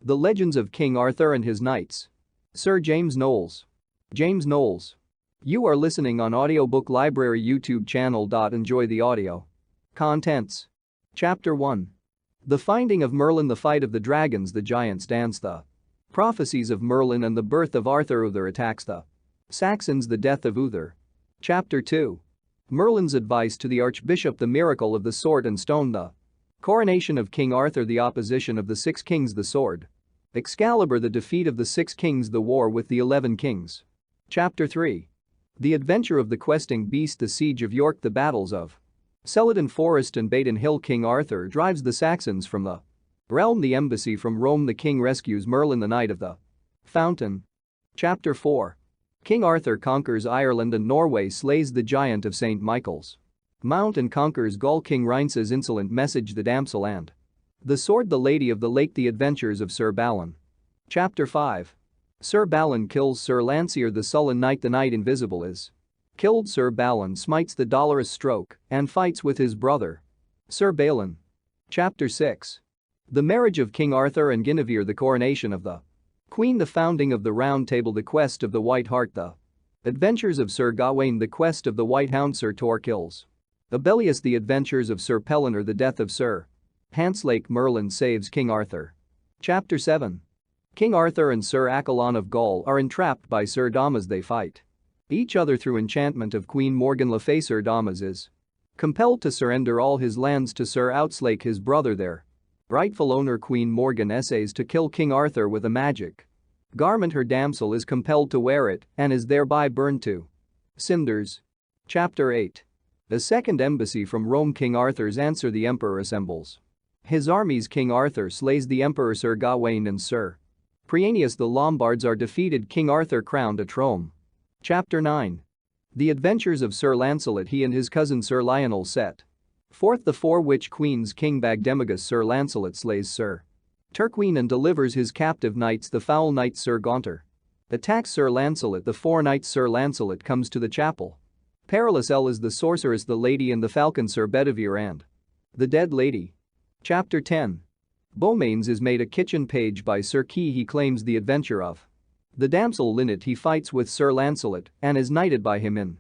The Legends of King Arthur and His Knights. Sir James Knowles. James Knowles. You are listening on Audiobook Library YouTube channel. Enjoy the audio. Contents. Chapter 1. The Finding of Merlin, the Fight of the Dragons, the Giants Dance, the Prophecies of Merlin and the Birth of Arthur. Uther attacks the Saxons, the Death of Uther. Chapter 2. Merlin's Advice to the Archbishop, the Miracle of the Sword and Stone, the Coronation of King Arthur, the Opposition of the Six Kings, the Sword. Excalibur, the Defeat of the Six Kings, the War with the 11 Kings. Chapter 3. The Adventure of the Questing Beast, the Siege of York, the Battles of Celadon Forest and Baden Hill. King Arthur drives the Saxons from the realm. The Embassy from Rome. The King rescues Merlin, the Knight of the Fountain. Chapter 4. King Arthur conquers Ireland and Norway, slays the giant of St. Michael's Mount and conquers Gaul. King Rhince's insolent message, the damsel and the sword, the Lady of the Lake, the adventures of Sir Balin. Chapter 5. Sir Balin kills Sir Lancelot the sullen knight. The knight invisible is killed. Sir Balin smites the dolorous stroke and fights with his brother, Sir Balin. Chapter 6. The marriage of King Arthur and Guinevere, the coronation of the Queen, the founding of the Round Table, the quest of the White Hart, the adventures of Sir Gawain, the quest of the White Hound. Sir Tor kills Abellius, the adventures of Sir Pellinor, the death of Sir Hanslake. Merlin saves King Arthur. Chapter 7. King Arthur and Sir Accolon of Gaul are entrapped by Sir Damas. They fight each other through enchantment of Queen Morgan Le Fay. Sir Damas is compelled to surrender all his lands to Sir Outslake, his brother, their rightful owner. Queen Morgan essays to kill King Arthur with a magic garment. Her damsel is compelled to wear it and is thereby burned to cinders. Chapter 8. A second embassy from Rome. King Arthur's answer. The Emperor assembles his armies. King Arthur slays the Emperor Sir Gawain and Sir Prienius. The Lombards are defeated. King Arthur crowned at Rome. Chapter 9. The adventures of Sir Lancelot. He and his cousin Sir Lionel set forth the four witch queens. King Bagdemagus. Sir Lancelot slays Sir Turquine and delivers his captive knights. The foul knight Sir Gaunter attacks Sir Lancelot. The four knights. Sir Lancelot comes to the chapel. Perilous Elle is the sorceress, the lady and the falcon. Sir Bedivere and the dead lady. Chapter 10. Beaumains is made a kitchen page by Sir Kay. He claims the adventure of the damsel Lynette. He fights with Sir Lancelot and is knighted by him in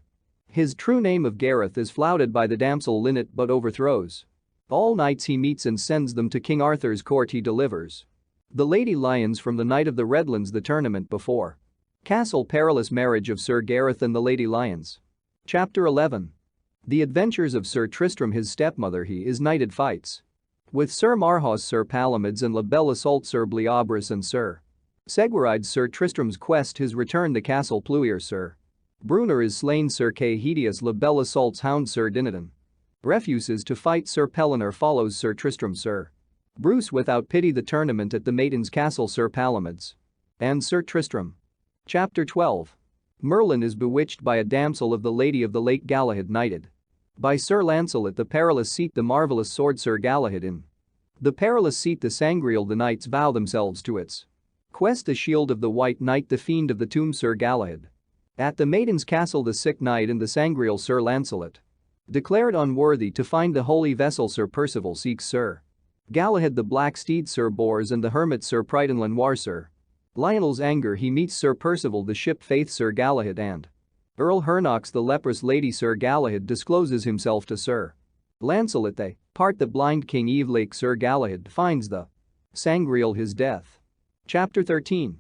his true name of Gareth. Is flouted by the damsel Lynette but overthrows all knights he meets and sends them to King Arthur's court. He delivers the Lady Lions from the Knight of the Redlands. The tournament before Castle Perilous, marriage of Sir Gareth and the Lady Lions. Chapter 11. The adventures of Sir Tristram, his stepmother. He is knighted, fights with Sir Marhaus, Sir Palomides and La Belle Isoult, Sir Bleoberis and Sir Seguiride. Sir Tristram's quest, his return to Castle Pluier. Sir Brunner is slain. Sir Kay Hedius. La Belle Isoult's hound. Sir Dinadan refuses to fight. Sir Pellinor follows Sir Tristram. Sir Bruce without pity. The tournament at the Maiden's Castle. Sir Palomides and Sir Tristram. Chapter 12. Merlin is bewitched by a damsel of the Lady of the Lake. Galahad knighted by Sir Lancelot. The Perilous Seat, the marvelous sword. Sir Galahad in the Perilous Seat. The Sangreal. The knights vow themselves to its quest. The Shield of the White Knight, the Fiend of the Tomb. Sir Galahad at the Maiden's Castle. The Sick Knight and the Sangreal. Sir Lancelot declared unworthy to find the holy vessel. Sir Percival seeks Sir Galahad. The Black Steed. Sir Bors and the Hermit. Sir Pride and Lenoir. Sir Lionel's anger. He meets Sir Percival. The Ship Faith. Sir Galahad and Earl Hernox. The leprous lady. Sir Galahad discloses himself to Sir Lancelot. They part. The blind King Evelake. Sir Galahad finds the Sangreal. His death. Chapter 13.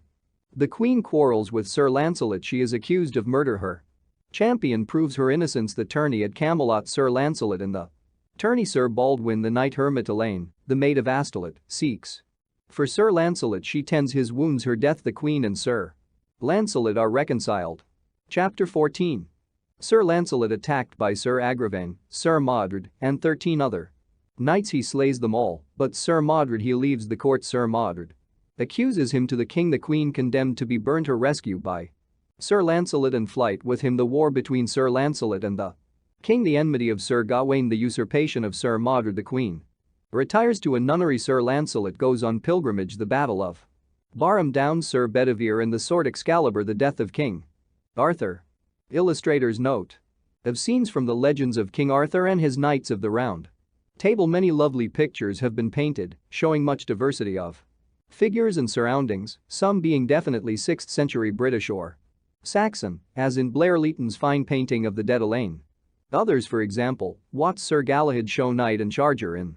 The Queen quarrels with Sir Lancelot. She is accused of murder. Her champion proves her innocence. The tourney at Camelot. Sir Lancelot and the tourney. Sir Baldwin, the knight hermit. Elaine, the maid of Astolat, seeks for Sir Lancelot. She tends his wounds. Her death. The Queen and Sir Lancelot are reconciled. Chapter 14. Sir Lancelot attacked by Sir Agravain, Sir Mordred, and 13 other knights. He slays them all, but Sir Mordred he leaves the court. Sir Mordred accuses him to the king. The Queen condemned to be burnt. Her rescue by Sir Lancelot and flight with him. The war between Sir Lancelot and the king. The enmity of Sir Gawain. The usurpation of Sir Mordred. The Queen retires to a nunnery. Sir Lancelot goes on pilgrimage. The battle of Barham Downs. Sir Bedivere and the sword Excalibur. The death of King Arthur. Illustrator's note of scenes from the legends of King Arthur and his Knights of the Round Table. Many lovely pictures have been painted, showing much diversity of Figures and surroundings, some being definitely 6th century British or Saxon, as in Blair Leighton's fine painting of the dead Elaine. Others, for example, Watt's Sir Galahad show knight and charger in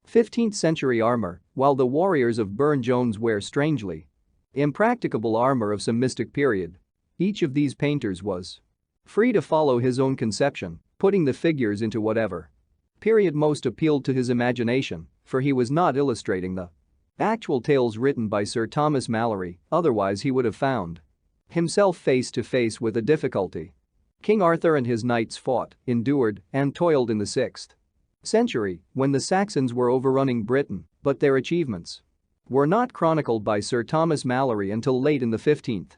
15th century armor, while the warriors of Burne-Jones wear strangely impracticable armor of some mystic period. Each of these painters was free to follow his own conception, putting the figures into whatever period most appealed to his imagination, for he was not illustrating the actual tales written by Sir Thomas Malory, otherwise he would have found himself face to face with a difficulty. King Arthur and his knights fought, endured, and toiled in the 6th century when the Saxons were overrunning Britain, but their achievements were not chronicled by Sir Thomas Malory until late in the 15th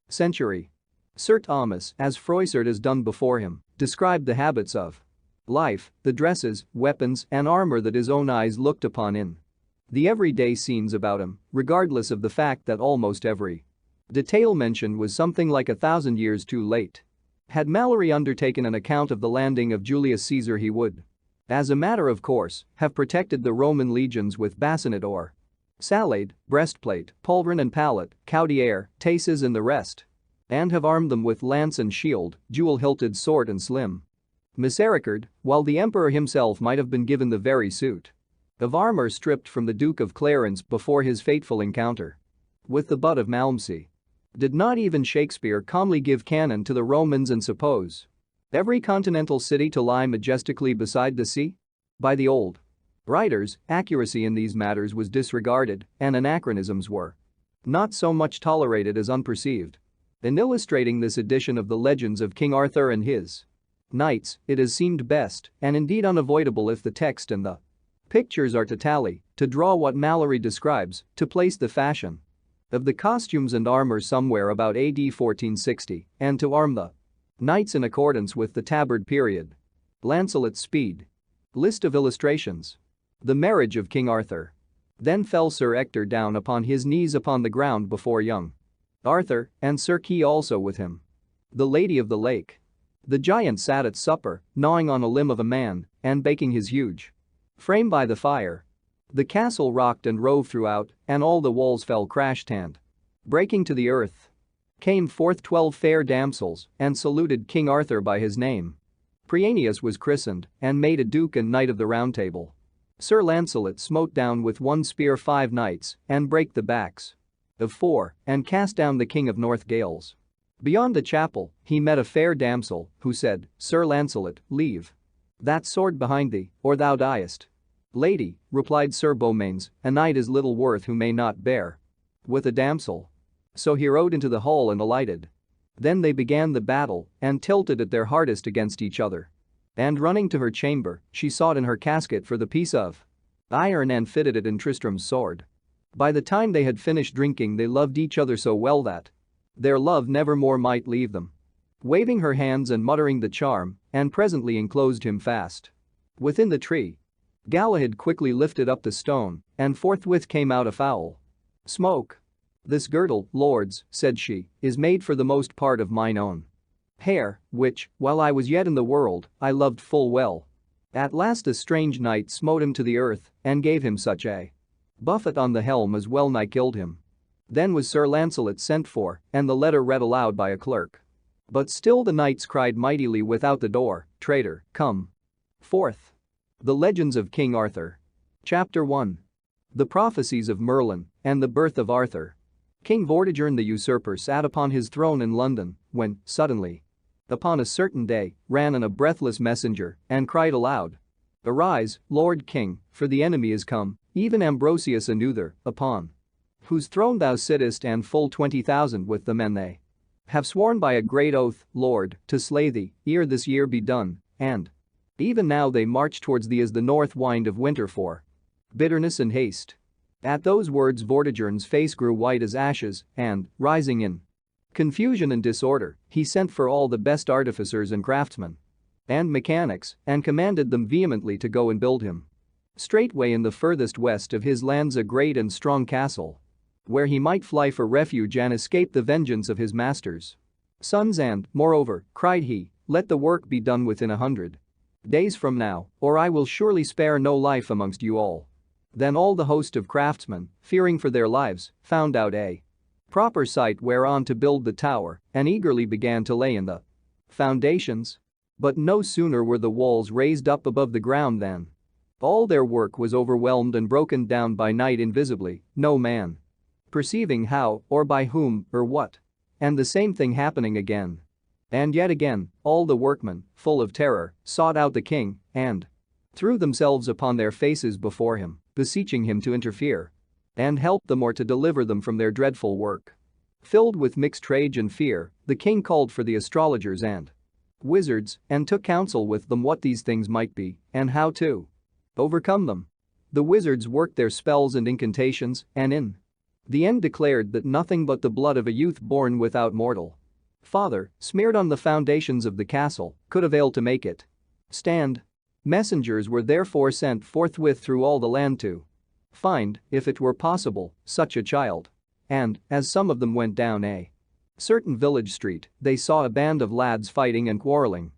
century. Sir Thomas, as Froissart has done before him, described the habits of life, the dresses, weapons, and armor that his own eyes looked upon in the everyday scenes about him, regardless of the fact that almost every detail mentioned was something like 1,000 years too late. Had Malory undertaken an account of the landing of Julius Caesar, he would, as a matter of course, have protected the Roman legions with bassinet or salade, breastplate, pauldron and pallet, caudiere, taces and the rest, and have armed them with lance and shield, jewel-hilted sword and slim misericorde, while the emperor himself might have been given the very suit of armor stripped from the Duke of Clarence before his fateful encounter with the butt of Malmsey. Did not even Shakespeare calmly give cannon to the Romans and suppose every continental city to lie majestically beside the sea? By the old writers, accuracy in these matters was disregarded, and anachronisms were not so much tolerated as unperceived. In illustrating this edition of the legends of King Arthur and his knights, it has seemed best, and indeed unavoidable if the text and the pictures are to tally, to draw what Malory describes, to place the fashion of the costumes and armor somewhere about AD 1460, and to arm the knights in accordance with the tabard period. Lancelot's speed. List of illustrations. The marriage of King Arthur. Then fell Sir Ector down upon his knees upon the ground before young Arthur, and Sir Kay also with him. The Lady of the Lake. The giant sat at supper, gnawing on a limb of a man, and baking his huge frame by the fire. The castle rocked and rove throughout, and all the walls fell crashed and, breaking to the earth, came forth 12 fair damsels, and saluted King Arthur by his name. Prienius was christened, and made a duke and knight of the Round Table. Sir Lancelot smote down with one spear 5 knights, and brake the backs of 4, and cast down the King of North Gales. Beyond the chapel, he met a fair damsel, who said, Sir Lancelot, leave that sword behind thee, or thou diest. Lady, replied Sir Beaumains, a knight is little worth who may not bear with a damsel. So he rode into the hall and alighted. Then they began the battle, and tilted at their hardest against each other. And running to her chamber, she sought in her casket for the piece of iron and fitted it in Tristram's sword. By the time they had finished drinking, they loved each other so well that their love never more might leave them. Waving her hands and muttering the charm, and presently enclosed him fast within the tree. Galahad quickly lifted up the stone, and forthwith came out a foul smoke. This girdle, lords, said she, is made for the most part of mine own hair, which, while I was yet in the world, I loved full well. At last a strange knight smote him to the earth, and gave him such a buffet on the helm as well nigh killed him. Then was Sir Lancelot sent for, and the letter read aloud by a clerk. But still the knights cried mightily without the door, traitor, come forth. The Legends of King Arthur. Chapter 1. The Prophecies of Merlin, and the Birth of Arthur. King Vortigern the usurper sat upon his throne in London, when, suddenly, upon a certain day, ran in a breathless messenger, and cried aloud, Arise, Lord King, for the enemy is come, even Ambrosius and Uther, upon whose throne thou sittest, and full 20,000 with them, and they have sworn by a great oath, Lord, to slay thee, ere this year be done, and even now they march towards thee as the north wind of winter for bitterness and haste. At those words Vortigern's face grew white as ashes, and, rising in confusion and disorder, he sent for all the best artificers and craftsmen and mechanics, and commanded them vehemently to go and build him straightway in the furthest west of his lands a great and strong castle, where he might fly for refuge and escape the vengeance of his masters' sons, and, moreover, cried he, let the work be done within 100 days from now, or I will surely spare no life amongst you all. Then all the host of craftsmen, fearing for their lives, found out a proper site whereon to build the tower and eagerly began to lay in the foundations. But no sooner were the walls raised up above the ground than all their work was overwhelmed and broken down by night invisibly, no man perceiving how or by whom or what. And the same thing happening again and yet again, all the workmen, full of terror, sought out the king and threw themselves upon their faces before him, beseeching him to interfere and help them or to deliver them from their dreadful work. Filled with mixed rage and fear, the king called for the astrologers and wizards and took counsel with them what these things might be and how to overcome them. The wizards worked their spells and incantations and in the end declared that nothing but the blood of a youth born without mortal father, smeared on the foundations of the castle, could avail to make it stand. Messengers were therefore sent forthwith through all the land to find, if it were possible, such a child. And, as some of them went down a certain village street, they saw a band of lads fighting and quarreling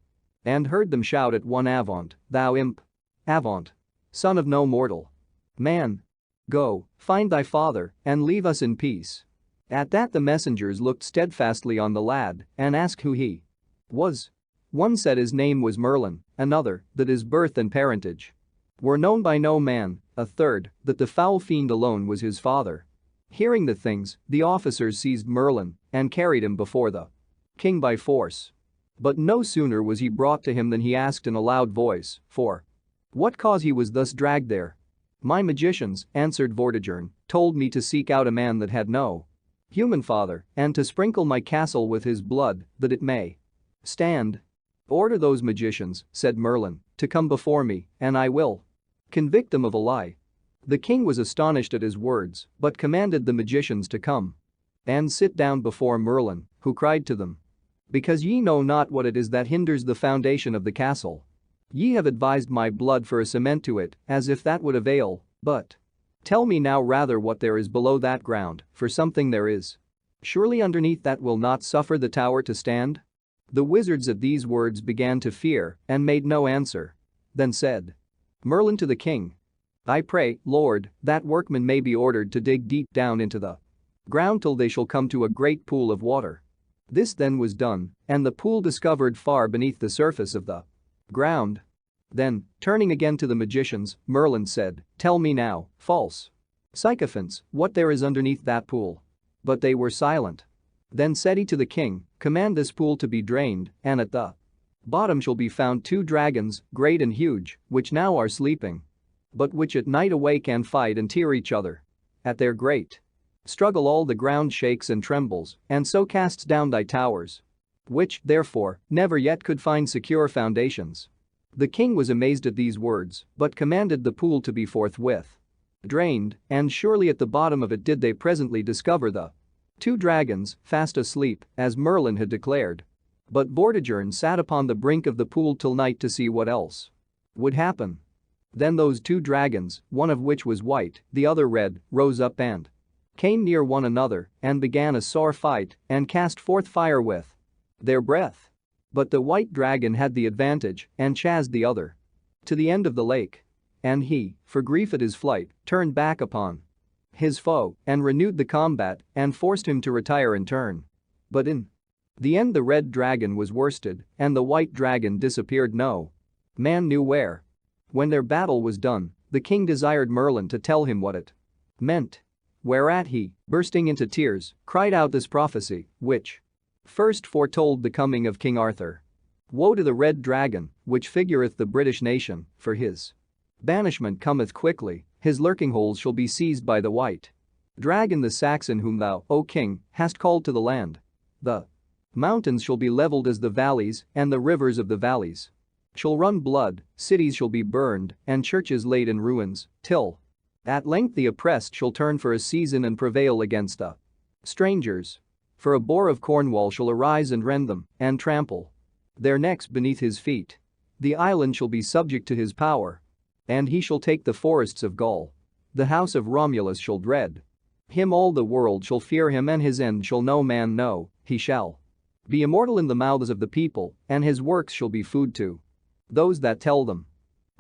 and heard them shout at one, "Avaunt, thou imp! Avaunt, son of no mortal man! Go, find thy father and leave us in peace." At that the messengers looked steadfastly on the lad and asked who he was. One said his name was Merlin, another that his birth and parentage were known by no man, a third that the foul fiend alone was his father. Hearing the things, the officers seized Merlin and carried him before the king by force. But no sooner was he brought to him than he asked in a loud voice for what cause he was thus dragged there. "My magicians," answered Vortigern, "told me to seek out a man that had no human father and to sprinkle my castle with his blood that it may stand." "Order those magicians," said Merlin, "to come before me and I will convict them of a lie." The king was astonished at his words but commanded the magicians to come and sit down before Merlin, who cried to them, "Because ye know not what it is that hinders the foundation of the castle. Ye have advised my blood for a cement to it, as if that would avail, but tell me now rather what there is below that ground, for something there is surely underneath that will not suffer the tower to stand." The wizards at these words began to fear and made no answer. Then said Merlin to the king, "I pray, Lord, that workmen may be ordered to dig deep down into the ground till they shall come to a great pool of water." This then was done, and the pool discovered far beneath the surface of the ground. Then, turning again to the magicians, Merlin said, "Tell me now, false sycophants, what there is underneath that pool." But they were silent. Then said he to the king, "Command this pool to be drained, and at the bottom shall be found 2 dragons, great and huge, which now are sleeping, but which at night awake and fight and tear each other. At their great struggle all the ground shakes and trembles, and so casts down thy towers, which, therefore, never yet could find secure foundations." The king was amazed at these words, but commanded the pool to be forthwith drained, and surely at the bottom of it did they presently discover the 2 dragons, fast asleep, as Merlin had declared. But Vortigern sat upon the brink of the pool till night to see what else would happen. Then those 2 dragons, one of which was white, the other red, rose up and came near one another and began a sore fight and cast forth fire with their breath. But the white dragon had the advantage and chased the other to the end of the lake. And he, for grief at his flight, turned back upon his foe and renewed the combat and forced him to retire in turn. But in the end the red dragon was worsted and the white dragon disappeared no man knew where. When their battle was done, the king desired Merlin to tell him what it meant. Whereat he, bursting into tears, cried out this prophecy, which first foretold the coming of King Arthur. "Woe to the red dragon, which figureth the British nation, for his banishment cometh quickly, his lurking holes shall be seized by the white dragon the Saxon whom thou, O king, hast called to the land. The mountains shall be leveled as the valleys, and the rivers of the valleys shall run blood, cities shall be burned, and churches laid in ruins, till at length the oppressed shall turn for a season and prevail against the strangers. For a boar of Cornwall shall arise and rend them, and trample their necks beneath his feet. The island shall be subject to his power, and he shall take the forests of Gaul. The house of Romulus shall dread him, all the world shall fear him, and his end shall no man know. He shall be immortal in the mouths of the people, and his works shall be food to those that tell them."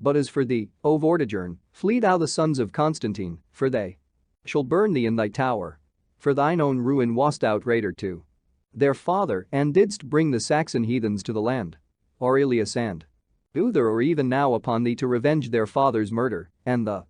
But as for thee, O Vortigern, flee thou the sons of Constantine, for they shall burn thee in thy tower. For thine own ruin wast thou traitor to their father and didst bring the Saxon heathens to the land. Aurelius and Uther are even now upon thee to revenge their father's murder, and the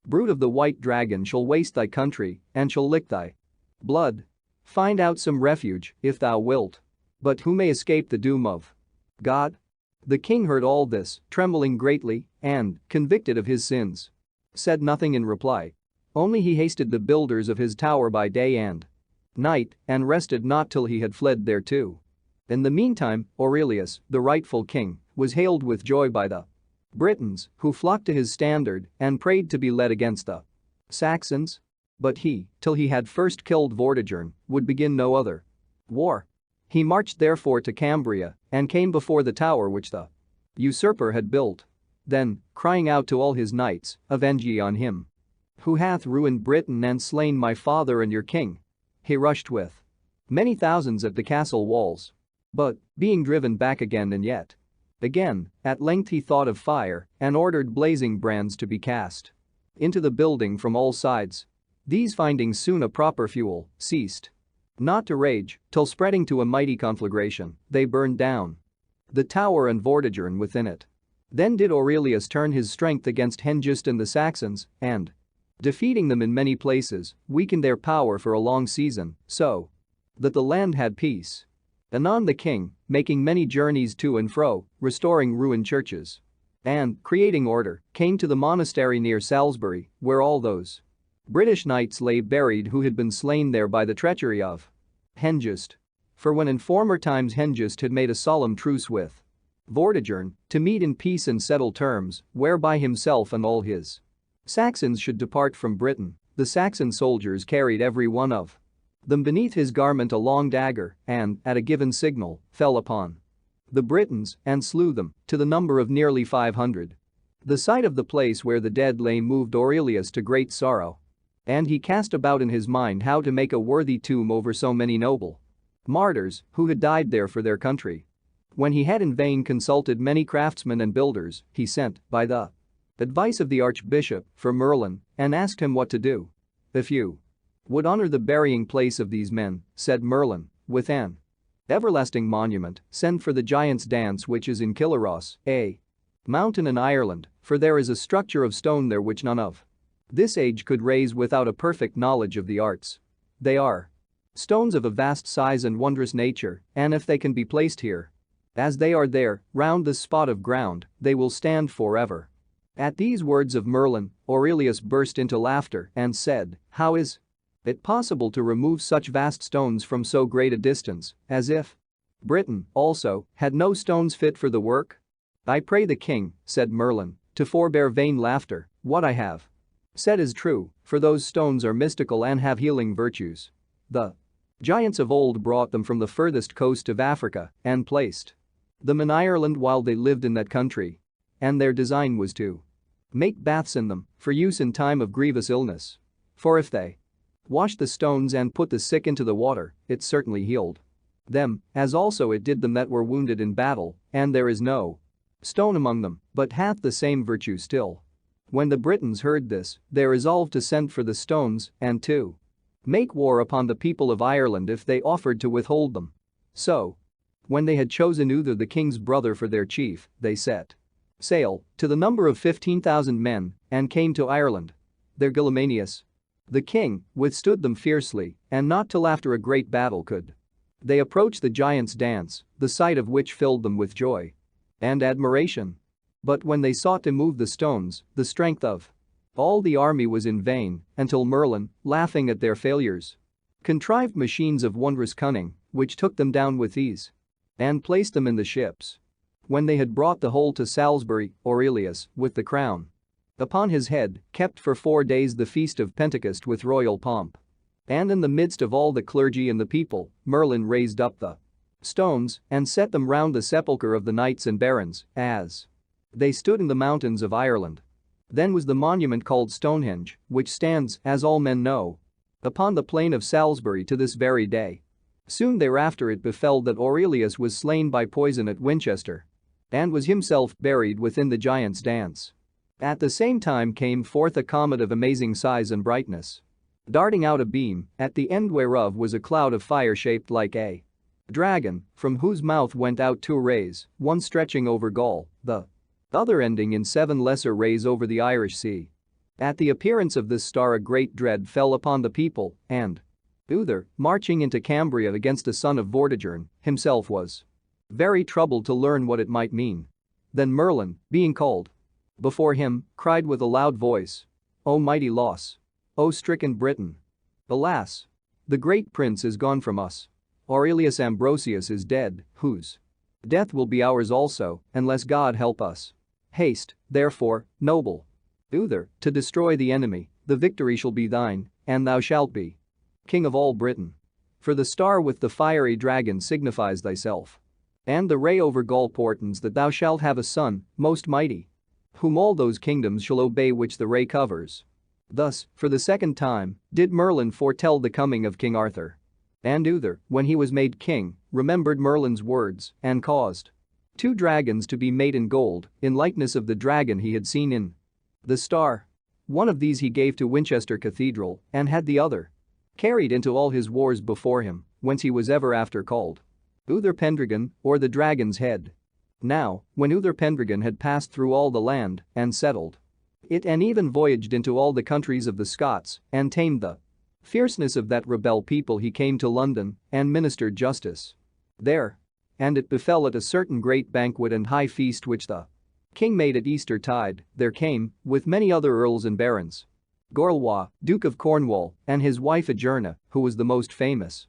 brood of the white dragon shall waste thy country and shall lick thy blood. Find out some refuge, if thou wilt. But who may escape the doom of God? The king heard all this, trembling greatly, and, convicted of his sins, said nothing in reply. Only he hasted the builders of his tower by day and night, and rested not till he had fled thereto. In the meantime, Aurelius, the rightful king, was hailed with joy by the Britons, who flocked to his standard and prayed to be led against the Saxons. But he, till he had first killed Vortigern, would begin no other war. He marched therefore to Cambria and came before the tower which the usurper had built. Then, crying out to all his knights, "Avenge ye on him who hath ruined Britain and slain my father and your king," he rushed with many thousands at the castle walls. But, being driven back again and yet again, at length he thought of fire and ordered blazing brands to be cast into the building from all sides. These finding soon a proper fuel, ceased not to rage, till spreading to a mighty conflagration, they burned down the tower and Vortigern within it. Then did Aurelius turn his strength against Hengist and the Saxons, and, defeating them in many places, weakened their power for a long season, so that the land had peace. Anon the king, making many journeys to and fro, restoring ruined churches and creating order, came to the monastery near Salisbury, where all those British knights lay buried who had been slain there by the treachery of Hengist. For when in former times Hengist had made a solemn truce with Vortigern to meet in peace and settle terms, whereby himself and all his Saxons should depart from Britain, the Saxon soldiers carried every one of them beneath his garment a long dagger and, at a given signal, fell upon the Britons and slew them, to the number of nearly 500. The sight of the place where the dead lay moved Aurelius to great sorrow. And he cast about in his mind how to make a worthy tomb over so many noble martyrs who had died there for their country. When he had in vain consulted many craftsmen and builders, he sent, by the advice of the archbishop, for Merlin and asked him what to do. "If you would honor the burying place of these men," said Merlin, "with an everlasting monument, send for the Giants' Dance which is in Killarross, a mountain in Ireland, for there is a structure of stone there which none of this age could raise without a perfect knowledge of the arts. They are stones of a vast size and wondrous nature, and if they can be placed here, as they are there, round this spot of ground, they will stand forever." At these words of Merlin, Aurelius burst into laughter and said, "How is it possible to remove such vast stones from so great a distance, as if Britain, also, had no stones fit for the work?" "I pray the king," said Merlin, "to forbear vain laughter. What I have said is true, for those stones are mystical and have healing virtues. The giants of old brought them from the furthest coast of Africa and placed them in Ireland while they lived in that country. And their design was to make baths in them, for use in time of grievous illness. For if they washed the stones and put the sick into the water, it certainly healed them, as also it did them that were wounded in battle, and there is no stone among them, but hath the same virtue still." When the Britons heard this, they resolved to send for the stones and to make war upon the people of Ireland if they offered to withhold them. So, when they had chosen Uther the king's brother for their chief, they set sail, to the number of 15,000 men, and came to Ireland. There Gillamanius, the king, withstood them fiercely, and not till after a great battle could they approach the Giants' Dance, the sight of which filled them with joy and admiration. But when they sought to move the stones, the strength of all the army was in vain, until Merlin, laughing at their failures, contrived machines of wondrous cunning, which took them down with ease and placed them in the ships. When they had brought the whole to Salisbury, Aurelius, with the crown upon his head, kept for 4 days the feast of Pentecost with royal pomp. And in the midst of all the clergy and the people, Merlin raised up the stones and set them round the sepulchre of the knights and barons, as they stood in the mountains of Ireland. Then was the monument called Stonehenge, which stands, as all men know, upon the plain of Salisbury to this very day. Soon thereafter it befell that Aurelius was slain by poison at Winchester and was himself buried within the Giants' Dance. At the same time came forth a comet of amazing size and brightness, darting out a beam, at the end whereof was a cloud of fire shaped like a dragon, from whose mouth went out two rays, one stretching over Gaul, the other ending in 7 lesser rays over the Irish Sea. At the appearance of this star a great dread fell upon the people, and Uther, marching into Cambria against the son of Vortigern, himself was very troubled to learn what it might mean. Then Merlin, being called before him, cried with a loud voice, "O mighty loss! O stricken Britain! Alas! The great prince is gone from us. Aurelius Ambrosius is dead, whose death will be ours also, unless God help us. Haste, therefore, noble Uther, to destroy the enemy, the victory shall be thine, and thou shalt be king of all Britain. For the star with the fiery dragon signifies thyself. And the ray over Gaul portends that thou shalt have a son, most mighty, whom all those kingdoms shall obey which the ray covers." Thus, for the second time, did Merlin foretell the coming of King Arthur. And Uther, when he was made king, remembered Merlin's words and caused 2 dragons to be made in gold, in likeness of the dragon he had seen in the star. One of these he gave to Winchester Cathedral and had the other carried into all his wars before him, whence he was ever after called Uther Pendragon, or the dragon's head. Now, when Uther Pendragon had passed through all the land and settled it and even voyaged into all the countries of the Scots and tamed the fierceness of that rebel people, he came to London and ministered justice there. And it befell at a certain great banquet and high feast which the king made at Easter tide, there came, with many other earls and barons, Gorlois, Duke of Cornwall, and his wife Adjerna, who was the most famous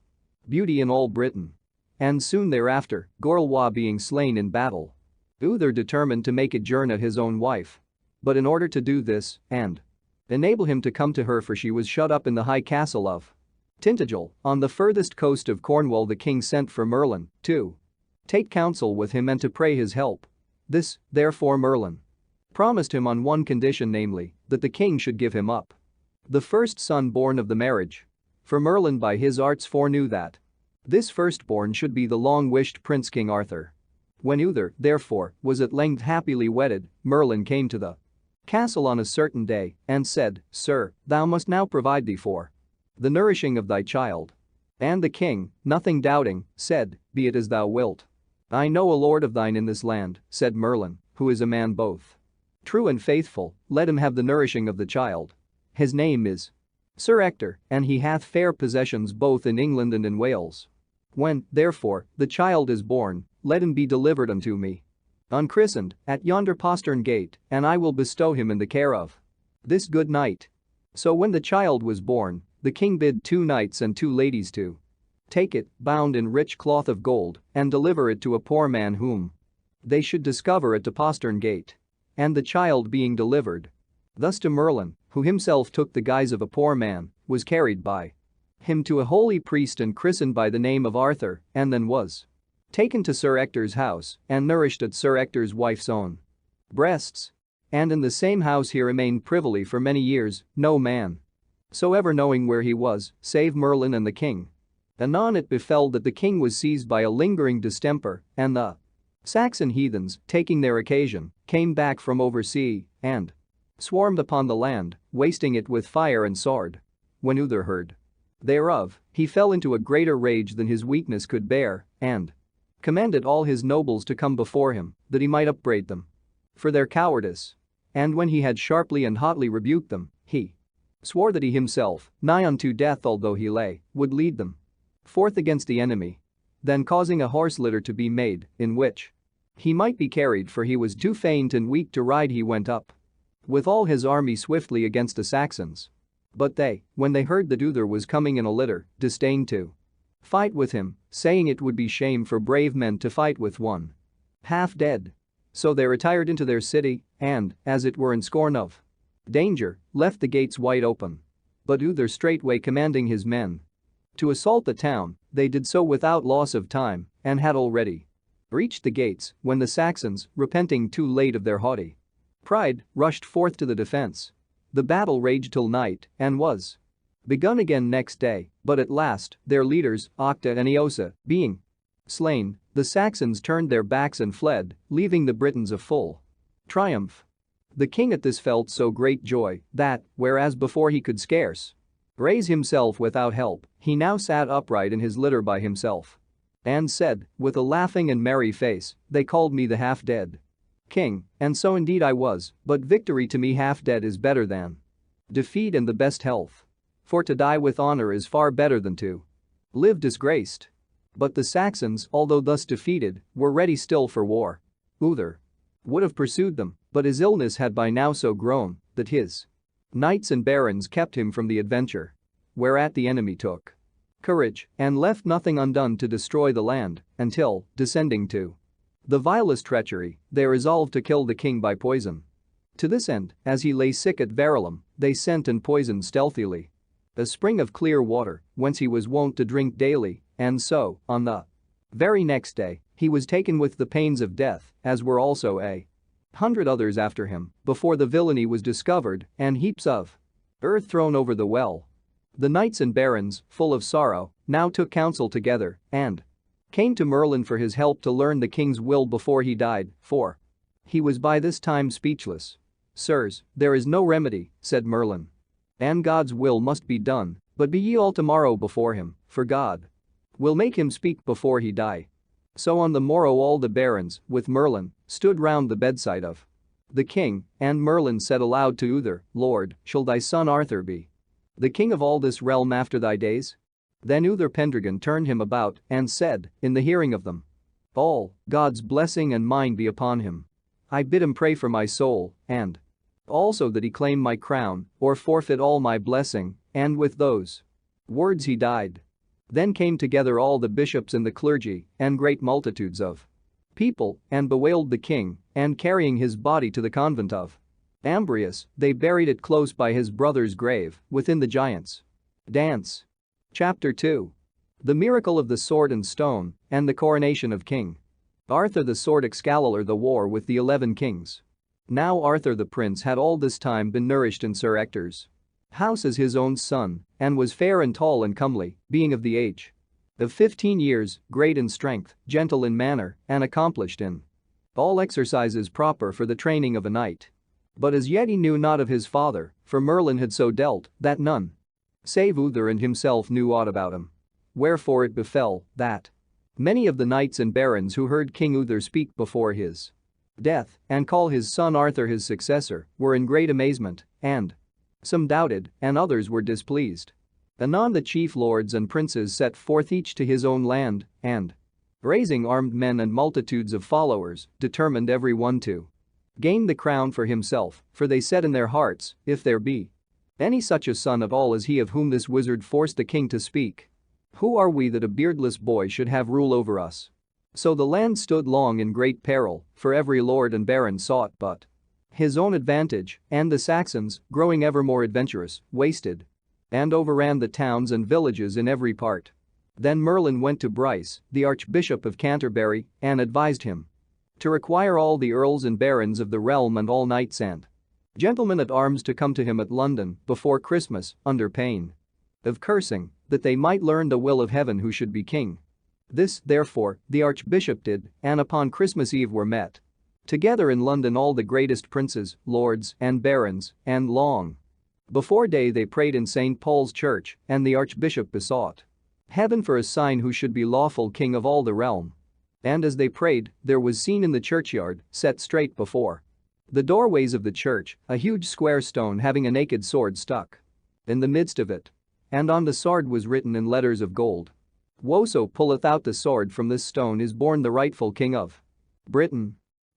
beauty in all Britain. And soon thereafter, Gorlois being slain in battle, Uther determined to make Adjerna his own wife. But in order to do this, and enable him to come to her, for she was shut up in the high castle of Tintagel, on the furthest coast of Cornwall, the king sent for Merlin to take counsel with him and to pray his help. This, therefore, Merlin promised him on one condition, namely, that the king should give him up the first son born of the marriage. For Merlin by his arts foreknew that this firstborn should be the long-wished Prince King Arthur. When Uther, therefore, was at length happily wedded, Merlin came to the castle on a certain day and said, "Sir, thou must now provide thee for the nourishing of thy child." And the king, nothing doubting, said, "Be it as thou wilt." "I know a lord of thine in this land," said Merlin, "who is a man both true and faithful, let him have the nourishing of the child. His name is Sir Ector, and he hath fair possessions both in England and in Wales. When, therefore, the child is born, let him be delivered unto me, unchristened, at yonder postern gate, and I will bestow him in the care of this good knight." So when the child was born, the king bid 2 knights and 2 ladies to take it, bound in rich cloth of gold, and deliver it to a poor man whom they should discover at the postern gate. And the child being delivered thus to Merlin, who himself took the guise of a poor man, was carried by him to a holy priest and christened by the name of Arthur, and then was taken to Sir Ector's house and nourished at Sir Ector's wife's own breasts. And in the same house he remained privily for many years, no man soever knowing where he was, save Merlin and the king. Anon it befell that the king was seized by a lingering distemper, and the Saxon heathens, taking their occasion, came back from oversea and swarmed upon the land, wasting it with fire and sword. When Uther heard thereof, he fell into a greater rage than his weakness could bear, and commanded all his nobles to come before him, that he might upbraid them for their cowardice. And when he had sharply and hotly rebuked them, he swore that he himself, nigh unto death although he lay, would lead them forth against the enemy. Then causing a horse litter to be made, in which he might be carried, for he was too faint and weak to ride, he went up with all his army swiftly against the Saxons. But they, when they heard that Uther was coming in a litter, disdained to fight with him, saying it would be shame for brave men to fight with one half dead. So they retired into their city and, as it were in scorn of danger, left the gates wide open. But Uther straightway commanding his men to assault the town, they did so without loss of time and had already reached the gates when the Saxons, repenting too late of their haughty pride, rushed forth to the defense. The battle raged till night and was begun again next day, but at last, their leaders, Octa and Eosa, being slain, the Saxons turned their backs and fled, leaving the Britons a full triumph. The king at this felt so great joy that, whereas before he could scarce raise himself without help, he now sat upright in his litter by himself. And said, with a laughing and merry face, "They called me the half-dead king, and so indeed I was, but victory to me half-dead is better than defeat in the best health. For to die with honor is far better than to live disgraced." But the Saxons, although thus defeated, were ready still for war. Uther would have pursued them, but his illness had by now so grown that his knights and barons kept him from the adventure. Whereat the enemy took courage and left nothing undone to destroy the land until, descending to the vilest treachery, they resolved to kill the king by poison. To this end, as he lay sick at Verulam, they sent and poisoned stealthily a spring of clear water, whence he was wont to drink daily, and so, on the very next day, he was taken with the pains of death, as were also 100 others after him, before the villainy was discovered and heaps of earth thrown over the well. The knights and barons, full of sorrow, now took counsel together and came to Merlin for his help to learn the king's will before he died, for he was by this time speechless. "Sirs, there is no remedy," said Merlin. "And God's will must be done, but be ye all tomorrow before him, for God will make him speak before he die." So on the morrow all the barons, with Merlin, stood round the bedside of the king, and Merlin said aloud to Uther, "Lord, shall thy son Arthur be the king of all this realm after thy days?" Then Uther Pendragon turned him about and said, in the hearing of them all, "God's blessing and mine be upon him. I bid him pray for my soul, and also that he claim my crown, or forfeit all my blessing," and with those words he died. Then came together all the bishops and the clergy and great multitudes of people and bewailed the king, and carrying his body to the convent of Ambrius, they buried it close by his brother's grave within the giants' dance. Chapter 2. The miracle of the sword and stone and the coronation of King Arthur the sword Excalibur the war with the 11 kings. Now Arthur the prince had all this time been nourished in Sir Ector's house as his own son, and was fair and tall and comely, being of the age of 15 years, great in strength, gentle in manner, and accomplished in all exercises proper for the training of a knight. But as yet he knew not of his father, for Merlin had so dealt that none save Uther and himself knew aught about him. Wherefore it befell that many of the knights and barons who heard King Uther speak before his death and call his son Arthur his successor were in great amazement, and some doubted and others were displeased. Anon the chief lords and princes set forth each to his own land and, raising armed men and multitudes of followers, determined every one to gain the crown for himself, for they said in their hearts, if there be any such a son at all as he of whom this wizard forced the king to speak, who are we that a beardless boy should have rule over us? So the land stood long in great peril, for every lord and baron sought but his own advantage, and the Saxons, growing ever more adventurous, wasted and overran the towns and villages in every part. Then Merlin went to Bryce, the Archbishop of Canterbury, and advised him to require all the earls and barons of the realm and all knights and gentlemen at arms to come to him at London before Christmas, under pain of cursing, that they might learn the will of heaven who should be king. This, therefore, the Archbishop did, and upon Christmas Eve were met together in London all the greatest princes, lords, and barons, and long before day they prayed in St. Paul's Church, and the Archbishop besought heaven for a sign who should be lawful king of all the realm. And as they prayed, there was seen in the churchyard, set straight before the doorways of the church, a huge square stone having a naked sword stuck in the midst of it. And on the sword was written in letters of gold, "Whoso pulleth out the sword from this stone is born the rightful king of Britain."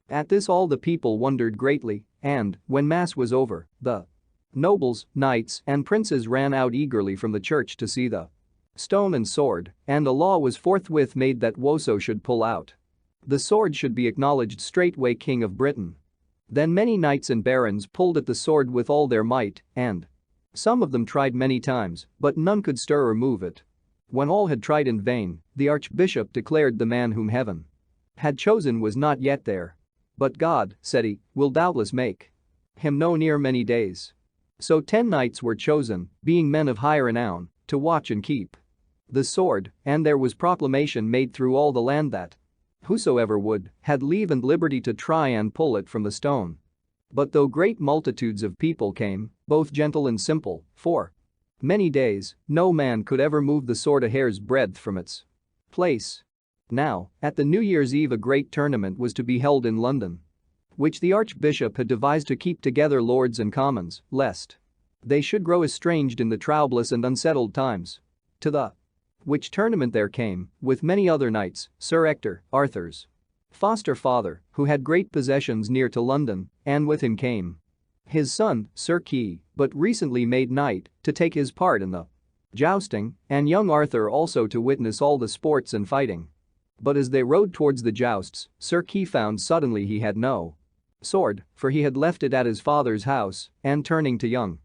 At this all the people wondered greatly, and, when mass was over, the nobles, knights, and princes ran out eagerly from the church to see the stone and sword, and a law was forthwith made that whoso should pull out the sword should be acknowledged straightway king of Britain. Then many knights and barons pulled at the sword with all their might, and some of them tried many times, but none could stir or move it. When all had tried in vain, the Archbishop declared the man whom heaven had chosen was not yet there. But God, said he, will doubtless make him known ere many days. So 10 knights were chosen, being men of high renown, to watch and keep the sword, and there was proclamation made through all the land that whosoever would had leave and liberty to try and pull it from the stone. But though great multitudes of people came, both gentle and simple, for many days, no man could ever move the sword a hair's breadth from its place. Now, at the New Year's Eve a great tournament was to be held in London, which the Archbishop had devised to keep together Lords and Commons, lest they should grow estranged in the troublous and unsettled times. To the which tournament there came, with many other knights, Sir Ector, Arthur's foster father, who had great possessions near to London, and with him came his son, Sir Kay, but recently made knight, to take his part in the jousting, and young Arthur also to witness all the sports and fighting. But as they rode towards the jousts, Sir Kay found suddenly he had no sword, for he had left it at his father's house, and turning to young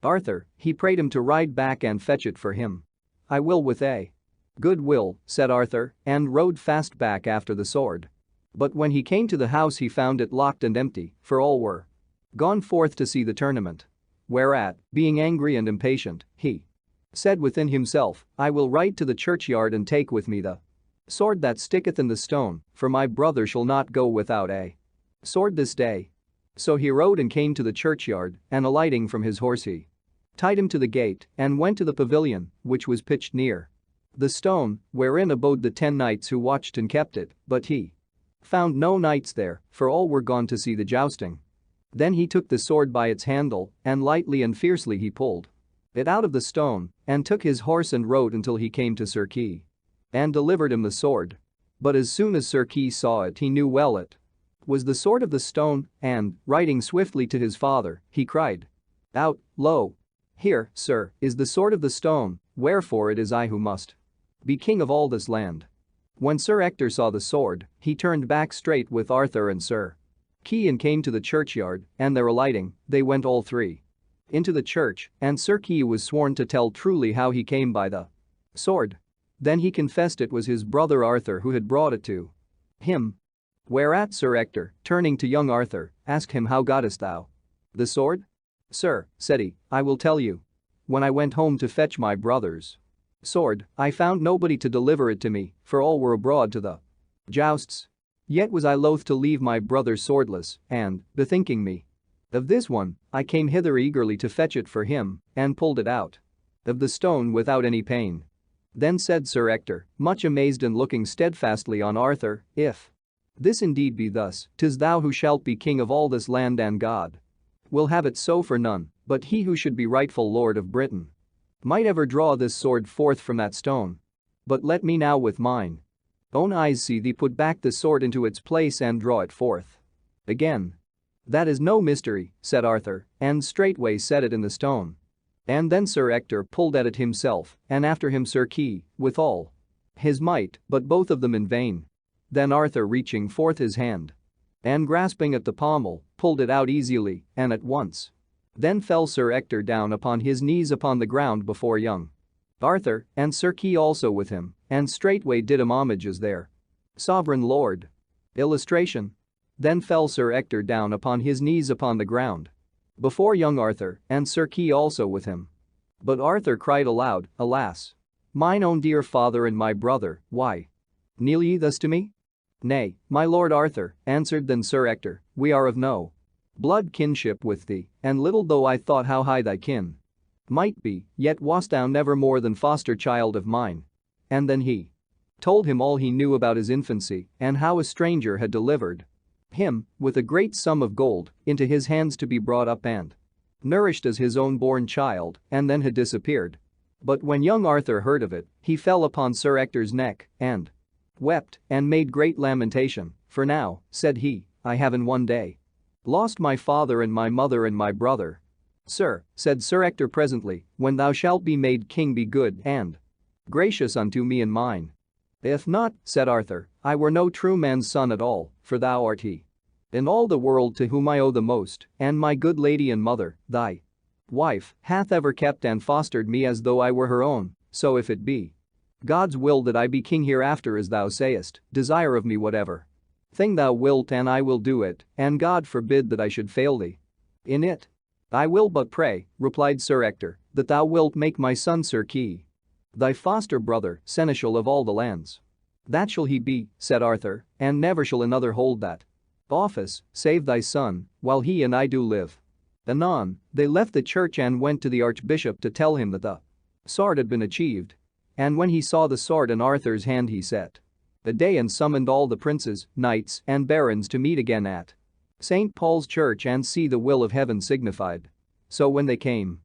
Arthur, he prayed him to ride back and fetch it for him. "I will with a good will," said Arthur, and rode fast back after the sword. But when he came to the house he found it locked and empty, for all were gone forth to see the tournament. Whereat, being angry and impatient, he said within himself, "I will ride to the churchyard and take with me the sword that sticketh in the stone, for my brother shall not go without a sword this day." So he rode and came to the churchyard, and alighting from his horse he tied him to the gate, and went to the pavilion, which was pitched near the stone, wherein abode the 10 knights who watched and kept it, but he found no knights there, for all were gone to see the jousting. Then he took the sword by its handle, and lightly and fiercely he pulled it out of the stone, and took his horse and rode until he came to Sir Kay, and delivered him the sword. But as soon as Sir Kay saw it he knew well it was the sword of the stone, and, riding swiftly to his father, he cried out, "Lo! Here, sir, is the sword of the stone, wherefore it is I who must be king of all this land." When Sir Ector saw the sword, he turned back straight with Arthur and Sir Kay and came to the churchyard, and there alighting, they went all three into the church, and Sir Kay was sworn to tell truly how he came by the sword. Then he confessed it was his brother Arthur who had brought it to him. Whereat Sir Ector, turning to young Arthur, asked him, "How gottest thou the sword?" "Sir," said he, "I will tell you. When I went home to fetch my brother's sword, I found nobody to deliver it to me, for all were abroad to the jousts. Yet was I loath to leave my brother swordless, and, bethinking me of this one, I came hither eagerly to fetch it for him, and pulled it out of the stone without any pain." Then said Sir Ector, much amazed and looking steadfastly on Arthur, "If this indeed be thus, 'tis thou who shalt be king of all this land, and God will have it so, for none but he who should be rightful lord of Britain might ever draw this sword forth from that stone. But let me now with mine own eyes see thee put back the sword into its place and draw it forth again." "That is no mystery," said Arthur, and straightway set it in the stone. And then Sir Ector pulled at it himself, and after him Sir Kay, with all his might, but both of them in vain. Then Arthur, reaching forth his hand and grasping at the pommel, pulled it out easily, and at once. Then fell Sir Ector down upon his knees upon the ground before young Arthur, and Sir Kay also with him, and straightway did him homage as their sovereign lord. Illustration. Then fell Sir Ector down upon his knees upon the ground before young Arthur, and Sir Kay also with him. But Arthur cried aloud, "Alas! Mine own dear father and my brother, why kneel ye thus to me?" "Nay, my lord Arthur," answered then Sir Ector, "we are of no blood kinship with thee, and little though I thought how high thy kin might be, yet wast thou never more than foster child of mine." And then he told him all he knew about his infancy, and how a stranger had delivered him, with a great sum of gold, into his hands to be brought up and nourished as his own born child, and then had disappeared. But when young Arthur heard of it, he fell upon Sir Ector's neck, and wept, and made great lamentation, "For now," said he, "I have in one day lost my father and my mother and my brother." "Sir," said Sir Ector presently, "when thou shalt be made king be good and gracious unto me and mine." "If not," said Arthur, "I were no true man's son at all, for thou art he in all the world to whom I owe the most, and my good lady and mother, thy wife, hath ever kept and fostered me as though I were her own, so if it be God's will that I be king hereafter as thou sayest, desire of me whatever thing thou wilt and I will do it, and God forbid that I should fail thee in it." "I will but pray," replied Sir Ector, "that thou wilt make my son Sir Kay thy foster brother, seneschal of all the lands." "That shall he be," said Arthur, "and never shall another hold that Office, save thy son, while he and I do live. Anon, they left the church and went to the archbishop to tell him that the sword had been achieved. And when he saw the sword in Arthur's hand he set a day and summoned all the princes, knights, and barons to meet again at St. Paul's Church and see the will of heaven signified. So when they came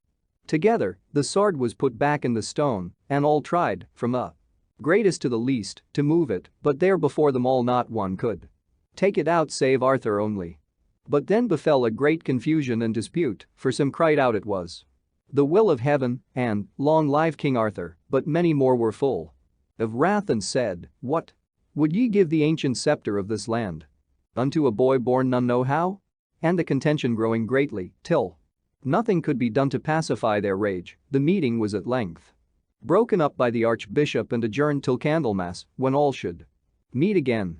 together, the sword was put back in the stone, and all tried, from the greatest to the least, to move it, but there before them all not one could take it out save Arthur only. But then befell a great confusion and dispute, for some cried out it was the will of heaven, and, long live King Arthur, but many more were full of wrath and said, what? Would ye give the ancient scepter of this land unto a boy born none know how? And the contention growing greatly, till nothing could be done to pacify their rage, the meeting was at length broken up by the archbishop and adjourned till Candlemas, when all should meet again.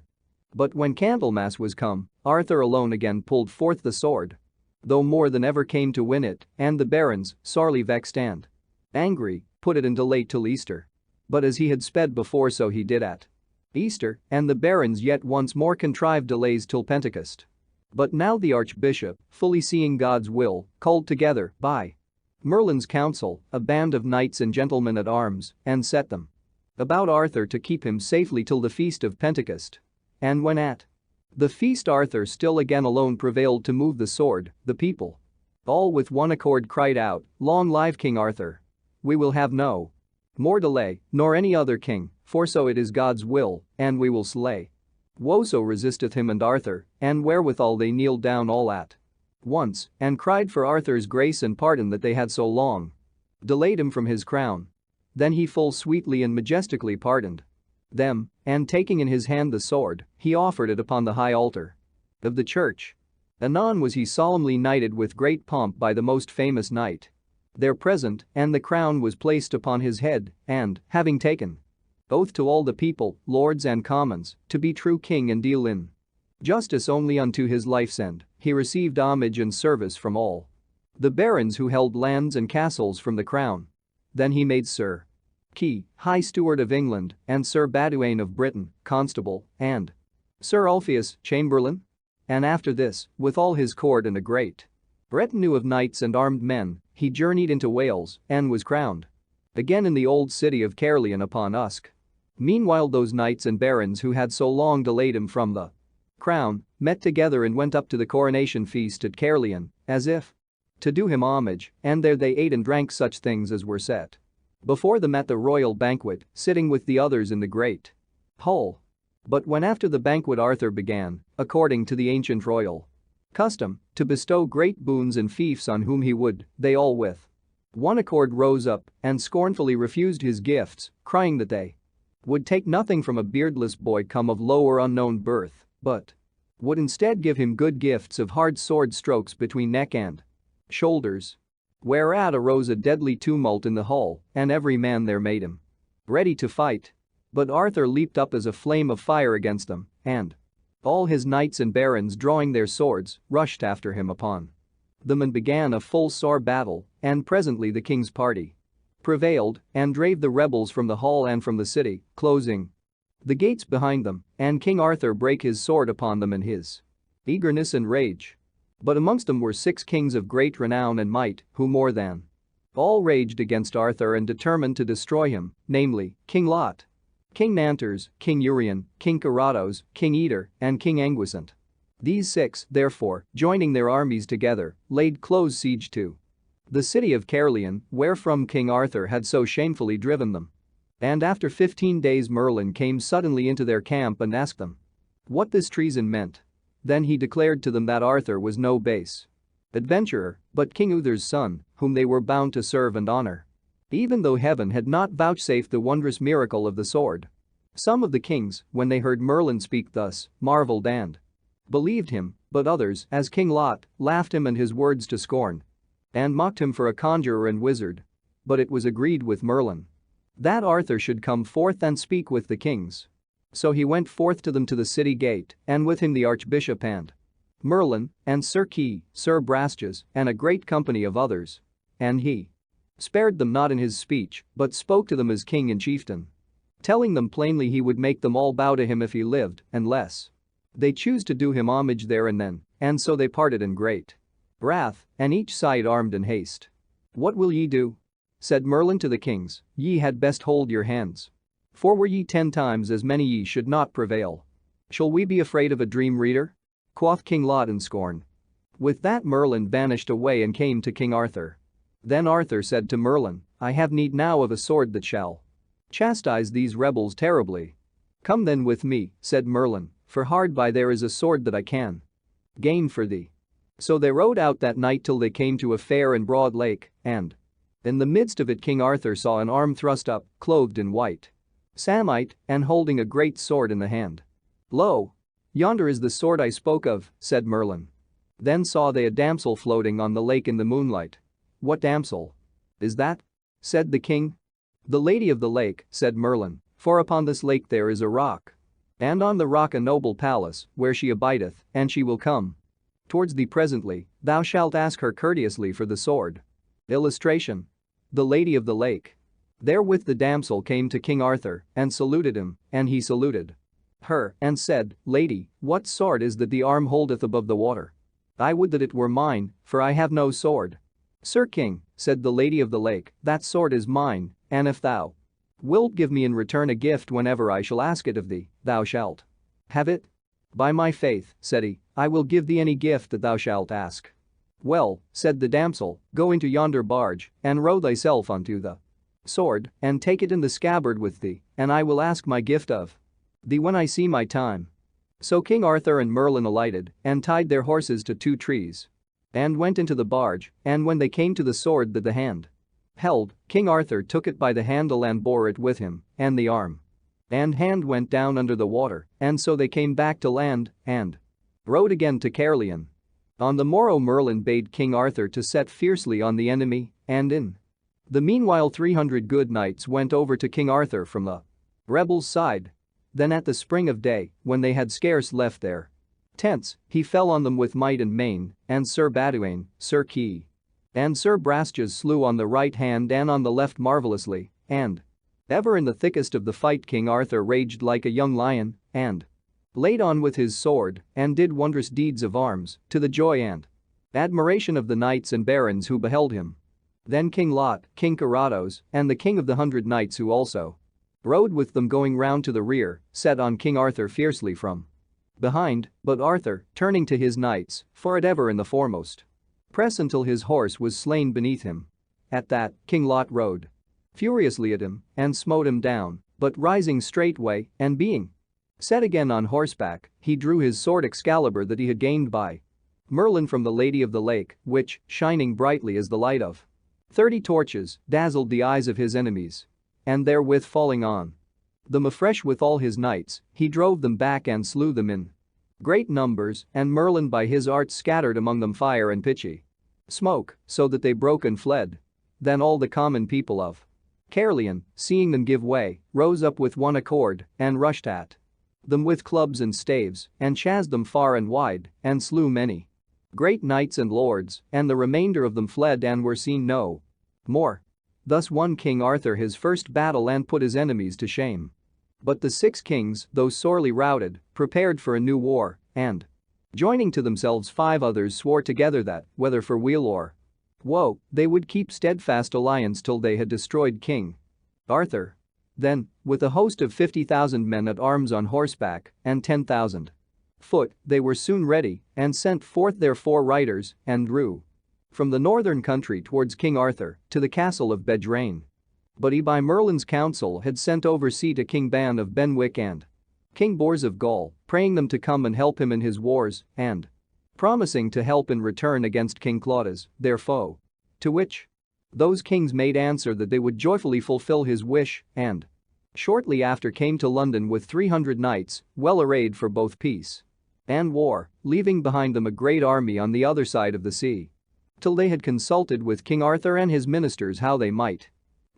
But when Candlemas was come, Arthur alone again pulled forth the sword, though more than ever came to win it, and the barons, sorely vexed and angry, put it in delay till Easter. But as he had sped before so he did at Easter, and the barons yet once more contrived delays till Pentecost. But now the archbishop, fully seeing God's will, called together, by Merlin's counsel, a band of knights and gentlemen at arms, and set them about Arthur to keep him safely till the feast of Pentecost. And when at the feast Arthur still again alone prevailed to move the sword, the people all with one accord cried out, long live King Arthur! We will have no more delay, nor any other king, for so it is God's will, and we will slay whoso resisteth him. And Arthur, and wherewithal they kneeled down all at once, and cried for Arthur's grace and pardon that they had so long delayed him from his crown. Then he full sweetly and majestically pardoned them, and taking in his hand the sword, he offered it upon the high altar of the church. Anon was he solemnly knighted with great pomp by the most famous knight there present, and the crown was placed upon his head, and, having taken oath to all the people, lords and commons, to be true king and deal in justice only unto his life's end, he received homage and service from all the barons who held lands and castles from the crown. Then he made Sir Key, High Steward of England, and Sir Baduane of Britain, Constable, and Sir Ulfius, Chamberlain. And after this, with all his court and a great retinue of knights and armed men, he journeyed into Wales and was crowned again in the old city of Caerleon upon Usk. Meanwhile those knights and barons who had so long delayed him from the crown met together and went up to the coronation feast at Caerleon, as if to do him homage, and there they ate and drank such things as were set before them at the royal banquet, sitting with the others in the great hall. But when after the banquet Arthur began, according to the ancient royal custom, to bestow great boons and fiefs on whom he would, they all with one accord rose up and scornfully refused his gifts, crying that they would take nothing from a beardless boy come of low or unknown birth, but would instead give him good gifts of hard sword strokes between neck and shoulders. Whereat arose a deadly tumult in the hall, and every man there made him ready to fight. But Arthur leaped up as a flame of fire against them, and all his knights and barons drawing their swords, rushed after him upon them and began a full sore battle, and presently the king's party prevailed and drave the rebels from the hall and from the city, closing the gates behind them, and King Arthur brake his sword upon them in his eagerness and rage. But amongst them were 6 kings of great renown and might, who more than all raged against Arthur and determined to destroy him, namely, King Lot, King Nanters, King Urien, King Carados, King Eater, and King Anguisant. These 6, therefore, joining their armies together, laid close siege to the city of Caerleon, wherefrom King Arthur had so shamefully driven them. And after 15 days Merlin came suddenly into their camp and asked them what this treason meant. Then he declared to them that Arthur was no base adventurer, but King Uther's son, whom they were bound to serve and honor, even though heaven had not vouchsafed the wondrous miracle of the sword. Some of the kings, when they heard Merlin speak thus, marveled and believed him, but others, as King Lot, laughed him and his words to scorn and mocked him for a conjurer and wizard. But it was agreed with Merlin that Arthur should come forth and speak with the kings. So he went forth to them to the city gate, and with him the archbishop and Merlin, and Sir Key, Sir Brastus, and a great company of others. And he spared them not in his speech, but spoke to them as king and chieftain, telling them plainly he would make them all bow to him if he lived, unless They choose to do him homage there and then, and so they parted in great wrath, and each side armed in haste. "What will ye do?" said Merlin to the kings, "ye had best hold your hands. For were ye 10 times as many ye should not prevail. Shall we be afraid of a dream reader?" quoth King Lot in scorn. With that Merlin vanished away and came to King Arthur. Then Arthur said to Merlin, "I have need now of a sword that shall chastise these rebels terribly." "Come then with me," said Merlin, "for hard by there is a sword that I can gain for thee." So they rode out that night till they came to a fair and broad lake, and in the midst of it King Arthur saw an arm thrust up, clothed in white samite, and holding a great sword in the hand. "Lo! Yonder is the sword I spoke of," said Merlin. Then saw they a damsel floating on the lake in the moonlight. "What damsel is that?" said the king. "The Lady of the Lake," said Merlin, "for upon this lake there is a rock, and on the rock a noble palace, where she abideth, and she will come towards thee presently, thou shalt ask her courteously for the sword." Illustration: The Lady of the Lake. Therewith the damsel came to King Arthur and saluted him, and he saluted her and said, "Lady, what sword is that the arm holdeth above the water? I would that it were mine, for I have no sword." "Sir King," said the Lady of the Lake, "that sword is mine, and if thou wilt give me in return a gift whenever I shall ask it of thee, thou shalt have it." "By my faith," said he, "I will give thee any gift that thou shalt ask." "Well," said the damsel, "go into yonder barge, and row thyself unto the sword, and take it in the scabbard with thee, and I will ask my gift of thee when I see my time." So King Arthur and Merlin alighted, and tied their horses to 2 trees, and went into the barge, and when they came to the sword that the hand held, King Arthur took it by the handle and bore it with him, and the arm and hand went down under the water, and so they came back to land, and rode again to Caerleon. On the morrow Merlin bade King Arthur to set fiercely on the enemy, and in the meanwhile 300 good knights went over to King Arthur from the rebels' side. Then at the spring of day, when they had scarce left their tents, he fell on them with might and main, and Sir Baduane, Sir Key, and Sir Brastias slew on the right hand and on the left marvelously, and ever in the thickest of the fight King Arthur raged like a young lion, and laid on with his sword, and did wondrous deeds of arms, to the joy and admiration of the knights and barons who beheld him. Then King Lot, King Carados, and the king of the 100 knights who also rode with them going round to the rear, set on King Arthur fiercely from behind, but Arthur, turning to his knights, fought ever in the foremost press until his horse was slain beneath him. At that, King Lot rode furiously at him and smote him down, but rising straightway and being set again on horseback, he drew his sword Excalibur that he had gained by Merlin from the Lady of the Lake, which, shining brightly as the light of 30 torches, dazzled the eyes of his enemies. And therewith falling on them afresh with all his knights, he drove them back and slew them in great numbers, and Merlin by his arts scattered among them fire and pitchy smoke, so that they broke and fled. Then all the common people of Caerleon, seeing them give way, rose up with one accord, and rushed at them with clubs and staves, and chased them far and wide, and slew many great knights and lords, and the remainder of them fled and were seen no more. Thus won King Arthur his first battle and put his enemies to shame. But the 6 kings, though sorely routed, prepared for a new war, and joining to themselves 5 others swore together that, whether for weal or woe, they would keep steadfast alliance till they had destroyed King Arthur. Then, with a host of 50,000 men at arms on horseback and 10,000 foot, they were soon ready and sent forth their 4 riders and drew from the northern country towards King Arthur to the castle of Bedrein. But he by Merlin's counsel had sent oversea to King Ban of Benwick and King Bors of Gaul, praying them to come and help him in his wars, and promising to help in return against King Claudas, their foe. To which those kings made answer that they would joyfully fulfill his wish, and shortly after came to London with 300 knights, well arrayed for both peace and war, leaving behind them a great army on the other side of the sea. Till they had consulted with King Arthur and his ministers how they might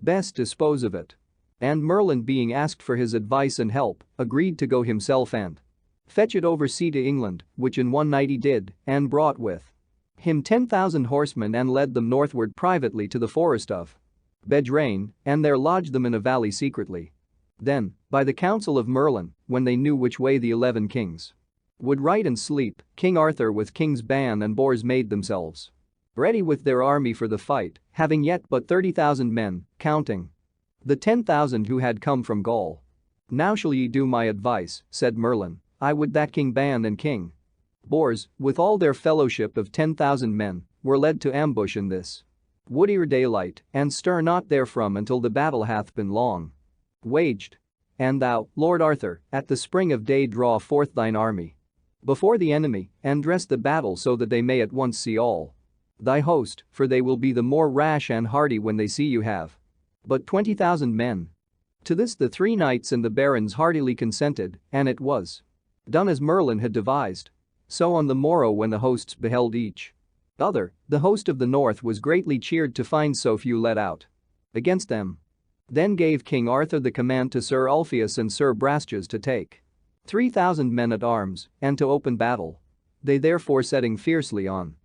best dispose of it. And Merlin, being asked for his advice and help, agreed to go himself and fetch it oversea to England, which in one night he did, and brought with him 10,000 horsemen and led them northward privately to the forest of Bedrein, and there lodged them in a valley secretly. Then, by the counsel of Merlin, when they knew which way the 11 kings Would write and sleep, King Arthur with King's Ban and Bors made themselves ready with their army for the fight, having yet but 30,000 men, counting the 10,000 who had come from Gaul. "Now shall ye do my advice," said Merlin, "I would that King Ban and King Bors, with all their fellowship of 10,000 men, were led to ambush in this wood ere daylight, and stir not therefrom until the battle hath been long waged. And thou, Lord Arthur, at the spring of day draw forth thine army before the enemy, and dress the battle so that they may at once see all thy host, for they will be the more rash and hardy when they see you have but 20,000 men." To this the three knights and the barons heartily consented, and it was done as Merlin had devised. So on the morrow when the hosts beheld each other, the host of the north was greatly cheered to find so few led out against them. Then gave King Arthur the command to Sir Ulfius and Sir Brastias to take 3,000 men at arms and to open battle. They therefore setting fiercely on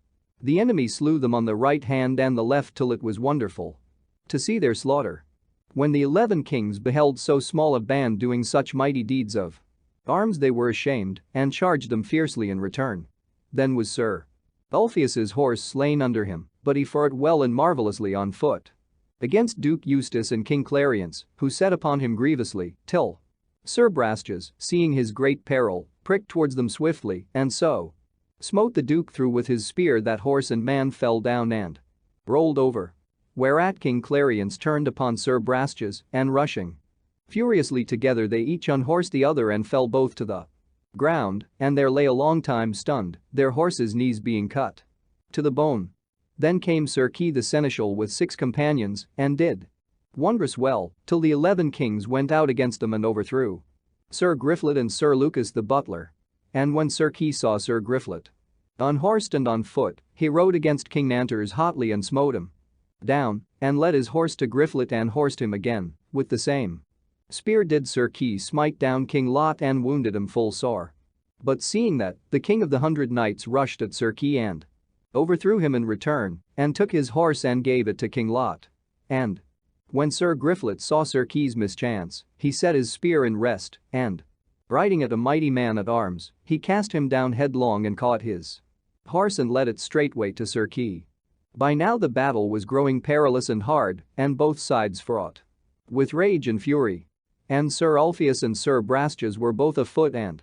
the enemy slew them on the right hand and the left till it was wonderful to see their slaughter. When the 11 kings beheld so small a band doing such mighty deeds of arms they were ashamed and charged them fiercely in return. Then was Sir Ulfius's horse slain under him, but he fought well and marvellously on foot against Duke Eustace and King Clarence, who set upon him grievously, till Sir Brastias, seeing his great peril, pricked towards them swiftly, and so smote the Duke through with his spear that horse and man fell down and rolled over. Whereat King Clarence turned upon Sir Brastias, and rushing furiously together they each unhorsed the other and fell both to the ground, and there lay a long time stunned, their horses' knees being cut to the bone. Then came Sir Kay the seneschal with 6 companions, and did wondrous well, till the 11 kings went out against them and overthrew Sir Griflet and Sir Lucas the butler. And when Sir Kay saw Sir Griflet unhorsed and on foot, he rode against King Nanters hotly and smote him down, and led his horse to Griflet and horsed him again, with the same spear did Sir Kay smite down King Lot and wounded him full sore. But seeing that, the king of the 100 knights rushed at Sir Kay and overthrew him in return, and took his horse and gave it to King Lot. And when Sir Griflet saw Sir Kay's mischance, he set his spear in rest, and riding at a mighty man at arms, he cast him down headlong and caught his horse and led it straightway to Sir Kay. By now the battle was growing perilous and hard, and both sides fought with rage and fury. And Sir Ulfius and Sir Brastias were both afoot and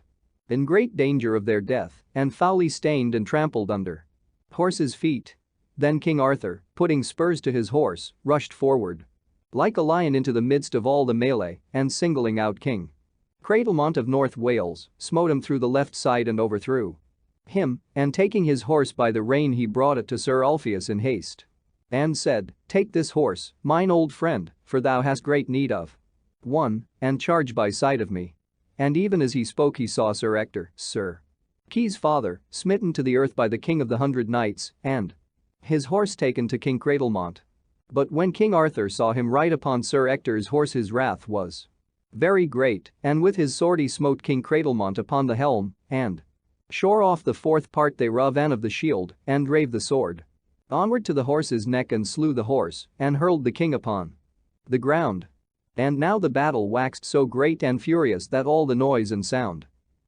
in great danger of their death, and foully stained and trampled under horses' feet. Then King Arthur, putting spurs to his horse, rushed forward like a lion into the midst of all the melee, and singling out King Cradelmont of North Wales, smote him through the left side and overthrew him, and taking his horse by the rein he brought it to Sir Ulfius in haste and said, "Take this horse, mine old friend, for thou hast great need of one, and charge by side of me." And even as he spoke he saw Sir Ector, Sir Kay's father, smitten to the earth by the king of the 100 knights, and his horse taken to King Cradelmont. But when King Arthur saw him ride upon Sir Ector's horse his wrath was very great, and with his sword he smote King Cradelmont upon the helm, and shore off the 4th part thereof and of the shield, and drave the sword onward to the horse's neck and slew the horse, and hurled the king upon the ground. And now the battle waxed so great and furious that all the noise and sound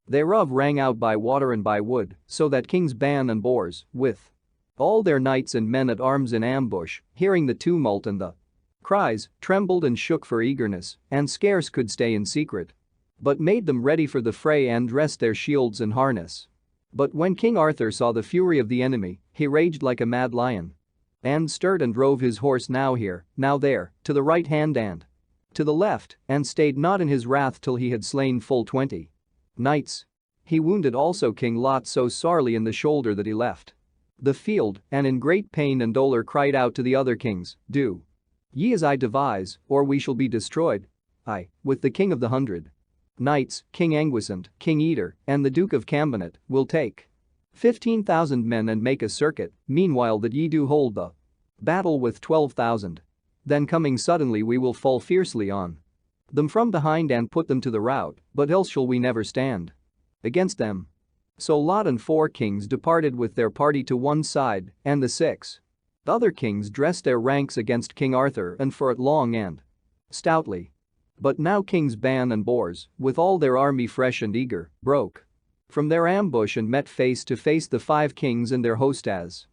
thereof rang out by water and by wood, so that Kings Ban and Bors, with all their knights and men at arms in ambush, hearing the tumult and the cries, trembled and shook for eagerness, and scarce could stay in secret, but made them ready for the fray and dressed their shields and harness. But when King Arthur saw the fury of the enemy, he raged like a mad lion and stirred and drove his horse now here, now there, to the right hand and to the left, and stayed not in his wrath till he had slain full 20 knights. He wounded also King Lot so sorely in the shoulder that he left the field, and in great pain and dolour cried out to the other kings, "Do ye as I devise, or we shall be destroyed. I, with the king of the 100 knights, King Anguisant, King Eater, and the Duke of Cambenet, will take 15,000 men and make a circuit, meanwhile that ye do hold the battle with 12,000. Then coming suddenly we will fall fiercely on them from behind and put them to the rout, but else shall we never stand against them." So Lot and 4 kings departed with their party to one side, and the 6 other kings dressed their ranks against King Arthur and fought long and stoutly. But now Kings Ban and Bors, with all their army fresh and eager, broke from their ambush and met face to face the 5 kings and their host as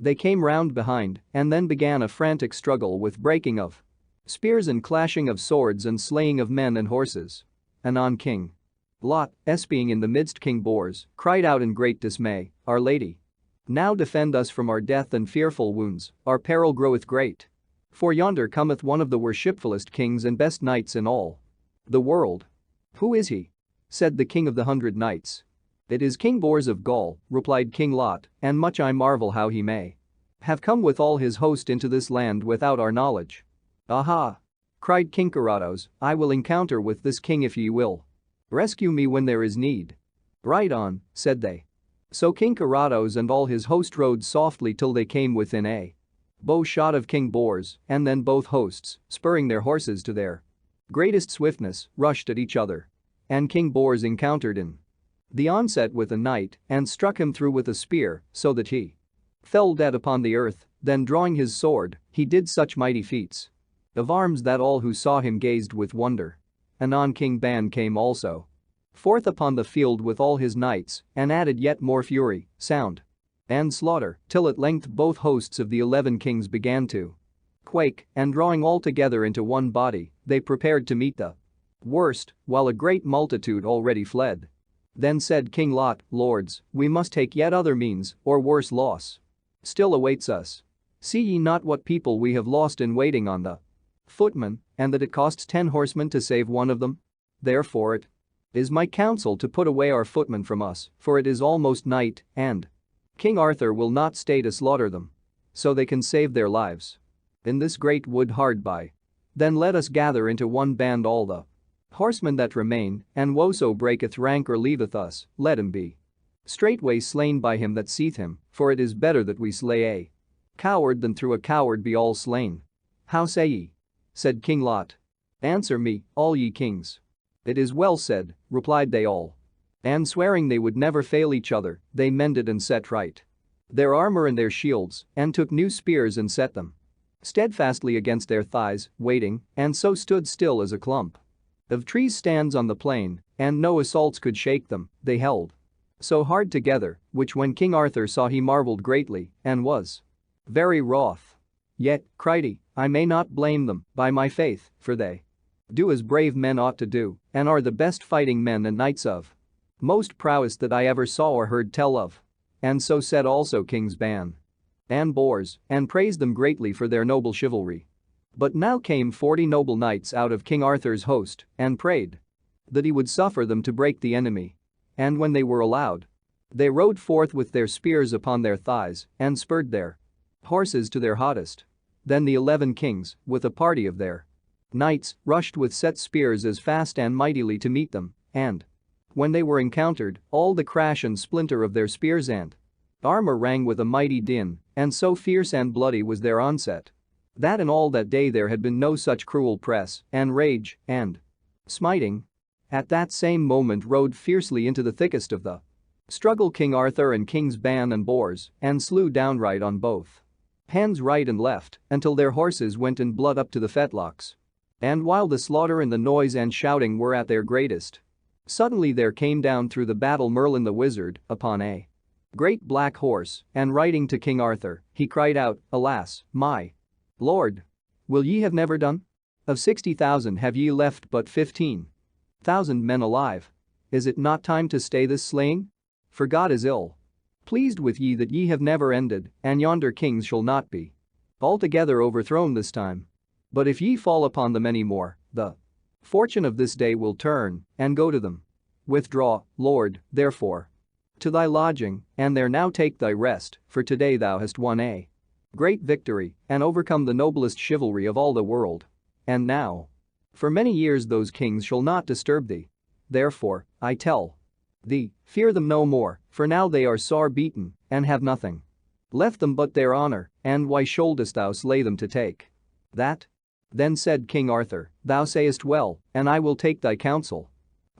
they came round behind, and then began a frantic struggle with breaking of spears and clashing of swords and slaying of men and horses. Anon King Lot, being in the midst, King Bors, cried out in great dismay, Our Lady, now defend us from our death and fearful wounds, our peril groweth great. For yonder cometh one of the worshipfullest kings and best knights in all the world. Who is he? Said the king of the 100 knights. It is King Bors of Gaul, replied King Lot, and much I marvel how he may have come with all his host into this land without our knowledge. Aha! Cried King Carados, I will encounter with this king if ye will rescue me when there is need. Right on, said they. So King Carados and all his host rode softly till they came within a bow shot of King Bors, and then both hosts, spurring their horses to their greatest swiftness, rushed at each other. And King Bors encountered in the onset with a knight and struck him through with a spear so that he fell dead upon the earth, then drawing his sword, he did such mighty feats of arms that all who saw him gazed with wonder. Anon King Ban came also forth upon the field with all his knights and added yet more fury, sound, and slaughter, till at length both hosts of the 11 kings began to quake, and drawing all together into one body, they prepared to meet the worst, while a great multitude already fled. Then said King Lot, Lords, we must take yet other means, or worse loss still awaits us. See ye not what people we have lost in waiting on the footmen, and that it costs 10 horsemen to save one of them? Therefore it is my counsel to put away our footmen from us, for it is almost night, and King Arthur will not stay to slaughter them, so they can save their lives in this great wood hard by. Then let us gather into one band all the horsemen that remain, and whoso breaketh rank or leaveth us, let him be straightway slain by him that seeth him, for it is better that we slay a coward than through a coward be all slain. How say ye? Said King Lot. Answer me, all ye kings. It is well said, replied they all. And swearing they would never fail each other, they mended and set right their armor and their shields, and took new spears and set them steadfastly against their thighs, waiting, and so stood still as a clump of trees stands on the plain, and no assaults could shake them, they held so hard together, which when King Arthur saw he marveled greatly, and was very wroth. Yet, cried he, I may not blame them, by my faith, for they do as brave men ought to do, and are the best fighting men and knights of most prowess that I ever saw or heard tell of. And so said also Kings Ban and Bors, and praised them greatly for their noble chivalry. But now came 40 noble knights out of King Arthur's host, and prayed that he would suffer them to break the enemy. And when they were allowed, they rode forth with their spears upon their thighs, and spurred their horses to their hottest. Then the 11 kings, with a party of their knights, rushed with set spears as fast and mightily to meet them, and when they were encountered, all the crash and splinter of their spears and armor rang with a mighty din, and so fierce and bloody was their onset that in all that day there had been no such cruel press, and rage, and smiting. At that same moment rode fiercely into the thickest of the struggle King Arthur and Kings Ban and Bors, and slew downright on both hands right and left, until their horses went in blood up to the fetlocks. And while the slaughter and the noise and shouting were at their greatest, suddenly there came down through the battle Merlin the wizard, upon a great black horse, and riding to King Arthur, he cried out, Alas, my lord! Will ye have never done? Of 60,000 have ye left but 15,000 men alive. Is it not time to stay this slaying? For God is ill pleased with ye that ye have never ended, and yonder kings shall not be altogether overthrown this time. But if ye fall upon them any more, the fortune of this day will turn and go to them. Withdraw, Lord, therefore, to thy lodging, and there now take thy rest, for today thou hast won a great victory and overcome the noblest chivalry of all the world. And now, for many years those kings shall not disturb thee. Therefore, I tell thee, fear them no more, for now they are sore beaten and have nothing left them but their honor, and why shouldest thou slay them to take that? Then said King Arthur, Thou sayest well, and I will take thy counsel.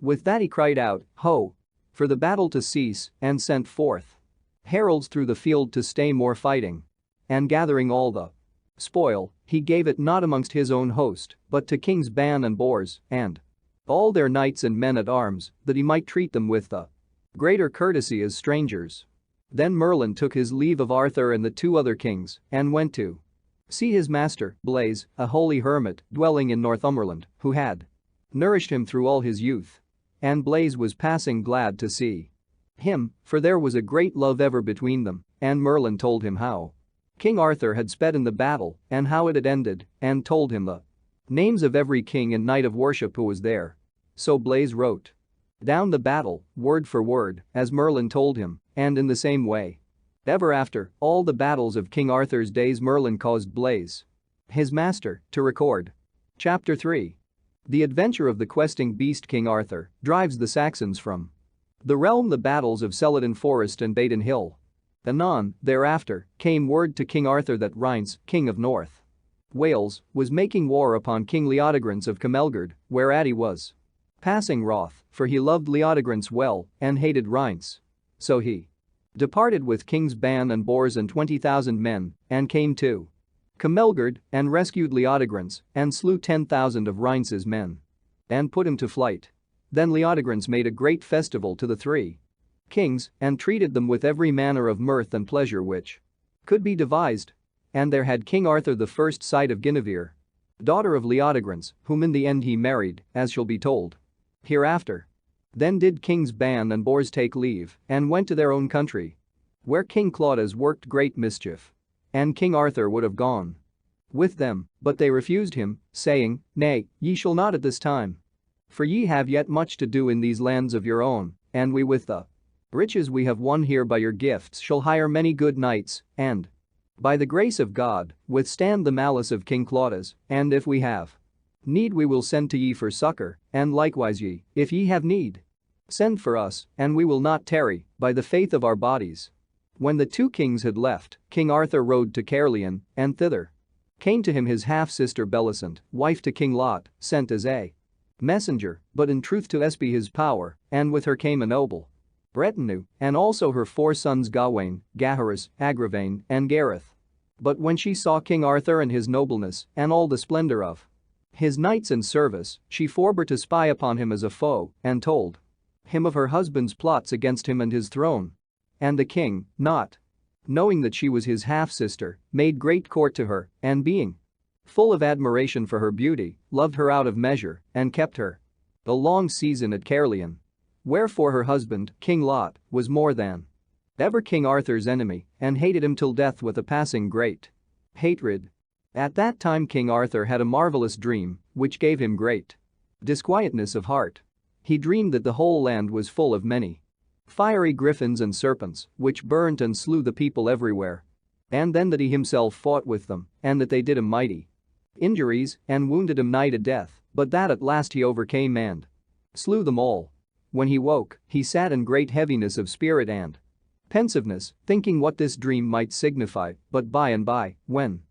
With that he cried out, Ho! For the battle to cease, and sent forth heralds through the field to stay more fighting. And gathering all the spoil, he gave it not amongst his own host, but to Kings Ban and Bors, and all their knights and men at arms, that he might treat them with the greater courtesy as strangers. Then Merlin took his leave of Arthur and the two other kings and went to see his master, Blaise, a holy hermit dwelling in Northumberland, who had nourished him through all his youth. And Blaise was passing glad to see him, for there was a great love ever between them, and Merlin told him how King Arthur had sped in the battle and how it had ended, and told him the names of every king and knight of worship who was there. So Blaise wrote down the battle, word for word, as Merlin told him, and in the same way. Ever after all the battles of King Arthur's days Merlin caused Blaise, his master, to record. Chapter 3. The adventure of the questing beast. King Arthur drives the Saxons from the realm. The battles of Celadon Forest and Badon Hill. Anon, thereafter, came word to King Arthur that Rhines, king of North Wales, was making war upon King Leodegrance of Camelgard, whereat he was passing wroth, for he loved Leodegrance well and hated Rhines. So he departed with King's ban and Bors and 20,000 men and came to Camelgard and rescued Leodegrance and slew 10,000 of Rhines's men and put him to flight. Then Leodegrance made a great festival to the three kings and treated them with every manner of mirth and pleasure which could be devised. And there had King Arthur the first sight of Guinevere, daughter of Leodegrance, whom in the end he married, as shall be told hereafter. Then did Kings Ban and Bors take leave and went to their own country, where King Claudas worked great mischief. And King Arthur would have gone with them, but they refused him, saying, Nay, ye shall not at this time. For ye have yet much to do in these lands of your own, and we with the riches we have won here by your gifts shall hire many good knights, and by the grace of God, withstand the malice of King Claudas, and if we have need we will send to ye for succor, and likewise ye, if ye have need, send for us, and we will not tarry, by the faith of our bodies. When the two kings had left, King Arthur rode to Caerleon, and thither came to him his half-sister Bellicent, wife to King Lot, sent as a messenger, but in truth to espy his power, and with her came a noble retinue, and also her 4 sons Gawain, Gaheris, Agravain, and Gareth. But when she saw King Arthur and his nobleness, and all the splendor of his knights in service, she forbore to spy upon him as a foe, and told him of her husband's plots against him and his throne. And the king, not knowing that she was his half-sister, made great court to her, and being full of admiration for her beauty, loved her out of measure, and kept her a long season at Caerleon. Wherefore her husband, King Lot, was more than ever King Arthur's enemy, and hated him till death with a passing great hatred. At that time King Arthur had a marvelous dream, which gave him great disquietness of heart. He dreamed that the whole land was full of many fiery griffins and serpents, which burnt and slew the people everywhere. And then that he himself fought with them, and that they did him mighty injuries and wounded him nigh to death, but that at last he overcame and slew them all. When he woke, he sat in great heaviness of spirit and pensiveness, thinking what this dream might signify, but by and by, when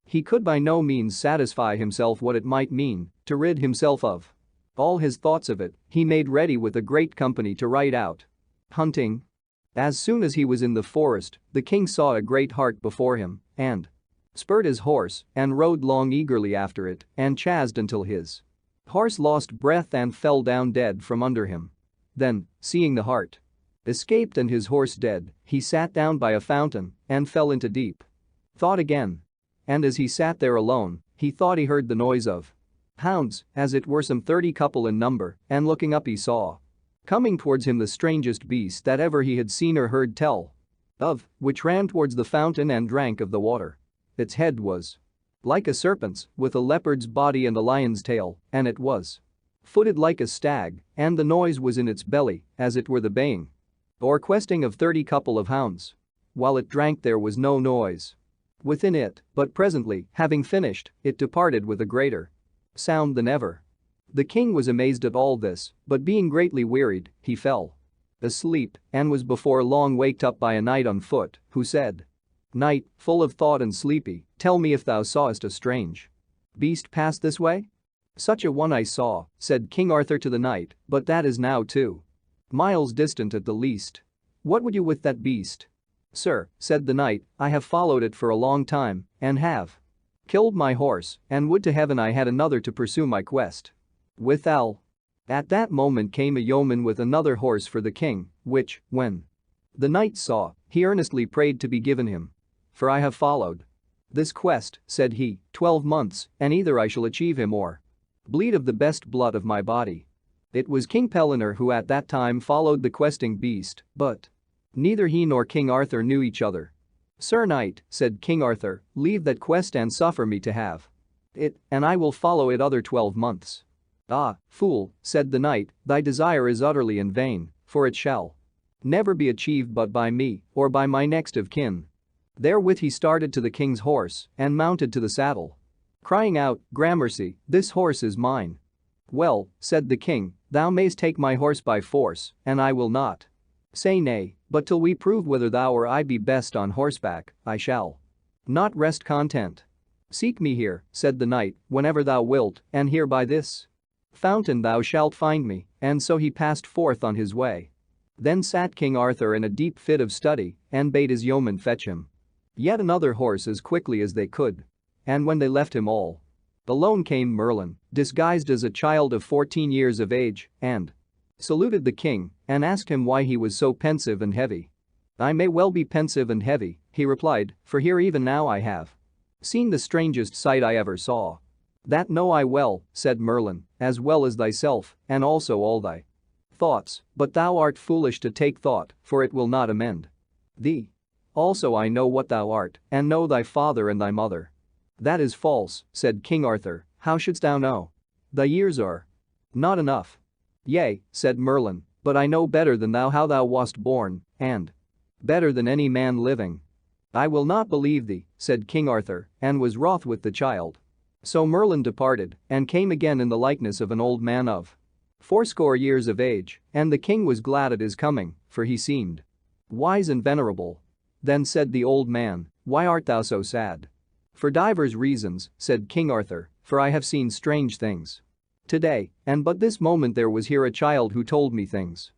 he could by no means satisfy himself what it might mean, to rid himself of all his thoughts of it, he made ready with a great company to ride out hunting. As soon as he was in the forest, the king saw a great hart before him, and spurred his horse, and rode long eagerly after it, and chased until his horse lost breath and fell down dead from under him. Then, seeing the hart escaped and his horse dead, he sat down by a fountain and fell into deep thought again. And as he sat there alone, he thought he heard the noise of hounds, as it were some 30 couple in number, and looking up he saw coming towards him the strangest beast that ever he had seen or heard tell of, which ran towards the fountain and drank of the water. Its head was like a serpent's, with a leopard's body and a lion's tail, and it was footed like a stag, and the noise was in its belly, as it were the baying or questing of 30 couple of hounds. While it drank there was no noise within it, but presently, having finished, it departed with a greater sound than ever. The king was amazed at all this, but being greatly wearied, he fell asleep, and was before long waked up by a knight on foot, who said, Knight, full of thought and sleepy, tell me if thou sawest a strange beast pass this way? Such a one I saw, said King Arthur to the knight, but that is now 2 miles distant at the least. What would you with that beast? Sir, said the knight, I have followed it for a long time, and have killed my horse, and would to heaven I had another to pursue my quest withal. At that moment came a yeoman with another horse for the king, which, when the knight saw, he earnestly prayed to be given him. "For I have followed this quest," said he, "12 months, and either I shall achieve him or bleed of the best blood of my body." It was King Pellinore who at that time followed the questing beast, but neither he nor King Arthur knew each other. "Sir Knight," said King Arthur, "leave that quest and suffer me to have it, and I will follow it other 12 months. "Ah, fool," said the knight, "thy desire is utterly in vain, for it shall never be achieved but by me or by my next of kin." Therewith he started to the king's horse and mounted to the saddle, crying out, "Gramercy, this horse is mine." "Well," said the king, "thou mayst take my horse by force, and I will not say nay, but till we prove whether thou or I be best on horseback, I shall not rest content." "Seek me here," said the knight, "whenever thou wilt, and here by this fountain thou shalt find me," and so he passed forth on his way. Then sat King Arthur in a deep fit of study and bade his yeomen fetch him yet another horse as quickly as they could. And when they left him all alone came Merlin, disguised as a child of 14 years of age, and saluted the king and asked him why he was so pensive and heavy. "I may well be pensive and heavy," he replied, "for here even now I have seen the strangest sight I ever saw." "That know I well," said Merlin, "as well as thyself, and also all thy thoughts, but thou art foolish to take thought, for it will not amend thee. Also I know what thou art, and know thy father and thy mother." "That is false," said King Arthur, "how shouldst thou know? Thy years are not enough." "Yea," said Merlin, "but I know better than thou how thou wast born, and better than any man living." "I will not believe thee," said King Arthur, and was wroth with the child. So Merlin departed and came again in the likeness of an old man of 80 years of age, and the king was glad at his coming, for he seemed wise and venerable. Then said the old man, "Why art thou so sad?" "For divers reasons," said King Arthur, "for I have seen strange things today, and but this moment there was here a child who told me things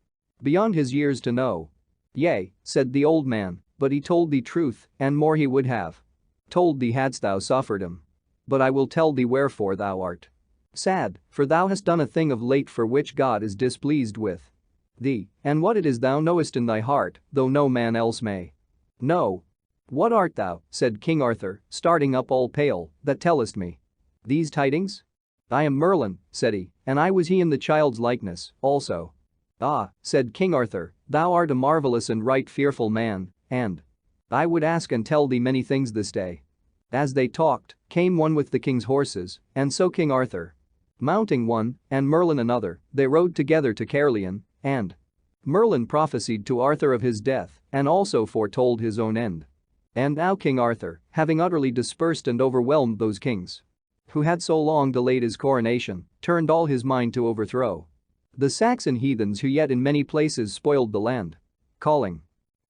beyond his years to know." "Yea," said the old man, "but he told thee truth, and more he would have told thee hadst thou suffered him. But I will tell thee wherefore thou art sad, for thou hast done a thing of late for which God is displeased with thee, and what it is thou knowest in thy heart, though no man else may know." "What art thou," said King Arthur, starting up all pale, "that tellest me these tidings?" "I am Merlin," said he, "and I was he in the child's likeness, also." "Ah," said King Arthur, "thou art a marvelous and right fearful man, and I would ask and tell thee many things this day." As they talked, came one with the king's horses, and so King Arthur mounting one, and Merlin another, they rode together to Caerleon, and Merlin prophesied to Arthur of his death, and also foretold his own end. And now King Arthur, having utterly dispersed and overwhelmed those kings who had so long delayed his coronation, turned all his mind to overthrow the Saxon heathens who yet in many places spoiled the land. Calling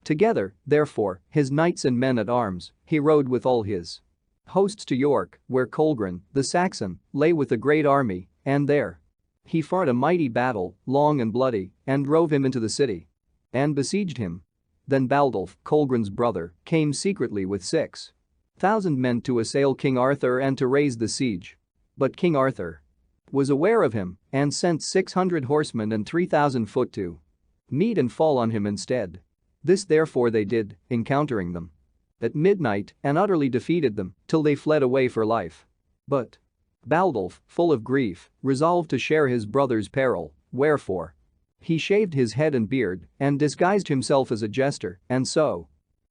together, therefore, his knights and men at arms, he rode with all his hosts to York, where Colgrin, the Saxon, lay with a great army, and there he fought a mighty battle, long and bloody, and drove him into the city and besieged him. Then Baldulf, Colgrin's brother, came secretly with 6,000 men to assail King Arthur and to raise the siege. But King Arthur was aware of him and sent 600 horsemen and 3,000 foot to meet and fall on him instead. This therefore they did, encountering them at midnight, and utterly defeated them till they fled away for life. But Baldulf, full of grief, resolved to share his brother's peril, wherefore he shaved his head and beard and disguised himself as a jester, and so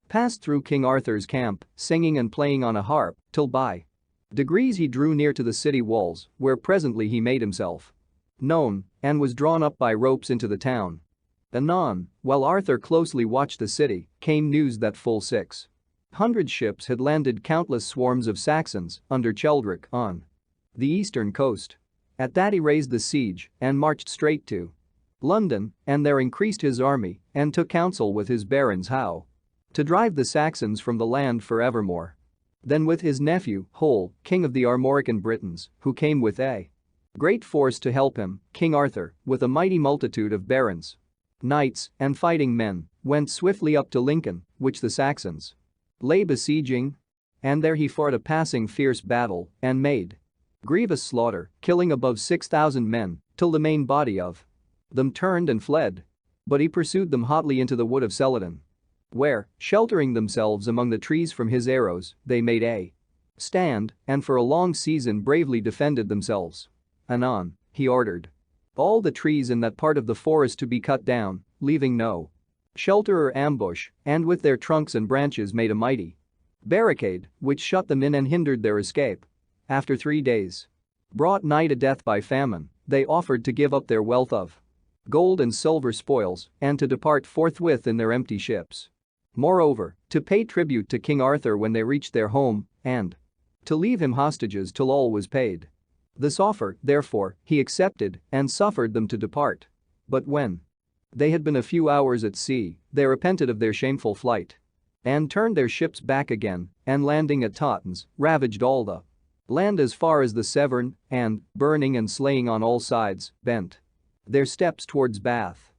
passed through King Arthur's camp, singing and playing on a harp, till by degrees he drew near to the city walls, where presently he made himself known and was drawn up by ropes into the town. Anon, while Arthur closely watched the city, came news that full 600 ships had landed countless swarms of Saxons under Cheldric on the eastern coast. At that he raised the siege and marched straight to London, and there increased his army and took counsel with his barons how to drive the Saxons from the land forevermore. Then with his nephew, Hol, king of the Armorican Britons, who came with a great force to help him, King Arthur, with a mighty multitude of barons, knights, and fighting men, went swiftly up to Lincoln, which the Saxons lay besieging. And there he fought a passing fierce battle and made grievous slaughter, killing above 6,000 men, till the main body of them turned and fled. But he pursued them hotly into the wood of Celadon, where, sheltering themselves among the trees from his arrows, they made a stand and for a long season bravely defended themselves. Anon, he ordered all the trees in that part of the forest to be cut down, leaving no shelter or ambush, and with their trunks and branches made a mighty barricade which shut them in and hindered their escape. After 3 days, brought nigh to death by famine, they offered to give up their wealth of gold and silver spoils and to depart forthwith in their empty ships. Moreover, to pay tribute to King Arthur when they reached their home and to leave him hostages till all was paid. This offer, therefore, he accepted and suffered them to depart. But when they had been a few hours at sea, they repented of their shameful flight and turned their ships back again, and landing at Totnes, ravaged all the land as far as the Severn, and, burning and slaying on all sides, bent their steps towards Bath.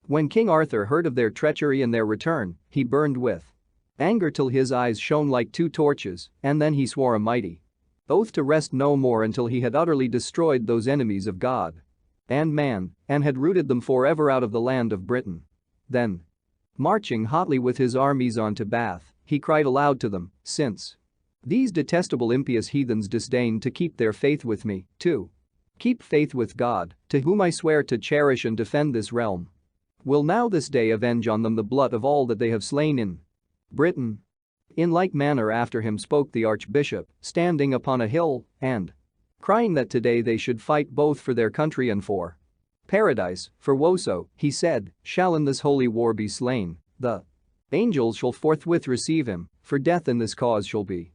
When King Arthur heard of their treachery and their return, he burned with anger till his eyes shone like 2 torches, and then he swore a mighty oath to rest no more until he had utterly destroyed those enemies of God and man, and had rooted them forever out of the land of Britain. Then, marching hotly with his armies on to Bath, he cried aloud to them, since these detestable impious heathens disdain to keep their faith with me, to keep faith with God, to whom I swear to cherish and defend this realm, will now this day avenge on them the blood of all that they have slain in Britain. In like manner after him spoke the archbishop, standing upon a hill, and crying that today they should fight both for their country and for paradise, for whoso, he said, shall in this holy war be slain, the angels shall forthwith receive him, for death in this cause shall be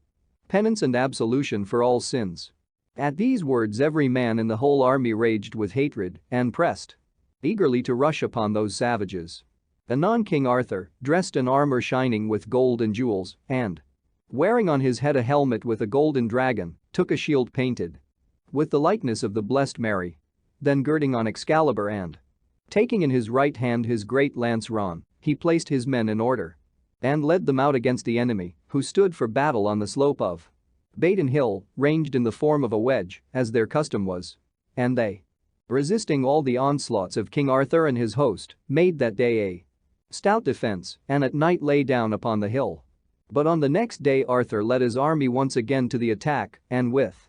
penance and absolution for all sins. At these words every man in the whole army raged with hatred and pressed eagerly to rush upon those savages. Anon King Arthur, dressed in armor shining with gold and jewels, and wearing on his head a helmet with a golden dragon, took a shield painted with the likeness of the Blessed Mary. Then girding on Excalibur and taking in his right hand his great lance Ron, he placed his men in order and led them out against the enemy, who stood for battle on the slope of Badon Hill, ranged in the form of a wedge, as their custom was. And they, resisting all the onslaughts of King Arthur and his host, made that day a stout defense, and at night lay down upon the hill. But on the next day Arthur led his army once again to the attack, and with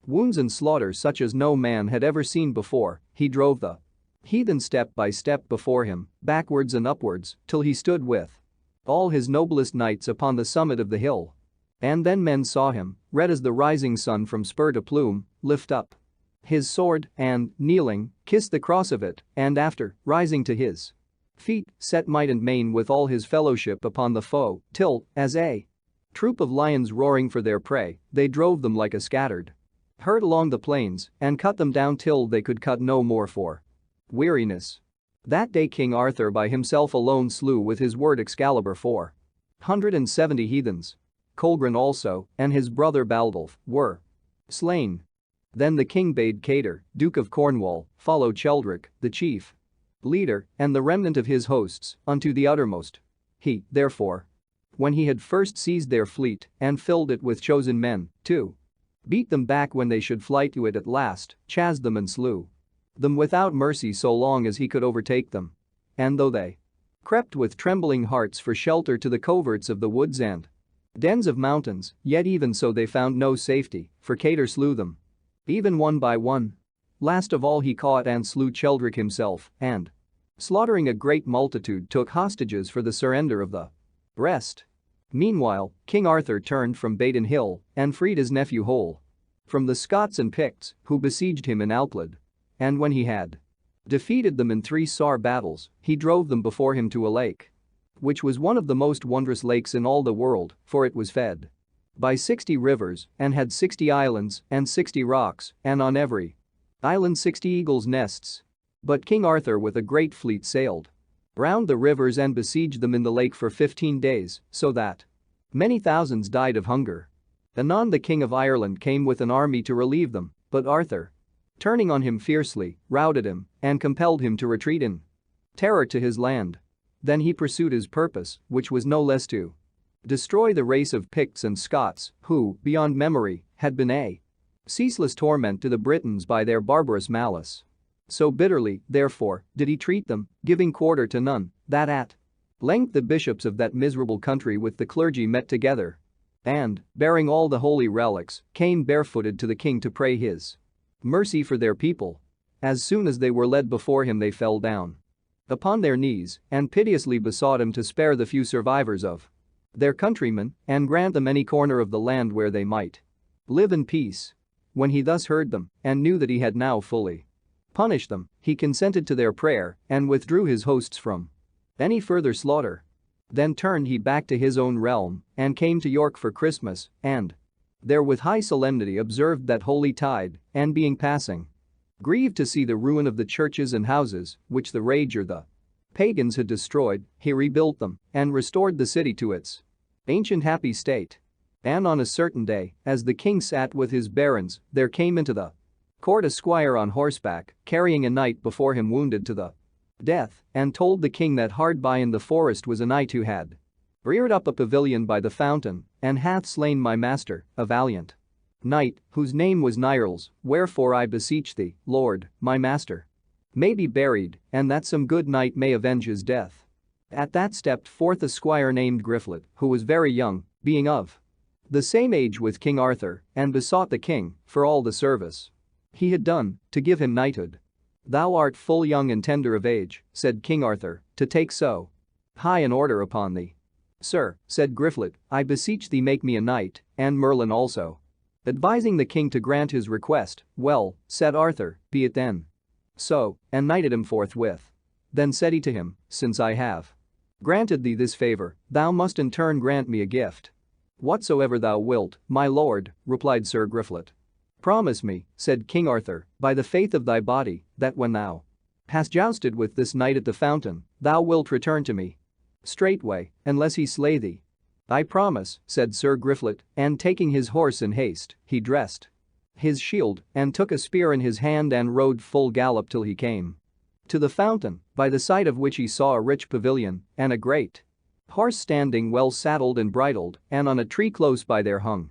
wounds and slaughter such as no man had ever seen before, he drove the heathen step by step before him, backwards and upwards, till he stood with all his noblest knights upon the summit of the hill. And then men saw him, red as the rising sun from spur to plume, lift up his sword and, kneeling, kiss the cross of it, and after, rising to his feet, set might and main with all his fellowship upon the foe, till, as a troop of lions roaring for their prey, they drove them like a scattered herd along the plains and cut them down till they could cut no more for weariness. That day King Arthur by himself alone slew with his word Excalibur 470 heathens. Colgrin also, and his brother Baldulf, were slain. Then the king bade Cater, Duke of Cornwall, follow Cheldric, the chief leader, and the remnant of his hosts, unto the uttermost. He, therefore, when he had first seized their fleet and filled it with chosen men, to beat them back when they should fly to it at last, chased them and slew them without mercy so long as he could overtake them. And though they crept with trembling hearts for shelter to the coverts of the woods and dens of mountains, yet even so they found no safety, for Cater slew them, even one by one. Last of all he caught and slew Cheldric himself, and, slaughtering a great multitude, took hostages for the surrender of the rest. Meanwhile, King Arthur turned from Badon Hill and freed his nephew Hole from the Scots and Picts, who besieged him in Alclad. And when he had defeated them in 3 sore battles, he drove them before him to a lake, which was one of the most wondrous lakes in all the world, for it was fed by 60 rivers and had 60 islands and 60 rocks, and on every island 60 eagles' nests. But King Arthur with a great fleet sailed round the rivers and besieged them in the lake for 15 days, so that many thousands died of hunger. Anon the king of Ireland came with an army to relieve them, but Arthur, turning on him fiercely, routed him and compelled him to retreat in terror to his land. Then he pursued his purpose, which was no less to destroy the race of Picts and Scots, who, beyond memory, had been a ceaseless torment to the Britons by their barbarous malice. So bitterly, therefore, did he treat them, giving quarter to none, that at length the bishops of that miserable country with the clergy met together and, bearing all the holy relics, came barefooted to the king to pray his mercy for their people. As soon as they were led before him they fell down upon their knees and piteously besought him to spare the few survivors of their countrymen and grant them any corner of the land where they might live in peace. When he thus heard them and knew that he had now fully punished them, he consented to their prayer and withdrew his hosts from any further slaughter. Then turned he back to his own realm and came to York for Christmas and there with high solemnity observed that holy tide and being passing grieved to see the ruin of the churches and houses which the rage or the pagans had destroyed, he rebuilt them and restored the city to its ancient happy state. And on a certain day, as the king sat with his barons, there came into the court a squire on horseback, carrying a knight before him wounded to the death, and told the king that hard by in the forest was a knight who had reared up a pavilion by the fountain and hath slain my master, a valiant knight, whose name was Knowles, wherefore I beseech thee, Lord, my master may be buried, and that some good knight may avenge his death. At that stepped forth a squire named Griflet, who was very young, being of the same age with King Arthur, and besought the king, for all the service he had done, to give him knighthood. Thou art full young and tender of age, said King Arthur, to take so high an order upon thee. Sir, said Griflet, I beseech thee make me a knight, and Merlin also. Advising the king to grant his request, well, said Arthur, be it then so, and knighted him forthwith. Then said he to him, since I have granted thee this favor, thou must in turn grant me a gift. Whatsoever thou wilt, my lord, replied Sir Griflet. Promise me, said King Arthur, by the faith of thy body, that when thou hast jousted with this knight at the fountain, thou wilt return to me straightway, unless he slay thee. I promise, said Sir Griflet, and taking his horse in haste, he dressed his shield and took a spear in his hand and rode full gallop till he came to the fountain, by the side of which he saw a rich pavilion and a great horse standing well saddled and bridled, and on a tree close by there hung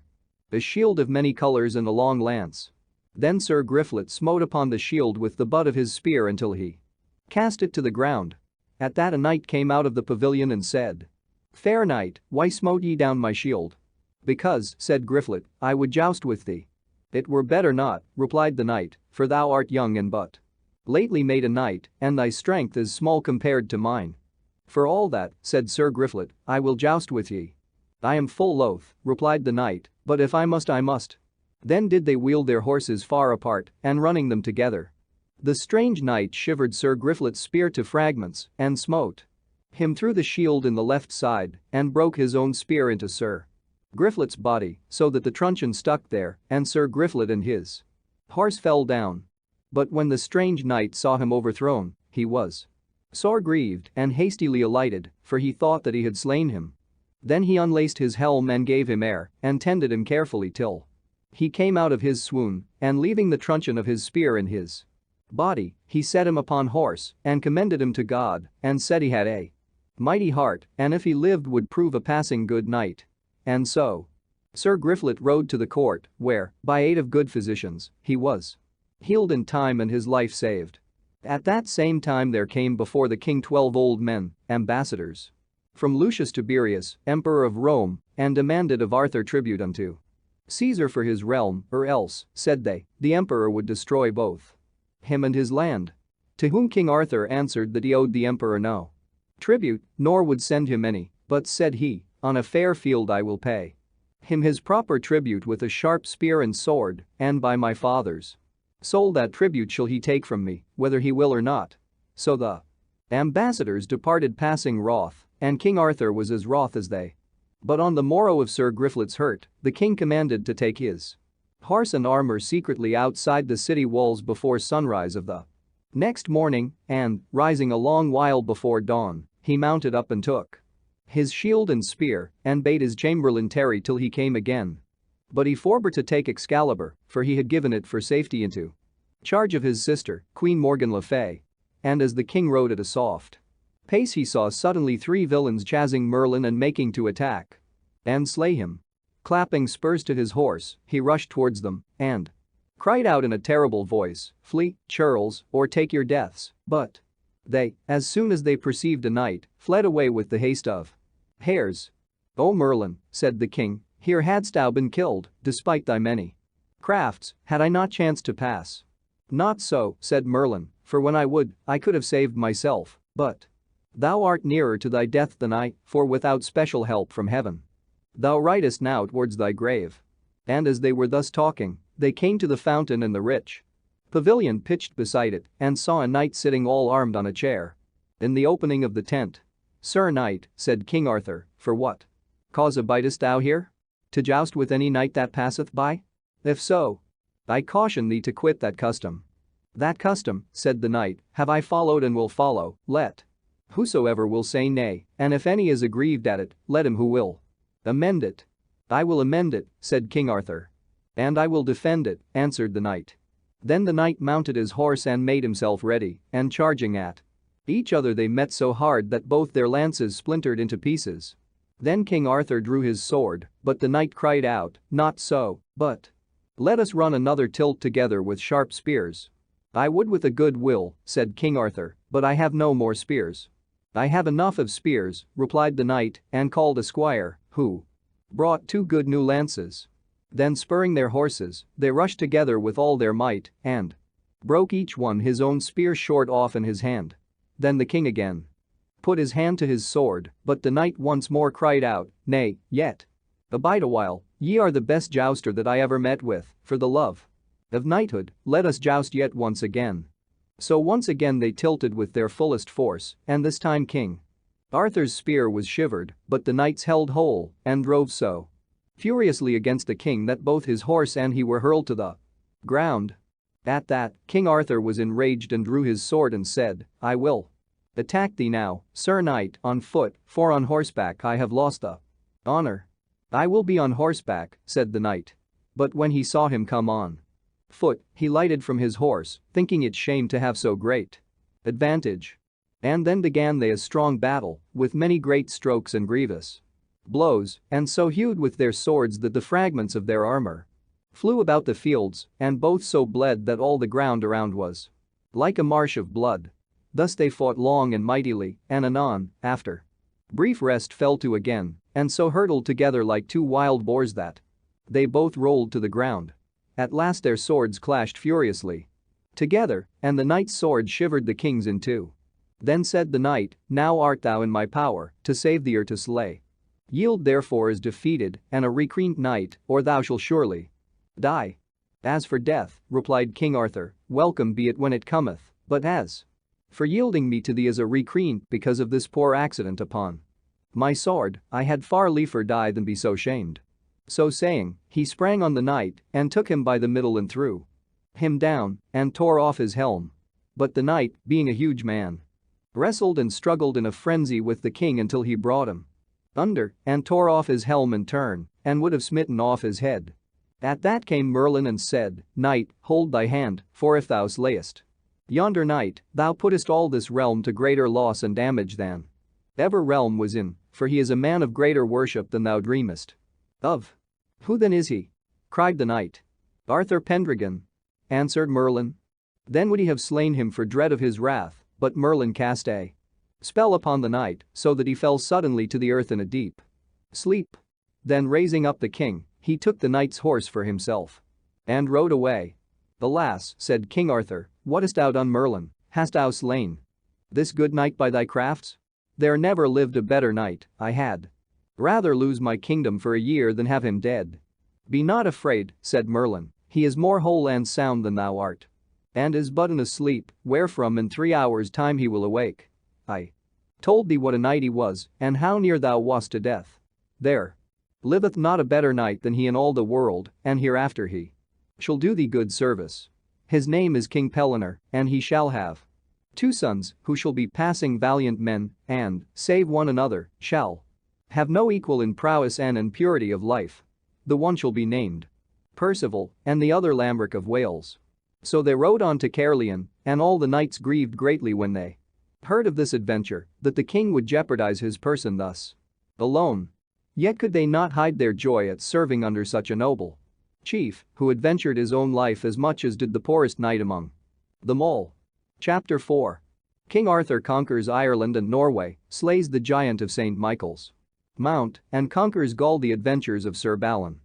a shield of many colors and a long lance. Then Sir Griflet smote upon the shield with the butt of his spear until he cast it to the ground. At that a knight came out of the pavilion and said, Fair knight, why smote ye down my shield? Because, said Griflet, I would joust with thee. It were better not, replied the knight, for thou art young and but lately made a knight, and thy strength is small compared to mine. For all that, said Sir Griflet, I will joust with ye. I am full loath, replied the knight, but if I must I must. Then did they wheel their horses far apart, and running them together, the strange knight shivered Sir Griflet's spear to fragments and smote him through the shield in the left side and broke his own spear into Sir Griflet's body, so that the truncheon stuck there, and Sir Griflet and his horse fell down. But when the strange knight saw him overthrown, he was sore grieved and hastily alighted, for he thought that he had slain him. Then he unlaced his helm and gave him air and tended him carefully till he came out of his swoon, and leaving the truncheon of his spear in his body, he set him upon horse and commended him to God and said he had a mighty heart and if he lived would prove a passing good knight. And so Sir Griflet rode to the court where, by aid of good physicians, he was healed in time and his life saved. At that same time there came before the king 12 old men, ambassadors from Lucius Tiberius, emperor of Rome, and demanded of Arthur tribute unto Caesar for his realm, or else, said they, the emperor would destroy both him and his land. To whom King Arthur answered that he owed the emperor no tribute, nor would send him any, but said he, on a fair field I will pay him his proper tribute with a sharp spear and sword, and by my father's soul that tribute shall he take from me, whether he will or not. So the ambassadors departed passing wroth, and King Arthur was as wroth as they. But on the morrow of Sir Griflet's hurt, the king commanded to take his horse and armor secretly outside the city walls before sunrise of the next morning, and, rising a long while before dawn, he mounted up and took his shield and spear, and bade his chamberlain tarry till he came again. But he forbore to take Excalibur, for he had given it for safety into charge of his sister, Queen Morgan le Fay. And as the king rode at a soft pace he saw suddenly 3 villains chasing Merlin and making to attack and slay him. Clapping spurs to his horse, he rushed towards them, and cried out in a terrible voice, "Flee, churls, or take your deaths," but they, as soon as they perceived a knight, fled away with the haste of hares. "O Merlin," said the king, "here hadst thou been killed, despite thy many crafts, had I not chanced to pass." "Not so," said Merlin, "for when I would, I could have saved myself, but thou art nearer to thy death than I, for without special help from heaven thou ridest now towards thy grave." And as they were thus talking, they came to the fountain in the rich pavilion pitched beside it and saw a knight sitting all armed on a chair in the opening of the tent. "Sir knight," said King Arthur, "for what cause abidest thou here? To joust with any knight that passeth by? If so, I caution thee to quit that custom." "That custom," said the knight, "have I followed and will follow, let whosoever will say nay, and if any is aggrieved at it, let him who will amend it." "I will amend it," said King Arthur. "And I will defend it," answered the knight. Then the knight mounted his horse and made himself ready, and charging at each other they met so hard that both their lances splintered into pieces. Then King Arthur drew his sword, but the knight cried out, "Not so, but let us run another tilt together with sharp spears." "I would with a good will," said King Arthur, "but I have no more spears." "I have enough of spears," replied the knight, and called a squire, who brought 2 good new lances. Then spurring their horses, they rushed together with all their might and broke each one his own spear short off in his hand. Then the king again put his hand to his sword, but the knight once more cried out, "Nay, yet abide a while, ye are the best jouster that I ever met with, for the love of knighthood, let us joust yet once again." So once again they tilted with their fullest force, and this time King Arthur's spear was shivered, but the knights held whole and drove so furiously against the king that both his horse and he were hurled to the ground. At that, King Arthur was enraged and drew his sword and said, "I will attack thee now, Sir Knight, on foot, for on horseback I have lost the honor." "I will be on horseback," said the knight. But when he saw him come on foot, he lighted from his horse, thinking it shame to have so great advantage. And then began they a strong battle, with many great strokes and grievous blows, and so hewed with their swords that the fragments of their armor flew about the fields, and both so bled that all the ground around was like a marsh of blood. Thus they fought long and mightily, and anon, after brief rest fell to again, and so hurtled together like 2 wild boars that they both rolled to the ground. At last their swords clashed furiously together, and the knight's sword shivered the king's in 2. Then said the knight, "Now art thou in my power, to save thee or to slay. Yield therefore as defeated, and a recreant knight, or thou shalt surely die." "As for death," replied King Arthur, "welcome be it when it cometh, but as for yielding me to thee as a recreant because of this poor accident upon my sword, I had far liefer die than be so shamed." So saying, he sprang on the knight and took him by the middle and threw him down and tore off his helm. But the knight, being a huge man, wrestled and struggled in a frenzy with the king until he brought him under and tore off his helm in turn and would have smitten off his head. At that came Merlin and said, "Knight, hold thy hand, for if thou slayest yonder knight, thou puttest all this realm to greater loss and damage than ever realm was in, for he is a man of greater worship than thou dreamest of." "Who then is he?" cried the knight. "Arthur Pendragon," answered Merlin. Then would he have slain him for dread of his wrath, but Merlin cast a spell upon the knight so that he fell suddenly to the earth in a deep sleep. Then raising up the king, he took the knight's horse for himself and rode away. "Alas," said King Arthur, "what hast thou done, Merlin? Hast thou slain this good knight by thy crafts? There never lived a better knight. I had rather lose my kingdom for a year than have him dead." "Be not afraid," said Merlin, "he is more whole and sound than thou art, and is but in a sleep, wherefrom in 3 hours' time he will awake. I told thee what a knight he was, and how near thou wast to death. There liveth not a better knight than he in all the world, and hereafter he shall do thee good service. His name is King Pellinore, and he shall have 2 sons, who shall be passing valiant men, and, save one another, shall have no equal in prowess and in purity of life. The one shall be named Percival, and the other Lambric of Wales." So they rode on to Caerleon, and all the knights grieved greatly when they heard of this adventure, that the king would jeopardize his person thus alone. Yet could they not hide their joy at serving under such a noble chief, who adventured his own life as much as did the poorest knight among them all. Chapter 4. King Arthur conquers Ireland and Norway, slays the giant of St. Michael's Mount, and conquers Gaul. The adventures of Sir Balin.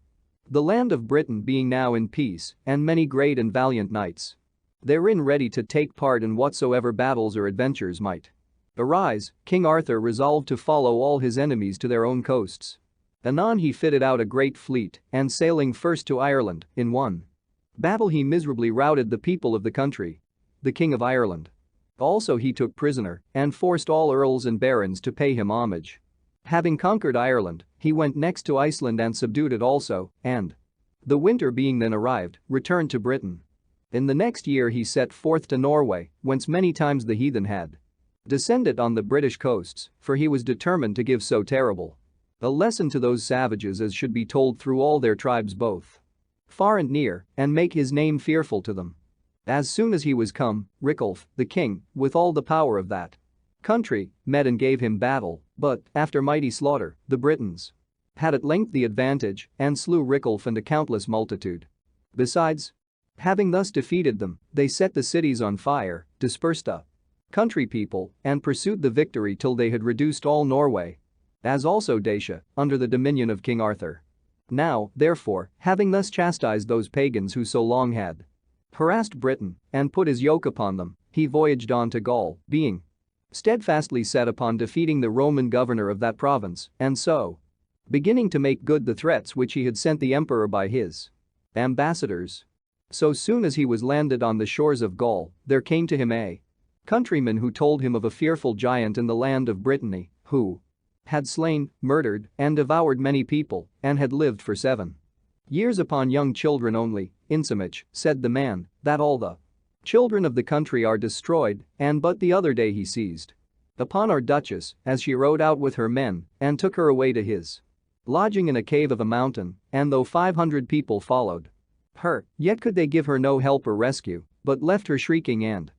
The land of Britain being now in peace, and many great and valiant knights therein ready to take part in whatsoever battles or adventures might arise, King Arthur resolved to follow all his enemies to their own coasts. Anon he fitted out a great fleet, and sailing first to Ireland, in one battle he miserably routed the people of the country, the King of Ireland. Also he took prisoner, and forced all earls and barons to pay him homage. Having conquered Ireland, he went next to Iceland and subdued it also, and, the winter being then arrived, returned to Britain. In the next year he set forth to Norway, whence many times the heathen had descended on the British coasts, for he was determined to give so terrible a lesson to those savages as should be told through all their tribes both far and near, and make his name fearful to them. As soon as he was come, Riculf, the king, with all the power of that country, met and gave him battle, but, after mighty slaughter, the Britons had at length the advantage, and slew Riculf and a countless multitude. Besides, having thus defeated them, they set the cities on fire, dispersed the country people, and pursued the victory till they had reduced all Norway, as also Dacia, under the dominion of King Arthur. Now, therefore, having thus chastised those pagans who so long had harassed Britain, and put his yoke upon them, he voyaged on to Gaul, being steadfastly set upon defeating the Roman governor of that province, and so beginning to make good the threats which he had sent the emperor by his ambassadors. So soon as he was landed on the shores of Gaul, there came to him a countryman who told him of a fearful giant in the land of Brittany, who had slain, murdered, and devoured many people, and had lived for 7 years upon young children only, insomuch, said the man, that all the children of the country are destroyed, and but the other day he seized upon our duchess, as she rode out with her men, and took her away to his lodging in a cave of a mountain, and though 500 people followed her, yet could they give her no help or rescue, but left her shrieking and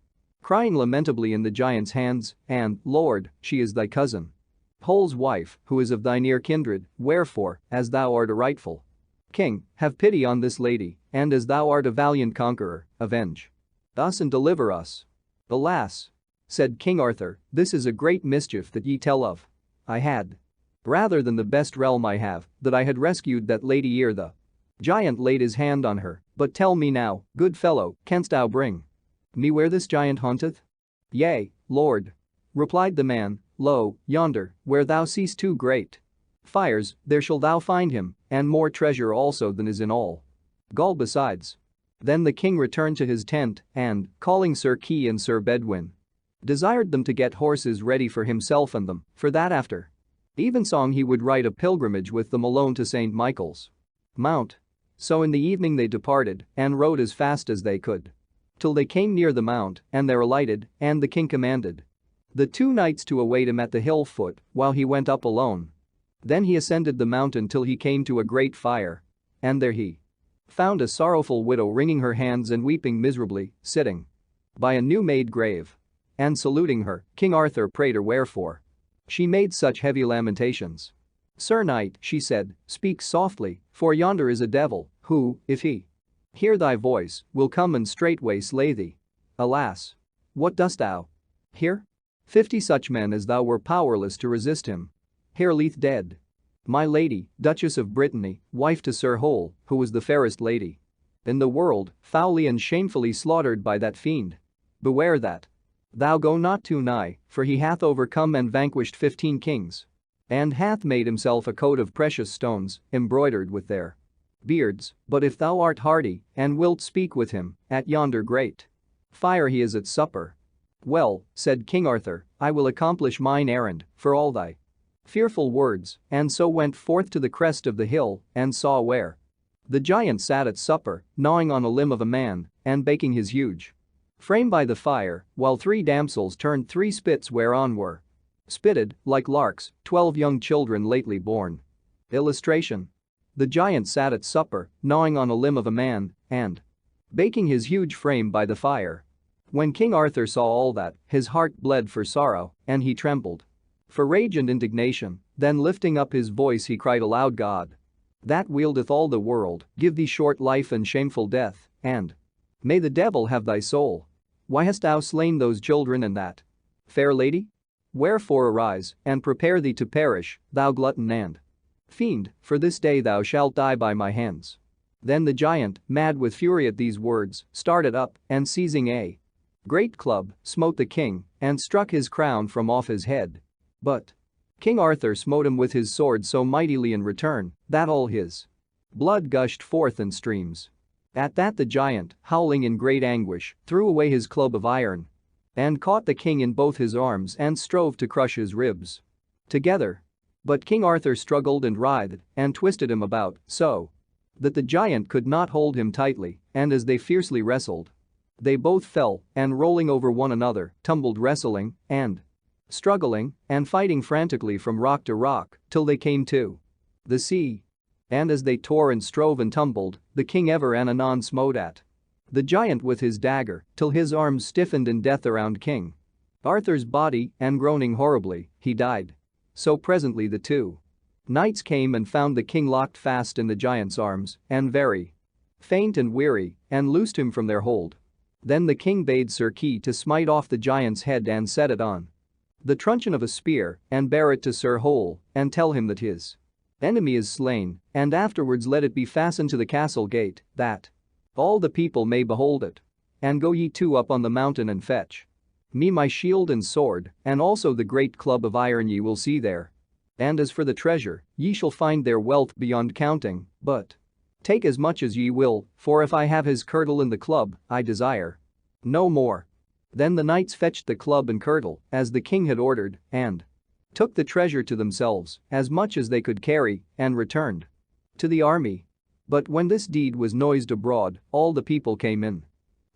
crying lamentably in the giant's hands, and, Lord, she is thy cousin Hol's wife, who is of thy near kindred, wherefore, as thou art a rightful king, have pity on this lady, and as thou art a valiant conqueror, avenge us and deliver us. Alas! Said King Arthur, this is a great mischief that ye tell of. I had rather than the best realm I have, that I had rescued that lady ere the giant laid his hand on her, but tell me now, good fellow, canst thou bring me where this giant haunteth? Yea, Lord. Replied the man, lo, yonder, where thou seest 2 great fires, there shall thou find him, and more treasure also than is in all Gaul besides. Then the king returned to his tent, and, calling Sir Kay and Sir Bedwin, desired them to get horses ready for himself and them, for that after evensong he would ride a pilgrimage with them alone to St. Michael's Mount. So in the evening they departed, and rode as fast as they could, till they came near the mount, and there alighted, and the king commanded the 2 knights to await him at the hill foot, while he went up alone. Then he ascended the mountain till he came to a great fire, and there he found a sorrowful widow wringing her hands and weeping miserably, sitting by a new-made grave. And saluting her, King Arthur prayed her wherefore she made such heavy lamentations. Sir knight, she said, speak softly, for yonder is a devil, who, if he hear thy voice, will come and straightway slay thee. Alas! What dost thou hear? 50 such men as thou were powerless to resist him. Here lieth dead my lady, Duchess of Brittany, wife to Sir Hole, who was the fairest lady in the world, foully and shamefully slaughtered by that fiend. Beware that thou go not too nigh, for he hath overcome and vanquished 15 kings, and hath made himself a coat of precious stones, embroidered with their beards. But if thou art hardy, and wilt speak with him, at yonder great fire he is at supper. Well, said King Arthur, I will accomplish mine errand, for all thy fearful words, and so went forth to the crest of the hill, and saw where the giant sat at supper, gnawing on a limb of a man, and baking his huge frame by the fire, while 3 damsels turned 3 spits whereon were spitted, like larks, 12 young children lately born. Illustration. The giant sat at supper, gnawing on a limb of a man, and baking his huge frame by the fire. When King Arthur saw all that, his heart bled for sorrow, and he trembled for rage and indignation. Then lifting up his voice he cried aloud, God that wieldeth all the world, give thee short life and shameful death, and may the devil have thy soul. Why hast thou slain those children and that fair lady? Wherefore arise, and prepare thee to perish, thou glutton and fiend, for this day thou shalt die by my hands." Then the giant, mad with fury at these words, started up and seizing a great club, smote the king and struck his crown from off his head. But King Arthur smote him with his sword so mightily in return that all his blood gushed forth in streams. At that the giant, howling in great anguish, threw away his club of iron and caught the king in both his arms and strove to crush his ribs together. But King Arthur struggled and writhed and twisted him about so that the giant could not hold him tightly, and as they fiercely wrestled, they both fell and rolling over one another, tumbled wrestling and struggling and fighting frantically from rock to rock till they came to the sea. And as they tore and strove and tumbled, the king ever and anon smote at the giant with his dagger till his arms stiffened in death around King Arthur's body, and groaning horribly, he died. So presently the two knights came and found the king locked fast in the giant's arms and very faint and weary, and loosed him from their hold. Then the king bade Sir Kay to smite off the giant's head and set it on the truncheon of a spear and bear it to Sir Hole and tell him that his enemy is slain, and afterwards let it be fastened to the castle gate, that all the people may behold it. And go ye two up on the mountain and fetch me my shield and sword, and also the great club of iron ye will see there. And as for the treasure, ye shall find there wealth beyond counting, but take as much as ye will, for if I have his kirtle and the club, I desire no more." Then the knights fetched the club and kirtle, as the king had ordered, and took the treasure to themselves, as much as they could carry, and returned to the army. But when this deed was noised abroad, all the people came in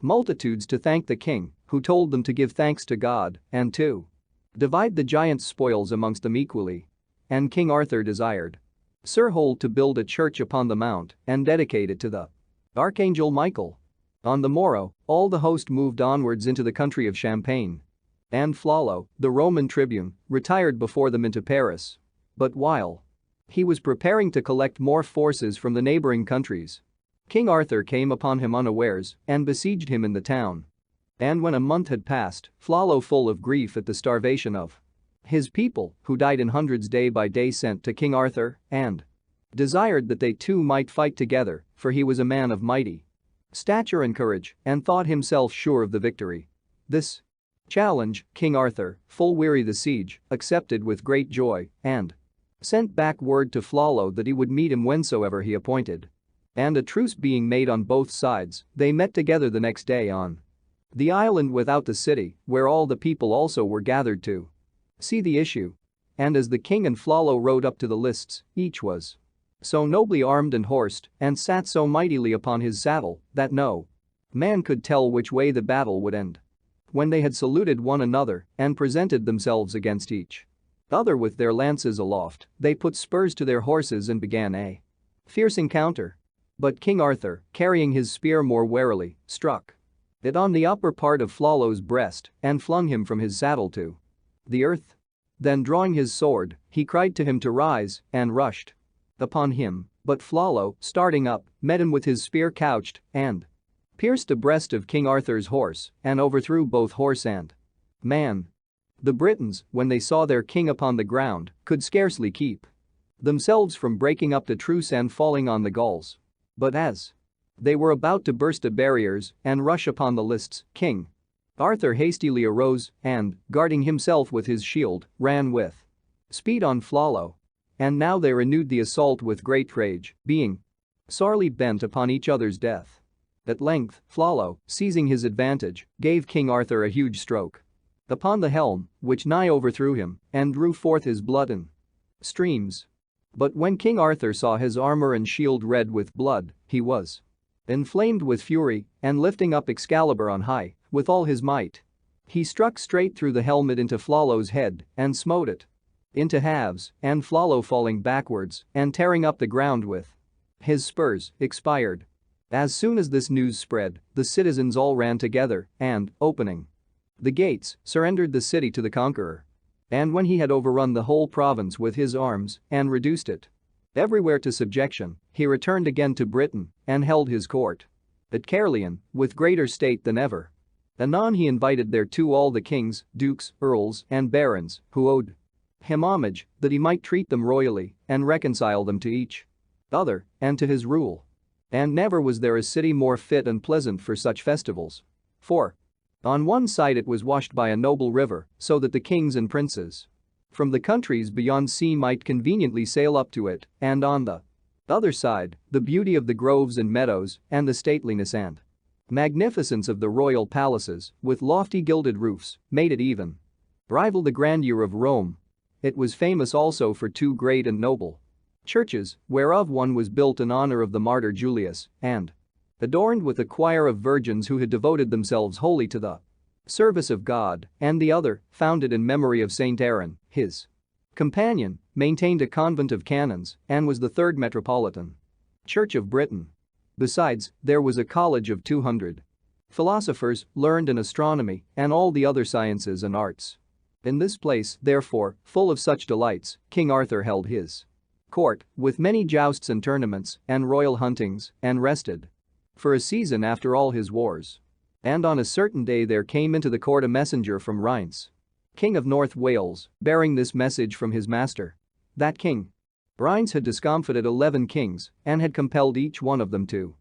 multitudes to thank the king, who told them to give thanks to God and to divide the giant's spoils amongst them equally. And King Arthur desired Sir Hole to build a church upon the mount and dedicate it to the Archangel Michael. On the morrow, all the host moved onwards into the country of Champagne. And Flollo, the Roman tribune, retired before them into Paris. But while he was preparing to collect more forces from the neighboring countries, King Arthur came upon him unawares and besieged him in the town. And when a month had passed, Flollo, full of grief at the starvation of his people, who died in hundreds day by day, sent to King Arthur and desired that they two might fight together, for he was a man of mighty stature and courage, and thought himself sure of the victory. This challenge, King Arthur, full weary the siege, accepted with great joy, and sent back word to Flollo that he would meet him whensoever he appointed. And a truce being made on both sides, they met together the next day on the island without the city, where all the people also were gathered to see the issue. And as the king and Flollo rode up to the lists, each was so nobly armed and horsed, and sat so mightily upon his saddle, that no man could tell which way the battle would end. When they had saluted one another and presented themselves against each other with their lances aloft, they put spurs to their horses and began a fierce encounter. But King Arthur, carrying his spear more warily, struck it on the upper part of Flollo's breast and flung him from his saddle to the earth. Then drawing his sword, he cried to him to rise and rushed upon him, but Flollo, starting up, met him with his spear couched and pierced the breast of King Arthur's horse and overthrew both horse and man. The Britons, when they saw their king upon the ground, could scarcely keep themselves from breaking up the truce and falling on the Gauls. But as they were about to burst the barriers and rush upon the lists, King Arthur hastily arose and, guarding himself with his shield, ran with speed on Flollo. And now they renewed the assault with great rage, being sorely bent upon each other's death. At length, Flollo, seizing his advantage, gave King Arthur a huge stroke upon the helm, which nigh overthrew him, and drew forth his blood in streams. But when King Arthur saw his armor and shield red with blood, he was inflamed with fury, and lifting up Excalibur on high, with all his might, he struck straight through the helmet into Flollo's head and smote it into halves, and Flollo, falling backwards and tearing up the ground with his spurs, expired. As soon as this news spread, the citizens all ran together and, opening the gates, surrendered the city to the conqueror. And when he had overrun the whole province with his arms and reduced it Everywhere to subjection, he returned again to Britain and held his court. At Caerleon, with greater state than ever. Anon he invited thereto all the kings, dukes, earls, and barons who owed him homage, that he might treat them royally and reconcile them to each other and to his rule. And never was there a city more fit and pleasant for such festivals. For on one side it was washed by a noble river, so that the kings and princes from the countries beyond sea might conveniently sail up to it, and on the other side, the beauty of the groves and meadows, and the stateliness and magnificence of the royal palaces, with lofty gilded roofs, made it even rival the grandeur of Rome. It was famous also for two great and noble churches, whereof one was built in honor of the martyr Julius, and adorned with a choir of virgins who had devoted themselves wholly to the service of God, and the other, founded in memory of Saint Aaron, his companion, maintained a convent of canons and was the third metropolitan church of Britain. Besides, there was a college of 200 philosophers learned in astronomy and all the other sciences and arts. In this place, therefore, full of such delights, King Arthur held his court, with many jousts and tournaments and royal huntings, and rested for a season after all his wars. And on a certain day there came into the court a messenger from Rheims, King of North Wales, bearing this message from his master. That king, Rheims, had discomfited 11 kings and had compelled each one of them to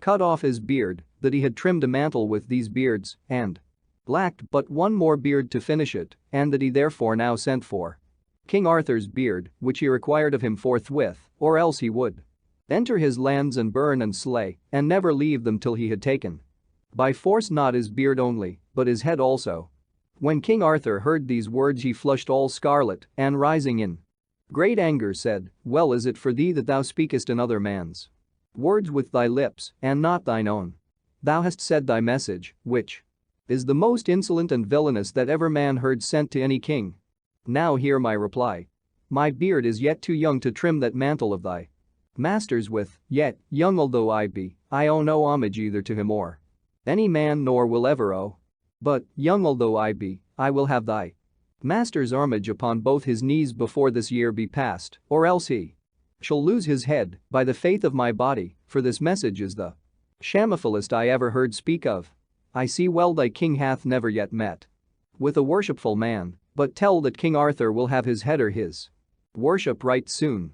cut off his beard, that he had trimmed a mantle with these beards and lacked but one more beard to finish it, and that he therefore now sent for King Arthur's beard, which he required of him forthwith, or else he would enter his lands and burn and slay and never leave them till he had taken by force not his beard only, but his head also. When King Arthur heard these words he flushed all scarlet and rising in great anger said, "Well is it for thee that thou speakest another man's words with thy lips and not thine own. Thou hast said thy message, which is the most insolent and villainous that ever man heard sent to any king. Now hear my reply. My beard is yet too young to trim that mantle of thy master's with, yet, young although I be, I owe no homage either to him or any man nor will ever owe. But, young although I be, I will have thy master's homage upon both his knees before this year be past, or else he shall lose his head, by the faith of my body, for this message is the shamafullest I ever heard speak of. I see well thy king hath never yet met with a worshipful man, but tell that King Arthur will have his head or his worship right soon."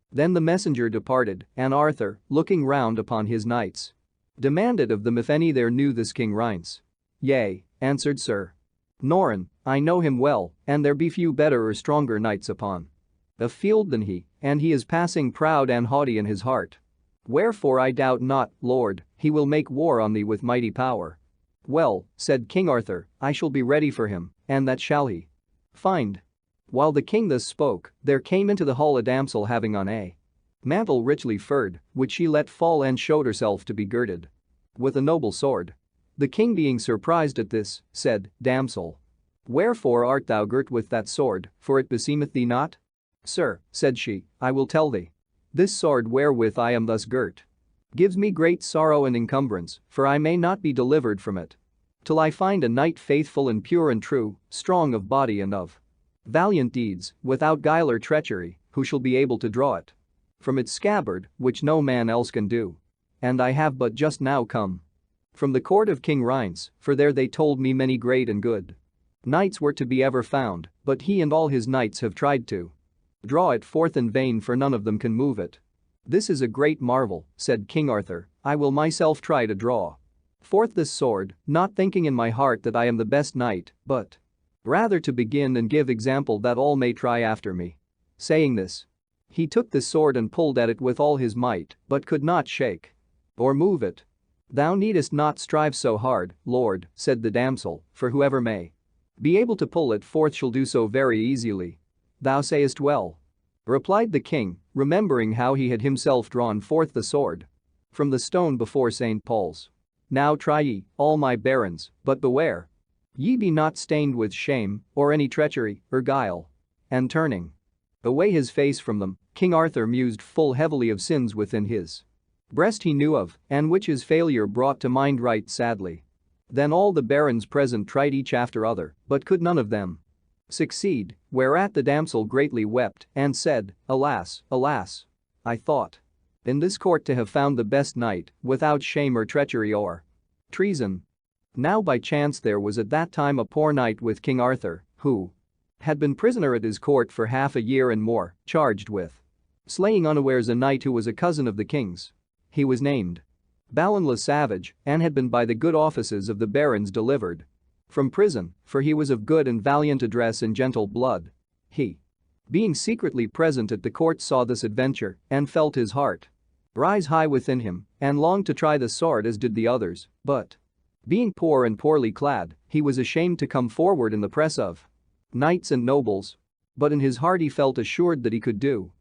Then the messenger departed, and Arthur, looking round upon his knights, demanded of them if any there knew this King Rheims. "Yea," answered Sir Noran, "I know him well, and there be few better or stronger knights upon a field than he, and he is passing proud and haughty in his heart. Wherefore I doubt not, Lord, he will make war on thee with mighty power." "Well," said King Arthur, "I shall be ready for him, and that shall he find." While the king thus spoke, there came into the hall a damsel having on a mantle richly furred, which she let fall and showed herself to be girded with a noble sword. The king being surprised at this, said, "Damsel, wherefore art thou girt with that sword, for it beseemeth thee not?" "Sir," said she, "I will tell thee. This sword wherewith I am thus girt gives me great sorrow and encumbrance, for I may not be delivered from it till I find a knight faithful and pure and true, strong of body and of valiant deeds, without guile or treachery, who shall be able to draw it from its scabbard, which no man else can do. And I have but just now come from the court of King Rheims, for there they told me many great and good knights were to be ever found, but he and all his knights have tried to draw it forth in vain, for none of them can move it." "This is a great marvel," said King Arthur. "I will myself try to draw forth this sword, not thinking in my heart that I am the best knight, but rather to begin and give example that all may try after me." Saying this, he took the sword and pulled at it with all his might, but could not shake or move it. "Thou needest not strive so hard, Lord," said the damsel, "for whoever may be able to pull it forth shall do so very easily." "Thou sayest well," replied the king, remembering how he had himself drawn forth the sword from the stone before St. Paul's. "Now try ye, all my barons, but beware ye be not stained with shame, or any treachery, or guile." And turning away his face from them, King Arthur mused full heavily of sins within his breast he knew of, and which his failure brought to mind right sadly. Then all the barons present tried each after other, but could none of them succeed, whereat the damsel greatly wept and said, "Alas, alas! I thought. In this court to have found the best knight, without shame or treachery or treason. Now by chance there was at that time a poor knight with King Arthur, who had been prisoner at his court for half a year and more, charged with slaying unawares a knight who was a cousin of the king's. He was named Balin le Savage and had been by the good offices of the barons delivered from prison, for he was of good and valiant address and gentle blood. He, being secretly present at the court, saw this adventure and felt his heart rise high within him and longed to try the sword as did the others, but being poor and poorly clad, he was ashamed to come forward in the press of knights and nobles. But in his heart he felt assured that he could do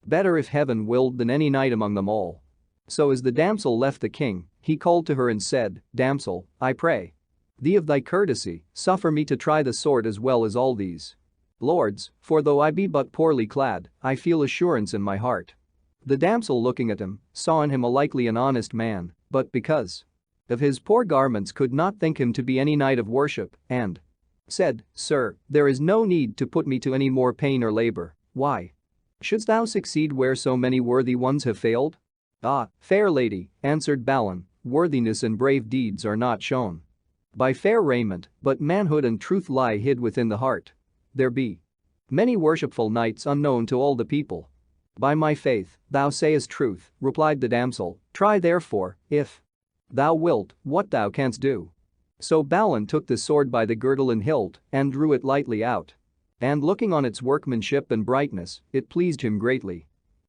better if heaven willed than any knight among them all. So as the damsel left the king, he called to her and said, "Damsel, I pray thee of thy courtesy, suffer me to try the sword as well as all these lords, for though I be but poorly clad, I feel assurance in my heart." The damsel, looking at him, saw in him a likely and honest man, but because of his poor garments could not think him to be any knight of worship, and said, "Sir, there is no need to put me to any more pain or labor. Why shouldst thou succeed where so many worthy ones have failed?" "Ah, fair lady," answered Balin, "worthiness and brave deeds are not shown by fair raiment, but manhood and truth lie hid within the heart. There be many worshipful knights unknown to all the people." "By my faith, thou sayest truth," replied the damsel. "Try therefore, if thou wilt, what thou canst do." So Balin took the sword by the girdle and hilt and drew it lightly out. And looking on its workmanship and brightness, it pleased him greatly.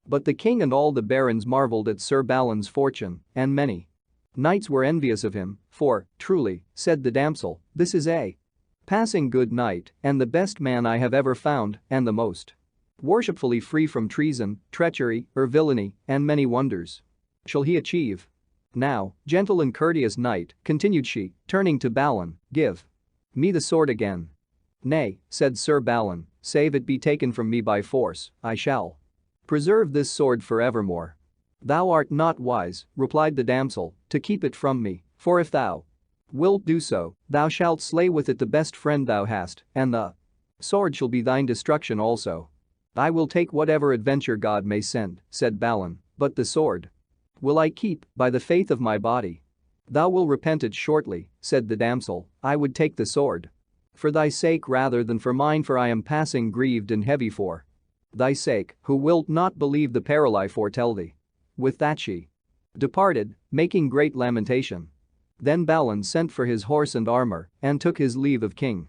But the king and all the barons marveled at Sir Balin's fortune, and many knights were envious of him, for, "Truly," said the damsel, "this is a passing good knight and the best man I have ever found, and the most worshipfully free from treason, treachery, or villainy, and many wonders shall he achieve. Now, gentle and courteous knight," continued she, turning to Balin, "give me the sword again." "Nay," said Sir Balin, "save it be taken from me by force, I shall preserve this sword forevermore." "Thou art not wise," replied the damsel, "to keep it from me, for if thou wilt do so, thou shalt slay with it the best friend thou hast, and the sword shall be thine destruction also." "I will take whatever adventure God may send," said Balin, "but the sword will I keep, by the faith of my body." "Thou will repent it shortly," said the damsel. "I would take the sword for thy sake rather than for mine, for I am passing grieved and heavy for thy sake, who wilt not believe the peril I foretell thee." With that she departed, making great lamentation. Then Balin sent for his horse and armor and took his leave of King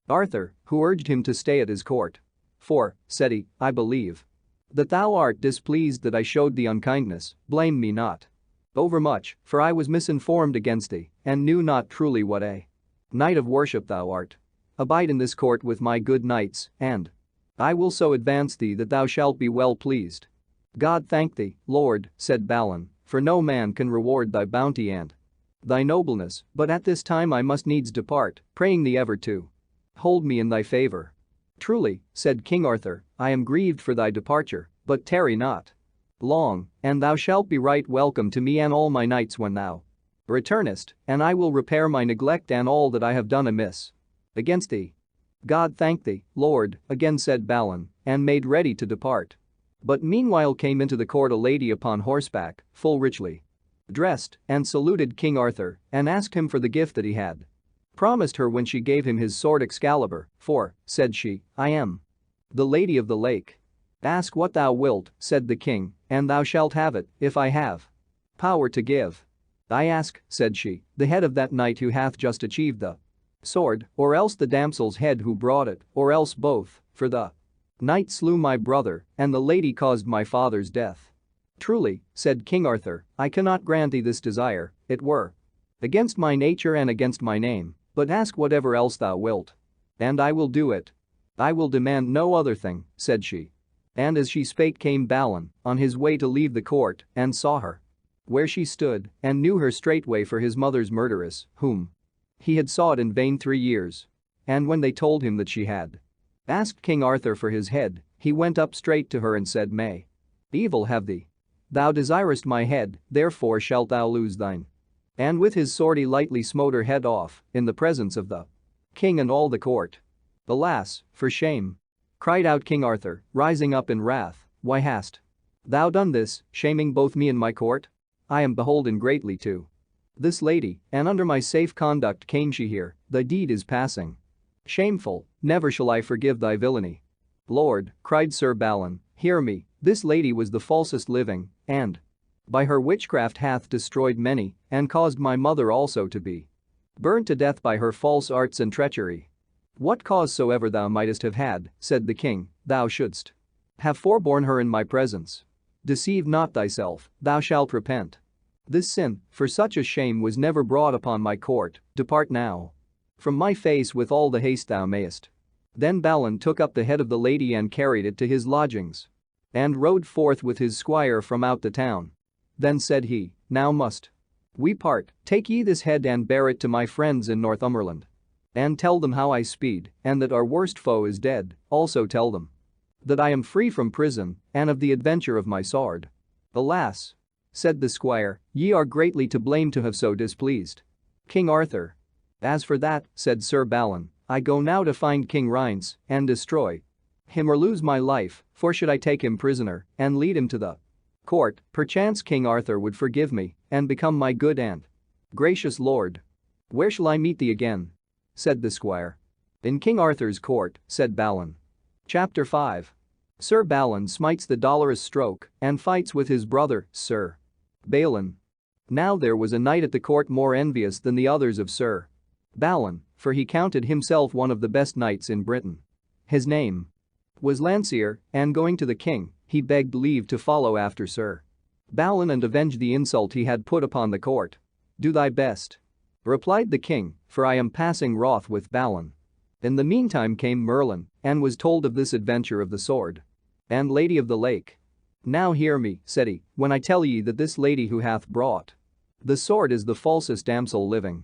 Arthur, who urged him to stay at his court. "For," said he, "I believe that thou art displeased that I showed thee unkindness. Blame me not overmuch, for I was misinformed against thee and knew not truly what a knight of worship thou art. Abide in this court with my good knights, and I will so advance thee that thou shalt be well pleased." "God thank thee, Lord," said Balin, "for no man can reward thy bounty and thy nobleness, but at this time I must needs depart, praying thee ever to hold me in thy favor." "Truly," said King Arthur, "I am grieved for thy departure, but tarry not long, and thou shalt be right welcome to me and all my knights when thou returnest, and I will repair my neglect and all that I have done amiss against thee." "God thank thee, Lord," again said Balin, and made ready to depart. But meanwhile came into the court a lady upon horseback, full richly dressed, and saluted King Arthur and asked him for the gift that he had promised her when she gave him his sword Excalibur, "For," said she, "I am the Lady of the Lake." "Ask what thou wilt," said the king, "and thou shalt have it, if I have power to give." "I ask," said she, "the head of that knight who hath just achieved the sword, or else the damsel's head who brought it, or else both, for the knight slew my brother, and the lady caused my father's death." "Truly," said King Arthur, "I cannot grant thee this desire, it were against my nature and against my name, but ask whatever else thou wilt, and I will do it." "I will demand no other thing," said she. And as she spake came Balin, on his way to leave the court, and saw her where she stood, and knew her straightway for his mother's murderess, whom he had sought in vain 3 years. And when they told him that she had asked King Arthur for his head, he went up straight to her and said, "May evil have thee. Thou desirest my head, therefore shalt thou lose thine." And with his sword he lightly smote her head off, in the presence of the king and all the court. "Alas, for shame!" cried out King Arthur, rising up in wrath, "why hast Thou done this, shaming both me and my court? I am beholden greatly to this lady, and under my safe conduct came she here, the deed is passing shameful, never shall I forgive thy villainy. Lord, cried Sir Balin, hear me, this lady was the falsest living, and by her witchcraft hath destroyed many, and caused my mother also to be burned to death by her false arts and treachery. What cause soever thou mightest have had, said the king, thou shouldst have forborne her in my presence. Deceive not thyself, thou shalt repent. This sin, for such a shame was never brought upon my court, depart now from my face with all the haste thou mayest. Then Balin took up the head of the lady and carried it to his lodgings and rode forth with his squire from out the town. Then said he, now must we part, take ye this head and bear it to my friends in Northumberland. And tell them how I speed, and that our worst foe is dead, also tell them that I am free from prison, and of the adventure of my sword. Alas, said the squire, ye are greatly to blame to have so displeased King Arthur. As for that, said Sir Balin, I go now to find King Rience, and destroy him or lose my life, for should I take him prisoner, and lead him to the court, perchance King Arthur would forgive me, and become my good and gracious lord. Where shall I meet thee again? Said the squire. In King Arthur's court, said Balin. Chapter 5. Sir Balin smites the dolorous stroke, and fights with his brother, Sir Balin. Now there was a knight at the court more envious than the others of Sir Balin, for he counted himself one of the best knights in Britain. His name was Lancelot, and going to the king, he begged leave to follow after Sir Balin and avenge the insult he had put upon the court. Do thy best, replied the king, for I am passing wroth with Balin. In the meantime came Merlin, and was told of this adventure of the sword and Lady of the Lake. Now hear me, said he, when I tell ye that this lady who hath brought the sword is the falsest damsel living.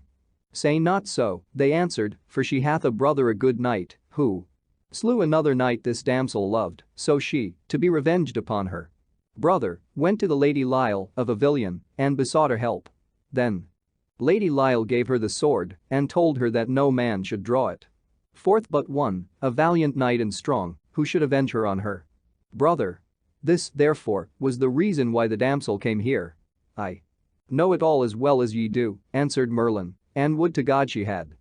Say not so, they answered, for she hath a brother a good knight, who slew another knight this damsel loved, so she, to be revenged upon her brother, went to the Lady Lyle of Avilion, and besought her help. Then Lady Lyle gave her the sword, and told her that no man should draw it forth but one, a valiant knight and strong, who should avenge her on her brother. This, therefore, was the reason why the damsel came here. I know it all as well as ye do, answered Merlin, and would to God she had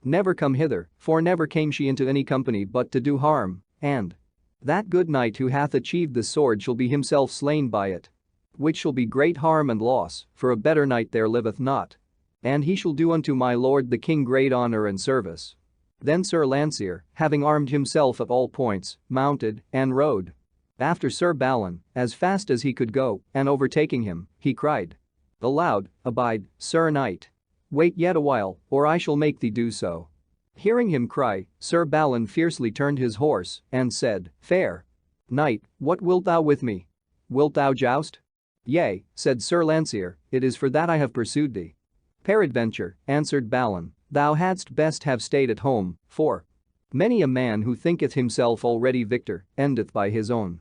never come hither, for never came she into any company but to do harm, and that good knight who hath achieved the sword shall be himself slain by it, which shall be great harm and loss, for a better knight there liveth not, and he shall do unto my lord the king great honor and service. Then Sir Lancelot, having armed himself at all points, mounted and rode after Sir Balin as fast as he could go, and overtaking him, he cried aloud, Abide, Sir Knight. Wait yet a while, or I shall make thee do so. Hearing him cry, Sir Balin fiercely turned his horse and said, Fair knight, what wilt thou with me? Wilt thou joust? Yea, said Sir Lancelot, it is for that I have pursued thee. Peradventure, answered Balin, thou hadst best have stayed at home, for many a man who thinketh himself already victor endeth by his own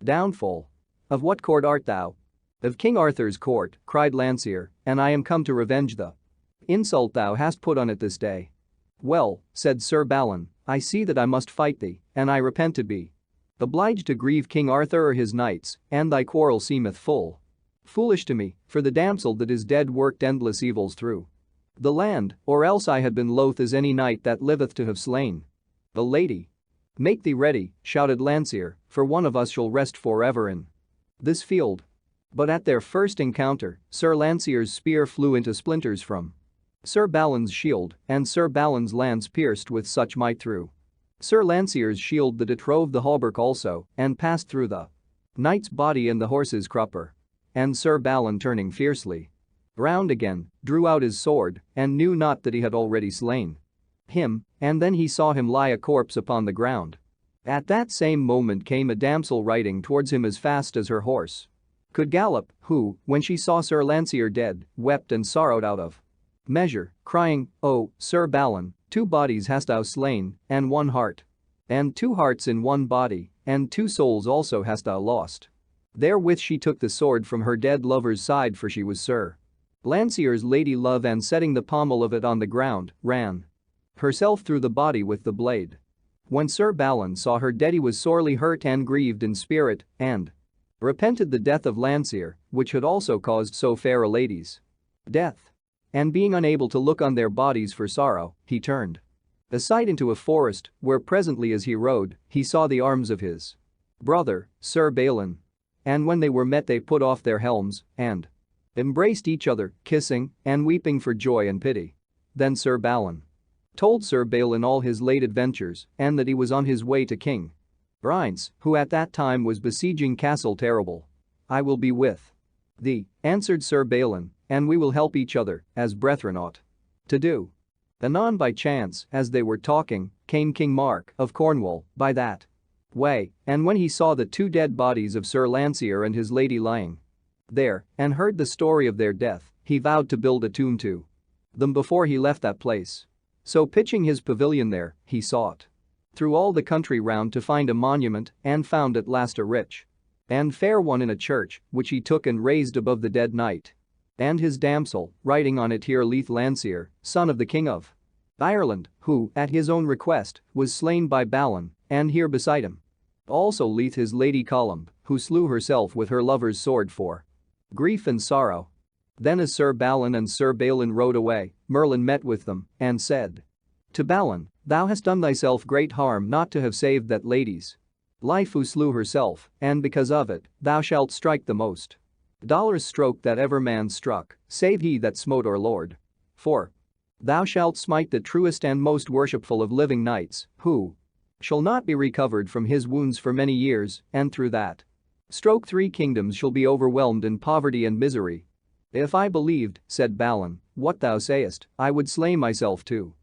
downfall. Of what court art thou? Of King Arthur's court, cried Lancelot, and I am come to revenge the insult thou hast put on it this day. Well, said Sir Balin, I see that I must fight thee, and I repent to be obliged to grieve King Arthur or his knights, and thy quarrel seemeth full foolish to me, for the damsel that is dead worked endless evils through the land, or else I had been loath as any knight that liveth to have slain the lady. Make thee ready, shouted Lancelot, for one of us shall rest forever in this field. But at their first encounter, Sir Lancelot's spear flew into splinters from Sir Balin's shield, and Sir Balin's lance pierced with such might through Sir Lancelot's shield that it rove the hauberk also, and passed through the knight's body and the horse's crupper. And Sir Balin turning fiercely round again, drew out his sword, and knew not that he had already slain him, and then he saw him lie a corpse upon the ground. At that same moment came a damsel riding towards him as fast as her horse could gallop, who, when she saw Sir Lancelot dead, wept and sorrowed out of measure, crying, O, Sir Balin, 2 bodies hast thou slain, and 1 heart. And 2 hearts in 1 body, and 2 souls also hast thou lost. Therewith she took the sword from her dead lover's side, for she was Sir Lancelot's lady love, and setting the pommel of it on the ground, ran herself through the body with the blade. When Sir Balin saw her dead he was sorely hurt and grieved in spirit, and repented the death of Lancelot, which had also caused so fair a lady's death. And being unable to look on their bodies for sorrow, he turned aside into a forest, where presently as he rode, he saw the arms of his brother, Sir Balin. And when they were met they put off their helms, and embraced each other, kissing and weeping for joy and pity. Then Sir Balin told Sir Balin all his late adventures, and that he was on his way to King Rience, who at that time was besieging Castle Terrible. "I will be with thee," answered Sir Balin, "and we will help each other, as brethren ought to do." Anon by chance, as they were talking, came King Mark of Cornwall by that way, and when he saw the two dead bodies of Sir Lancelot and his lady lying there, and heard the story of their death, he vowed to build a tomb to them before he left that place. So pitching his pavilion there, he sought through all the country round to find a monument, and found at last a rich and fair one in a church, which he took and raised above the dead knight and his damsel, writing on it, "Here lieth Lancelot, son of the King of Ireland, who, at his own request, was slain by Balin, and here beside him also lieth his lady Columb, who slew herself with her lover's sword for grief and sorrow." Then as Sir Balin and Sir Balin rode away, Merlin met with them, and said to Balin, "Thou hast done thyself great harm not to have saved that lady's life who slew herself, and because of it, thou shalt strike the most dolorous stroke that ever man struck, save he that smote our Lord. For thou shalt smite the truest and most worshipful of living knights, who shall not be recovered from his wounds for many years, and through that stroke 3 kingdoms shall be overwhelmed in poverty and misery." "If I believed," said Balin, "what thou sayest, I would slay myself too.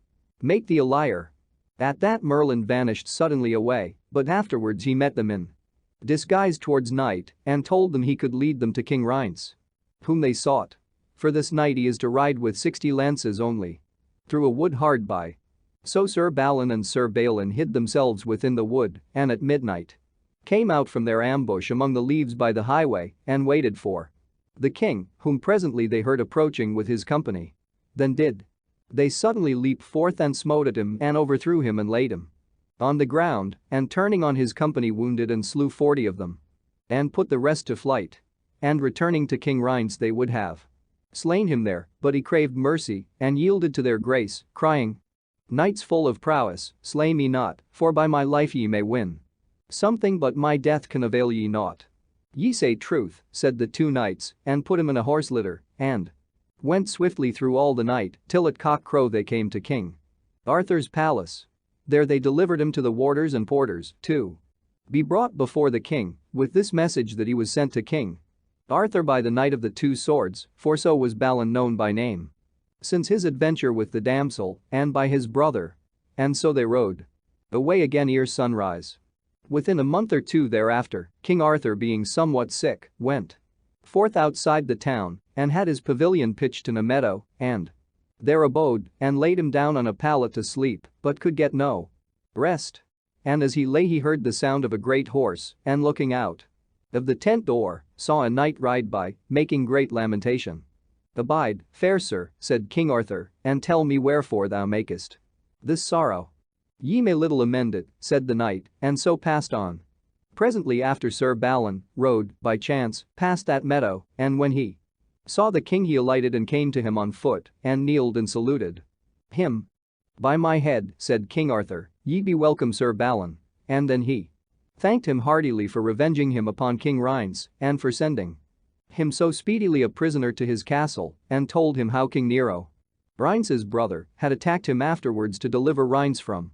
Make thee a liar." At that Merlin vanished suddenly away, but afterwards he met them in disguise towards night, and told them he could lead them to King Rience, whom they sought. For this night he is to ride with 60 lances only through a wood hard by. So Sir Balin and Sir Balin hid themselves within the wood, and at midnight came out from their ambush among the leaves by the highway, and waited for the king, whom presently they heard approaching with his company. Then did they suddenly leap forth and smote at him and overthrew him and laid him on the ground, and turning on his company wounded and slew 40 of them and put the rest to flight. And returning to King Rience they would have slain him there, but he craved mercy and yielded to their grace, crying, "Knights full of prowess, slay me not, for by my life ye may win something, but my death can avail ye naught." "Ye say truth," said the 2 knights, and put him in a horse litter, and went swiftly through all the night, till at cock-crow they came to King Arthur's palace. There they delivered him to the warders and porters, to be brought before the king, with this message that he was sent to King Arthur by the Knight of the 2 Swords, for so was Balin known by name since his adventure with the damsel, and by his brother. And so they rode away again ere sunrise. Within a month or 2 thereafter, King Arthur, being somewhat sick, went forth outside the town, and had his pavilion pitched in a meadow, and there abode, and laid him down on a pallet to sleep, but could get no rest. And as he lay he heard the sound of a great horse, and looking out of the tent door, saw a knight ride by, making great lamentation. "Abide, fair sir," said King Arthur, "and tell me wherefore thou makest this sorrow." "Ye may little amend it," said the knight, and so passed on. Presently after Sir Balin rode, by chance, past that meadow, and when he saw the king he alighted and came to him on foot, and kneeled and saluted him. "By my head," said King Arthur, "ye be welcome, Sir Balin." And then he thanked him heartily for revenging him upon King Rience, and for sending him so speedily a prisoner to his castle, and told him how King Nero, Rience's brother, had attacked him afterwards to deliver Rience from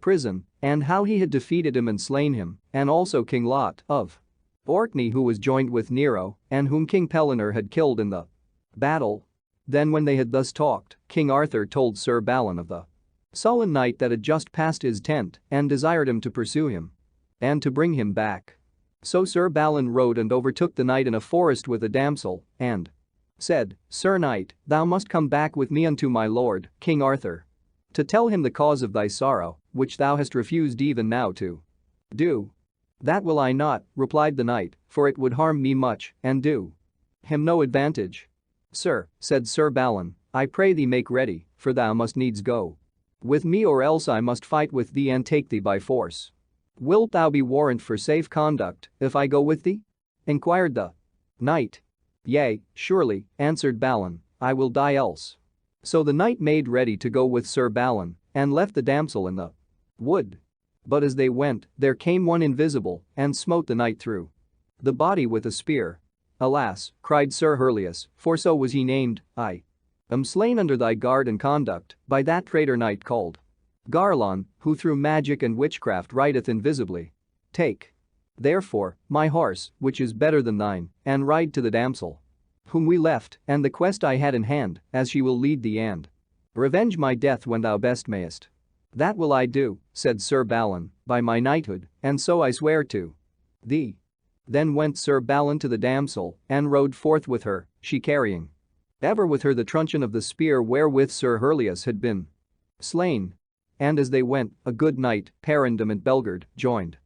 prison, and how he had defeated him and slain him, and also King Lot of Orkney, who was joined with Nero, and whom King Pellinore had killed in the battle. Then when they had thus talked, King Arthur told Sir Balin of the sullen knight that had just passed his tent, and desired him to pursue him and to bring him back. So Sir Balin rode and overtook the knight in a forest with a damsel, and said, "Sir knight, thou must come back with me unto my lord, King Arthur, to tell him the cause of thy sorrow, which thou hast refused even now to do." "That will I not," replied the knight, "for it would harm me much, and do him no advantage." "Sir," said Sir Balin, "I pray thee make ready, for thou must needs go with me, or else I must fight with thee and take thee by force. Wilt thou be warrant for safe conduct if I go with thee?" inquired the knight. "Yea, surely," answered Balin, "I will die else." So the knight made ready to go with Sir Balin and left the damsel in the wood. But as they went, there came one invisible and smote the knight through the body with a spear. "Alas," cried Sir Hurleus, for so was he named, "I am slain under thy guard and conduct by that traitor knight called Garlon, who through magic and witchcraft rideth invisibly. Take, therefore, my horse, which is better than thine, and ride to the damsel whom we left and the quest I had in hand, as she will lead thee, and revenge my death when thou best mayest." "That will I do," said Sir Balin, "by my knighthood, and so I swear to thee." Then went Sir Balin to the damsel and rode forth with her, she carrying ever with her the truncheon of the spear wherewith Sir Hurleus had been slain. And as they went, a good knight, Parandom and Belgard, joined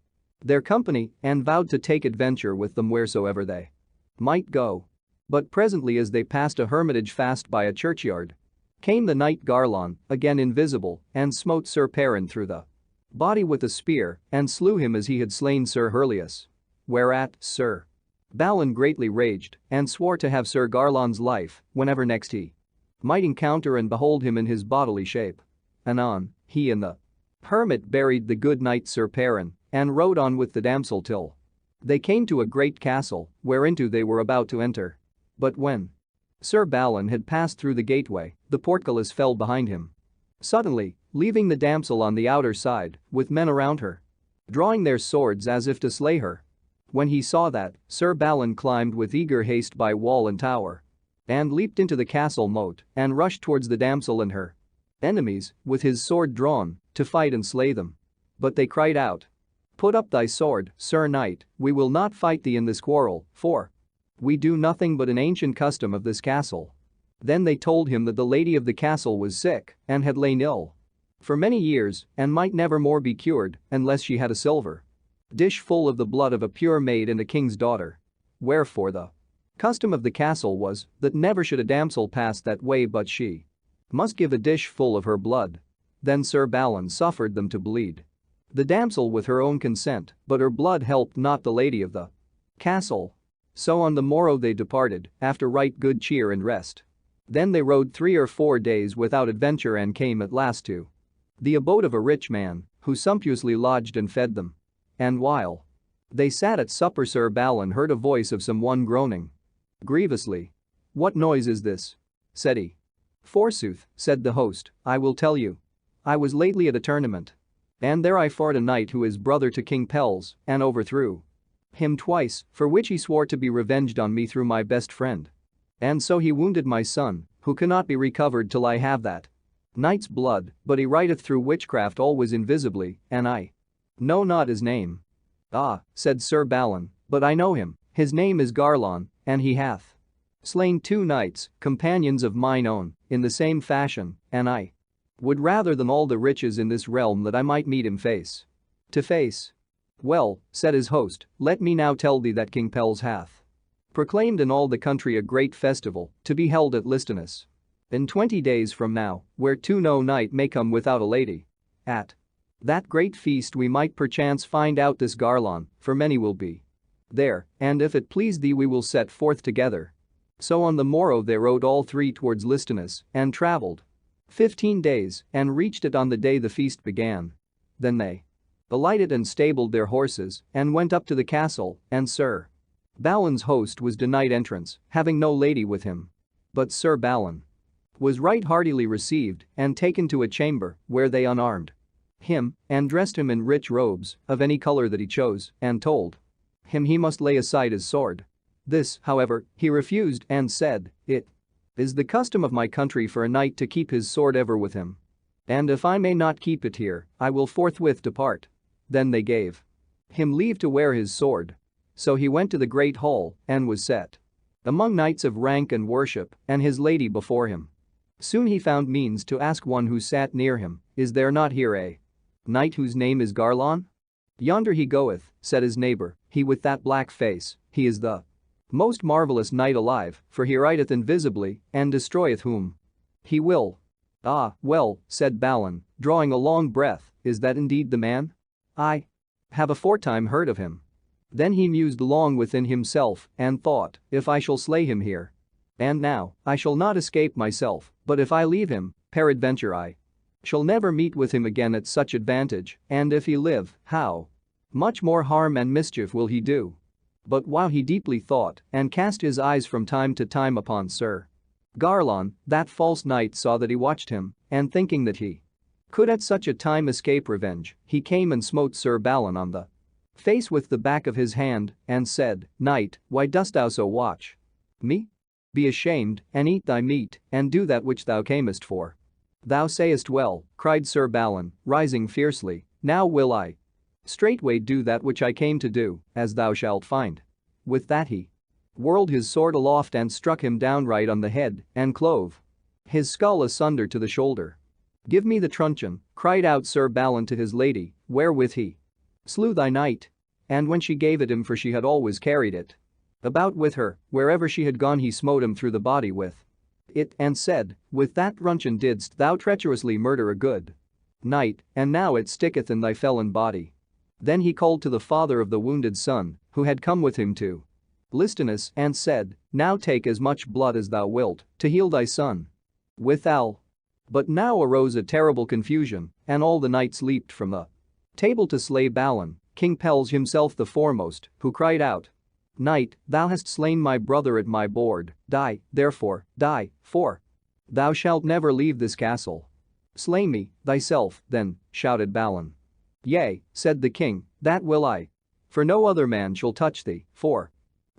their company and vowed to take adventure with them wheresoever they might go. But presently as they passed a hermitage fast by a churchyard, came the knight Garlon, again invisible, and smote Sir Paran through the body with a spear and slew him as he had slain Sir Hurleus. Whereat Sir Balin greatly raged and swore to have Sir Garlon's life whenever next he might encounter and behold him in his bodily shape. Anon, he and the hermit buried the good knight Sir Paran and rode on with the damsel till they came to a great castle whereinto they were about to enter. But when Sir Balin had passed through the gateway, the portcullis fell behind him suddenly, leaving the damsel on the outer side with men around her, drawing their swords as if to slay her. When he saw that, Sir Balin climbed with eager haste by wall and tower and leaped into the castle moat and rushed towards the damsel and her enemies, with his sword drawn, to fight and slay them. But they cried out, "Put up thy sword, Sir Knight, we will not fight thee in this quarrel, for we do nothing but an ancient custom of this castle." Then they told him that the lady of the castle was sick and had lain ill for many years and might never more be cured unless she had a silver dish full of the blood of a pure maid and a king's daughter. Wherefore the custom of the castle was that never should a damsel pass that way but she must give a dish full of her blood. Then Sir Balin suffered them to bleed the damsel with her own consent, but her blood helped not the lady of the castle. So on the morrow they departed, after right good cheer and rest. Then they rode 3 or 4 days without adventure and came at last to the abode of a rich man, who sumptuously lodged and fed them. And while they sat at supper Sir Balin heard a voice of some one groaning grievously. "What noise is this?" said he. "Forsooth," said the host, "I will tell you. I was lately at a tournament, and there I fought a knight who is brother to King Pelles and overthrew him twice, for which he swore to be revenged on me through my best friend. And so he wounded my son, who cannot be recovered till I have that knight's blood, but he rideth through witchcraft always invisibly, and I know not his name." "Ah," said Sir Balin, "but I know him, his name is Garlon, and he hath slain 2 knights, companions of mine own, in the same fashion, and I would rather than all the riches in this realm that I might meet him face to face." "Well," said his host, "let me now tell thee that King Pelles hath proclaimed in all the country a great festival to be held at Listonus in 20 days from now, whereto no knight may come without a lady. At that great feast we might perchance find out this Garlon, for many will be there, and if it please thee we will set forth together." So on the morrow they rode all 3 towards Listonus and travelled 15 days and reached it on the day the feast began. Then they alighted and stabled their horses and went up to the castle, and Sir Balin's host was denied entrance, having no lady with him. But Sir Balin was right heartily received and taken to a chamber where they unarmed him and dressed him in rich robes of any color that he chose and told him he must lay aside his sword. This, however, he refused and said, "It is the custom of my country for a knight to keep his sword ever with him. And if I may not keep it here, I will forthwith depart." Then they gave him leave to wear his sword. So he went to the great hall and was set among knights of rank and worship and his lady before him. Soon he found means to ask one who sat near him, "Is there not here a knight whose name is Garlon?" "Yonder he goeth," said his neighbor, "he with that black face, he is the most marvelous knight alive, for he rideth invisibly and destroyeth whom he will." "Ah, well," said Balin, drawing a long breath, "is that indeed the man? I have aforetime heard of him." Then he mused long within himself and thought, if I shall slay him here. And now, I shall not escape myself, but if I leave him, peradventure I shall never meet with him again at such advantage, and if he live, how much more harm and mischief will he do? But while he deeply thought and cast his eyes from time to time upon Sir Garlon, that false knight saw that he watched him, and thinking that he could at such a time escape revenge, he came and smote Sir Balin on the face with the back of his hand, and said, Knight, why dost thou so watch me? Be ashamed, and eat thy meat, and do that which thou camest for. Thou sayest well, cried Sir Balin, rising fiercely, now will I straightway do that which I came to do, as thou shalt find. With that he whirled his sword aloft and struck him downright on the head, and clove his skull asunder to the shoulder. Give me the truncheon, cried out Sir Balin to his lady, wherewith he slew thy knight. And when she gave it him, for she had always carried it about with her, wherever she had gone he smote him through the body with it and said, with that truncheon didst thou treacherously murder a good knight, and now it sticketh in thy felon body. Then he called to the father of the wounded son, who had come with him to Listinus, and said, now take as much blood as thou wilt, to heal thy son. Withal. But now arose a terrible confusion, and all the knights leaped from the table to slay Balin, King Pelles himself the foremost, who cried out, Knight, thou hast slain my brother at my board, die, therefore, die, for thou shalt never leave this castle. Slay me, thyself, then, shouted Balin. Yea, said the king, that will I. For no other man shall touch thee, for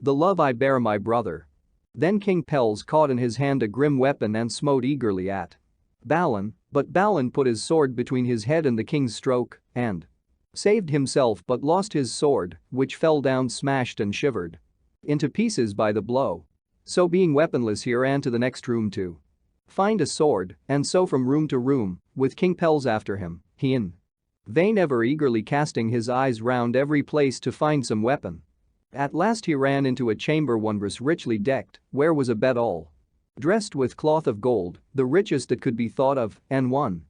the love I bear my brother. Then King Pelles caught in his hand a grim weapon and smote eagerly at Balin, but Balin put his sword between his head and the king's stroke, and saved himself but lost his sword, which fell down smashed and shivered into pieces by the blow. So being weaponless he ran to the next room to find a sword, and so from room to room, with King Pelles after him, he in vain ever eagerly casting his eyes round every place to find some weapon. At last he ran into a chamber wondrous richly decked, where was a bed all dressed with cloth of gold, the richest that could be thought of, and one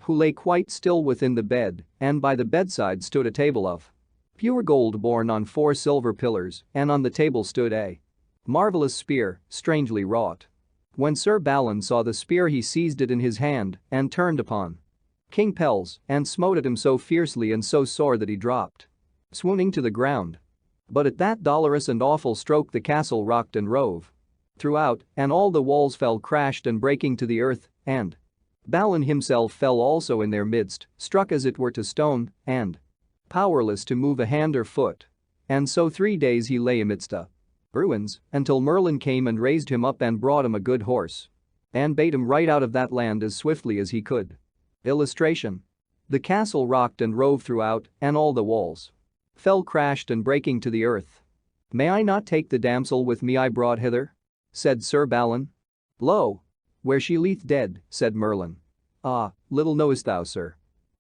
who lay quite still within the bed, and by the bedside stood a table of pure gold borne on 4 silver pillars, and on the table stood a marvelous spear, strangely wrought. When Sir Balin saw the spear he seized it in his hand, and turned upon King Pelles, and smote at him so fiercely and so sore that he dropped swooning to the ground. But at that dolorous and awful stroke the castle rocked and rove throughout, and all the walls fell crashed and breaking to the earth, and Balin himself fell also in their midst, struck as it were to stone, and powerless to move a hand or foot. And so 3 days he lay amidst the ruins, until Merlin came and raised him up and brought him a good horse, and bade him ride out of that land as swiftly as he could. Illustration. The castle rocked and rove throughout, and all the walls fell crashed and breaking to the earth. May I not take the damsel with me I brought hither? Said Sir Balin. Lo! Where she lieth dead, said Merlin. Ah, little knowest thou, Sir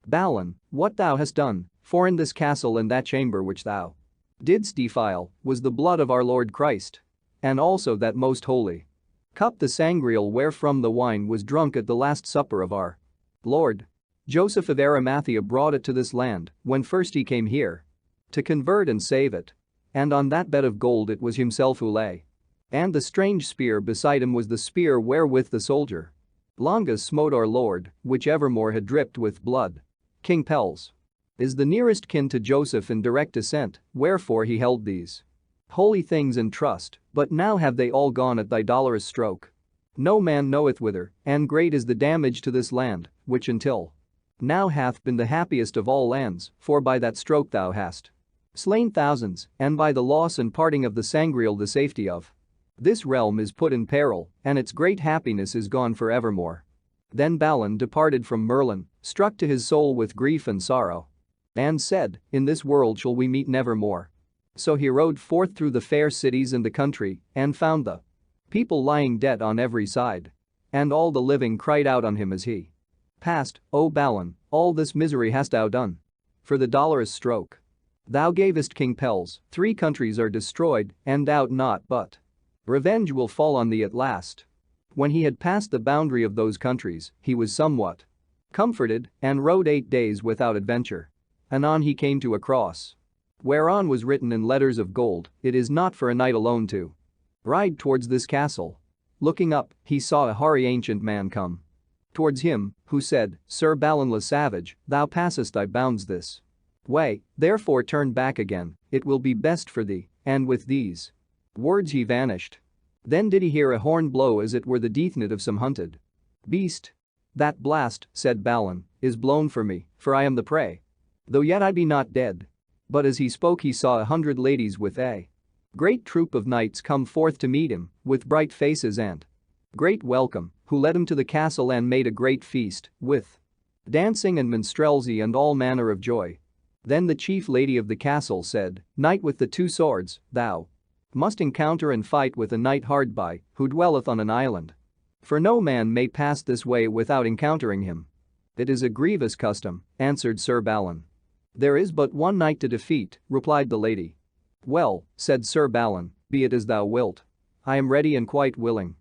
Balin, what thou hast done, for in this castle and that chamber which thou didst defile was the blood of our Lord Christ, and also that most holy cup the sangreal wherefrom the wine was drunk at the last supper of our Lord. Joseph of Arimathea brought it to this land when first he came here to convert and save it. And on that bed of gold it was himself who lay. And the strange spear beside him was the spear wherewith the soldier Longus smote our Lord, which evermore had dripped with blood. King Pelles is the nearest kin to Joseph in direct descent, wherefore he held these holy things in trust, but now have they all gone at thy dolorous stroke. No man knoweth whither, and great is the damage to this land, which until now hath been the happiest of all lands, for by that stroke thou hast slain thousands, and by the loss and parting of the sangreal the safety of this realm is put in peril, and its great happiness is gone for evermore. Then Balin departed from Merlin, struck to his soul with grief and sorrow, and said, in this world shall we meet nevermore. So he rode forth through the fair cities and the country, and found the people lying dead on every side. And all the living cried out on him as he passed, O Balin, all this misery hast thou done. For the dolorous stroke thou gavest King Pelles, 3 countries are destroyed, and doubt not but revenge will fall on thee at last. When he had passed the boundary of those countries, he was somewhat comforted, and rode 8 days without adventure. Anon he came to a cross. whereon was written in letters of gold, "It is not for a knight alone to ride towards this castle." Looking up, he saw a hoary ancient man come towards him, who said, "Sir Balin le Savage, thou passest thy bounds this way, therefore turn back again, it will be best for thee," and with these words he vanished. Then did he hear a horn blow as it were the deathnote of some hunted beast. "That blast," said Balin, "is blown for me, for I am the prey. Though yet I be not dead." But as he spoke he saw 100 ladies with a great troop of knights come forth to meet him, with bright faces and great welcome, who led him to the castle and made a great feast, with dancing and minstrelsy and all manner of joy. Then the chief lady of the castle said, "Knight with the two swords, thou must encounter and fight with a knight hard by, who dwelleth on an island. For no man may pass this way without encountering him." "It is a grievous custom," answered Sir Balin. "There is but one knight to defeat," replied the lady. "Well," said Sir Balin, "be it as thou wilt. I am ready and quite willing.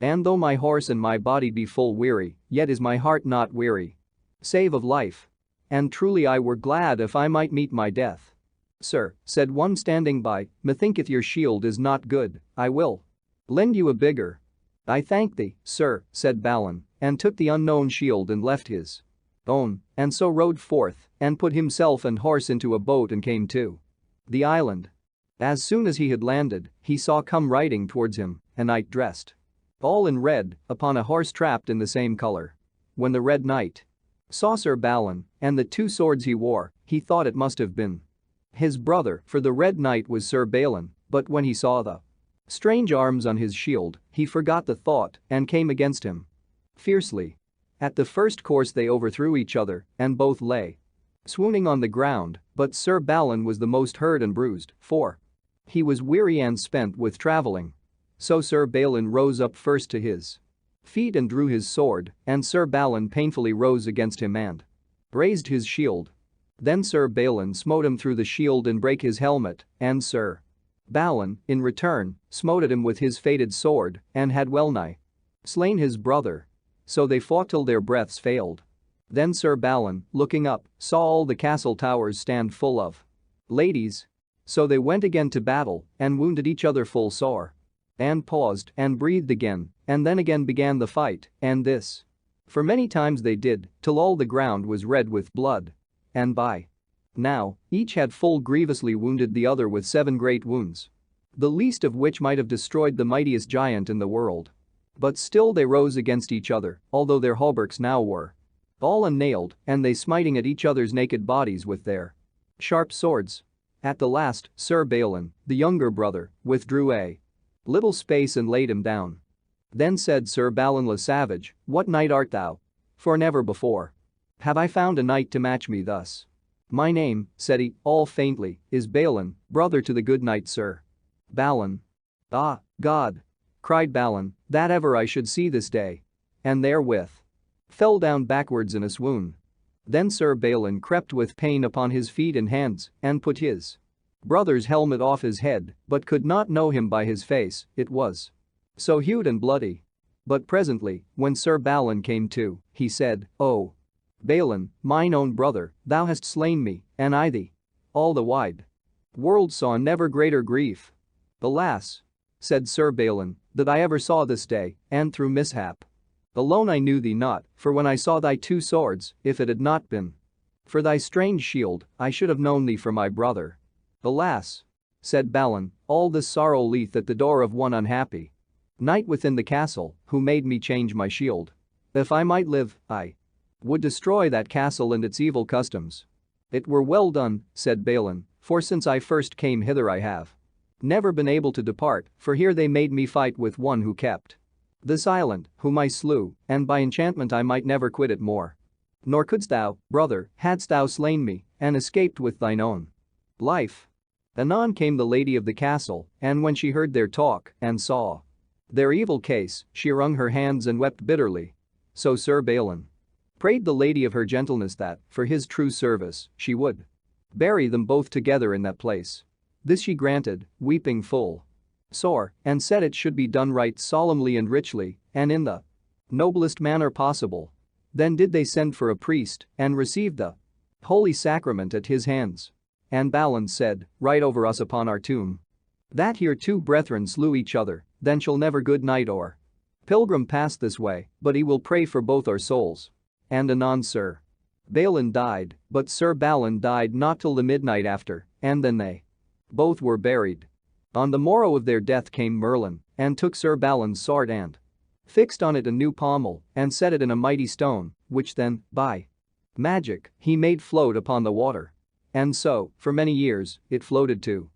And though my horse and my body be full weary, yet is my heart not weary, save of life. And truly I were glad if I might meet my death." "Sir," said one standing by, "methinketh your shield is not good, I will lend you a bigger." "I thank thee, sir," said Balin, and took the unknown shield and left his own, and so rode forth, and put himself and horse into a boat and came to the island. As soon as he had landed, he saw come riding towards him a knight dressed all in red, upon a horse trapped in the same color. When the Red Knight saw Sir Balin and the two swords he wore, he thought it must have been his brother, for the Red Knight was Sir Balin, but when he saw the strange arms on his shield, he forgot the thought and came against him fiercely. At the first course they overthrew each other, and both lay swooning on the ground, but Sir Balin was the most hurt and bruised, for he was weary and spent with traveling. So Sir Balin rose up first to his feet and drew his sword, and Sir Balin painfully rose against him and raised his shield. Then Sir Balin smote him through the shield and brake his helmet, and Sir Balin, in return, smote at him with his fated sword, and had well nigh slain his brother. So they fought till their breaths failed. Then Sir Balin, looking up, saw all the castle towers stand full of ladies. So they went again to battle, and wounded each other full sore. And paused, and breathed again, and then again began the fight, and this for many times they did, till all the ground was red with blood. And by now, each had full grievously wounded the other with 7 great wounds, the least of which might have destroyed the mightiest giant in the world. But still they rose against each other, although their hauberks now were all unnailed, and they smiting at each other's naked bodies with their sharp swords. At the last, Sir Balin, the younger brother, withdrew a little space and laid him down. Then said Sir Balin le Savage, "What knight art thou? For never before have I found a knight to match me thus." "My name," said he, all faintly, "is Balin, brother to the good knight Sir Balin." "Ah, God!" cried Balin, "that ever I should see this day." And therewith fell down backwards in a swoon. Then Sir Balin crept with pain upon his feet and hands, and put his brother's helmet off his head, but could not know him by his face, it was so hued and bloody. But presently, when Sir Balin came to, he said, "O Balin, mine own brother, thou hast slain me, and I thee." All the wide world saw never greater grief. "Alas," said Sir Balin, "that I ever saw this day, and through mishap alone I knew thee not, for when I saw thy 2 swords, if it had not been for thy strange shield, I should have known thee for my brother." "Alas," said Balin, "all this sorrow lieth at the door of one unhappy knight within the castle, who made me change my shield. If I might live, I would destroy that castle and its evil customs." "It were well done," said Balin, "for since I first came hither I have never been able to depart, for here they made me fight with one who kept this island, whom I slew, and by enchantment I might never quit it more. Nor couldst thou, brother, hadst thou slain me, and escaped with thine own life." Anon came the lady of the castle, and when she heard their talk and saw their evil case, she wrung her hands and wept bitterly. So Sir Balin prayed the lady of her gentleness that, for his true service, she would bury them both together in that place. This she granted, weeping full sore, and said it should be done right solemnly and richly, and in the noblest manner possible. Then did they send for a priest, and received the holy sacrament at his hands. and Balin said, right over us upon our tomb. That here two brethren slew each other, then shall never good night or pilgrim pass this way, but he will pray for both our souls. And anon Sir Balin died, but Sir Balin died not till the midnight after, and then they both were buried. On the morrow of their death came Merlin, and took Sir Balin's sword and fixed on it a new pommel, and set it in a mighty stone, which then, by magic, he made float upon the water. And so, for many years, it floated to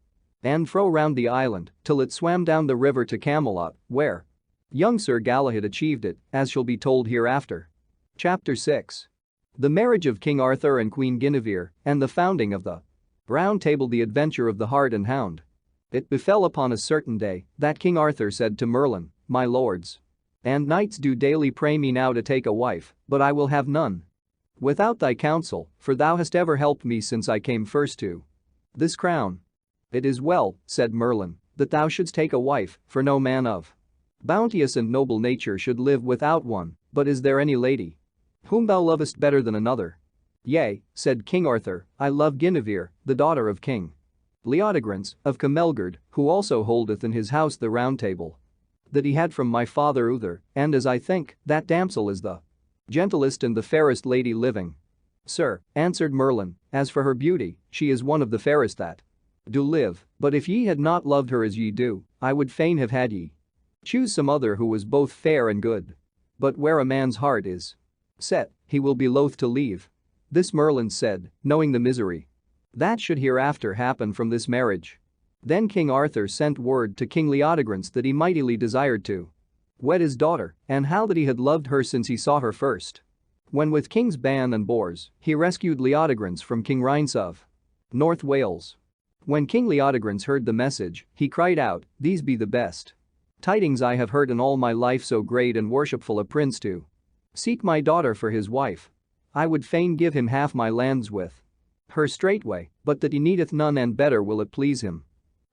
and fro round the island, till it swam down the river to Camelot, where young Sir Galahad achieved it, as shall be told hereafter. Chapter 6. The marriage of King Arthur and Queen Guinevere, and the founding of the Round Table. The adventure of the Hart and Hound. It befell upon a certain day that King Arthur said to Merlin, My lords and knights do daily pray me now to take a wife, but I will have none without thy counsel, for thou hast ever helped me since I came first to this crown. It is well, said Merlin, that thou shouldst take a wife, for no man of bounteous and noble nature should live without one, but is there any lady whom thou lovest better than another? Yea, said King Arthur, I love Guinevere, the daughter of King Leodegrance of Camelot, who also holdeth in his house the Round Table that he had from my father Uther, and as I think, that damsel is the gentlest and the fairest lady living. Sir, answered Merlin, as for her beauty, she is one of the fairest that do live, but if ye had not loved her as ye do, I would fain have had ye choose some other who was both fair and good. But where a man's heart is set, he will be loath to leave. This Merlin said, knowing the misery that should hereafter happen from this marriage. Then King Arthur sent word to King Leodegrance that he mightily desired to wed his daughter, and how that he had loved her since he saw her first. When with Kings Ban and Bors, he rescued Leodegrance from King Rhines of North Wales. When King Leodegrance heard the message, he cried out, These be the best tidings I have heard in all my life, so great and worshipful a prince to seek my daughter for his wife. I would fain give him half my lands with her straightway, but that he needeth none, and better will it please him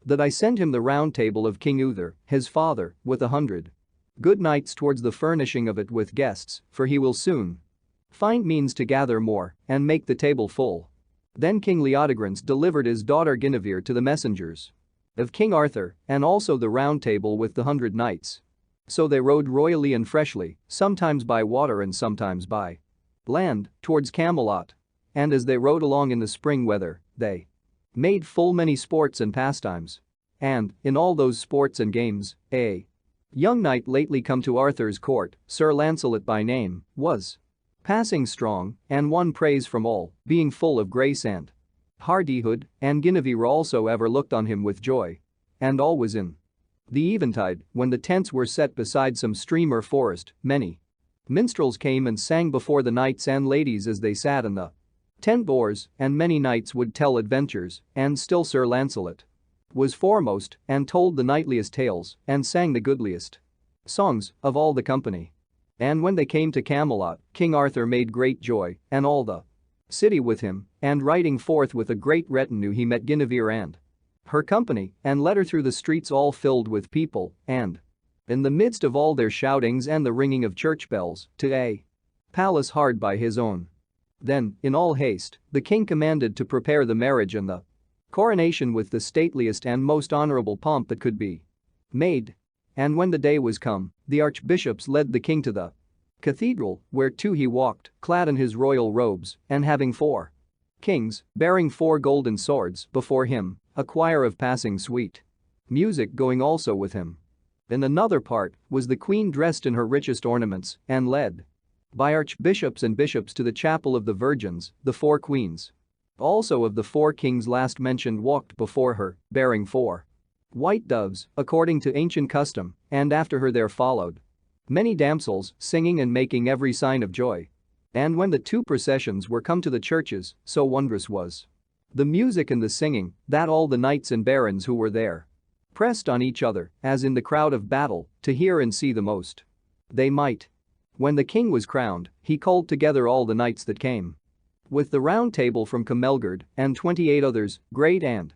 that I send him the Round Table of King Uther, his father, with 100 good knights towards the furnishing of it with guests, for he will soon find means to gather more and make the table full. Then King Leodegrance delivered his daughter Guinevere to the messengers of King Arthur, and also the Round Table with the 100 knights. So they rode royally and freshly, sometimes by water and sometimes by land, towards Camelot. And as they rode along in the spring weather, they made full many sports and pastimes. And, in all those sports and games, a young knight lately come to Arthur's court, Sir Lancelot by name, was passing strong, and won praise from all, being full of grace and hardihood, and Guinevere also ever looked on him with joy. And all was in the eventide, when the tents were set beside some stream or forest, many minstrels came and sang before the knights and ladies as they sat in the tent doors, and many knights would tell adventures, and still Sir Lancelot was foremost, and told the knightliest tales, and sang the goodliest songs of all the company. And when they came to Camelot, King Arthur made great joy, and all the city with him, and riding forth with a great retinue he met Guinevere and her company, and led her through the streets all filled with people, and in the midst of all their shoutings and the ringing of church bells, to a palace hard by his own. Then, in all haste, the king commanded to prepare the marriage and the coronation with the stateliest and most honorable pomp that could be made. And when the day was come, the archbishops led the king to the cathedral, where too he walked, clad in his royal robes, and having 4 kings, bearing 4 golden swords, before him, a choir of passing sweet music going also with him. In another part was the queen dressed in her richest ornaments, and led by archbishops and bishops to the chapel of the virgins, the 4 queens. Also of the 4 kings last mentioned walked before her, bearing 4 white doves, according to ancient custom, and after her there followed many damsels, singing and making every sign of joy. And when the 2 processions were come to the churches, so wondrous was the music and the singing, that all the knights and barons who were there pressed on each other, as in the crowd of battle, to hear and see the most they might. When the king was crowned, he called together all the knights that came with the Round Table from Camelot, and 28 others, great and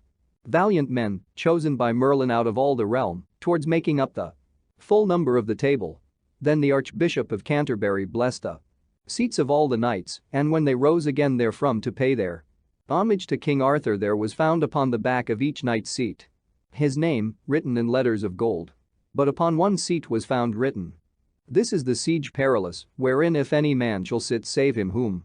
valiant men, chosen by Merlin out of all the realm, towards making up the full number of the table. Then the Archbishop of Canterbury blessed the seats of all the knights, and when they rose again therefrom to pay their Homage to King Arthur there was found upon the back of each knight's seat. His name, written in letters of gold. But upon one seat was found written, "This is the siege perilous, wherein if any man shall sit save him whom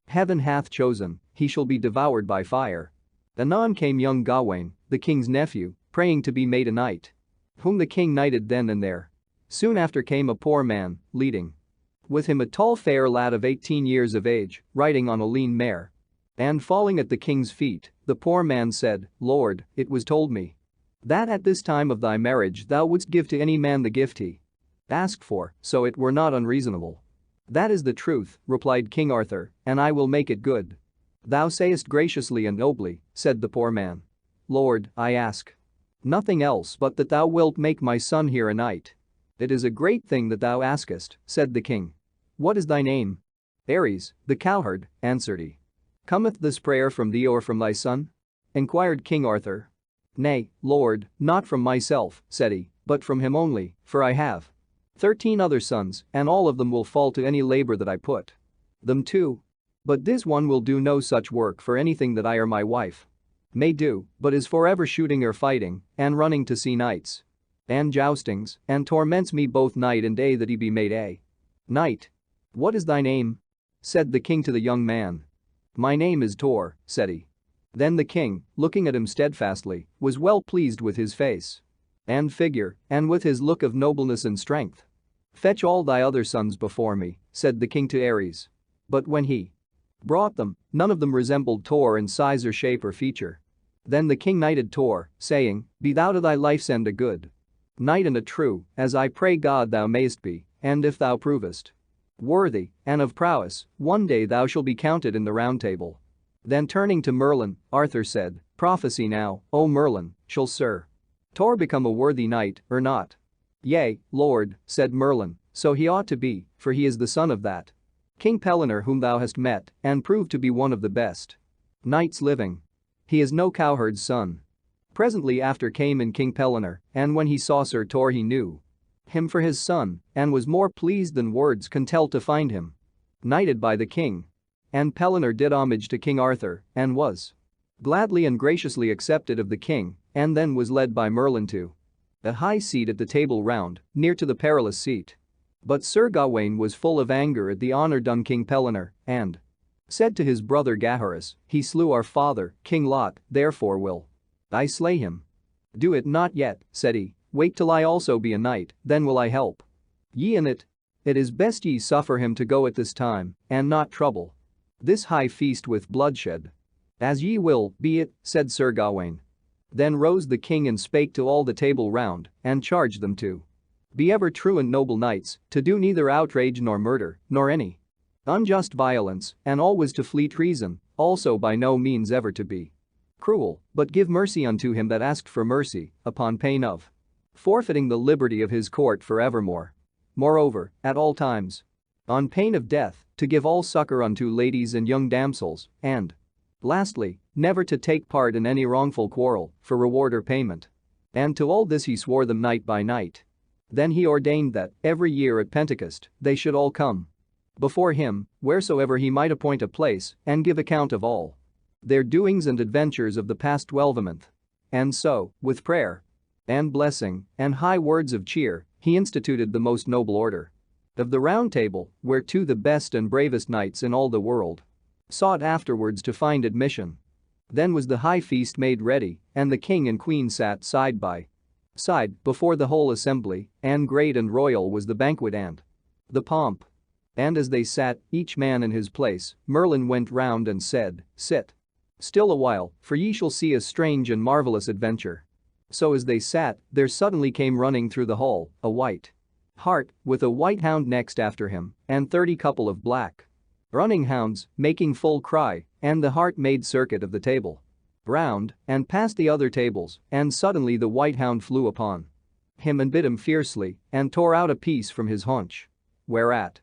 heaven hath chosen, he shall be devoured by fire." Anon came young Gawain, the king's nephew, praying to be made a knight. Whom the king knighted then and there. Soon after came a poor man, leading with him a tall fair lad of 18 years of age, riding on a lean mare. And falling at the king's feet, the poor man said, "Lord, it was told me that at this time of thy marriage thou wouldst give to any man the gift he asked for, so it were not unreasonable." "That is the truth," replied King Arthur, "and I will make it good." "Thou sayest graciously and nobly," said the poor man. "Lord, I ask nothing else but that thou wilt make my son here a knight." "It is a great thing that thou askest," said the king. "What is thy name?" "Ares, the cowherd," answered he. "Cometh this prayer from thee or from thy son?" inquired King Arthur. "Nay, Lord, not from myself," said he, "but from him only, for I have 13 other sons, and all of them will fall to any labor that I put them to. But this one will do no such work for anything that I or my wife may do, but is forever shooting or fighting, and running to see knights and joustings, and torments me both night and day that he be made a knight." "What is thy name?" said the king to the young man. "My name is Tor," said he. Then the king, looking at him steadfastly, was well pleased with his face and figure, and with his look of nobleness and strength. "Fetch all thy other sons before me," said the king to Ares. But when he brought them, none of them resembled Tor in size or shape or feature. Then the king knighted Tor, saying, "Be thou to thy life's end a good knight and a true, as I pray God thou mayest be, and if thou provest worthy and of prowess, one day thou shalt be counted in the Round Table." Then turning to Merlin, Arthur said, "Prophesy now, O Merlin, shall Sir Tor become a worthy knight or not?" "Yea, Lord," said Merlin, "so he ought to be, for he is the son of that King Pellinore whom thou hast met and proved to be one of the best knights living. He is no cowherd's son." Presently after came in King Pellinore, and when he saw Sir Tor he knew him for his son and was more pleased than words can tell to find him knighted by the king. And Pellinore did homage to King Arthur and was gladly and graciously accepted of the king, and then was led by Merlin to a high seat at the Table Round, near to the perilous seat. But Sir Gawain was full of anger at the honor done King Pellinore, and said to his brother Gaheris, "He slew our father, King Lot, therefore will I slay him." "Do it not yet," said he, "wait till I also be a knight, then will I help ye in it. It is best ye suffer him to go at this time, and not trouble this high feast with bloodshed." "As ye will, be it," said Sir Gawain. Then rose the king and spake to all the Table Round, and charged them to be ever true and noble knights, to do neither outrage nor murder, nor any unjust violence, and always to flee treason, also by no means ever to be cruel, but give mercy unto him that asked for mercy, upon pain of forfeiting the liberty of his court forevermore. Moreover, at all times, on pain of death, to give all succor unto ladies and young damsels, and lastly, never to take part in any wrongful quarrel, for reward or payment. And to all this he swore them night by night. Then he ordained that, every year at Pentecost, they should all come before him, wheresoever he might appoint a place, and give account of all their doings and adventures of the past 12month. And so, with prayer and blessing and high words of cheer, he instituted the most noble order of the Round Table, whereto the best and bravest knights in all the world sought afterwards to find admission. Then was the high feast made ready, and the king and queen sat side by side before the whole assembly, and great and royal was the banquet and the pomp. And as they sat, each man in his place, Merlin went round and said, "Sit still a while, for ye shall see a strange and marvelous adventure." So as they sat, there suddenly came running through the hall a white hart, with a white hound next after him, and 30 couple of black running hounds, making full cry, and the hart made circuit of the Table Round, and past the other tables, and suddenly the white hound flew upon him and bit him fiercely, and tore out a piece from his haunch. Whereat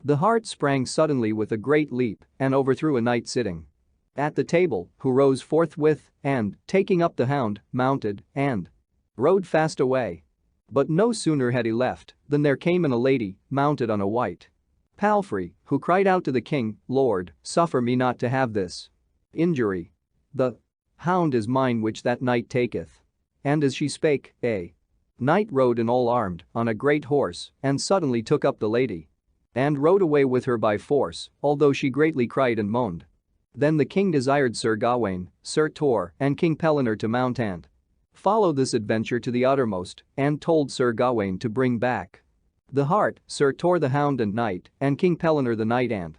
the hart sprang suddenly with a great leap, and overthrew a knight sitting at the table, who rose forthwith, and, taking up the hound, mounted, and rode fast away. But no sooner had he left, than there came in a lady, mounted on a white palfrey, who cried out to the king, "Lord, suffer me not to have this injury." The hound is mine which that knight taketh. And as she spake, a knight rode in all armed on a great horse and suddenly took up the lady and rode away with her by force, although she greatly cried and moaned. Then the king desired Sir Gawain, Sir Tor, and King Pellinore to mount and follow this adventure to the uttermost, and told Sir Gawain to bring back the hart, Sir Tor the hound and knight, and King Pellinore the knight and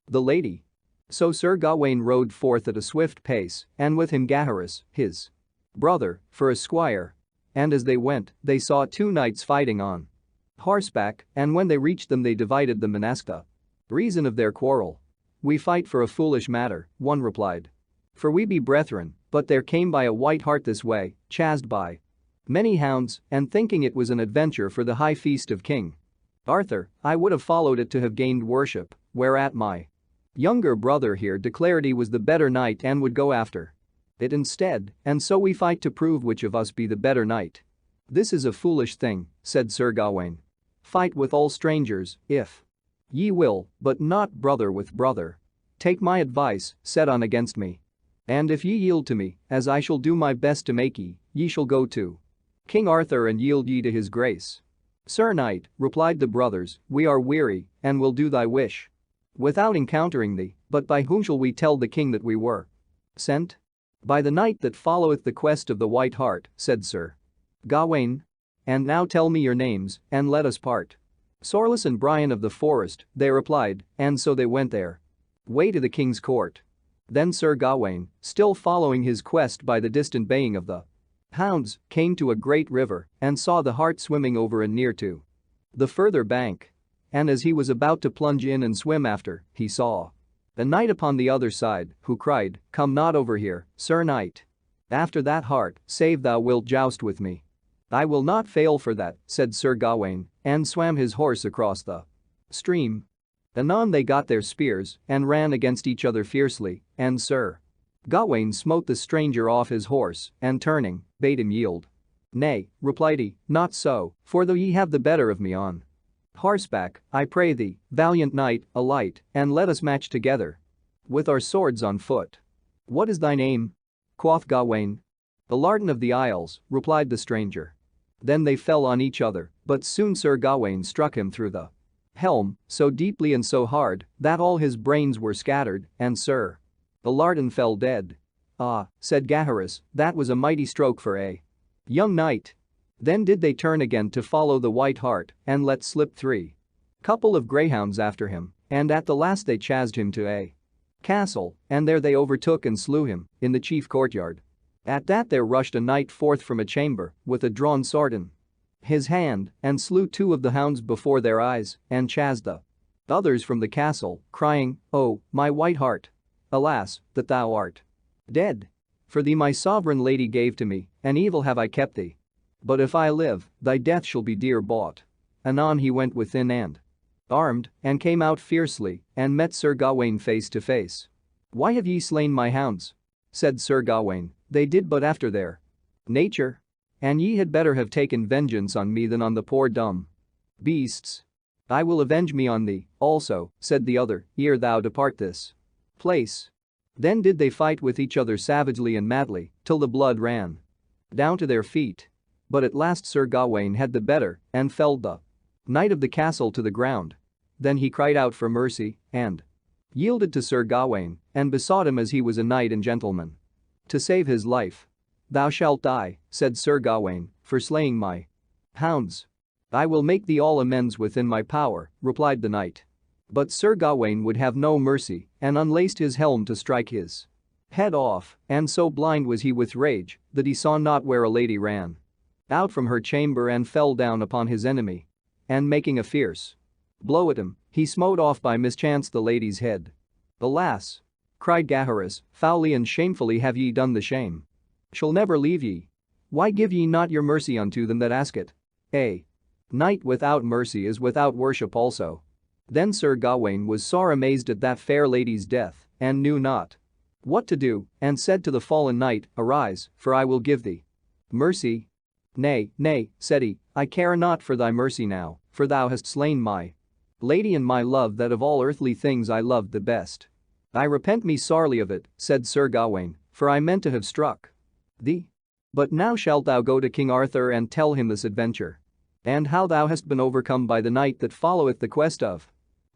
the lady. So Sir Gawain rode forth at a swift pace, and with him Gaheris, his brother, for a squire. And as they went, they saw two knights fighting on horseback, and when they reached them they divided them and asked the reason of their quarrel. "We fight for a foolish matter," one replied. "For we be brethren, but there came by a white hart this way, chased by many hounds, and thinking it was an adventure for the high feast of King Arthur, I would have followed it to have gained worship, whereat my younger brother here declared he was the better knight and would go after it instead, and so we fight to prove which of us be the better knight." "This is a foolish thing," said Sir Gawain. "Fight with all strangers, if ye will, but not brother with brother. Take my advice, set on against me. And if ye yield to me, as I shall do my best to make ye shall go to King Arthur and yield ye to his grace." "Sir Knight," replied the brothers, "we are weary, and will do thy wish without encountering thee, but by whom shall we tell the king that we were sent?" "By the knight that followeth the quest of the white hart," said Sir Gawain. "And now tell me your names, and let us part." "Sorless and Brian of the Forest," they replied, and so they went their way to the king's court. Then Sir Gawain, still following his quest by the distant baying of the hounds, came to a great river and saw the hart swimming over and near to the further bank. And as he was about to plunge in and swim after, he saw a knight upon the other side, who cried, "Come not over here, Sir Knight. After that hart, save thou wilt joust with me." "I will not fail for that," said Sir Gawain, and swam his horse across the stream. Anon they got their spears and ran against each other fiercely, and Sir Gawain smote the stranger off his horse and turning, bade him yield. "Nay," replied he, "not so, for though ye have the better of me on horseback, I pray thee, valiant knight, alight, and let us match together with our swords on foot." "What is thy name?" quoth Gawain. "Alardan of the Isles," replied the stranger. Then they fell on each other, but soon Sir Gawain struck him through the helm, so deeply and so hard, that all his brains were scattered, and Sir Alardan fell dead. "Ah," said Gaheris, "that was a mighty stroke for a young knight." Then did they turn again to follow the white hart and let slip 3 couple of greyhounds after him, and at the last they chased him to a castle, and there they overtook and slew him in the chief courtyard. At that there rushed a knight forth from a chamber with a drawn sword in his hand and slew 2 of the hounds before their eyes and chased the others from the castle, crying, "Oh, my white hart! Alas, that thou art dead! For thee my sovereign lady gave to me, and evil have I kept thee. But if I live, thy death shall be dear bought." Anon he went within and armed and came out fiercely and met Sir Gawain face to face. "Why have ye slain my hounds?" said Sir Gawain. "They did but after their nature. And ye had better have taken vengeance on me than on the poor dumb beasts." "I will avenge me on thee, also," said the other, "ere thou depart this place." Then did they fight with each other savagely and madly, till the blood ran down to their feet. But at last Sir Gawain had the better and felled the knight of the castle to the ground. Then he cried out for mercy and yielded to Sir Gawain and besought him as he was a knight and gentleman to save his life. "Thou shalt die," said Sir Gawain, "for slaying my hounds." "I will make thee all amends within my power," replied the knight. But Sir Gawain would have no mercy and unlaced his helm to strike his head off, and so blind was he with rage that he saw not where a lady ran out from her chamber and fell down upon his enemy. And making a fierce blow at him, he smote off by mischance the lady's head. "Alas!" cried Gaheris, "foully and shamefully have ye done the shame. Shall never leave ye. Why give ye not your mercy unto them that ask it? A knight without mercy is without worship also." Then Sir Gawain was sore amazed at that fair lady's death and knew not what to do, and said to the fallen knight, "Arise, for I will give thee mercy." "Nay, nay," said he, "I care not for thy mercy now, for thou hast slain my lady and my love that of all earthly things I loved the best." "I repent me sorely of it," said Sir Gawain, for I meant to have struck thee. But now shalt thou go to King Arthur and tell him this adventure. And how thou hast been overcome by the knight that followeth the quest of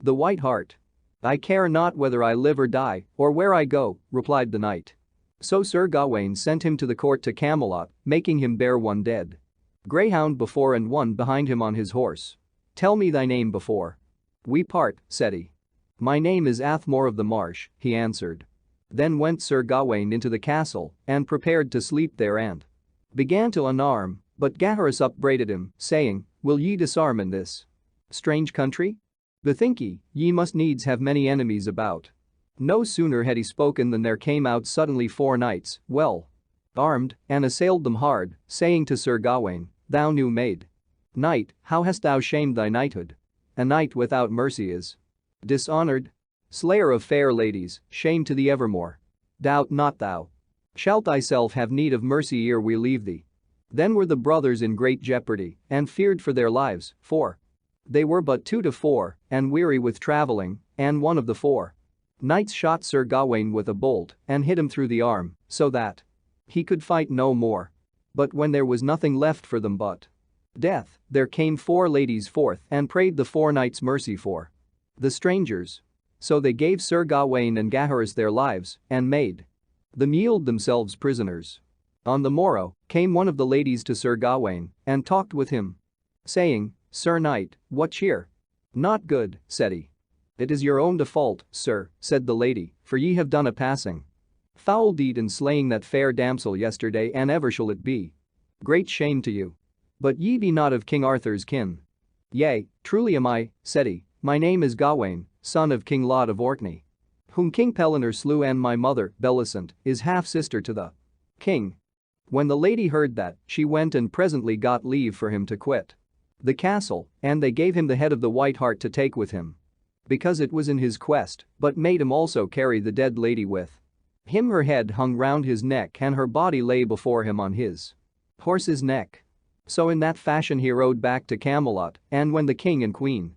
the White Hart. I care not whether I live or die, or where I go, replied the knight. So Sir Gawain sent him to the court to Camelot, making him bear one dead greyhound before and one behind him on his horse. Tell me thy name before we part, said he. My name is Athmore of the Marsh, he answered. Then went Sir Gawain into the castle and prepared to sleep there and began to unarm, but Gaheris upbraided him, saying, Will ye disarm in this strange country? Bethink ye must needs have many enemies about. No sooner had he spoken than there came out suddenly 4 knights, well armed, and assailed them hard, saying to Sir Gawain, Thou new made knight, how hast thou shamed thy knighthood? A knight without mercy is dishonored. Slayer of fair ladies, shame to thee evermore. Doubt not thou shalt thyself have need of mercy ere we leave thee. Then were the brothers in great jeopardy, and feared for their lives, for they were but 2 to 4, and weary with travelling, and one of the 4 knights shot Sir Gawain with a bolt and hit him through the arm, so that he could fight no more. But when there was nothing left for them but death, there came 4 ladies forth and prayed the 4 knights mercy for the strangers. So they gave Sir Gawain and Gaheris their lives and made them yield themselves prisoners. On the morrow came one of the ladies to Sir Gawain and talked with him, saying, Sir knight, what cheer? Not good, said he. It is your own default, sir, said the lady, for ye have done a passing foul deed in slaying that fair damsel yesterday, and ever shall it be great shame to you. But ye be not of King Arthur's kin. Yea, truly am I, said he. My name is Gawain, son of King Lot of Orkney, whom King Pellinore slew, and my mother, Bellicent, is half-sister to the king. When the lady heard that, she went and presently got leave for him to quit the castle, and they gave him the head of the White Hart to take with him, because it was in his quest, but made him also carry the dead lady with him. Her head hung round his neck and her body lay before him on his horse's neck. So in that fashion he rode back to Camelot, and when the king and queen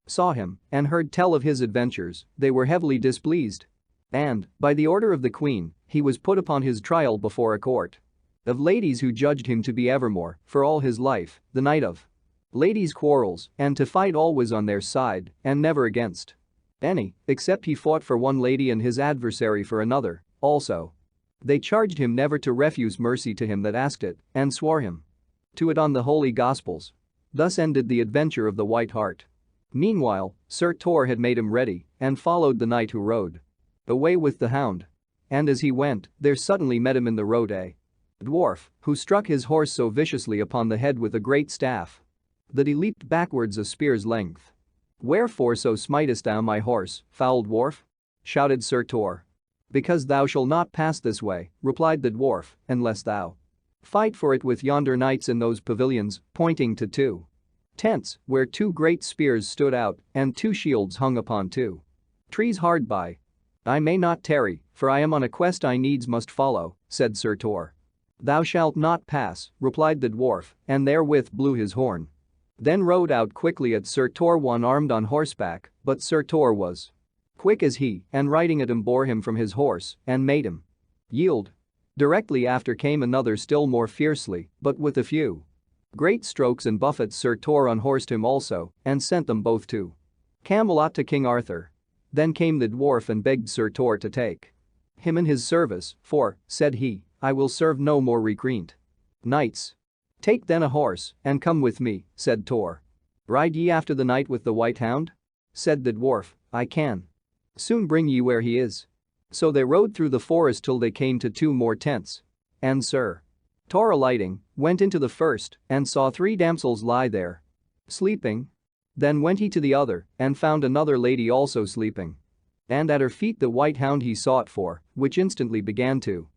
saw him and heard tell of his adventures, they were heavily displeased. And, by the order of the queen, he was put upon his trial before a court of ladies, who judged him to be evermore, for all his life, the knight of ladies' quarrels, and to fight always on their side and never against any, except he fought for one lady and his adversary for another. Also, they charged him never to refuse mercy to him that asked it, and swore him to it on the holy gospels. Thus ended the adventure of the White Hart. Meanwhile, Sir Tor had made him ready and followed the knight who rode away with the hound. And as he went, there suddenly met him in the road a dwarf, who struck his horse so viciously upon the head with a great staff that he leaped backwards a spear's length. Wherefore so smitest thou my horse, foul dwarf? Shouted Sir Tor. Because thou shalt not pass this way, replied the dwarf, unless thou fight for it with yonder knights in those pavilions, pointing to 2 tents, where 2 great spears stood out, and 2 shields hung upon 2 trees hard by. I may not tarry, for I am on a quest I needs must follow, said Sir Tor. Thou shalt not pass, replied the dwarf, and therewith blew his horn. Then rode out quickly at Sir Tor one armed on horseback, but Sir Tor was quick as he, and riding at him bore him from his horse, and made him yield. Directly after came another still more fiercely, but with a few great strokes and buffets Sir Tor unhorsed him also, and sent them both to Camelot to King Arthur. Then came the dwarf and begged Sir Tor to take him in his service, for, said he, I will serve no more recreant knights. Take then a horse, and come with me, said Tor. Ride ye after the knight with the white hound? Said the dwarf, I can soon bring ye where he is. So they rode through the forest till they came to 2 more tents. And Sir Tor, alighting, went into the first, and saw 3 damsels lie there sleeping. Then went he to the other, and found another lady also sleeping. And at her feet the white hound he sought for, which instantly began to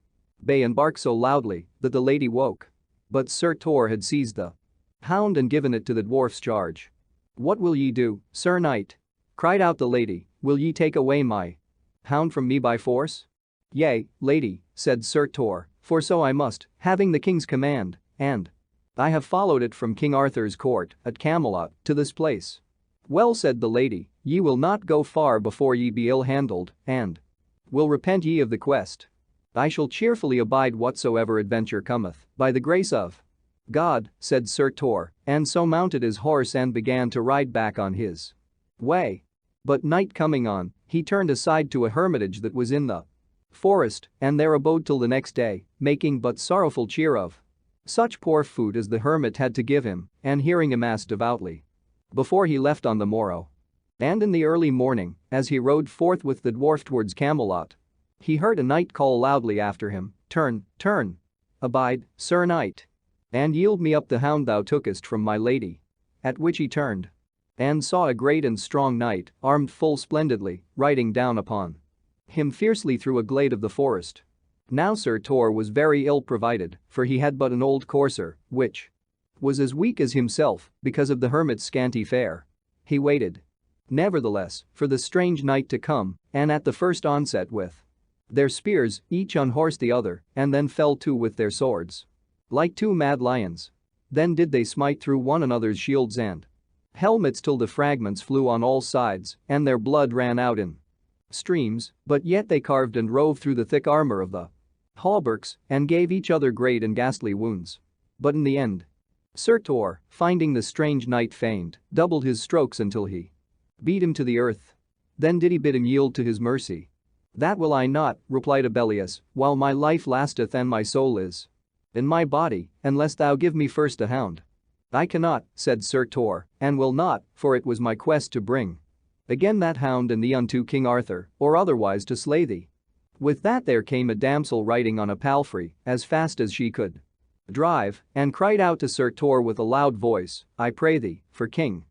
bay and bark so loudly that the lady woke. But Sir Tor had seized the hound and given it to the dwarf's charge. What will ye do, Sir Knight? Cried out the lady, will ye take away my hound from me by force? Yea, lady, said Sir Tor, for so I must, having the king's command, and I have followed it from King Arthur's court at Camelot to this place. Well, said the lady, ye will not go far before ye be ill-handled, and will repent ye of the quest. I shall cheerfully abide whatsoever adventure cometh, by the grace of God, said Sir Tor, and so mounted his horse and began to ride back on his way. But night coming on, he turned aside to a hermitage that was in the forest, and there abode till the next day, making but sorrowful cheer of such poor food as the hermit had to give him, and hearing him mass devoutly before he left on the morrow. And in the early morning, as he rode forth with the dwarf towards Camelot, he heard a knight call loudly after him, turn, turn. Abide, Sir Knight. And yield me up the hound thou tookest from my lady. At which he turned and saw a great and strong knight, armed full splendidly, riding down upon him fiercely through a glade of the forest. Now Sir Tor was very ill provided, for he had but an old courser, which was as weak as himself because of the hermit's scanty fare. He waited, nevertheless, for the strange knight to come, and at the first onset with their spears, each unhorsed the other, and then fell to with their swords like two mad lions. Then did they smite through one another's shields and helmets till the fragments flew on all sides, and their blood ran out in streams, but yet they carved and rove through the thick armor of the hauberks, and gave each other great and ghastly wounds. But in the end, Sir Tor, finding the strange knight feigned, doubled his strokes until he beat him to the earth. Then did he bid him yield to his mercy. That will I not, replied Abellius, while my life lasteth and my soul is in my body, unless thou give me first a hound. I cannot, said Sir Tor, and will not, for it was my quest to bring again that hound and thee unto King Arthur, or otherwise to slay thee. With that there came a damsel riding on a palfrey, as fast as she could drive, and cried out to Sir Tor with a loud voice, I pray thee, for King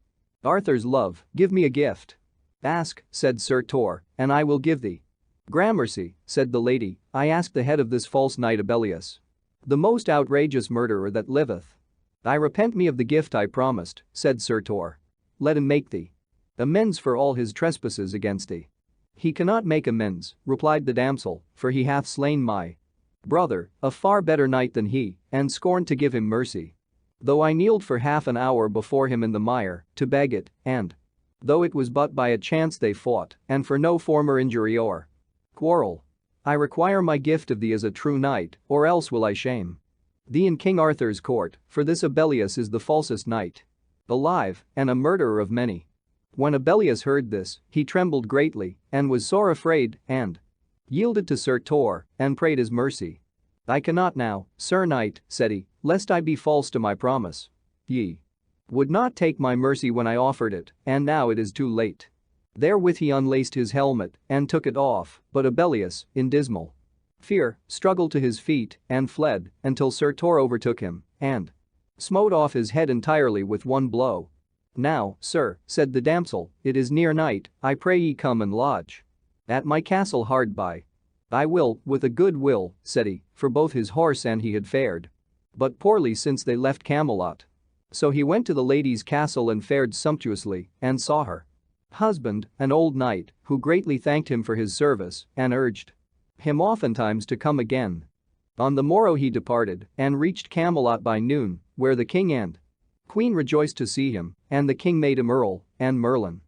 Arthur's love, give me a gift. Ask, said Sir Tor, and I will give thee. Gramercy, said the lady, I ask the head of this false knight Abellius, the most outrageous murderer that liveth. I repent me of the gift I promised, said Sir Tor. Let him make thee amends for all his trespasses against thee. He cannot make amends, replied the damsel, for he hath slain my brother, a far better knight than he, and scorned to give him mercy. Though I kneeled for half an hour before him in the mire, to beg it, and though it was but by a chance they fought, and for no former injury or quarrel, I require my gift of thee as a true knight, or else will I shame thee in King Arthur's court, for this Abellius is the falsest knight alive, and a murderer of many. When Abellius heard this, he trembled greatly, and was sore afraid, and yielded to Sir Tor, and prayed his mercy. I cannot now, Sir Knight, said he, lest I be false to my promise. Ye would not take my mercy when I offered it, and now it is too late. Therewith he unlaced his helmet, and took it off, but Abellius, in dismal fear, struggled to his feet, and fled, until Sir Tor overtook him, and smote off his head entirely with one blow. Now, sir, said the damsel, it is near night, I pray ye come and lodge at my castle hard by. I will, with a good will, said he, for both his horse and he had fared but poorly since they left Camelot. So he went to the lady's castle and fared sumptuously, and saw her husband, an old knight, who greatly thanked him for his service, and urged him oftentimes to come again. On the morrow he departed, and reached Camelot by noon, where the king and queen rejoiced to see him, and the king made him earl, and Merlin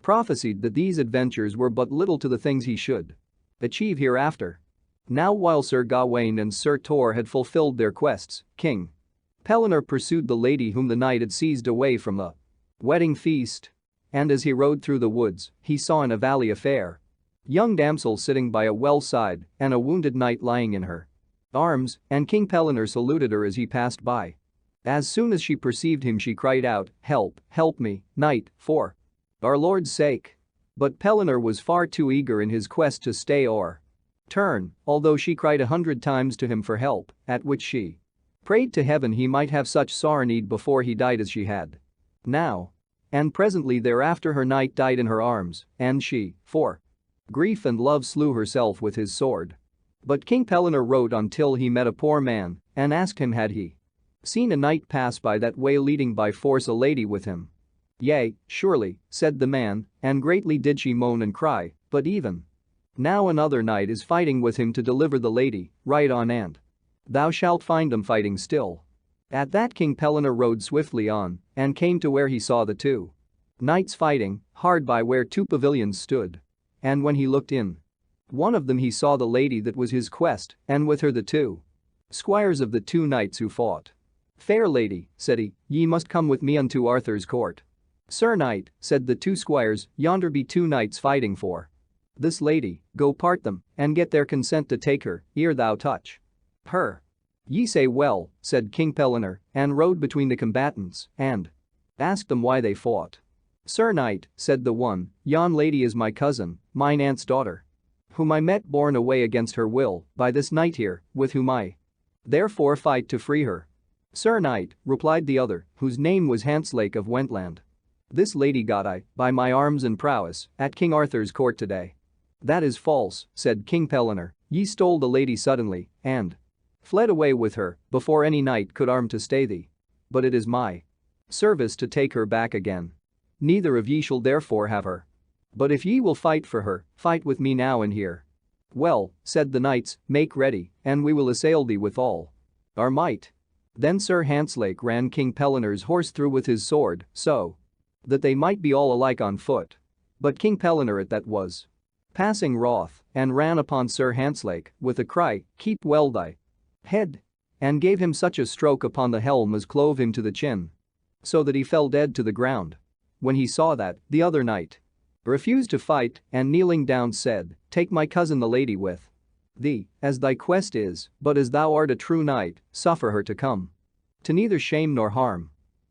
prophesied that these adventures were but little to the things he should achieve hereafter. Now while Sir Gawain and Sir Tor had fulfilled their quests, King Pellinore pursued the lady whom the knight had seized away from the wedding feast. And as he rode through the woods, he saw in a valley a fair young damsel sitting by a well side, and a wounded knight lying in her arms, and King Pellinore saluted her as he passed by. As soon as she perceived him she cried out, help, help me, knight, for our Lord's sake. But Pellinore was far too eager in his quest to stay or turn, although she cried 100 times to him for help, at which she prayed to heaven he might have such sore need before he died as she had now. And presently thereafter her knight died in her arms, and she, for grief and love, slew herself with his sword. But King Pellinore rode on till he met a poor man, and asked him had he seen a knight pass by that way leading by force a lady with him. Yea, surely, said the man, and greatly did she moan and cry, but even now another knight is fighting with him to deliver the lady, ride on and thou shalt find them fighting still. At that King Pellinore rode swiftly on, and came to where he saw the two knights fighting, hard by where two pavilions stood. And when he looked in One of them he saw the lady that was his quest, and with her the two squires of the two knights who fought. "Fair lady," said he, "ye must come with me unto Arthur's court." "Sir knight," said the two squires, "yonder be two knights fighting for this lady, go part them, and get their consent to take her, ere thou touch her." "Ye say well," said King Pellinore, and rode between the combatants, and asked them why they fought. "Sir knight," said the one, "yon lady is my cousin, mine aunt's daughter, whom I met borne away against her will by this knight here, with whom I therefore fight to free her." "Sir knight," replied the other, whose name was Lancelot of Wentland, "this lady got I, by my arms and prowess, at King Arthur's court today." "That is false," said King Pellinore, "ye stole the lady suddenly, and fled away with her, before any knight could arm to stay thee. But it is my service to take her back again. Neither of ye shall therefore have her. But if ye will fight for her, fight with me now and here." "Well," said the knights, "make ready, and we will assail thee with all our might." Then Sir Lancelot ran King Pellinore's horse through with his sword, so that they might be all alike on foot. But King Pellinore at that was passing wroth, and ran upon Sir Lancelot with a cry, "Keep well thy head," and gave him such a stroke upon the helm as clove him to the chin, so that he fell dead to the ground. When he saw that, the other knight refused to fight, and kneeling down said, "Take my cousin the lady with thee, as thy quest is, but as thou art a true knight, suffer her to come to neither shame nor harm."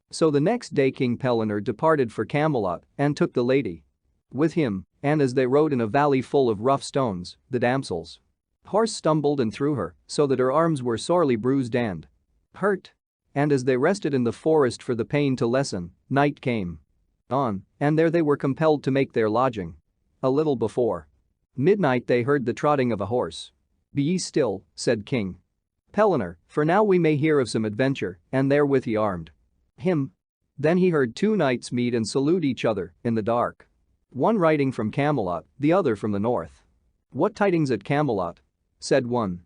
So the next day King Pellinore departed for Camelot and took the lady with him, and as they rode in a valley full of rough stones, the damsel's horse stumbled and threw her, so that her arms were sorely bruised and hurt. And as they rested in the forest for the pain to lessen, night came on, and there they were compelled to make their lodging. A little before midnight they heard the trotting of a horse. "Be ye still," said King Pellinore, "for now we may hear of some adventure," and therewith he armed him. Then he heard two knights meet and salute each other in the dark. One riding from Camelot, the other from the north. "What tidings at Camelot?" said one.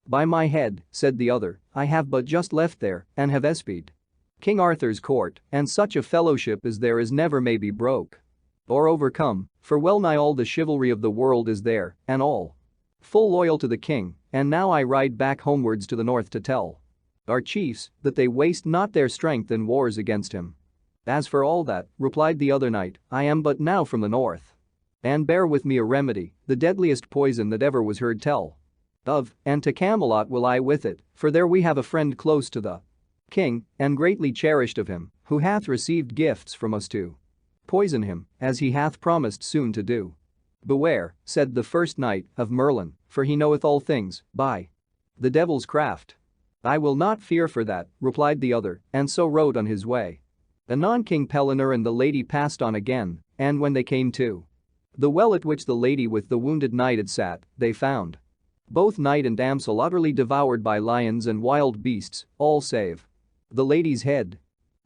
"By my head," said the other, "I have but just left there, and have espied King Arthur's court, and such a fellowship as there is never may be broke or overcome, for well nigh all the chivalry of the world is there, and all full loyal to the king, and now I ride back homewards to the north to tell our chiefs that they waste not their strength in wars against him." "As for all that," replied the other knight, "I am but now from the north, and bear with me a remedy, the deadliest poison that ever was heard tell of, and to Camelot will I with it, for there we have a friend close to the king, and greatly cherished of him, who hath received gifts from us to poison him, as he hath promised soon to do." "Beware," said the first knight, "of Merlin, for he knoweth all things, by the devil's craft." "I will not fear for that," replied the other, and so rode on his way. Anon King Pellinore and the lady passed on again, and when they came to the well at which the lady with the wounded knight had sat, they found both knight and damsel utterly devoured by lions and wild beasts, all save the lady's head.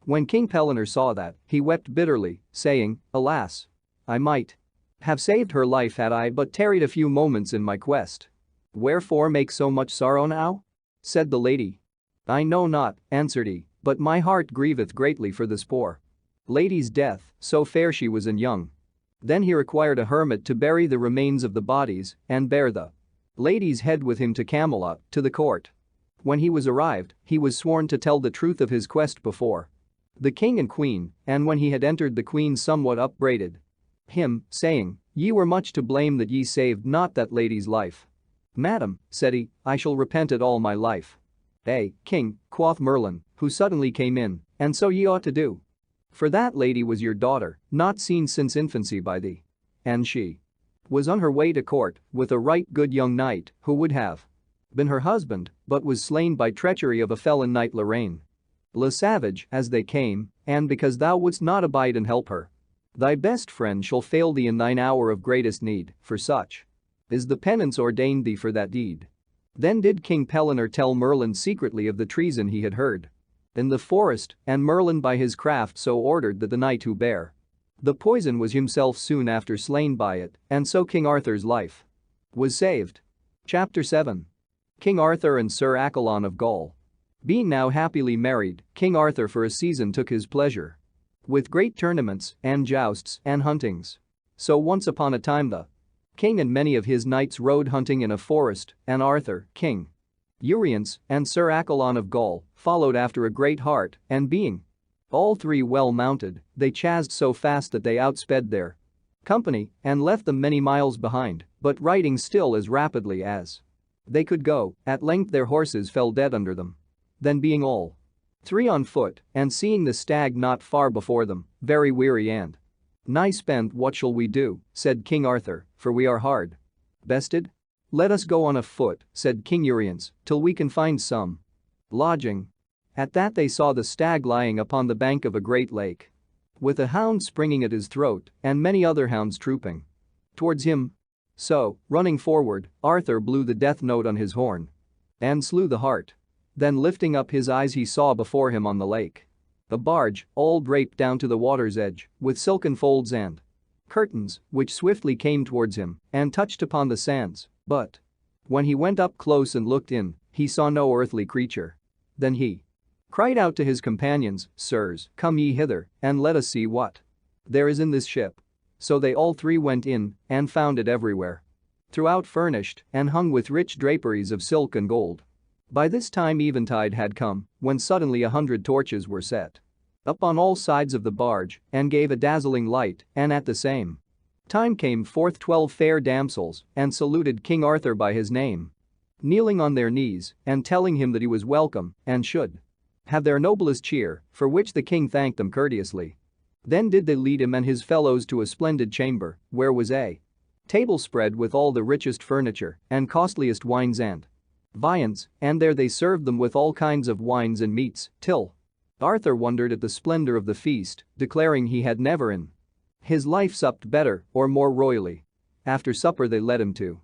When King Pellinore saw that, he wept bitterly, saying, "Alas! I might have saved her life had I but tarried a few moments in my quest." "Wherefore make so much sorrow now?" said the lady. "I know not," answered he, "but my heart grieveth greatly for this poor lady's death, so fair she was and young." Then he required a hermit to bury the remains of the bodies and bear the lady's head with him to Camelot, to the court. When he was arrived, he was sworn to tell the truth of his quest before the king and queen, and when he had entered the queen somewhat upbraided him, saying, "Ye were much to blame that ye saved not that lady's life." "Madam," said he, "I shall repent it all my life." "King," quoth Merlin, who suddenly came in, "and so ye ought to do. For that lady was your daughter, not seen since infancy by thee. And she was on her way to court with a right good young knight who would have been her husband, but was slain by treachery of a felon knight Lorraine le Savage as they came, and because thou wouldst not abide and help her, thy best friend shall fail thee in thine hour of greatest need, for such is the penance ordained thee for that deed." Then did King Pellinore tell Merlin secretly of the treason he had heard in the forest, and Merlin by his craft so ordered that the knight who bare the poison was himself soon after slain by it, and so King Arthur's life was saved. Chapter 7. King Arthur and Sir Accolon of Gaul. Being now happily married, King Arthur for a season took his pleasure with great tournaments and jousts and huntings. So once upon a time the King and many of his knights rode hunting in a forest, and Arthur, King Uriens, and Sir Accolon of Gaul followed after a great heart, and being all three well mounted, they chased so fast that they outsped their company and left them many miles behind, but riding still as rapidly as they could go, at length their horses fell dead under them. Then being all three on foot, and seeing the stag not far before them, very weary and nigh spent, "What shall we do?" said King Arthur, "for we are hard bested?" "Let us go on afoot," said King Uriens, "till we can find some lodging." At that they saw the stag lying upon the bank of a great lake, with a hound springing at his throat and many other hounds trooping towards him. So, running forward, Arthur blew the death note on his horn and slew the hart. Then lifting up his eyes he saw before him on the lake a barge, all draped down to the water's edge, with silken folds and curtains, which swiftly came towards him and touched upon the sands, but when he went up close and looked in, he saw no earthly creature. Then he cried out to his companions, "Sirs, come ye hither, and let us see what there is in this ship." So they all three went in and found it everywhere throughout furnished and hung with rich draperies of silk and gold. By this time eventide had come, when suddenly 100 torches were set up on all sides of the barge and gave a dazzling light, and at the same time came forth 12 fair damsels and saluted King Arthur by his name, kneeling on their knees and telling him that he was welcome and should have their noblest cheer, for which the king thanked them courteously. Then did they lead him and his fellows to a splendid chamber, where was a table spread with all the richest furniture and costliest wines and viands, and there they served them with all kinds of wines and meats, till Arthur wondered at the splendor of the feast, declaring he had never in his life supped better or more royally. After supper they led him to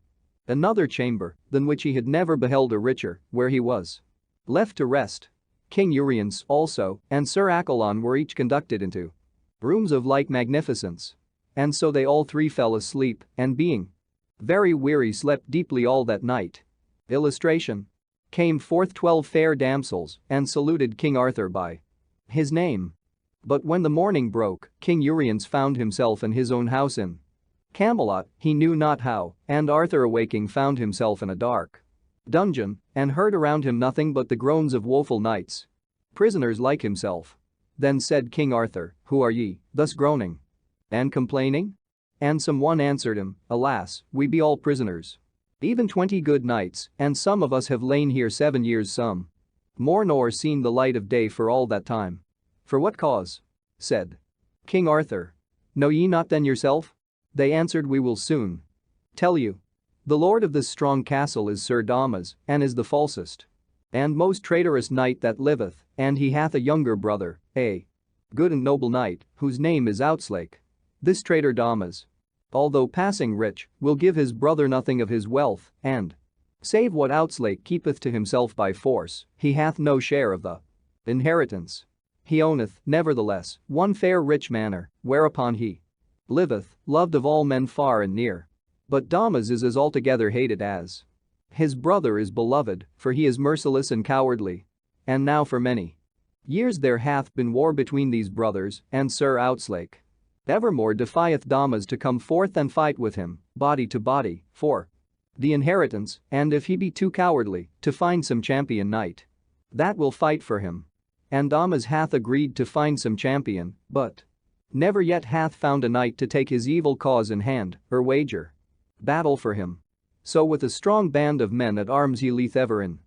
another chamber, than which he had never beheld a richer, where he was left to rest. King Uriens also and Sir Accolon were each conducted into rooms of like magnificence. And so they all three fell asleep, and being very weary slept deeply all that night. Illustration. Came forth 12 fair damsels and saluted King Arthur by his name. But when the morning broke, King Uriens found himself in his own house in Camelot, he knew not how, and Arthur awaking found himself in a dark dungeon and heard around him nothing but the groans of woeful knights, prisoners like himself. Then said King Arthur, "Who are ye, thus groaning and complaining?" And some one answered him, "Alas, we be all prisoners, even 20 good knights, and some of us have lain here 7 years some more nor seen the light of day for all that time." "For what cause?" said King Arthur. "Know ye not then yourself?" They answered, "We will soon tell you. The lord of this strong castle is Sir Damas, and is the falsest and most traitorous knight that liveth, and he hath a younger brother, a good and noble knight, whose name is Outzlake. This traitor Damas, although passing rich, will give his brother nothing of his wealth, and save what Outzlake keepeth to himself by force, he hath no share of the inheritance. He owneth, nevertheless, one fair rich manor, whereupon he liveth, loved of all men far and near. But Damas is as altogether hated as his brother is beloved, for he is merciless and cowardly. And now for many years there hath been war between these brothers, and Sir Outzlake evermore defieth Damas to come forth and fight with him, body to body, for the inheritance, and if he be too cowardly, to find some champion knight that will fight for him. And Damas hath agreed to find some champion, but never yet hath found a knight to take his evil cause in hand, or wager battle for him. So with a strong band of men at arms he lieth ever in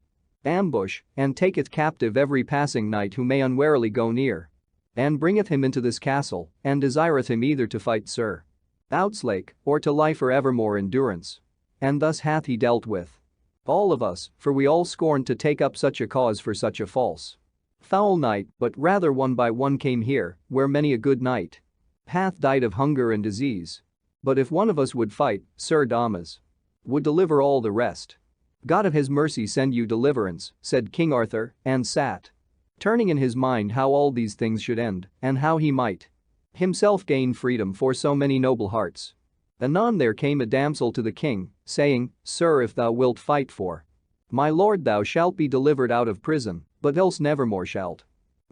ambush, and taketh captive every passing knight who may unwarily go near, and bringeth him into this castle, and desireth him either to fight Sir Outzlake, or to lie for evermore in durance. And thus hath he dealt with all of us, for we all scorned to take up such a cause for such a false foul knight, but rather one by one came here, where many a good knight hath died of hunger and disease. But if one of us would fight, Sir Damas would deliver all the rest. God of his mercy send you deliverance," said King Arthur, and sat turning in his mind how all these things should end, and how he might himself gain freedom for so many noble hearts. Anon there came a damsel to the king, saying, "Sir, if thou wilt fight for my lord thou shalt be delivered out of prison, but else nevermore shalt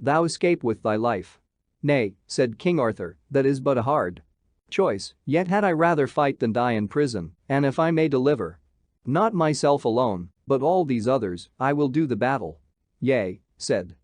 thou escape with thy life." "Nay," said King Arthur, "that is but a hard choice, yet had I rather fight than die in prison, and if I may deliver not myself alone, but all these others, I will do the battle." "Yea," said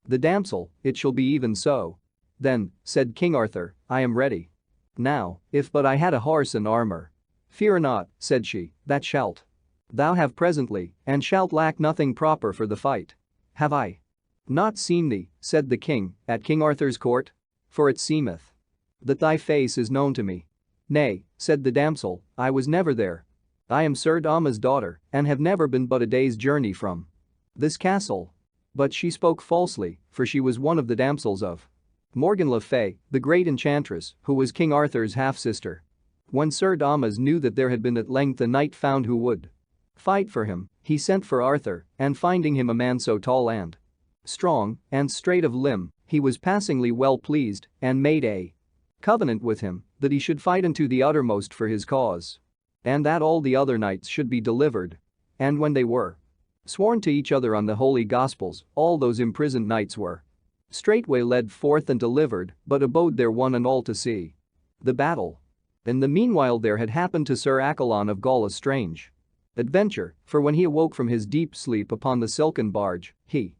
the damsel, "it shall be even so." "Then," said King Arthur, "I am ready. Now, if but I had a horse and armor." "Fear not," said she, "that shalt thou have presently, and shalt lack nothing proper for the fight." "Have I not seen thee," said the king, "at King Arthur's court? For it seemeth that thy face is known to me." "Nay," said the damsel, "I was never there. I am Sir Dama's daughter, and have never been but a day's journey from this castle." But she spoke falsely, for she was one of the damsels of Morgan le Fay, the great enchantress, who was King Arthur's half-sister. When Sir Damas knew that there had been at length a knight found who would fight for him, he sent for Arthur, and finding him a man so tall and strong and straight of limb, he was passingly well pleased and made a covenant with him that he should fight unto the uttermost for his cause, and that all the other knights should be delivered. And when they were sworn to each other on the holy gospels, all those imprisoned knights were straightway led forth and delivered, but abode there one and all to see the battle. In the meanwhile there had happened to Sir Accolon of Gaul a strange adventure, for when he awoke from his deep sleep upon the silken barge, he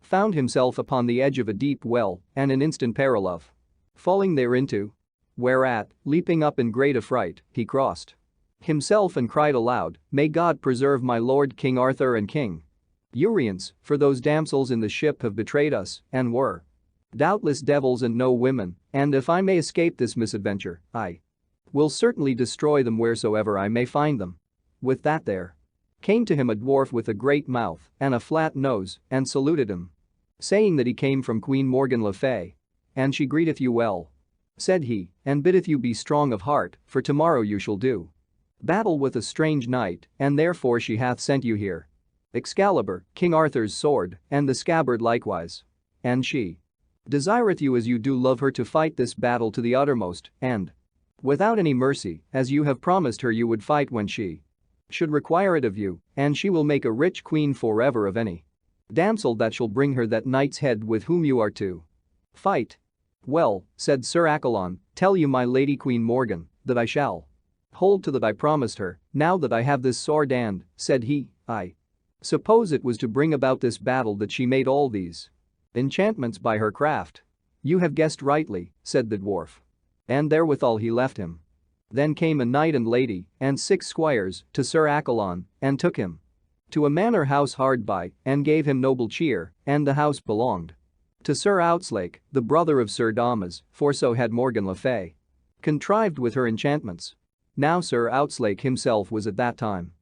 found himself upon the edge of a deep well and in instant peril of falling thereinto. Whereat, leaping up in great affright, he crossed himself and cried aloud, "May God preserve my lord King Arthur and King Uriens, for those damsels in the ship have betrayed us and were doubtless devils and no women, and if I may escape this misadventure, I will certainly destroy them wheresoever I may find them." With that there came to him a dwarf with a great mouth and a flat nose and saluted him, saying that he came from Queen Morgan le Fay. "And she greeteth you well," said he, "and biddeth you be strong of heart, for tomorrow you shall do battle with a strange knight, and therefore she hath sent you here Excalibur, King Arthur's sword, and the scabbard likewise. And she desireth you as you do love her to fight this battle to the uttermost, and without any mercy, as you have promised her you would fight when she should require it of you, and she will make a rich queen forever of any damsel that shall bring her that knight's head with whom you are to fight." "Well," said Sir Accolon, "tell you my lady Queen Morgan, that I shall hold to that I promised her, now that I have this sword and," said he, "I suppose it was to bring about this battle that she made all these enchantments by her craft." "You have guessed rightly," said the dwarf. And therewithal he left him. Then came a knight and lady and 6 squires to Sir Accolon and took him to a manor house hard by and gave him noble cheer, and the house belonged to Sir Outzlake, the brother of Sir Damas, for so had Morgan le Fay contrived with her enchantments. Now Sir Outzlake himself was at that time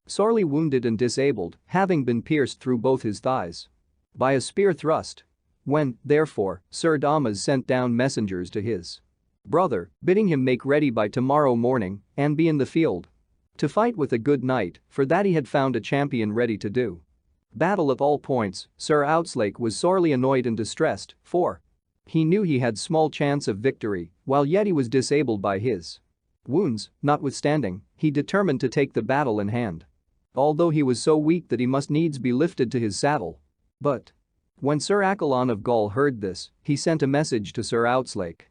sorely wounded and disabled, having been pierced through both his thighs by a spear thrust. When, therefore, Sir Damas sent down messengers to his brother, bidding him make ready by tomorrow morning and be in the field to fight with a good knight, for that he had found a champion ready to do battle at all points, Sir Outzlake was sorely annoyed and distressed, for he knew he had small chance of victory, while yet he was disabled by his wounds. Notwithstanding, he determined to take the battle in hand, although he was so weak that he must needs be lifted to his saddle. But when Sir Accolon of Gaul heard this, he sent a message to Sir Outzlake,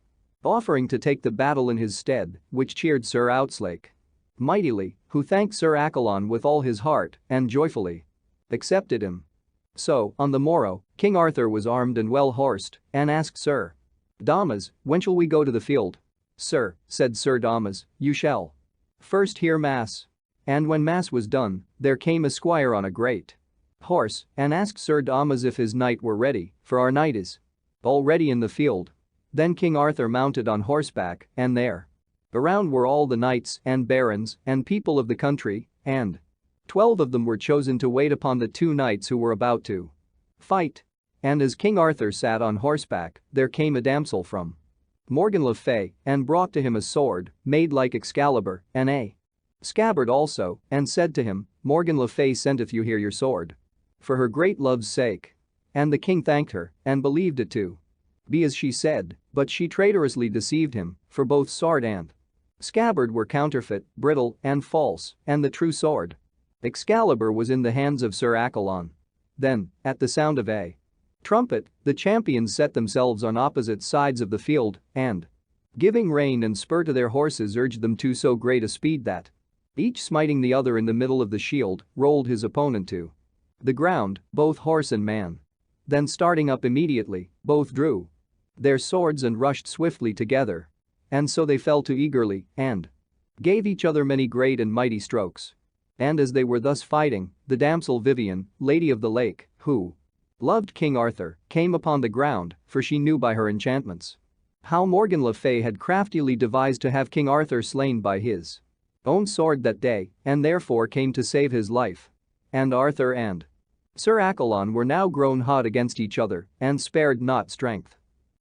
offering to take the battle in his stead, which cheered Sir Outzlake mightily, who thanked Sir Accolon with all his heart and joyfully accepted him. So, on the morrow, King Arthur was armed and well horsed and asked Sir Damas, "When shall we go to the field?" "Sir," said Sir Damas, "you shall first hear mass." And when mass was done, there came a squire on a great horse and asked Sir Damas if his knight were ready, for our knight is already in the field. Then King Arthur mounted on horseback, and there around were all the knights and barons and people of the country, and 12 of them were chosen to wait upon the 2 knights who were about to fight. And as King Arthur sat on horseback, there came a damsel from Morgan le Fay and brought to him a sword made like Excalibur and a scabbard also, and said to him, "Morgan le Fay sendeth you here your sword for her great love's sake." And the king thanked her and believed it to be as she said, but she traitorously deceived him, for both sword and scabbard were counterfeit, brittle, and false, and the true sword Excalibur was in the hands of Sir Accolon. Then, at the sound of a trumpet, the champions set themselves on opposite sides of the field and giving rein and spur to their horses urged them to so great a speed that, each smiting the other in the middle of the shield, rolled his opponent to the ground, both horse and man. Then starting up immediately, both drew their swords and rushed swiftly together. And so they fell to eagerly, and gave each other many great and mighty strokes. And as they were thus fighting, the damsel Vivian, Lady of the Lake, who loved King Arthur, came upon the ground, for she knew by her enchantments how Morgan le Fay had craftily devised to have King Arthur slain by his own sword that day, and therefore came to save his life. And Arthur and Sir Accolon were now grown hot against each other, and spared not strength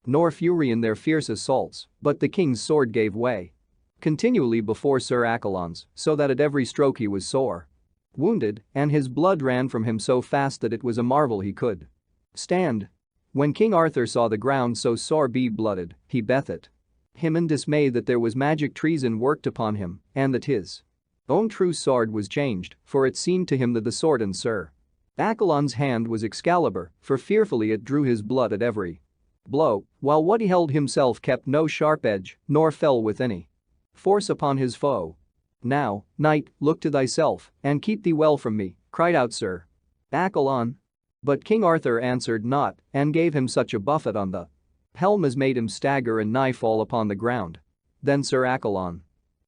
nor fury in their fierce assaults, but the king's sword gave way continually before Sir Accolon's, so that at every stroke he was sore wounded, and his blood ran from him so fast that it was a marvel he could stand. When King Arthur saw the ground so sore be-blooded, he bethed him in dismay that there was magic treason worked upon him, and that his own true sword was changed, for it seemed to him that the sword in Sir Accolon's hand was Excalibur, for fearfully it drew his blood at every blow, while what he held himself kept no sharp edge, nor fell with any force upon his foe. "Now, knight, look to thyself, and keep thee well from me," cried out Sir Accolon. But King Arthur answered not, and gave him such a buffet on the helm as made him stagger and nigh fall upon the ground. Then Sir Accolon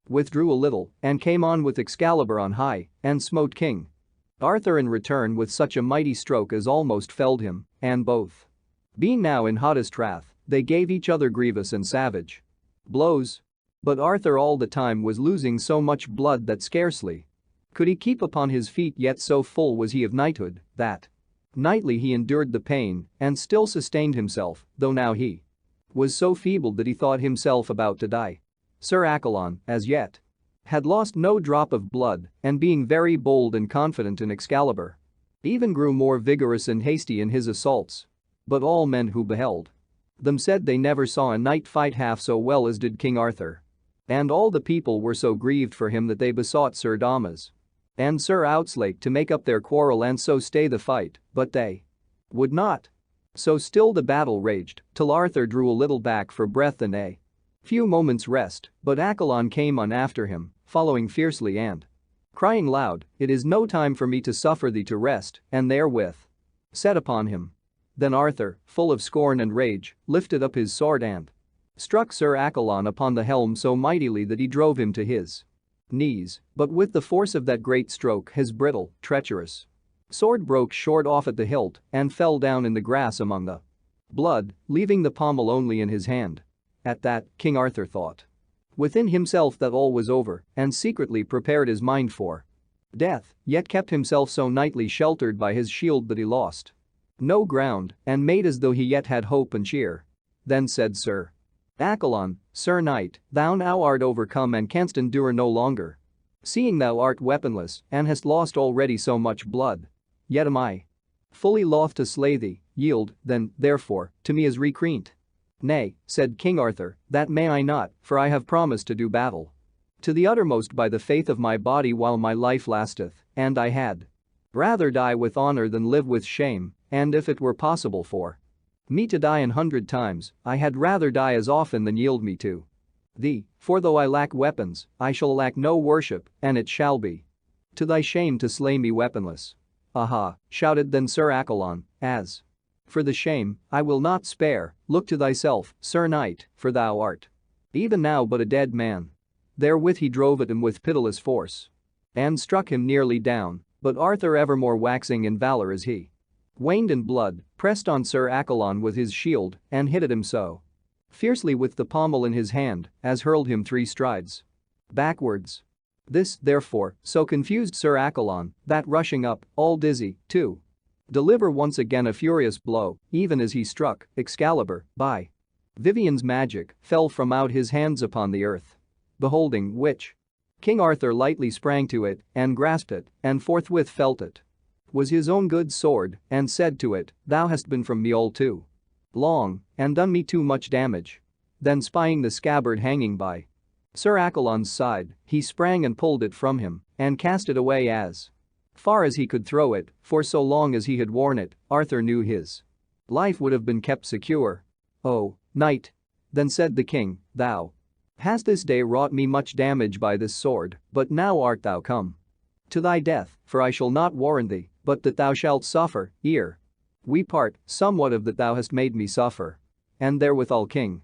withdrew a little, and came on with Excalibur on high, and smote King Arthur in return with such a mighty stroke as almost felled him, and both being now in hottest wrath, they gave each other grievous and savage blows. But Arthur all the time was losing so much blood that scarcely could he keep upon his feet, yet so full was he of knighthood that nightly he endured the pain and still sustained himself, though now he was so feeble that he thought himself about to die. Sir Accolon, as yet, had lost no drop of blood, and being very bold and confident in Excalibur, even grew more vigorous and hasty in his assaults. But all men who beheld them said they never saw a knight fight half so well as did King Arthur. And all the people were so grieved for him that they besought Sir Damas and Sir Outzlake to make up their quarrel and so stay the fight, but they would not. So still the battle raged, till Arthur drew a little back for breath and a few moments' rest, but Accolon came on after him, following fiercely and crying loud, "It is no time for me to suffer thee to rest," and therewith set upon him. Then Arthur, full of scorn and rage, lifted up his sword and struck Sir Accolon upon the helm so mightily that he drove him to his knees, but with the force of that great stroke his brittle, treacherous sword broke short off at the hilt and fell down in the grass among the blood, leaving the pommel only in his hand. At that, King Arthur thought within himself that all was over, and secretly prepared his mind for death, yet kept himself so knightly sheltered by his shield that he lost no ground, and made as though he yet had hope and cheer. Then said Sir Accolon, "Sir knight, thou now art overcome and canst endure no longer. Seeing thou art weaponless and hast lost already so much blood. Yet am I fully loth to slay thee, yield, then, therefore, to me as recreant." "Nay," said King Arthur, "that may I not, for I have promised to do battle to the uttermost by the faith of my body while my life lasteth, and I had rather die with honor than live with shame, and if it were possible for me to die 100 times, I had rather die as often than yield me to thee, for though I lack weapons, I shall lack no worship, and it shall be to thy shame to slay me weaponless." "Aha," shouted then Sir Accolon, "as for the shame, I will not spare. Look to thyself, Sir Knight, for thou art even now but a dead man." Therewith he drove at him with pitiless force and struck him nearly down, but Arthur evermore waxing in valor as he waned in blood, pressed on Sir Accolon with his shield and hit at him so fiercely with the pommel in his hand as hurled him 3 strides backwards. This, therefore, so confused Sir Accolon that rushing up, all dizzy, to deliver once again a furious blow, even as he struck, Excalibur, by Vivian's magic, fell from out his hands upon the earth. Beholding which, King Arthur lightly sprang to it and grasped it, and forthwith felt it was his own good sword, and said to it, "Thou hast been from me all too long, and done me too much damage." Then spying the scabbard hanging by Sir Accolon's side, he sprang and pulled it from him, and cast it away as far as he could throw it, for so long as he had worn it, Arthur knew his life would have been kept secure. "Oh, knight," then said the king, "thou Hast this day wrought me much damage by this sword, but now art thou come to thy death, for I shall not warn thee, but that thou shalt suffer, ere we part, somewhat of that thou hast made me suffer. And therewithal King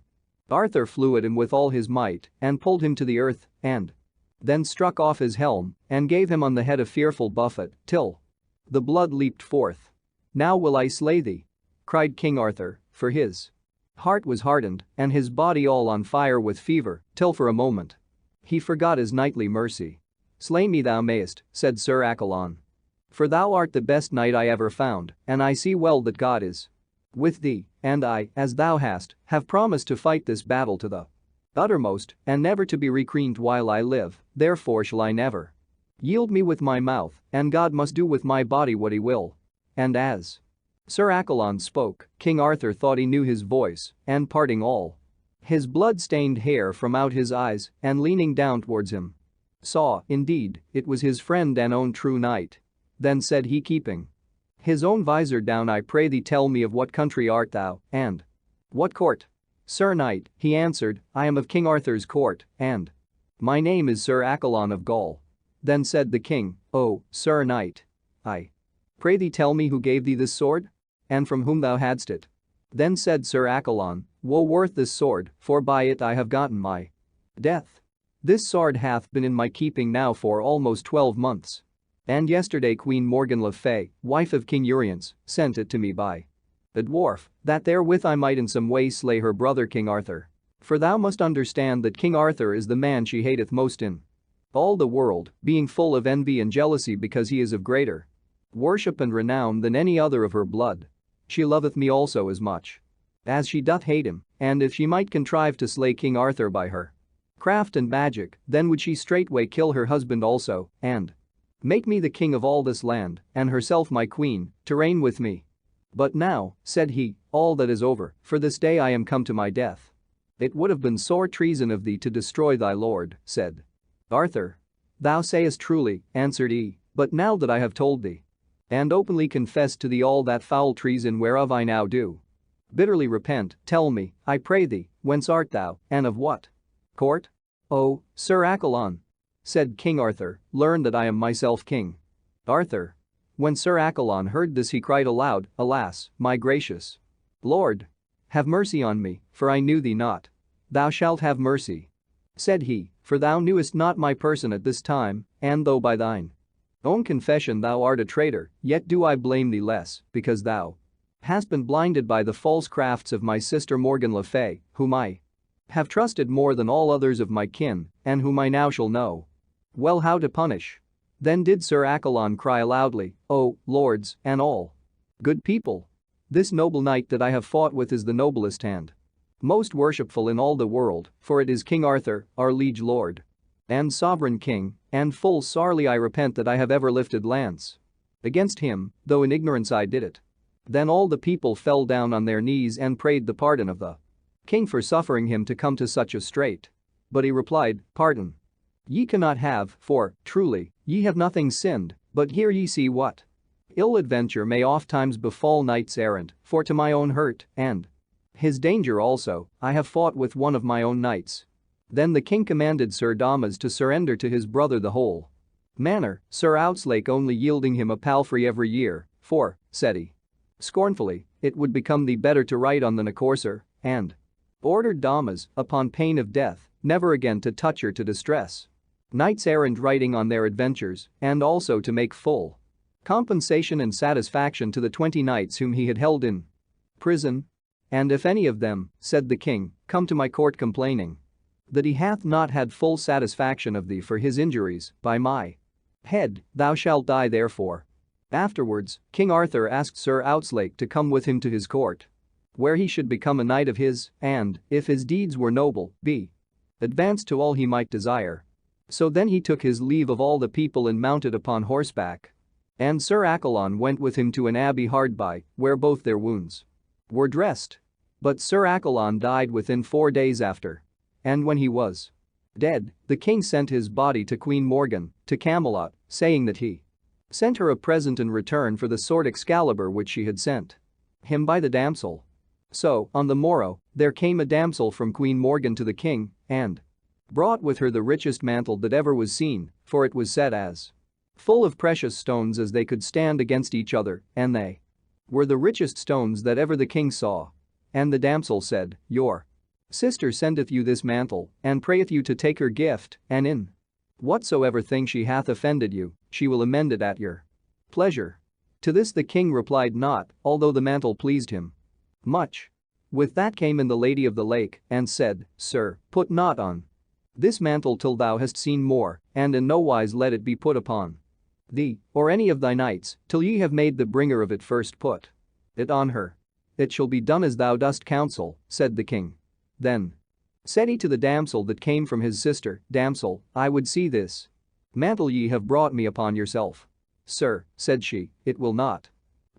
Arthur flew at him with all his might and pulled him to the earth, and then struck off his helm and gave him on the head a fearful buffet, till the blood leaped forth. Now will I slay thee, cried King Arthur, for his heart was hardened and his body all on fire with fever, till for a moment he forgot his knightly mercy. Slay me thou mayest, said Sir Accolon. For thou art the best knight I ever found, and I see well that God is with thee, and I, as thou hast, have promised to fight this battle to the uttermost, and never to be recreant while I live, therefore shall I never yield me with my mouth, and God must do with my body what he will. And as Sir Accolon spoke, King Arthur thought he knew his voice, and parting all his blood-stained hair from out his eyes, and leaning down towards him, saw, indeed, it was his friend and own true knight. Then said he, keeping his own visor down, I pray thee tell me of what country art thou, and what court? Sir Knight, he answered, I am of King Arthur's court, and my name is Sir Accolon of Gaul. Then said the king, O, Sir Knight, I pray thee tell me who gave thee this sword? And from whom thou hadst it? Then said Sir Accolon, woe worth this sword, for by it I have gotten my death. This sword hath been in my keeping now for almost 12 months. And yesterday Queen Morgan le Fay, wife of King Uriens, sent it to me by a dwarf, that therewith I might in some way slay her brother King Arthur. For thou must understand that King Arthur is the man she hateth most in all the world, being full of envy and jealousy because he is of greater worship and renown than any other of her blood. She loveth me also as much as she doth hate him, and if she might contrive to slay King Arthur by her craft and magic, then would she straightway kill her husband also, and make me the king of all this land, and herself my queen, to reign with me. But now, said he, all that is over, for this day I am come to my death. It would have been sore treason of thee to destroy thy lord, said Arthur. Thou sayest truly, answered he, but now that I have told thee, and openly confessed to thee all that foul treason whereof I now do bitterly repent, tell me, I pray thee, whence art thou, and of what court? O, Sir Accolon, said King Arthur, learn that I am myself king. Arthur. When Sir Accolon heard this he cried aloud, alas, my gracious lord, have mercy on me, for I knew thee not. Thou shalt have mercy, said he, for thou knewest not my person at this time, and though by thine own confession thou art a traitor, yet do I blame thee less, because thou hast been blinded by the false crafts of my sister Morgan le Fay, whom I have trusted more than all others of my kin, and whom I now shall know well how to punish. Then did Sir Accolon cry aloudly, O, lords, and all good people, this noble knight that I have fought with is the noblest and most worshipful in all the world, for it is King Arthur, our liege lord and sovereign king, and full sorely I repent that I have ever lifted lance against him, though in ignorance I did it. Then all the people fell down on their knees and prayed the pardon of the king for suffering him to come to such a strait. But he replied, pardon ye cannot have, for, truly, ye have nothing sinned, but here ye see what ill adventure may oft times befall knights errant, for to my own hurt, and his danger also, I have fought with one of my own knights. Then the king commanded Sir Damas to surrender to his brother the whole manor, Sir Outzlake only yielding him a palfrey every year, for, said he scornfully, it would become thee better to ride on than a courser, and ordered Damas, upon pain of death, never again to touch or to distress knights errant riding on their adventures, and also to make full compensation and satisfaction to the 20 knights whom he had held in prison. And if any of them, said the king, come to my court complaining that he hath not had full satisfaction of thee for his injuries, by my head, thou shalt die therefore. Afterwards, King Arthur asked Sir Outzlake to come with him to his court, where he should become a knight of his, and, if his deeds were noble, be advanced to all he might desire. So then he took his leave of all the people and mounted upon horseback. And Sir Accolon went with him to an abbey hard by, where both their wounds were dressed. But Sir Accolon died within 4 days after. And when he was dead, the king sent his body to Queen Morgan, to Camelot, saying that he sent her a present in return for the sword Excalibur which she had sent him by the damsel. So, on the morrow, there came a damsel from Queen Morgan to the king, and brought with her the richest mantle that ever was seen, for it was set as full of precious stones as they could stand against each other, and they were the richest stones that ever the king saw. And the damsel said, Your sister sendeth you this mantle, and prayeth you to take her gift, and in whatsoever thing she hath offended you, she will amend it at your pleasure. To this the king replied not, although the mantle pleased him much. With that came in the lady of the lake, and said, Sir, put not on this mantle till thou hast seen more, and in no wise let it be put upon thee, or any of thy knights, till ye have made the bringer of it first put it on her. It shall be done as thou dost counsel, said the king. Then said he to the damsel that came from his sister, Damsel, I would see this mantle ye have brought me upon yourself. Sir, said she, it will not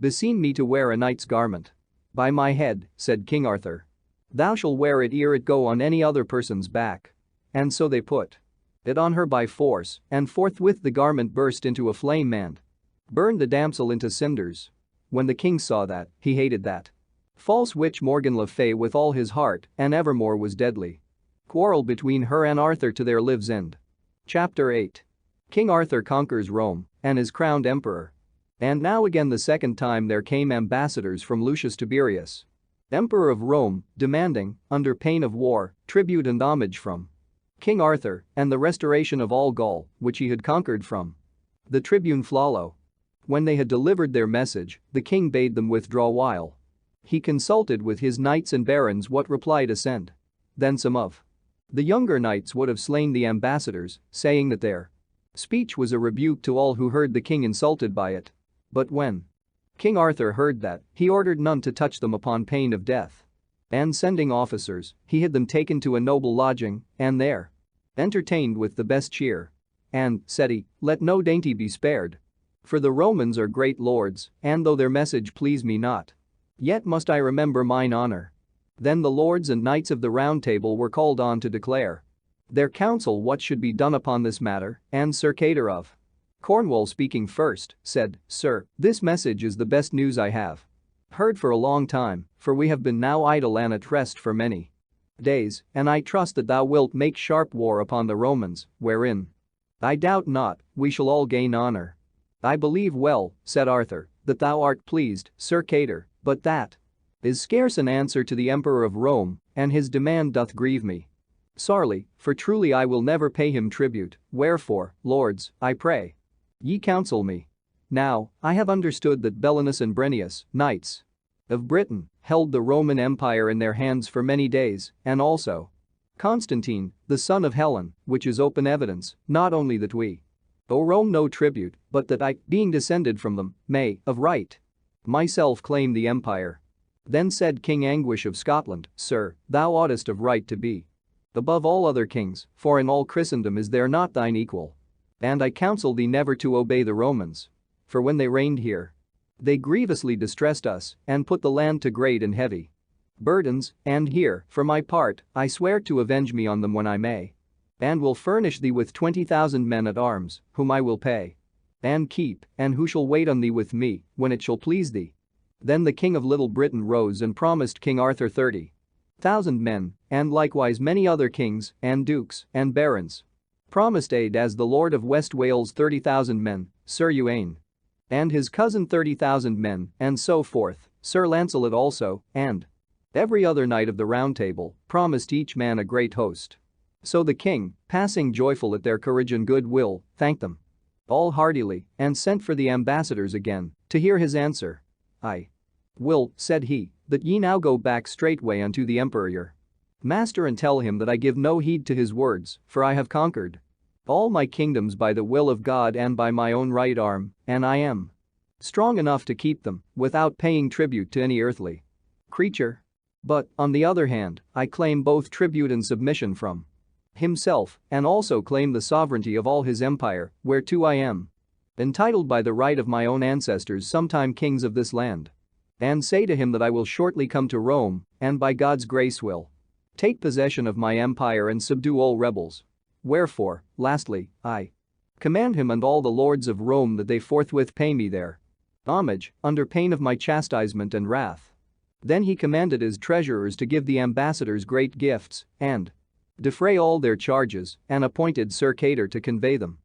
beseem me to wear a knight's garment. By my head, said King Arthur, thou shalt wear it ere it go on any other person's back. And so they put it on her by force, and forthwith the garment burst into a flame and burned the damsel into cinders. When the king saw that, he hated that false witch Morgan le Fay with all his heart, and evermore was deadly quarrel between her and Arthur to their lives' end. Chapter 8. King Arthur conquers Rome and is crowned emperor. And now again the second time there came ambassadors from Lucius Tiberius, emperor of Rome, demanding, under pain of war, tribute and homage from King Arthur and the restoration of all Gaul, which he had conquered from the tribune Flalo. When they had delivered their message, the king bade them withdraw while he consulted with his knights and barons what reply to send. Then some of the younger knights would have slain the ambassadors, saying that their speech was a rebuke to all who heard the king insulted by it. But when King Arthur heard that, he ordered none to touch them upon pain of death. And sending officers, he had them taken to a noble lodging, and there entertained with the best cheer. And, said he, let no dainty be spared. For the Romans are great lords, and though their message please me not, yet must I remember mine honor. Then the lords and knights of the Round Table were called on to declare their counsel what should be done upon this matter, and Sir Cater of Cornwall speaking first, said, Sir, this message is the best news I have heard for a long time, for we have been now idle and at rest for many days, and I trust that thou wilt make sharp war upon the Romans, wherein I doubt not, we shall all gain honor. I believe well, said Arthur, that thou art pleased, Sir Cater, but that is scarce an answer to the Emperor of Rome, and his demand doth grieve me sorely, for truly I will never pay him tribute, wherefore, lords, I pray ye counsel me. Now, I have understood that Belenus and Brennius, knights of Britain, held the Roman Empire in their hands for many days, and also Constantine, the son of Helen, which is open evidence, not only that we owe Rome no tribute, but that I, being descended from them, may, of right, myself claim the empire. Then said King Anguish of Scotland, Sir, thou oughtest of right to be above all other kings, for in all Christendom is there not thine equal. And I counsel thee never to obey the Romans. For when they reigned here, they grievously distressed us, and put the land to great and heavy burdens, and here, for my part, I swear to avenge me on them when I may. And will furnish thee with 20,000 men at arms, whom I will pay and keep, and who shall wait on thee with me, when it shall please thee. Then the king of Little Britain rose and promised King Arthur 30,000 men, and likewise many other kings, and dukes, and barons promised aid, as the Lord of West Wales 30,000 men, Sir Uwaine and his cousin 30,000 men, and so forth, Sir Lancelot also, and every other knight of the Round Table, promised each man a great host. So the king, passing joyful at their courage and goodwill, thanked them all heartily, and sent for the ambassadors again, to hear his answer. I will, said he, that ye now go back straightway unto the emperor your master, and tell him that I give no heed to his words, for I have conquered all my kingdoms by the will of God and by my own right arm, and I am strong enough to keep them, without paying tribute to any earthly creature. But, on the other hand, I claim both tribute and submission from himself, and also claim the sovereignty of all his empire, whereto I am entitled by the right of my own ancestors, sometime kings of this land. And say to him that I will shortly come to Rome, and by God's grace will take possession of my empire and subdue all rebels. Wherefore, lastly, I command him and all the lords of Rome that they forthwith pay me their homage, under pain of my chastisement and wrath. Then he commanded his treasurers to give the ambassadors great gifts, and defray all their charges, and appointed Sir Cater to convey them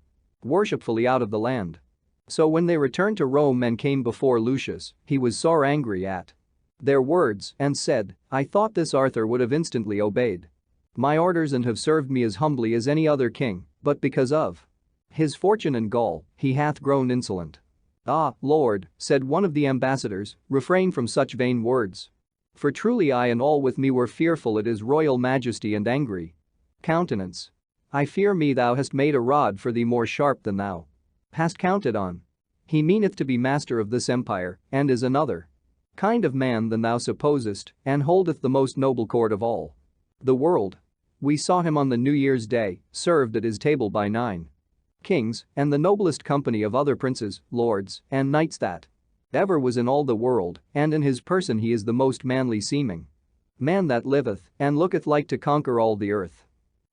worshipfully out of the land. So when they returned to Rome and came before Lucius, he was sore angry at their words and said, "I thought this Arthur would have instantly obeyed my orders and have served me as humbly as any other king, but because of his fortune in Gaul, he hath grown insolent." "Ah, Lord," said one of the ambassadors, "refrain from such vain words. For truly I and all with me were fearful at his royal majesty and angry countenance. I fear me thou hast made a rod for thee more sharp than thou hast counted on. He meaneth to be master of this empire, and is another kind of man than thou supposest, and holdeth the most noble court of all the world. We saw him on the New Year's Day, served at his table by 9 kings, and the noblest company of other princes, lords, and knights that ever was in all the world, and in his person he is the most manly seeming man that liveth, and looketh like to conquer all the earth."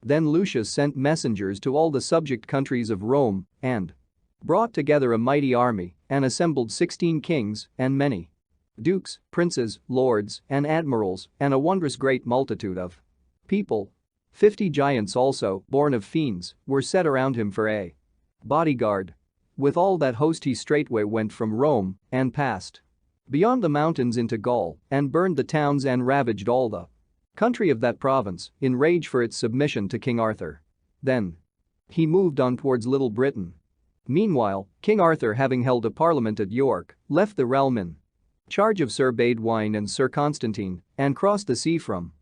Then Lucius sent messengers to all the subject countries of Rome, and brought together a mighty army, and assembled 16 kings, and many dukes, princes, lords, and admirals, and a wondrous great multitude of people. 50 giants also, born of fiends, were set around him for a bodyguard. With all that host he straightway went from Rome, and passed beyond the mountains into Gaul, and burned the towns and ravaged all the country of that province, in rage for its submission to King Arthur. Then he moved on towards Little Britain. Meanwhile, King Arthur, having held a parliament at York, left the realm in charge of Sir Baudouin and Sir Constantine, and crossed the sea from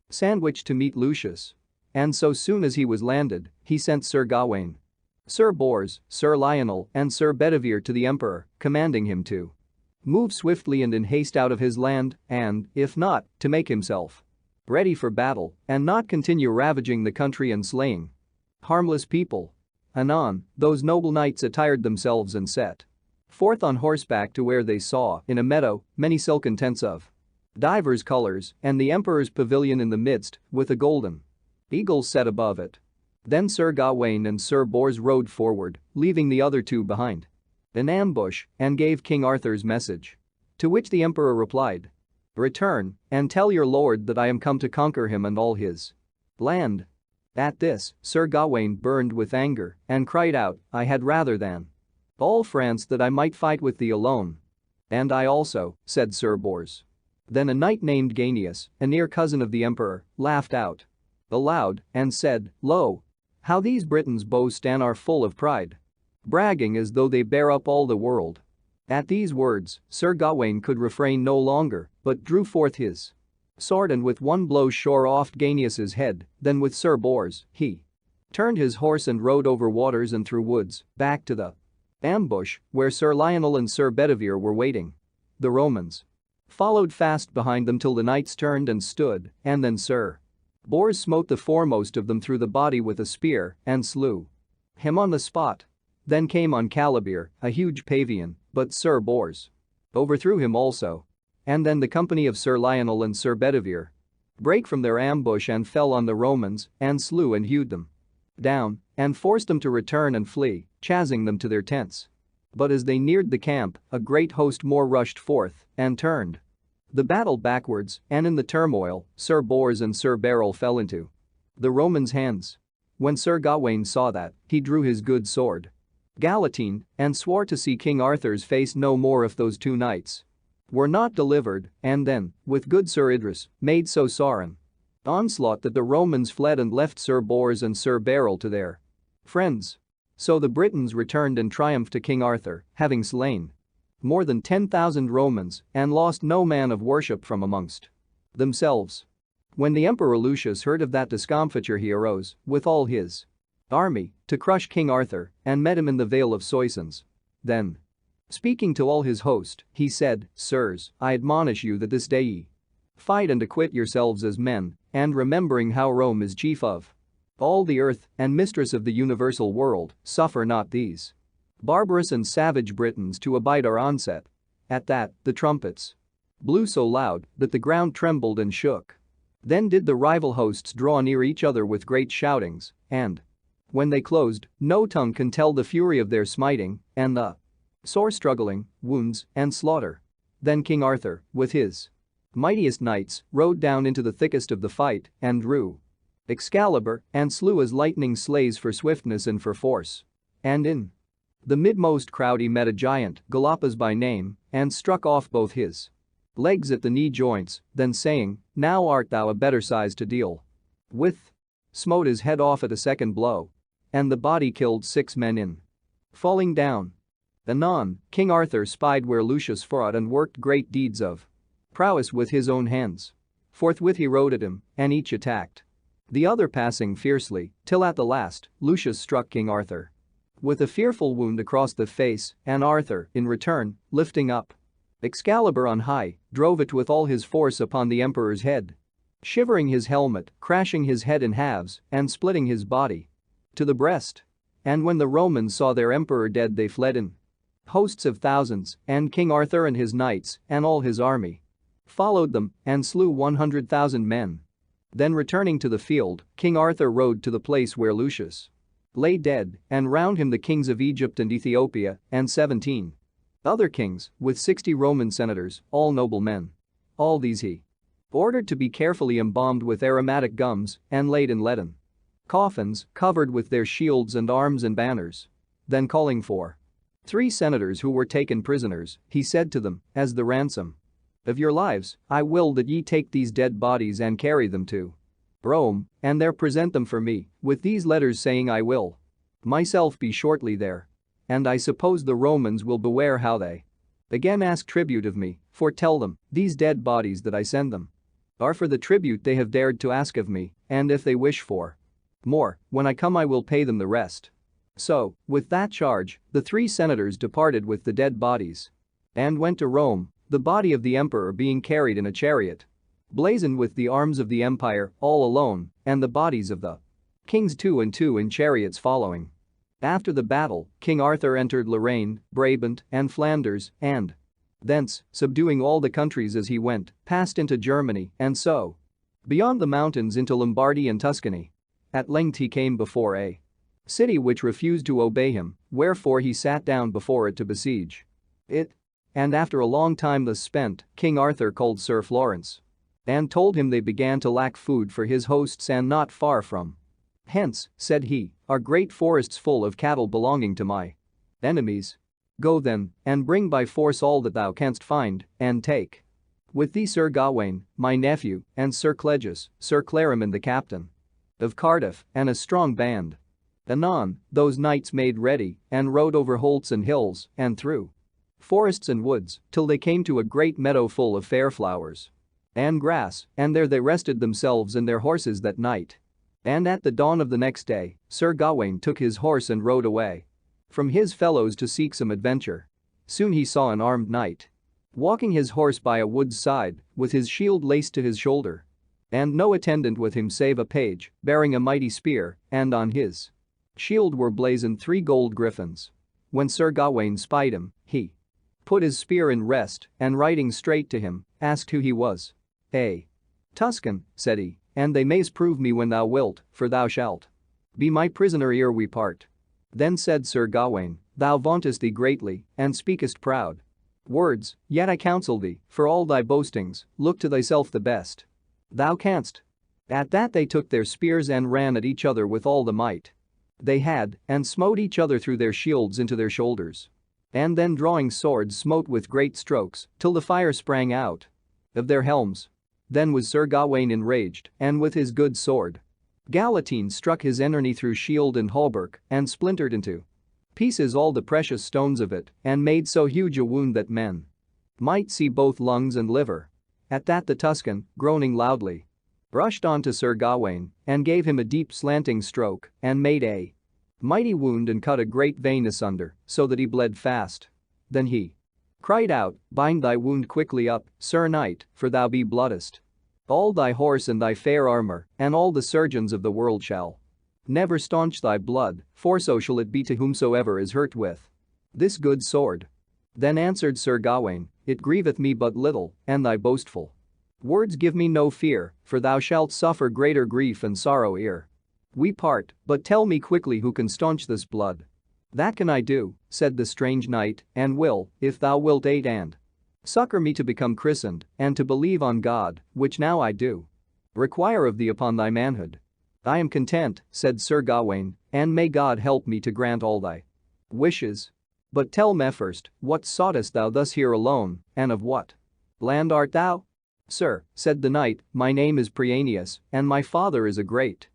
Sandwich to meet Lucius. And so soon as he was landed, he sent Sir Gawain, Sir Bors, Sir Lionel, and Sir Bedivere to the emperor, commanding him to move swiftly and in haste out of his land, and, if not, to make himself ready for battle, and not continue ravaging the country and slaying harmless people. Anon, those noble knights attired themselves and set forth on horseback to where they saw, in a meadow, many silken tents of divers colors, and the emperor's pavilion in the midst, with a golden eagle set above it. Then Sir Gawain and Sir Bors rode forward, leaving the other two behind in ambush, and gave King Arthur's message. To which the emperor replied, "Return, and tell your lord that I am come to conquer him and all his land." At this, Sir Gawain burned with anger, and cried out, "I had rather than all France that I might fight with thee alone." "And I also," said Sir Bors. Then a knight named Ganius, a near cousin of the emperor, laughed out aloud, and said, "Lo! How these Britons boast and are full of pride, bragging as though they bear up all the world." At these words, Sir Gawain could refrain no longer, but drew forth his sword and with one blow shore off Ganius's head. Then with Sir Bors, he turned his horse and rode over waters and through woods, back to the ambush, where Sir Lionel and Sir Bedivere were waiting. The Romans followed fast behind them till the knights turned and stood, and then Sir Bors smote the foremost of them through the body with a spear, and slew him on the spot. Then came on Calibere, a huge Pavian, but Sir Bors overthrew him also. And then the company of Sir Lionel and Sir Bedivere brake from their ambush and fell on the Romans, and slew and hewed them down, and forced them to return and flee, chasing them to their tents. But as they neared the camp, a great host more rushed forth, and turned the battle backwards, and in the turmoil, Sir Bors and Sir Beryl fell into the Romans' hands. When Sir Gawain saw that, he drew his good sword Galatine, and swore to see King Arthur's face no more if those two knights were not delivered, and then, with good Sir Idris, made so sore an onslaught that the Romans fled and left Sir Bors and Sir Beryl to their friends. So the Britons returned in triumph to King Arthur, having slain more than 10,000 Romans, and lost no man of worship from amongst themselves. When the Emperor Lucius heard of that discomfiture, he arose, with all his army, to crush King Arthur, and met him in the Vale of Soissons. Then, speaking to all his host, he said, "Sirs, I admonish you that this day ye fight and acquit yourselves as men, and remembering how Rome is chief of all the earth and mistress of the universal world, suffer not these barbarous and savage Britons to abide our onset." At that, the trumpets blew so loud that the ground trembled and shook. Then did the rival hosts draw near each other with great shoutings, and when they closed, no tongue can tell the fury of their smiting, and the sore struggling, wounds, and slaughter. Then King Arthur, with his mightiest knights, rode down into the thickest of the fight, and drew Excalibur, and slew as lightning slays for swiftness and for force. And in the midmost crowd he met a giant, Galopas by name, and struck off both his legs at the knee joints, then saying, "Now art thou a better size to deal with," smote his head off at a second blow. And the body killed 6 men in falling down. Anon, King Arthur spied where Lucius fought and worked great deeds of prowess with his own hands. Forthwith he rode at him, and each attacked the other passing fiercely, till at the last, Lucius struck King Arthur with a fearful wound across the face, and Arthur, in return, lifting up Excalibur on high, drove it with all his force upon the emperor's head, shivering his helmet, crashing his head in halves, and splitting his body to the breast. And when the Romans saw their emperor dead, they fled in hosts of thousands, and King Arthur and his knights, and all his army, followed them, and slew 100,000 men. Then returning to the field, King Arthur rode to the place where Lucius lay dead, and round him the kings of Egypt and Ethiopia, and 17 other kings, with 60 Roman senators, all noble men. All these he ordered to be carefully embalmed with aromatic gums, and laid in leaden coffins, covered with their shields and arms and banners. Then calling for 3 senators who were taken prisoners, he said to them, "As the ransom of your lives, I will that ye take these dead bodies and carry them to Rome, and there present them for me, with these letters saying I will myself be shortly there. And I suppose the Romans will beware how they again ask tribute of me, for tell them, these dead bodies that I send them are for the tribute they have dared to ask of me, and if they wish for more, when I come I will pay them the rest." So, with that charge, the 3 senators departed with the dead bodies and went to Rome, the body of the emperor being carried in a chariot blazoned with the arms of the empire, all alone, and the bodies of the kings 2 and 2 in chariots following. After the battle, King Arthur entered Lorraine, Brabant, and Flanders, and thence, subduing all the countries as he went, passed into Germany, and so beyond the mountains into Lombardy and Tuscany. At length he came before a city which refused to obey him, wherefore he sat down before it to besiege it. And after a long time thus spent, King Arthur called Sir Florence and told him they began to lack food for his hosts, and not far from hence, said he, are great forests full of cattle belonging to my enemies. Go then, and bring by force all that thou canst find, and take with thee Sir Gawain, my nephew, and Sir Clegus, Sir Clariman the captain of Cardiff, and a strong band. Anon, those knights made ready, and rode over holts and hills, and through forests and woods, till they came to a great meadow full of fair flowers and grass, and there they rested themselves and their horses that night. And at the dawn of the next day, Sir Gawain took his horse and rode away from his fellows to seek some adventure. Soon he saw an armed knight walking his horse by a wood's side, with his shield laced to his shoulder, and no attendant with him save a page, bearing a mighty spear, and on his shield were blazoned 3 gold griffins. When Sir Gawain spied him, he put his spear in rest, and riding straight to him, asked who he was. "A Tuscan," said he, "and they mayst prove me when thou wilt, for thou shalt be my prisoner ere we part." Then said Sir Gawain, "Thou vauntest thee greatly, and speakest proud words, yet I counsel thee, for all thy boastings, look to thyself the best thou canst." At that they took their spears and ran at each other with all the might they had, and smote each other through their shields into their shoulders. And then drawing swords smote with great strokes, till the fire sprang out of their helms. Then was Sir Gawain enraged, and with his good sword Galatine struck his enemy through shield and hauberk, and splintered into pieces all the precious stones of it, and made so huge a wound that men might see both lungs and liver. At that the Tuscan, groaning loudly, rushed on to Sir Gawain, and gave him a deep slanting stroke, and made a mighty wound and cut a great vein asunder, so that he bled fast. Then he cried out, "Bind thy wound quickly up, Sir Knight, for thou be bloodest. All thy horse and thy fair armor, and all the surgeons of the world shall never staunch thy blood, for so shall it be to whomsoever is hurt with this good sword." Then answered Sir Gawain, "It grieveth me but little, and thy boastful words give me no fear, for thou shalt suffer greater grief and sorrow ere we part, but tell me quickly who can staunch this blood." "That can I do," said the strange knight, "and will, if thou wilt aid and succor me to become christened, and to believe on God, which now I do require of thee upon thy manhood." I am content, said Sir Gawain, and may God help me to grant all thy wishes. But tell me first, what soughtest thou thus here alone, and of what land art thou? Sir, said the knight, my name is Prienius, and my father is a great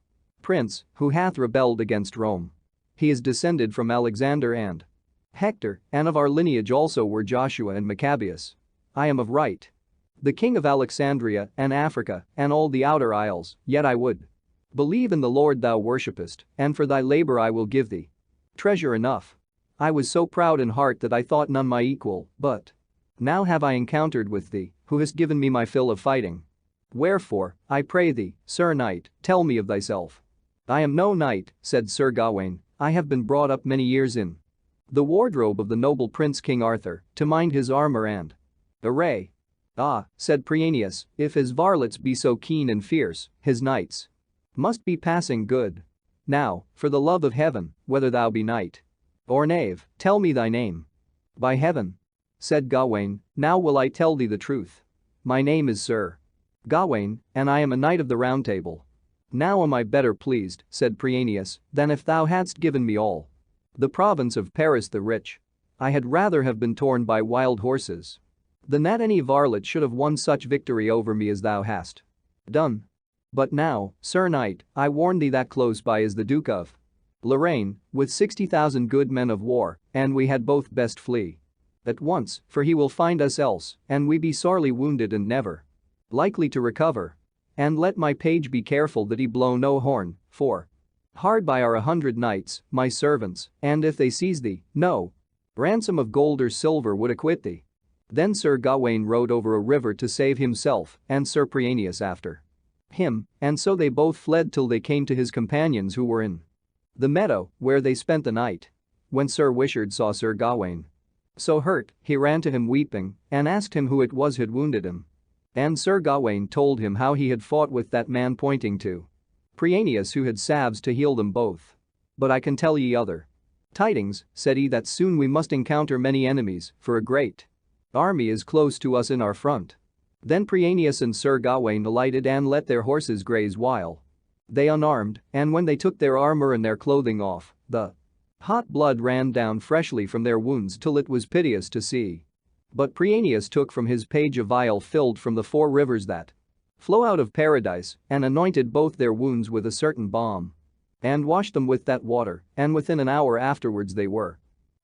prince who hath rebelled against Rome. He is descended from Alexander and Hector, and of our lineage also were Joshua and Maccabeus. I am of right the king of Alexandria and Africa and all the outer isles, yet I would believe in the Lord thou worshippest, and for thy labor I will give thee treasure enough. I was so proud in heart that I thought none my equal, but now have I encountered with thee, who hast given me my fill of fighting. Wherefore, I pray thee, Sir Knight, tell me of thyself. I am no knight, said Sir Gawain, I have been brought up many years in the wardrobe of the noble Prince King Arthur, to mind his armor and array. Ah, said Prienius, if his varlets be so keen and fierce, his knights must be passing good. Now, for the love of heaven, whether thou be knight or knave, tell me thy name. By heaven, said Gawain, now will I tell thee the truth. My name is Sir Gawain, and I am a knight of the Round Table. Now am I better pleased, said Prienius, than if thou hadst given me all the province of Paris the rich. I had rather have been torn by wild horses than that any varlet should have won such victory over me as thou hast done. But now, Sir Knight, I warn thee that close by is the Duke of Lorraine, with 60,000 good men of war, and we had both best flee at once, for he will find us else, and we be sorely wounded and never likely to recover. And let my page be careful that he blow no horn, for hard by are 100 knights, my servants, and if they seize thee, no ransom of gold or silver would acquit thee. Then Sir Gawain rode over a river to save himself, and Sir Prienius after him, and so they both fled till they came to his companions who were in the meadow, where they spent the night. When Sir Wishart saw Sir Gawain so hurt, he ran to him weeping, and asked him who it was had wounded him. And Sir Gawain told him how he had fought with that man, pointing to Prienius, who had salves to heal them both. But I can tell ye other tidings, said he, that soon we must encounter many enemies, for a great army is close to us in our front. Then Prienius and Sir Gawain alighted and let their horses graze while they unarmed, and when they took their armor and their clothing off, the hot blood ran down freshly from their wounds till it was piteous to see. But Prienius took from his page a vial filled from the 4 rivers that flow out of paradise, and anointed both their wounds with a certain balm, and washed them with that water, and within an hour afterwards they were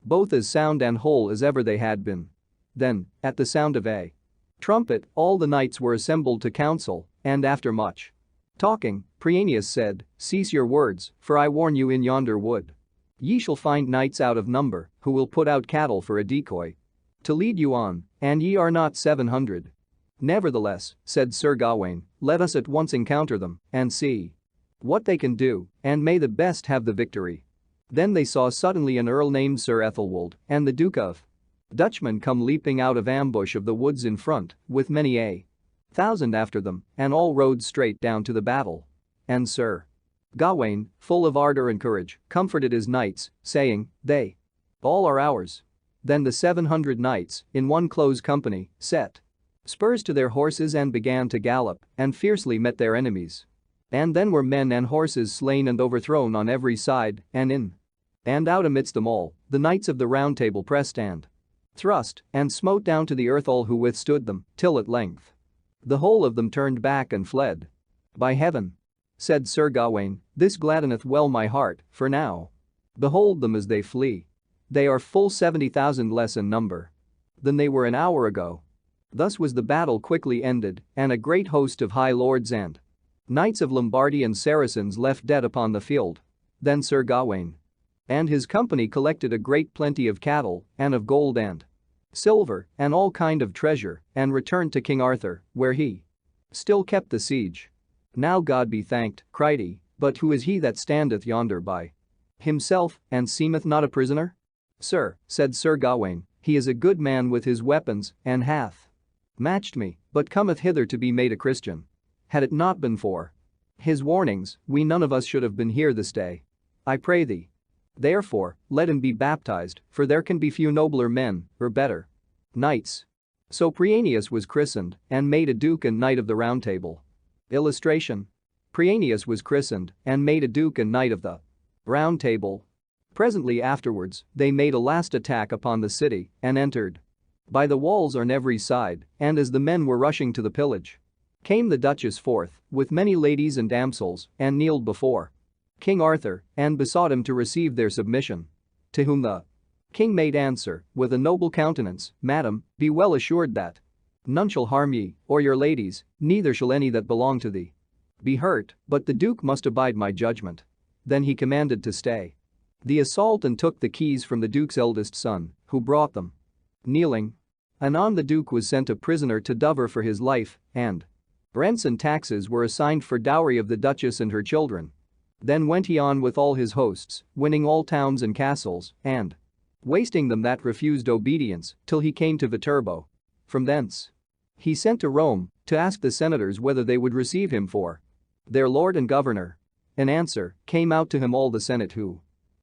both as sound and whole as ever they had been. Then, at the sound of a trumpet, all the knights were assembled to council, and after much talking, Prienius said, cease your words, for I warn you in yonder wood ye shall find knights out of number, who will put out cattle for a decoy to lead you on, and ye are not 700. Nevertheless, said Sir Gawain, let us at once encounter them, and see what they can do, and may the best have the victory. Then they saw suddenly an earl named Sir Ethelwold, and the Duke of Dutchmen come leaping out of ambush of the woods in front, with many a thousand after them, and all rode straight down to the battle. And Sir Gawain, full of ardor and courage, comforted his knights, saying, they all are ours. Then the 700 knights, in one close company, set spurs to their horses and began to gallop, and fiercely met their enemies. And then were men and horses slain and overthrown on every side, and in and out amidst them all, the knights of the Round Table pressed and thrust, and smote down to the earth all who withstood them, till at length the whole of them turned back and fled. By heaven, said Sir Gawain, this gladdeneth well my heart, for now behold them as they flee. They are full 70,000 less in number than they were an hour ago. Thus was the battle quickly ended, and a great host of high lords and knights of Lombardy and Saracens left dead upon the field. Then Sir Gawain and his company collected a great plenty of cattle, and of gold and silver, and all kind of treasure, and returned to King Arthur, where he still kept the siege. Now God be thanked, cried he, but who is he that standeth yonder by himself, and seemeth not a prisoner? Sir, said Sir Gawain, he is a good man with his weapons, and hath matched me, but cometh hither to be made a Christian. Had it not been for his warnings, we none of us should have been here this day. I pray thee, therefore, let him be baptized, for there can be few nobler men, or better knights. So Prienius was christened, and made a duke and knight of the Round Table. Illustration. Prienius was christened and made a duke and knight of the Round Table. Presently afterwards, they made a last attack upon the city and entered by the walls on every side, and as the men were rushing to the pillage, came the Duchess forth with many ladies and damsels and kneeled before King Arthur and besought him to receive their submission. To whom the king made answer with a noble countenance, "Madam, be well assured that none shall harm ye or your ladies, neither shall any that belong to thee be hurt, but the duke must abide my judgment." Then he commanded to stay the assault and took the keys from the duke's eldest son, who brought them. Kneeling. Anon the duke was sent a prisoner to Dover for his life, and rents and taxes were assigned for dowry of the duchess and her children. Then went he on with all his hosts, winning all towns and castles, and wasting them that refused obedience, till he came to Viterbo. From thence he sent to Rome to ask the senators whether they would receive him for their lord and governor. In answer came out to him all the senate who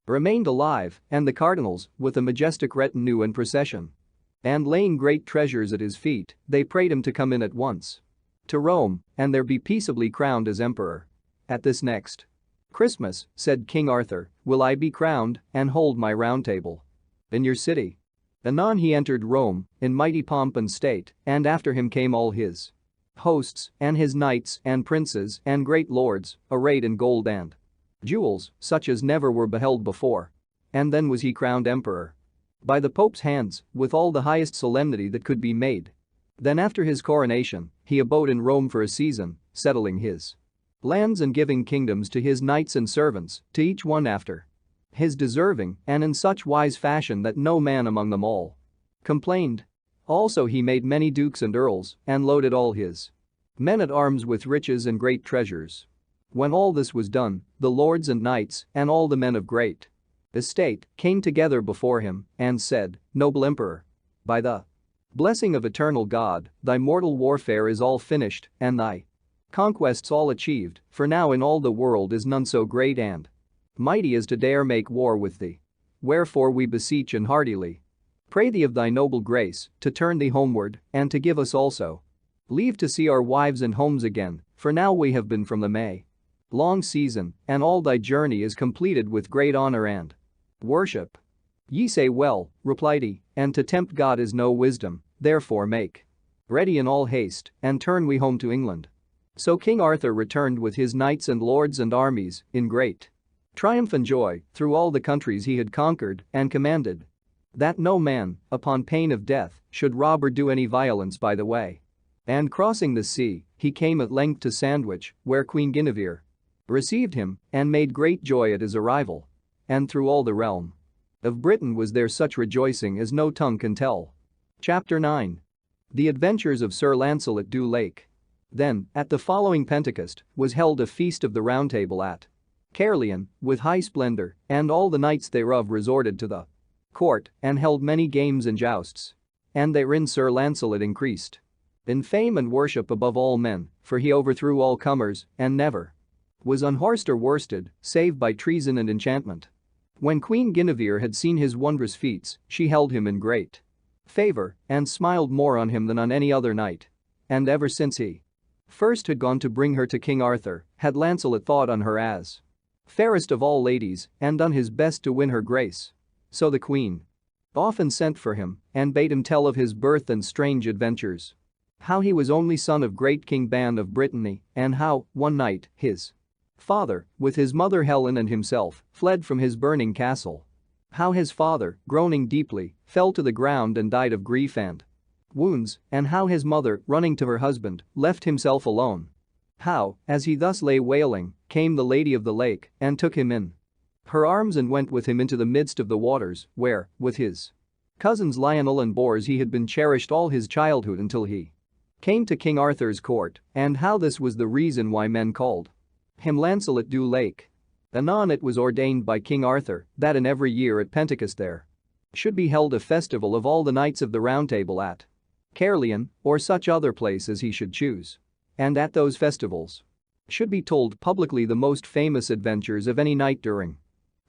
remained alive, and the cardinals with a majestic retinue and procession. And laying great treasures at his feet, they prayed him to come in at once to Rome and there be peaceably crowned as emperor. At this next Christmas, said King Arthur, will I be crowned and hold my round table in your city. Anon he entered Rome in mighty pomp and state, and after him came all his hosts and his knights and princes and great lords, arrayed in gold and jewels such as never were beheld before. And then was he crowned emperor by the Pope's hands with all the highest solemnity that could be made. Then after his coronation, he abode in Rome for a season, settling his lands and giving kingdoms to his knights and servants, to each one after his deserving, and in such wise fashion that no man among them all complained. Also he made many dukes and earls and loaded all his men at arms with riches and great treasures. When all this was done, the lords and knights and all the men of great estate came together before him and said, "Noble emperor, by the blessing of eternal God, thy mortal warfare is all finished and thy conquests all achieved, for now in all the world is none so great and mighty as to dare make war with thee. Wherefore we beseech and heartily pray thee of thy noble grace to turn thee homeward and to give us also leave to see our wives and homes again, for now we have been from the May long season, and all thy journey is completed with great honor and worship." "Ye say well," replied he, "and to tempt God is no wisdom, therefore make ready in all haste, and turn we home to England." So King Arthur returned with his knights and lords and armies in great triumph and joy through all the countries he had conquered, and commanded that no man, upon pain of death, should rob or do any violence by the way. And crossing the sea, he came at length to Sandwich, where Queen Guinevere received him and made great joy at his arrival. And through all the realm of Britain was there such rejoicing as no tongue can tell. Chapter 9. The Adventures of Sir Lancelot du Lake. Then, at the following Pentecost, was held a feast of the Round Table at Caerleon, with high splendor, and all the knights thereof resorted to the court and held many games and jousts. And therein Sir Lancelot increased in fame and worship above all men, for he overthrew all comers and never was unhorsed or worsted, save by treason and enchantment. When Queen Guinevere had seen his wondrous feats, she held him in great favor and smiled more on him than on any other knight. And ever since he first had gone to bring her to King Arthur, had Lancelot thought on her as fairest of all ladies and done his best to win her grace. So the queen often sent for him and bade him tell of his birth and strange adventures. How he was only son of great King Ban of Brittany, and how, one night, his father, with his mother Helen and himself, fled from his burning castle. How his father, groaning deeply, fell to the ground and died of grief and wounds, and how his mother, running to her husband, left himself alone. How, as he thus lay wailing, came the Lady of the Lake and took him in her arms and went with him into the midst of the waters, where, with his cousins Lionel and Bors, he had been cherished all his childhood until he came to King Arthur's court, and how this was the reason why men called him Lancelot du Lake. Anon it was ordained by King Arthur that in every year at Pentecost there should be held a festival of all the knights of the Round Table at Caerleon or such other place as he should choose. And at those festivals should be told publicly the most famous adventures of any knight during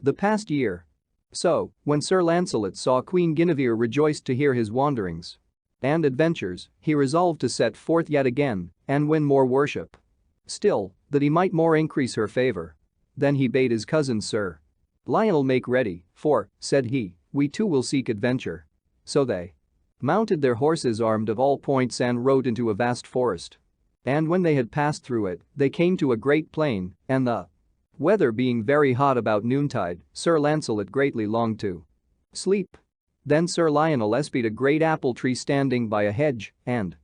the past year. So, when Sir Lancelot saw Queen Guinevere rejoiced to hear his wanderings and adventures, he resolved to set forth yet again and win more worship. Still, that he might more increase her favor. Then he bade his cousin Sir Lionel make ready, for, said he, we too will seek adventure. So they mounted their horses armed of all points and rode into a vast forest. And when they had passed through it, they came to a great plain, and the weather being very hot about noontide, Sir Lancelot greatly longed to sleep. Then Sir Lionel espied a great apple tree standing by a hedge, and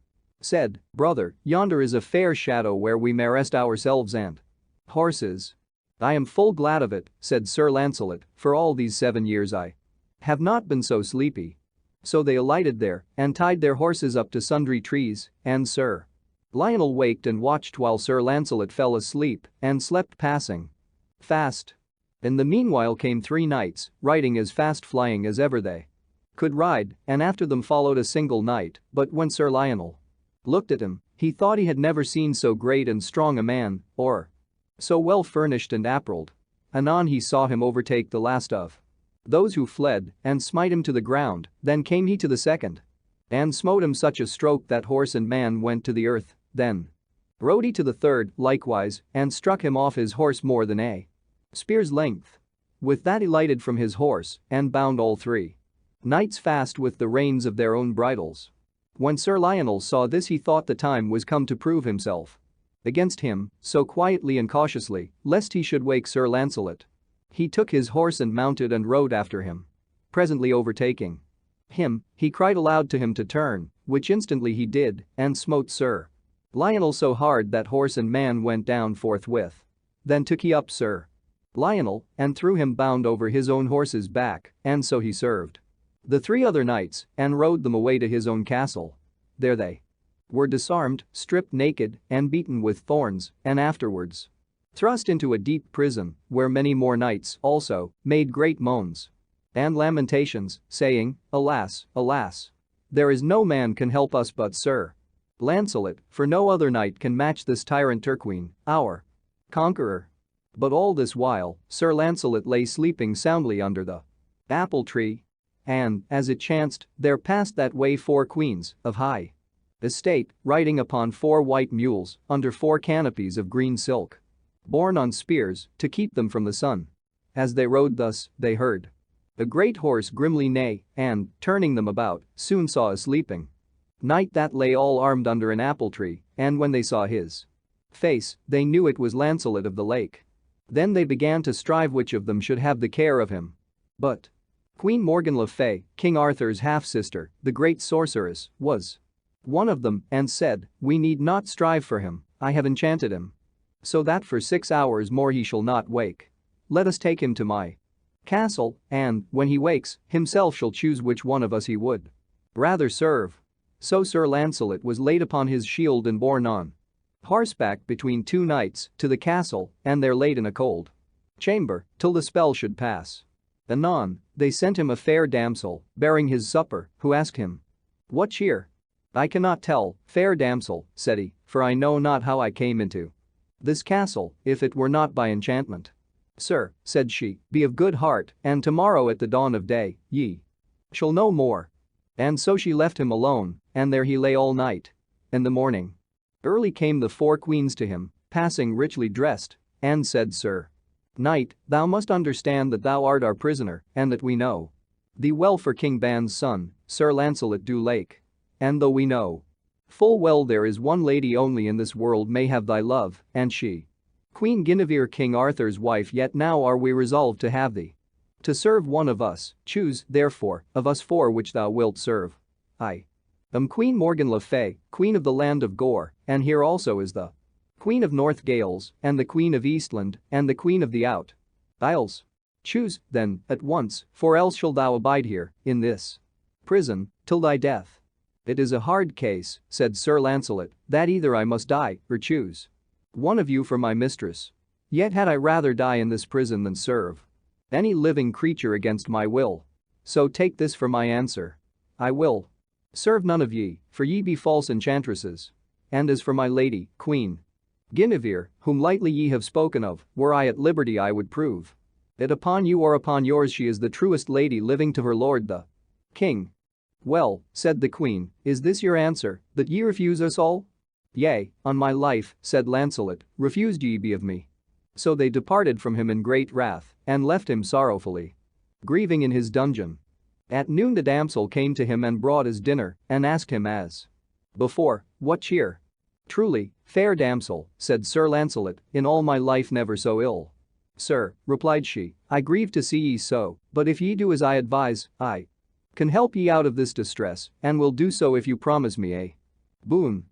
said, brother, yonder is a fair shadow where we may rest ourselves and horses. I am full glad of it, said Sir Lancelot, for all these 7 years I have not been so sleepy. So they alighted there and tied their horses up to sundry trees, and Sir Lionel waked and watched while Sir Lancelot fell asleep and slept passing fast. In the meanwhile came 3 knights, riding as fast flying as ever they could ride, and after them followed a single knight, but when Sir Lionel looked at him, he thought he had never seen so great and strong a man, or so well furnished and apparelled. Anon he saw him overtake the last of those who fled and smite him to the ground, then came he to the second and smote him such a stroke that horse and man went to the earth, then rode he to the third likewise and struck him off his horse more than a spear's length. With that he lighted from his horse and bound all 3 knights fast with the reins of their own bridles. When Sir Lionel saw this he thought the time was come to prove himself against him, so quietly and cautiously, lest he should wake Sir Lancelot, he took his horse and mounted and rode after him. Presently overtaking him, he cried aloud to him to turn, which instantly he did, and smote Sir Lionel so hard that horse and man went down forthwith. Then took he up Sir Lionel and threw him bound over his own horse's back, and so he served the 3 other knights and rode them away to his own castle. There they were disarmed, stripped naked, and beaten with thorns, and afterwards thrust into a deep prison, where many more knights also made great moans and lamentations, saying, alas, alas! There is no man can help us but Sir Lancelot, for no other knight can match this tyrant Turquine, our conqueror. But all this while, Sir Lancelot lay sleeping soundly under the apple tree. And, as it chanced, there passed that way 4 queens of high estate, riding upon 4 white mules, under 4 canopies of green silk, borne on spears, to keep them from the sun. As they rode thus, they heard a great horse grimly neigh, and, turning them about, soon saw a sleeping knight that lay all armed under an apple tree, and when they saw his face, they knew it was Lancelot of the Lake. Then they began to strive which of them should have the care of him. But Queen Morgan le Fay, King Arthur's half-sister, the great sorceress, was one of them, and said, we need not strive for him, I have enchanted him, so that for 6 hours more he shall not wake. Let us take him to my castle, and, when he wakes, himself shall choose which one of us he would rather serve. So Sir Lancelot was laid upon his shield and borne on horseback between 2 knights to the castle, and there laid in a cold chamber till the spell should pass. Anon, they sent him a fair damsel, bearing his supper, who asked him, what cheer? I cannot tell, fair damsel, said he, for I know not how I came into this castle, if it were not by enchantment. Sir, said she, be of good heart, and tomorrow at the dawn of day, ye shall know more. And so she left him alone, and there he lay all night. In the morning early came the 4 queens to him, passing richly dressed, and said, Sir Knight, thou must understand that thou art our prisoner, and that we know thee well for King Ban's son, Sir Lancelot du Lake. And though we know full well there is one lady only in this world may have thy love, and she Queen Guinevere King Arthur's wife, yet now are we resolved to have thee to serve one of us. Choose, therefore, of us 4 which thou wilt serve. I am Queen Morgan le Fay, Queen of the land of Gore, and here also is the Queen of North Gales, and the Queen of Eastland, and the Queen of the Out Isles. Choose, then, at once, for else shall thou abide here, in this prison, till thy death. It is a hard case, said Sir Lancelot, that either I must die, or choose one of you for my mistress. Yet had I rather die in this prison than serve any living creature against my will. So take this for my answer. I will serve none of ye, for ye be false enchantresses. And as for my lady, Queen Guinevere, whom lightly ye have spoken of, were I at liberty I would prove that upon you or upon yours she is the truest lady living to her lord the king. Well, said the queen, is this your answer, that ye refuse us all? "Yea, on my life," said Lancelot, "refused ye be of me." So they departed from him in great wrath and left him sorrowfully grieving in his dungeon. At noon the damsel came to him and brought his dinner and asked him as before, "What cheer?" "Truly, fair damsel," said Sir Lancelot, "in all my life never so ill." "Sir," replied she, "I grieve to see ye so, but if ye do as I advise, I can help ye out of this distress, and will do so if you promise me a boon."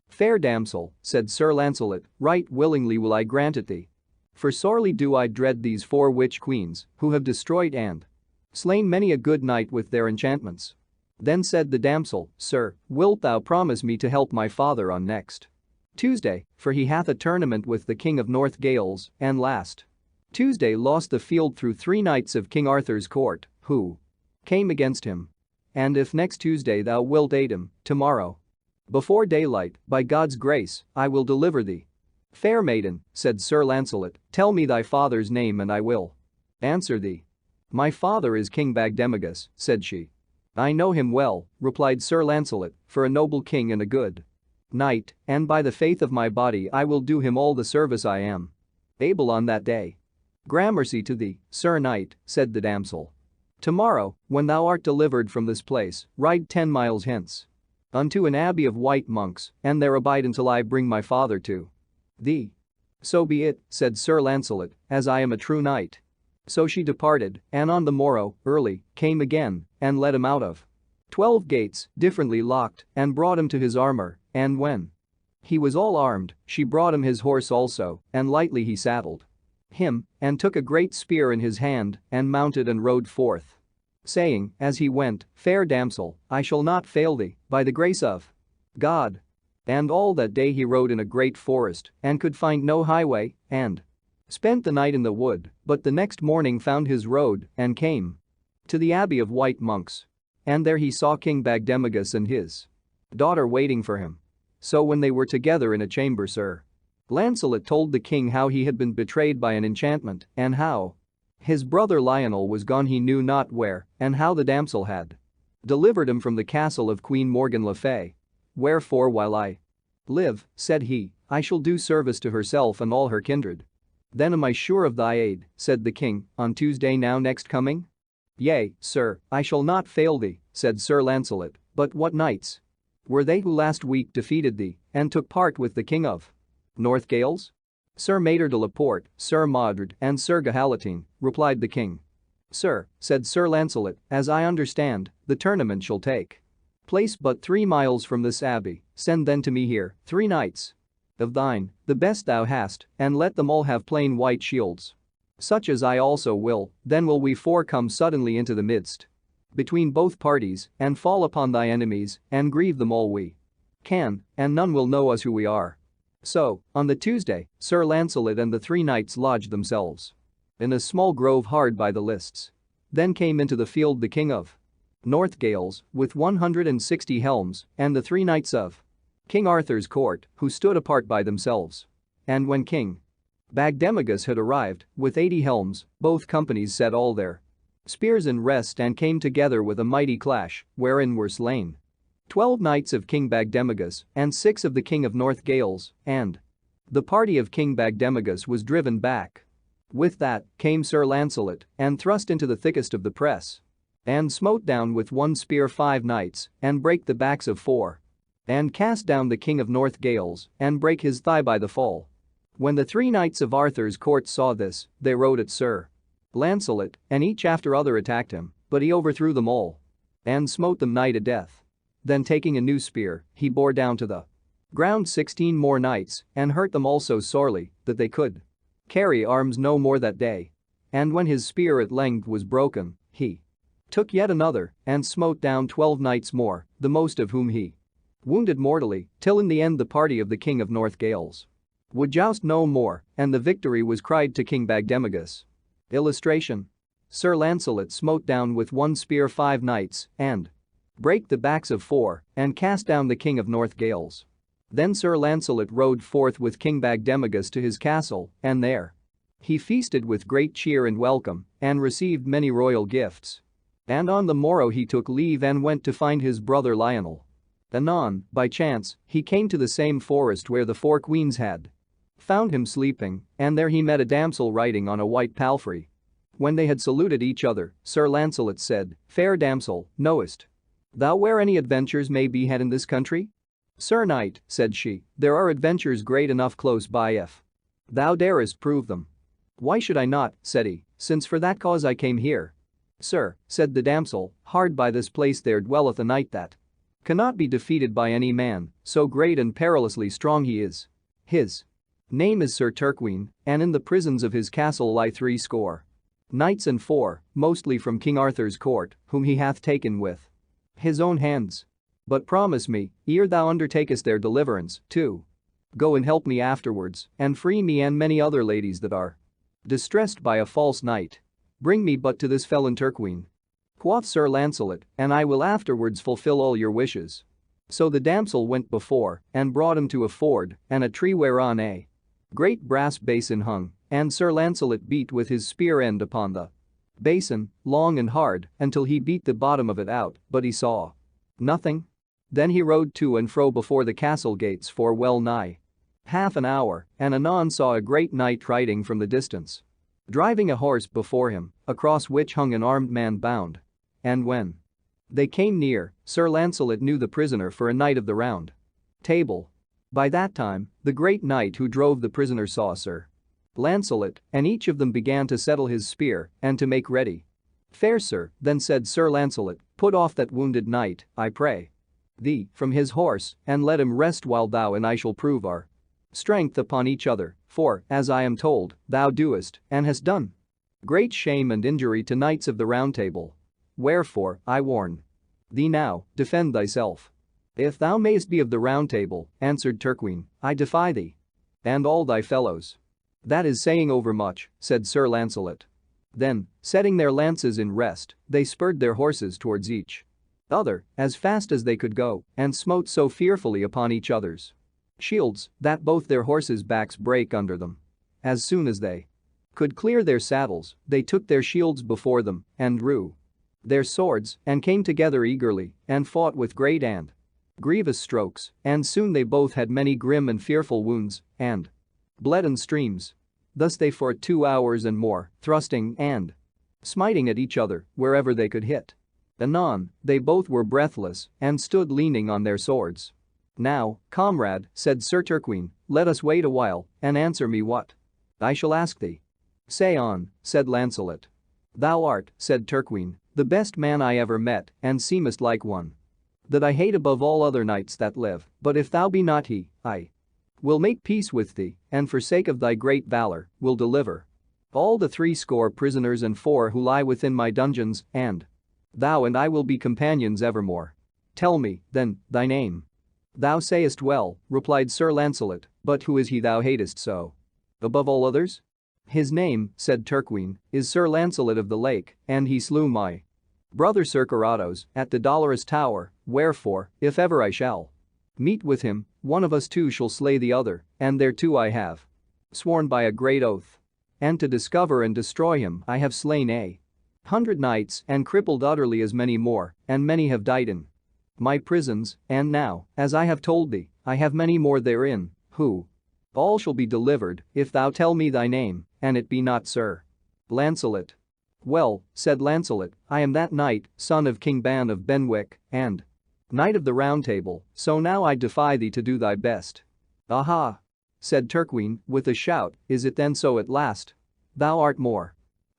"Fair damsel," said Sir Lancelot, "right willingly will I grant it thee. For sorely do I dread these 4 witch queens, who have destroyed and slain many a good knight with their enchantments." Then said the damsel, "Sir, wilt thou promise me to help my father on next Tuesday, for he hath a tournament with the King of North Gales, and last Tuesday lost the field through 3 knights of King Arthur's court, who came against him. And if next Tuesday thou wilt aid him, tomorrow before daylight, by God's grace, I will deliver thee." "Fair maiden," said Sir Lancelot, "tell me thy father's name and I will answer thee." "My father is King Bagdemagus," said she. "I know him well," replied Sir Lancelot, "for a noble king and a good knight, and by the faith of my body I will do him all the service I am able on that day." "Gramercy to thee, Sir Knight," said the damsel. "Tomorrow, when thou art delivered from this place, ride 10 miles hence unto an abbey of white monks, and there abide until I bring my father to thee." "So be it," said Sir Lancelot, "as I am a true knight." So she departed, and on the morrow, early, came again, and let him out of 12 gates, differently locked, and brought him to his armor, and when he was all armed, she brought him his horse also, and lightly he saddled him, and took a great spear in his hand, and mounted and rode forth, saying, as he went, "Fair damsel, I shall not fail thee, by the grace of God." And all that day he rode in a great forest, and could find no highway, and spent the night in the wood, but the next morning found his road, and came to the abbey of white monks. And there he saw King Bagdemagus and his daughter waiting for him. So when they were together in a chamber, Sir Lancelot told the king how he had been betrayed by an enchantment, and how his brother Lionel was gone he knew not where, and how the damsel had delivered him from the castle of Queen Morgan le Fay. "Wherefore while I live," said he, "I shall do service to herself and all her kindred." "Then am I sure of thy aid," said the king, "on Tuesday now next coming?" "Yea, sir, I shall not fail thee," said Sir Lancelot, "but what knights were they who last week defeated thee and took part with the King of North Gales?" "Sir Mater de la Porte, Sir Mordred, and Sir Gahalatine," replied the king. "Sir," said Sir Lancelot, "as I understand, the tournament shall take place but 3 miles from this abbey. Send then to me here 3 knights of thine, the best thou hast, and let them all have plain white shields, such as I also will, then will we 4 come suddenly into the midst between both parties, and fall upon thy enemies, and grieve them all we can, and none will know us who we are." So, on the Tuesday, Sir Lancelot and the 3 knights lodged themselves in a small grove hard by the lists. Then came into the field the King of North Gales, with 160 helms, and the 3 knights of King Arthur's court, who stood apart by themselves. And when King Bagdemagus had arrived, with 80 helms, both companies set all their spears in rest and came together with a mighty clash, wherein were slain 12 knights of King Bagdemagus, and 6 of the King of North Gales, and the party of King Bagdemagus was driven back. With that, came Sir Lancelot, and thrust into the thickest of the press, and smote down with 1 spear 5 knights, and brake the backs of 4. And cast down the King of North Gales, and brake his thigh by the fall. When the 3 knights of Arthur's court saw this, they rode at Sir Lancelot, and each after other attacked him, but he overthrew them all, and smote them nigh to death. Then taking a new spear, he bore down to the ground 16 more knights, and hurt them all so sorely, that they could carry arms no more that day. And when his spear at length was broken, he took yet another, and smote down 12 knights more, the most of whom he wounded mortally, till in the end the party of the King of North Gales would joust no more, and the victory was cried to King Bagdemagus. Illustration: Sir Lancelot smote down with 1 spear 5 knights, and brake the backs of 4, and cast down the King of North Gales. Then Sir Lancelot rode forth with King Bagdemagus to his castle, and there he feasted with great cheer and welcome, and received many royal gifts. And on the morrow he took leave and went to find his brother Lionel. Anon, by chance, he came to the same forest where the four queens had found him sleeping, and there he met a damsel riding on a white palfrey. When they had saluted each other, Sir Lancelot said, "Fair damsel, knowest thou where any adventures may be had in this country?" "Sir knight," said she, "there are adventures great enough close by if thou darest prove them." "Why should I not," said he, "since for that cause I came here?" "Sir," said the damsel, "hard by this place there dwelleth a knight that cannot be defeated by any man, so great and perilously strong he is. His name is Sir Turquine, and in the prisons of his castle lie 70 knights and 4, mostly from King Arthur's court, whom he hath taken with his own hands. But promise me, ere thou undertakest their deliverance, to go and help me afterwards, and free me and many other ladies that are distressed by a false knight. Bring me but to this felon Turquine," quoth Sir Lancelot, "and I will afterwards fulfill all your wishes." So the damsel went before and brought him to a ford and a tree whereon a great brass basin hung, and Sir Lancelot beat with his spear end upon the basin, long and hard, until he beat the bottom of it out, but he saw nothing. Then he rode to and fro before the castle gates for well nigh half an hour, and anon saw a great knight riding from the distance, driving a horse before him, across which hung an armed man bound. And when they came near, Sir Lancelot knew the prisoner for a knight of the Round Table. By that time, the great knight who drove the prisoner saw Sir Lancelot, and each of them began to settle his spear and to make ready. "Fair sir," then said Sir Lancelot, "put off that wounded knight, I pray thee, from his horse, and let him rest while thou and I shall prove our strength upon each other, for, as I am told, thou doest, and hast done great shame and injury to knights of the Round Table. Wherefore, I warn thee now, defend thyself." "If thou mayst be of the Round Table," answered Turquine, "I defy thee and all thy fellows." "That is saying overmuch," said Sir Lancelot. Then, setting their lances in rest, they spurred their horses towards each other as fast as they could go, and smote so fearfully upon each other's shields that both their horses' backs brake under them. As soon as they could clear their saddles, they took their shields before them and drew their swords and came together eagerly and fought with great and grievous strokes, and soon they both had many grim and fearful wounds and bled in streams. Thus they fought 2 hours and more, thrusting and smiting at each other wherever they could hit. Anon, they both were breathless and stood leaning on their swords. "Now, comrade," said Sir Turquine, "let us wait a while and answer me what I shall ask thee." "Say on," said Lancelot. "Thou art," said Turquine, "the best man I ever met, and seemest like one that I hate above all other knights that live, but if thou be not he, I will make peace with thee, and for sake of thy great valor, will deliver all the 70 prisoners and 4 who lie within my dungeons, and thou and I will be companions evermore. Tell me, then, thy name." "Thou sayest well," replied Sir Lancelot, "but who is he thou hatest so above all others?" "His name," said Turquine, "is Sir Lancelot of the Lake, and he slew my brother Sir Carados at the Dolorous Tower, wherefore, if ever I shall meet with him, one of us two shall slay the other, and thereto I have sworn by a great oath. And to discover and destroy him I have slain 100 knights and crippled utterly as many more, and many have died in my prisons, and now, as I have told thee, I have many more therein, who all shall be delivered if thou tell me thy name, and it be not Sir Lancelot." "Well," said Lancelot, "I am that knight, son of King Ban of Benwick, and knight of the Round Table, so now I defy thee to do thy best." "Aha!" said Turquine with a shout, "is it then so at last? Thou art more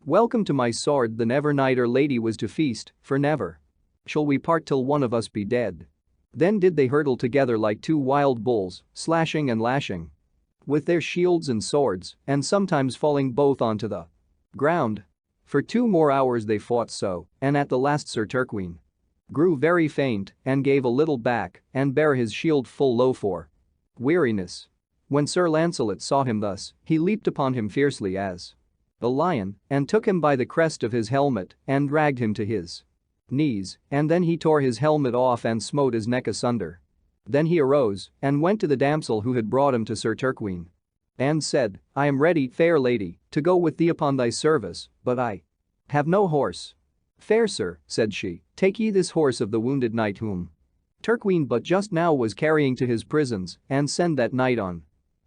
welcome to my sword than ever knight or lady was to feast, for never shall we part till one of us be dead." Then did they hurtle together like 2 wild bulls, slashing and lashing with their shields and swords, and sometimes falling both onto the ground. For 2 more hours they fought so, and at the last Sir Turquine grew very faint and gave a little back and bare his shield full low for weariness. When Sir Lancelot saw him thus, he leaped upon him fiercely as a lion and took him by the crest of his helmet and dragged him to his knees, and then he tore his helmet off and smote his neck asunder. Then he arose and went to the damsel who had brought him to Sir Turquine and said, "I am ready, fair lady, to go with thee upon thy service, but I have no horse." "Fair sir," said she, "take ye this horse of the wounded knight whom Turquine but just now was carrying to his prisons and send that knight on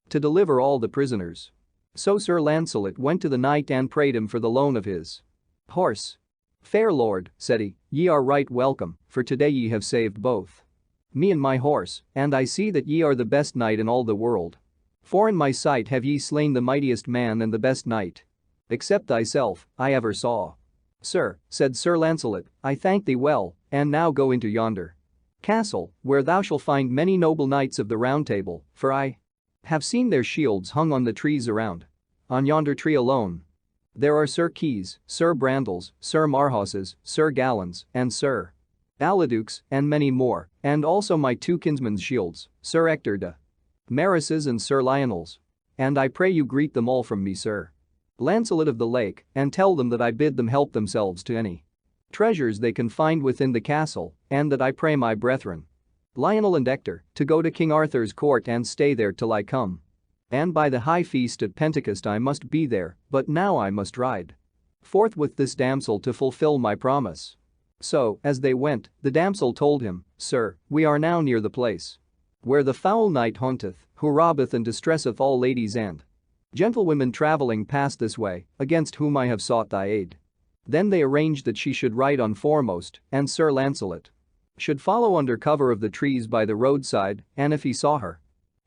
to deliver all the prisoners. So Sir Lancelot went to the knight and prayed him for the loan of his horse. "Fair lord," said he, "ye are right welcome, for today ye have saved both me and my horse, and I see that ye are the best knight in all the world. For in my sight have ye slain the mightiest man and the best knight, except thyself, I ever saw." "Sir," said Sir Lancelot, "I thank thee well, and now go into yonder castle, where thou shalt find many noble knights of the Round Table, for I have seen their shields hung on the trees around. On yonder tree alone there are Sir Keys, Sir Brandles, Sir Marhauses, Sir Gallants, and Sir AUdiobook's, and many more, and also my two kinsmen's shields, Sir Ector de Maris's and Sir Lionel's. And I pray you greet them all from me, Sir Lancelot of the Lake, and tell them that I bid them help themselves to any treasures they can find within the castle, and that I pray my brethren, Lionel and Ector, to go to King Arthur's court and stay there till I come. And by the high feast at Pentecost I must be there, but now I must ride forth with this damsel to fulfill my promise." So, as they went, the damsel told him, "Sir, we are now near the place where the foul knight haunteth, who robbeth and distresseth all ladies and gentlewomen travelling past this way, against whom I have sought thy aid." Then they arranged that she should ride on foremost, and Sir Lancelot should follow under cover of the trees by the roadside, and if he saw her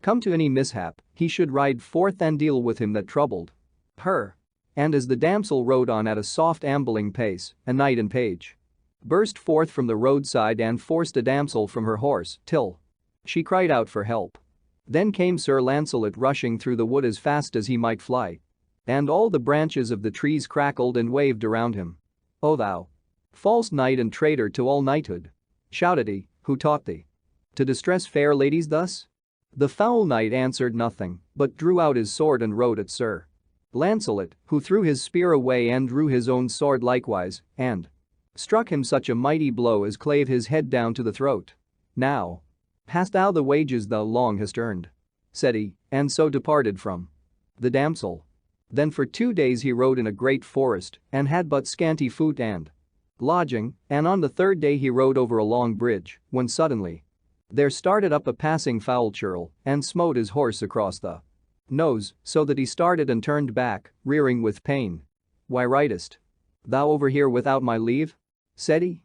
come to any mishap, he should ride forth and deal with him that troubled her. And as the damsel rode on at a soft ambling pace, a knight and page burst forth from the roadside and forced a damsel from her horse till she cried out for help. Then came Sir Lancelot rushing through the wood as fast as he might fly. And all the branches of the trees crackled and waved around him. "O thou false knight and traitor to all knighthood," shouted he, "who taught thee to distress fair ladies thus?" The foul knight answered nothing, but drew out his sword and rode at Sir Lancelot, who threw his spear away and drew his own sword likewise, and struck him such a mighty blow as clave his head down to the throat. "Now hast thou the wages thou long hast earned," said he, and so departed from the damsel. Then for 2 days he rode in a great forest and had but scanty food and lodging, and on the 3rd day he rode over a long bridge, when suddenly there started up a passing foul churl and smote his horse across the nose, so that he started and turned back, rearing with pain. "Why ridest thou over here without my leave?" said he.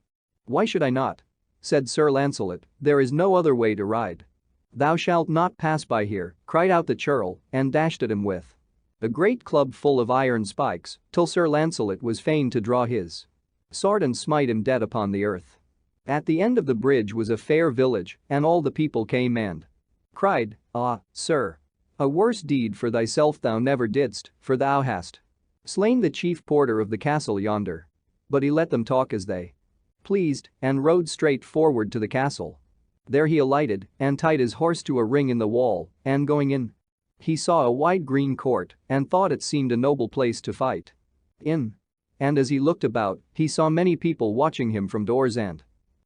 "Why should I not?" said Sir Lancelot, "there is no other way to ride." "Thou shalt not pass by here," cried out the churl, and dashed at him with a great club full of iron spikes, till Sir Lancelot was fain to draw his sword and smite him dead upon the earth. At the end of the bridge was a fair village, and all the people came and cried, "Ah, sir, a worse deed for thyself thou never didst, for thou hast slain the chief porter of the castle yonder." But he let them talk as they pleased and rode straight forward to the castle. There he alighted and tied his horse to a ring in the wall, and going in, he saw a wide green court and thought it seemed a noble place to fight in. And as he looked about, he saw many people watching him from doors and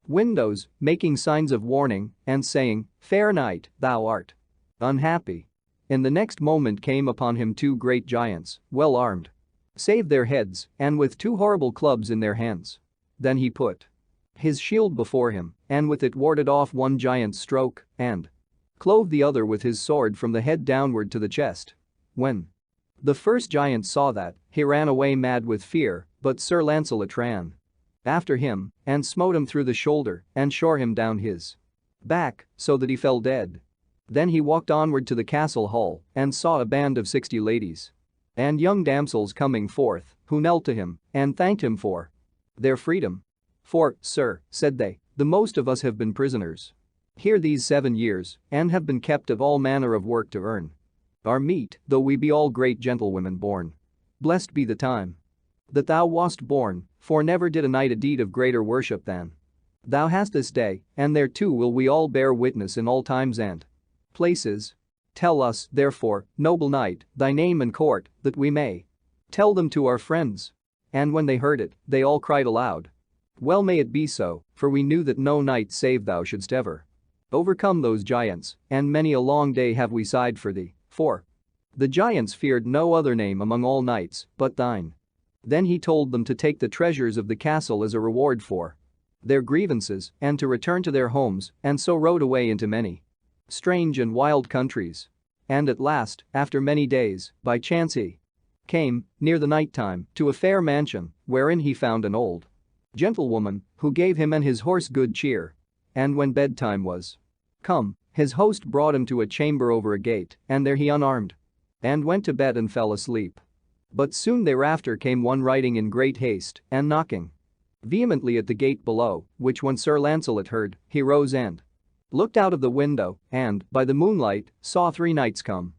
windows, making signs of warning and saying, "Fair knight, thou art unhappy." In the next moment came upon him 2 great giants, well armed, save their heads, and with 2 horrible clubs in their hands. Then he put his shield before him, and with it warded off one giant's stroke, and clove the other with his sword from the head downward to the chest. When the first giant saw that, he ran away mad with fear, but Sir Lancelot ran after him and smote him through the shoulder and shore him down his back so that he fell dead. Then he walked onward to the castle hall and saw a band of 60 ladies and young damsels coming forth, who knelt to him and thanked him for their freedom. "For, sir," said they, "the most of us have been prisoners here these 7 years and have been kept of all manner of work to earn our meat, though we be all great gentlewomen born. Blessed be the time that thou wast born, for never did a knight a deed of greater worship than thou hast this day, and thereto will we all bear witness in all times and places. Tell us, therefore, noble knight, thy name and court, that we may tell them to our friends." And when they heard it, they all cried aloud, "Well may it be so, for we knew that no knight save thou shouldst ever overcome those giants, and many a long day have we sighed for thee, for the giants feared no other name among all knights but thine." Then he told them to take the treasures of the castle as a reward for their grievances and to return to their homes, and so rode away into many strange and wild countries. And at last, after many days, by chance he came, near the night time, to a fair mansion, wherein he found an old gentlewoman, who gave him and his horse good cheer. And when bedtime was come, his host brought him to a chamber over a gate, and there he unarmed and went to bed and fell asleep. But soon thereafter came one riding in great haste, and knocking vehemently at the gate below, which when Sir Lancelot heard, he rose and looked out of the window, and, by the moonlight, saw 3 knights come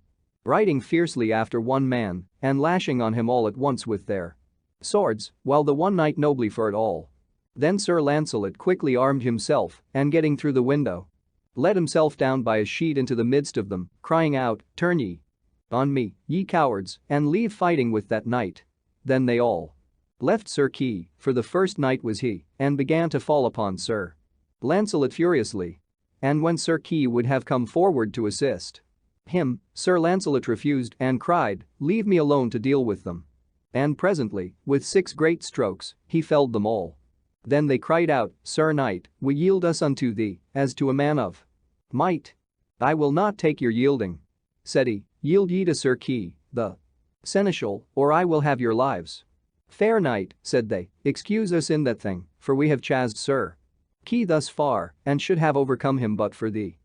riding fiercely after one man, and lashing on him all at once with their swords, while the one knight nobly fought all. Then Sir Lancelot quickly armed himself, and getting through the window, let himself down by a sheet into the midst of them, crying out, "Turn ye on me, ye cowards, and leave fighting with that knight." Then they all left Sir Kay, for the first knight was he, and began to fall upon Sir Lancelot furiously. And when Sir Kay would have come forward to assist him, Sir Lancelot refused and cried, "Leave me alone to deal with them." And presently, with 6 great strokes, he felled them all. Then they cried out, "Sir Knight, we yield us unto thee, as to a man of might." "I will not take your yielding," said he, "yield ye to Sir Kay, the seneschal, or I will have your lives." "Fair knight," said they, "excuse us in that thing, for we have chased Sir Kay thus far, and should have overcome him but for thee."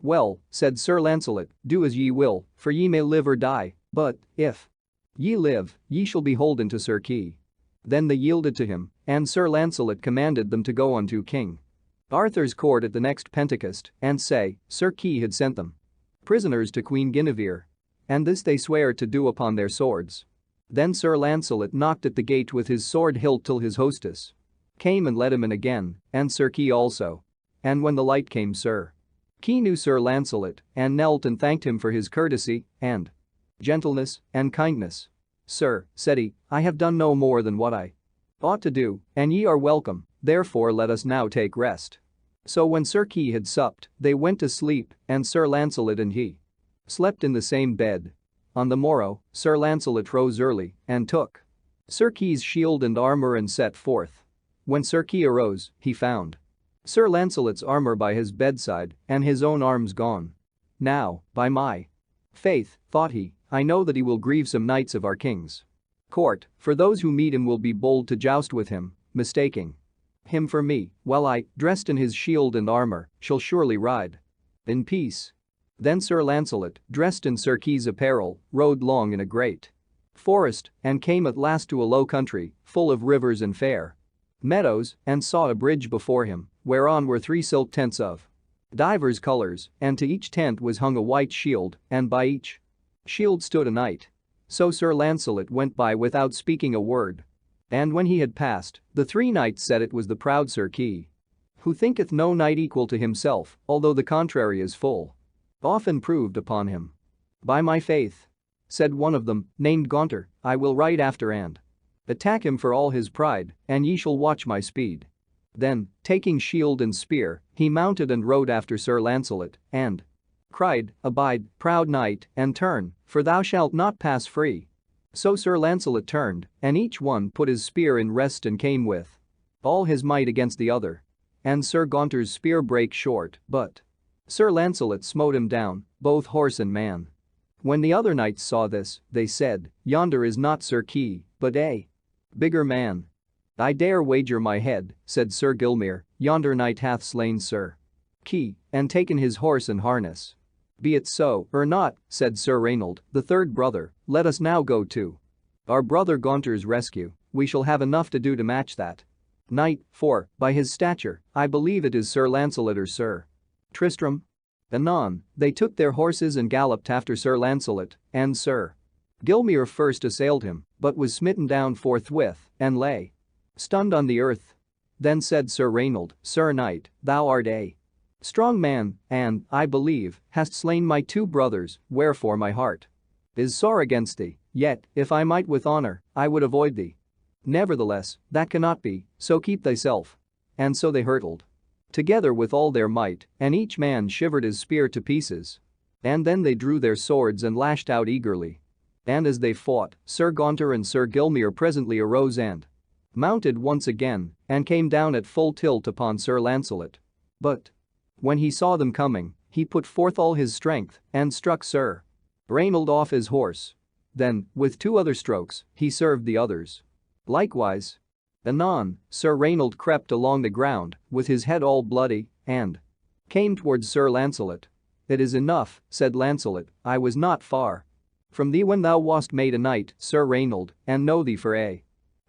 "Well," said Sir Lancelot, "do as ye will, for ye may live or die, but, if ye live, ye shall be holden to Sir Kay." Then they yielded to him, and Sir Lancelot commanded them to go unto King Arthur's court at the next Pentecost, and say, Sir Kay had sent them prisoners to Queen Guinevere. And this they sware to do upon their swords. Then Sir Lancelot knocked at the gate with his sword hilt till his hostess came and let him in again, and Sir Kay also. And when the light came, Sir Kay knew Sir Lancelot, and knelt and thanked him for his courtesy, and gentleness, and kindness. "Sir," said he, "I have done no more than what I ought to do, and ye are welcome, therefore let us now take rest." So when Sir Kay had supped, they went to sleep, and Sir Lancelot and he slept in the same bed. On the morrow, Sir Lancelot rose early, and took Sir Kay's shield and armor and set forth. When Sir Kay arose, he found Sir Lancelot's armor by his bedside, and his own arms gone. "Now, by my faith," thought he, "I know that he will grieve some knights of our king's court, for those who meet him will be bold to joust with him, mistaking him for me, while I, dressed in his shield and armor, shall surely ride in peace." Then Sir Lancelot, dressed in Sir Kay's apparel, rode long in a great forest, and came at last to a low country, full of rivers and fair meadows, and saw a bridge before him, whereon were 3 silk tents of divers colors, and to each tent was hung a white shield, and by each shield stood a knight. So Sir Lancelot went by without speaking a word. And when he had passed, the 3 knights said it was the proud Sir Kay, who thinketh no knight equal to himself, although the contrary is full often proved upon him. "By my faith," said one of them, named Gaunter, "I will ride after and attack him for all his pride, and ye shall watch my speed." Then, taking shield and spear, he mounted and rode after Sir Lancelot, and cried, "Abide, proud knight, and turn, for thou shalt not pass free." So Sir Lancelot turned, and each one put his spear in rest and came with all his might against the other. And Sir Gaunter's spear brake short, but Sir Lancelot smote him down, both horse and man. When the other knights saw this, they said, "Yonder is not Sir Kay, but a bigger man." "I dare wager my head," said Sir Gilmere, "yonder knight hath slain Sir Kay, and taken his horse and harness." "Be it so or not," said Sir Reynold, the 3rd brother, "let us now go to our brother Gaunter's rescue, we shall have enough to do to match that knight, for, by his stature, I believe it is Sir Lancelot or Sir Tristram." Anon, they took their horses and galloped after Sir Lancelot, and Sir Gilmere first assailed him, but was smitten down forthwith, and lay stunned on the earth. Then said Sir Reynold, "Sir Knight, thou art a strong man, and, I believe, hast slain my 2 brothers, wherefore my heart is sore against thee, yet, if I might with honor, I would avoid thee. Nevertheless, that cannot be, so keep thyself." And so they hurtled together with all their might, and each man shivered his spear to pieces. And then they drew their swords and lashed out eagerly. And as they fought, Sir Gaunter and Sir Gilmere presently arose and mounted once again, and came down at full tilt upon Sir Lancelot. But when he saw them coming, he put forth all his strength and struck Sir Reynold off his horse. Then, with 2 other strokes, he served the others. Likewise. Anon, Sir Reynold crept along the ground with his head all bloody and came towards Sir Lancelot. "It is enough," said Lancelot, "I was not far from thee when thou wast made a knight, Sir Reynold, and know thee for a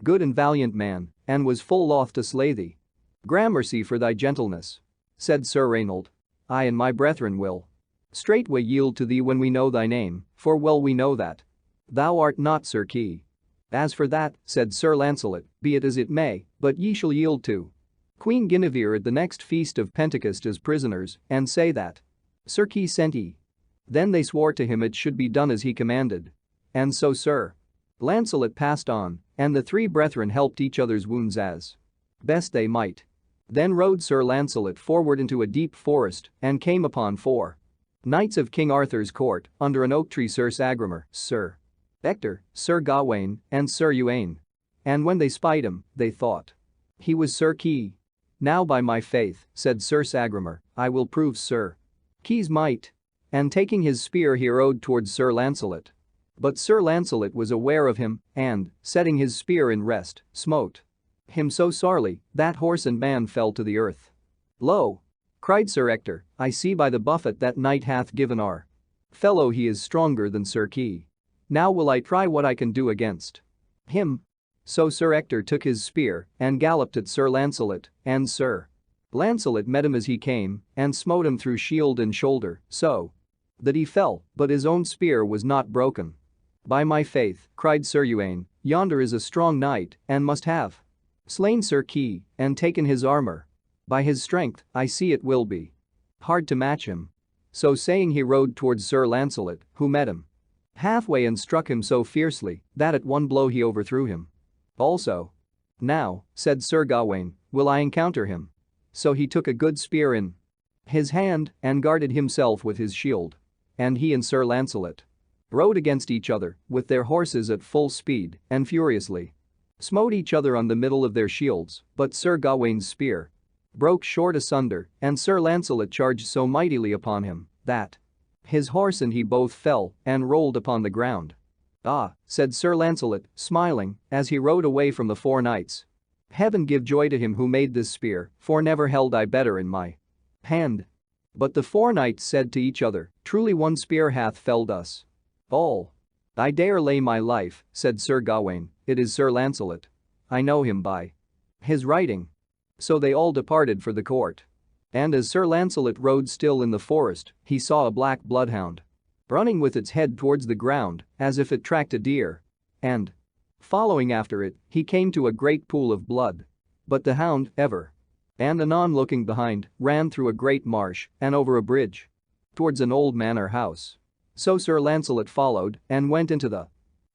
good and valiant man, and was full loth to slay thee. Gramercy for thy gentleness," said Sir Reynold. "I and my brethren will straightway yield to thee when we know thy name, for well we know that thou art not Sir Kay." "As for that," said Sir Lancelot, "be it as it may, but ye shall yield to Queen Guinevere at the next feast of Pentecost as prisoners, and say that Sir Kay sent ye." Then they swore to him it should be done as he commanded. And so Sir Lancelot passed on, and the 3 brethren helped each other's wounds as best they might. Then rode Sir Lancelot forward into a deep forest and came upon 4 knights of King Arthur's court under an oak tree, Sir Sagramor, Sir Ector, Sir Gawain, and Sir Uwaine. And when they spied him, they thought he was Sir Kay. "Now by my faith," said Sir Sagramor, "I will prove Sir Kay's might." And taking his spear he rode towards Sir Lancelot. But Sir Lancelot was aware of him and, setting his spear in rest, smote him so sorely that horse and man fell to the earth. "Lo!" cried Sir Ector, "I see by the buffet that knight hath given our fellow he is stronger than Sir Kay. Now will I try what I can do against him." So Sir Ector took his spear and galloped at Sir Lancelot, and Sir Lancelot met him as he came and smote him through shield and shoulder, so that he fell, but his own spear was not broken. "By my faith," cried Sir Uwaine, "yonder is a strong knight and must have slain Sir Kay and taken his armor. By his strength, I see it will be hard to match him." So saying he rode towards Sir Lancelot, who met him halfway and struck him so fiercely that at one blow he overthrew him. Also. "Now," said Sir Gawain, "will I encounter him." So he took a good spear in his hand and guarded himself with his shield. And he and Sir Lancelot rode against each other with their horses at full speed and furiously smote each other on the middle of their shields, but Sir Gawain's spear broke short asunder, and Sir Lancelot charged so mightily upon him that his horse and he both fell and rolled upon the ground. "Ah," said Sir Lancelot, smiling, as he rode away from the 4 knights. "Heaven give joy to him who made this spear, for never held I better in my hand." But the 4 knights said to each other, "Truly one spear hath felled us all." "I dare lay my life," said Sir Gawain, "it is Sir Lancelot. I know him by his riding." So they all departed for the court. And as Sir Lancelot rode still in the forest, he saw a black bloodhound running with its head towards the ground as if it tracked a deer. And following after it, he came to a great pool of blood. But the hound, ever and anon looking behind, ran through a great marsh and over a bridge towards an old manor house. So Sir Lancelot followed and went into the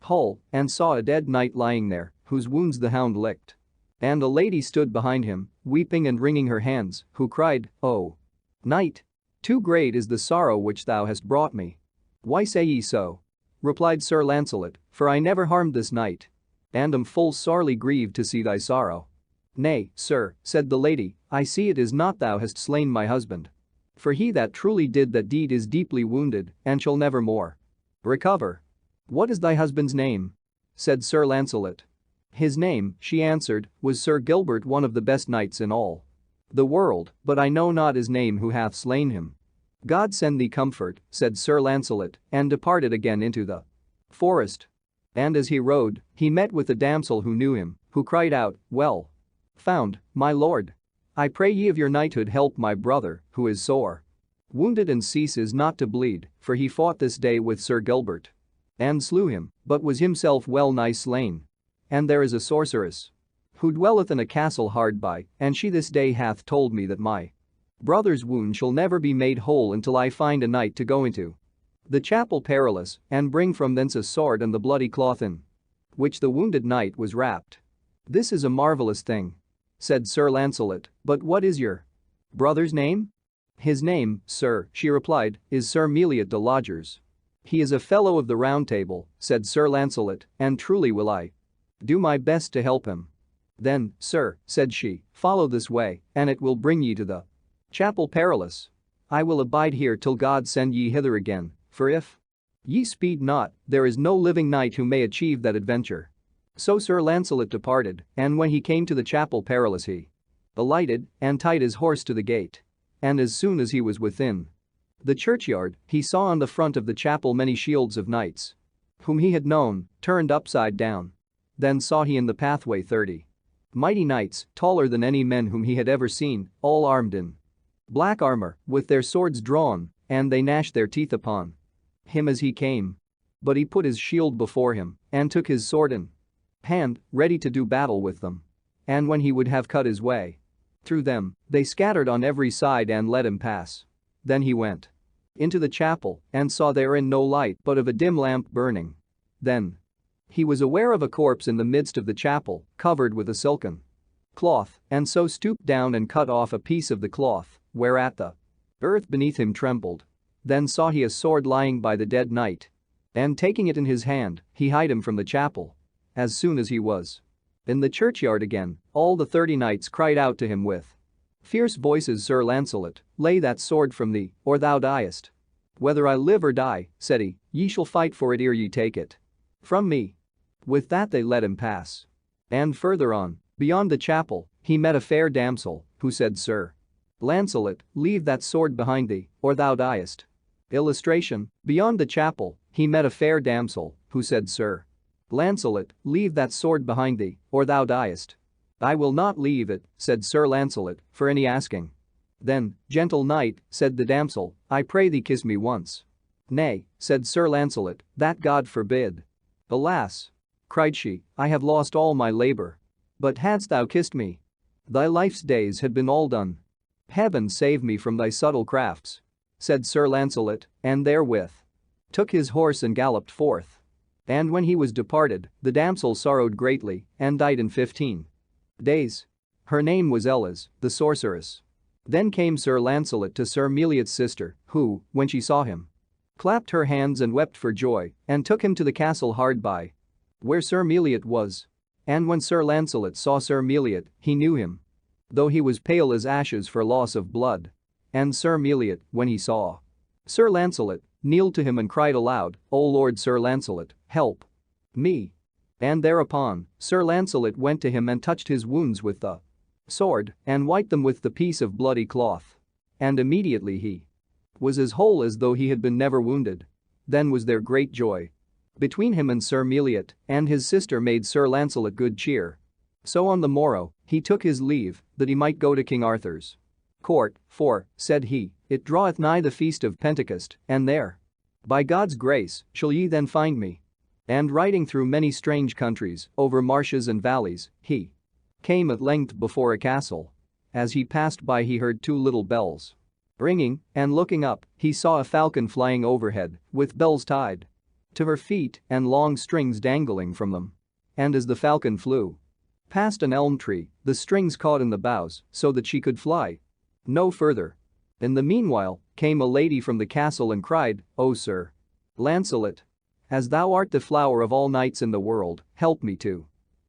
hall and saw a dead knight lying there, whose wounds the hound licked. And a lady stood behind him, weeping and wringing her hands, who cried, "O knight, too great is the sorrow which thou hast brought me." "Why say ye so?" replied Sir Lancelot, "for I never harmed this knight, and am full sorely grieved to see thy sorrow." "Nay, sir," said the lady, "I see it is not thou hast slain my husband. For he that truly did that deed is deeply wounded and shall never more recover." "What is thy husband's name?" said Sir Lancelot. "His name," she answered, "was Sir Gilbert, one of the best knights in all the world, but I know not his name who hath slain him." "God send thee comfort," said Sir Lancelot, and departed again into the forest. And as he rode, he met with a damsel who knew him, who cried out, "Well found, my lord. I pray ye of your knighthood help my brother, who is sore wounded and ceases not to bleed, for he fought this day with Sir Gilbert and slew him, but was himself well nigh slain. And there is a sorceress who dwelleth in a castle hard by, and she this day hath told me that my brother's wound shall never be made whole until I find a knight to go into the chapel perilous and bring from thence a sword and the bloody cloth in which the wounded knight was wrapped." "This is a marvelous thing," said Sir Lancelot, "but what is your brother's name?" "His name, sir," she replied, "is Sir Meliot de Lodgers." "He is a fellow of the Round Table," said Sir Lancelot, "and truly will I do my best to help him." "Then, sir," said she, "follow this way, and it will bring ye to the Chapel Perilous. I will abide here till God send ye hither again, for if ye speed not, there is no living knight who may achieve that adventure." So Sir Lancelot departed, and when he came to the Chapel Perilous he alighted and tied his horse to the gate. And as soon as he was within the churchyard, he saw on the front of the chapel many shields of knights whom he had known, turned upside down. Then saw he in the pathway 30 mighty knights, taller than any men whom he had ever seen, all armed in black armor, with their swords drawn, and they gnashed their teeth upon him as he came. But he put his shield before him, and took his sword in hand, ready to do battle with them. And when he would have cut his way through them, they scattered on every side and let him pass. Then he went into the chapel, and saw therein no light but of a dim lamp burning. Then he was aware of a corpse in the midst of the chapel, covered with a silken cloth, and so stooped down and cut off a piece of the cloth, whereat the earth beneath him trembled. Then saw he a sword lying by the dead knight. And taking it in his hand, he hied him from the chapel. As soon as he was in the churchyard again, all the 30 knights cried out to him with fierce voices, "Sir Lancelot, lay that sword from thee, or thou diest." "Whether I live or die," said he, "ye shall fight for it ere ye take it from me." With that they let him pass. And further on, beyond the chapel, he met a fair damsel, who said, "Sir Lancelot, leave that sword behind thee, or thou diest." Illustration: beyond the chapel, he met a fair damsel, who said, "Sir Lancelot, leave that sword behind thee, or thou diest." "I will not leave it," said Sir Lancelot, "for any asking." Then, "Gentle knight," said the damsel, "I pray thee kiss me once." "Nay," said Sir Lancelot, "that God forbid." "Alas!" cried she, "I have lost all my labor. But hadst thou kissed me, thy life's days had been all done." "Heaven save me from thy subtle crafts," said Sir Lancelot, and therewith took his horse and galloped forth. And when he was departed, the damsel sorrowed greatly and died in 15 days. Her name was Elis, the sorceress. Then came Sir Lancelot to Sir Meliot's sister, who, when she saw him, clapped her hands and wept for joy, and took him to the castle hard by, where Sir Meliot was. And when Sir Lancelot saw Sir Meliot, he knew him, though he was pale as ashes for loss of blood. And Sir Meliot, when he saw Sir Lancelot, kneeled to him and cried aloud, "O Lord Sir Lancelot, help me." And thereupon, Sir Lancelot went to him and touched his wounds with the sword, and wiped them with the piece of bloody cloth. And immediately he was as whole as though he had been never wounded. Then was there great joy between him and Sir Meliot, and his sister made Sir Lancelot good cheer. So on the morrow, he took his leave, that he might go to King Arthur's court, "For," said he, "it draweth nigh the feast of Pentecost, and there, by God's grace, shall ye then find me." And riding through many strange countries, over marshes and valleys, he came at length before a castle. As he passed by he heard 2 little bells ringing, and looking up, he saw a falcon flying overhead, with bells tied to her feet and long strings dangling from them. And as the falcon flew past an elm tree, the strings caught in the boughs, so that she could fly no further. In the meanwhile, came a lady from the castle and cried, "O Sir Lancelot, as thou art the flower of all knights in the world, help me to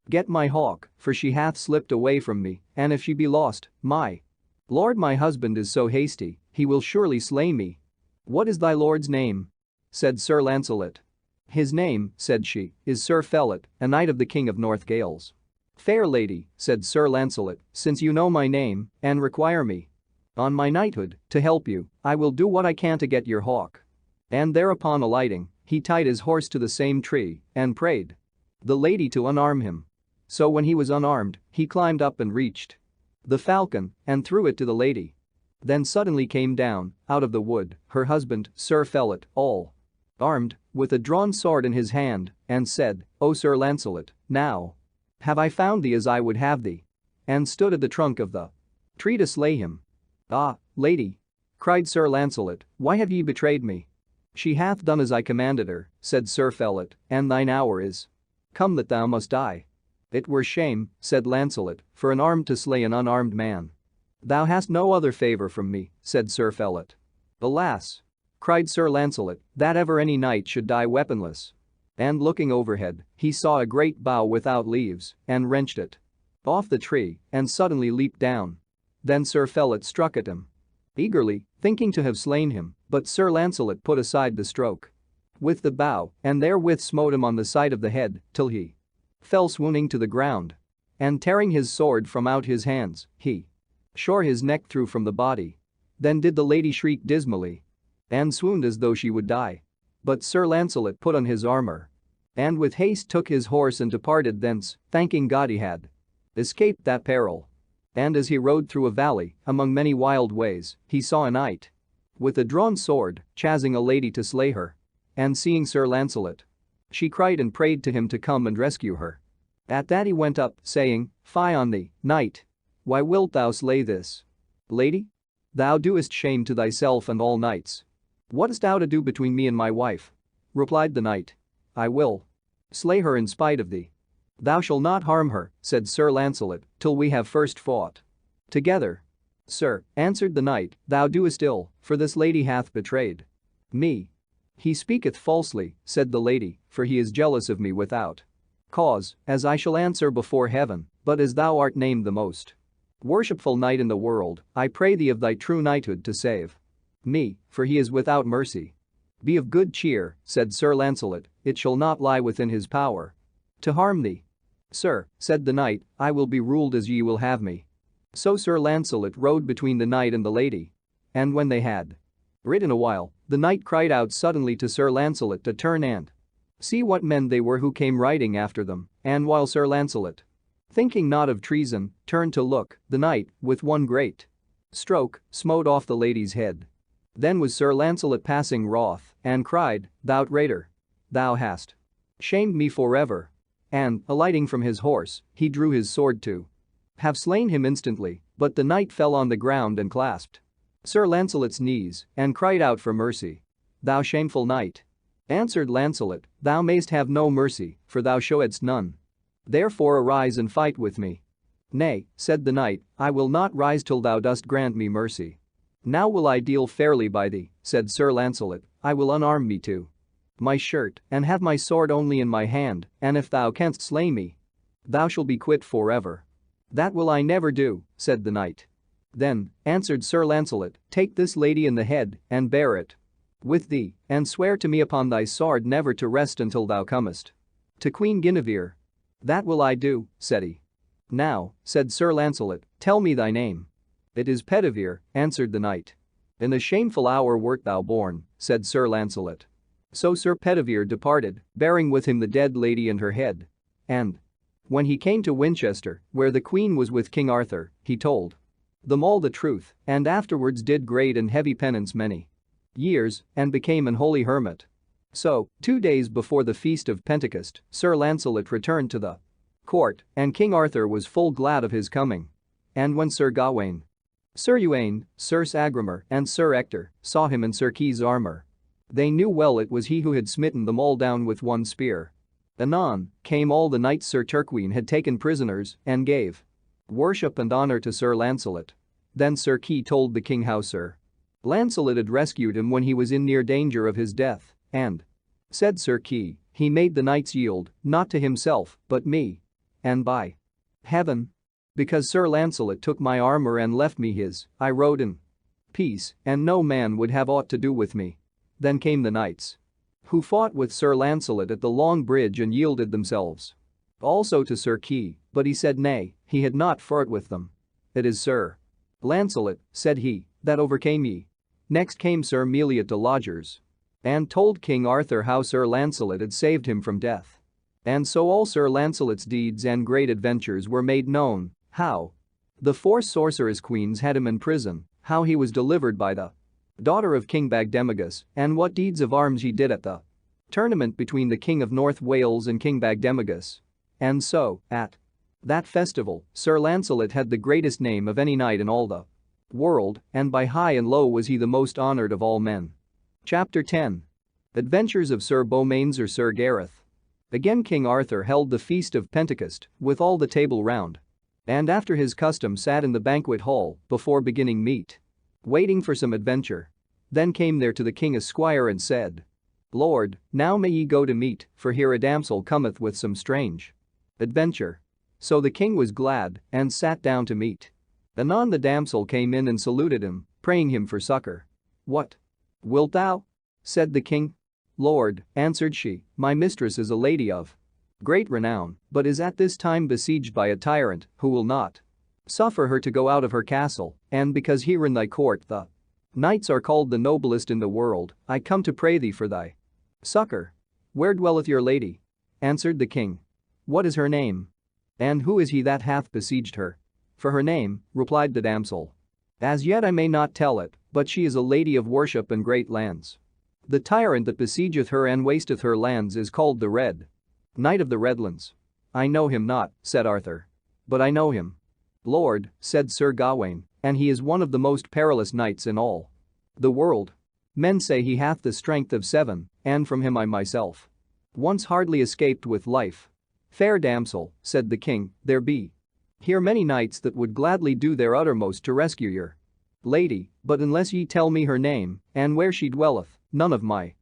get my hawk, for she hath slipped away from me, and if she be lost, my lord my husband is so hasty, he will surely slay me." "What is thy lord's name?" said Sir Lancelot. "His name," said she, "is Sir Felot, a knight of the King of North Gales." "Fair lady," said Sir Lancelot, "since you know my name, and require me, on my knighthood, to help you, I will do what I can to get your hawk." And thereupon alighting, he tied his horse to the same tree, and prayed the lady to unarm him. So when he was unarmed, he climbed up and reached the falcon, and threw it to the lady. Then suddenly came down, out of the wood, her husband, Sir Felot, all armed, with a drawn sword in his hand, and said, "O Sir Lancelot, now have I found thee as I would have thee," and stood at the trunk of the tree to slay him. "Ah, lady," cried Sir Lancelot, "why have ye betrayed me?" "She hath done as I commanded her," said Sir Felot, "and thine hour is come that thou must die." "It were shame," said Lancelot, "for an armed to slay an unarmed man." "Thou hast no other favor from me," said Sir Felot. "Alas!" cried Sir Lancelot, "that ever any knight should die weaponless." And looking overhead, he saw a great bough without leaves, and wrenched it off the tree and suddenly leaped down. Then Sir Felot struck at him eagerly, thinking to have slain him, but Sir Lancelot put aside the stroke with the bow and therewith smote him on the side of the head till he fell swooning to the ground. And tearing his sword from out his hands, he shore his neck through from the body. Then did the lady shriek dismally and swooned as though she would die. But Sir Lancelot put on his armor and with haste took his horse and departed thence, thanking God he had escaped that peril. And as he rode through a valley, among many wild ways, he saw a knight with a drawn sword, chasing a lady to slay her. And seeing Sir Lancelot, she cried and prayed to him to come and rescue her. At that he went up, saying, "Fie on thee, knight! Why wilt thou slay this lady? Thou doest shame to thyself and all knights." "What hast thou to do between me and my wife?" replied the knight. "I will slay her in spite of thee." "Thou shalt not harm her," said Sir Lancelot, "till we have first fought together." "Sir," answered the knight, "thou doest ill, for this lady hath betrayed me." "He speaketh falsely," said the lady, "for he is jealous of me without cause, as I shall answer before heaven, but as thou art named the most worshipful knight in the world, I pray thee of thy true knighthood to save me, for he is without mercy." "Be of good cheer," said Sir Lancelot, "it shall not lie within his power to harm thee." "Sir," said the knight, "I will be ruled as ye will have me." So Sir Lancelot rode between the knight and the lady. And when they had ridden a while, the knight cried out suddenly to Sir Lancelot to turn and see what men they were who came riding after them. And while Sir Lancelot, thinking not of treason, turned to look, the knight, with one great stroke, smote off the lady's head. Then was Sir Lancelot passing wroth and cried, "Thou traitor! Thou hast shamed me forever." And, alighting from his horse, he drew his sword to have slain him instantly, but the knight fell on the ground and clasped Sir Lancelot's knees and cried out for mercy. "Thou shameful knight," answered Lancelot, "thou mayst have no mercy, for thou showedst none. Therefore arise and fight with me." "Nay," said the knight, "I will not rise till thou dost grant me mercy." "Now will I deal fairly by thee," said Sir Lancelot, "I will unarm me too my shirt and have my sword only in my hand, and if thou canst slay me, thou shalt be quit forever." "That will I never do," said the knight. "Then," answered Sir Lancelot, "take this lady in the head and bear it with thee, and swear to me upon thy sword never to rest until thou comest to Queen Guinevere." "That will I do," said he. "Now," said Sir Lancelot, "tell me thy name." "It is Pedivere," answered the knight. "In the shameful hour wert thou born," said Sir Lancelot. So Sir Pedivere departed, bearing with him the dead lady and her head. And when he came to Winchester, where the queen was with King Arthur, he told them all the truth, and afterwards did great and heavy penance many years, and became an holy hermit. So, 2 days before the feast of Pentecost, Sir Lancelot returned to the court, and King Arthur was full glad of his coming. And when Sir Gawain, Sir Uwaine, Sir Sagramor, and Sir Ector saw him in Sir Kay's armor, they knew well it was he who had smitten them all down with one spear. Anon came all the knights Sir Turquine had taken prisoners and gave worship and honor to Sir Lancelot. Then Sir Kay told the king how Sir Lancelot had rescued him when he was in near danger of his death, and said Sir Kay, he made the knights yield, not to himself, but me. And by heaven, because Sir Lancelot took my armor and left me his, I rode in peace, and no man would have aught to do with me. Then came the knights who fought with Sir Lancelot at the Long Bridge and yielded themselves also to Sir Kay, but he said nay, he had not fought with them. "It is Sir Lancelot," said he, "that overcame ye." Next came Sir Meliot de Logers and told King Arthur how Sir Lancelot had saved him from death. And so all Sir Lancelot's deeds and great adventures were made known, how the 4 sorceress queens had him in prison, how he was delivered by the daughter of King Bagdemagus, and what deeds of arms he did at the tournament between the King of North Wales and King Bagdemagus. And so, at that festival, Sir Lancelot had the greatest name of any knight in all the world, and by high and low was he the most honored of all men. Chapter 10. Adventures of Sir Beaumains or Sir Gareth. Again King Arthur held the feast of Pentecost, with all the table round. And after his custom sat in the banquet hall, before beginning meat, waiting for some adventure. Then came there to the king a squire and said, "Lord, now may ye go to meat, for here a damsel cometh with some strange adventure." So the king was glad and sat down to meat. Anon the damsel came in and saluted him, praying him for succor. "What wilt thou?" said the king. "Lord," answered she, "my mistress is a lady of great renown, but is at this time besieged by a tyrant who will not suffer her to go out of her castle, and because here in thy court the knights are called the noblest in the world, I come to pray thee for thy succor." "Where dwelleth your lady?" answered the king. "What is her name? And who is he that hath besieged her?" "For her name," replied the damsel, "as yet I may not tell it, but she is a lady of worship and great lands. The tyrant that besiegeth her and wasteth her lands is called the Red Knight of the Redlands." "I know him not," said Arthur. "But I know him." "Lord," said Sir Gawain, "and he is one of the most perilous knights in all the world. Men say he hath the strength of 7, and from him I myself once hardly escaped with life." "Fair damsel," said the king, "there be here many knights that would gladly do their uttermost to rescue your lady, but unless ye tell me her name and where she dwelleth, none of my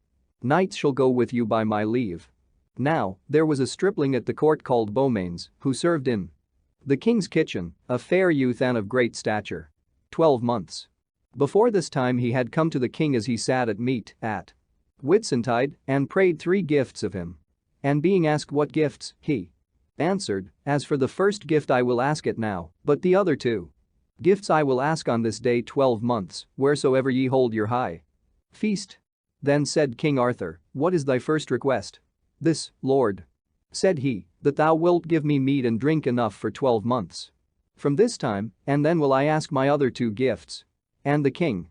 knights shall go with you by my leave." Now, there was a stripling at the court called Beaumains, who served in the king's kitchen, a fair youth and of great stature. 12 months before this time he had come to the king as he sat at meat at Whitsuntide and prayed 3 gifts of him. And being asked what gifts, he answered, "As for the first gift I will ask it now, but the other 2 gifts I will ask on this day 12 months, wheresoever ye hold your high feast." Then said King Arthur, "What is thy first request?" "This, Lord," said he, "that thou wilt give me meat and drink enough for 12 months. From this time, and then will I ask my other 2 gifts." And the king,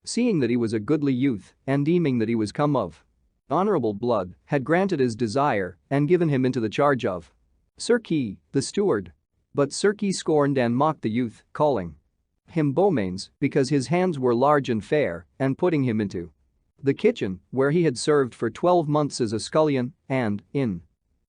seeing that he was a goodly youth and deeming that he was come of honorable blood, had granted his desire and given him into the charge of Sir Kay, the steward. But Sir Kay scorned and mocked the youth, calling him Beaumains because his hands were large and fair, and putting him into the kitchen, where he had served for 12 months as a scullion and, in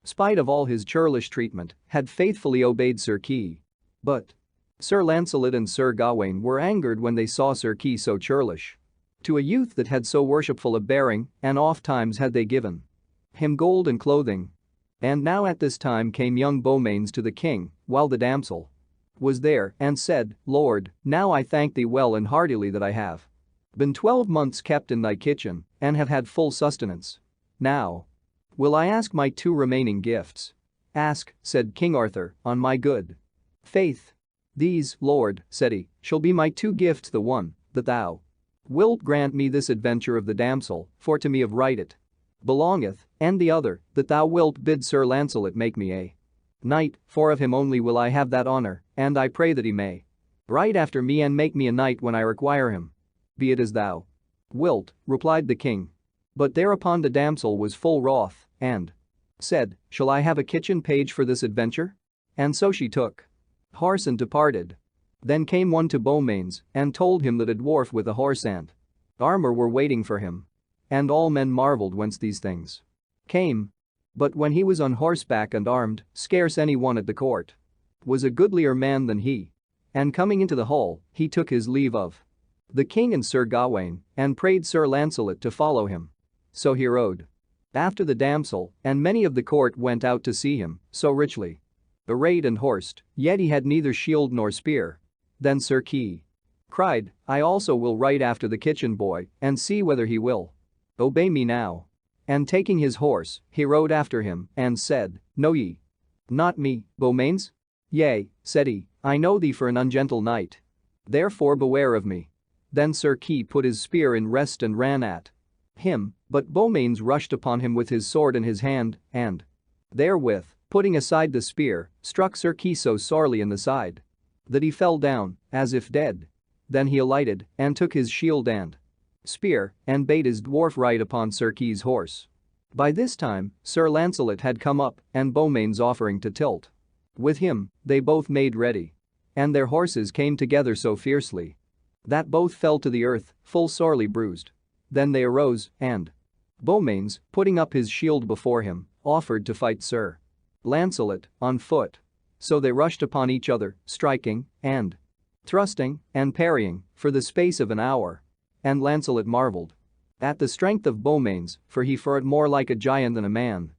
spite of all his churlish treatment, had faithfully obeyed Sir Kay. But Sir Lancelot and Sir Gawain were angered when they saw Sir Kay so churlish to a youth that had so worshipful a bearing, and oft times had they given him gold and clothing. And now at this time came young Beaumains to the king, while the damsel was there, and said, "Lord, now I thank thee well and heartily that I have been 12 months kept in thy kitchen, and have had full sustenance. Now will I ask my 2 remaining gifts." "Ask," said King Arthur, "on my good faith." "These, Lord," said he, "shall be my 2 gifts, the one, that thou wilt grant me this adventure of the damsel, for to me of right it belongeth, and the other, that thou wilt bid Sir Lancelot make me a knight, for of him only will I have that honor, and I pray that he may ride after me and make me a knight when I require him." "Be it as thou wilt," replied the king. But thereupon the damsel was full wroth, and said, "Shall I have a kitchen page for this adventure?" And so she took horse and departed. Then came one to Beaumains and told him that a dwarf with a horse and armor were waiting for him. And all men marveled whence these things came. But when he was on horseback and armed, scarce any one at the court was a goodlier man than he. And coming into the hall, he took his leave of the king and Sir Gawain, and prayed Sir Lancelot to follow him. So he rode after the damsel, and many of the court went out to see him, so richly arrayed and horsed, yet he had neither shield nor spear. Then Sir Kay cried, "I also will ride after the kitchen boy and see whether he will obey me now." And taking his horse, he rode after him and said, "Know ye not me, Beaumains?" "Yea," said he, "I know thee for an ungentle knight. Therefore beware of me." Then Sir Kay put his spear in rest and ran at him, but Beaumains rushed upon him with his sword in his hand, and therewith, putting aside the spear, struck Sir Kay so sorely in the side that he fell down, as if dead. Then he alighted, and took his shield and spear, and bade his dwarf ride upon Sir Kay's horse. By this time, Sir Lancelot had come up, and Beaumains offering to tilt with him, they both made ready. And their horses came together so fiercely that both fell to the earth, full sorely bruised. Then they arose, and Beaumains, putting up his shield before him, offered to fight Sir Lancelot on foot. So they rushed upon each other, striking, and thrusting, and parrying, for the space of an hour. And Lancelot marveled at the strength of Beaumains, for he fought more like a giant than a man.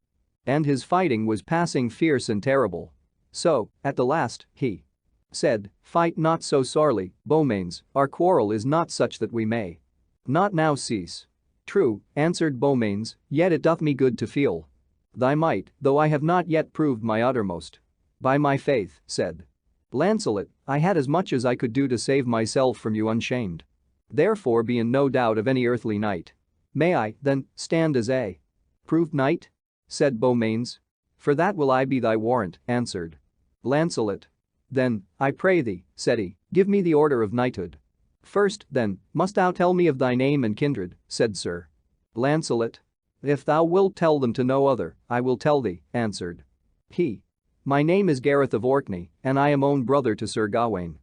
And his fighting was passing fierce and terrible. So, at the last, he said, "Fight not so sorely, Beaumains, our quarrel is not such that we may not now cease." "True," answered Beaumains, "yet it doth me good to feel thy might, though I have not yet proved my uttermost." "By my faith," said Lancelot, "I had as much as I could do to save myself from you unshamed. Therefore be in no doubt of any earthly knight." "May I, then, stand as a proved knight?" said Beaumains. "For that will I be thy warrant," answered Lancelot. "Then, I pray thee," said he, "give me the order of knighthood." "First, then, must thou tell me of thy name and kindred," said Sir Lancelot. "If thou wilt tell them to no other, I will tell thee," answered he. "My name is Gareth of Orkney, and I am own brother to Sir Gawain."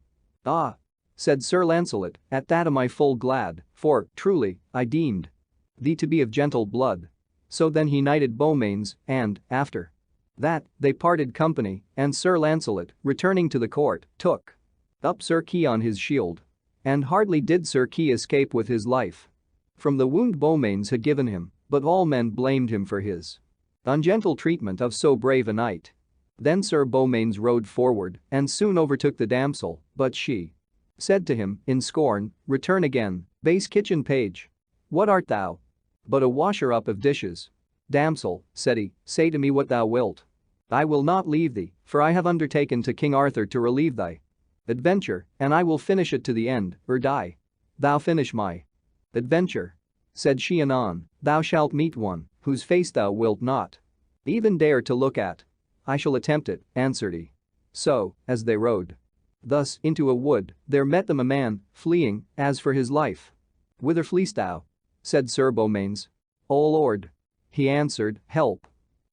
"Ah," said Sir Lancelot, "at that am I full glad, for, truly, I deemed thee to be of gentle blood." So then he knighted Beaumains, and, after that, they parted company, and Sir Lancelot, returning to the court, took up Sir Kay on his shield. And hardly did Sir Kay escape with his life from the wound Beaumains had given him, but all men blamed him for his ungentle treatment of so brave a knight. Then Sir Beaumains rode forward and soon overtook the damsel, but she said to him, in scorn, "Return again, base kitchen page. What art thou? But a washer-up of dishes." "Damsel," said he, "say to me what thou wilt. I will not leave thee, for I have undertaken to King Arthur to relieve thy adventure, and I will finish it to the end, or die." "Thou finish my adventure," said she, "anon, thou shalt meet one whose face thou wilt not even dare to look at." "I shall attempt it," answered he. So, as they rode thus into a wood, there met them a man, fleeing, as for his life. "Whither fleest thou?" said Sir Beaumains. "O Lord," he answered, "help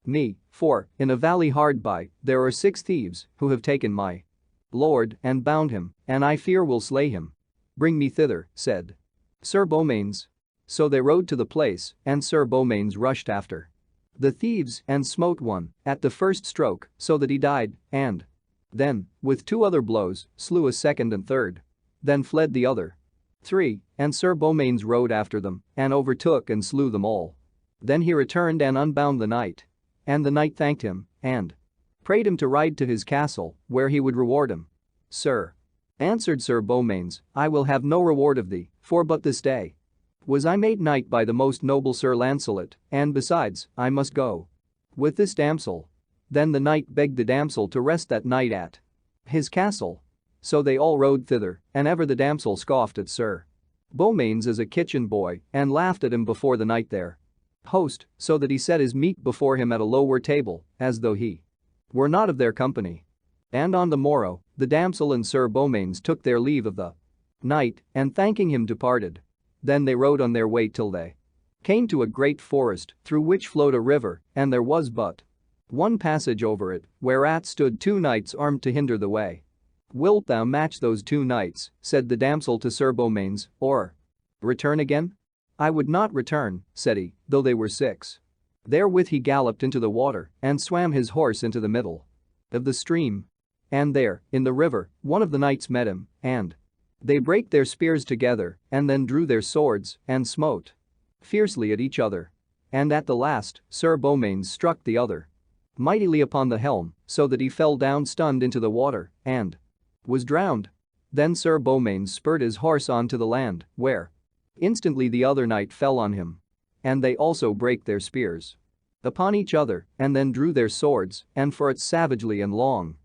me, for, in a valley hard by, there are 6 thieves who have taken my lord and bound him, and I fear will slay him." "Bring me thither," said Sir Beaumains. So they rode to the place, and Sir Beaumains rushed after the thieves and smote one at the first stroke so that he died, and then, with 2 other blows, slew a second and third. Then fled the other 3, and Sir Beaumains rode after them and overtook and slew them all. Then he returned and unbound the knight. And the knight thanked him and prayed him to ride to his castle, where he would reward him. "Sir," answered Sir Beaumains, "I will have no reward of thee, for but this day was I made knight by the most noble Sir Lancelot, and besides, I must go with this damsel." Then the knight begged the damsel to rest that night at his castle. So they all rode thither, and ever the damsel scoffed at Sir Beaumains as a kitchen boy and laughed at him before the knight their host, so that he set his meat before him at a lower table, as though he were not of their company. And on the morrow, the damsel and Sir Beaumains took their leave of the knight, and thanking him departed. Then they rode on their way till they came to a great forest, through which flowed a river, and there was but one passage over it, whereat stood 2 knights armed to hinder the way. "Wilt thou match those 2 knights," said the damsel to Sir Beaumains, "or return again?" "I would not return," said he, "though they were 6. Therewith he galloped into the water and swam his horse into the middle of the stream. And there, in the river, one of the knights met him, and they brake their spears together and then drew their swords and smote fiercely at each other. And at the last, Sir Beaumains struck the other mightily upon the helm, so that he fell down stunned into the water and was drowned. Then Sir Beaumains spurred his horse on to the land, where instantly the other knight fell on him. And they also brake their spears upon each other and then drew their swords and fought savagely and long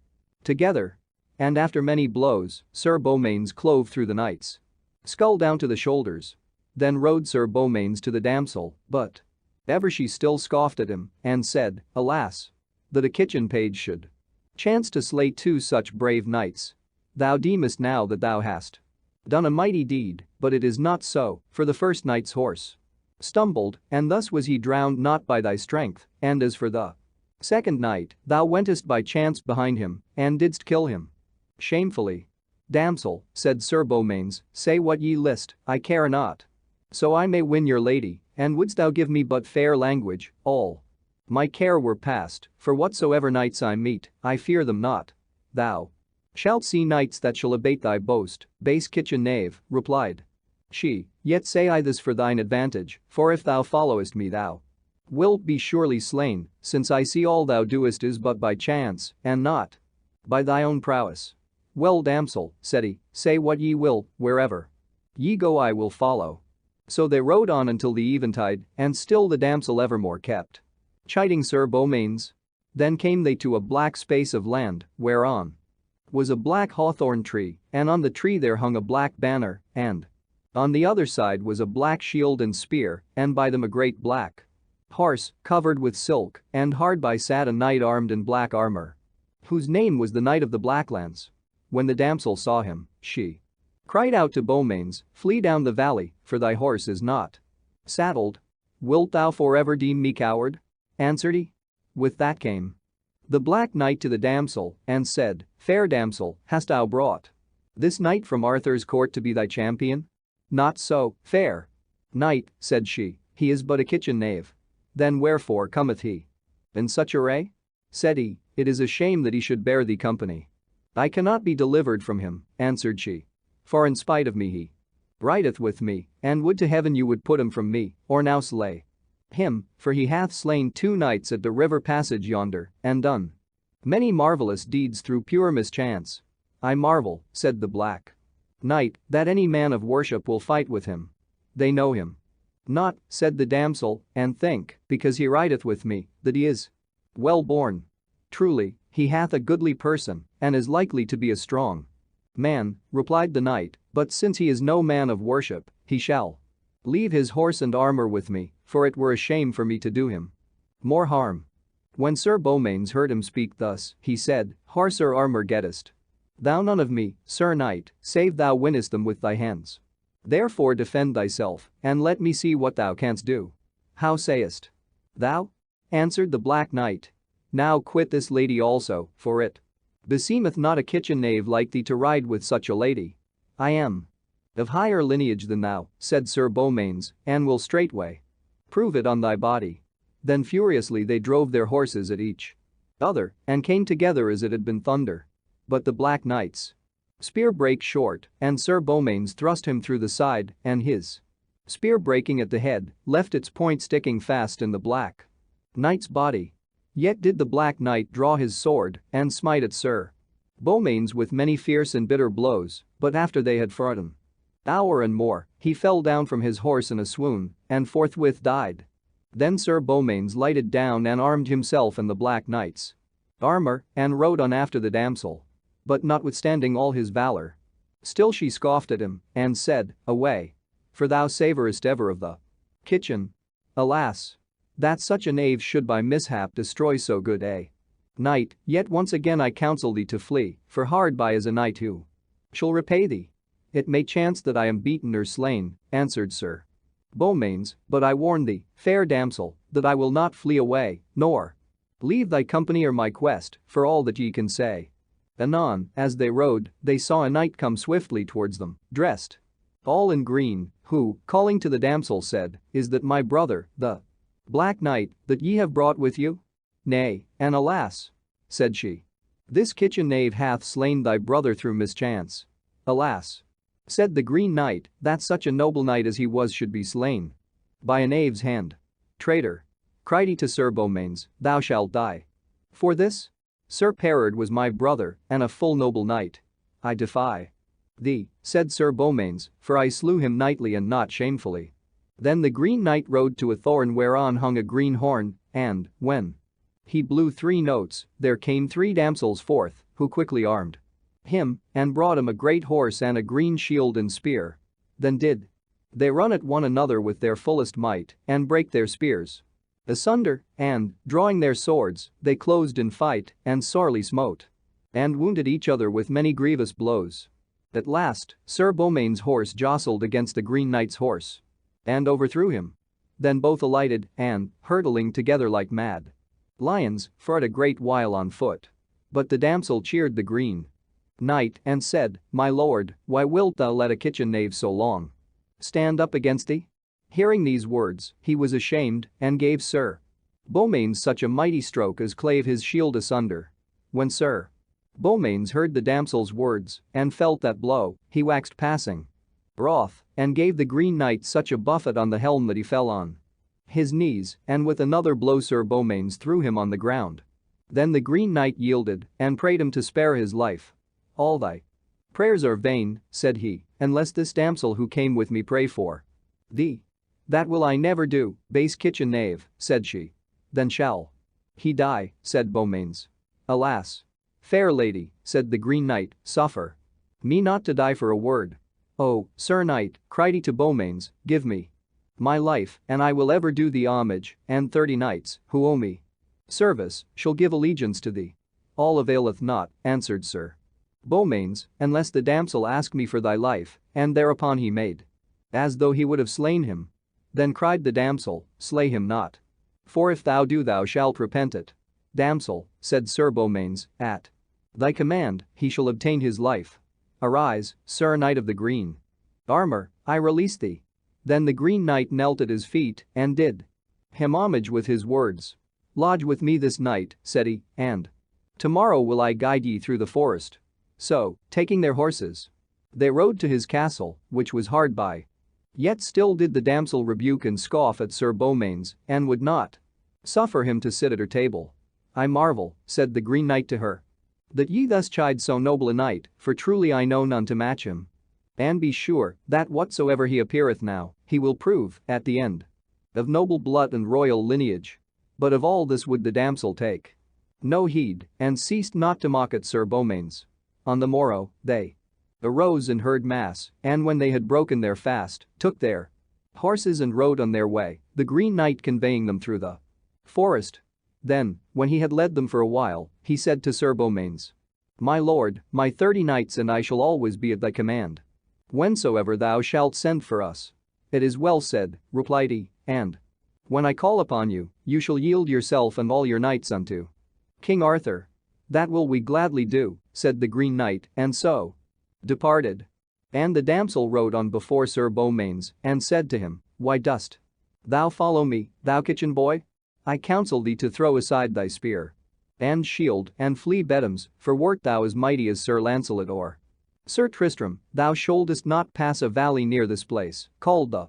together. And after many blows, Sir Beaumains clove through the knight's skull down to the shoulders. Then rode Sir Beaumains to the damsel, but ever she still scoffed at him and said, "Alas, that a kitchen page should chance to slay 2 such brave knights. Thou deemest now that thou hast done a mighty deed, but it is not so, for the first knight's horse stumbled, and thus was he drowned not by thy strength, and as for the second knight, thou wentest by chance behind him and didst kill him shamefully." "Damsel," said Sir Beaumains, "say what ye list, I care not. So I may win your lady, and wouldst thou give me but fair language, all my care were past, for whatsoever knights I meet, I fear them not." "Thou shalt see knights that shall abate thy boast, base kitchen knave," replied she, "yet say I this for thine advantage, for if thou followest me thou wilt be surely slain, since I see all thou doest is but by chance, and not By thy own prowess. Well, damsel, said he, say what ye will, wherever ye go I will follow. So they rode on until the eventide, and still the damsel evermore kept chiding Sir Beaumains. Then came they to a black space of land, whereon was a black hawthorn tree, and on the tree there hung a black banner, and on the other side was a black shield and spear, and by them a great black horse, covered with silk, and hard by sat a knight armed in black armor, whose name was the Knight of the Blacklands. When the damsel saw him, she cried out to Beaumains, flee down the valley, for thy horse is not saddled. Wilt thou forever deem me coward? Answered he. With that came the Black Knight to the damsel, and said, fair damsel, hast thou brought this knight from Arthur's court to be thy champion? Not so, fair knight, said she, he is but a kitchen knave. Then wherefore cometh he in such array? Said he, it is a shame that he should bear thee company. I cannot be delivered from him, answered she. For in spite of me he rideth with me, and would to heaven you would put him from me, or now slay him, for he hath slain 2 knights at the river passage yonder, and done many marvelous deeds through pure mischance. I marvel, said the Black Knight, that any man of worship will fight with him. They know him not, said the damsel, and think, because he rideth with me, that he is well born. Truly, he hath a goodly person, and is likely to be a strong man, replied the knight, but since he is no man of worship, he shall leave his horse and armor with me, for it were a shame for me to do him more harm. When Sir Beaumains heard him speak thus, he said, horse or armor gettest thou none of me, Sir Knight, save thou winnest them with thy hands. Therefore defend thyself, and let me see what thou canst do. How sayest thou? Answered the Black Knight. Now quit this lady also, for it beseemeth not a kitchen knave like thee to ride with such a lady. I am of higher lineage than thou, said Sir Beaumains, and will straightway prove it on thy body. Then furiously they drove their horses at each other, and came together as it had been thunder. But the Black Knight's spear brake short, and Sir Beaumains thrust him through the side, and his spear breaking at the head, left its point sticking fast in the Black Knight's body. Yet did the Black Knight draw his sword, and smite at Sir Beaumains with many fierce and bitter blows, but after they had fought an hour and more, he fell down from his horse in a swoon, and forthwith died. Then Sir Beaumains lighted down and armed himself in the Black Knight's armor, and rode on after the damsel. But notwithstanding all his valor, still she scoffed at him, and said, away. For thou savorest ever of the kitchen. Alas! That such a knave should by mishap destroy so good a knight, yet once again I counsel thee to flee, for hard by is a knight who shall repay thee. It may chance that I am beaten or slain, answered Sir Beaumains, but I warn thee, fair damsel, that I will not flee away, nor leave thy company or my quest, for all that ye can say. Anon, as they rode, they saw a knight come swiftly towards them, dressed all in green, who, calling to the damsel said, is that my brother, the Black Knight, that ye have brought with you? Nay, and alas, said she. This kitchen knave hath slain thy brother through mischance. Alas, said the Green Knight, that such a noble knight as he was should be slain by a knave's hand. Traitor, cried he to Sir Beaumains, thou shalt die. For this? Sir Perard was my brother, and a full noble knight. I defy thee, said Sir Beaumains, for I slew him knightly and not shamefully. Then the Green Knight rode to a thorn whereon hung a green horn, and, when he blew 3 notes, there came 3 damsels forth, who quickly armed him, and brought him a great horse and a green shield and spear. Then did they run at one another with their fullest might, and break their spears asunder, and, drawing their swords, they closed in fight, and sorely smote and wounded each other with many grievous blows. At last, Sir Beaumains' horse jostled against the Green Knight's horse and overthrew him. Then both alighted, and, hurtling together like mad lions, fared a great while on foot. But the damsel cheered the Green Knight, and said, my lord, why wilt thou let a kitchen knave so long stand up against thee? Hearing these words, he was ashamed, and gave Sir Beaumains such a mighty stroke as clave his shield asunder. When Sir Beaumains heard the damsel's words, and felt that blow, he waxed passing wroth, and gave the Green Knight such a buffet on the helm that he fell on his knees, and with another blow Sir Beaumains threw him on the ground. Then the Green Knight yielded and prayed him to spare his life. "All thy prayers are vain," said he, "unless this damsel who came with me pray for thee." "That will I never do, base kitchen knave," said she. "Then shall he die," said Beaumains. "Alas, fair lady," said the Green Knight, "suffer me not to die for a word." "Oh, Sir Knight," cried he to Beaumains, "give me my life, and I will ever do thee homage, and 30 knights, who owe me service, shall give allegiance to thee." "All availeth not," answered Sir Beaumains, "unless the damsel ask me for thy life," and thereupon he made as though he would have slain him. Then cried the damsel, "Slay him not. For if thou do thou shalt repent it." "Damsel," said Sir Beaumains, "at thy command, he shall obtain his life. Arise, Sir Knight of the Green Armor, I release thee." Then the Green Knight knelt at his feet and did him homage with his words. "Lodge with me this night," said he, "and tomorrow will I guide ye through the forest." So, taking their horses, they rode to his castle, which was hard by. Yet still did the damsel rebuke and scoff at Sir Beaumains, and would not suffer him to sit at her table. "I marvel," said the Green Knight to her, "that ye thus chide so noble a knight, for truly I know none to match him. And be sure that whatsoever he appeareth now, he will prove, at the end, of noble blood and royal lineage." But of all this would the damsel take no heed, and ceased not to mock at Sir Beaumains. On the morrow, they arose and heard mass, and when they had broken their fast, took their horses and rode on their way, the Green Knight conveying them through the forest. Then, when he had led them for a while, he said to Sir Beaumains, "My lord, my 30 knights and I shall always be at thy command, whensoever thou shalt send for us." "It is well said," replied he, "and when I call upon you, you shall yield yourself and all your knights unto King Arthur." "That will we gladly do," said the Green Knight, and so departed. And the damsel rode on before Sir Beaumains and said to him, "Why dost thou follow me, thou kitchen boy? I counsel thee to throw aside thy spear and shield and flee betimes, for wert thou as mighty as Sir Lancelot or Sir Tristram, thou shouldest not pass a valley near this place, called the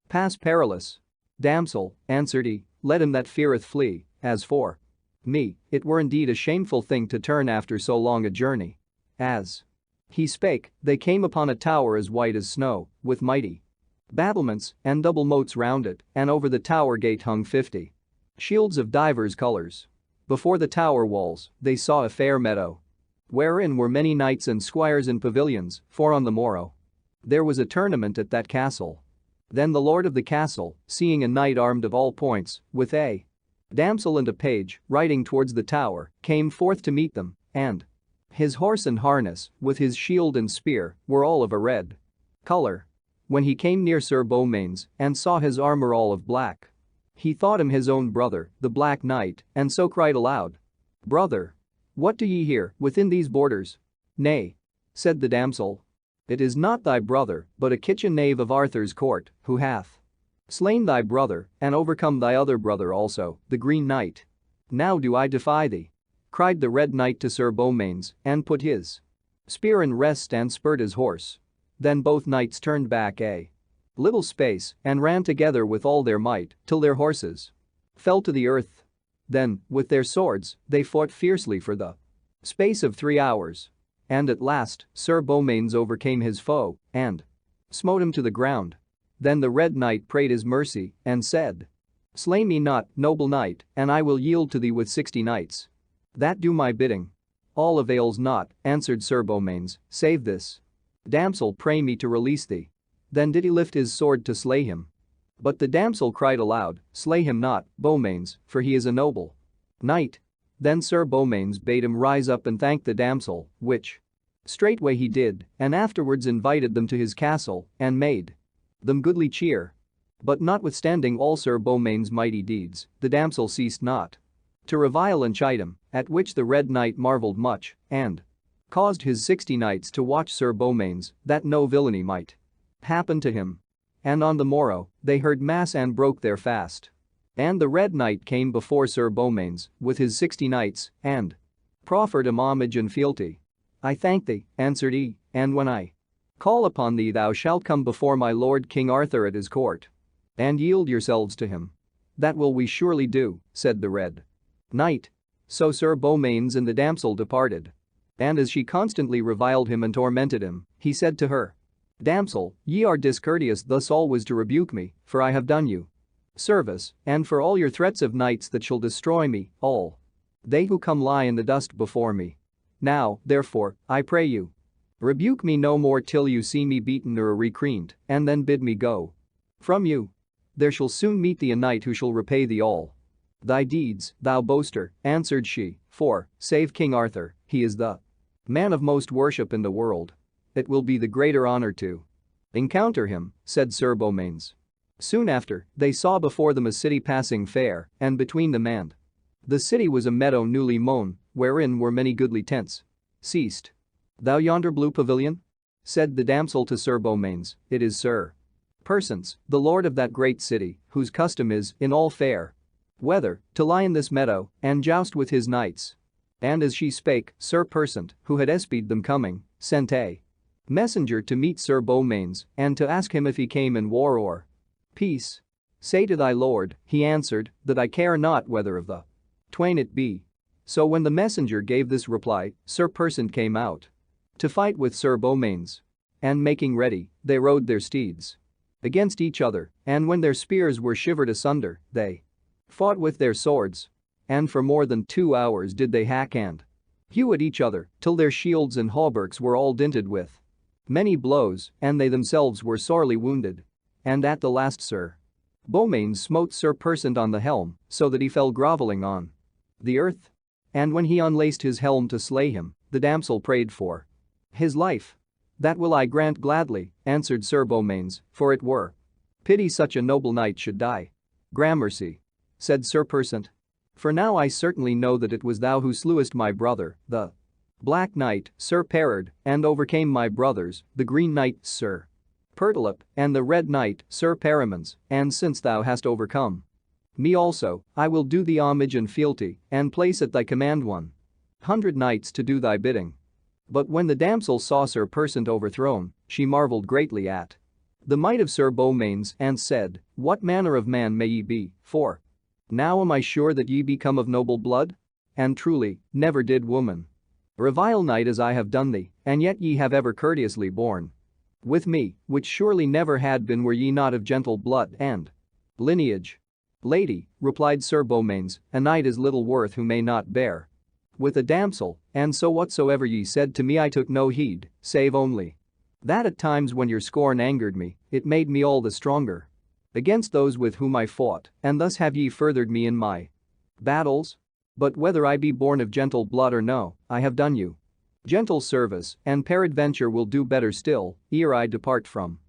Pass Perilous." "Damsel," answered he, "let him that feareth flee, as for me, it were indeed a shameful thing to turn after so long a journey." As he spake, they came upon a tower as white as snow, with mighty battlements and double moats round it, and over the tower gate hung 50 shields of divers colors. Before the tower walls, they saw a fair meadow, wherein were many knights and squires in pavilions, for on the morrow there was a tournament at that castle. Then the lord of the castle, seeing a knight armed of all points, with a damsel and a page, riding towards the tower, came forth to meet them, and his horse and harness, with his shield and spear, were all of a red color. When he came near Sir Beaumains and saw his armor all of black, he thought him his own brother, the Black Knight, and so cried aloud, "Brother, what do ye here, within these borders?" "Nay," said the damsel, "it is not thy brother, but a kitchen knave of Arthur's court, who hath slain thy brother and overcome thy other brother also, the Green Knight. Now do I defy thee," cried the Red Knight to Sir Beaumains, and put his spear in rest and spurred his horse. Then both knights turned back a little space and ran together with all their might till their horses fell to the earth. Then, with their swords, they fought fiercely for the space of 3 hours. And at last, Sir Beaumains overcame his foe and smote him to the ground. Then the Red Knight prayed his mercy and said, "Slay me not, noble knight, and I will yield to thee with 60 knights that do my bidding." "All avails not," answered Sir Beaumains, "save this damsel pray me to release thee." Then did he lift his sword to slay him. But the damsel cried aloud, "Slay him not, Beaumains, for he is a noble knight." Then Sir Beaumains bade him rise up and thank the damsel, which straightway he did, and afterwards invited them to his castle and made them goodly cheer. But notwithstanding all Sir Beaumains' mighty deeds, the damsel ceased not to revile and chide him, at which the Red Knight marveled much and caused his 60 knights to watch Sir Beaumains, that no villainy might happen to him. And on the morrow, they heard mass and broke their fast. And the Red Knight came before Sir Beaumains with his 60 knights and proffered him homage and fealty. "I thank thee," answered he, "and when I call upon thee thou shalt come before my lord King Arthur at his court and yield yourselves to him." "That will we surely do," said the Red Knight. So Sir Beaumains and the damsel departed. And as she constantly reviled him and tormented him, he said to her, "Damsel, ye are discourteous thus always to rebuke me, for I have done you service, and for all your threats of knights that shall destroy me, all they who come lie in the dust before me. Now, therefore, I pray you, rebuke me no more till you see me beaten or recreant, and then bid me go from you. There shall soon meet thee a knight who shall repay thee all thy deeds, thou boaster," answered she, "for, save King Arthur, he is the man of most worship in the world. It will be the greater honor to encounter him," said Sir Beaumains. Soon after, they saw before them a city passing fair, and between them and the city was a meadow newly mown, wherein were many goodly tents. "Seest thou yonder blue pavilion?" said the damsel to Sir Beaumains. "It is Sir Persant, the lord of that great city, whose custom is, in all fair weather, to lie in this meadow and joust with his knights." And as she spake, Sir Persant, who had espied them coming, sent a messenger to meet Sir Beaumains and to ask him if he came in war or peace. "Say to thy lord," he answered, "that I care not whether of the twain it be." So when the messenger gave this reply, Sir Persant came out to fight with Sir Beaumains. And making ready, they rode their steeds against each other, and when their spears were shivered asunder, they fought with their swords. And for more than 2 hours did they hack and hew at each other, till their shields and hauberks were all dinted with many blows, and they themselves were sorely wounded. And at the last Sir Beaumains smote Sir Persant on the helm, so that he fell grovelling on the earth. And when he unlaced his helm to slay him, the damsel prayed for his life. "That will I grant gladly," answered Sir Beaumains, "for it were pity such a noble knight should die." "Gramercy," said Sir Persant. "For now I certainly know that it was thou who slewest my brother, the Black Knight, Sir Perard, and overcame my brothers, the Green Knight, Sir Pertolip, and the Red Knight, Sir Perimans, and since thou hast overcome me also, I will do thee homage and fealty, and place at thy command 100 knights to do thy bidding." But when the damsel saw Sir Persant overthrown, she marveled greatly at the might of Sir Beaumains and said, "What manner of man may ye be, for now am I sure that ye be come of noble blood? And truly, never did woman revile knight as I have done thee, and yet ye have ever courteously borne with me, which surely never had been were ye not of gentle blood and lineage." "Lady," replied Sir Beaumains, "a knight is little worth who may not bear with a damsel, and so whatsoever ye said to me I took no heed, save only that at times when your scorn angered me, it made me all the stronger against those with whom I fought, and thus have ye furthered me in my battles. But whether I be born of gentle blood or no, I have done you gentle service, and peradventure will do better still, ere I depart from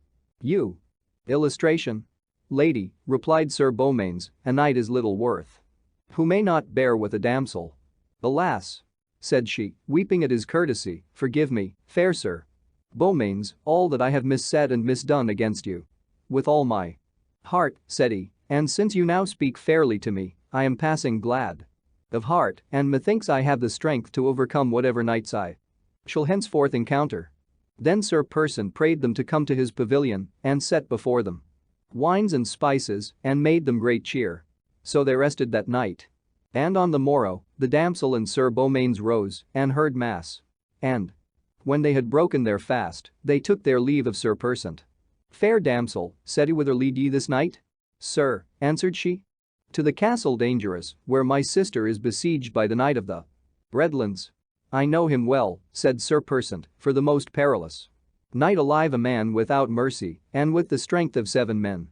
you." Illustration. "Lady," replied Sir Beaumains, "a knight is little worth who may not bear with a damsel." "Alas," said she, weeping at his courtesy, "forgive me, fair Sir Beaumains, all that I have missaid and misdone against you. With all my heart," said he, "and since you now speak fairly to me, I am passing glad of heart, and methinks I have the strength to overcome whatever knights I shall henceforth encounter." Then Sir Persant prayed them to come to his pavilion and set before them wines and spices and made them great cheer. So they rested that night. And on the morrow, the damsel and Sir Beaumains rose and heard mass. And when they had broken their fast, they took their leave of Sir Persant. "Fair damsel," said he, "whither lead ye this night?" "Sir," answered she, "to the castle dangerous, where my sister is besieged by the knight of the Redlands." "I know him well," said Sir Persant, "for the most perilous knight alive, a man without mercy, and with the strength of 7 men.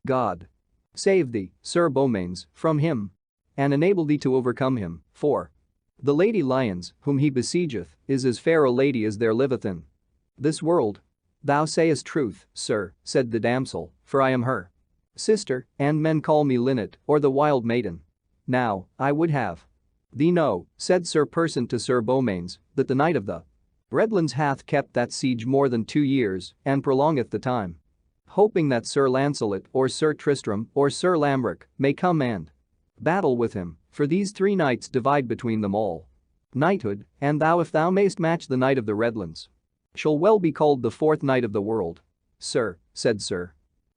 God save thee, Sir Beaumains, from him, and enable thee to overcome him, for the Lady Lyons, whom he besiegeth, is as fair a lady as there liveth in this world." "Thou sayest truth, sir," said the damsel, "for I am her sister, and men call me Linnet, or the Wild Maiden. Now, I would have thee know," said Sir Persant to Sir Beaumains, "that the knight of the Redlands hath kept that siege more than 2 years, and prolongeth the time, hoping that Sir Lancelot or Sir Tristram or Sir Lamorak may come and battle with him, for these 3 knights divide between them all knighthood, and thou, if thou mayst match the knight of the Redlands, shall well be called the 4th knight of the world." "Sir," said Sir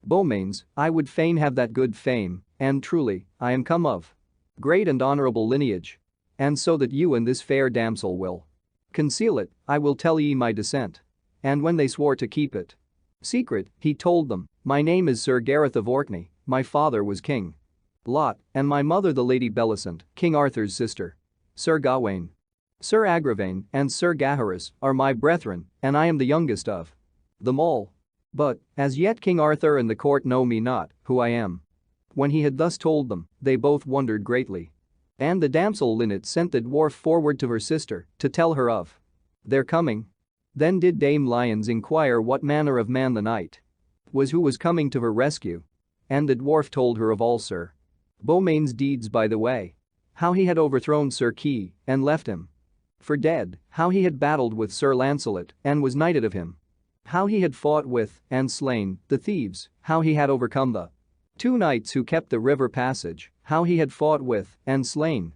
Beaumains, "I would fain have that good fame, and truly, I am come of great and honorable lineage." and so that you and this fair damsel will conceal it, I will tell ye my descent." And when they swore to keep it secret, he told them, "My name is Sir Gareth of Orkney, my father was King Lot, and my mother the Lady Bellicent, King Arthur's sister. Sir Gawain, Sir Agravain, and Sir Gaheris are my brethren, and I am the youngest of them all. But, as yet King Arthur and the court know me not, who I am." When he had thus told them, they both wondered greatly. And the damsel Linnet sent the dwarf forward to her sister to tell her of their coming. Then did Dame Lyons inquire what manner of man the knight was who was coming to her rescue. And the dwarf told her of all Sir Beaumains' deeds by the way. How he had overthrown Sir Kay and left him for dead, how he had battled with Sir Lancelot and was knighted of him. How he had fought with and slain the thieves, how he had overcome the two knights who kept the river passage, how he had fought with and slain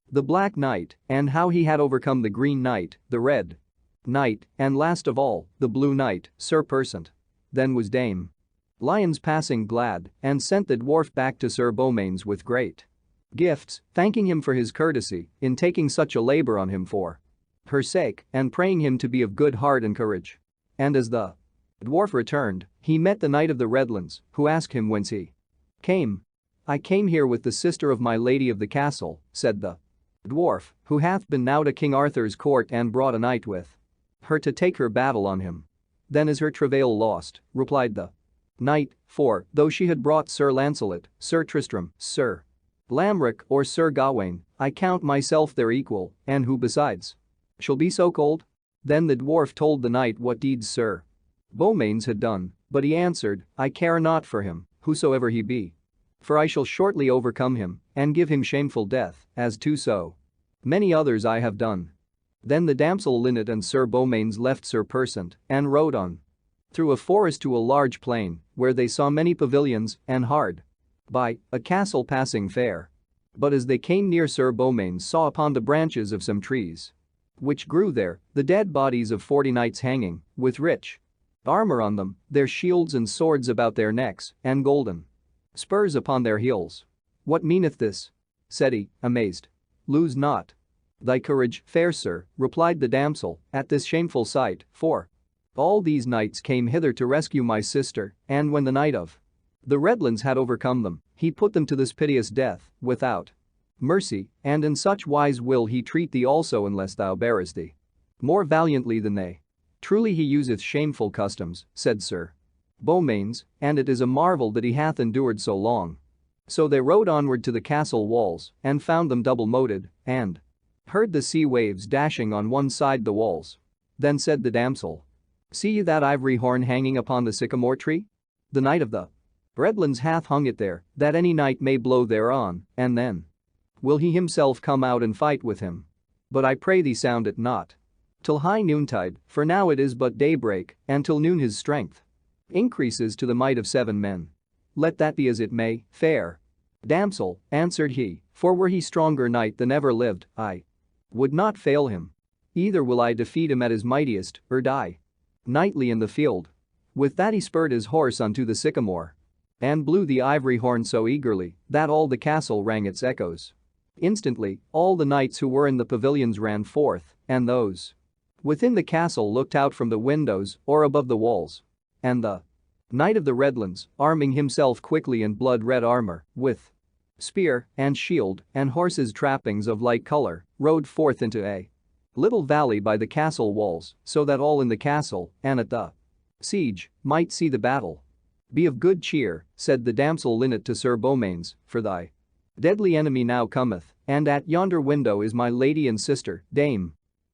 the Black Knight, and how he had overcome the Green Knight, the Red Knight, and last of all, the Blue Knight, Sir Persant. Then was Dame Lyons passing glad and sent the dwarf back to Sir Beaumains with great gifts, thanking him for his courtesy in taking such a labor on him for her sake and praying him to be of good heart and courage. And as the dwarf returned, he met the Knight of the Redlands, who asked him whence he came. "I came here with the sister of my lady of the castle," said the dwarf, "who hath been now to King Arthur's court and brought a knight with her to take her battle on him." "Then is her travail lost," replied the knight, "for, though she had brought Sir Lancelot, Sir Tristram, Sir Lamorak or Sir Gawain, I count myself their equal, and who besides shall be so cold?" Then the dwarf told the knight what deeds Sir Beaumains had done, but he answered, "I care not for him, whosoever he be. For I shall shortly overcome him and give him shameful death, as to so many others I have done." Then the damsel Linnet and Sir Beaumains left Sir Persant and rode on through a forest to a large plain, where they saw many pavilions and hard by a castle passing fair. But as they came near, Sir Beaumains saw upon the branches of some trees which grew there the dead bodies of 40 knights hanging, with rich armor on them, their shields and swords about their necks, and golden spurs upon their heels. "What meaneth this?" said he, amazed. "Lose not thy courage, fair sir," replied the damsel, "at this shameful sight, for all these knights came hither to rescue my sister, and when the Knight of the Redlands had overcome them, he put them to this piteous death, without mercy, and in such wise will he treat thee also unless thou bearest thee more valiantly than they. Truly he useth shameful customs," said Sir Beaumains, "and it is a marvel that he hath endured so long." So they rode onward to the castle walls and found them double-moated, and heard the sea waves dashing on one side the walls. Then said the damsel, "See ye that ivory horn hanging upon the sycamore tree? The Knight of the Redlands hath hung it there, that any knight may blow thereon, and then will he himself come out and fight with him. But I pray thee sound it not till high noontide, for now it is but daybreak, and till noon his strength increases to the might of 7 men. Let that be as it may, fair damsel," answered he, "for were he stronger knight than ever lived, I would not fail him. Either will I defeat him at his mightiest, or die knightly in the field." With that he spurred his horse unto the sycamore and blew the ivory horn so eagerly that all the castle rang its echoes. Instantly, all the knights who were in the pavilions ran forth, and those within the castle looked out from the windows or above the walls. And the Knight of the Redlands, arming himself quickly in blood-red armor, with spear and shield and horse's trappings of like color, rode forth into a little valley by the castle walls, so that all in the castle and at the siege might see the battle. "Be of good cheer," said the damsel Linnet to Sir Beaumains, "for thy deadly enemy now cometh, and at yonder window is my lady and sister, Dame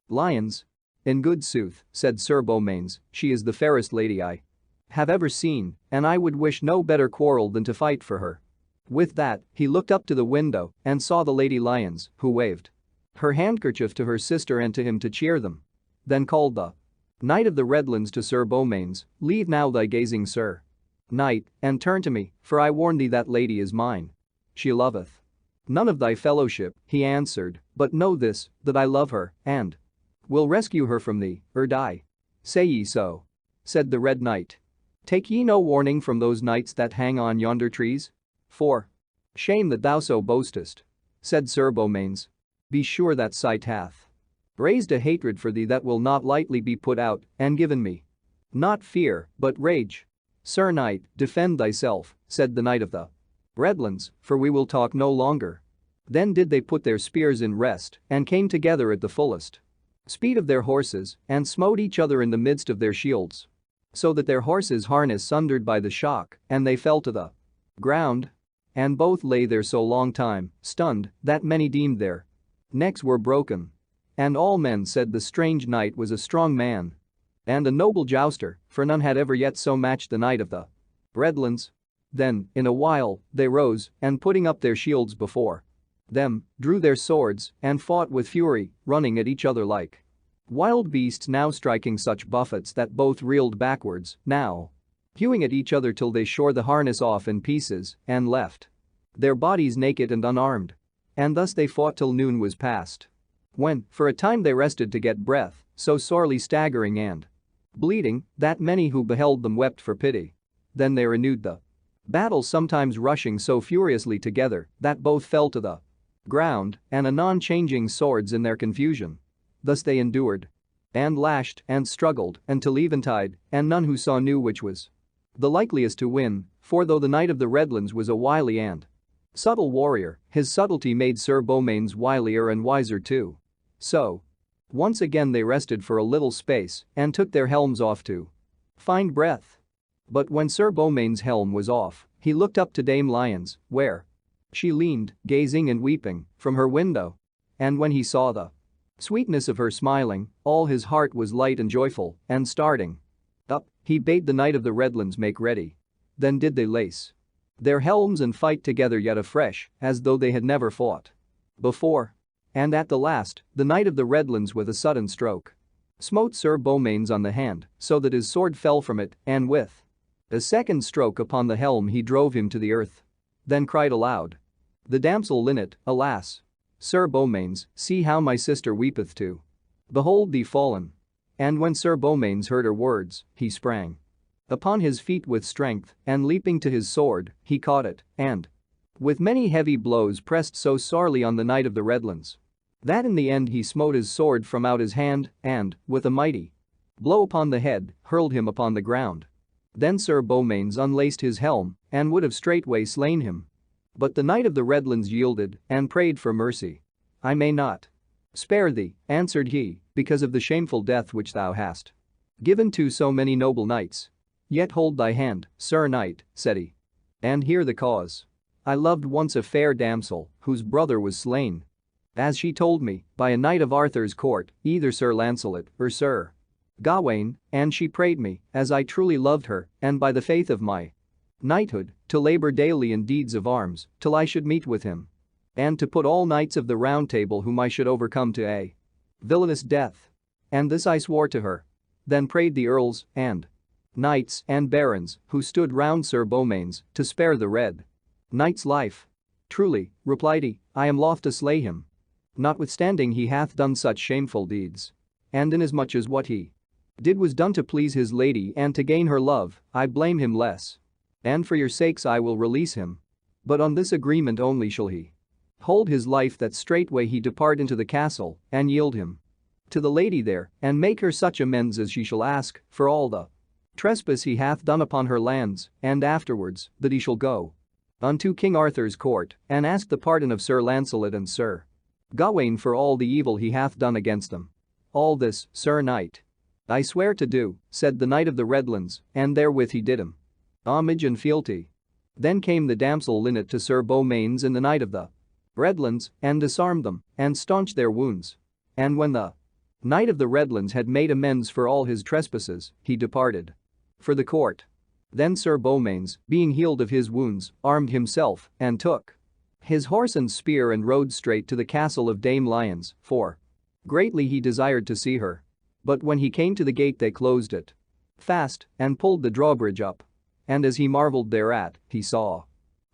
Lyons." "In good sooth," said Sir Beaumains, "she is the fairest lady I have ever seen, and I would wish no better quarrel than to fight for her." With that, he looked up to the window and saw the Lady Lyons, who waved her handkerchief to her sister and to him to cheer them. Then called the Knight of the Redlands to Sir Beaumains, "Leave now thy gazing, Sir Knight, and turn to me, for I warn thee that lady is mine. She loveth none of thy fellowship," he answered, "but know this, that I love her, and will rescue her from thee, or die." "Say ye so?" said the Red Knight. "Take ye no warning from those knights that hang on yonder trees? For shame that thou so boastest," said Sir Beaumains. Be sure that sight hath raised a hatred for thee that will not lightly be put out, and given me not fear, but rage. Sir Knight, defend thyself, said the Knight of the Redlands, for we will talk no longer. Then did they put their spears in rest, and came together at the fullest speed of their horses, and smote each other in the midst of their shields, so that their horses' harness sundered by the shock, and they fell to the ground. And both lay there so long time, stunned, that many deemed their necks were broken. And all men said the strange knight was a strong man and a noble jouster, for none had ever yet so matched the Knight of the Redlands. Then, in a while, they rose, and putting up their shields before them, drew their swords, and fought with fury, running at each other like wild beasts, now striking such buffets that both reeled backwards, now hewing at each other till they shore the harness off in pieces, and left their bodies naked and unarmed. And thus they fought till noon was past, when, for a time they rested to get breath, so sorely staggering and bleeding, that many who beheld them wept for pity. Then they renewed the battle, sometimes rushing so furiously together that both fell to the ground, and anon changing swords in their confusion. Thus they endured and lashed and struggled until eventide, and none who saw knew which was the likeliest to win, for though the Knight of the Redlands was a wily and subtle warrior, his subtlety made Sir Beaumains wilier and wiser too. So, once again they rested for a little space and took their helms off to find breath. But when Sir Beaumains' helm was off, he looked up to Dame Lyons, where she leaned, gazing and weeping, from her window. And when he saw the sweetness of her smiling, all his heart was light and joyful, and starting up, he bade the Knight of the Redlands make ready. Then did they lace their helms and fight together yet afresh, as though they had never fought before. And at the last, the Knight of the Redlands with a sudden stroke smote Sir Beaumains on the hand, so that his sword fell from it, and with a second stroke upon the helm he drove him to the earth. Then cried aloud the damsel Lynette, alas! Sir Beaumains, see how my sister weepeth to behold thee fallen. And when Sir Beaumains heard her words, he sprang upon his feet with strength, and leaping to his sword, he caught it, and with many heavy blows pressed so sorely on the Knight of the Redlands that in the end he smote his sword from out his hand, and, with a mighty blow upon the head, hurled him upon the ground. Then Sir Beaumains unlaced his helm, and would have straightway slain him. But the Knight of the Redlands yielded, and prayed for mercy. I may not spare thee, answered he, because of the shameful death which thou hast given to so many noble knights. Yet hold thy hand, Sir Knight, said he. And hear the cause. I loved once a fair damsel, whose brother was slain, as she told me, by a knight of Arthur's court, either Sir Lancelot or Sir Gawain, and she prayed me, as I truly loved her, and by the faith of my knighthood, to labor daily in deeds of arms, till I should meet with him, and to put all knights of the Round Table whom I should overcome to a villainous death. And this I swore to her. Then prayed the earls, and knights, and barons, who stood round Sir Beaumains, to spare the Red Knight's life. Truly, replied he, I am loth to slay him, notwithstanding he hath done such shameful deeds. And inasmuch as what he did was done to please his lady and to gain her love, I blame him less. And for your sakes I will release him. But on this agreement only shall he hold his life, that straightway he depart into the castle, and yield him to the lady there, and make her such amends as she shall ask, for all the trespass he hath done upon her lands, and afterwards, that he shall go unto King Arthur's court, and ask the pardon of Sir Lancelot and Sir Gawain for all the evil he hath done against them. All this, Sir Knight, I swear to do, said the Knight of the Redlands, and therewith he did him homage and fealty. Then came the damsel Lynette to Sir Beaumains and the Knight of the Redlands, and disarmed them, and staunched their wounds. And when the Knight of the Redlands had made amends for all his trespasses, he departed for the court. Then Sir Beaumains, being healed of his wounds, armed himself, and took his horse and spear and rode straight to the castle of Dame Lyons, for greatly he desired to see her. But when he came to the gate they closed it fast, and pulled the drawbridge up. And as he marveled thereat, he saw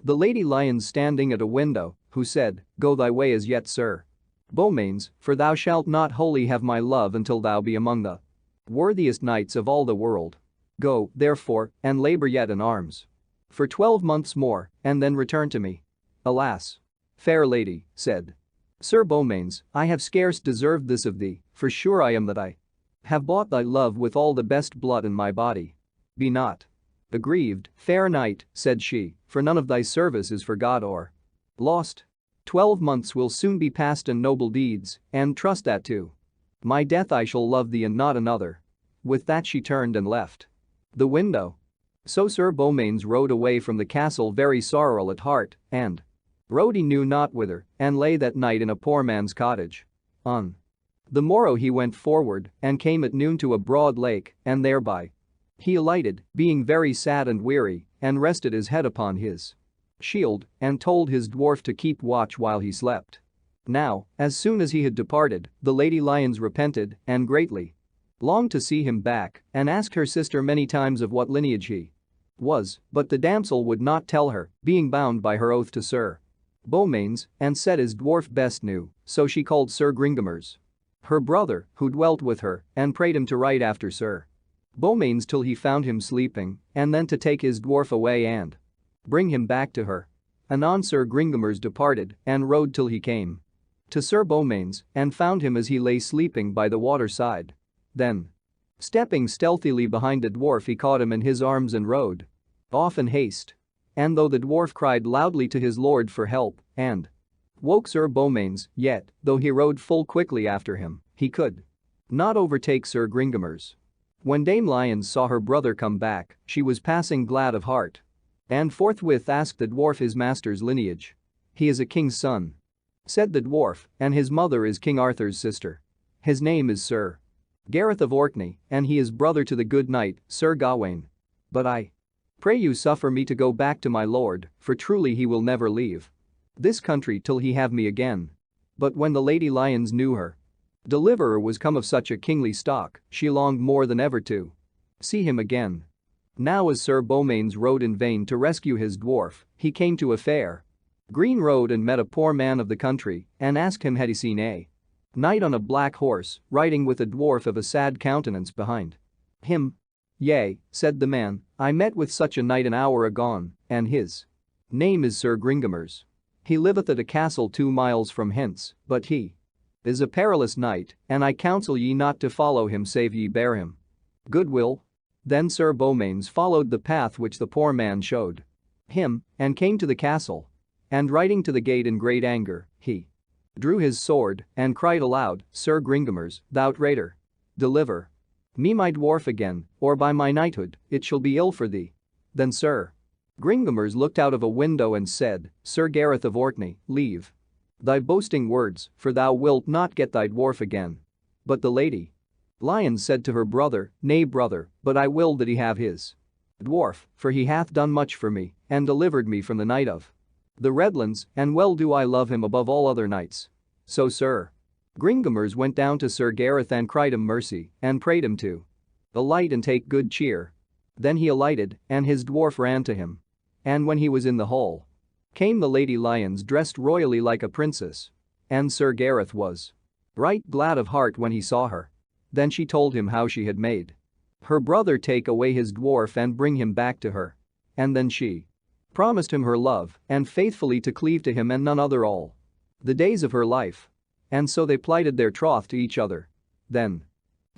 the Lady Lyons standing at a window, who said, Go thy way as yet, Sir Beaumains, for thou shalt not wholly have my love until thou be among the worthiest knights of all the world. Go, therefore, and labor yet in arms for 12 months more, and then return to me. Alas! Fair lady, said Sir Beaumains, I have scarce deserved this of thee, for sure I am that I have bought thy love with all the best blood in my body. Be not aggrieved, fair knight, said she, for none of thy service is forgot or lost. 12 months will soon be past in noble deeds, and trust that to my death I shall love thee and not another. With that she turned and left the window. So Sir Beaumains rode away from the castle very sorrowful at heart, and rode he knew not whither, and lay that night in a poor man's cottage. On the morrow he went forward, and came at noon to a broad lake, and thereby he alighted, being very sad and weary, and rested his head upon his shield, and told his dwarf to keep watch while he slept. Now, as soon as he had departed, the Lady Lions repented, and greatly longed to see him back, and asked her sister many times of what lineage he was, but the damsel would not tell her, being bound by her oath to Sir Beaumains, and said his dwarf best knew, so she called Sir Gringamers, her brother, who dwelt with her, and prayed him to ride after Sir Beaumains till he found him sleeping, and then to take his dwarf away and bring him back to her. Anon Sir Gringamers departed, and rode till he came to Sir Beaumains, and found him as he lay sleeping by the water side. Then, stepping stealthily behind the dwarf, he caught him in his arms and rode off in haste. And though the dwarf cried loudly to his lord for help, and woke Sir Beaumains, yet, though he rode full quickly after him, he could not overtake Sir Gringamers. When Dame Lions saw her brother come back, she was passing glad of heart, and forthwith asked the dwarf his master's lineage. He is a king's son, said the dwarf, and his mother is King Arthur's sister. His name is Sir Gareth of Orkney, and he is brother to the good knight, Sir Gawain. But I pray you suffer me to go back to my lord, for truly he will never leave this country till he have me again. But when the Lady Lions knew her deliverer was come of such a kingly stock, she longed more than ever to see him again. Now as Sir Beaumains rode in vain to rescue his dwarf, he came to a fair green road and met a poor man of the country, and asked him had he seen a knight on a black horse, riding with a dwarf of a sad countenance behind him. Yea, said the man, I met with such a knight an hour agone, and his name is Sir Gringamers. He liveth at a castle 2 miles from hence, but he is a perilous knight, and I counsel ye not to follow him save ye bear him goodwill. Then Sir Beaumains followed the path which the poor man showed him, and came to the castle. And riding to the gate in great anger, he drew his sword, and cried aloud, Sir Gringamers, thou traitor, deliver me my dwarf again, or by my knighthood, it shall be ill for thee. Then Sir Gringamers looked out of a window and said, Sir Gareth of Orkney, leave thy boasting words, for thou wilt not get thy dwarf again. But the Lady Lions said to her brother, Nay brother, but I will that he have his dwarf, for he hath done much for me, and delivered me from the knight of the Redlands, and well do I love him above all other knights. So Sir Gringamers went down to Sir Gareth and cried him mercy, and prayed him to alight and take good cheer. Then he alighted, and his dwarf ran to him. And when he was in the hall, came the Lady Lions dressed royally like a princess. And Sir Gareth was right glad of heart when he saw her. Then she told him how she had made her brother take away his dwarf and bring him back to her. And then she promised him her love, and faithfully to cleave to him and none other all the days of her life. And so they plighted their troth to each other. Then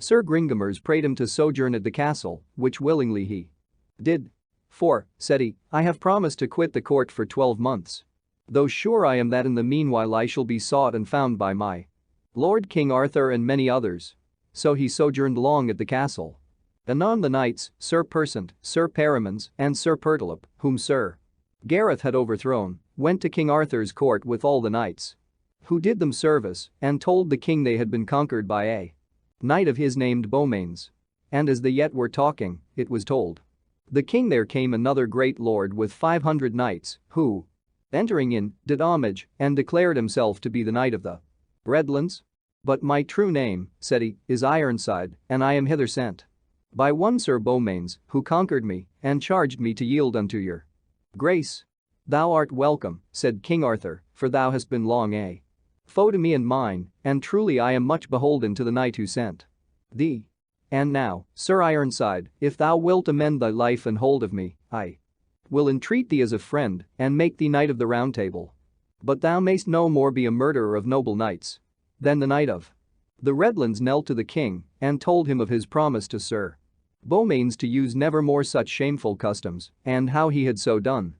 Sir Gringamers prayed him to sojourn at the castle, which willingly he did. For, said he, I have promised to quit the court for 12 months. Though sure I am that in the meanwhile I shall be sought and found by my lord King Arthur and many others. So he sojourned long at the castle. Anon the knights, Sir Persant, Sir Perimans, and Sir Pertolop, whom Sir Gareth had overthrown, went to King Arthur's court with all the knights who did them service, and told the king they had been conquered by a knight of his named Beaumains. And as they yet were talking, it was told the king there came another great lord with 500 knights, who, entering in, did homage, and declared himself to be the knight of the Redlands. But my true name, said he, is Ironside, and I am hither sent by one Sir Beaumains, who conquered me, and charged me to yield unto your grace. Thou art welcome, said King Arthur, for thou hast been long a foe to me and mine, and truly I am much beholden to the knight who sent thee. And now, Sir Ironside, if thou wilt amend thy life and hold of me, I will entreat thee as a friend, and make thee knight of the Round Table. But thou mayst no more be a murderer of noble knights. Then the knight of the Redlands knelt to the king and told him of his promise to Sir Beaumains to use never more such shameful customs and how he had so done.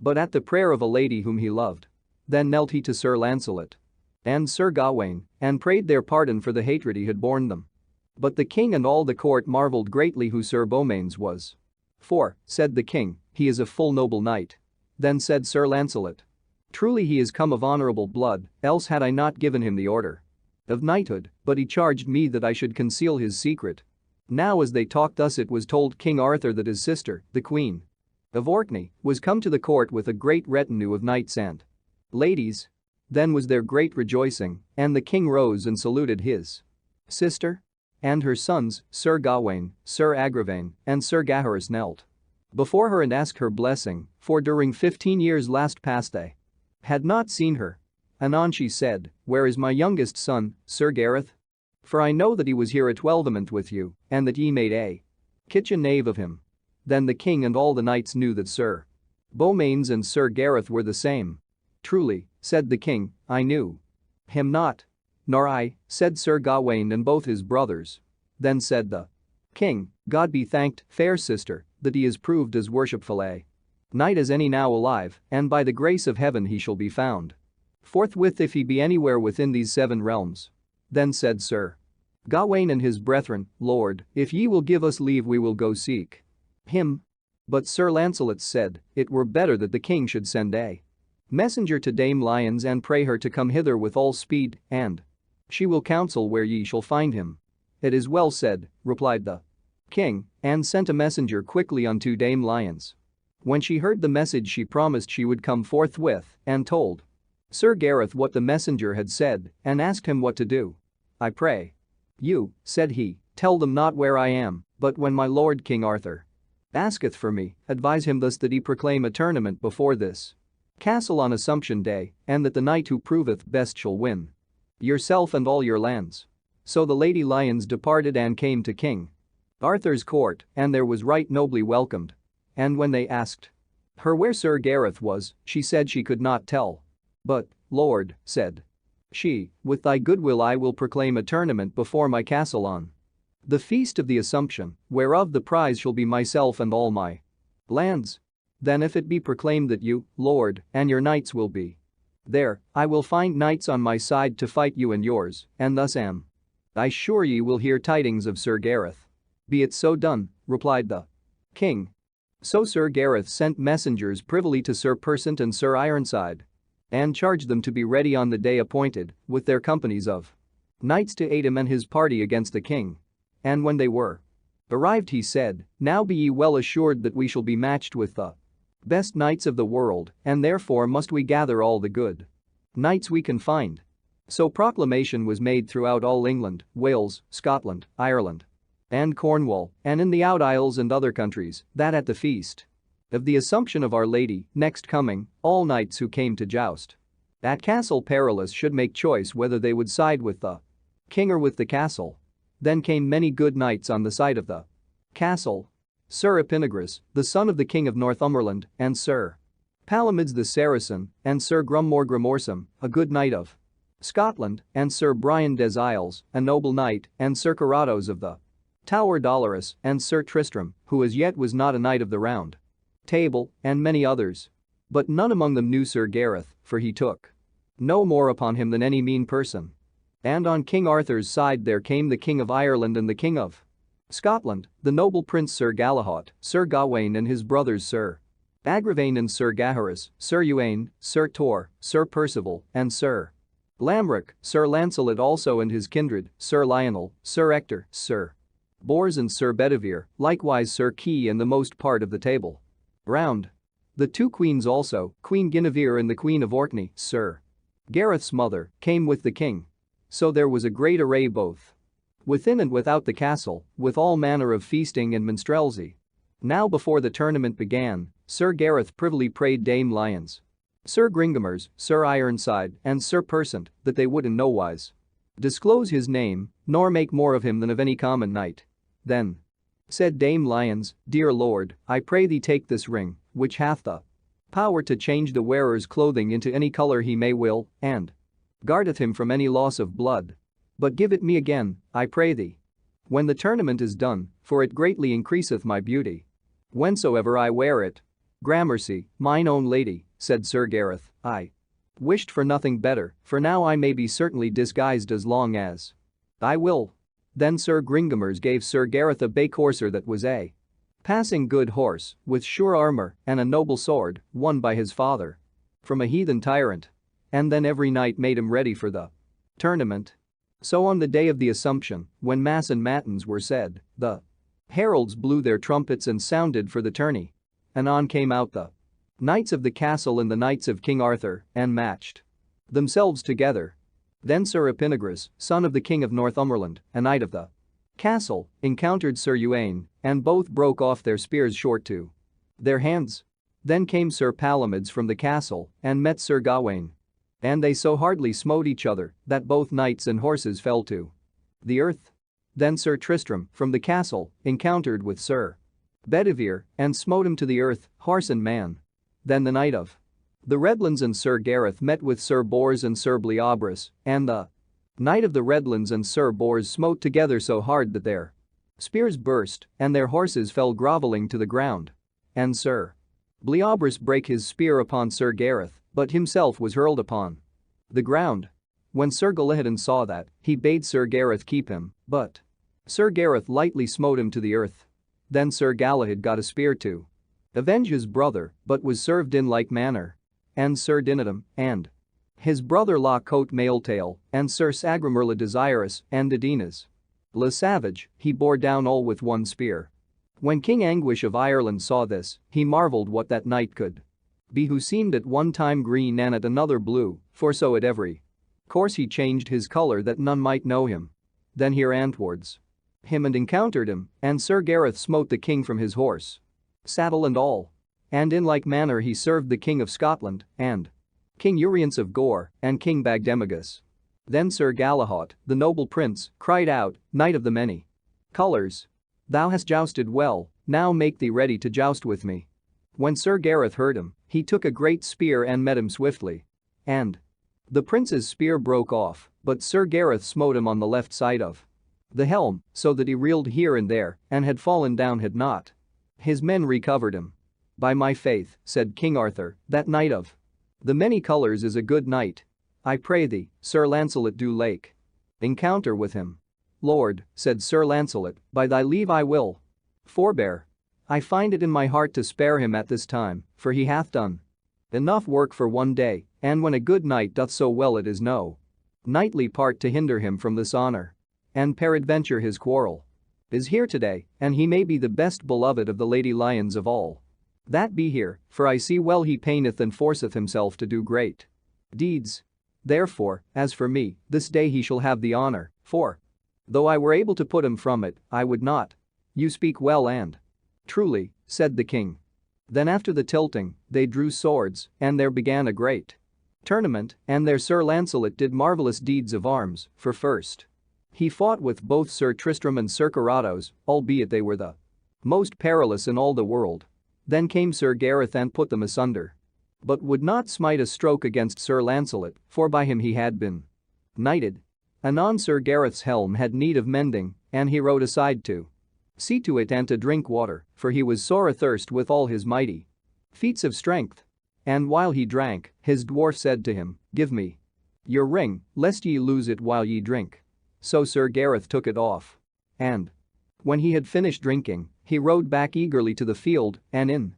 But at the prayer of a lady whom he loved. Then knelt he to Sir Lancelot and Sir Gawain and prayed their pardon for the hatred he had borne them. But the king and all the court marveled greatly who Sir Beaumains was. For, said the king, he is a full noble knight. Then said Sir Lancelot, truly he is come of honourable blood, else had I not given him the order of knighthood, but he charged me that I should conceal his secret. Now as they talked thus it was told King Arthur that his sister, the Queen of Orkney, was come to the court with a great retinue of knights and ladies. Then was there great rejoicing, and the king rose and saluted his sister and her sons, Sir Gawain, Sir Agravain, and Sir Gaheris knelt before her and asked her blessing, for during 15 years last past they had not seen her. Anon she said, where is my youngest son, Sir Gareth? For I know that he was here at Twelvement with you, and that ye made a kitchen knave of him. Then the king and all the knights knew that Sir Beaumains and Sir Gareth were the same. Truly, said the king, I knew him not. Nor I, said Sir Gawain and both his brothers. Then said the king, God be thanked, fair sister, that he is proved as worshipful a knight as any now alive, and by the grace of heaven he shall be found forthwith if he be anywhere within these 7 realms. Then said Sir Gawain and his brethren, Lord, if ye will give us leave we will go seek him. But Sir Lancelot said, it were better that the king should send a messenger to Dame Lyons and pray her to come hither with all speed, and she will counsel where ye shall find him. It is well said, replied the king, and sent a messenger quickly unto Dame Lyons. When she heard the message she promised she would come forthwith and told Sir Gareth what the messenger had said and asked him what to do. I pray you, said he, tell them not where I am, but when my lord King Arthur asketh for me, advise him thus that he proclaim a tournament before this castle on Assumption Day, and that the knight who proveth best shall win yourself and all your lands. So the Lady Lyons departed and came to King Arthur's court, and there was right nobly welcomed. And when they asked her where Sir Gareth was, she said she could not tell. But, Lord, said she, with thy goodwill I will proclaim a tournament before my castle on the feast of the Assumption, whereof the prize shall be myself and all my lands. Then if it be proclaimed that you, Lord, and your knights will be there, I will find knights on my side to fight you and yours, and thus am I sure ye will hear tidings of Sir Gareth. Be it so done, replied the king. So Sir Gareth sent messengers privily to Sir Persant and Sir Ironside and charged them to be ready on the day appointed with their companies of knights to aid him and his party against the king. And when they were arrived he said, now be ye well assured that we shall be matched with the best knights of the world, and therefore must we gather all the good knights we can find. So proclamation was made throughout all England, Wales, Scotland, Ireland, and Cornwall, and in the Out Isles and other countries, that at the feast of the Assumption of Our Lady, next coming, all knights who came to joust at Castle Perilous should make choice whether they would side with the king or with the castle. Then came many good knights on the side of the castle. Sir Epinegris, the son of the king of Northumberland, and Sir Palomides the Saracen, and Sir Grummore Grimorsum, a good knight of Scotland, and Sir Brian des Isles, a noble knight, and Sir Carados of the Tower Dolorous, and Sir Tristram, who as yet was not a knight of the Round Table, and many others. But none among them knew Sir Gareth, for he took no more upon him than any mean person. And on King Arthur's side there came the King of Ireland and the King of Scotland, the noble Prince Sir Galahad, Sir Gawain and his brothers Sir Agravain and Sir Gaheris, Sir Uwaine, Sir Tor, Sir Percival, and Sir Lamric, Sir Lancelot also and his kindred, Sir Lionel, Sir Ector, Sir Bors and Sir Bedivere, likewise Sir Key and the most part of the table round. The 2 queens also, Queen Guinevere and the Queen of Orkney, Sir Gareth's mother, came with the king. So there was a great array both within and without the castle, with all manner of feasting and minstrelsy. Now before the tournament began, Sir Gareth privily prayed Dame Lyons, Sir Gringamers, Sir Ironside, and Sir Persant, that they would in no wise disclose his name, nor make more of him than of any common knight. Then said Dame Lyons, dear lord, I pray thee take this ring, which hath the power to change the wearer's clothing into any color he may will, and guardeth him from any loss of blood. But give it me again, I pray thee. When the tournament is done, for it greatly increaseth my beauty. Whensoever I wear it. Gramercy, mine own lady, said Sir Gareth, I wished for nothing better, for now I may be certainly disguised as long as I will. Then Sir Gringamers gave Sir Gareth a bay courser that was a passing good horse, with sure armor and a noble sword, won by his father from a heathen tyrant. And then every knight made him ready for the tournament. So on the day of the Assumption, when mass and matins were said, the heralds blew their trumpets and sounded for the tourney. Anon came out the knights of the castle and the knights of King Arthur, and matched themselves together. Then Sir Epinegris, son of the king of Northumberland, a knight of the castle, encountered Sir Uwaine, and both broke off their spears short to their hands. Then came Sir Palomides from the castle, and met Sir Gawain. And they so hardly smote each other, that both knights and horses fell to the earth. Then Sir Tristram, from the castle, encountered with Sir Bedivere, and smote him to the earth, horse and man. Then the knight of the Redlands and Sir Gareth met with Sir Bors and Sir Bleoberis, and the knight of the Redlands and Sir Bors smote together so hard that their spears burst, and their horses fell grovelling to the ground. And Sir Bleoberis brake his spear upon Sir Gareth, but himself was hurled upon the ground. When Sir Galahad saw that, he bade Sir Gareth keep him, but Sir Gareth lightly smote him to the earth. Then Sir Galahad got a spear to avenge his brother, but was served in like manner. And Sir Dinadam, and his brother La Cote Mailtail, and Sir Sagramor Le Desirous, and Dinas Le Savage, he bore down all with one spear. When King Anguish of Ireland saw this, he marveled what that knight could be who seemed at one time green and at another blue, for so at every course he changed his color that none might know him. Then he ran towards him and encountered him, and Sir Gareth smote the king from his horse, saddle and all. And in like manner he served the King of Scotland, and King Urience of Gore, and King Bagdemagus. Then Sir Galahad, the noble prince, cried out, Knight of the many colors, thou hast jousted well, now make thee ready to joust with me. When Sir Gareth heard him, he took a great spear and met him swiftly. And the prince's spear broke off, but Sir Gareth smote him on the left side of the helm, so that he reeled here and there, and had fallen down had not his men recovered him. By my faith, said King Arthur, that knight of the many colors is a good knight. I pray thee, Sir Lancelot du Lake, encounter with him. Lord, said Sir Lancelot, by thy leave I will forbear. I find it in my heart to spare him at this time, for he hath done enough work for one day, and when a good knight doth so well it is no knightly part to hinder him from this honor. And peradventure his quarrel is here today, and he may be the best beloved of the Lady Lions of all that be here, for I see well he paineth and forceth himself to do great deeds. Therefore, as for me, this day he shall have the honor, for though I were able to put him from it, I would not. You speak well and truly, said the king. Then after the tilting, they drew swords, and there began a great tournament, and there Sir Lancelot did marvelous deeds of arms, for first he fought with both Sir Tristram and Sir Carados, albeit they were the most perilous in all the world. Then came Sir Gareth and put them asunder, but would not smite a stroke against Sir Lancelot, for by him he had been knighted. Anon Sir Gareth's helm had need of mending, and he rode aside to see to it and to drink water, for he was sore athirst with all his mighty feats of strength. And while he drank, his dwarf said to him, Give me your ring, lest ye lose it while ye drink. So Sir Gareth took it off. And when he had finished drinking, he rode back eagerly to the field, and in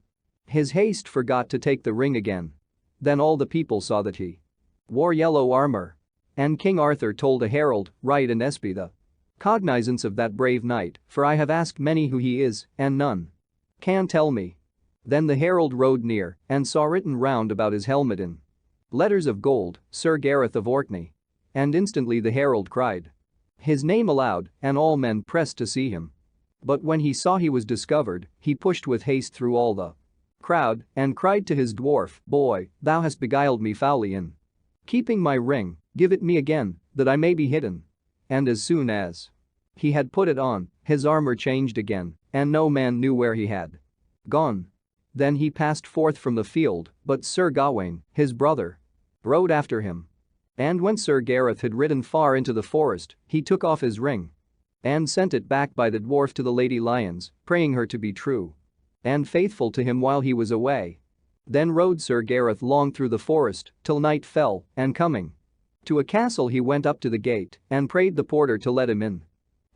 his haste forgot to take the ring again. Then all the people saw that he wore yellow armor. And King Arthur told a herald, Write and espy the cognizance of that brave knight, for I have asked many who he is, and none can tell me. Then the herald rode near, and saw written round about his helmet in letters of gold, Sir Gareth of Orkney. And instantly the herald cried his name aloud, and all men pressed to see him. But when he saw he was discovered, he pushed with haste through all the crowd, and cried to his dwarf, Boy, thou hast beguiled me foully in keeping my ring, give it me again, that I may be hidden. And as soon as he had put it on, his armor changed again, and no man knew where he had gone. Then he passed forth from the field, but Sir Gawain, his brother, rode after him. And when Sir Gareth had ridden far into the forest, he took off his ring and sent it back by the dwarf to the Lady Lions, praying her to be true and faithful to him while he was away. Then rode Sir Gareth long through the forest till night fell, and coming to a castle he went up to the gate and prayed the porter to let him in.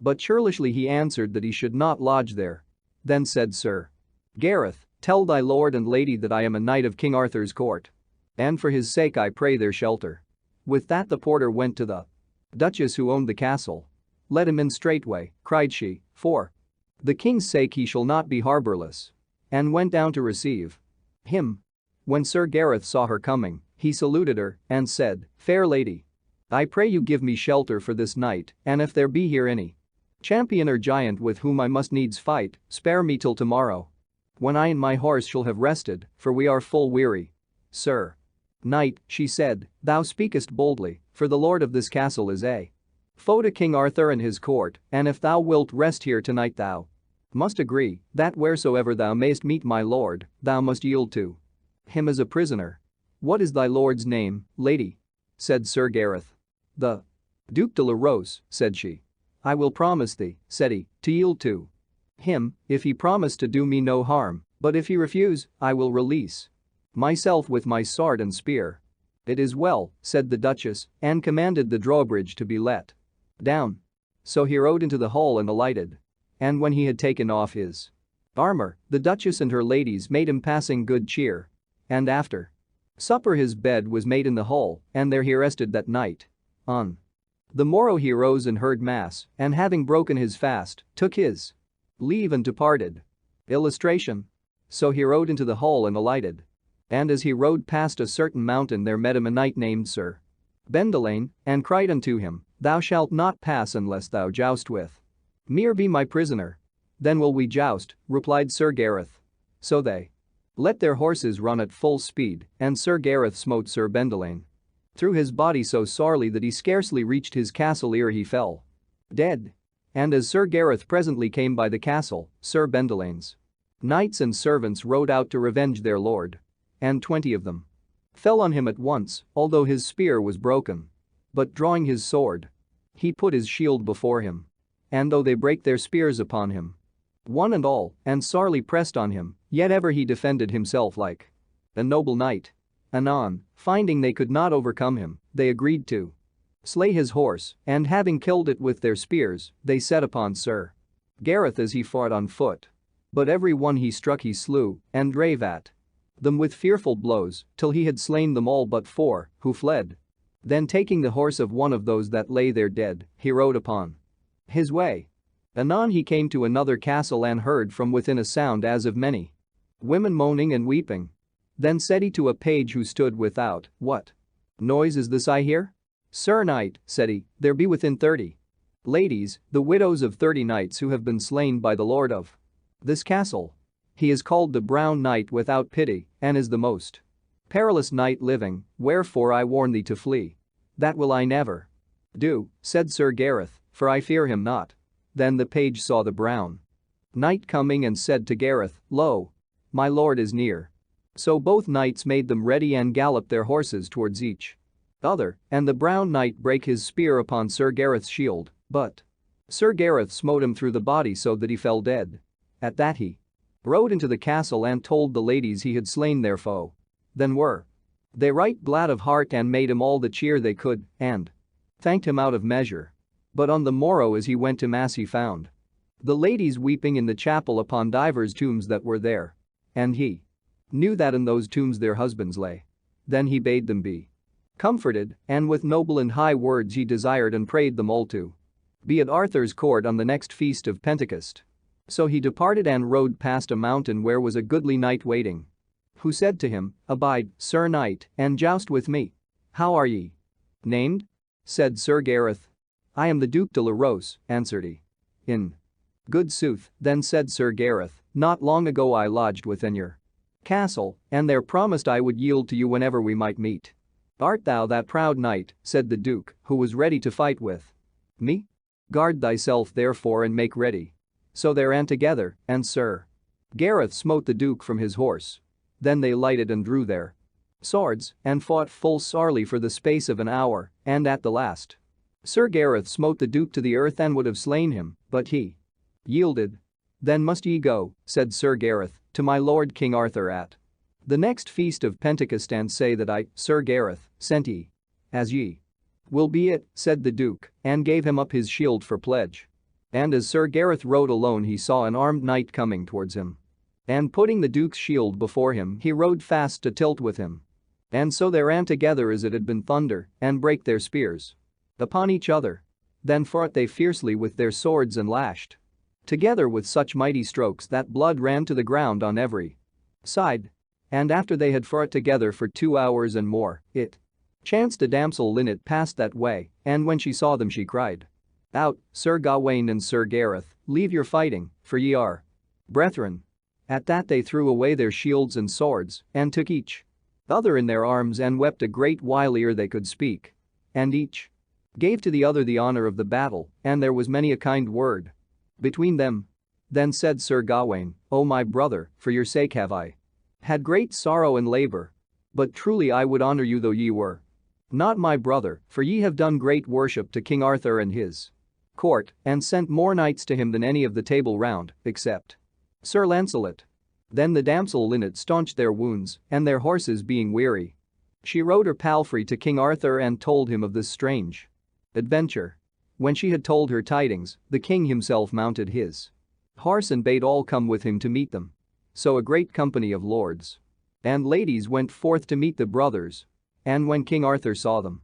But churlishly he answered that he should not lodge there. Then said Sir Gareth, tell thy lord and lady that I am a knight of King Arthur's court, and for his sake I pray their shelter. With that the porter went to the duchess who owned the castle. Let him in straightway, cried she, for the king's sake he shall not be harborless. And went down to receive him. When Sir Gareth saw her coming, he saluted her and said, Fair lady, I pray you give me shelter for this night, and if there be here any champion or giant with whom I must needs fight, spare me till tomorrow, when I and my horse shall have rested, for we are full weary. Sir Knight, she said, thou speakest boldly, for the lord of this castle is a foe to King Arthur and his court, and if thou wilt rest here tonight thou must agree that wheresoever thou mayst meet my lord, thou must yield to him as a prisoner. What is thy lord's name, lady? Said Sir Gareth. The Duke de la Rose, said she. I will promise thee, said he, to yield to him, if he promise to do me no harm, but if he refuse, I will release myself with my sword and spear. It is well, said the Duchess, and commanded the drawbridge to be let down. So he rode into the hall and alighted. And when he had taken off his armor, the Duchess and her ladies made him passing good cheer. And after supper his bed was made in the hall, and there he rested that night. On the morrow he rose and heard mass, and having broken his fast, took his leave and departed. Illustration. So he rode into the hall and alighted. And as he rode past a certain mountain there met him a knight named Sir Bendelaine, and cried unto him, Thou shalt not pass unless thou joust with me or be my prisoner. Then will we joust, replied Sir Gareth. So they let their horses run at full speed, and Sir Gareth smote Sir Bendelaine through his body so sorely that he scarcely reached his castle ere he fell dead. And as Sir Gareth presently came by the castle, Sir Bendelaine's knights and servants rode out to revenge their lord. And 20 of them fell on him at once, although his spear was broken. But drawing his sword, he put his shield before him. And though they brake their spears upon him, one and all, and sorely pressed on him, yet ever he defended himself like a noble knight. Anon, finding they could not overcome him, they agreed to slay his horse, and having killed it with their spears, they set upon Sir Gareth as he fought on foot. But every one he struck he slew, and drave at them with fearful blows, till he had slain them all but 4, who fled. Then taking the horse of one of those that lay there dead, he rode upon his way. Anon he came to another castle and heard from within a sound as of many women moaning and weeping. Then said he to a page who stood without, What noise is this I hear? Sir Knight, said he, there be within 30 ladies, the widows of 30 knights who have been slain by the lord of this castle. He is called the Brown Knight without pity, and is the most perilous knight living, wherefore I warn thee to flee. That will I never do, said Sir Gareth, for I fear him not. Then the page saw the Brown Knight coming and said to Gareth, Lo, my lord is near. So both knights made them ready and galloped their horses towards each other, and the Brown Knight brake his spear upon Sir Gareth's shield, but Sir Gareth smote him through the body so that he fell dead. At that he rode into the castle and told the ladies he had slain their foe. Then were they right glad of heart and made him all the cheer they could, and thanked him out of measure. But on the morrow as he went to mass he found the ladies weeping in the chapel upon divers tombs that were there. And he knew that in those tombs their husbands lay. Then he bade them be comforted, and with noble and high words he desired and prayed them all to be at Arthur's court on the next feast of Pentecost. So he departed and rode past a mountain where was a goodly knight waiting, who said to him, Abide, Sir Knight, and joust with me. How are ye named? Said Sir Gareth. I am the Duke de la Rose, answered he. In good sooth, then said Sir Gareth, not long ago I lodged within your castle, and there promised I would yield to you whenever we might meet. Art thou that proud knight, said the Duke, who was ready to fight with me? Guard thyself therefore and make ready. So they ran together, and Sir Gareth smote the duke from his horse. Then they lighted and drew their swords and fought full sorely for the space of an hour, and at the last Sir Gareth smote the duke to the earth and would have slain him, but he yielded. "Then must ye go," said Sir Gareth, "to my lord King Arthur at the next feast of Pentecost and say that I, Sir Gareth, sent ye. As ye will be it," said the duke, and gave him up his shield for pledge. And as Sir Gareth rode alone he saw an armed knight coming towards him. And putting the duke's shield before him he rode fast to tilt with him. And so they ran together as it had been thunder, and brake their spears upon each other. Then fought they fiercely with their swords and lashed together with such mighty strokes that blood ran to the ground on every side. And after they had fought together for 2 hours and more, it chanced a damsel Linnet passed that way, and when she saw them she cried out, "Sir Gawain and Sir Gareth, leave your fighting, for ye are brethren." At that they threw away their shields and swords, and took each other in their arms and wept a great while ere they could speak. And each gave to the other the honor of the battle, and there was many a kind word between them. Then said Sir Gawain, "O my brother, for your sake have I had great sorrow and labor. But truly I would honor you though ye were not my brother, for ye have done great worship to King Arthur and his court, and sent more knights to him than any of the Table Round, except Sir Lancelot." Then the damsel Linnet staunched their wounds, and their horses being weary, she rode her palfrey to King Arthur and told him of this strange adventure. When she had told her tidings, the king himself mounted his horse and bade all come with him to meet them. So a great company of lords and ladies went forth to meet the brothers. And when King Arthur saw them,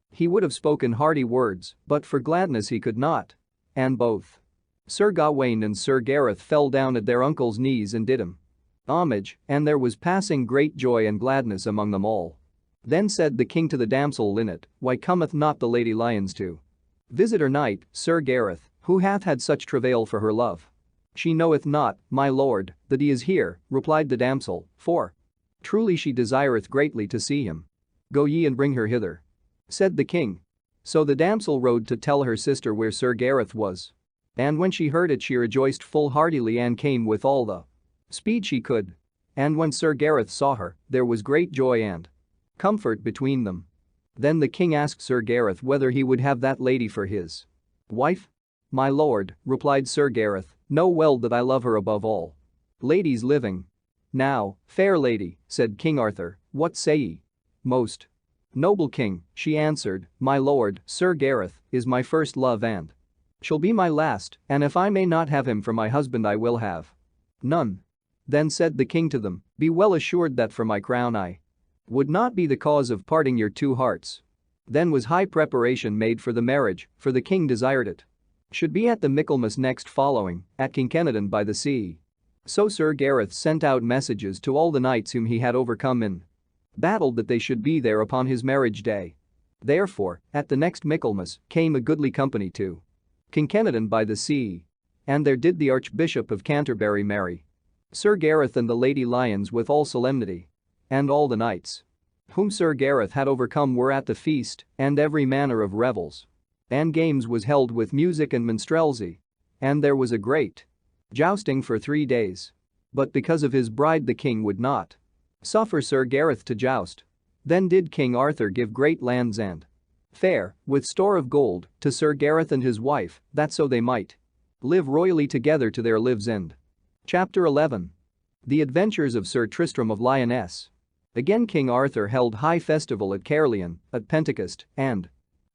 he would have spoken hearty words, but for gladness he could not. And both Sir Gawain and Sir Gareth fell down at their uncle's knees and did him homage, and there was passing great joy and gladness among them all. Then said the king to the damsel Linnet, "Why cometh not the Lady Lyons to visit her knight, Sir Gareth, who hath had such travail for her love?" "She knoweth not, my lord, that he is here," replied the damsel, "for truly she desireth greatly to see him." "Go ye and bring her hither," said the king. So the damsel rode to tell her sister where Sir Gareth was. And when she heard it she rejoiced full heartily and came with all the speed she could. And when Sir Gareth saw her, there was great joy and comfort between them. Then the king asked Sir Gareth whether he would have that lady for his wife. "My lord," replied Sir Gareth, "know well that I love her above all ladies living." "Now, fair lady," said King Arthur, "what say ye?" "Most noble king," she answered, "my lord, Sir Gareth, is my first love and shall be my last, and if I may not have him for my husband I will have none." Then said the king to them, "Be well assured that for my crown I would not be the cause of parting your two hearts." Then was high preparation made for the marriage, for the king desired it should be at the Michaelmas next following, at Kinkenadon by the sea. So Sir Gareth sent out messages to all the knights whom he had overcome in battle that they should be there upon his marriage day. Therefore, at the next Michaelmas came a goodly company to Kinkenadon by the sea. And there did the Archbishop of Canterbury marry Sir Gareth and the Lady Lyons with all solemnity. And all the knights whom Sir Gareth had overcome were at the feast, and every manner of revels and games was held with music and minstrelsy. And there was a great jousting for 3 days. But because of his bride the king would not suffer Sir Gareth to joust. Then did King Arthur give great lands and fair, with store of gold, to Sir Gareth and his wife, that so they might live royally together to their lives' end. Chapter 11. The Adventures of Sir Tristram of Lyonesse. Again King Arthur held high festival at Caerleon, at Pentecost, and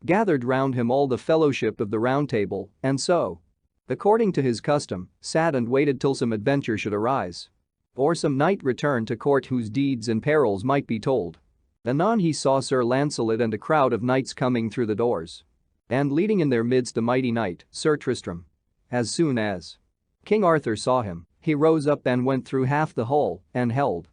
gathered round him all the fellowship of the Round Table, and so, according to his custom, sat and waited till some adventure should arise, or some knight return to court whose deeds and perils might be told. Anon he saw Sir Lancelot and a crowd of knights coming through the doors, and leading in their midst a mighty knight, Sir Tristram. As soon as King Arthur saw him, he rose up and went through half the hall, and held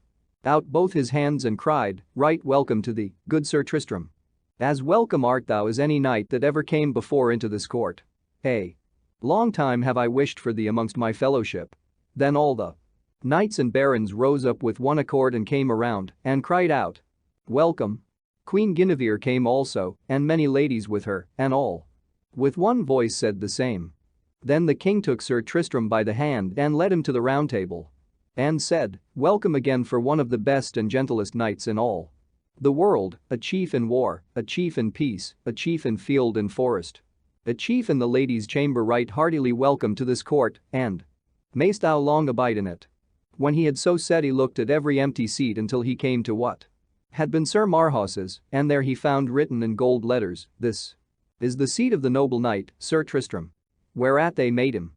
out both his hands and cried, "Right welcome to thee, good Sir Tristram. As welcome art thou as any knight that ever came before into this court. A long time have I wished for thee amongst my fellowship." Then all the knights and barons rose up with one accord and came around, and cried out, "Welcome." Queen Guinevere came also, and many ladies with her, and all with one voice said the same. Then the king took Sir Tristram by the hand and led him to the Round Table. and said, "Welcome again for one of the best and gentlest knights in all the world, a chief in war, a chief in peace, a chief in field and forest. A chief in the ladies' chamber, right heartily welcome to this court, and mayst thou long abide in it." When he had so said, he looked at every empty seat until he came to what had been Sir Marhaus's, and there he found written in gold letters, "This is the seat of the noble knight, Sir Tristram." Whereat they made him,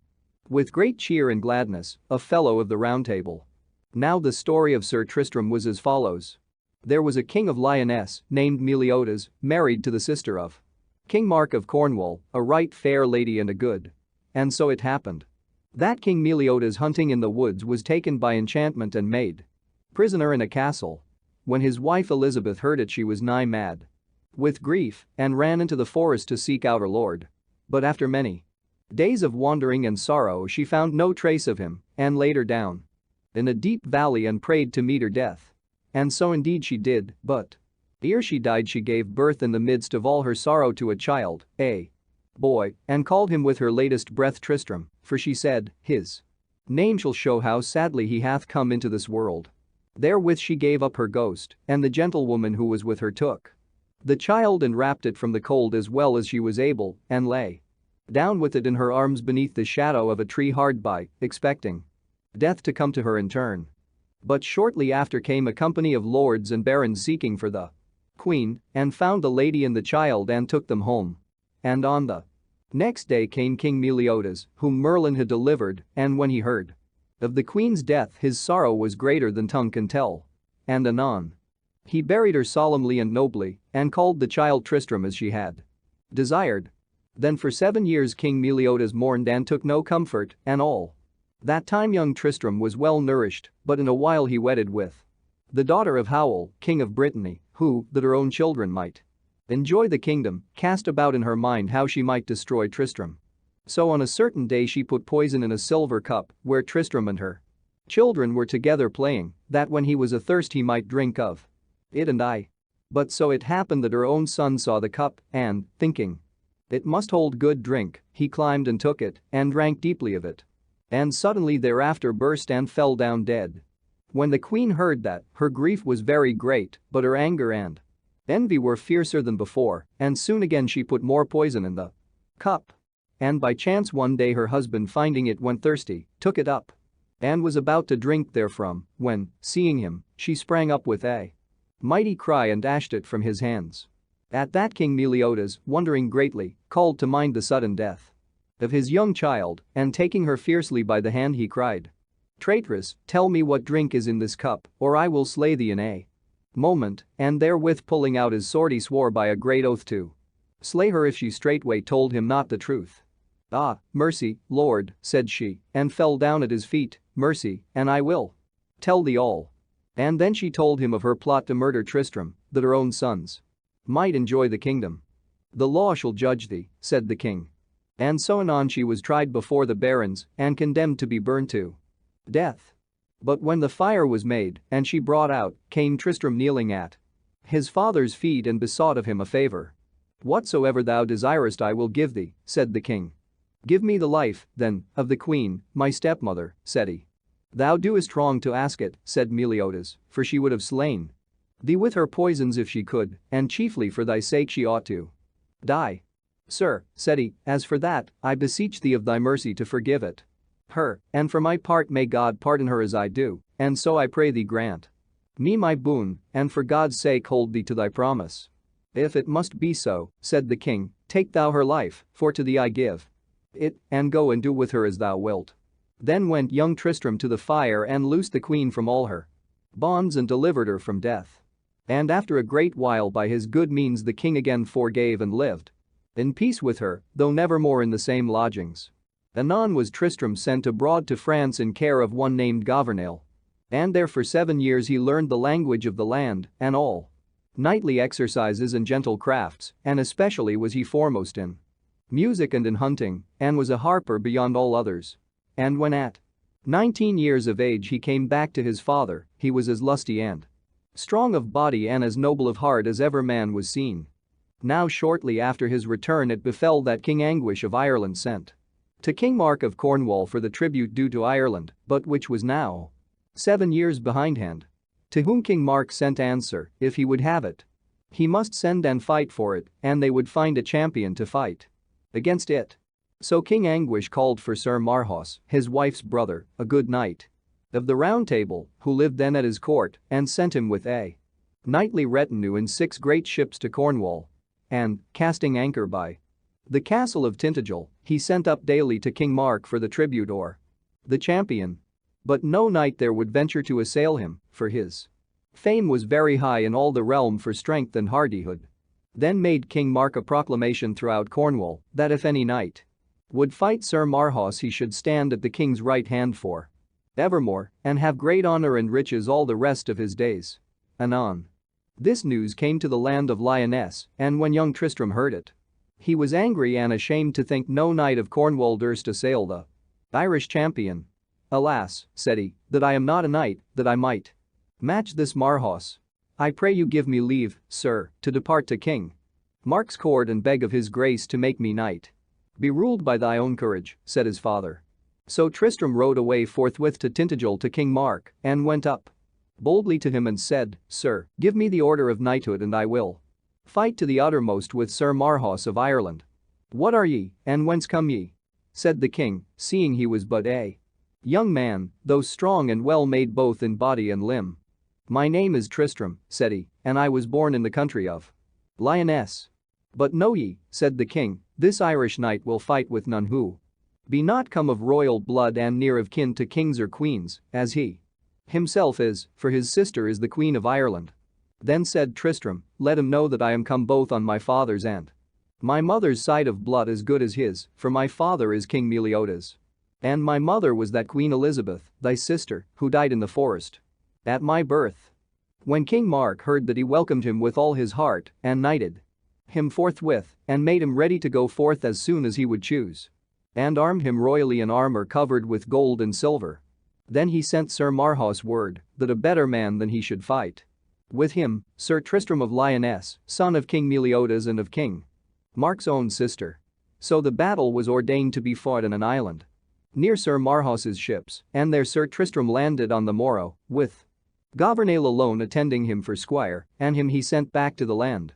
with great cheer and gladness, a fellow of the Round Table. Now the story of Sir Tristram was as follows. There was a king of Lyonesse named Meliodas, married to the sister of King Mark of Cornwall, a right fair lady and a good. And so it happened that King Meliodas, hunting in the woods, was taken by enchantment and made prisoner in a castle. When his wife Elizabeth heard it, she was nigh mad with grief and ran into the forest to seek out her lord. But after many days of wandering and sorrow, she found no trace of him and laid her down in a deep valley and prayed to meet her death. And so indeed she did, but ere she died, she gave birth in the midst of all her sorrow to a child, a boy, and called him with her latest breath Tristram, for she said, "His name shall show how sadly he hath come into this world." Therewith she gave up her ghost, and the gentlewoman who was with her took the child and wrapped it from the cold as well as she was able, and lay down with it in her arms beneath the shadow of a tree hard by, expecting death to come to her in turn. But shortly after came a company of lords and barons seeking for the queen, and found the lady and the child and took them home. And on the next day came King Meliodas, whom Merlin had delivered, and when he heard of the queen's death, his sorrow was greater than tongue can tell. And anon he buried her solemnly and nobly, and called the child Tristram as she had desired. Then for 7 years King Meliodas mourned and took no comfort, and all that time young Tristram was well nourished, but in a while he wedded with the daughter of Howell, king of Brittany, who, that her own children might enjoy the kingdom, cast about in her mind how she might destroy Tristram. So on a certain day she put poison in a silver cup where Tristram and her children were together playing, that when he was athirst he might drink of it and die. But so it happened that her own son saw the cup and, thinking it must hold good drink, he climbed and took it and drank deeply of it. And suddenly thereafter burst and fell down dead. When the queen heard that, her grief was very great, but her anger and envy were fiercer than before, and soon again she put more poison in the cup. And by chance one day her husband, finding it when thirsty, took it up and was about to drink therefrom, when, seeing him, she sprang up with a mighty cry and dashed it from his hands. At that King Meliodas, wondering greatly, called to mind the sudden death of his young child, and taking her fiercely by the hand he cried, "Traitress, tell me what drink is in this cup, or I will slay thee in a moment," and therewith pulling out his sword he swore by a great oath to slay her if she straightway told him not the truth. "Ah, mercy, Lord," said she, and fell down at his feet, "mercy, and I will tell thee all." And then she told him of her plot to murder Tristram, that her own sons might enjoy the kingdom. "The law shall judge thee," said the king. And so anon she was tried before the barons and condemned to be burned to death. But when the fire was made and she brought out, came Tristram kneeling at his father's feet and besought of him a favor. "Whatsoever thou desirest I will give thee," said the king. "Give me the life, then, of the queen, my stepmother," said he. "Thou doest wrong to ask it," said Meliodas, "for she would have slain thee with her poisons if she could, and chiefly for thy sake she ought to die." "Sir," said he, "as for that, I beseech thee of thy mercy to forgive it her, and for my part may God pardon her as I do, and so I pray thee grant me my boon, and for God's sake hold thee to thy promise." "If it must be so," said the king, "take thou her life, for to thee I give it, and go and do with her as thou wilt." Then went young Tristram to the fire and loosed the queen from all her bonds and delivered her from death. And after a great while by his good means the king again forgave and lived in peace with her, though never more in the same lodgings. Anon was Tristram sent abroad to France in care of one named Gouvernail. And there for 7 years he learned the language of the land and all knightly exercises and gentle crafts, and especially was he foremost in music and in hunting, and was a harper beyond all others. And when at 19 years of age he came back to his father, he was as lusty and strong of body and as noble of heart as ever man was seen. Now shortly after his return it befell that King Anguish of Ireland sent to King Mark of Cornwall for the tribute due to Ireland, but which was now 7 years behindhand. To whom King Mark sent answer, if he would have it, he must send and fight for it, and they would find a champion to fight against it. So King Anguish called for Sir Marhaus, his wife's brother, a good knight of the Round Table, who lived then at his court, and sent him with a knightly retinue in 6 great ships to Cornwall. And, casting anchor by the castle of Tintagel, he sent up daily to King Mark for the tribute or the champion. But no knight there would venture to assail him, for his fame was very high in all the realm for strength and hardihood. Then made King Mark a proclamation throughout Cornwall that if any knight would fight Sir Marhaus he should stand at the king's right hand for evermore and have great honor and riches all the rest of his days. Anon. This news came to the land of Lyonesse, and when young Tristram heard it, he was angry and ashamed to think no knight of Cornwall durst assail the Irish champion. Alas, said he, that I am not a knight, that I might match this Marhaus. I pray you give me leave, sir, to depart to King Mark's court and beg of his grace to make me knight. Be ruled by thy own courage, said his father. So Tristram rode away forthwith to Tintagel to King Mark, and went up boldly to him and said, Sir, give me the order of knighthood and I will fight to the uttermost with Sir Marhaus of Ireland. What are ye, and whence come ye? Said the king, seeing he was but a young man, though strong and well made both in body and limb. My name is Tristram, said he, and I was born in the country of Lyonesse. But know ye, said the king, this Irish knight will fight with none who be not come of royal blood and near of kin to kings or queens, as he himself is, for his sister is the Queen of Ireland. Then said Tristram, let him know that I am come both on my father's and my mother's side of blood as good as his, for my father is King Meliodas. And my mother was that Queen Elizabeth, thy sister, who died in the forest at my birth. When King Mark heard that he welcomed him with all his heart and knighted him forthwith and made him ready to go forth as soon as he would choose and armed him royally in armor covered with gold and silver. Then he sent Sir Marhaus word that a better man than he should fight with him, Sir Tristram of Lyonesse, son of King Meliodas and of King Mark's own sister. So the battle was ordained to be fought in an island near Sir Marhaus's ships, and there Sir Tristram landed on the morrow, with Gouvernail alone attending him for squire, and him he sent back to the land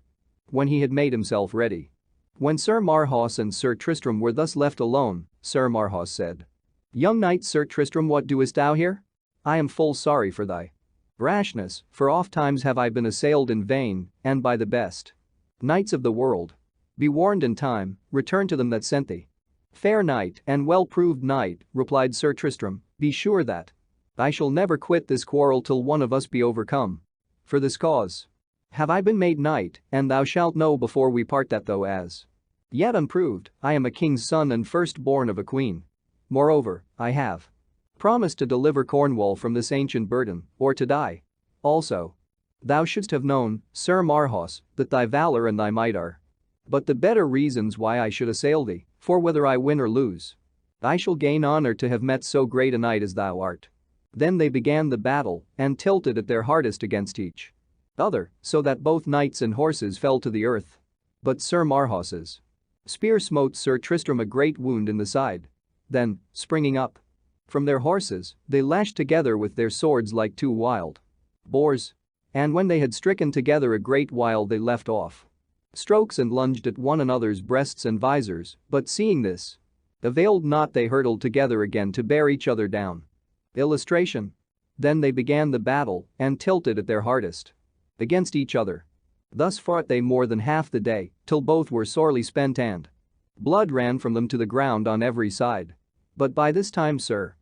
when he had made himself ready. When Sir Marhaus and Sir Tristram were thus left alone, Sir Marhaus said, Young knight Sir Tristram, what doest thou here? I am full sorry for thy rashness, for oft times have I been assailed in vain, and by the best knights of the world. Be warned in time, return to them that sent thee. Fair knight and well-proved knight, replied Sir Tristram, be sure that I shall never quit this quarrel till one of us be overcome. For this cause have I been made knight, and thou shalt know before we part that though as yet unproved, I am a king's son and firstborn of a queen. Moreover, I have promised to deliver Cornwall from this ancient burden, or to die. Also, thou shouldst have known, Sir Marhaus, that thy valor and thy might are but the better reasons why I should assail thee, for whether I win or lose, I shall gain honor to have met so great a knight as thou art. Then they began the battle and tilted at their hardest against each other, so that both knights and horses fell to the earth. But Sir Marhaus's spear smote Sir Tristram a great wound in the side. Then, springing up from their horses, they lashed together with their swords like two wild boars. And when they had stricken together a great while they left off strokes and lunged at one another's breasts and visors, but seeing this availed not, they hurtled together again to bear each other down. Illustration. Then they began the battle and tilted at their hardest against each other. Thus fought they more than half the day, till both were sorely spent and blood ran from them to the ground on every side. But by this time Sir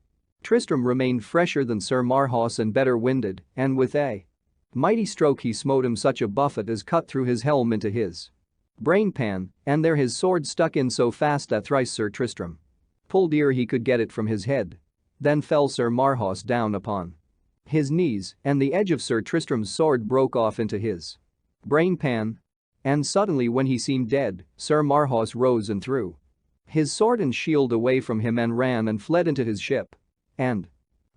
Tristram remained fresher than Sir Marhaus and better winded, and with a mighty stroke he smote him such a buffet as cut through his helm into his brain pan, and there his sword stuck in so fast that thrice Sir Tristram pulled ere he could get it from his head. Then fell Sir Marhaus down upon his knees, and the edge of Sir Tristram's sword broke off into his brain pan. And suddenly when he seemed dead, Sir Marhaus rose and threw his sword and shield away from him and ran and fled into his ship. And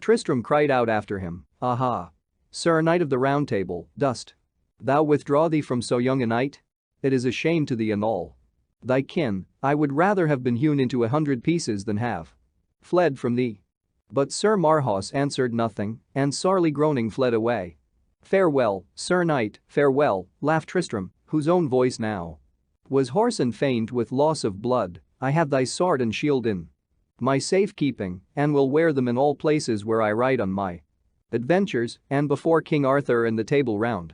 Tristram cried out after him, Aha! Sir Knight of the Round Table, dost thou withdraw thee from so young a knight? It is a shame to thee and all thy kin. I would rather have been hewn into 100 pieces than have fled from thee. But Sir Marhaus answered nothing, and sorely groaning fled away. "Farewell, Sir Knight, farewell," laughed Tristram, whose own voice now was hoarse and faint with loss of blood. "I have thy sword and shield in my safe keeping, and will wear them in all places where I ride on my adventures, and before King Arthur and the Table Round."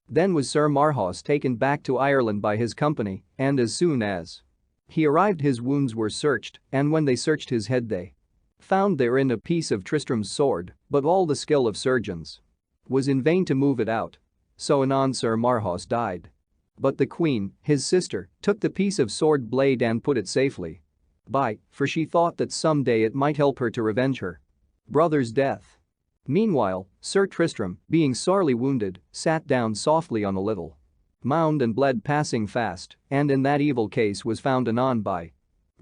Then was Sir Marhaus taken back to Ireland by his company, and as soon as he arrived his wounds were searched, and when they searched his head they found therein a piece of Tristram's sword, but all the skill of surgeons was in vain to move it out. So anon Sir Marhaus died. But the queen, his sister, took the piece of sword blade and put it safely by, for she thought that some day it might help her to revenge her brother's death. Meanwhile, Sir Tristram, being sorely wounded, sat down softly on a little mound and bled passing fast, and in that evil case was found anon by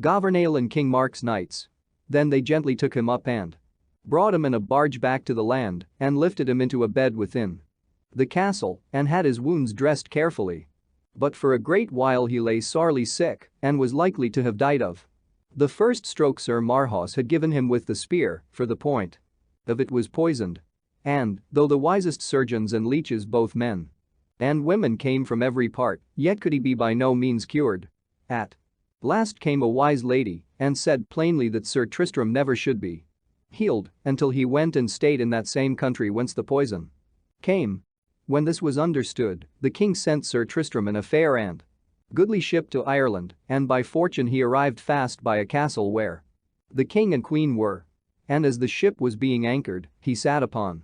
Gouvernail and King Mark's knights. Then they gently took him up and brought him in a barge back to the land and lifted him into a bed within the castle and had his wounds dressed carefully. But for a great while he lay sorely sick and was likely to have died of the first stroke Sir Marhaus had given him with the spear, for the point of it was poisoned. And, though the wisest surgeons and leeches, both men and women, came from every part, yet could he be by no means cured. At last came a wise lady and said plainly that Sir Tristram never should be healed until he went and stayed in that same country whence the poison came. When this was understood, the king sent Sir Tristram in a fair and goodly ship to Ireland, and by fortune he arrived fast by a castle where the king and queen were. And as the ship was being anchored, he sat upon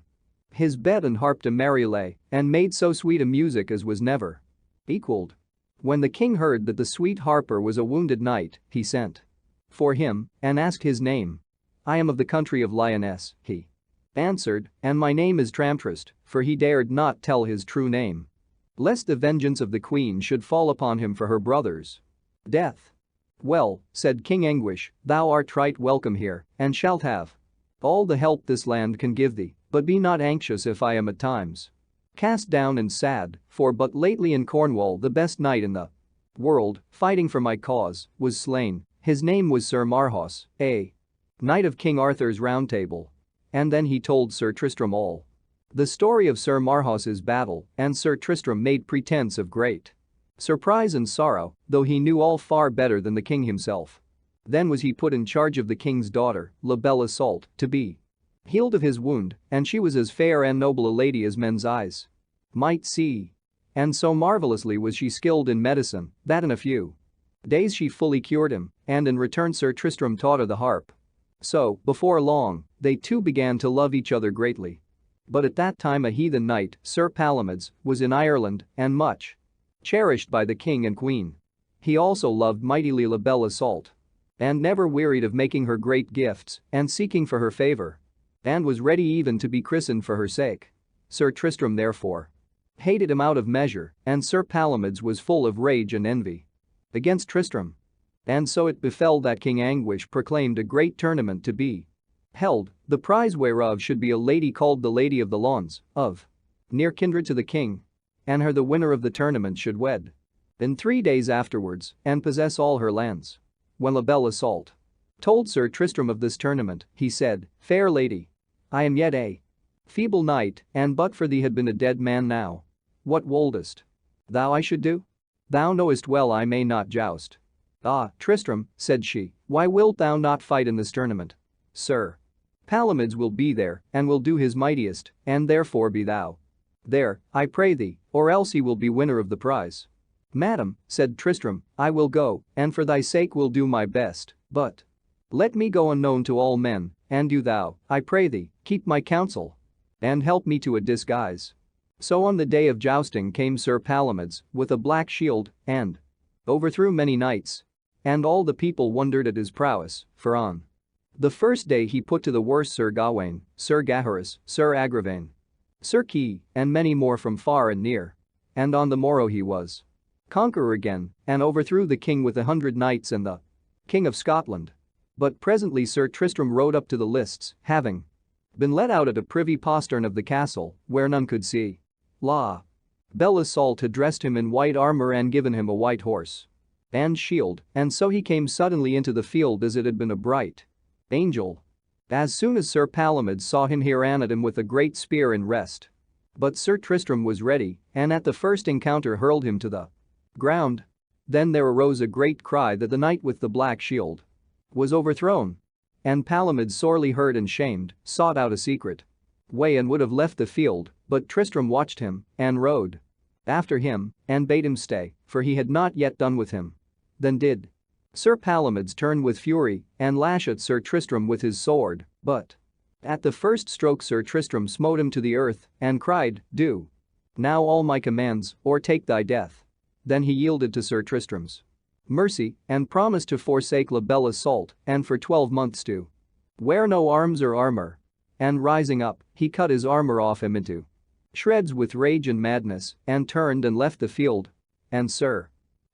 his bed and harped a merry lay, and made so sweet a music as was never equaled. When the king heard that the sweet harper was a wounded knight, he sent for him and asked his name. "I am of the country of Lyonesse," he answered, "and my name is Tramtrist," for he dared not tell his true name, lest the vengeance of the queen should fall upon him for her brother's death. "Well," said King Anguish, "thou art right welcome here, and shalt have all the help this land can give thee, but be not anxious if I am at times cast down and sad, for but lately in Cornwall the best knight in the world, fighting for my cause, was slain. His name was Sir Marhaus, a knight of King Arthur's Round Table." And then he told Sir Tristram all the story of Sir Marhaus's battle, and Sir Tristram made pretense of great surprise and sorrow, though he knew all far better than the king himself. Then was he put in charge of the king's daughter, La Belle Isoult, to be healed of his wound, and she was as fair and noble a lady as men's eyes might see. And so marvelously was she skilled in medicine that in a few days she fully cured him, and in return Sir Tristram taught her the harp. So, before long, they two began to love each other greatly. But at that time a heathen knight, Sir Palomides, was in Ireland and much cherished by the king and queen. He also loved mightily La Belle Isoult and never wearied of making her great gifts and seeking for her favor, and was ready even to be christened for her sake. Sir Tristram therefore hated him out of measure, and Sir Palomides was full of rage and envy against Tristram. And so it befell that King Anguish proclaimed a great tournament to be held, the prize whereof should be a lady called the Lady of the Lawns, of near kindred to the king, and her the winner of the tournament should wed in 3 days afterwards and possess all her lands. When La Belle Isoult told Sir Tristram of this tournament, he said, "Fair lady, I am yet a feeble knight, and but for thee had been a dead man now. What woldest thou I should do? Thou knowest well I may not joust." "Ah, Tristram," said she, "why wilt thou not fight in this tournament? Sir Palomides will be there and will do his mightiest, and therefore be thou there, I pray thee, or else he will be winner of the prize." "Madam," said Tristram, "I will go, and for thy sake will do my best, but let me go unknown to all men, and do thou, I pray thee, keep my counsel and help me to a disguise." So on the day of jousting came Sir Palomides with a black shield and overthrew many knights. And all the people wondered at his prowess, for on the first day he put to the worse Sir Gawain, Sir Gaheris, Sir Agravain, Sir Kay, and many more from far and near. And on the morrow he was conqueror again and overthrew the king with 100 knights and the king of Scotland. But presently Sir Tristram rode up to the lists, having been let out at a privy postern of the castle, where none could see. La Belle Isoult had dressed him in white armor and given him a white horse and shield, and so he came suddenly into the field as it had been a bright angel. As soon as Sir Palomides saw him he ran at him with a great spear in rest. But Sir Tristram was ready and at the first encounter hurled him to the ground. Then there arose a great cry that the knight with the black shield was overthrown. And Palomides, sorely hurt and shamed, sought out a secret way and would have left the field, but Tristram watched him and rode after him and bade him stay, for he had not yet done with him. Then did Sir Palomides turn with fury and lash at Sir Tristram with his sword, but at the first stroke Sir Tristram smote him to the earth and cried, "Do now all my commands, or take thy death." Then he yielded to Sir Tristram's mercy and promised to forsake La Belle Isault and for 12 months to wear no arms or armor. And rising up, he cut his armor off him into shreds with rage and madness and turned and left the field. And Sir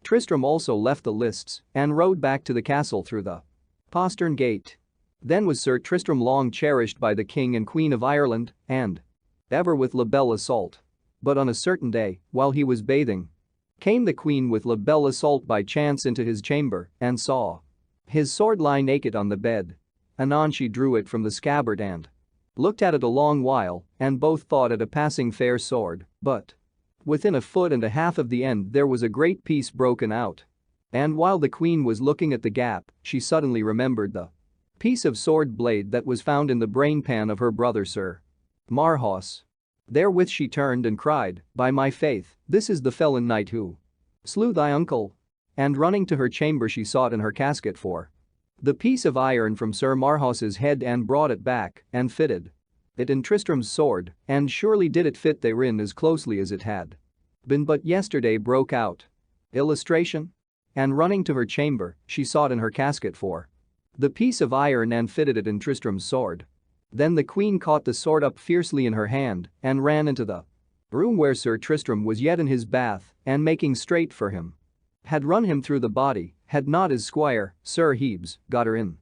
Tristram also left the lists and rode back to the castle through the postern gate. Then was Sir Tristram long cherished by the King and Queen of Ireland and ever with La Belle Isault. But on a certain day, while he was bathing, came the Queen with La Belle Isault by chance into his chamber and saw his sword lie naked on the bed. Anon she drew it from the scabbard and looked at it a long while and both thought it a passing fair sword, but within a foot and a half of the end there was a great piece broken out. And while the Queen was looking at the gap, she suddenly remembered the piece of sword blade that was found in the brainpan of her brother Sir Marhaus. Therewith she turned and cried, "By my faith, this is the felon knight who slew thy uncle." And running to her chamber she sought in her casket for the piece of iron from Sir Marhaus's head and brought it back and fitted it in Tristram's sword, and surely did it fit therein as closely as it had been but yesterday broke out. Illustration. And running to her chamber, she sought in her casket for the piece of iron and fitted it in Tristram's sword. Then the Queen caught the sword up fiercely in her hand and ran into the room where Sir Tristram was yet in his bath and making straight for him had run him through the body, had not his squire, Sir Hebes, got her in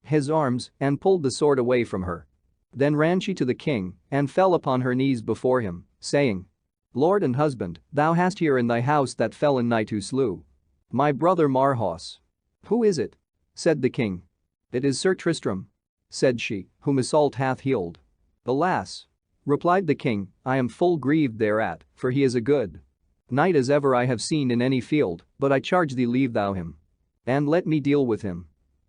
his arms and pulled the sword away from her. Then ran she to the king and fell upon her knees before him, saying, "Lord and husband, thou hast here in thy house that felon knight who slew my brother Marhaus." "Who is it?" said the king. "It is Sir Tristram," said she, "whom Isault hath healed." "Alas," replied the king, "I am full grieved thereat, for he is a good knight as ever I have seen in any field, but I charge thee leave thou him and let me deal with him."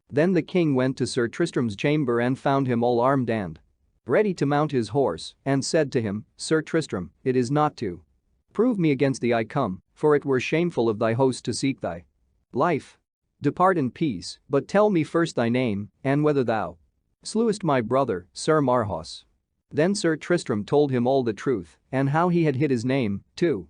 Then the king went to Sir Tristram's chamber and found him all armed and ready to mount his horse and said to him, "Sir Tristram, it is not to prove me against thee I come, for it were shameful of thy host to seek thy life. Depart in peace, but tell me first thy name and whether thou slewest my brother, Sir Marhaus." Then Sir Tristram told him all the truth and how he had hid his name, to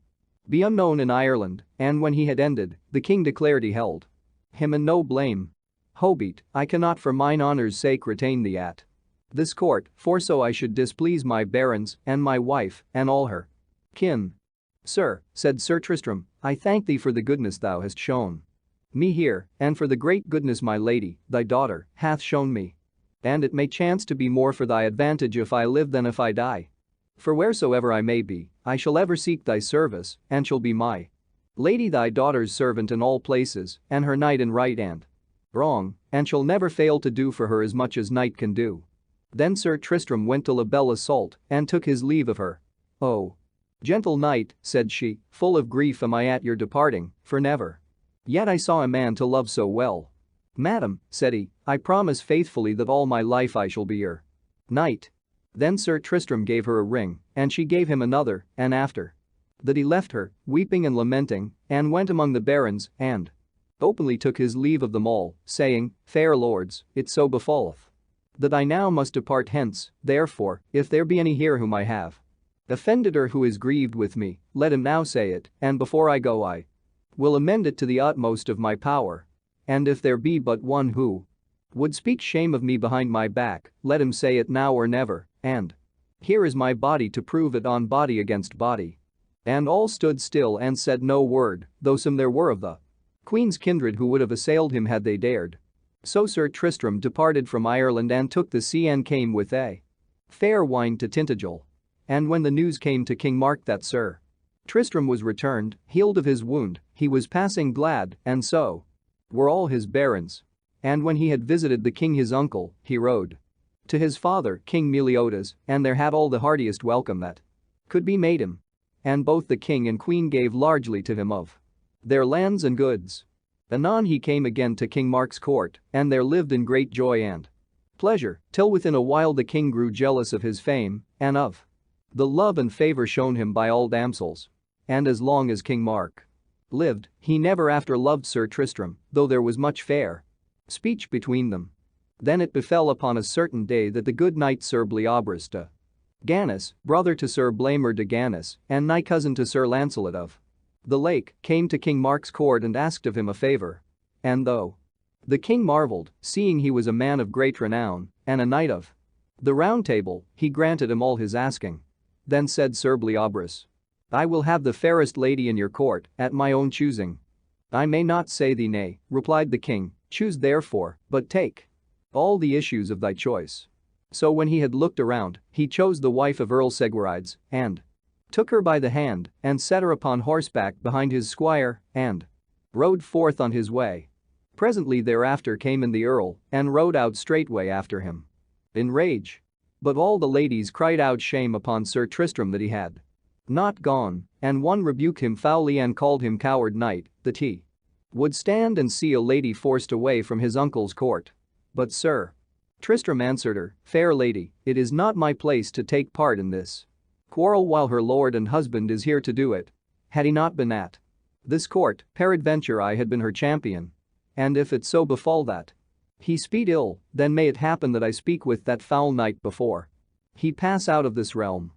be unknown in Ireland, and when he had ended, the king declared he held him in no blame. "Hobart, I cannot for mine honour's sake retain thee at this court, for so I should displease my barons and my wife and all her kin." "Sir," said Sir Tristram, "I thank thee for the goodness thou hast shown me here, and for the great goodness my lady, thy daughter, hath shown me. And it may chance to be more for thy advantage if I live than if I die. For wheresoever I may be, I shall ever seek thy service, and shall be my lady thy daughter's servant in all places, and her knight in right and wrong, and shall never fail to do for her as much as knight can do." Then Sir Tristram went to La Belle Isault and took his leave of her. "O gentle knight," said she, "full of grief am I at your departing, for never yet I saw a man to love so well." "Madam," said he, "I promise faithfully that all my life I shall be your knight." Then Sir Tristram gave her a ring, and she gave him another, and after that he left her, weeping and lamenting, and went among the barons and openly took his leave of them all, saying, "Fair lords, it so befalleth that I now must depart hence, therefore, if there be any here whom I have offended or who is grieved with me, let him now say it, and before I go I will amend it to the utmost of my power. And if there be but one who would speak shame of me behind my back, let him say it now or never, and here is my body to prove it on body against body." And all stood still and said no word, though some there were of the Queen's kindred who would have assailed him had they dared. So Sir Tristram departed from Ireland and took the sea and came with a fair wine to Tintagel. And when the news came to King Mark that Sir Tristram was returned, healed of his wound, he was passing glad, and so were all his barons. And when he had visited the king his uncle, he rode to his father, King Meliodas, and there had all the heartiest welcome that could be made him. And both the king and queen gave largely to him of their lands and goods. Anon he came again to King Mark's court, and there lived in great joy and pleasure, till within a while the king grew jealous of his fame, and of the love and favor shown him by all damsels. And as long as King Mark lived, he never after loved Sir Tristram, though there was much fair speech between them. Then it befell upon a certain day that the good knight Sir Bleoberis de Ganys, brother to Sir Blamor de Ganys, and nigh cousin to Sir Lancelot of the Lake, came to King Mark's court and asked of him a favor. And though the king marveled, seeing he was a man of great renown, and a knight of the Round Table, he granted him all his asking. Then said Sir Bleoberis, I will have the fairest lady in your court, at my own choosing. I may not say thee nay, replied the king, choose therefore, but take all the issues of thy choice. So when he had looked around, he chose the wife of Earl Segwarides, and took her by the hand, and set her upon horseback behind his squire, and rode forth on his way. Presently thereafter came in the earl, and rode out straightway after him in rage. But all the ladies cried out shame upon Sir Tristram that he had not gone, and one rebuked him foully and called him coward knight, that he would stand and see a lady forced away from his uncle's court. But Sir Tristram answered her, fair lady, it is not my place to take part in this quarrel while her lord and husband is here to do it. Had he not been at this court, peradventure I had been her champion. And if it so befall that he speed ill, then may it happen that I speak with that foul knight before he pass out of this realm.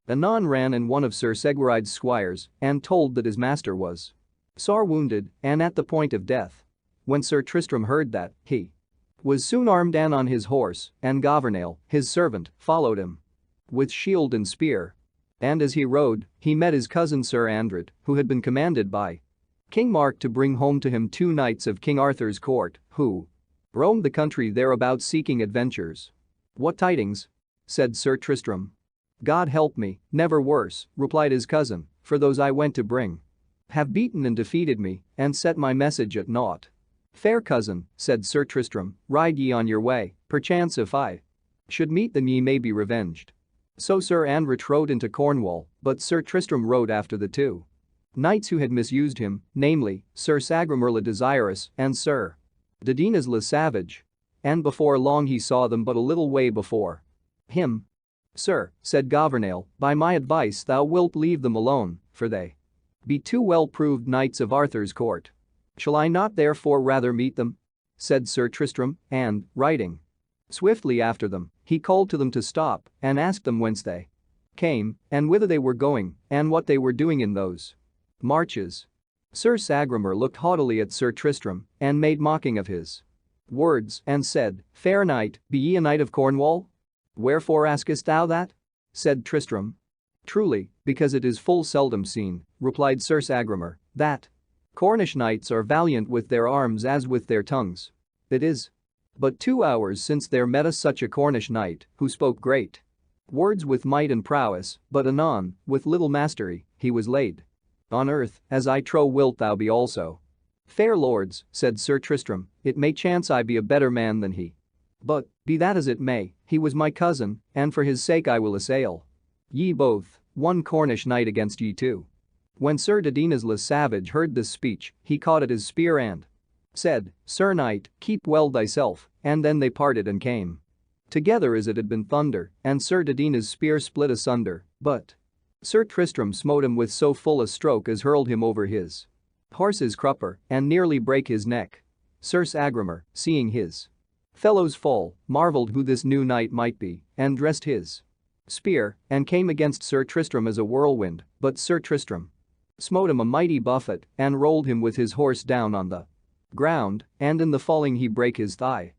Anon ran in one of Sir Segwarides' squires, and told that his master was sore wounded, and at the point of death. When Sir Tristram heard that, he was soon armed and on his horse, and Gouvernail, his servant, followed him with shield and spear. And as he rode, he met his cousin Sir Andred, who had been commanded by King Mark to bring home to him 2 knights of King Arthur's court, who roamed the country thereabouts seeking adventures. What tidings? Said Sir Tristram. God help me, never worse, replied his cousin, for those I went to bring have beaten and defeated me, and set my message at naught. Fair cousin, said Sir Tristram, ride ye on your way, perchance if I should meet them ye may be revenged. So Sir Andred rode into Cornwall, but Sir Tristram rode after the 2 knights who had misused him, namely, Sir Sagramor le Desirous and Sir Dodinas le Savage. And before long he saw them but a little way before him. Sir, said Gouvernail, by my advice thou wilt leave them alone, for they be 2 well-proved knights of Arthur's court. Shall I not therefore rather meet them? Said Sir Tristram, and, riding swiftly after them, he called to them to stop and asked them whence they came, and whither they were going, and what they were doing in those marches. Sir Sagramor looked haughtily at Sir Tristram and made mocking of his words and said, fair knight, be ye a knight of Cornwall? Wherefore askest thou that? Said Tristram. Truly, because it is full seldom seen, replied Sir Sagramor, that Cornish knights are valiant with their arms as with their tongues. It is but 2 hours since there met us such a Cornish knight, who spoke great words with might and prowess, but anon, with little mastery, he was laid on earth, as I trow wilt thou be also. Fair lords, said Sir Tristram, it may chance I be a better man than he. But, be that as it may, he was my cousin, and for his sake I will assail ye both, 1 Cornish knight against ye 2. When Sir Dodinas le Savage heard this speech, he caught at his spear and said, Sir knight, keep well thyself, and then they parted and came together as it had been thunder, and Sir Dodinas' spear split asunder, but Sir Tristram smote him with so full a stroke as hurled him over his horse's crupper and nearly brake his neck. Sir Sagramor, seeing his fellows fall, marveled who this new knight might be, and dressed his spear and came against Sir Tristram as a whirlwind, but Sir Tristram smote him a mighty buffet and rolled him with his horse down on the ground, and in the falling he brake his thigh.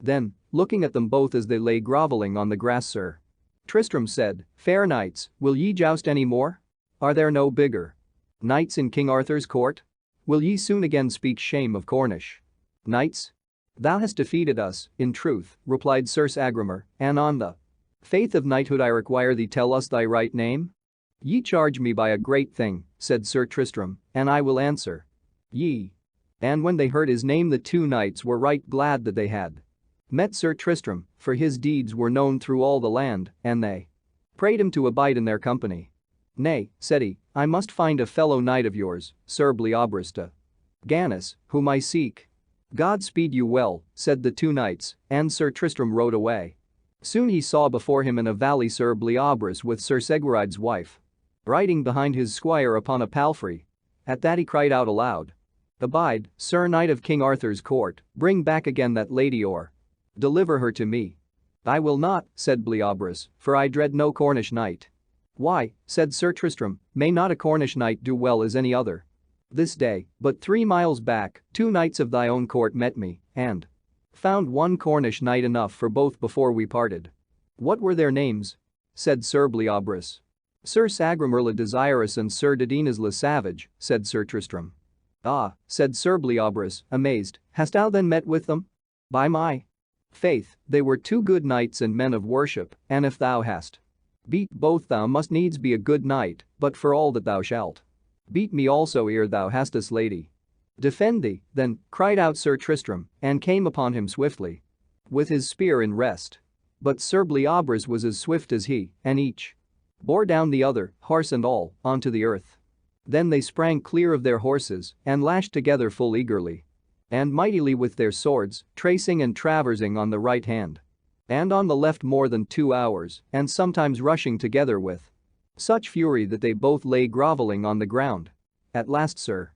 Then, looking at them both as they lay grovelling on the grass, Sir Tristram said, fair knights, will ye joust any more? Are there no bigger knights in King Arthur's court? Will ye soon again speak shame of Cornish knights? Thou hast defeated us, in truth, replied Sir Sagramor, and on the faith of knighthood I require thee tell us thy right name? Ye charge me by a great thing, said Sir Tristram, and I will answer ye. And when they heard his name the 2 knights were right glad that they had met Sir Tristram, for his deeds were known through all the land, and they prayed him to abide in their company. "Nay," said he, "I must find a fellow knight of yours, Sir Bleoberis de Ganis, whom I seek." "God speed you well," said the two knights, and Sir Tristram rode away. Soon he saw before him in a valley Sir Bleoberis with Sir Segwaride's wife, riding behind his squire upon a palfrey. At that he cried out aloud, "Abide, Sir Knight of King Arthur's court, bring back again that lady or deliver her to me." "I will not," said Bleoberis, "for I dread no Cornish knight." "Why," said Sir Tristram, "may not a Cornish knight do well as any other? This day, but 3 miles back, 2 knights of thy own court met me, and found one Cornish knight enough for both before we parted." "What were their names?" said Sir Bleoberis. "Sir Sagramor le Desirous and Sir Dodinas le Savage," said Sir Tristram. "Ah," said Sir Bleoberis, amazed, "hast thou then met with them? By my faith, they were 2 good knights and men of worship, and if thou hast beat both thou must needs be a good knight, but for all that thou shalt beat me also ere thou hast this lady." "Defend thee, then," cried out Sir Tristram, and came upon him swiftly, with his spear in rest. But Sir Bleoberis was as swift as he, and each bore down the other, horse and all, onto the earth. Then they sprang clear of their horses and lashed together full eagerly and mightily with their swords, tracing and traversing on the right hand and on the left more than 2 hours, and sometimes rushing together with such fury that they both lay groveling on the ground. At last Sir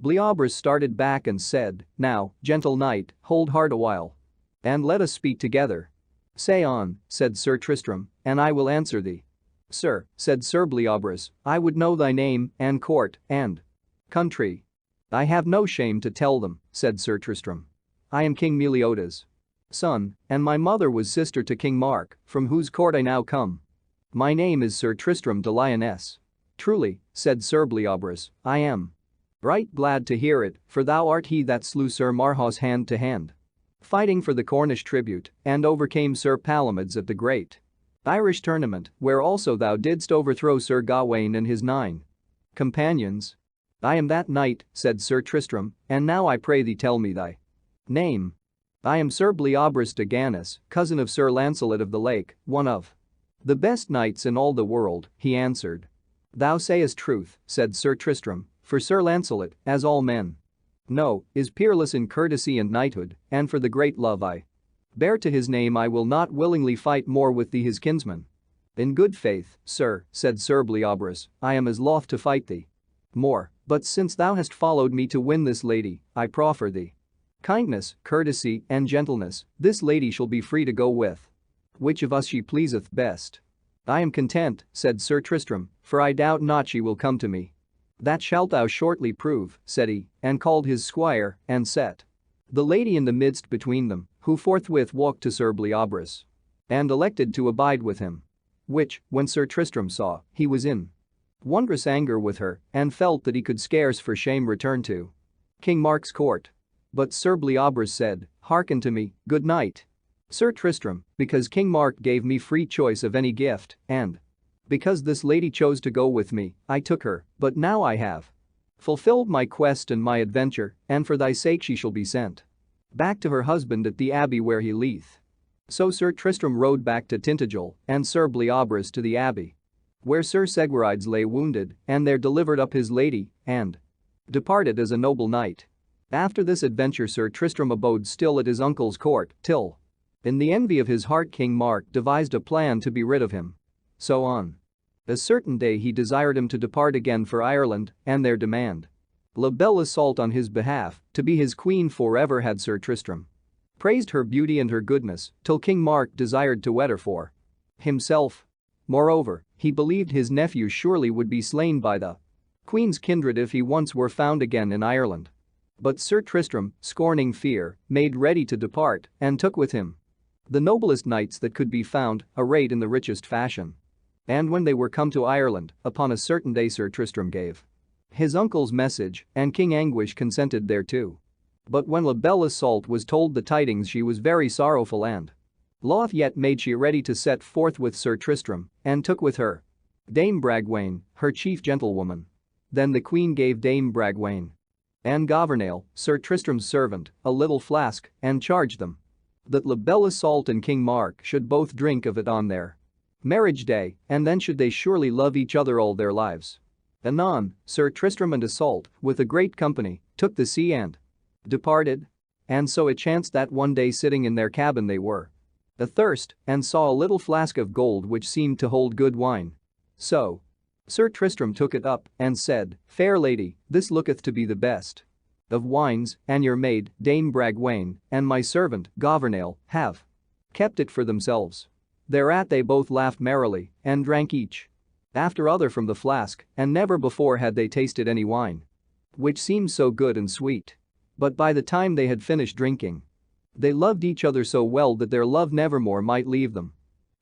Bleoberis started back and said, "Now, gentle knight, hold hard a while and let us speak together." "Say on," said Sir Tristram, "and I will answer thee." "Sir," said Sir Bleoberis, "I would know thy name and court and country." "I have no shame to tell them," said Sir Tristram. "I am King Meliodas' son, and my mother was sister to King Mark, from whose court I now come. My name is Sir Tristram de Lyonesse." "Truly," said Sir Bleoberis, "I am right glad to hear it, for thou art he that slew Sir Marhaus hand to hand, fighting for the Cornish tribute, and overcame Sir Palomides at the great Irish tournament, where also thou didst overthrow Sir Gawain and his 9 companions." "I am that knight," said Sir Tristram, "and now I pray thee tell me thy name." "I am Sir Bleoberis de Ganis, cousin of Sir Lancelot of the Lake, one of the best knights in all the world," he answered. "Thou sayest truth," said Sir Tristram, "for Sir Lancelot, as all men know, is peerless in courtesy and knighthood, and for the great love I bear to his name I will not willingly fight more with thee his kinsman." "In good faith, sir," said Sir Bleoberis, "I am as loth to fight thee more, but since thou hast followed me to win this lady, I proffer thee kindness, courtesy, and gentleness. This lady shall be free to go with which of us she pleaseth best." "I am content," said Sir Tristram, "for I doubt not she will come to me." "That shalt thou shortly prove," said he, and called his squire, and set the lady in the midst between them, who forthwith walked to Sir Bleoberis and elected to abide with him. Which, when Sir Tristram saw, he was in wondrous anger with her, and felt that he could scarce for shame return to King Mark's court. But Sir Bleoberis said, "Hearken to me, good knight Sir Tristram, because King Mark gave me free choice of any gift, and because this lady chose to go with me, I took her, but now I have fulfilled my quest and my adventure, and for thy sake she shall be sent back to her husband at the abbey where he lieth." So Sir Tristram rode back to Tintagel, and Sir Bleoberis to the abbey, where Sir Segwarides lay wounded, and there delivered up his lady, and departed as a noble knight. After this adventure Sir Tristram abode still at his uncle's court, till, in the envy of his heart, King Mark devised a plan to be rid of him. So on a certain day he desired him to depart again for Ireland, and there demand La Belle Isoult on his behalf, to be his queen forever. Had Sir Tristram praised her beauty and her goodness, till King Mark desired to wed her for himself. Moreover, he believed his nephew surely would be slain by the queen's kindred if he once were found again in Ireland. But Sir Tristram, scorning fear, made ready to depart, and took with him the noblest knights that could be found, arrayed in the richest fashion. And when they were come to Ireland, upon a certain day Sir Tristram gave his uncle's message, and King Anguish consented thereto. But when La Belle Isoult was told the tidings she was very sorrowful, and loth yet made she ready to set forth with Sir Tristram, and took with her Dame Bragwaine, her chief gentlewoman. Then the queen gave Dame Bragwaine and Gouvernail, Sir Tristram's servant, a little flask, and charged them that La Belle Isoult and King Mark should both drink of it on their marriage day, and then should they surely love each other all their lives. Anon, Sir Tristram and Isoult, with a great company, took the sea and departed. And so it chanced that one day sitting in their cabin they were athirst, and saw a little flask of gold which seemed to hold good wine. So Sir Tristram took it up and said, "Fair lady, this looketh to be the best of wines, and your maid, Dame Bragwaine, and my servant, Gouvernail, have kept it for themselves." Thereat they both laughed merrily and drank each after other from the flask, and never before had they tasted any wine which seemed so good and sweet. But by the time they had finished drinking, they loved each other so well that their love nevermore might leave them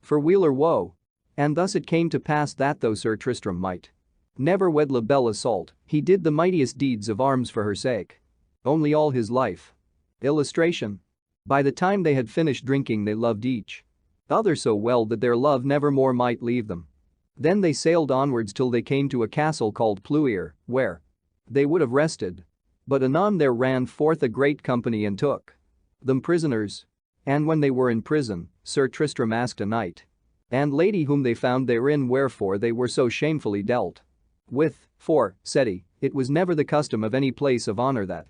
for weal or woe. And thus it came to pass that though Sir Tristram might never wed La Belle Isoult, he did the mightiest deeds of arms for her sake only all his life. Illustration. By the time they had finished drinking they loved each other so well that their love nevermore might leave them. Then they sailed onwards till they came to a castle called Pluere, where they would have rested. But anon there ran forth a great company and took them prisoners. And when they were in prison, Sir Tristram asked a knight and lady whom they found therein wherefore they were so shamefully dealt with, for, said he, it was never the custom of any place of honor that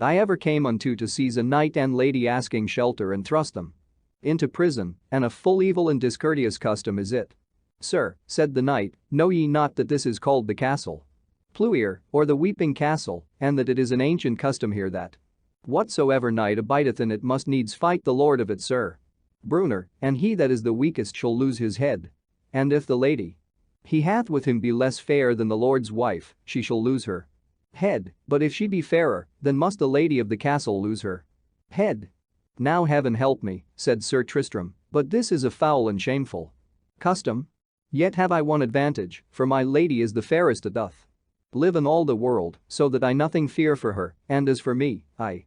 I ever came unto to seize a knight and lady asking shelter and thrust them into prison, and a full evil and discourteous custom is it. Sir, said the knight, know ye not that this is called the castle Pluere, or the Weeping Castle, and that it is an ancient custom here that whatsoever knight abideth in it must needs fight the lord of it, Sir Brunner, and he that is the weakest shall lose his head. And if the lady he hath with him be less fair than the lord's wife, she shall lose her head, but if she be fairer, then must the lady of the castle lose her head. Now heaven help me, said Sir Tristram, but this is a foul and shameful custom. Yet have I one advantage, for my lady is the fairest that doth live in all the world, so that I nothing fear for her, and as for me, I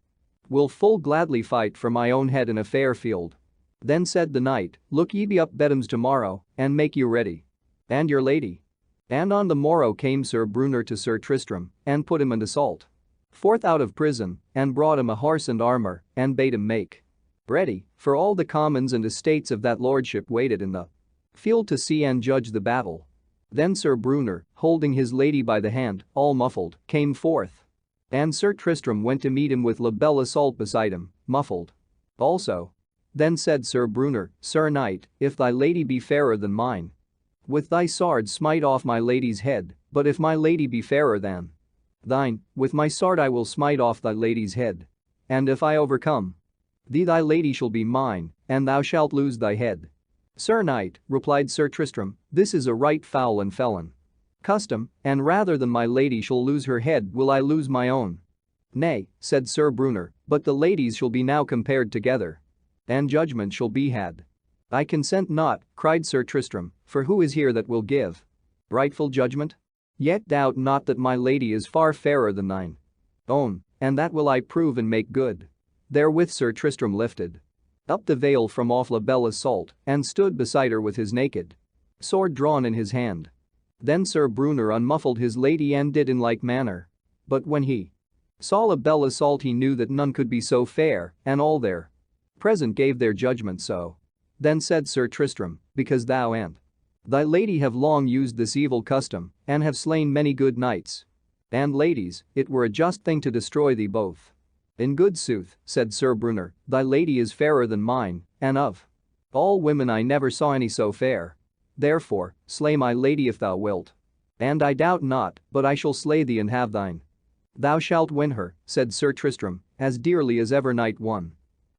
will full gladly fight for my own head in a fair field. Then said the knight, look ye be up betimes tomorrow, and make you ready. And your lady. And on the morrow came Sir Brunner to Sir Tristram, and put him and Isoult forth out of prison, and brought him a horse and armor, and bade him make ready, for all the commons and estates of that lordship waited in the field to see and judge the battle. Then Sir Brunner, holding his lady by the hand, all muffled, came forth. And Sir Tristram went to meet him with La Belle Isoult beside him, muffled also. Then said Sir Brunner, Sir knight, if thy lady be fairer than mine, with thy sword smite off my lady's head, but if my lady be fairer than thine, with my sword I will smite off thy lady's head. And if I overcome thee, thy lady shall be mine, and thou shalt lose thy head. Sir knight, replied Sir Tristram, this is a right foul and felon custom, and rather than my lady shall lose her head will I lose my own. Nay, said Sir Brunner, but the ladies shall be now compared together, and judgment shall be had. I consent not, cried Sir Tristram, for who is here that will give rightful judgment? Yet doubt not that my lady is far fairer than thine own, and that will I prove and make good. Therewith Sir Tristram lifted up the veil from off La Belle Isoult, and stood beside her with his naked sword drawn in his hand. Then Sir Brunner unmuffled his lady and did in like manner. But when he saw La Belle Isoult he knew that none could be so fair, and all there present gave their judgment so. Then said Sir Tristram, because thou and thy lady have long used this evil custom, and have slain many good knights and ladies, it were a just thing to destroy thee both. In good sooth, said Sir Brunner, thy lady is fairer than mine, and of all women I never saw any so fair. Therefore, slay my lady if thou wilt. And I doubt not, but I shall slay thee and have thine. Thou shalt win her, said Sir Tristram, as dearly as ever knight won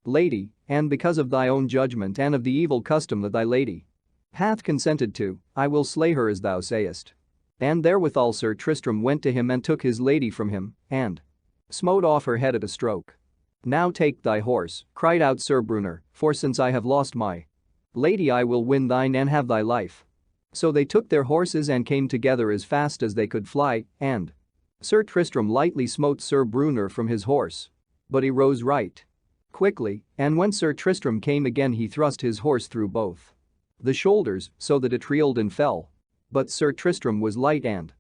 lady, and because of thy own judgment and of the evil custom that thy lady hath consented to, I will slay her as thou sayest. And therewithal Sir Tristram went to him and took his lady from him, and smote off her head at a stroke. Now take thy horse, cried out Sir Brunner, for since I have lost my lady I will win thine and have thy life. So they took their horses and came together as fast as they could fly, and Sir Tristram lightly smote Sir Brunner from his horse. But he rose right quickly, and when Sir Tristram came again he thrust his horse through both the shoulders so that it reeled and fell. But Sir Tristram was light and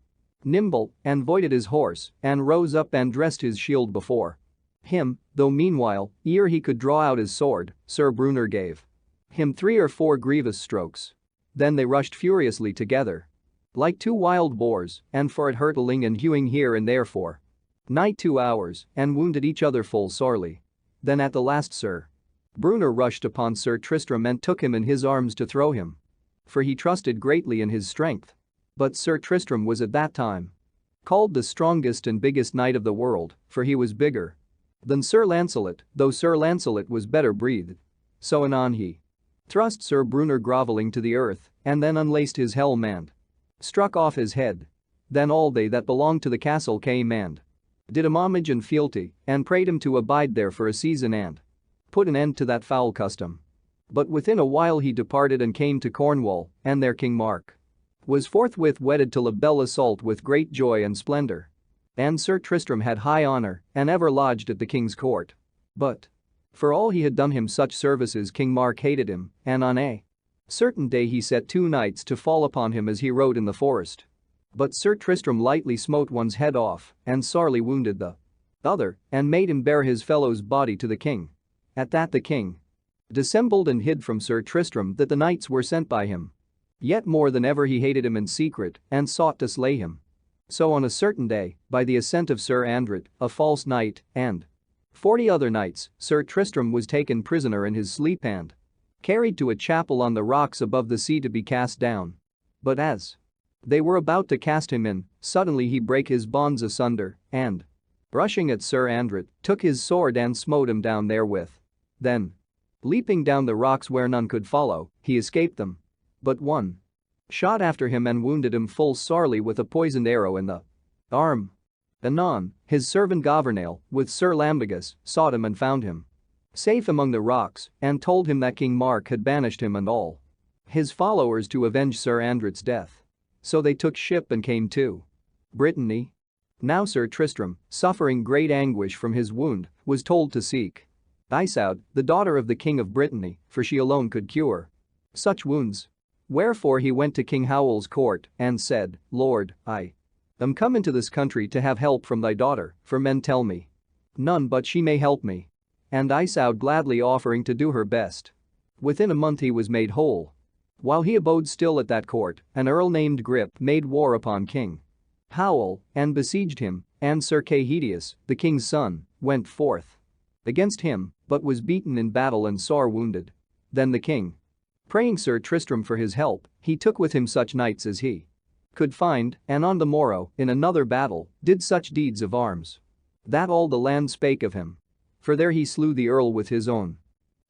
nimble, and voided his horse, and rose up and dressed his shield before Him, though meanwhile, ere he could draw out his sword, Sir Brunner gave him 3 or 4 grievous strokes. Then they rushed furiously together, like 2 wild boars, and for it hurtling and hewing here and there for nigh 2 hours, and wounded each other full sorely. Then at the last Sir Brunner rushed upon Sir Tristram and took him in his arms to throw him, for he trusted greatly in his strength. But Sir Tristram was at that time called the strongest and biggest knight of the world, for he was bigger than Sir Lancelot, though Sir Lancelot was better breathed. So anon he thrust Sir Brunner grovelling to the earth, and then unlaced his helm and struck off his head. Then all they that belonged to the castle came and did him homage and fealty, and prayed him to abide there for a season and put an end to that foul custom. But within a while he departed and came to Cornwall, and there King Mark was forthwith wedded to La Belle Isoult with great joy and splendor. And Sir Tristram had high honor, and ever lodged at the king's court. But for all he had done him such services, King Mark hated him, and on a certain day he set 2 knights to fall upon him as he rode in the forest. But Sir Tristram lightly smote one's head off, and sorely wounded the other, and made him bear his fellow's body to the king. At that the king dissembled and hid from Sir Tristram that the knights were sent by him. Yet more than ever he hated him in secret, and sought to slay him. So on a certain day, by the assent of Sir Andred, a false knight, and 40 other knights, Sir Tristram was taken prisoner in his sleep and carried to a chapel on the rocks above the sea to be cast down. But as they were about to cast him in, suddenly he brake his bonds asunder, and rushing at Sir Andred, took his sword and smote him down therewith. Then, leaping down the rocks where none could follow, he escaped them. But one shot after him and wounded him full sorely with a poisoned arrow in the arm. Anon, his servant Gouvernail, with Sir Lambegus, sought him and found him safe among the rocks, and told him that King Mark had banished him and all his followers to avenge Sir Andred's death. So they took ship and came to Brittany. Now Sir Tristram, suffering great anguish from his wound, was told to seek Iseult, the daughter of the king of Brittany, for she alone could cure such wounds. Wherefore he went to King Howell's court and said, Lord, I am come into this country to have help from thy daughter, for men tell me none but she may help me. And Iseult gladly offering to do her best. Within a month he was made whole. While he abode still at that court, an earl named Grip made war upon King Howell and besieged him, and Sir Cahedius, the king's son, went forth against him, but was beaten in battle and sore wounded. Then the king, praying Sir Tristram for his help, he took with him such knights as he could find, and on the morrow, in another battle, did such deeds of arms that all the land spake of him. For there he slew the earl with his own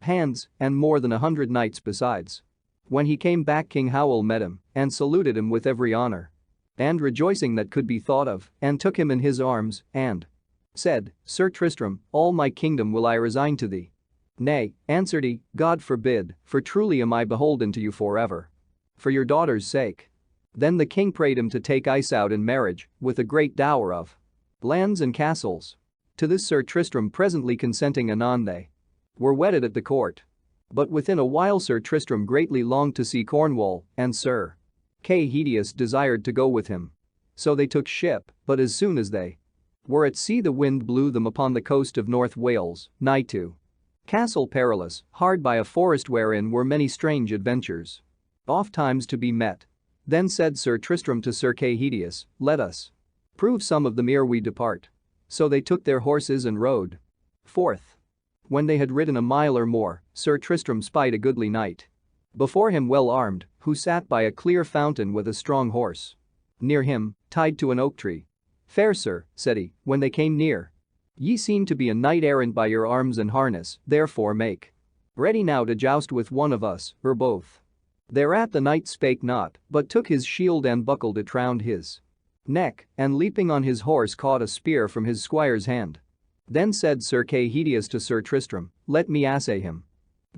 hands, and more than 100 knights besides. When he came back, King Howell met him, and saluted him with every honor and rejoicing that could be thought of, and took him in his arms, and said, Sir Tristram, all my kingdom will I resign to thee. Nay, answered he, God forbid, for truly am I beholden to you forever. For your daughter's sake. Then the king prayed him to take Iseult in marriage, with a great dower of lands and castles. To this Sir Tristram presently consenting, anon they were wedded at the court. But within a while Sir Tristram greatly longed to see Cornwall, and Sir Cahedius desired to go with him. So they took ship, but as soon as they were at sea the wind blew them upon the coast of North Wales, nigh to Castle Perilous, hard by a forest wherein were many strange adventures oft times to be met. Then said Sir Tristram to Sir Cahedius, let us prove some of them ere we depart. So they took their horses and rode forth. When they had ridden a mile or more, Sir Tristram spied a goodly knight before him well armed, who sat by a clear fountain with a strong horse near him, tied to an oak tree. Fair sir, said he, when they came near, ye seem to be a knight-errant by your arms and harness, therefore make ready now to joust with one of us, or both. Thereat the knight spake not, but took his shield and buckled it round his neck, and leaping on his horse caught a spear from his squire's hand. Then said Sir Cahedius to Sir Tristram, let me assay him.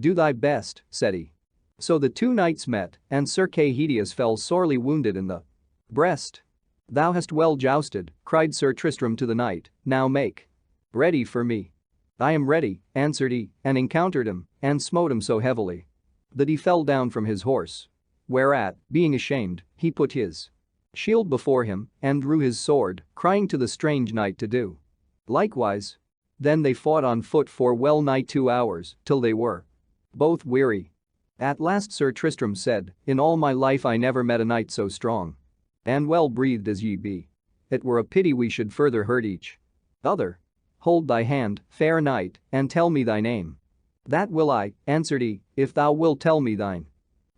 Do thy best, said he. So the 2 knights met, and Sir Cahedius fell sorely wounded in the breast. Thou hast well jousted, cried Sir Tristram to the knight, now make ready for me. I am ready, answered he, and encountered him, and smote him so heavily that he fell down from his horse. Whereat, being ashamed, he put his shield before him, and drew his sword, crying to the strange knight to do likewise. Then they fought on foot for well nigh 2 hours, till they were both weary. At last Sir Tristram said, "In all my life I never met a knight so strong and well-breathed as ye be. It were a pity we should further hurt each other. Hold thy hand, fair knight, and tell me thy name." "That will I," answered he, "if thou wilt tell me thine."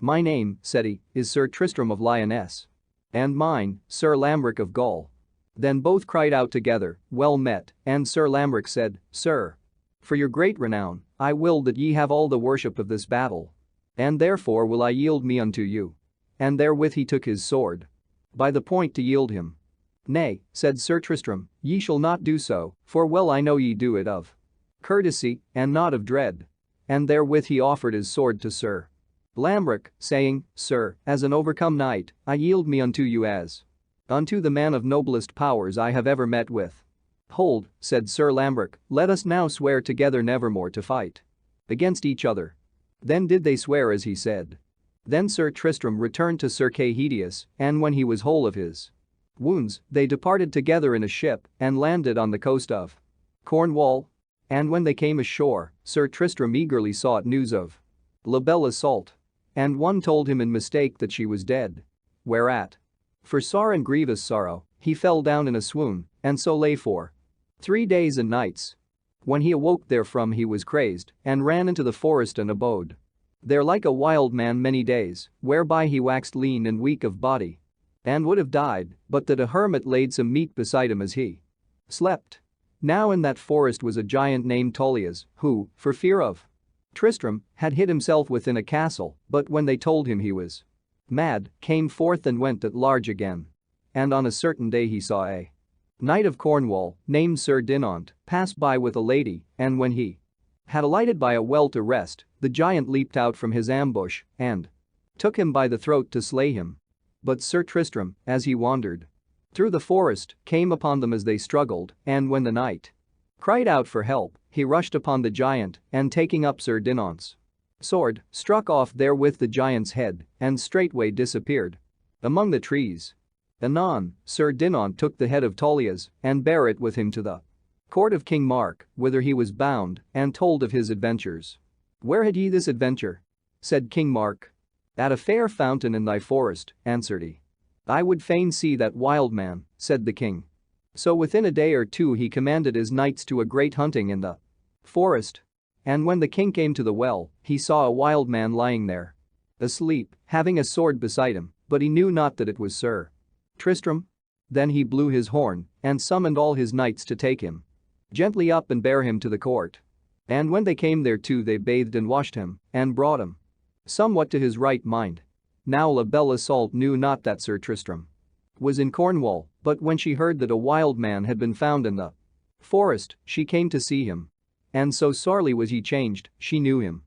"My name," said he, "is Sir Tristram of Lyonesse." "And mine, Sir Lambric of Gaul." Then both cried out together, "Well met," and Sir Lambric said, "Sir, for your great renown, I will that ye have all the worship of this battle. And therefore will I yield me unto you." And therewith he took his sword by the point to yield him. "Nay," said Sir Tristram, "ye shall not do so, for well I know ye do it of courtesy, and not of dread." And therewith he offered his sword to Sir Lambric, saying, "Sir, as an overcome knight, I yield me unto you as unto the man of noblest powers I have ever met with." "Hold," said Sir Lambric, "let us now swear together nevermore to fight against each other." Then did they swear as he said. Then Sir Tristram returned to Sir Cahedius, and when he was whole of his wounds, they departed together in a ship and landed on the coast of Cornwall. And when they came ashore, Sir Tristram eagerly sought news of La Belle Isoult. And one told him in mistake that she was dead. Whereat, for sore and grievous sorrow, he fell down in a swoon, and so lay for 3 days and nights. When he awoke therefrom he was crazed, and ran into the forest and abode there like a wild man many days, whereby he waxed lean and weak of body and would have died, but that a hermit laid some meat beside him as he slept. Now in that forest was a giant named Tolias, who, for fear of Tristram, had hid himself within a castle, but when they told him he was mad, came forth and went at large again. And on a certain day he saw a knight of Cornwall, named Sir Dinant, pass by with a lady, and when he had alighted by a well to rest, the giant leaped out from his ambush and took him by the throat to slay him. But Sir Tristram, as he wandered through the forest, came upon them as they struggled, and when the knight cried out for help, he rushed upon the giant and taking up Sir Dinant's sword, struck off therewith the giant's head and straightway disappeared among the trees. Anon, Sir Dinant took the head of Tolias and bare it with him to the court of King Mark, whither he was bound, and told of his adventures. "Where had ye this adventure?" said King Mark. "At a fair fountain in thy forest," answered he. "I would fain see that wild man," said the king. So within a day or two he commanded his knights to a great hunting in the forest. And when the king came to the well, he saw a wild man lying there, asleep, having a sword beside him, but he knew not that it was Sir Tristram. Then he blew his horn and summoned all his knights to take him gently up and bear him to the court. And when they came thereto they bathed and washed him and brought him somewhat to his right mind. Now La Belle Isoult knew not that Sir Tristram was in Cornwall, but when she heard that a wild man had been found in the forest, she came to see him. And so sorely was he changed, she knew him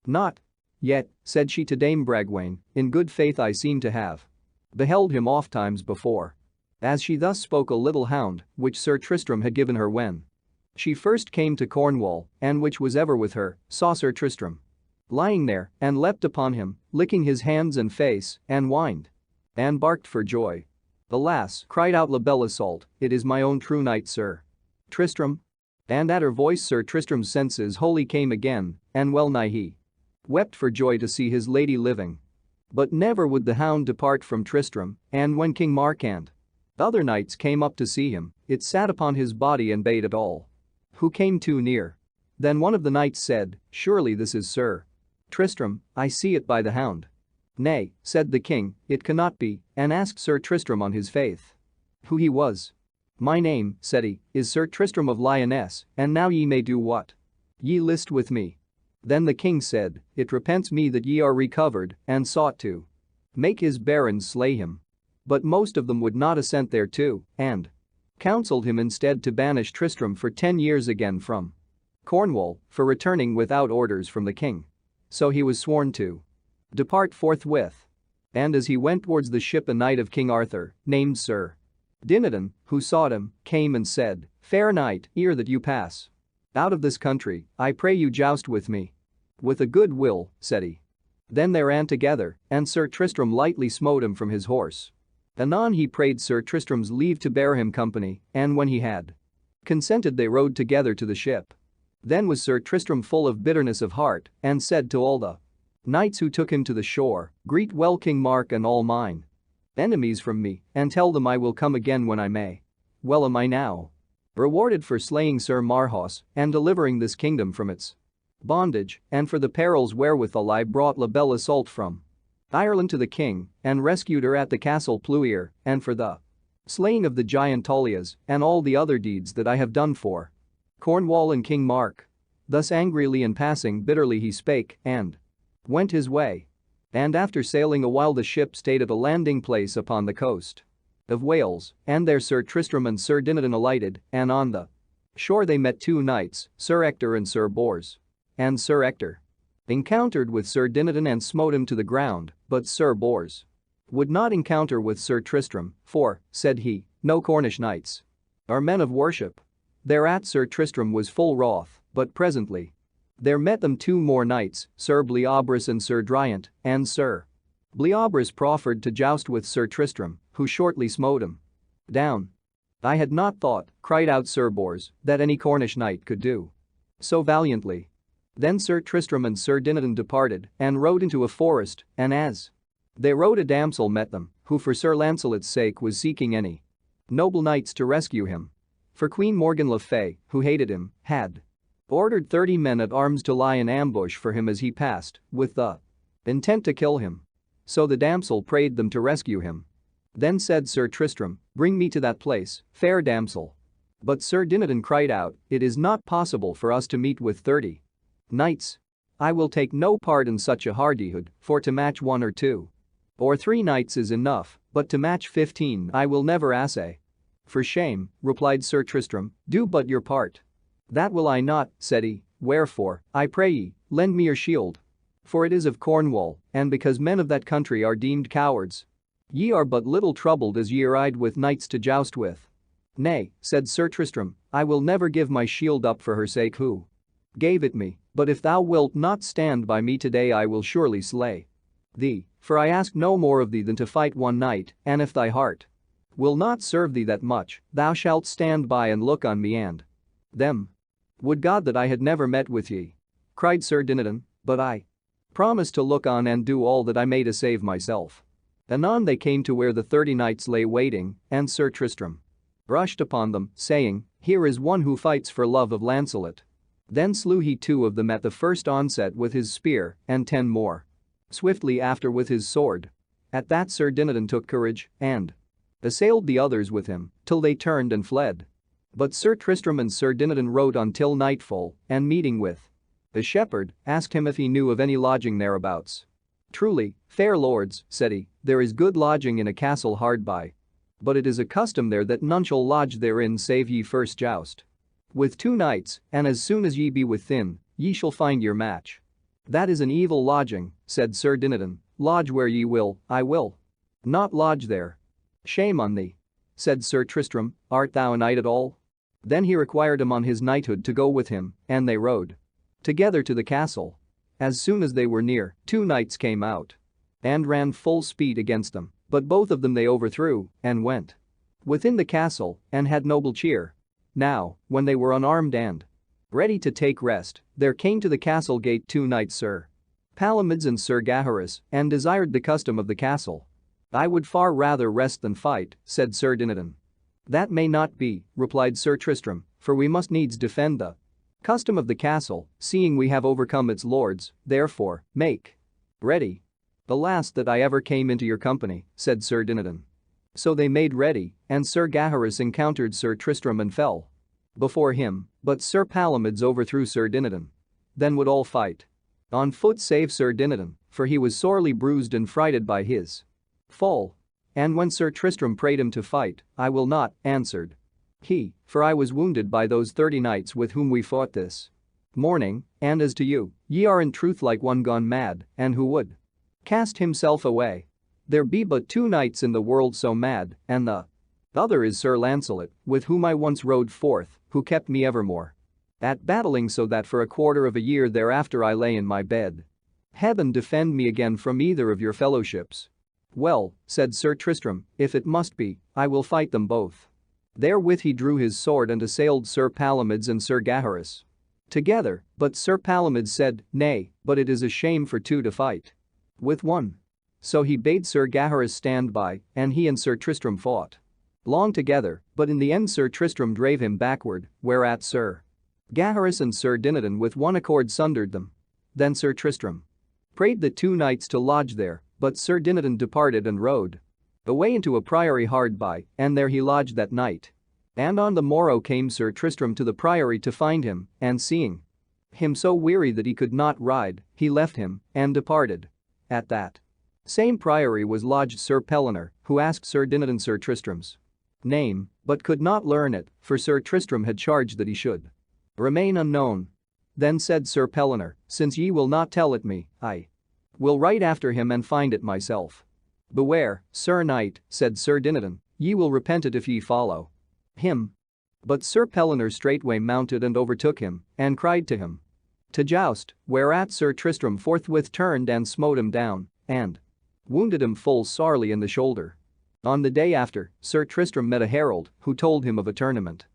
not. Yet, said she to Dame Bragwaine, in good faith I seem to have beheld him oft times before. As she thus spoke, a little hound, which Sir Tristram had given her when she first came to Cornwall, and which was ever with her, saw Sir Tristram lying there, and leapt upon him, licking his hands and face, and whined and barked for joy. "Alas," cried out La Belle Isoult, "it is my own true knight Sir Tristram." And at her voice Sir Tristram's senses wholly came again, and well nigh he wept for joy to see his lady living. But never would the hound depart from Tristram, and when King Mark and other knights came up to see him, it sat upon his body and bayed at all who came too near. Then one of the knights said, "Surely this is Sir Tristram, I see it by the hound." "Nay," said the king, "it cannot be," and asked Sir Tristram on his faith who he was. "My name," said he, "is Sir Tristram of Lyonesse, and now ye may do what ye list with me." Then the king said, "It repents me that ye are recovered," and sought to make his barons slay him. But most of them would not assent thereto, and counselled him instead to banish Tristram for 10 years again from Cornwall for returning without orders from the king. So he was sworn to depart forthwith. And as he went towards the ship, a knight of King Arthur, named Sir Dinadan, who sought him, came and said, "Fair knight, ere that you pass out of this country, I pray you joust with me." "With a good will," said he. Then they ran together, and Sir Tristram lightly smote him from his horse. Anon he prayed Sir Tristram's leave to bear him company, and when he had Consented they rowed together to the ship. Then was Sir Tristram full of bitterness of heart and said to all the knights who took him to the shore, "Greet well King Mark and all mine enemies from me, and tell them I will come again when I may. Well am I now rewarded for slaying Sir Marhaus and delivering this kingdom from its bondage, and for the perils wherewithal I brought La Belle Isoult from Ireland to the king and rescued her at the castle Pluyer, and for the slaying of the giant Tullias and all the other deeds that I have done for Cornwall and King Mark." Thus angrily and passing bitterly he spake and went his way. And after sailing a while the ship stayed at a landing place upon the coast of Wales, and there Sir Tristram and Sir Dinadan alighted, and on the shore they met two knights, Sir Ector and Sir Bors. And Sir Ector encountered with Sir Dinadan and smote him to the ground, but Sir Bors would not encounter with Sir Tristram, for, said he, no Cornish knights are men of worship. Thereat Sir Tristram was full wroth, but presently there met them two more knights, Sir Bleoberis and Sir Driant, and Sir Bleoberis proffered to joust with Sir Tristram, who shortly smote him down. "I had not thought," cried out Sir Bors, "that any Cornish knight could do so valiantly." Then Sir Tristram and Sir Dinadan departed and rode into a forest, and as they rode a damsel met them, who for Sir Lancelot's sake was seeking any noble knights to rescue him. For Queen Morgan le Fay, who hated him, had ordered 30 men at arms to lie in ambush for him as he passed, with the intent to kill him. So the damsel prayed them to rescue him. Then said Sir Tristram, "Bring me to that place, fair damsel." But Sir Dinadan cried out, "It is not possible for us to meet with 30 knights. I will take no part in such a hardihood, for to match 1 or 2 or 3 knights is enough, but to match 15 I will never assay." "For shame," replied Sir Tristram, "do but your part." "That will I not," said he, "wherefore, I pray ye, lend me your shield. For it is of Cornwall, and because men of that country are deemed cowards. Ye are but little troubled as ye ride with knights to joust with." "Nay," said Sir Tristram, "I will never give my shield up for her sake who gave it me, but if thou wilt not stand by me today I will surely slay thee, for I ask no more of thee than to fight one night, and if thy heart will not serve thee that much, thou shalt stand by and look on me and them." "Would God that I had never met with ye," cried Sir Dinadan, "but I promise to look on and do all that I may to save myself." Anon they came to where the 30 knights lay waiting, and Sir Tristram rushed upon them, saying, "Here is one who fights for love of Lancelot." Then slew he 2 of them at the first onset with his spear, and 10 more swiftly after with his sword. At that Sir Dinadan took courage and assailed the others with him, till they turned and fled. But Sir Tristram and Sir Dinadan rode on till nightfall, and meeting with a shepherd, asked him if he knew of any lodging thereabouts. "Truly, fair lords," said he, "there is good lodging in a castle hard by. But it is a custom there that none shall lodge therein save ye first joust with 2 knights, and as soon as ye be within, ye shall find your match." "That is an evil lodging," said Sir Dinadan, "lodge where ye will, I will not lodge there." "Shame on thee," said Sir Tristram, "art thou a knight at all?" Then he required him on his knighthood to go with him, and they rode together to the castle. As soon as they were near, 2 knights came out and ran full speed against them, but both of them they overthrew and went within the castle and had noble cheer. Now, when they were unarmed and ready to take rest, there came to the castle gate 2 knights, Sir Palomides and Sir Gaheris, and desired the custom of the castle. "I would far rather rest than fight," said Sir Dinadan. "That may not be," replied Sir Tristram, "for we must needs defend the custom of the castle, seeing we have overcome its lords, therefore, make ready." "Alas that I ever came into your company," said Sir Dinadan. So they made ready, and Sir Gaheris encountered Sir Tristram and fell before him, but Sir Palomides overthrew Sir Dinadan. Then would all fight on foot save Sir Dinadan, for he was sorely bruised and frighted by his fall. And when Sir Tristram prayed him to fight, "I will not," answered he, "for I was wounded by those 30 knights with whom we fought this morning, and as to you, ye are in truth like one gone mad, and who would cast himself away. There be but 2 knights in the world so mad, and the other is Sir Lancelot, with whom I once rode forth, who kept me evermore at battling so that for a quarter of a year thereafter I lay in my bed. Heaven defend me again from either of your fellowships." "Well," said Sir Tristram, "if it must be, I will fight them both." Therewith he drew his sword and assailed Sir Palomides and Sir Gaheris together, but Sir Palomides said, "Nay, but it is a shame for two to fight with one." So he bade Sir Gaheris stand by, and he and Sir Tristram fought long together, but in the end Sir Tristram drave him backward, whereat Sir Gaheris and Sir Dinadan with one accord sundered them. Then Sir Tristram prayed the two knights to lodge there, but Sir Dinadan departed and rode away into a priory hard by, and there he lodged that night. And on the morrow came Sir Tristram to the priory to find him, and seeing him so weary that he could not ride, he left him and departed. At that same priory was lodged Sir Pellinore, who asked Sir Dinadan Sir Tristram's name, but could not learn it, for Sir Tristram had charged that he should remain unknown. Then said Sir Pellinore, "Since ye will not tell it me, I will ride after him and find it myself." "Beware, Sir Knight," said Sir Dinadan, "ye will repent it if ye follow him." But Sir Pellinore straightway mounted and overtook him, and cried to him to joust, whereat Sir Tristram forthwith turned and smote him down, and wounded him full sorely in the shoulder. On the day after, Sir Tristram met a herald, who told him of a tournament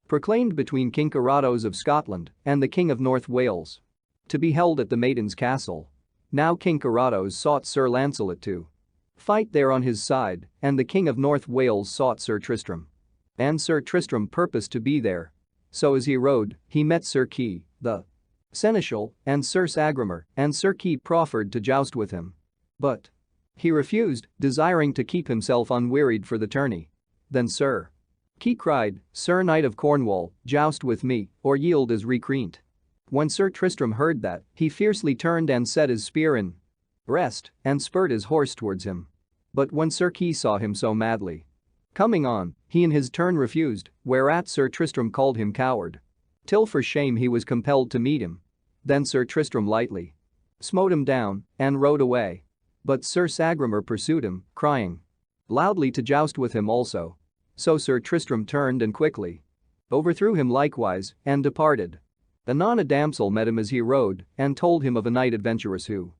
proclaimed between King Carados of Scotland and the King of North Wales to be held at the Maiden's Castle. Now King Carados sought Sir Lancelot to fight there on his side, and the King of North Wales sought Sir Tristram. And Sir Tristram purposed to be there. So as he rode, he met Sir Kay, the seneschal, and Sir Sagramor, and Sir Kay proffered to joust with him. But he refused, desiring to keep himself unwearied for the tourney. Then Sir Kay cried, "Sir Knight of Cornwall, joust with me, or yield as recreant." When Sir Tristram heard that, he fiercely turned and set his spear in rest, and spurred his horse towards him. But when Sir Kay saw him so madly coming on, he in his turn refused, whereat Sir Tristram called him coward, till for shame he was compelled to meet him. Then Sir Tristram lightly smote him down and rode away. But Sir Sagramor pursued him, crying loudly to joust with him also. So Sir Tristram turned and quickly overthrew him likewise, and departed. Anon a damsel met him as he rode, and told him of a knight adventurous who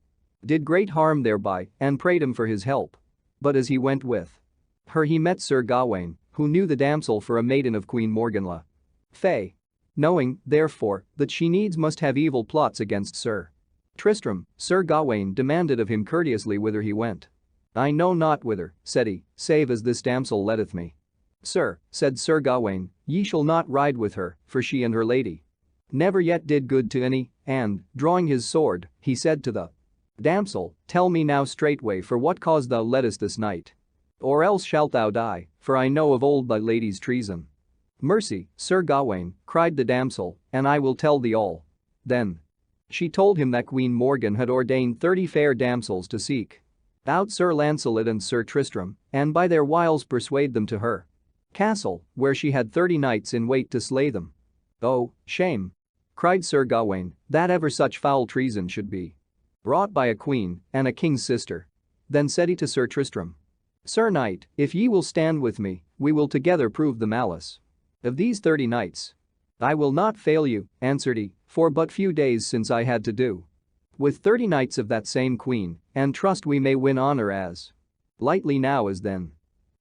did great harm thereby, and prayed him for his help. But as he went with her he met Sir Gawain, who knew the damsel for a maiden of Queen Morgana Fay. Knowing, therefore, that she needs must have evil plots against Sir Tristram, Sir Gawain demanded of him courteously whither he went. "I know not whither," said he, "save as this damsel letteth me." "Sir," said Sir Gawain, "ye shall not ride with her, for she and her lady never yet did good to any," and, drawing his sword, he said to the damsel, "Tell me now straightway for what cause thou leddest this knight, or else shalt thou die, for I know of old thy lady's treason." "Mercy, Sir Gawain," cried the damsel, "and I will tell thee all." Then she told him that Queen Morgan had ordained 30 fair damsels to seek out Sir Lancelot and Sir Tristram, and by their wiles persuade them to her castle, where she had 30 knights in wait to slay them. "Oh, shame!" cried Sir Gawain, "that ever such foul treason should be wrought by a queen and a king's sister." Then said he to Sir Tristram, "Sir Knight, if ye will stand with me, we will together prove the malice of these 30 knights." "I will not fail you," answered he, "for but few days since I had to do with 30 knights of that same queen, and trust we may win honor as lightly now as then."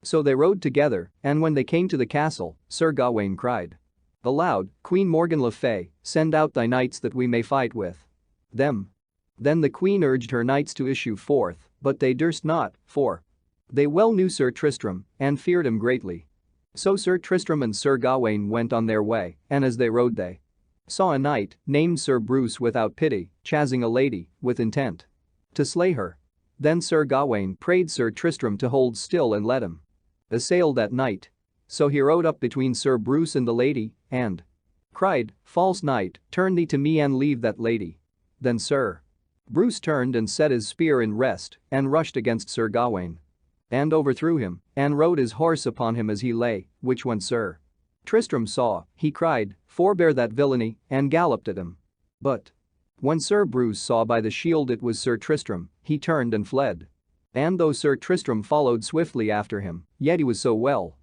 So they rode together, and when they came to the castle, Sir Gawain cried aloud, "Queen Morgan le Fay, send out thy knights that we may fight with them." Then the queen urged her knights to issue forth, but they durst not, for they well knew Sir Tristram and feared him greatly. So Sir Tristram and Sir Gawain went on their way, and as they rode they saw a knight named Sir Bruce without pity chasing a lady with intent to slay her. Then Sir Gawain prayed Sir Tristram to hold still and let him assail that knight. So he rode up between Sir Bruce and the lady, and cried, "False knight, turn thee to me and leave that lady." Then Sir Bruce turned and set his spear in rest and rushed against Sir Gawain and overthrew him and rode his horse upon him as he lay, which when Sir Tristram saw, he cried, "Forbear that villainy," and galloped at him. But when Sir Bruce saw by the shield it was Sir Tristram, he turned and fled. And though Sir Tristram followed swiftly after him, yet he was so well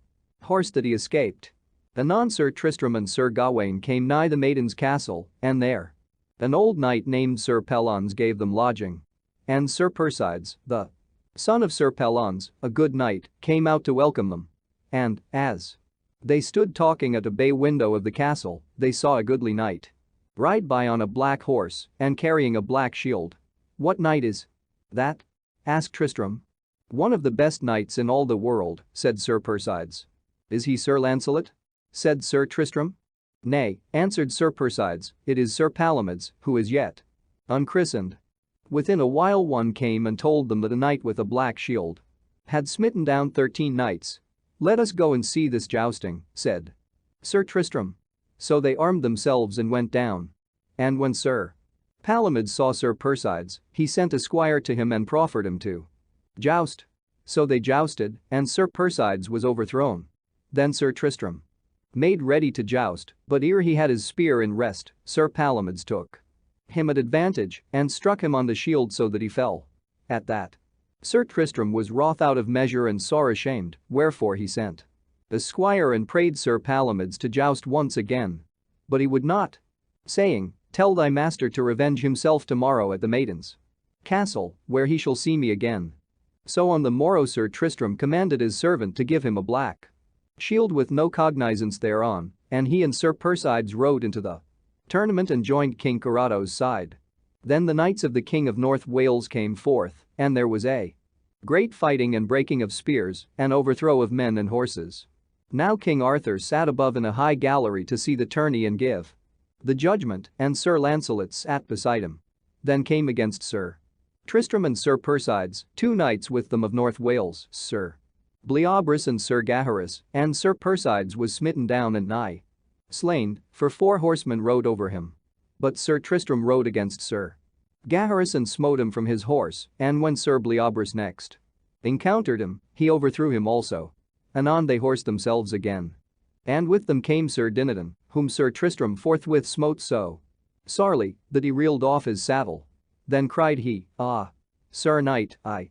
horsed that he escaped. Anon Sir Tristram and Sir Gawain came nigh the Maiden's Castle, and there an old knight named Sir Pellinore gave them lodging. And Sir Persides, the son of Sir Pellinore, a good knight, came out to welcome them. And, as They stood talking at a bay window of the castle. They saw a goodly knight ride by on a black horse and carrying a black shield. "What knight is that?" asked Tristram. "One of the best knights in all the world," said Sir Persides. "Is he Sir Lancelot?" said Sir Tristram. "Nay," answered Sir Persides, "it is Sir Palomides, who is yet unchristened." Within a while one came and told them that a knight with a black shield had smitten down 13 knights. "Let us go and see this jousting," said Sir Tristram. So they armed themselves and went down. And when Sir Palomides saw Sir Persides, he sent a squire to him and proffered him to joust. So they jousted, and Sir Persides was overthrown. Then Sir Tristram made ready to joust, but ere he had his spear in rest, Sir Palomides took him at advantage and struck him on the shield so that he fell. At that, Sir Tristram was wroth out of measure and sore ashamed, wherefore he sent a squire and prayed Sir Palomides to joust once again. But he would not, saying, "Tell thy master to revenge himself tomorrow at the maiden's castle, where he shall see me again." So on the morrow Sir Tristram commanded his servant to give him a black shield with no cognizance thereon, and he and Sir Persides rode into the tournament and joined King Carato's side. Then the knights of the King of North Wales came forth, and there was a great fighting and breaking of spears and overthrow of men and horses. Now King Arthur sat above in a high gallery to see the tourney and give the judgment, and Sir Lancelot sat beside him. Then came against Sir Tristram and Sir Persides 2 knights with them of North Wales, Sir Bleoberis and Sir Gaheris, and Sir Persides was smitten down and nigh slain, for 4 horsemen rode over him. But Sir Tristram rode against Sir Gaheris and smote him from his horse, and when Sir Bleoberis next encountered him, he overthrew him also. Anon they horsed themselves again. And with them came Sir Dinadan, whom Sir Tristram forthwith smote so sorely that he reeled off his saddle. Then cried he, "Ah, Sir Knight, I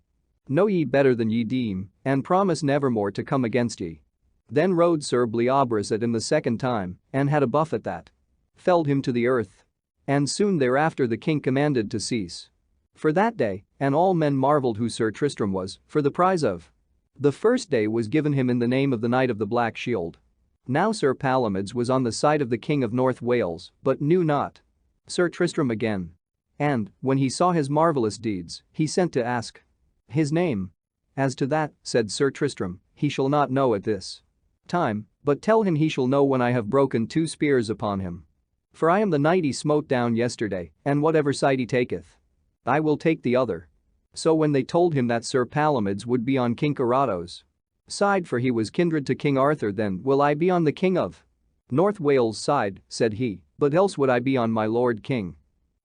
know ye better than ye deem, and promise nevermore to come against ye." Then rode Sir Bleoberis at him the second time, and had a buffet that felled him to the earth. And soon thereafter the king commanded to cease for that day, and all men marveled who Sir Tristram was, for the prize of the first day was given him in the name of the Knight of the Black Shield. Now Sir Palomides was on the side of the King of North Wales, but knew not Sir Tristram again. And, when he saw his marvelous deeds, he sent to ask his name. "As to that," said Sir Tristram, "he shall not know at this time, but tell him he shall know when I have broken 2 spears upon him. For I am the knight he smote down yesterday, and whatever side he taketh, I will take the other." So when they told him that Sir Palomides would be on King Carato's side, for he was kindred to King Arthur, "Then will I be on the King of North Wales' side," said he, "but else would I be on my lord King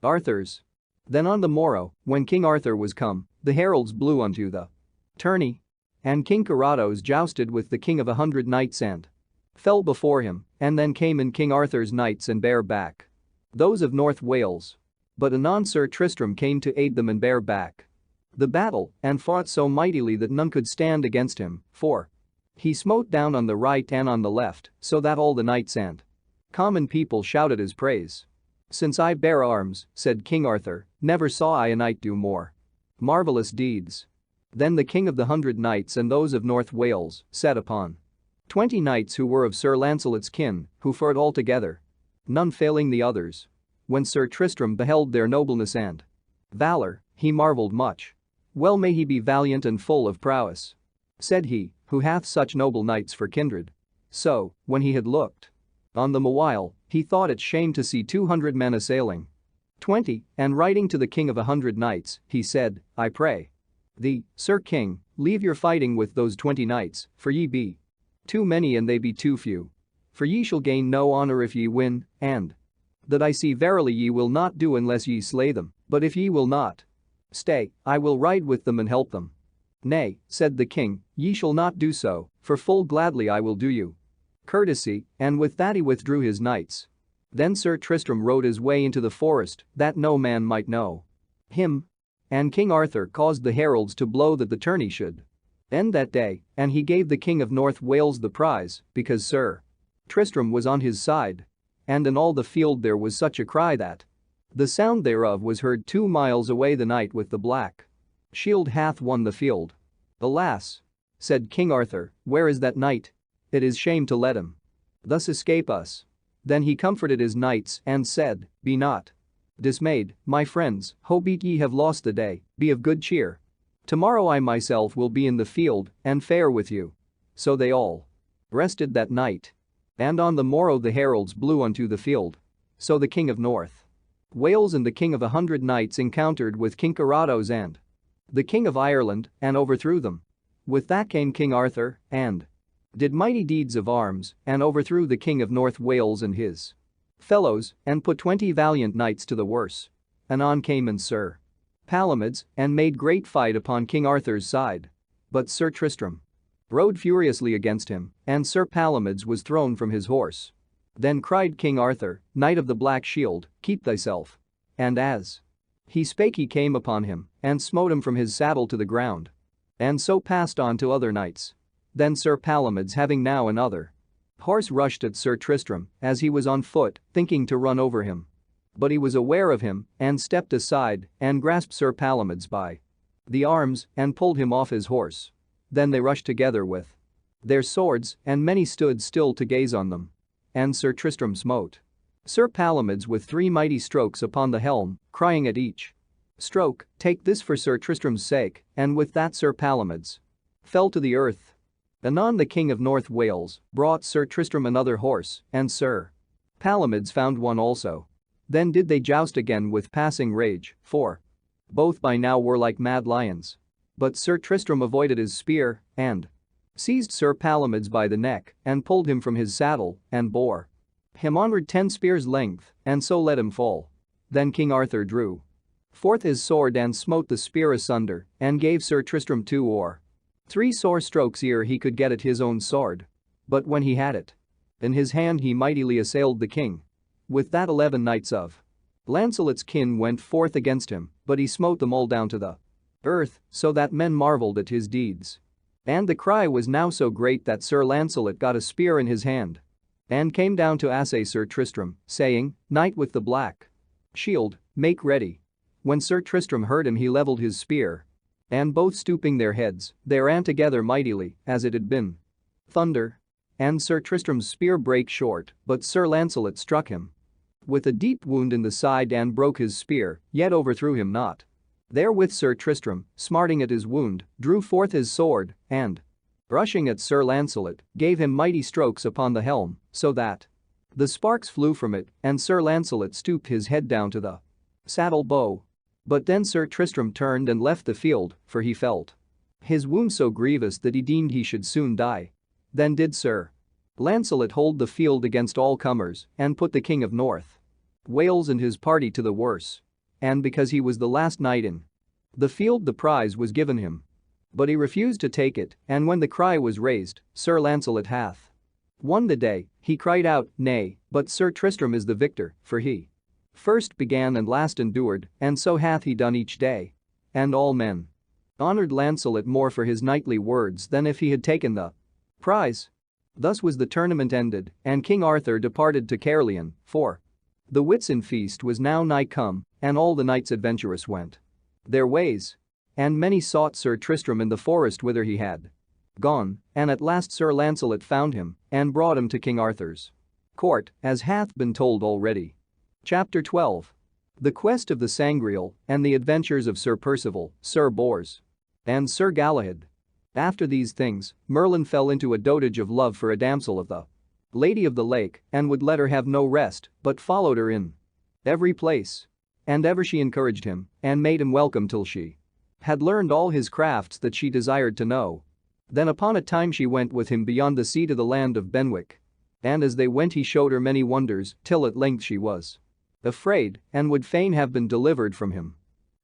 Arthur's." Then on the morrow, when King Arthur was come, the heralds blew unto the tourney. And King Carato's jousted with the King of 100 knights and fell before him, and then came in King Arthur's knights and bare back those of North Wales. But anon Sir Tristram came to aid them and bare back the battle, and fought so mightily that none could stand against him, for he smote down on the right and on the left, so that all the knights and common people shouted his praise. "Since I bear arms," said King Arthur, "never saw I a knight do more marvelous deeds." Then the King of the 100 knights and those of North Wales set upon 20 knights who were of Sir Lancelot's kin, who fought all together, none failing the others. When Sir Tristram beheld their nobleness and valor, he marveled much. "Well may he be valiant and full of prowess," said he, "who hath such noble knights for kindred." So, when he had looked on them a while, he thought it shame to see 200 men assailing 20, and writing to the King of 100 knights, he said, "I pray thee, Sir King, leave your fighting with those 20 knights, for ye be too many and they be too few. For ye shall gain no honor if ye win, and that I see verily ye will not do unless ye slay them, but if ye will not stay, I will ride with them and help them." "Nay," said the king, "ye shall not do so, for full gladly I will do you courtesy," and with that he withdrew his knights. Then Sir Tristram rode his way into the forest, that no man might know him. And King Arthur caused the heralds to blow that the tourney should end that day, and he gave the King of North Wales the prize, because Sir Tristram was on his side. And in all the field there was such a cry that the sound thereof was heard 2 miles away. "The knight with the black shield hath won the field." "Alas!" said King Arthur, "where is that knight?" It is shame to let him thus escape us." Then he comforted his knights and said, "Be not dismayed, my friends, howbeit ye have lost the day, be of good cheer. Tomorrow I myself will be in the field and fare with you." So they all rested that night. And on the morrow the heralds blew unto the field. So the king of North Wales and the king of 100 knights encountered with King Carados and the king of Ireland and overthrew them. With that came King Arthur and did mighty deeds of arms and overthrew the king of North Wales and his fellows and put 20 valiant knights to the worse. Anon came in Sir Palomides and made great fight upon King Arthur's side. But Sir Tristram rode furiously against him, and Sir Palomides was thrown from his horse. Then cried King Arthur, "Knight of the Black Shield, keep thyself." And as he spake he came upon him and smote him from his saddle to the ground. And so passed on to other knights. Then Sir Palomides, having now another horse, rushed at Sir Tristram as he was on foot, thinking to run over him. But he was aware of him and stepped aside and grasped Sir Palomides by the arms and pulled him off his horse. Then they rushed together with their swords, and many stood still to gaze on them. And Sir Tristram smote Sir Palomides with 3 mighty strokes upon the helm, crying at each stroke, "Take this for Sir Tristram's sake," and with that Sir Palomides fell to the earth. Anon the king of North Wales brought Sir Tristram another horse, and Sir Palomides found one also. Then did they joust again with passing rage, for both by now were like mad lions. But Sir Tristram avoided his spear and seized Sir Palomides by the neck and pulled him from his saddle and bore him onward 10 spears' length and so let him fall. Then King Arthur drew forth his sword and smote the spear asunder and gave Sir Tristram 2 or 3 sore strokes ere he could get at his own sword. But when he had it in his hand he mightily assailed the king. With that 11 knights of Lancelot's kin went forth against him, but he smote them all down to the earth, so that men marveled at his deeds. And the cry was now so great that Sir Lancelot got a spear in his hand and came down to assay Sir Tristram, saying, "Knight with the black shield, make ready." When Sir Tristram heard him he levelled his spear. And both stooping their heads, they ran together mightily, as it had been thunder. And Sir Tristram's spear brake short, but Sir Lancelot struck him with a deep wound in the side and broke his spear, yet overthrew him not. Therewith Sir Tristram, smarting at his wound, drew forth his sword, and rushing at Sir Lancelot, gave him mighty strokes upon the helm, so that the sparks flew from it, and Sir Lancelot stooped his head down to the saddle bow. But then Sir Tristram turned and left the field, for he felt his wound so grievous that he deemed he should soon die. Then did Sir Lancelot hold the field against all comers and put the king of North Wales and his party to the worse. And because he was the last knight in the field the prize was given him. But he refused to take it, and when the cry was raised, "Sir Lancelot hath won the day," he cried out, "Nay, but Sir Tristram is the victor, for he first began and last endured, and so hath he done each day." And all men honored Lancelot more for his knightly words than if he had taken the prize. Thus was the tournament ended, and King Arthur departed to Caerleon, for the Whitsun feast was now nigh come, and all the knights adventurous went their ways. And many sought Sir Tristram in the forest whither he had gone, and at last Sir Lancelot found him and brought him to King Arthur's court, as hath been told already. Chapter 12. The Quest of the Sangreal and the Adventures of Sir Percival, Sir Bors, and Sir Galahad. After these things, Merlin fell into a dotage of love for a damsel of the Lady of the Lake, and would let her have no rest, but followed her in every place. And ever she encouraged him, and made him welcome till she had learned all his crafts that she desired to know. Then upon a time she went with him beyond the sea to the land of Benwick. And as they went he showed her many wonders, till at length she was afraid, and would fain have been delivered from him.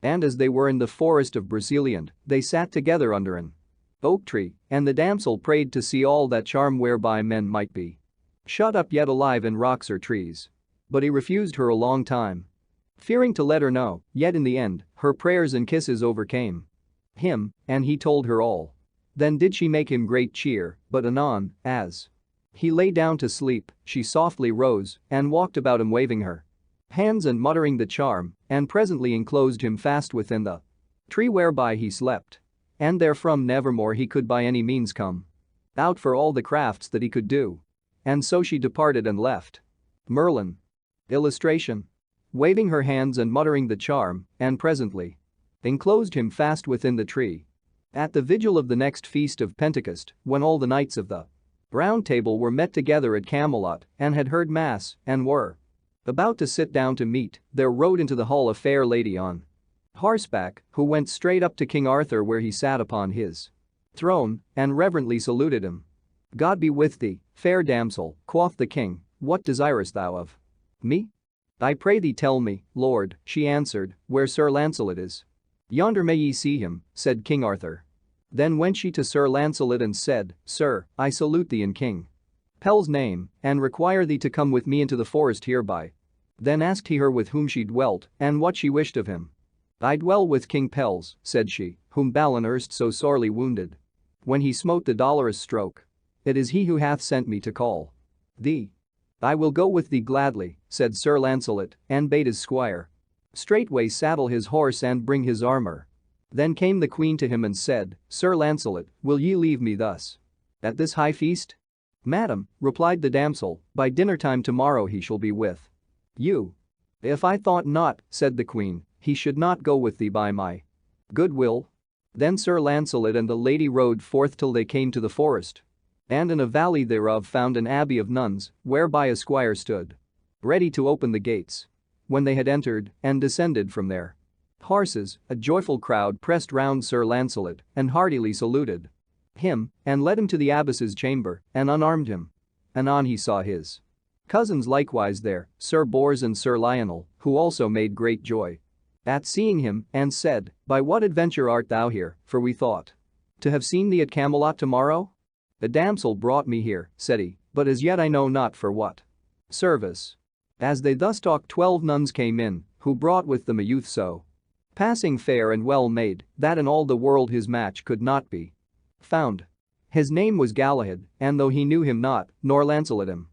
And as they were in the forest of Broceliande, they sat together under an oak tree, and the damsel prayed to see all that charm whereby men might be shut up yet alive in rocks or trees. But he refused her a long time, fearing to let her know, yet in the end, her prayers and kisses overcame him, and he told her all. Then did she make him great cheer, but anon, as he lay down to sleep, she softly rose and walked about him waving her hands and muttering the charm, and presently enclosed him fast within the tree whereby he slept. And therefrom nevermore he could by any means come out for all the crafts that he could do. And so she departed and left. Merlin. Illustration. Waving her hands and muttering the charm, and presently enclosed him fast within the tree. At the vigil of the next feast of Pentecost, when all the knights of the Round Table were met together at Camelot and had heard mass and were about to sit down to meat, there rode into the hall a fair lady on horseback, who went straight up to King Arthur where he sat upon his throne and reverently saluted him. "God be with thee, fair damsel," quoth the king, "what desirest thou of me? I pray thee tell me, lord," she answered, "where Sir Lancelot is." "Yonder may ye see him," said King Arthur. Then went she to Sir Lancelot and said, "Sir, I salute thee in King Pell's name, and require thee to come with me into the forest hereby." Then asked he her with whom she dwelt and what she wished of him. "I dwell with King Pelles," said she, "whom Balin erst so sorely wounded when he smote the dolorous stroke. It is he who hath sent me to call thee." "I will go with thee gladly," said Sir Lancelot, and bade his squire straightway saddle his horse and bring his armor. Then came the queen to him and said, "Sir Lancelot, will ye leave me thus at this high feast?" "Madam," replied the damsel, "by dinner time tomorrow he shall be with you." "If I thought not," said the queen, "he should not go with thee by my good will." Then Sir Lancelot and the lady rode forth till they came to the forest. And in a valley thereof found an abbey of nuns, whereby a squire stood ready to open the gates. When they had entered and descended from their horses, a joyful crowd pressed round Sir Lancelot and heartily saluted him and led him to the abbess's chamber and unarmed him. Anon he saw his cousins likewise there, Sir Bors and Sir Lionel, who also made great joy at seeing him and said, "By what adventure art thou here, for we thought to have seen thee at Camelot tomorrow?" "A damsel brought me here," said he, "but as yet I know not for what service." As they thus talked 12 nuns came in, who brought with them a youth so passing fair and well made that in all the world his match could not be found. His name was Galahad, and though he knew him not, nor Lancelot him,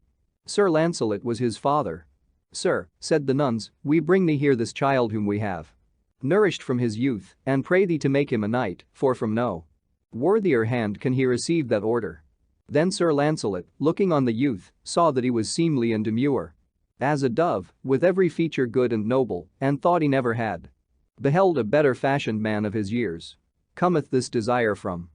Sir Lancelot was his father. "Sir," said the nuns, "we bring thee here this child whom we have nourished from his youth, and pray thee to make him a knight, for from no worthier hand can he receive that order." Then Sir Lancelot, looking on the youth, saw that he was seemly and demure as a dove, with every feature good and noble, and thought he never had beheld a better fashioned man of his years. "Cometh this desire from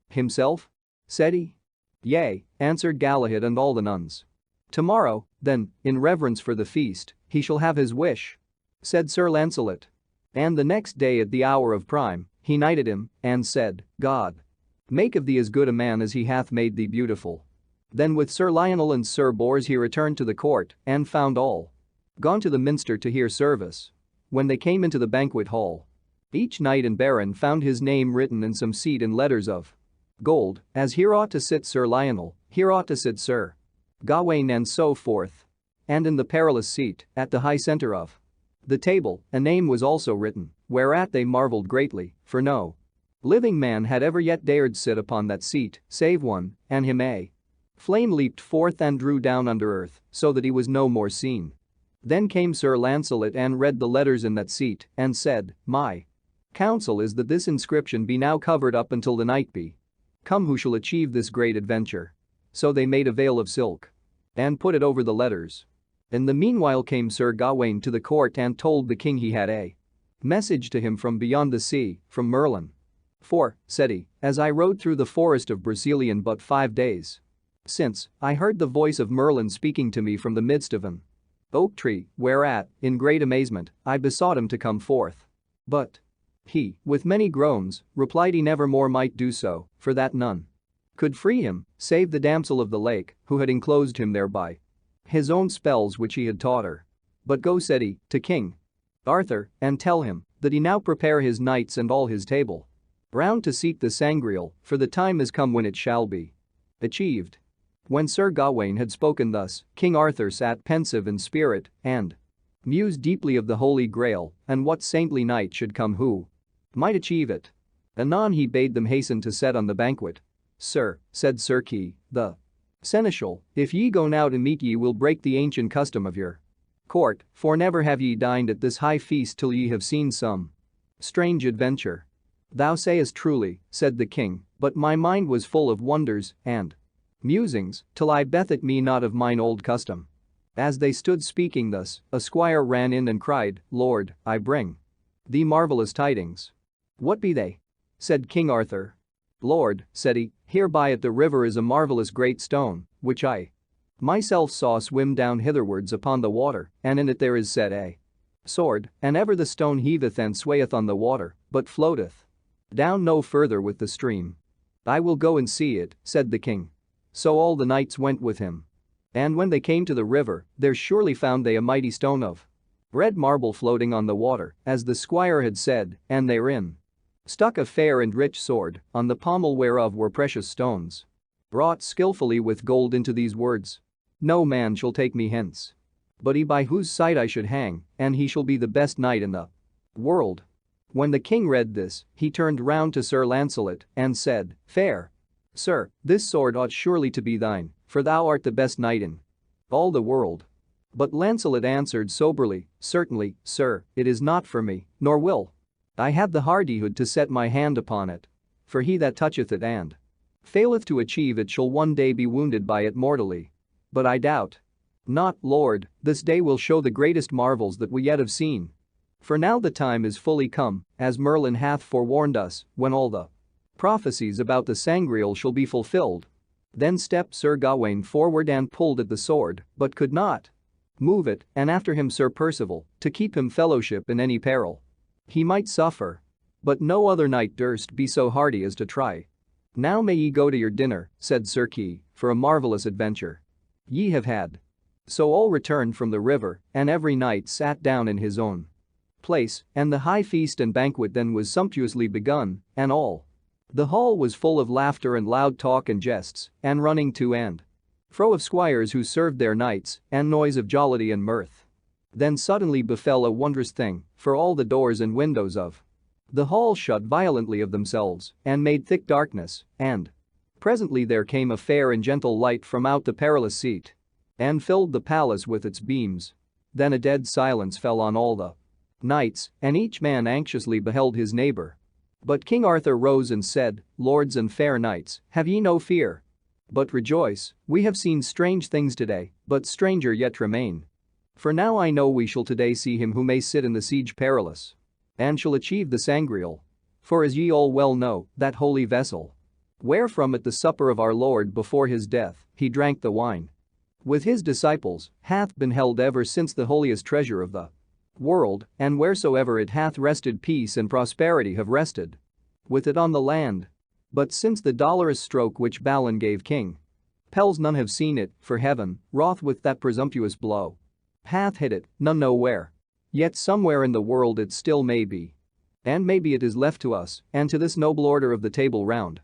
himself?" said he. "Yea," answered Galahad and all the nuns. "Tomorrow, then, in reverence for the feast, he shall have his wish," said Sir Lancelot. And the next day at the hour of prime, he knighted him and said, "God make of thee as good a man as he hath made thee beautiful." Then with Sir Lionel and Sir Bors he returned to the court and found all gone to the minster to hear service. When they came into the banquet hall, each knight and baron found his name written in some seat in letters of gold, as here ought to sit Sir Lionel, here ought to sit Sir Gawain and so forth. And in the perilous seat, at the high center of the table, a name was also written, whereat they marveled greatly, for no living man had ever yet dared sit upon that seat, save one, and him a flame leaped forth and drew down under earth, so that he was no more seen. Then came Sir Lancelot and read the letters in that seat, and said, "My counsel is that this inscription be now covered up until the night be come who shall achieve this great adventure." So they made a veil of silk and put it over the letters. In the meanwhile came Sir Gawain to the court and told the king he had a message to him from beyond the sea, from Merlin. "For," said he, "as I rode through the forest of Brocelion but 5 days since, I heard the voice of Merlin speaking to me from the midst of an oak tree, whereat, in great amazement, I besought him to come forth. But he, with many groans, replied he never more might do so, for that none could free him, save the damsel of the lake, who had enclosed him thereby his own spells which he had taught her. But go," said he, "to King Arthur, and tell him that he now prepare his knights and all his table round to seek the Sangreal, for the time is come when it shall be achieved." When Sir Gawain had spoken thus, King Arthur sat pensive in spirit and mused deeply of the Holy Grail and what saintly knight should come who might achieve it. Anon he bade them hasten to set on the banquet. "Sir," said Sir Kay, the seneschal, "if ye go now to meat ye will break the ancient custom of your court, for never have ye dined at this high feast till ye have seen some strange adventure." "Thou sayest truly," said the king, "but my mind was full of wonders and Musings, till I bethink me not of mine old custom. As they stood speaking thus, a squire ran in and cried, Lord, I bring thee marvellous tidings. What be they? Said King Arthur. Lord, said he, hereby at the river is a marvellous great stone, which I myself saw swim down hitherwards upon the water, and in it there is set a sword, and ever the stone heaveth and swayeth on the water, but floateth down no further with the stream. I will go and see it, said the king. So all the knights went with him. And when they came to the river, there surely found they a mighty stone of red marble floating on the water, as the squire had said, and therein stuck a fair and rich sword, on the pommel whereof were precious stones, wrought skillfully with gold into these words. No man shall take me hence, but he by whose side I should hang, and he shall be the best knight in the world. When the king read this, he turned round to Sir Lancelot and said, Fair sir, this sword ought surely to be thine, for thou art the best knight in all the world. But Lancelot answered soberly, Certainly, sir, it is not for me, nor will I have the hardihood to set my hand upon it. For he that toucheth it and faileth to achieve it shall one day be wounded by it mortally. But I doubt not, Lord, this day will show the greatest marvels that we yet have seen. For now the time is fully come, as Merlin hath forewarned us, when all the prophecies about the Sangreal shall be fulfilled. Then stepped Sir Gawain forward and pulled at the sword, but could not move it, and after him Sir Percival, to keep him fellowship in any peril he might suffer. But no other knight durst be so hardy as to try. Now may ye go to your dinner, said Sir Kay, for a marvellous adventure ye have had. So all returned from the river, and every knight sat down in his own place, and the high feast and banquet then was sumptuously begun, and all the hall was full of laughter and loud talk and jests, and running to and fro of squires who served their knights, and noise of jollity and mirth. Then suddenly befell a wondrous thing, for all the doors and windows of the hall shut violently of themselves, and made thick darkness, and presently there came a fair and gentle light from out the perilous seat, and filled the palace with its beams. Then a dead silence fell on all the knights, and each man anxiously beheld his neighbor. But King Arthur rose and said, Lords and fair knights, have ye no fear? But rejoice, we have seen strange things today, but stranger yet remain. For now I know we shall today see him who may sit in the siege perilous, and shall achieve the Sangreal. For as ye all well know, that holy vessel, wherefrom at the supper of our Lord before his death, he drank the wine with his disciples, hath been held ever since the holiest treasure of the world, and wheresoever it hath rested peace and prosperity have rested with it on the land. But since the dolorous stroke which Balin gave King Pels none have seen it, for heaven, wroth with that presumptuous blow, hath hid it, none know where. Yet somewhere in the world it still may be. And maybe it is left to us, and to this noble order of the Table Round,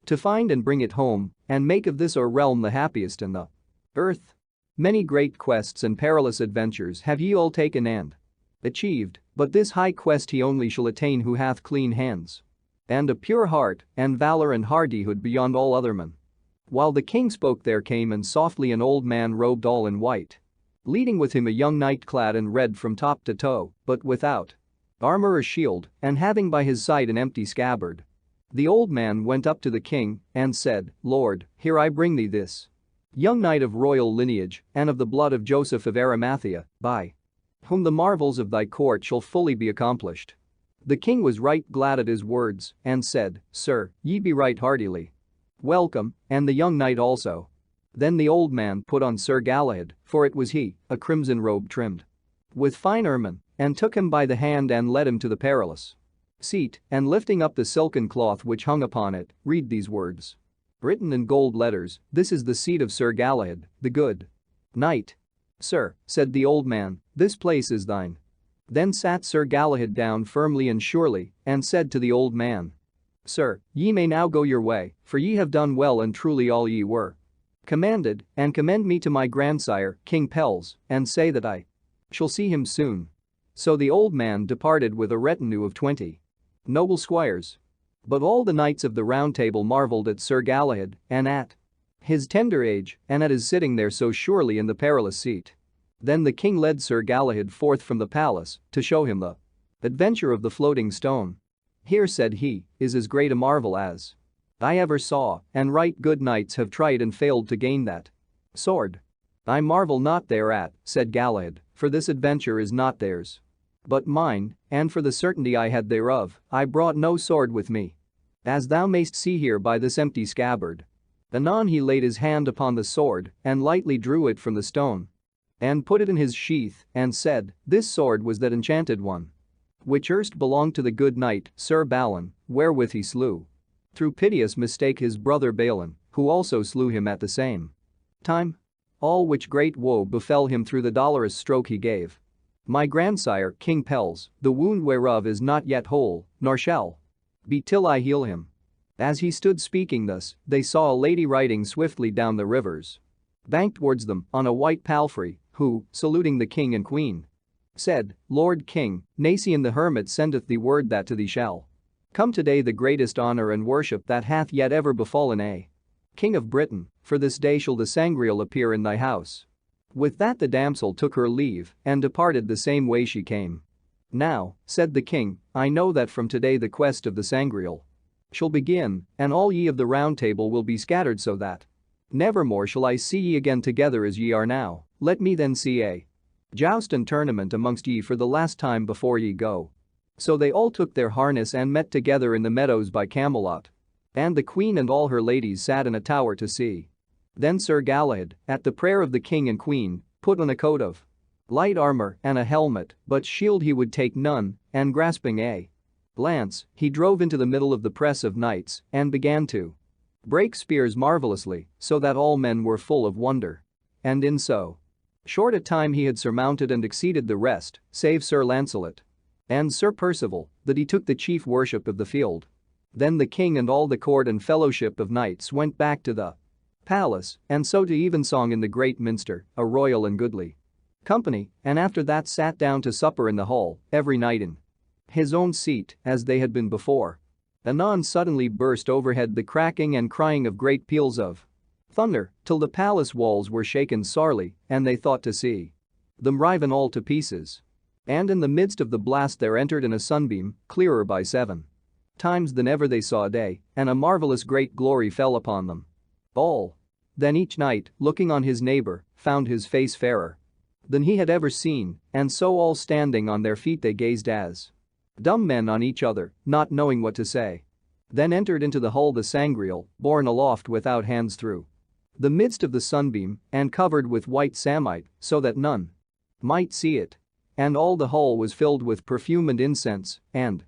to find and bring it home, and make of this our realm the happiest in the earth. Many great quests and perilous adventures have ye all taken and achieved, but this high quest he only shall attain who hath clean hands and a pure heart, and valor and hardihood beyond all other men. While the king spoke there came in softly an old man robed all in white, leading with him a young knight clad in red from top to toe, but without armor or shield, and having by his side an empty scabbard. The old man went up to the king and said, Lord, here I bring thee this young knight of royal lineage and of the blood of Joseph of Arimathea, by whom the marvels of thy court shall fully be accomplished. The king was right glad at his words and said, Sir, ye be right heartily welcome, and the young knight also. Then the old man put on Sir Galahad, for it was he, a crimson robe trimmed with fine ermine, and took him by the hand and led him to the perilous seat, and lifting up the silken cloth which hung upon it, read these words. Written in gold letters, this is the seat of Sir Galahad, the good knight. Sir, said the old man, this place is thine. Then sat Sir Galahad down firmly and surely, and said to the old man, Sir, ye may now go your way, for ye have done well and truly all ye were commanded, and commend me to my grandsire, King Pels, and say that I shall see him soon. So the old man departed with a retinue of 20 noble squires. But all the knights of the Round Table marvelled at Sir Galahad, and at his tender age, and at his sitting there so surely in the perilous seat. Then the king led Sir Galahad forth from the palace to show him the adventure of the floating stone. Here, said he, is as great a marvel as I ever saw, and right good knights have tried and failed to gain that sword. I marvel not thereat, said Galahad, for this adventure is not theirs, but mine, and for the certainty I had thereof, I brought no sword with me. As thou mayst see here by this empty scabbard. Anon he laid his hand upon the sword and lightly drew it from the stone and put it in his sheath and said, this sword was that enchanted one which erst belonged to the good knight Sir Balin, wherewith he slew through piteous mistake his brother Balin, who also slew him at the same time. All which great woe befell him through the dolorous stroke he gave my grandsire King Pelles, the wound whereof is not yet whole, nor shall be till I heal him. As he stood speaking thus, they saw a lady riding swiftly down the river's bank towards them on a white palfrey, who, saluting the king and queen, said, Lord King, Nacien the hermit sendeth thee word that to thee shall come today the greatest honor and worship that hath yet ever befallen a king of Britain, for this day shall the Sangreal appear in thy house. With that the damsel took her leave and departed the same way she came. Now, said the king, I know that from today the quest of the Sangreal shall begin, and all ye of the Round Table will be scattered so that nevermore shall I see ye again together as ye are now. Let me then see a joust and tournament amongst ye for the last time before ye go. So they all took their harness and met together in the meadows by Camelot. And the queen and all her ladies sat in a tower to see. Then Sir Galahad, at the prayer of the king and queen, put on a coat of light armor and a helmet, but shield he would take none, and grasping a lance, he drove into the middle of the press of knights and began to break spears marvelously, so that all men were full of wonder. And in so short a time he had surmounted and exceeded the rest, save Sir Lancelot and Sir Percival, that he took the chief worship of the field. Then the king and all the court and fellowship of knights went back to the palace, and so to evensong in the great minster, a royal and goodly company, and after that sat down to supper in the hall, every knight in his own seat, as they had been before. Anon suddenly burst overhead the cracking and crying of great peals of thunder, till the palace walls were shaken sorely, and they thought to see them riven all to pieces. And in the midst of the blast there entered in a sunbeam, clearer by 7 times than ever they saw a day, and a marvelous great glory fell upon them all. Then each knight, looking on his neighbor, found his face fairer than he had ever seen, and so all standing on their feet they gazed as dumb men on each other, not knowing what to say. Then entered into the hall the Sangreal, borne aloft without hands through the midst of the sunbeam, and covered with white samite, so that none might see it. And all the hall was filled with perfume and incense, and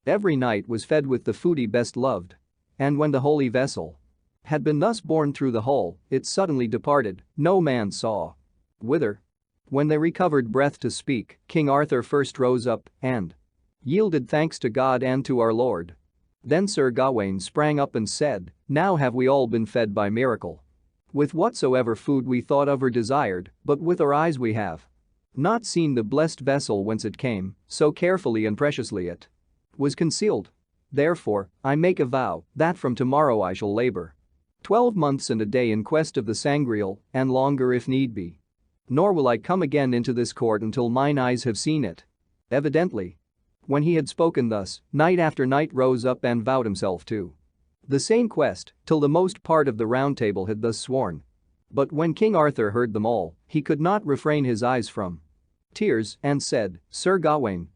every knight was fed with the food he best loved. And when the holy vessel had been thus borne through the hall, it suddenly departed, no man saw whither. When they recovered breath to speak, King Arthur first rose up and yielded thanks to God and to our Lord. Then Sir Gawain sprang up and said, now have we all been fed by miracle with whatsoever food we thought of or desired, but with our eyes we have not seen the blessed vessel whence it came, so carefully and preciously it was concealed. Therefore, I make a vow that from tomorrow I shall labor 12 months and a day in quest of the Sangreal, and longer if need be. Nor will I come again into this court until mine eyes have seen it. Evidently. When he had spoken thus, knight after knight rose up and vowed himself to the same quest, till the most part of the Round Table had thus sworn. But when King Arthur heard them all, he could not refrain his eyes from tears and said, Sir Gawain,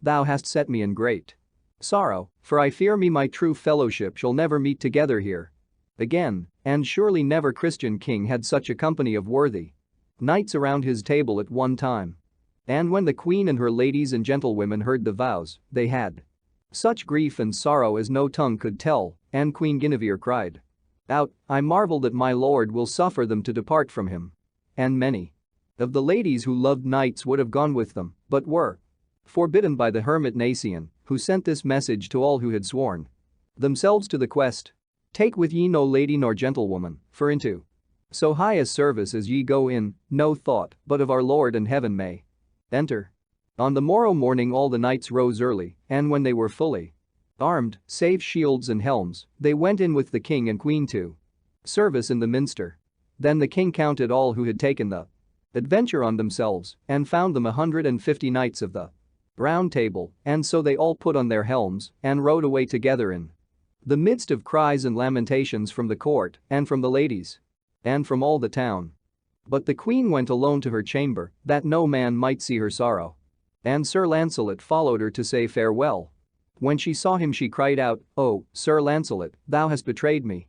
thou hast set me in great sorrow, for I fear me my true fellowship shall never meet together here again, and surely never Christian king had such a company of worthy knights around his table at one time. And when the queen and her ladies and gentlewomen heard the vows, they had such grief and sorrow as no tongue could tell, and Queen Guinevere cried out, I marvel that my lord will suffer them to depart from him. And many of the ladies who loved knights would have gone with them, but were forbidden by the hermit Nacien, who sent this message to all who had sworn themselves to the quest. Take with ye no lady nor gentlewoman, for into so high a service as ye go in, no thought but of our Lord and heaven may enter. On the morrow morning all the knights rose early, and when they were fully armed, save shields and helms, they went in with the king and queen to service in the minster. Then the king counted all who had taken the adventure on themselves, and found them 150 knights of the Round Table, and so they all put on their helms and rode away together in the midst of cries and lamentations from the court and from the ladies and from all the town. But the queen went alone to her chamber, that no man might see her sorrow. And Sir Lancelot followed her to say farewell. When she saw him she cried out, "Oh, Sir Lancelot, thou hast betrayed me.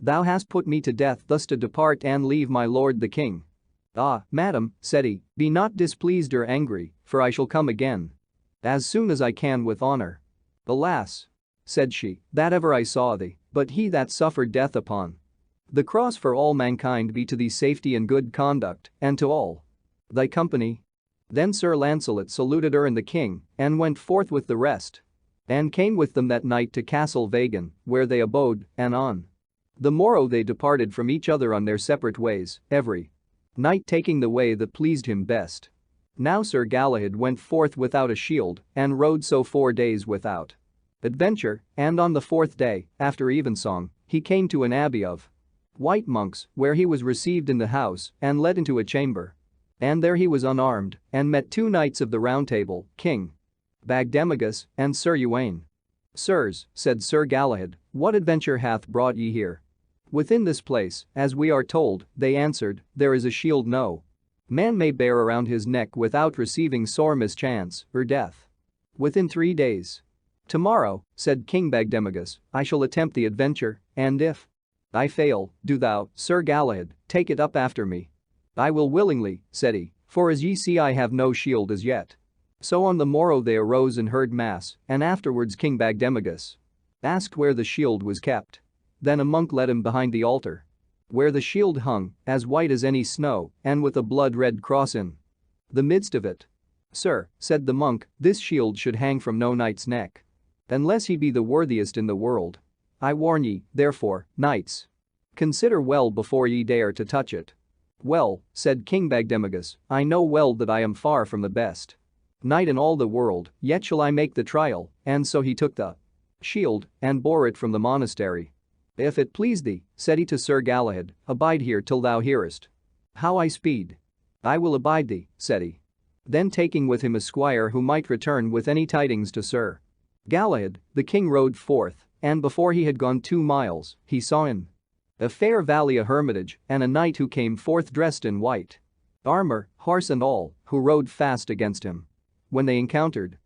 Thou hast put me to death thus to depart and leave my lord the king." "Ah, madam," said he, "be not displeased or angry, for I shall come again as soon as I can with honor." "Alas," said she, "that ever I saw thee, but he that suffered death upon the cross for all mankind be to thee safety and good conduct, and to all thy company." Then Sir Lancelot saluted her and the king, and went forth with the rest, and came with them that night to Castle Vagan, where they abode, and on the morrow they departed from each other on their separate ways, every knight taking the way that pleased him best. Now Sir Galahad went forth without a shield, and rode so 4 days without adventure, and on the 4th day, after evensong, he came to an abbey of white monks, where he was received in the house and led into a chamber. And there he was unarmed, and met 2 knights of the Round Table, King Bagdemagus and Sir Uwaine. "Sirs," said Sir Galahad, "what adventure hath brought ye here?" "Within this place, as we are told," they answered, "there is a shield no man may bear around his neck without receiving sore mischance or death within 3 days." "Tomorrow," said King Bagdemagus, "I shall attempt the adventure, and if I fail, do thou, Sir Galahad, take it up after me." "I will willingly," said he, "for as ye see I have no shield as yet." So on the morrow they arose and heard mass, and afterwards King Bagdemagus asked where the shield was kept. Then a monk led him behind the altar, where the shield hung, as white as any snow, and with a blood-red cross in the midst of it. "Sir," said the monk, "this shield should hang from no knight's neck, unless he be the worthiest in the world. I warn ye, therefore, knights, consider well before ye dare to touch it." "Well," said King Bagdemagus, "I know well that I am far from the best knight in all the world, yet shall I make the trial," and so he took the shield and bore it from the monastery. "If it please thee," said he to Sir Galahad, "abide here till thou hearest how I speed." "I will abide thee," said he. Then taking with him a squire who might return with any tidings to Sir Galahad, the king rode forth, and before he had gone 2 miles, he saw in a fair valley a hermitage, and a knight who came forth dressed in white armor, horse and all, who rode fast against him. When they encountered,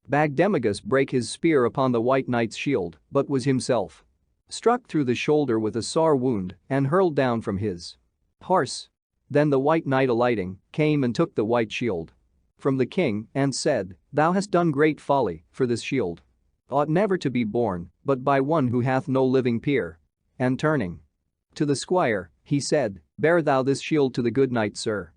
Bagdemagus brake his spear upon the white knight's shield, but was himself struck through the shoulder with a sore wound and hurled down from his horse. Then the white knight alighting, came and took the white shield from the king and said, "Thou hast done great folly, for this shield ought never to be borne but by one who hath no living peer." And turning to the squire, he said, "Bear thou this shield to the good knight Sir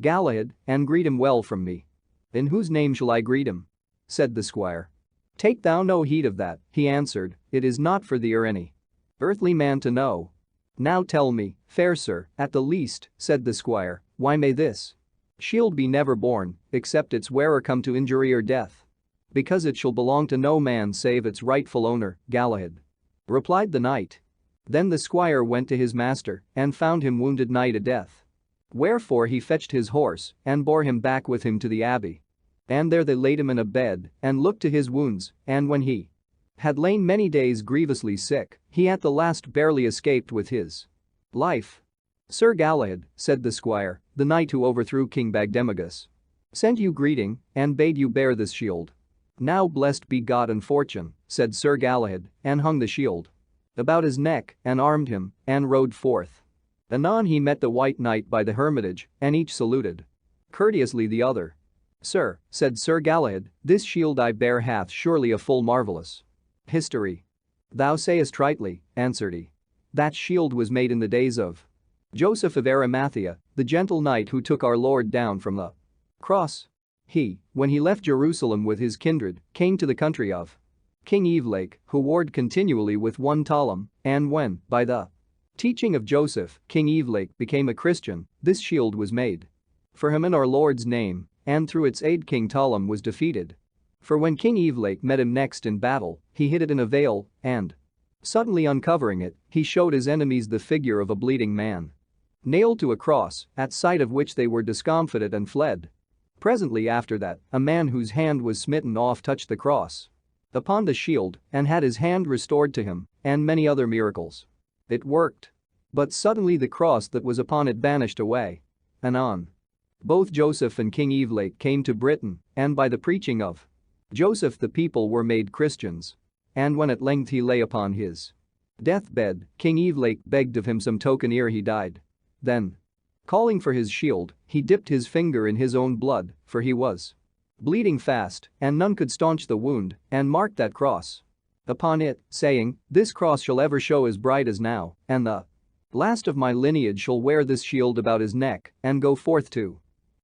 Galahad, and greet him well from me." "In whose name shall I greet him?" said the squire. "Take thou no heed of that," he answered, "it is not for thee or any earthly man to know." "Now tell me, fair sir, at the least," said the squire, "why may this shield be never borne, except its wearer come to injury or death?" "Because it shall belong to no man save its rightful owner, Galahad," replied the knight. Then the squire went to his master and found him wounded nigh to death. Wherefore he fetched his horse and bore him back with him to the abbey. And there they laid him in a bed and looked to his wounds, and when he had lain many days grievously sick, he at the last barely escaped with his life. "Sir Galahad," said the squire, "the knight who overthrew King Bagdemagus sent you greeting and bade you bear this shield." "Now blessed be God and fortune," said Sir Galahad, and hung the shield about his neck and armed him and rode forth. Anon he met the white knight by the hermitage, and each saluted courteously the other. "Sir," said Sir Galahad, "this shield I bear hath surely a full marvellous history." "Thou sayest rightly," answered he. "That shield was made in the days of Joseph of Arimathea, the gentle knight who took our Lord down from the cross. He, when he left Jerusalem with his kindred, came to the country of King Evelake, who warred continually with one Ptolemy, and when, by the teaching of Joseph, King Evelake became a Christian, this shield was made for him in our Lord's name, and through its aid King Ptolemy was defeated. For when King Evelake met him next in battle, he hid it in a veil, and, suddenly uncovering it, he showed his enemies the figure of a bleeding man nailed to a cross, at sight of which they were discomfited and fled. Presently after that, a man whose hand was smitten off touched the cross upon the shield and had his hand restored to him, and many other miracles. It worked. But suddenly the cross that was upon it vanished away. Anon. Both Joseph and King Evelake came to Britain, and by the preaching of Joseph the people were made Christians. And when at length he lay upon his deathbed, King Evelake begged of him some token ere he died. Then, calling for his shield, he dipped his finger in his own blood, for he was bleeding fast, and none could staunch the wound, and marked that cross upon it, saying, "This cross shall ever show as bright as now, and the last of my lineage shall wear this shield about his neck, and go forth to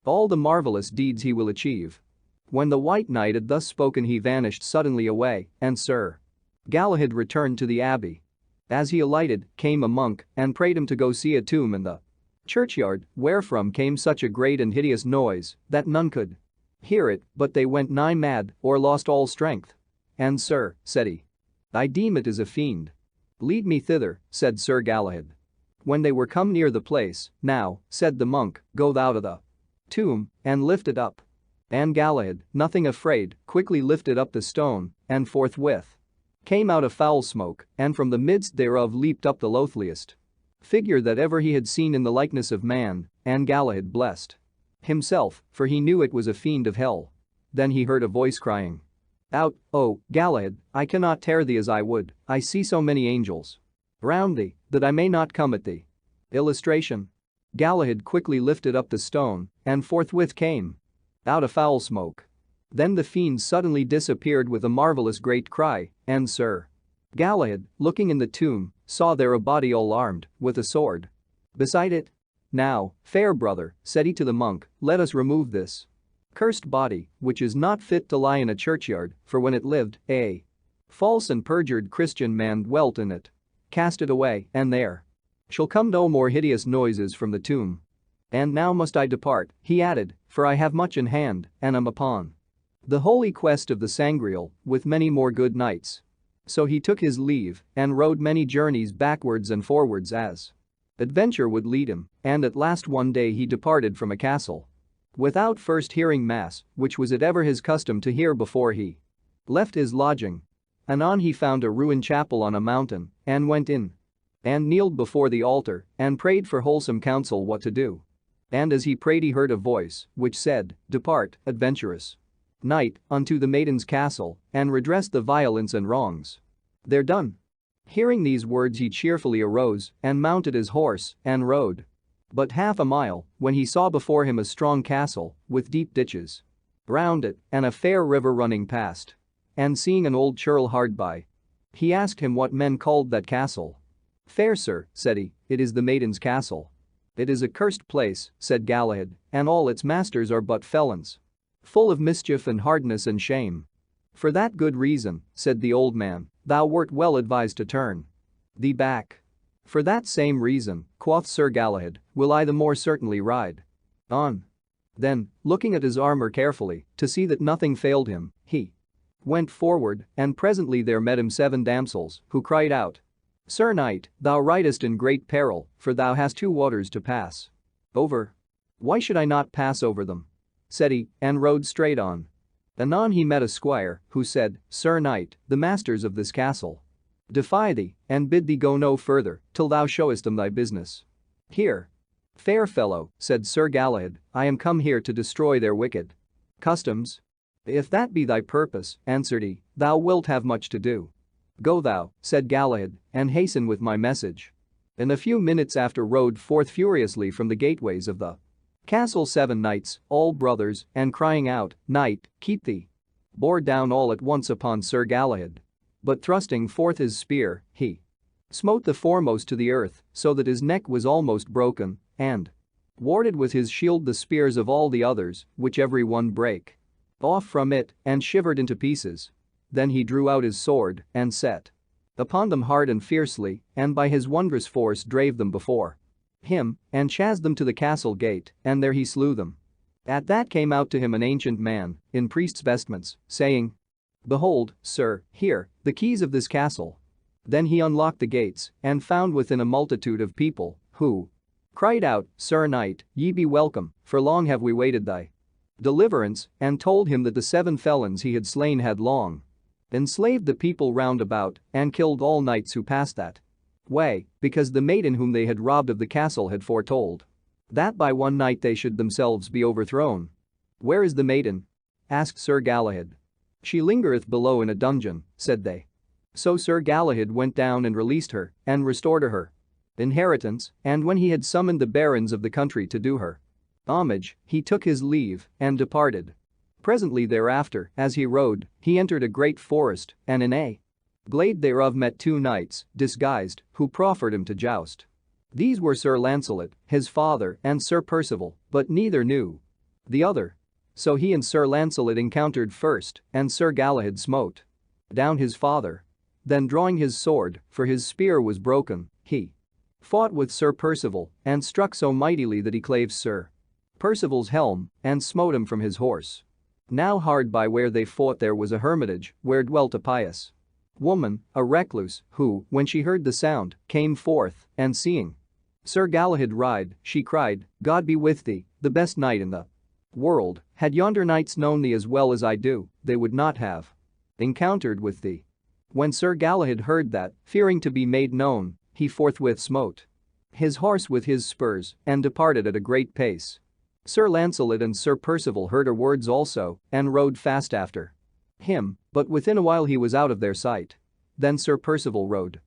all the marvelous deeds he will achieve." When the White Knight had thus spoken he vanished suddenly away, and Sir Galahad returned to the abbey. As he alighted, came a monk, and prayed him to go see a tomb in the churchyard, wherefrom came such a great and hideous noise, that none could hear it, but they went nigh mad, or lost all strength. "And sir," said he, "I deem it is a fiend." "Lead me thither," said Sir Galahad. When they were come near the place, "Now," said the monk, "go thou to the tomb, and lift it up." And Galahad, nothing afraid, quickly lifted up the stone, and forthwith came out a foul smoke, and from the midst thereof leaped up the loathliest figure that ever he had seen in the likeness of man, and Galahad blessed himself, for he knew it was a fiend of hell. Then he heard a voice crying out, "O, Galahad, I cannot tear thee as I would, I see so many angels round thee, that I may not come at thee." Illustration. Galahad quickly lifted up the stone, and forthwith came out a foul smoke. Then the fiend suddenly disappeared with a marvelous great cry, and Sir Galahad, looking in the tomb, saw there a body all armed, with a sword beside it. "Now, fair brother," said he to the monk, "let us remove this cursed body, which is not fit to lie in a churchyard, for when it lived, a false and perjured Christian man dwelt in it. Cast it away, and there shall come no more hideous noises from the tomb. And now must I depart," he added, "for I have much in hand, and am upon the holy quest of the Sangreal, with many more good knights." So he took his leave, and rode many journeys backwards and forwards as adventure would lead him, and at last one day he departed from a castle without first hearing mass, which was it ever his custom to hear before he left his lodging. Anon he found a ruined chapel on a mountain, and went in and kneeled before the altar, and prayed for wholesome counsel what to do. And as he prayed he heard a voice, which said, "Depart, adventurous knight, unto the maiden's castle, and redress the violence and wrongs there done." Hearing these words he cheerfully arose, and mounted his horse, and rode but half a mile, when he saw before him a strong castle, with deep ditches round it, and a fair river running past. And seeing an old churl hard by, he asked him what men called that castle. "Fair sir," said he, "it is the maiden's castle." "It is a cursed place," said Galahad, "and all its masters are but felons, full of mischief and hardness and shame." "For that good reason," said the old man, "thou wert well advised to turn thee back." "For that same reason," quoth Sir Galahad, "will I the more certainly ride on." Then, looking at his armor carefully, to see that nothing failed him, he went forward, and presently there met him 7 damsels, who cried out, "Sir Knight, thou ridest in great peril, for thou hast 2 waters to pass over." "Why should I not pass over them?" said he, and rode straight on. Anon he met a squire, who said, "Sir Knight, the masters of this castle defy thee, and bid thee go no further, till thou showest them thy business." "Here, fair fellow," said Sir Galahad, "I am come here to destroy their wicked customs." "If that be thy purpose," answered he, "thou wilt have much to do." "Go thou," said Galahad, "and hasten with my message." In a few minutes after rode forth furiously from the gateways of the castle 7 knights, all brothers, and crying out, "Knight, keep thee!" bore down all at once upon Sir Galahad. But thrusting forth his spear, he smote the foremost to the earth, so that his neck was almost broken, and warded with his shield the spears of all the others, which every one brake off from it, and shivered into pieces. Then he drew out his sword, and set upon them hard and fiercely, and by his wondrous force drave them before him, and chased them to the castle gate, and there he slew them. At that came out to him an ancient man, in priest's vestments, saying, "Behold, sir, here, the keys of this castle." Then he unlocked the gates, and found within a multitude of people, who cried out, "Sir Knight, ye be welcome, for long have we waited thy deliverance," and told him that the 7 felons he had slain had long enslaved the people round about, and killed all knights who passed that way, because the maiden whom they had robbed of the castle had foretold that by one night they should themselves be overthrown. "Where is the maiden?" asked Sir Galahad. "She lingereth below in a dungeon," said they. So Sir Galahad went down and released her, and restored her inheritance, and when he had summoned the barons of the country to do her homage, he took his leave and departed. Presently thereafter, as he rode, he entered a great forest, and in a glade thereof met two knights, disguised, who proffered him to joust. These were Sir Lancelot, his father, and Sir Percival, but neither knew the other. So he and Sir Lancelot encountered first, and Sir Galahad smote down his father. Then drawing his sword, for his spear was broken, he fought with Sir Percival, and struck so mightily that he clave Sir Percival's helm, and smote him from his horse. Now hard by where they fought there was a hermitage, where dwelt a pious woman, a recluse, who, when she heard the sound, came forth, and seeing Sir Galahad ride, she cried, "God be with thee, the best knight in the world. Had yonder knights known thee as well as I do, they would not have encountered with thee." When Sir Galahad heard that, fearing to be made known, he forthwith smote his horse with his spurs, and departed at a great pace. Sir Lancelot and Sir Percival heard her words also, and rode fast after him, but within a while he was out of their sight. Then Sir Percival rode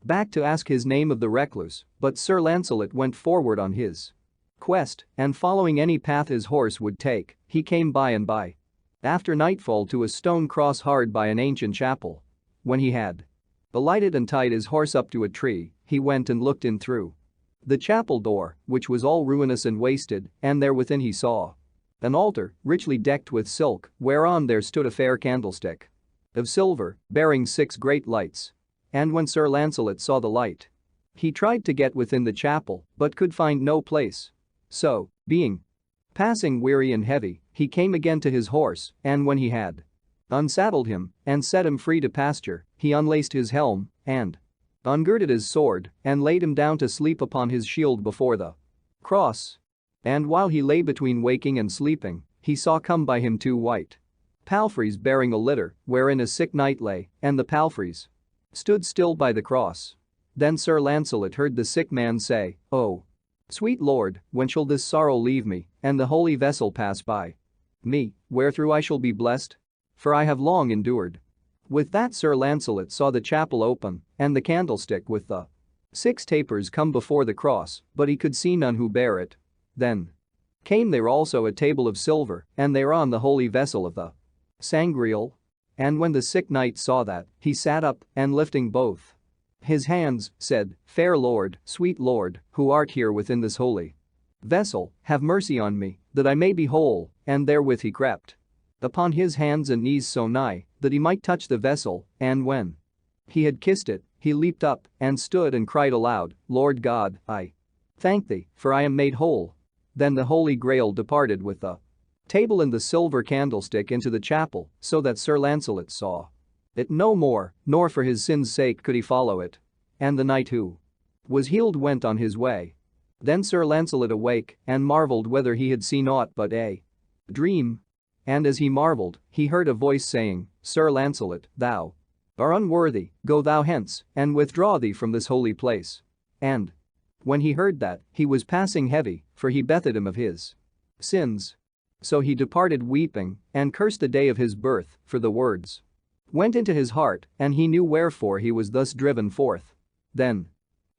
back to ask his name of the recluse, but Sir Lancelot went forward on his quest, and following any path his horse would take, he came by and by after nightfall to a stone cross hard by an ancient chapel. When he had alighted and tied his horse up to a tree, he went and looked in through the chapel door, which was all ruinous and wasted, and there within he saw an altar, richly decked with silk, whereon there stood a fair candlestick of silver, bearing 6 great lights. And when Sir Lancelot saw the light, he tried to get within the chapel, but could find no place. So, being passing weary and heavy, he came again to his horse, and when he had unsaddled him and set him free to pasture, he unlaced his helm, and ungirded his sword, and laid him down to sleep upon his shield before the cross. And while he lay between waking and sleeping, he saw come by him 2 white palfreys bearing a litter, wherein a sick knight lay, and the palfreys stood still by the cross. Then Sir Lancelot heard the sick man say, "Oh, sweet Lord, when shall this sorrow leave me, and the holy vessel pass by me, wherethrough I shall be blessed? For I have long endured." With that Sir Lancelot saw the chapel open, and the candlestick with the 6 tapers come before the cross, but he could see none who bare it. Then came there also a table of silver, and thereon the holy vessel of the sangreal. And when the sick knight saw that, he sat up, and lifting both his hands, said, "Fair Lord, sweet Lord, who art here within this holy vessel, have mercy on me, that I may be whole," and therewith he crept upon his hands and knees so nigh that he might touch the vessel, and when he had kissed it, he leaped up and stood and cried aloud, "Lord God, I thank thee, for I am made whole." Then the Holy Grail departed with the table and the silver candlestick into the chapel, so that Sir Lancelot saw it no more, nor for his sins' sake could he follow it. And the knight who was healed went on his way. Then Sir Lancelot awake and marvelled whether he had seen aught but a dream. And as he marvelled, he heard a voice saying, "Sir Lancelot, thou art unworthy, go thou hence, and withdraw thee from this holy place." And when he heard that, he was passing heavy, for he bethed him of his sins. So he departed weeping, and cursed the day of his birth, for the words went into his heart, and he knew wherefore he was thus driven forth. Then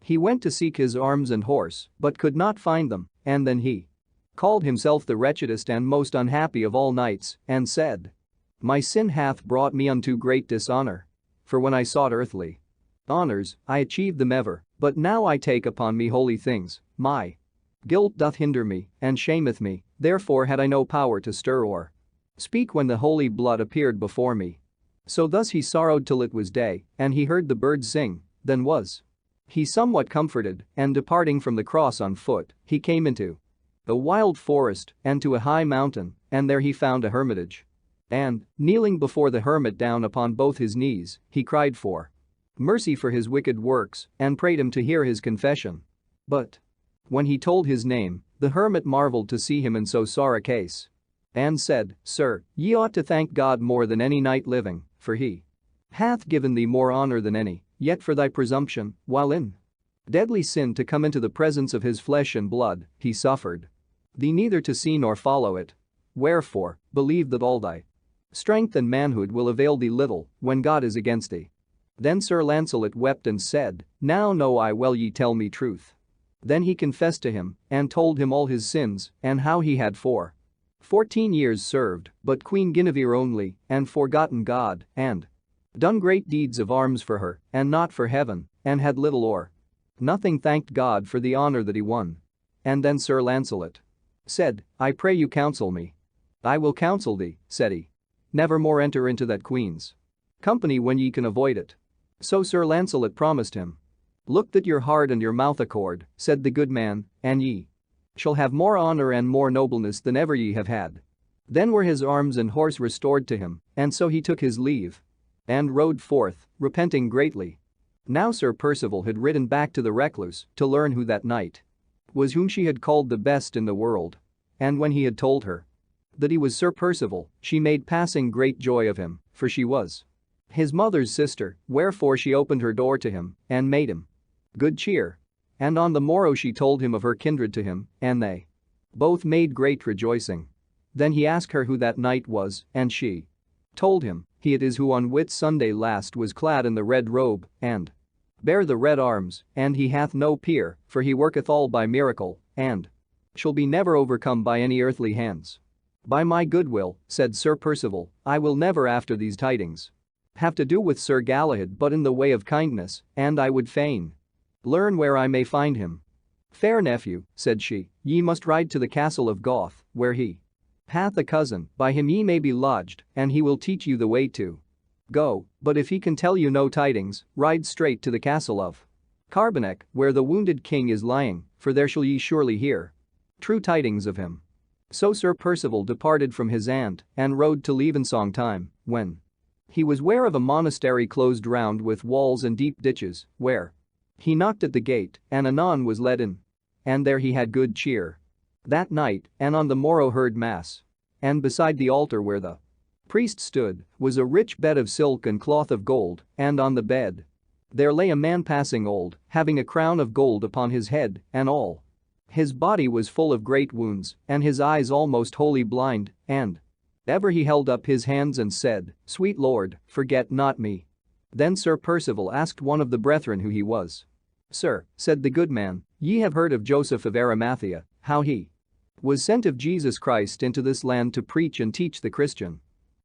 he went to seek his arms and horse, but could not find them, and then he called himself the wretchedest and most unhappy of all knights, and said, "My sin hath brought me unto great dishonor. For when I sought earthly honors, I achieved them ever, but now I take upon me holy things, my guilt doth hinder me, and shameth me, therefore had I no power to stir or speak when the holy blood appeared before me." So thus he sorrowed till it was day, and he heard the birds sing, then was he somewhat comforted, and departing from the cross on foot, he came into a wild forest, and to a high mountain, and there he found a hermitage. And, kneeling before the hermit down upon both his knees, he cried for mercy for his wicked works, and prayed him to hear his confession. But when he told his name, the hermit marveled to see him in so sore a case, and said, "Sir, ye ought to thank God more than any knight living, for he hath given thee more honor than any, yet for thy presumption, while in deadly sin to come into the presence of his flesh and blood, he suffered thee neither to see nor follow it. Wherefore, believe that all thy strength and manhood will avail thee little when God is against thee. Then Sir Lancelot wept and said, Now know I well ye tell me truth. Then he confessed to him and told him all his sins and how he had for 14 years served but Queen Guinevere only and forgotten God and done great deeds of arms for her and not for heaven and had little or nothing thanked God for the honor that he won. And then Sir Lancelot said, I pray you counsel me. I will counsel thee, said he. Never more enter into that queen's company when ye can avoid it. So Sir Lancelot promised him. Look that your heart and your mouth accord, said the good man, and ye shall have more honor and more nobleness than ever ye have had. Then were his arms and horse restored to him, and so he took his leave and rode forth, repenting greatly. Now Sir Percival had ridden back to the recluse to learn who that knight was whom she had called the best in the world. And when he had told her that he was Sir Percival, she made passing great joy of him, for she was his mother's sister, wherefore she opened her door to him and made him good cheer. And on the morrow she told him of her kindred to him, and they both made great rejoicing. Then he asked her who that knight was, and she told him, he it is who on Whit Sunday last was clad in the red robe, and bare the red arms, and he hath no peer, for he worketh all by miracle, and shall be never overcome by any earthly hands. By my goodwill, said Sir Percival, I will never after these tidings have to do with Sir Galahad but in the way of kindness, and I would fain learn where I may find him. Fair nephew, said she, ye must ride to the castle of Goth, where he hath a cousin, by him ye may be lodged, and he will teach you the way to go, but if he can tell you no tidings, ride straight to the castle of Carbonek, where the wounded king is lying, for there shall ye surely hear true tidings of him. So Sir Percival departed from his aunt and rode to evensong time, when he was ware of a monastery closed round with walls and deep ditches, where he knocked at the gate, and anon was led in. And there he had good cheer that night, and on the morrow heard mass. And beside the altar where the priest stood was a rich bed of silk and cloth of gold, and on the bed there lay a man passing old, having a crown of gold upon his head, and all his body was full of great wounds, and his eyes almost wholly blind, and ever he held up his hands and said, Sweet Lord, forget not me. Then Sir Percival asked one of the brethren who he was. Sir, said the good man, ye have heard of Joseph of Arimathea, how he was sent of Jesus Christ into this land to preach and teach the Christian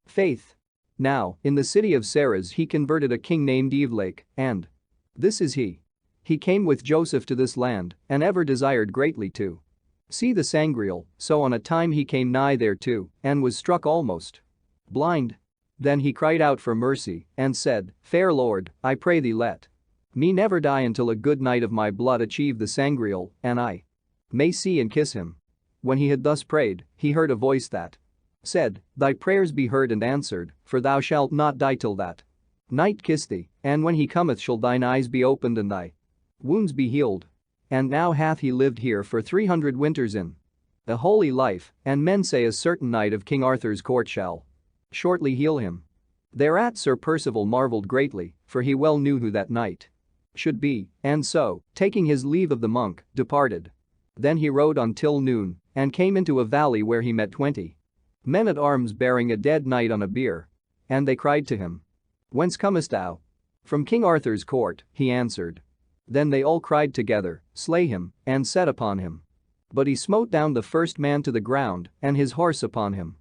faith. Now, in the city of Sarras he converted a king named Evelake, and this is he. He came with Joseph to this land, and ever desired greatly to see the Sangreal, so on a time he came nigh thereto, and was struck almost blind. Then he cried out for mercy, and said, Fair Lord, I pray thee let me never die until a good knight of my blood achieve the Sangreal, and I may see and kiss him. When he had thus prayed, he heard a voice that said, Thy prayers be heard and answered, for thou shalt not die till that knight kiss thee, and when he cometh shall thine eyes be opened and thy wounds be healed. And now hath he lived here for 300 winters in a holy life, and men say a certain knight of King Arthur's court shall shortly heal him. Thereat Sir Percival marvelled greatly, for he well knew who that knight should be, and so, taking his leave of the monk, departed. Then he rode on till noon, and came into a valley where he met 20 men at arms bearing a dead knight on a bier. And they cried to him, Whence comest thou? From King Arthur's court, he answered. Then they all cried together, Slay him, and set upon him. But he smote down the first man to the ground, and his horse upon him.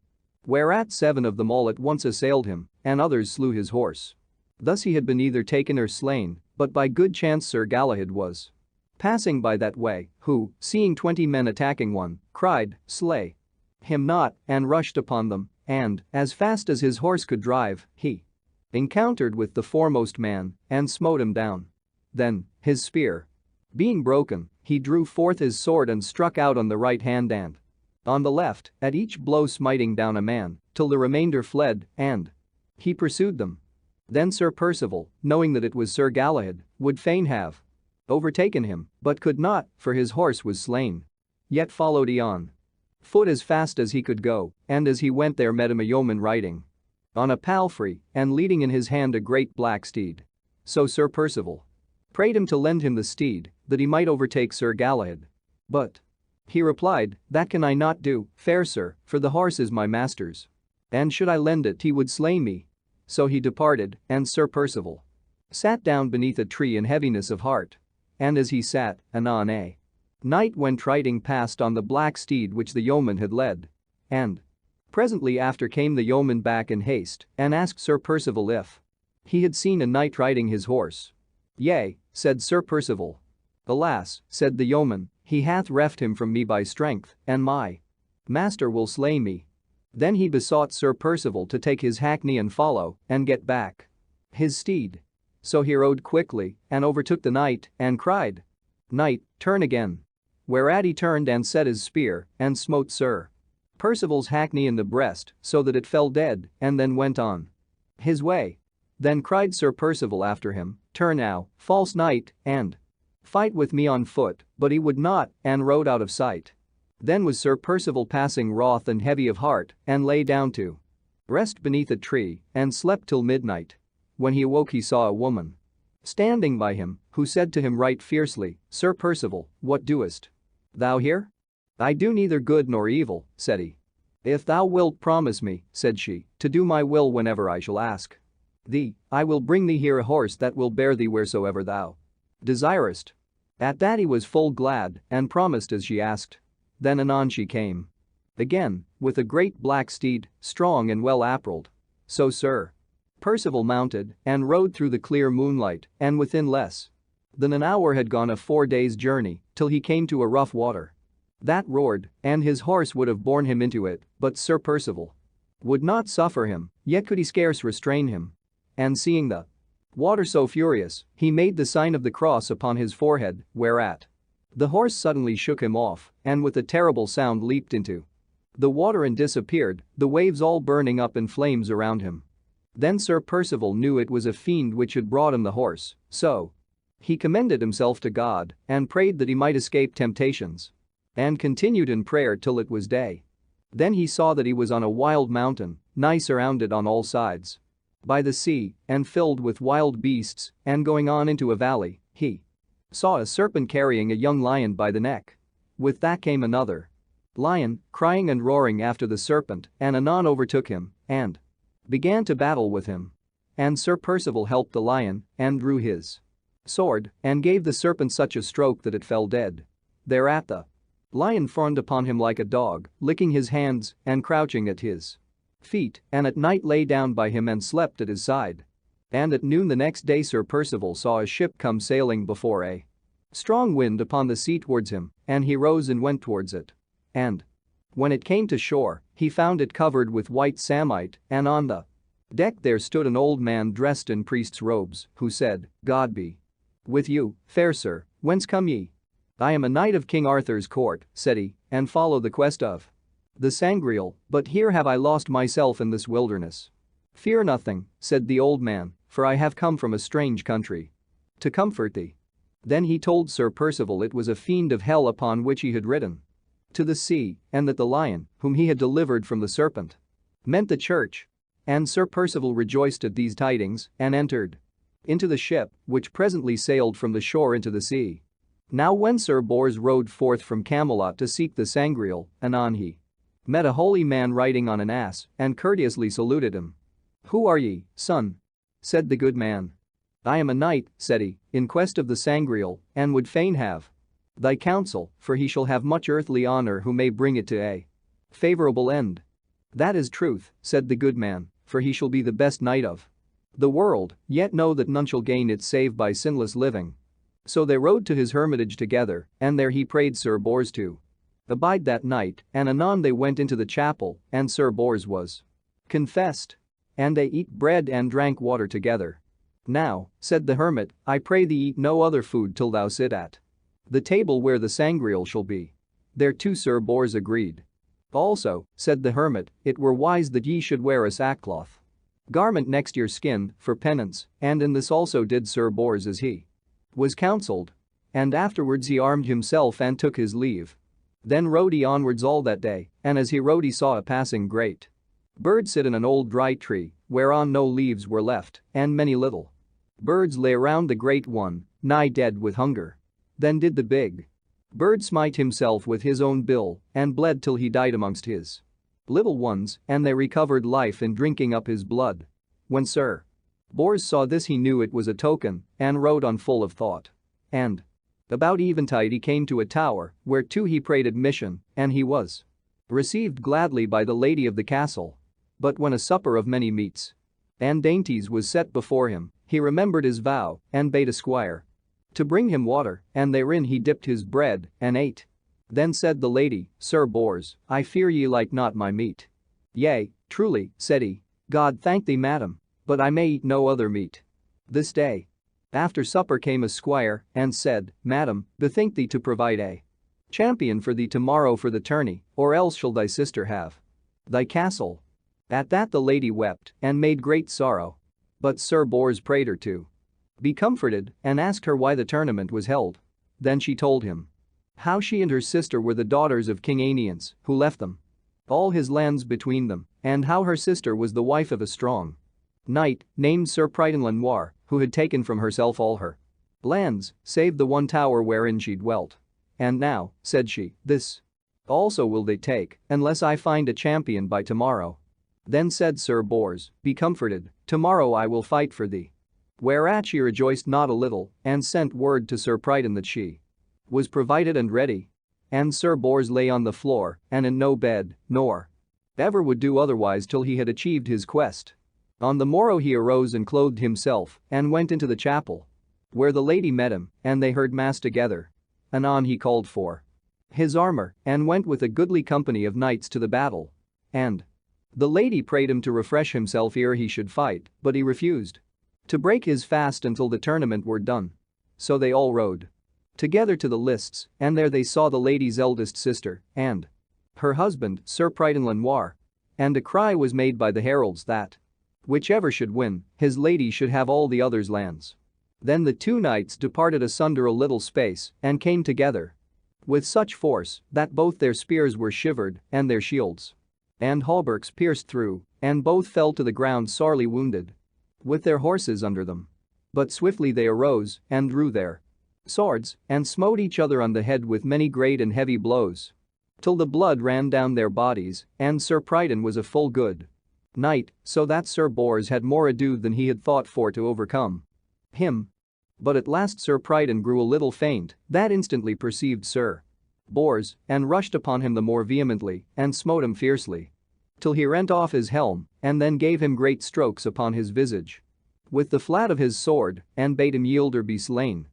Whereat 7 of them all at once assailed him, and others slew his horse. Thus he had been either taken or slain, but by good chance Sir Galahad was passing by that way, who, seeing 20 men attacking one, cried, Slay him not, and rushed upon them, and, as fast as his horse could drive, he encountered with the foremost man, and smote him down. Then, his spear being broken, he drew forth his sword and struck out on the right hand and on the left, at each blow smiting down a man, till the remainder fled, and he pursued them. Then Sir Percival, knowing that it was Sir Galahad, would fain have overtaken him, but could not, for his horse was slain. Yet followed he on foot as fast as he could go, and as he went there met him a yeoman riding on a palfrey, and leading in his hand a great black steed. So Sir Percival prayed him to lend him the steed, that he might overtake Sir Galahad. But he replied, "That can I not do, fair sir, for the horse is my master's. And should I lend it he would slay me." So he departed, and Sir Percival sat down beneath a tree in heaviness of heart. And as he sat, anon a knight went riding past on the black steed which the yeoman had led. And presently after came the yeoman back in haste, and asked Sir Percival if he had seen a knight riding his horse. "Yea," said Sir Percival. "Alas," said the yeoman, "he hath reft him from me by strength, and my master will slay me." Then he besought Sir Percival to take his hackney and follow, and get back his steed. So he rode quickly, and overtook the knight, and cried, "Knight, turn again." Whereat he turned and set his spear, and smote Sir Percival's hackney in the breast, so that it fell dead, and then went on his way. Then cried Sir Percival after him, "Turn now, false knight, and fight with me on foot," but he would not, and rode out of sight. Then was Sir Percival passing wroth and heavy of heart, and lay down to rest beneath a tree, and slept till midnight. When he awoke he saw a woman standing by him, who said to him right fiercely, "Sir Percival, what doest thou here?" "I do neither good nor evil," said he. "If thou wilt promise me," said she, "to do my will whenever I shall ask thee, I will bring thee here a horse that will bear thee wheresoever thou desirest." At that he was full glad, and promised as she asked. Then anon she came again, with a great black steed, strong and well apparelled. So Sir Percival mounted, and rode through the clear moonlight, and within less than an hour had gone a 4 days' journey, till he came to a rough water that roared, and his horse would have borne him into it, but Sir Percival would not suffer him, yet could he scarce restrain him. And seeing the water so furious, he made the sign of the cross upon his forehead, whereat the horse suddenly shook him off, and with a terrible sound leaped into the water and disappeared, the waves all burning up in flames around him. Then Sir Percival knew it was a fiend which had brought him the horse, so he commended himself to God, and prayed that he might escape temptations, and continued in prayer till it was day. Then he saw that he was on a wild mountain, nigh surrounded on all sides by the sea, and filled with wild beasts, and going on into a valley, he saw a serpent carrying a young lion by the neck. With that came another lion, crying and roaring after the serpent, and anon overtook him, and began to battle with him. And Sir Percival helped the lion, and drew his sword, and gave the serpent such a stroke that it fell dead. Thereat the lion fawned upon him like a dog, licking his hands, and crouching at his feet, and at night lay down by him and slept at his side. And at noon the next day Sir Percival saw a ship come sailing before a strong wind upon the sea towards him, and he rose and went towards it. And when it came to shore, he found it covered with white samite, and on the deck there stood an old man dressed in priest's robes, who said, "God be with you, fair sir, whence come ye?" "I am a knight of King Arthur's court," said he, "and follow the quest of the Sangreal, but here have I lost myself in this wilderness." "Fear nothing," said the old man, "for I have come from a strange country to comfort thee." Then he told Sir Percival it was a fiend of hell upon which he had ridden to the sea, and that the lion, whom he had delivered from the serpent, meant the church. And Sir Percival rejoiced at these tidings, and entered into the ship, which presently sailed from the shore into the sea. Now when Sir Bors rode forth from Camelot to seek the Sangreal, anon he met a holy man riding on an ass, and courteously saluted him. "Who are ye, son?" said the good man. "I am a knight," said he, "in quest of the Sangreal, and would fain have thy counsel, for he shall have much earthly honor who may bring it to a favorable end." "That is truth," said the good man, "for he shall be the best knight of the world, yet know that none shall gain it save by sinless living." So they rode to his hermitage together, and there he prayed Sir Bors to abide that night, and anon they went into the chapel, and Sir Bors was confessed. And they eat bread and drank water together. "Now," said the hermit, "I pray thee eat no other food till thou sit at the table where the Sangreal shall be." Thereto Sir Bors agreed. "Also," said the hermit, "it were wise that ye should wear a sackcloth garment next your skin for penance," and in this also did Sir Bors as he was counselled. And afterwards he armed himself and took his leave. Then rode he onwards all that day, and as he rode he saw a passing great Birds sit in an old dry tree, whereon no leaves were left, and many little birds lay around the great one, nigh dead with hunger. Then did the big bird smite himself with his own bill, and bled till he died amongst his little ones, and they recovered life in drinking up his blood. When Sir Bors saw this he knew it was a token, and rode on full of thought. And about eventide he came to a tower, whereto he prayed admission, and he was received gladly by the lady of the castle. But when a supper of many meats and dainties was set before him, he remembered his vow, and bade a squire to bring him water, and therein he dipped his bread, and ate. Then said the lady, Sir Bors, I fear ye like not my meat. Yea, truly, said he, God thank thee madam, but I may eat no other meat this day. After supper came a squire, and said, Madam, bethink thee to provide a champion for thee tomorrow for the tourney, or else shall thy sister have thy castle. At that the lady wept, and made great sorrow. But Sir Bors prayed her to be comforted, and asked her why the tournament was held. Then she told him how she and her sister were the daughters of King Aeneas, who left them all his lands between them, and how her sister was the wife of a strong knight named Sir Lenoir, who had taken from herself all her lands, save the one tower wherein she dwelt. And now, said she, this also will they take, unless I find a champion by tomorrow. Then said Sir Bors, be comforted, tomorrow I will fight for thee. Whereat she rejoiced not a little, and sent word to Sir Priton that she was provided and ready. And Sir Bors lay on the floor, and in no bed, nor ever would do otherwise till he had achieved his quest. On the morrow he arose and clothed himself, and went into the chapel, where the lady met him, and they heard mass together. Anon he called for his armor, and went with a goodly company of knights to the battle. And the lady prayed him to refresh himself ere he should fight, but he refused to break his fast until the tournament were done. So they all rode together to the lists, and there they saw the lady's eldest sister, and her husband, Sir Priton Lenoir. And a cry was made by the heralds that whichever should win, his lady should have all the others' lands. Then the two knights departed asunder a little space, and came together with such force that both their spears were shivered, and their shields and hauberks pierced through, and both fell to the ground sorely wounded, with their horses under them. But swiftly they arose, and drew their swords, and smote each other on the head with many great and heavy blows, till the blood ran down their bodies, and Sir Priton was a full good knight, so that Sir Bors had more ado than he had thought for to overcome him. But at last Sir Priton grew a little faint, that instantly perceived Sir Bors, and rushed upon him the more vehemently, and smote him fiercely, till he rent off his helm, and then gave him great strokes upon his visage with the flat of his sword, and bade him yield or be slain.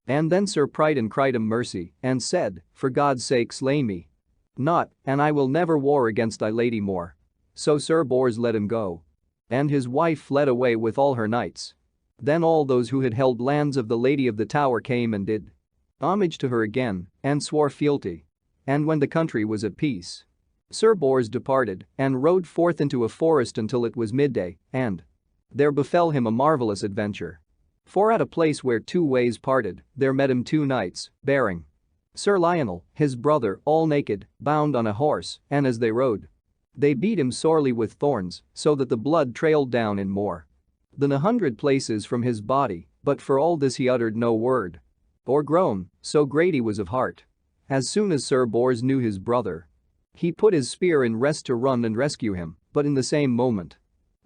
And then Sir Priton cried him mercy, and said, For God's sake slay me not, and I will never war against thy lady more. So Sir Bors let him go. And his wife fled away with all her knights. Then all those who had held lands of the lady of the tower came and did homage to her again, and swore fealty. And when the country was at peace, Sir Bors departed, and rode forth into a forest until it was midday, and there befell him a marvelous adventure. For at a place where two ways parted, there met him two knights, bearing Sir Lionel, his brother, all naked, bound on a horse, and as they rode, they beat him sorely with thorns, so that the blood trailed down in more than 100 places from his body, but for all this he uttered no word or groan, so great he was of heart. As soon as Sir Bors knew his brother, he put his spear in rest to run and rescue him, but in the same moment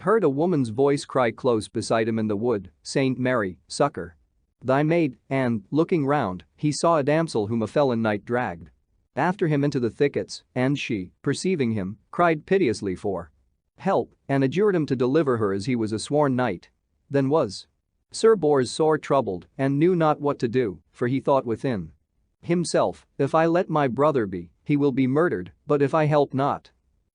heard a woman's voice cry close beside him in the wood, Saint Mary, succor thy maid, and, looking round, he saw a damsel whom a felon knight dragged after him into the thickets, and she, perceiving him, cried piteously for help, and adjured him to deliver her as he was a sworn knight. Then was Sir Bors sore troubled, and knew not what to do, for he thought within himself, if I let my brother be, he will be murdered, but if I help not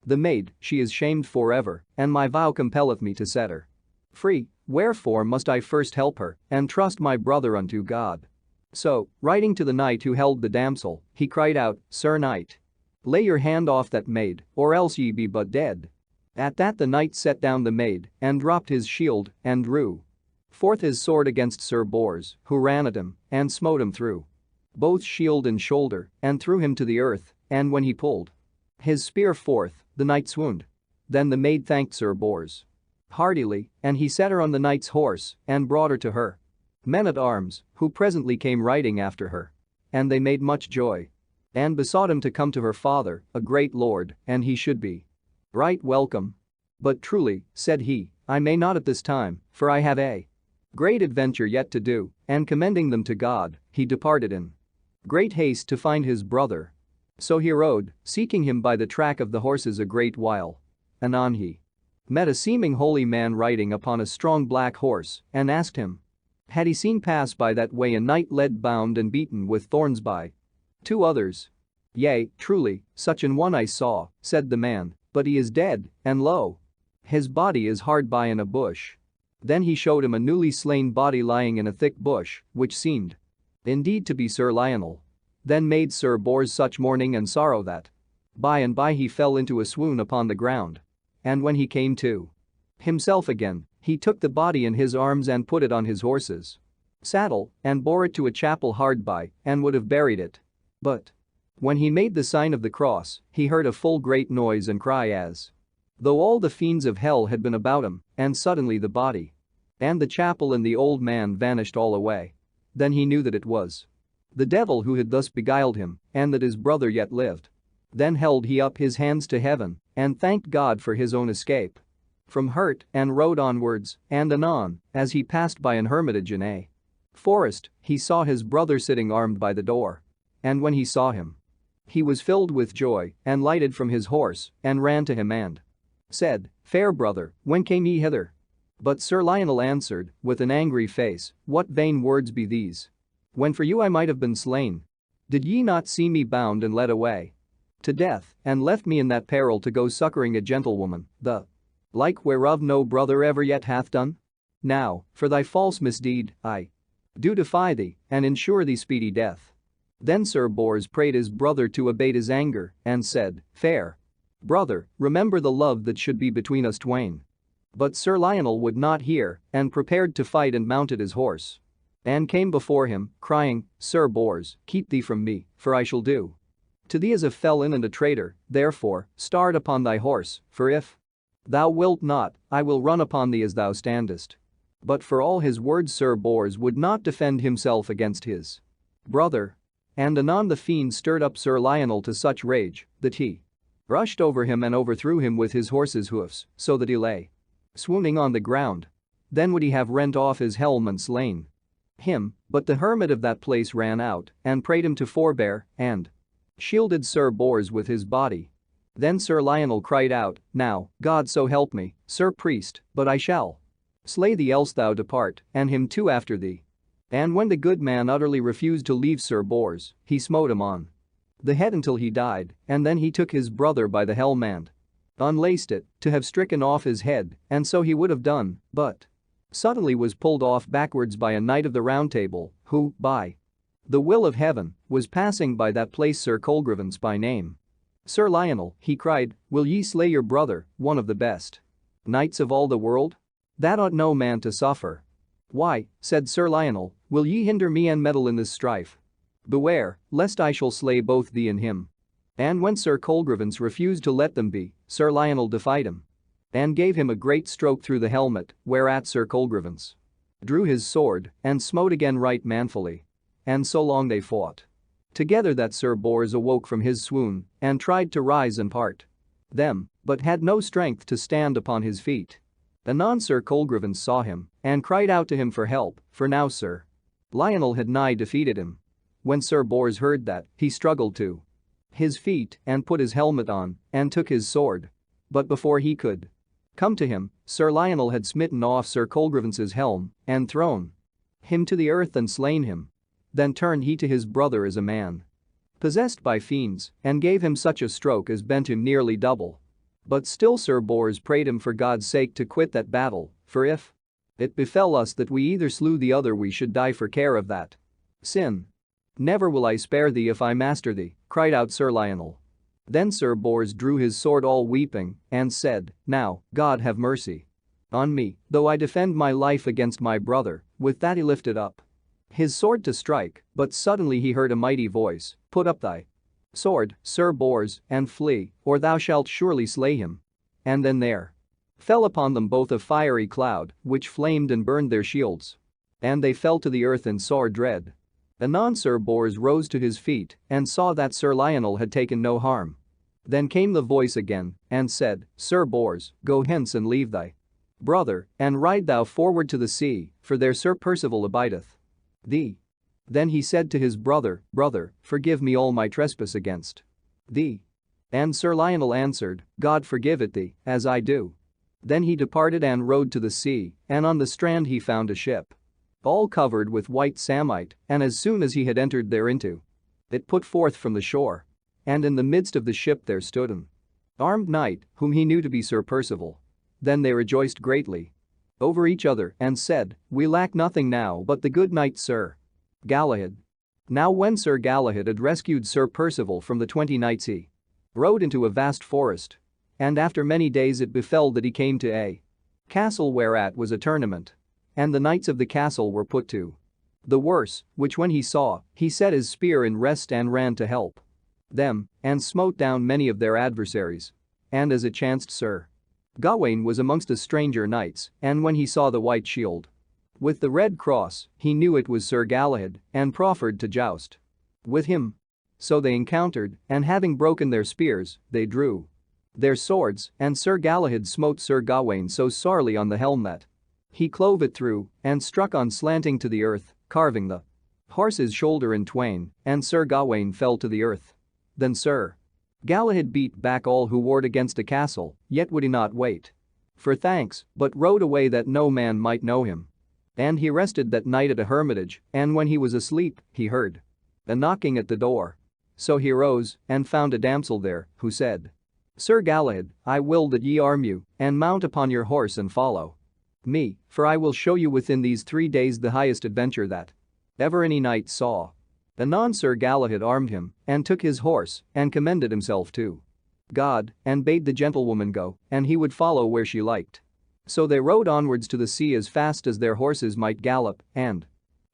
the maid, she is shamed forever, and my vow compelleth me to set her free, wherefore must I first help her, and trust my brother unto God. So, riding to the knight who held the damsel, he cried out, Sir Knight, lay your hand off that maid, or else ye be but dead. At that the knight set down the maid, and dropped his shield, and drew forth his sword against Sir Bors, who ran at him, and smote him through both shield and shoulder, and threw him to the earth, and when he pulled his spear forth, the knight swooned. Then the maid thanked Sir Bors heartily, and he set her on the knight's horse and brought her to her men-at-arms, who presently came riding after her. And they made much joy and besought him to come to her father, a great lord, and he should be right welcome. But truly, said he, I may not at this time, for I have a great adventure yet to do, and commending them to God, he departed in great haste to find his brother. So he rode, seeking him by the track of the horses a great while. Anon he met a seeming holy man riding upon a strong black horse, and asked him, had he seen pass by that way a knight led bound and beaten with thorns by two others? Yea, truly, such an one I saw, said the man, but he is dead, and lo, his body is hard by in a bush. Then he showed him a newly slain body lying in a thick bush, which seemed indeed to be Sir Lionel. Then made Sir Bors such mourning and sorrow that by and by he fell into a swoon upon the ground. And when he came to himself again, he took the body in his arms and put it on his horse's saddle and bore it to a chapel hard by and would have buried it. But when he made the sign of the cross, he heard a full great noise and cry as though all the fiends of hell had been about him, and suddenly the body and the chapel and the old man vanished all away. Then he knew that it was the devil who had thus beguiled him, and that his brother yet lived. Then held he up his hands to heaven and thanked God for his own escape from hurt and rode onwards, and anon, as he passed by an hermitage in a forest, he saw his brother sitting armed by the door. And when he saw him, he was filled with joy and lighted from his horse and ran to him and said, fair brother, when came ye hither? But Sir Lionel answered, with an angry face, what vain words be these? When for you I might have been slain. Did ye not see me bound and led away to death, and left me in that peril to go succoring a gentlewoman, the like whereof no brother ever yet hath done? Now, for thy false misdeed, I do defy thee, and ensure thee speedy death. Then Sir Bors prayed his brother to abate his anger, and said, fair brother, remember the love that should be between us twain. But Sir Lionel would not hear, and prepared to fight and mounted his horse and came before him, crying, Sir Bors, keep thee from me, for I shall do to thee as a felon and a traitor, therefore, start upon thy horse, for if thou wilt not, I will run upon thee as thou standest. But for all his words Sir Bors would not defend himself against his brother. And anon the fiend stirred up Sir Lionel to such rage that he rushed over him and overthrew him with his horse's hoofs, so that he lay swooning on the ground. Then would he have rent off his helm and slain him, but the hermit of that place ran out and prayed him to forbear and shielded Sir Bors with his body. Then Sir Lionel cried out, now, God so help me, Sir Priest, but I shall slay thee else thou depart, and him too after thee. And when the good man utterly refused to leave Sir Bors, he smote him on the head until he died, and then he took his brother by the helm and unlaced it, to have stricken off his head, and so he would have done, but suddenly was pulled off backwards by a knight of the Round Table, who, by the will of heaven, was passing by that place, Sir Colgrevance by name. Sir Lionel, he cried, will ye slay your brother, one of the best knights of all the world? That ought no man to suffer. Why, said Sir Lionel, will ye hinder me and meddle in this strife? Beware, lest I shall slay both thee and him. And when Sir Colgrevance refused to let them be, Sir Lionel defied him and gave him a great stroke through the helmet, whereat Sir Colgrevance drew his sword and smote again right manfully. And so long they fought together that Sir Bors awoke from his swoon and tried to rise and part them, but had no strength to stand upon his feet. Anon Sir Colgrevance saw him and cried out to him for help, for now Sir Lionel had nigh defeated him. When Sir Bors heard that, he struggled to his feet and put his helmet on and took his sword. But before he could come to him, Sir Lionel had smitten off Sir Colgrevance's helm and thrown him to the earth and slain him. Then turned he to his brother as a man possessed by fiends and gave him such a stroke as bent him nearly double. But still Sir Bors prayed him for God's sake to quit that battle, for if it befell us that we either slew the other we should die for care of that sin. Never will I spare thee if I master thee, cried out Sir Lionel. Then Sir Bors drew his sword all weeping and said, now, God have mercy on me, though I defend my life against my brother. With that he lifted up his sword to strike, but suddenly he heard a mighty voice, put up thy sword, Sir Bors, and flee, or thou shalt surely slay him. and then there fell upon them both a fiery cloud, which flamed and burned their shields. And they fell to the earth in sore dread. Anon Sir Bors rose to his feet and saw that Sir Lionel had taken no harm. Then came the voice again and said, Sir Bors, go hence and leave thy brother, and ride thou forward to the sea, for there Sir Percival abideth thee. Then he said to his brother, Brother, forgive me all my trespass against thee. And Sir Lionel answered, God forgive it thee, as I do. Then he departed and rode to the sea, and on the strand he found a ship, all covered with white samite, and as soon as he had entered thereinto, it put forth from the shore. And in the midst of the ship there stood an armed knight, whom he knew to be Sir Percival. Then they rejoiced greatly over each other and said, We lack nothing now but the good knight Sir Galahad. Now when Sir Galahad had rescued Sir Percival from the 20 knights he rode into a vast forest. And after many days it befell that he came to a castle whereat was a tournament. And the knights of the castle were put to the worse, which when he saw, he set his spear in rest and ran to help them, and smote down many of their adversaries. And as it chanced Sir Gawain was amongst the stranger knights, and when he saw the white shield with the red cross, he knew it was Sir Galahad, and proffered to joust with him. So they encountered, and having broken their spears, they drew their swords, and Sir Galahad smote Sir Gawain so sorely on the helm that he clove it through, and struck on slanting to the earth, carving the horse's shoulder in twain, and Sir Gawain fell to the earth. Then Sir Galahad beat back all who warred against the castle, yet would he not wait for thanks, but rode away that no man might know him. And he rested that night at a hermitage, and when he was asleep, he heard a knocking at the door. So he rose, and found a damsel there, who said, Sir Galahad, I will that ye arm you, and mount upon your horse and follow me, for I will show you within these 3 days the highest adventure that ever any knight saw. Anon Sir Galahad armed him, and took his horse, and commended himself to God, and bade the gentlewoman go, and he would follow where she liked. So they rode onwards to the sea as fast as their horses might gallop, and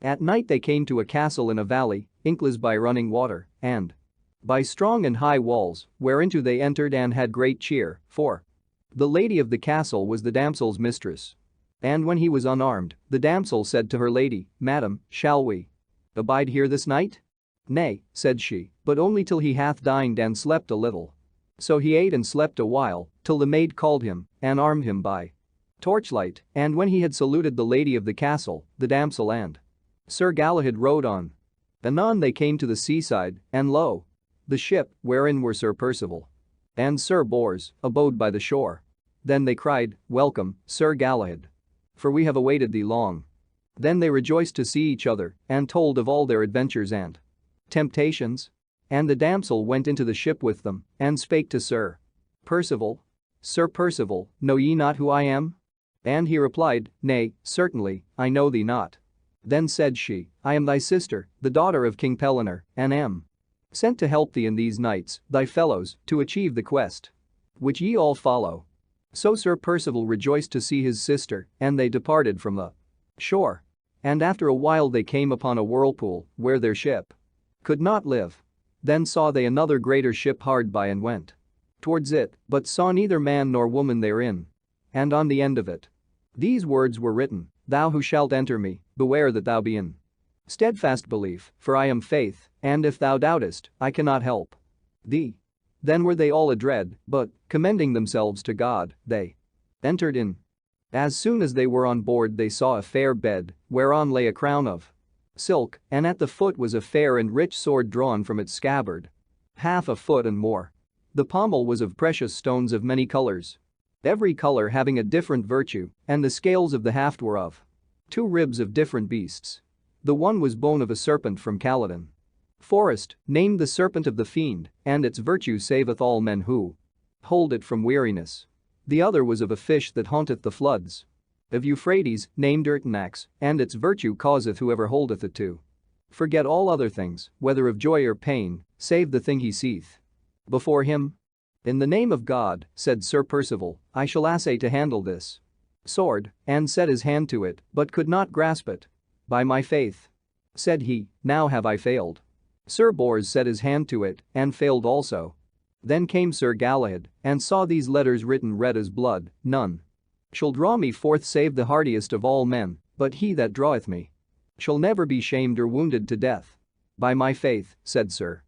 at night they came to a castle in a valley, inclosed by running water, and by strong and high walls, whereinto they entered and had great cheer, for the lady of the castle was the damsel's mistress. And when he was unarmed, the damsel said to her lady, Madam, shall we abide here this night? Nay, said she, but only till he hath dined and slept a little. So he ate and slept a while, till the maid called him, and armed him by torchlight, and when he had saluted the lady of the castle, the damsel and Sir Galahad rode on. Anon they came to the seaside, and lo! The ship, wherein were Sir Percival and Sir Bors, abode by the shore. Then they cried, Welcome, Sir Galahad, for we have awaited thee long. Then they rejoiced to see each other, and told of all their adventures and temptations. And the damsel went into the ship with them, and spake to Sir Percival, Sir Percival, know ye not who I am? And he replied, Nay, certainly, I know thee not. Then said she, I am thy sister, the daughter of King Pellinore, and am sent to help thee and these knights, thy fellows, to achieve the quest which ye all follow. So Sir Percival rejoiced to see his sister, and they departed from the shore. And after a while they came upon a whirlpool, where their ship could not live. Then saw they another greater ship hard by and went towards it, but saw neither man nor woman therein. And on the end of it these words were written, Thou who shalt enter me, beware that thou be in steadfast belief, for I am faith, and if thou doubtest, I cannot help thee. Then were they all adread, but, commending themselves to God, they entered in. As soon as they were on board they saw a fair bed, whereon lay a crown of silk, and at the foot was a fair and rich sword drawn from its scabbard, 1/2 a foot and more. The pommel was of precious stones of many colors, every color having a different virtue, and the scales of the haft were of 2 ribs of different beasts. The one was bone of a serpent from Camelot forest, named the serpent of the fiend, and its virtue saveth all men who hold it from weariness. The other was of a fish that haunteth the floods of Euphrates, named Ertanax, and its virtue causeth whoever holdeth it to forget all other things, whether of joy or pain, save the thing he seeth before him. In the name of God, said Sir Percival, I shall essay to handle this sword, and set his hand to it, but could not grasp it. By my faith, said he, now have I failed. Sir Bors set his hand to it, and failed also. Then came Sir Galahad and saw these letters written red as blood, none shall draw me forth save the hardiest of all men, but he that draweth me shall never be shamed or wounded to death. By my faith, said Sir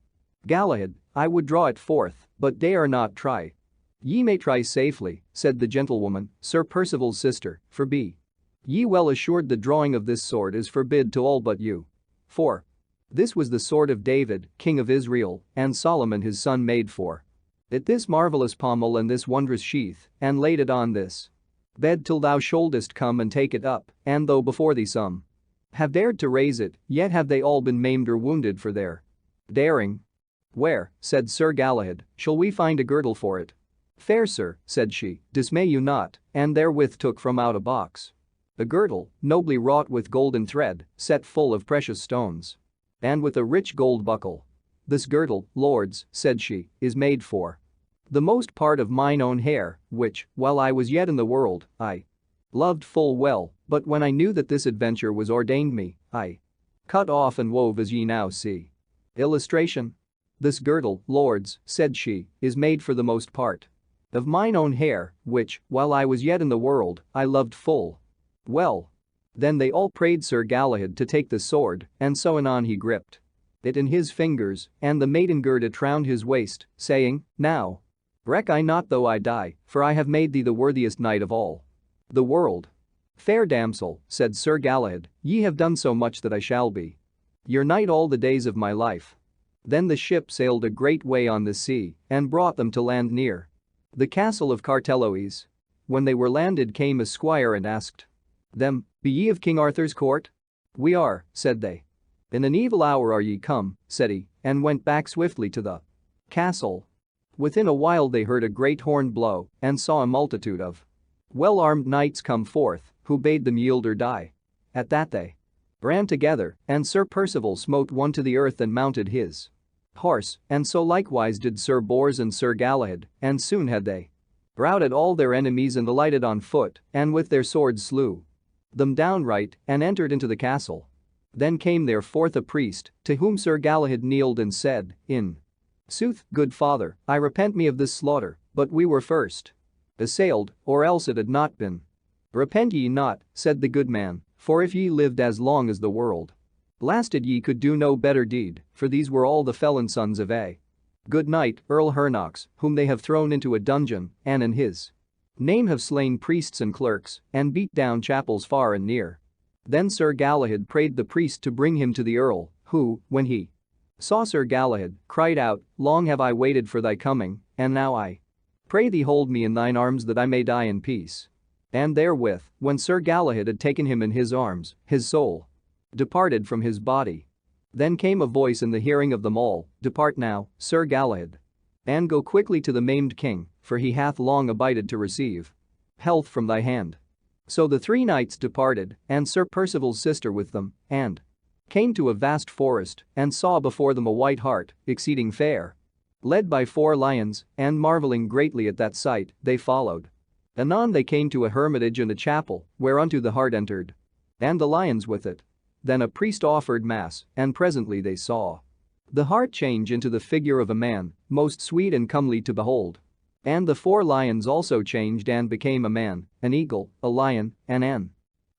Galahad, I would draw it forth, but dare not try. Ye may try safely, said the gentlewoman, Sir Percival's sister, for be ye well assured the drawing of this sword is forbid to all but you. For this was the sword of David, king of Israel, and Solomon his son made for it this marvelous pommel and this wondrous sheath, and laid it on this bed till thou shouldest come and take it up, and though before thee some have dared to raise it, yet have they all been maimed or wounded for their daring. Where, said Sir Galahad, shall we find a girdle for it? Fair sir, said she, dismay you not, and therewith took from out a box a girdle, nobly wrought with golden thread, set full of precious stones, and with a rich gold buckle. This girdle, lords, said she, is made for the most part of mine own hair, which, while I was yet in the world, I loved full well, but when I knew that this adventure was ordained me, I cut off and wove as ye now see. Illustration. This girdle, lords, said she, is made for the most part of mine own hair, which, while I was yet in the world, I loved full well. Then they all prayed Sir Galahad to take the sword, and so anon he gripped it in his fingers, and the maiden girt it round his waist, saying, Now reck I not though I die, for I have made thee the worthiest knight of all the world. Fair damsel, said Sir Galahad, ye have done so much that I shall be your knight all the days of my life. Then the ship sailed a great way on the sea, and brought them to land near the castle of Carteloes. When they were landed came a squire and asked them, Be ye of King Arthur's court? We are, said they. In an evil hour are ye come, said he, and went back swiftly to the castle. Within a while they heard a great horn blow, and saw a multitude of well-armed knights come forth, who bade them yield or die. At that they ran together, and Sir Percival smote one to the earth and mounted his horse, and so likewise did Sir Bors and Sir Galahad, and soon had they routed all their enemies and alighted on foot, and with their swords slew them downright, and entered into the castle. Then came there forth a priest, to whom Sir Galahad kneeled and said, In sooth, good father, I repent me of this slaughter, but we were first assailed, or else it had not been. Repent ye not, said the good man, for if ye lived as long as the world lasted ye could do no better deed, for these were all the felon sons of a good knight, Earl Hernox, whom they have thrown into a dungeon, and in his name have slain priests and clerks, and beat down chapels far and near. Then Sir Galahad prayed the priest to bring him to the earl, who, when he saw Sir Galahad, cried out, Long have I waited for thy coming, and now I pray thee hold me in thine arms that I may die in peace. And therewith, when Sir Galahad had taken him in his arms, his soul departed from his body. Then came a voice in the hearing of them all, Depart now, Sir Galahad, and go quickly to the maimed king, for he hath long abided to receive health from thy hand. So the three knights departed, and Sir Percival's sister with them, and came to a vast forest, and saw before them a white hart, exceeding fair, led by 4 lions, and marveling greatly at that sight, they followed. Anon they came to a hermitage and a chapel, whereunto the hart entered, and the lions with it. Then a priest offered mass, and presently they saw the hart change into the figure of a man, most sweet and comely to behold. And the 4 lions also changed and became a man, an eagle, a lion, and an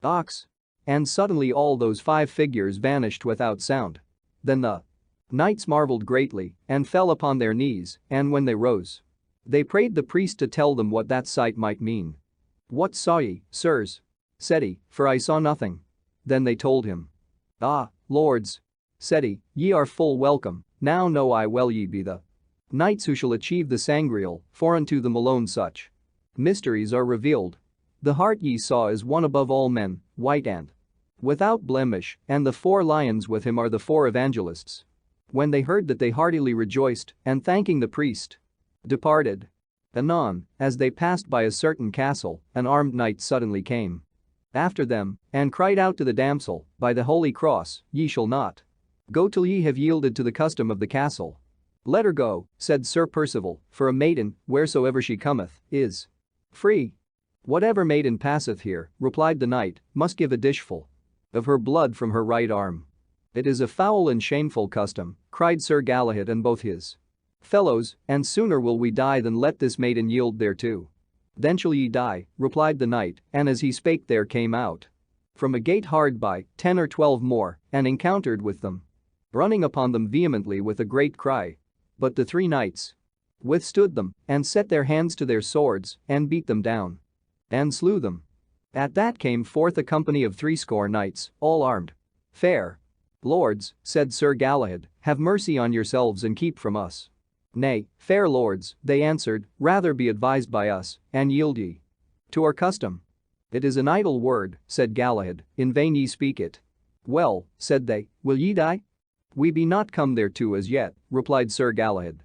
ox. And suddenly all those 5 figures vanished without sound. Then the knights marveled greatly, and fell upon their knees, and when they rose, they prayed the priest to tell them what that sight might mean. What saw ye, sirs? Said he, for I saw nothing. Then they told him. Ah, lords, said he, ye are full welcome, now know I well ye be the knights who shall achieve the Sangreal, for unto them alone such mysteries are revealed. The hart ye saw is one above all men, white and without blemish, and the 4 lions with him are the 4 evangelists. When they heard that they heartily rejoiced, and thanking the priest, departed. Anon, as they passed by a certain castle, an armed knight suddenly came after them, and cried out to the damsel, By the holy cross, ye shall not go till ye have yielded to the custom of the castle. Let her go, said Sir Percival, for a maiden, wheresoever she cometh, is free. Whatever maiden passeth here, replied the knight, must give a dishful of her blood from her right arm. It is a foul and shameful custom, cried Sir Galahad, and both his "Fellows, and sooner will we die than let this maiden yield thereto." "Then shall ye die," replied the knight, and as he spake there came out from a gate hard by 10 or 12 more, and encountered with them, running upon them vehemently with a great cry. But the 3 knights withstood them, and set their hands to their swords, and beat them down, and slew them. At that came forth a company of 60 knights, all armed. "Fair lords," said Sir Galahad, "have mercy on yourselves and keep from us." "Nay, fair lords," they answered, "rather be advised by us, and yield ye to our custom." "It is an idle word," said Galahad, "in vain ye speak it." "Well," said they, "will ye die?" "We be not come thereto as yet," replied Sir Galahad.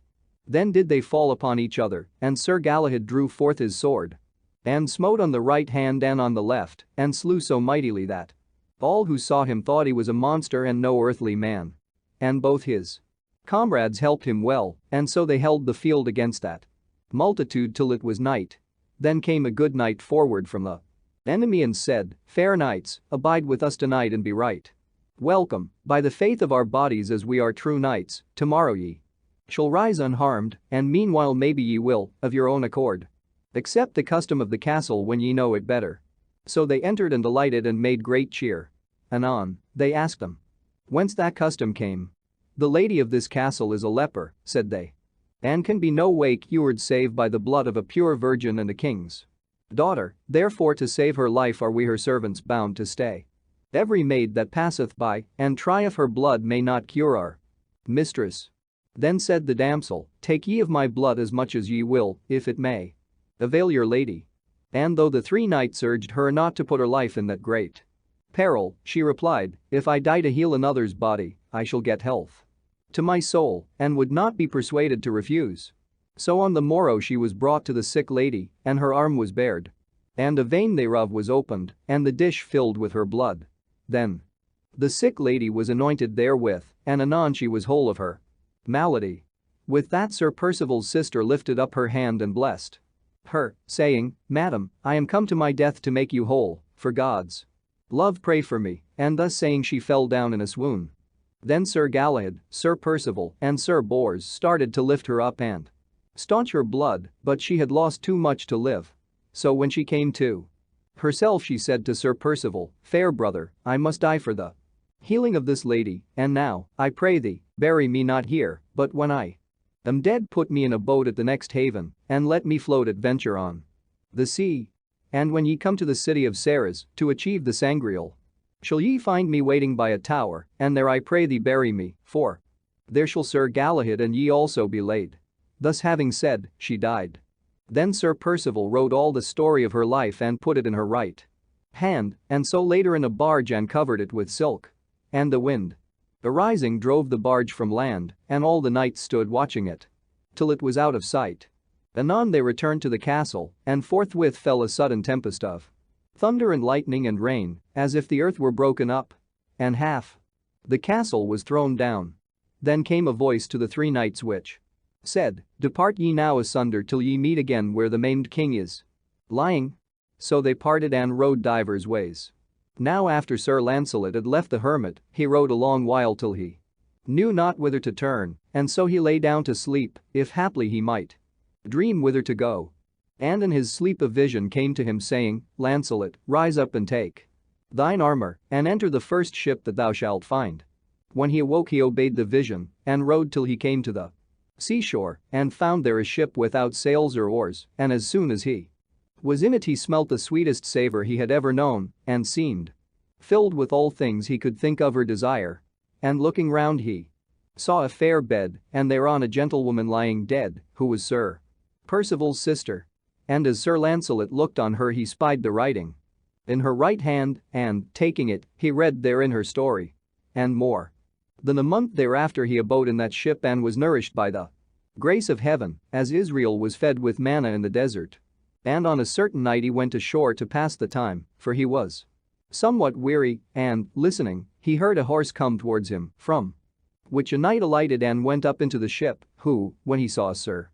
Then did they fall upon each other, and Sir Galahad drew forth his sword and smote on the right hand and on the left, and slew so mightily that all who saw him thought he was a monster and no earthly man. And both his comrades helped him well, and so they held the field against that multitude till it was night. Then came a good knight forward from the enemy and said, "Fair knights, abide with us tonight and be right welcome, by the faith of our bodies as we are true knights, tomorrow ye shall rise unharmed, and meanwhile maybe ye will, of your own accord, accept the custom of the castle when ye know it better." So they entered and alighted and made great cheer. Anon, they asked them whence that custom came. "The lady of this castle is a leper," said they, "and can be no way cured save by the blood of a pure virgin and a king's daughter, therefore to save her life are we her servants bound to stay. Every maid that passeth by, and trieth her blood may not cure our mistress." Then said the damsel, "Take ye of my blood as much as ye will, if it may avail your lady." And though the 3 knights urged her not to put her life in that great peril, she replied, "If I die to heal another's body, I shall get health to my soul, and would not be persuaded to refuse." So on the morrow she was brought to the sick lady, and her arm was bared, and a vein thereof was opened, and the dish filled with her blood. Then the sick lady was anointed therewith, and anon she was whole of her malady. With that Sir Percival's sister lifted up her hand and blessed her, saying, "Madam, I am come to my death to make you whole, for God's love pray for me," and thus saying she fell down in a swoon. Then Sir Galahad, Sir Percival, and Sir Bors started to lift her up and staunch her blood, but she had lost too much to live. So when she came to herself she said to Sir Percival, "Fair brother, I must die for the healing of this lady, and now, I pray thee, bury me not here, but when I am dead put me in a boat at the next haven, and let me float at venture on the sea. And when ye come to the city of Sarras, to achieve the Sangreal, shall ye find me waiting by a tower, and there I pray thee bury me, for there shall Sir Galahad and ye also be laid." Thus having said, she died. Then Sir Percival wrote all the story of her life and put it in her right hand, and so laid her in a barge and covered it with silk. And the wind arising drove the barge from land, and all the knights stood watching it till it was out of sight. Anon they returned to the castle, and forthwith fell a sudden tempest of thunder and lightning and rain, as if the earth were broken up, and half the castle was thrown down. Then came a voice to the 3 knights which said, "Depart ye now asunder till ye meet again where the maimed king is lying." So they parted and rode divers ways. Now after Sir Lancelot had left the hermit, he rode a long while till he knew not whither to turn, and so he lay down to sleep, if haply he might dream whither to go. And in his sleep a vision came to him saying, "Lancelot, rise up and take thine armor, and enter the first ship that thou shalt find." When he awoke he obeyed the vision, and rode till he came to the seashore, and found there a ship without sails or oars, and as soon as he was in it he smelt the sweetest savor he had ever known, and seemed filled with all things he could think of or desire. And looking round he saw a fair bed, and thereon a gentlewoman lying dead, who was Sir Percival's sister. And as Sir Lancelot looked on her he spied the writing in her right hand, and, taking it, he read therein her story and more. Then a month thereafter he abode in that ship and was nourished by the grace of heaven, as Israel was fed with manna in the desert. And on a certain night he went ashore to pass the time, for he was somewhat weary, and, listening, he heard a horse come towards him, from which a knight alighted and went up into the ship, who, when he saw Sir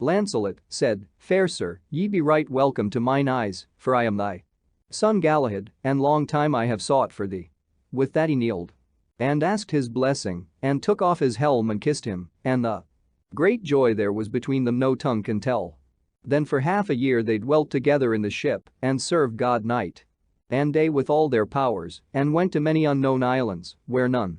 Lancelot, said, "Fair sir, ye be right welcome to mine eyes, for I am thy son Galahad, and long time I have sought for thee." With that he kneeled and asked his blessing, and took off his helm and kissed him, and the Great joy there was between them no tongue can tell. Then for half a year they dwelt together in the ship and served God night and day with all their powers and went to many unknown islands where none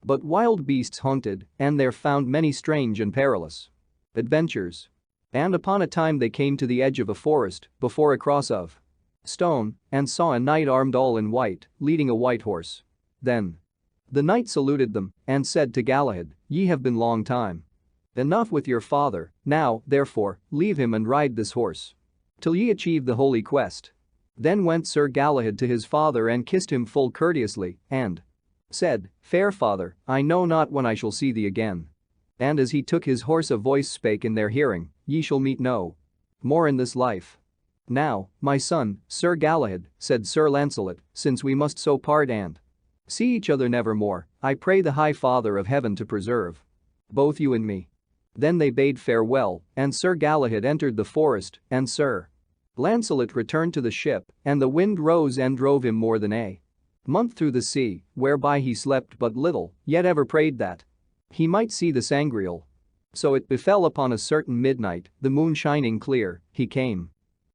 but wild beasts haunted, and there found many strange and perilous adventures. And upon a time they came to the edge of a forest before a cross of stone and saw a knight armed all in white leading a white horse. Then the knight saluted them and said to Galahad, "Ye have been long time enough with your father, now, therefore, leave him and ride this horse till ye achieve the holy quest." Then went Sir Galahad to his father and kissed him full courteously and said, "Fair father, I know not when I shall see thee again." And as he took his horse a voice spake in their hearing, "Ye shall meet no more in this life." "Now, my son, Sir Galahad," said Sir Lancelot, "since we must so part and see each other nevermore, I pray the High Father of Heaven to preserve both you and me." Then they bade farewell, and Sir Galahad entered the forest, and Sir Lancelot returned to the ship, and the wind rose and drove him more than a month through the sea, whereby he slept but little, yet ever prayed that he might see the Sangreal. So it befell upon a certain midnight, the moon shining clear, he came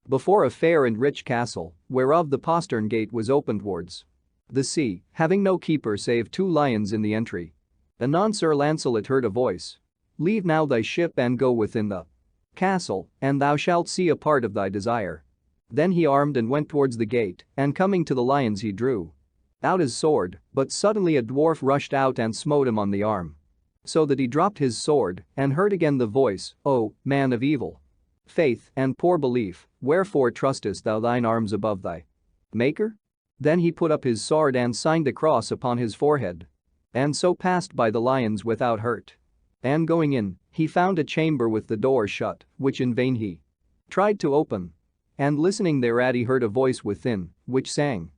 before a fair and rich castle, whereof the postern gate was open towards the sea, having no keeper save 2 lions in the entry. Anon Sir Lancelot heard a voice, "Leave now thy ship and go within the castle, and thou shalt see a part of thy desire." Then he armed and went towards the gate, and coming to the lions he drew out his sword, but suddenly a dwarf rushed out and smote him on the arm, so that he dropped his sword and heard again the voice, "O man of evil faith and poor belief, wherefore trustest thou thine arms above thy Maker?" Then he put up his sword and signed a cross upon his forehead, and so passed by the lions without hurt. And going in, he found a chamber with the door shut, which in vain he tried to open. And listening thereat he heard a voice within, which sang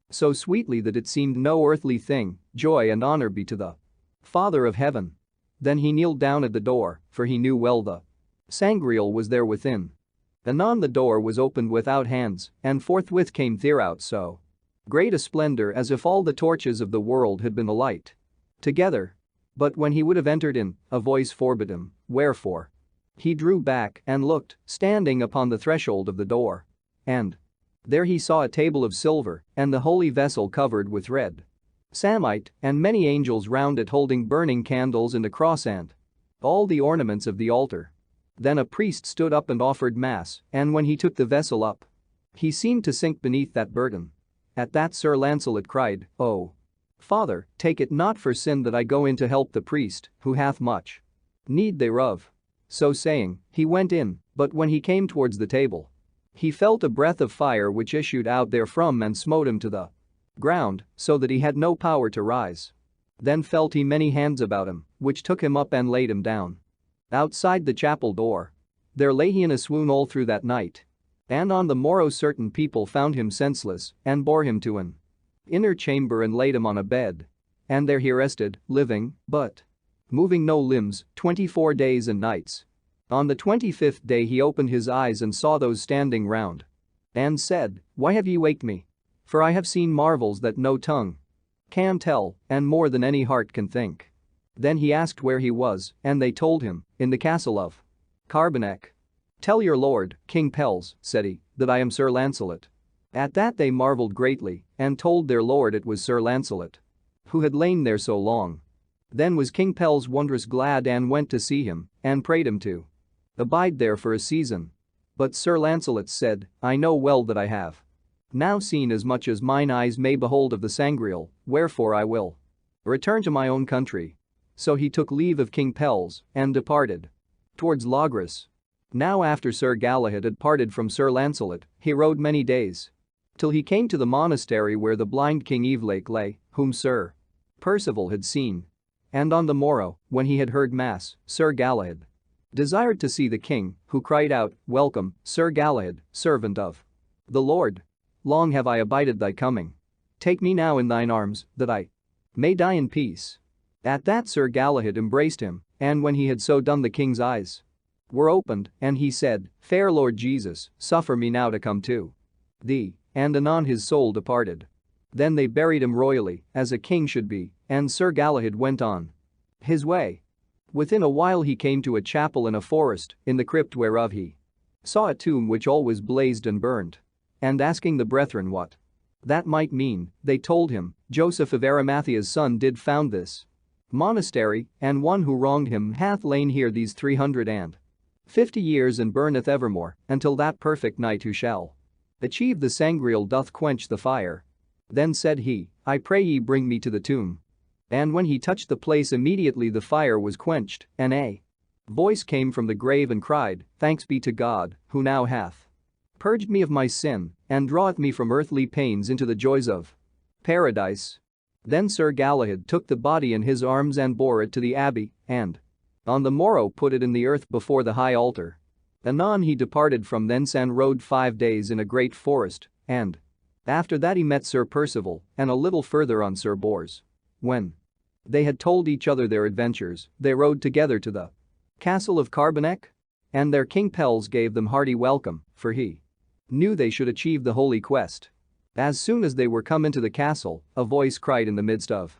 so sweetly that it seemed no earthly thing, "Joy and honor be to the Father of Heaven." Then he kneeled down at the door, for he knew well the Sangreal was there within. Anon the door was opened without hands, and forthwith came there out so great a splendor as if all the torches of the world had been alight together. But when he would have entered in, a voice forbid him, wherefore he drew back and looked, standing upon the threshold of the door. And there he saw a table of silver, and the holy vessel covered with red samite, and many angels round it holding burning candles and a cross and all the ornaments of the altar. Then a priest stood up and offered mass, and when he took the vessel up, he seemed to sink beneath that burden. At that Sir Lancelot cried, "O Father, take it not for sin that I go in to help the priest, who hath much need thereof." So saying, he went in, but when he came towards the table, he felt a breath of fire which issued out therefrom and smote him to the ground, so that he had no power to rise. Then felt he many hands about him, which took him up and laid him down outside the chapel door. There lay he in a swoon all through that night. And on the morrow certain people found him senseless and bore him to an inner chamber and laid him on a bed. And there he rested, living, but moving no limbs, 24 days and nights. On the 25th day he opened his eyes and saw those standing round and said, "Why have ye waked me? For I have seen marvels that no tongue can tell, and more than any heart can think." Then he asked where he was, and they told him, "In the castle of Carbonek." "Tell your lord, King Pelles," said he, "that I am Sir Lancelot." At that they marveled greatly, and told their lord it was Sir Lancelot, who had lain there so long. Then was King Pelles wondrous glad and went to see him, and prayed him to abide there for a season. But Sir Lancelot said, "I know well that I have now seen as much as mine eyes may behold of the Sangreal, wherefore I will return to my own country." So he took leave of King Pelles and departed towards Logres. Now after Sir Galahad had parted from Sir Lancelot, he rode many days till he came to the monastery where the blind King Evelake lay, whom Sir Percival had seen. And on the morrow, when he had heard mass, Sir Galahad desired to see the king, who cried out, "Welcome, Sir Galahad, servant of the Lord. Long have I abided thy coming. Take me now in thine arms, that I may die in peace." At that Sir Galahad embraced him, and when he had so done the king's eyes were opened, and he said, "Fair Lord Jesus, suffer me now to come to thee." And anon his soul departed. Then they buried him royally, as a king should be, and Sir Galahad went on his way. Within a while he came to a chapel in a forest, in the crypt whereof he saw a tomb which always blazed and burned. And asking the brethren what that might mean, they told him, Joseph of Arimathea's son did found this monastery, and one who wronged him hath lain here these 350 years and burneth evermore, until that perfect night who shall achieve the sangreal doth quench the fire. Then said he, I pray ye bring me to the tomb. And when he touched the place immediately the fire was quenched, and a voice came from the grave and cried, Thanks be to God, who now hath purged me of my sin, and draweth me from earthly pains into the joys of paradise. Then Sir Galahad took the body in his arms and bore it to the abbey, and on the morrow put it in the earth before the high altar. Anon he departed from thence and rode 5 days in a great forest, and after that he met Sir Percival, and a little further on Sir Bors. When they had told each other their adventures, they rode together to the castle of Carbonek. And their King Pelles gave them hearty welcome, for he knew they should achieve the holy quest. As soon as they were come into the castle, a voice cried in the midst of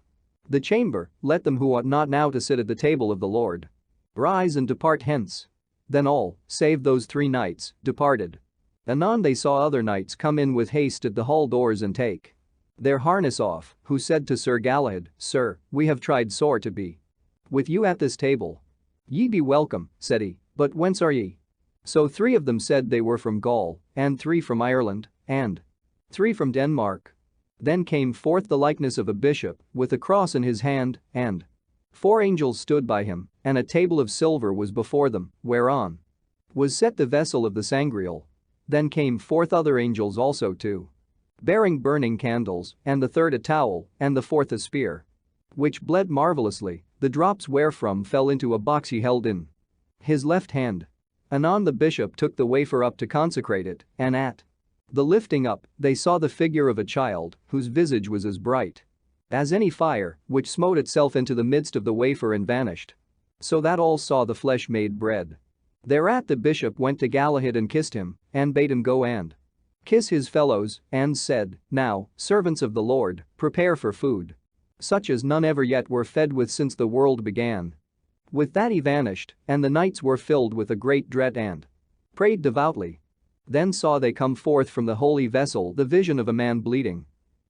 the chamber, Let them who ought not now to sit at the table of the Lord rise and depart hence. Then all, save those 3 knights, departed. Anon they saw other knights come in with haste at the hall doors and take their harness off, who said to Sir Galahad, Sir, we have tried sore to be with you at this table. Ye be welcome, said he, but whence are ye? So 3 of them said they were from Gaul, and 3 from Ireland, and 3 from Denmark. Then came forth the likeness of a bishop, with a cross in his hand, and 4 angels stood by him, and a table of silver was before them, whereon was set the vessel of the sangreal. Then came forth other angels also too, bearing burning candles, and the 3rd a towel, and the 4th a spear, which bled marvelously, the drops wherefrom fell into a box he held in his left hand. Anon the bishop took the wafer up to consecrate it, and at the lifting up, they saw the figure of a child, whose visage was as bright as any fire, which smote itself into the midst of the wafer and vanished. So that all saw the flesh made bread. Thereat the bishop went to Galahad and kissed him, and bade him go and kiss his fellows, and said, Now, servants of the Lord, prepare for food, such as none ever yet were fed with since the world began. With that he vanished, and the knights were filled with a great dread and prayed devoutly. Then saw they come forth from the holy vessel the vision of a man bleeding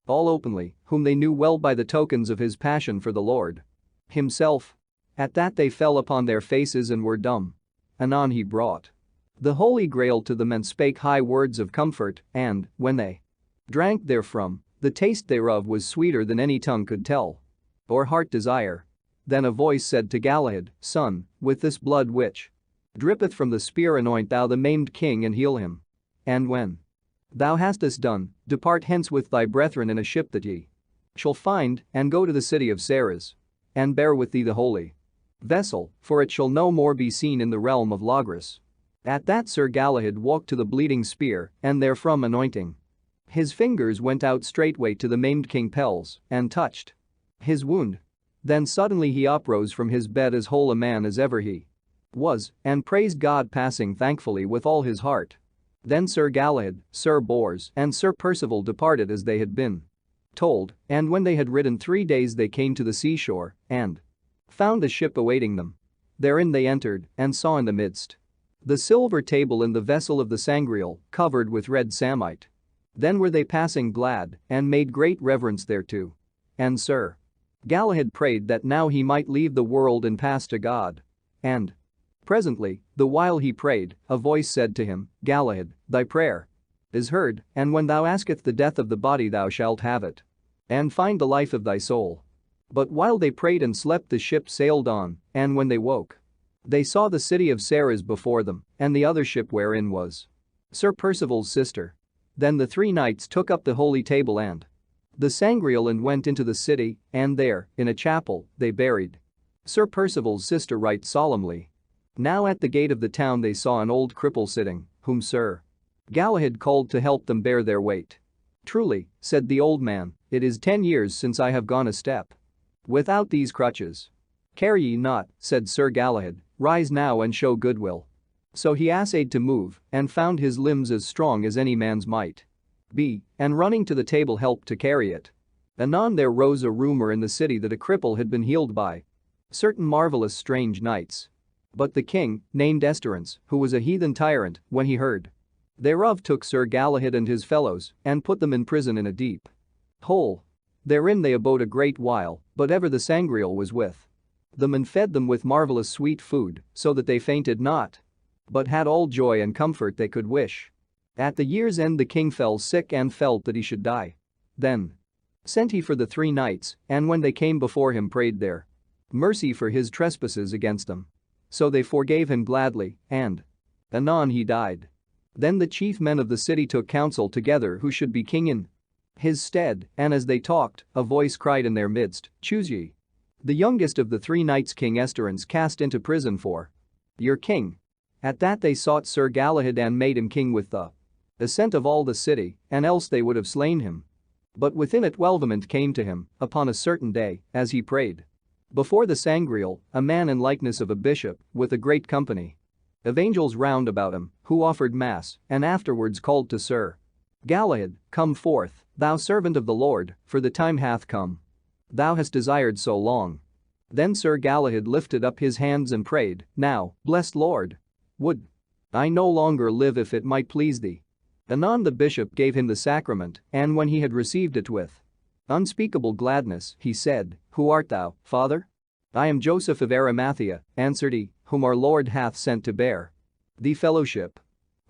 all openly, whom they knew well by the tokens of his passion for the Lord himself. At that they fell upon their faces and were dumb. Anon he brought the Holy Grail to them and spake high words of comfort, and, when they drank therefrom, the taste thereof was sweeter than any tongue could tell or heart desire. Then a voice said to Galahad, Son, with this blood which drippeth from the spear anoint thou the maimed king and heal him. And when thou hast this done, depart hence with thy brethren in a ship that ye shall find, and go to the city of Sarras. And bear with thee the holy vessel, for it shall no more be seen in the realm of Logris. At that Sir Galahad walked to the bleeding spear, and therefrom anointing his fingers went out straightway to the maimed King Pelles, and touched his wound. Then suddenly he uprose from his bed as whole a man as ever he was, and praised God passing thankfully with all his heart. Then Sir Galahad, Sir Bors, and Sir Percival departed as they had been told, and when they had ridden 3 days they came to the seashore, and found the ship awaiting them. Therein they entered, and saw in the midst the silver table and the vessel of the sangreal, covered with red samite. Then were they passing glad, and made great reverence thereto. And Sir Galahad prayed that now he might leave the world and pass to God. And presently, the while he prayed, a voice said to him, Galahad, thy prayer is heard, and when thou askest the death of the body thou shalt have it, and find the life of thy soul. But while they prayed and slept the ship sailed on, and when they woke, they saw the city of Sarras before them, and the other ship wherein was Sir Percival's sister. Then the 3 knights took up the holy table and the sangreal and went into the city, and there, in a chapel, they buried Sir Percival's sister right solemnly. Now at the gate of the town they saw an old cripple sitting, whom Sir Galahad called to help them bear their weight. Truly, said the old man, it is 10 years since I have gone a step without these crutches. Care ye not, said Sir Galahad, rise now and show goodwill. So he essayed to move, and found his limbs as strong as any man's might be, and running to the table helped to carry it. Anon there rose a rumor in the city that a cripple had been healed by certain marvelous strange knights. But the king, named Esterance, who was a heathen tyrant, when he heard thereof took Sir Galahad and his fellows and put them in prison in a deep hole. Therein they abode a great while, but ever the Sangreal was with them and fed them with marvelous sweet food, so that they fainted not, but had all joy and comfort they could wish. At the year's end the king fell sick and felt that he should die. Then sent he for the 3 knights, and when they came before him prayed their mercy for his trespasses against them. So they forgave him gladly, and anon he died. Then the chief men of the city took counsel together who should be king in his stead, and as they talked, a voice cried in their midst, "Choose ye the youngest of the 3 knights King Esterance cast into prison for your king." At that they sought Sir Galahad and made him king with the assent of all the city, and else they would have slain him. But within it welvement came to him, upon a certain day, as he prayed before the Sangreal, a man in likeness of a bishop, with a great company of angels round about him, who offered mass, and afterwards called to Sir Galahad, "Come forth, thou servant of the Lord, for the time hath come thou hast desired so long." Then Sir Galahad lifted up his hands and prayed, "Now, blessed Lord, would I no longer live if it might please thee." Anon the bishop gave him the sacrament, and when he had received it with unspeakable gladness, he said, "Who art thou, Father?" "I am Joseph of Arimathea," answered he, "whom our Lord hath sent to bear thee fellowship."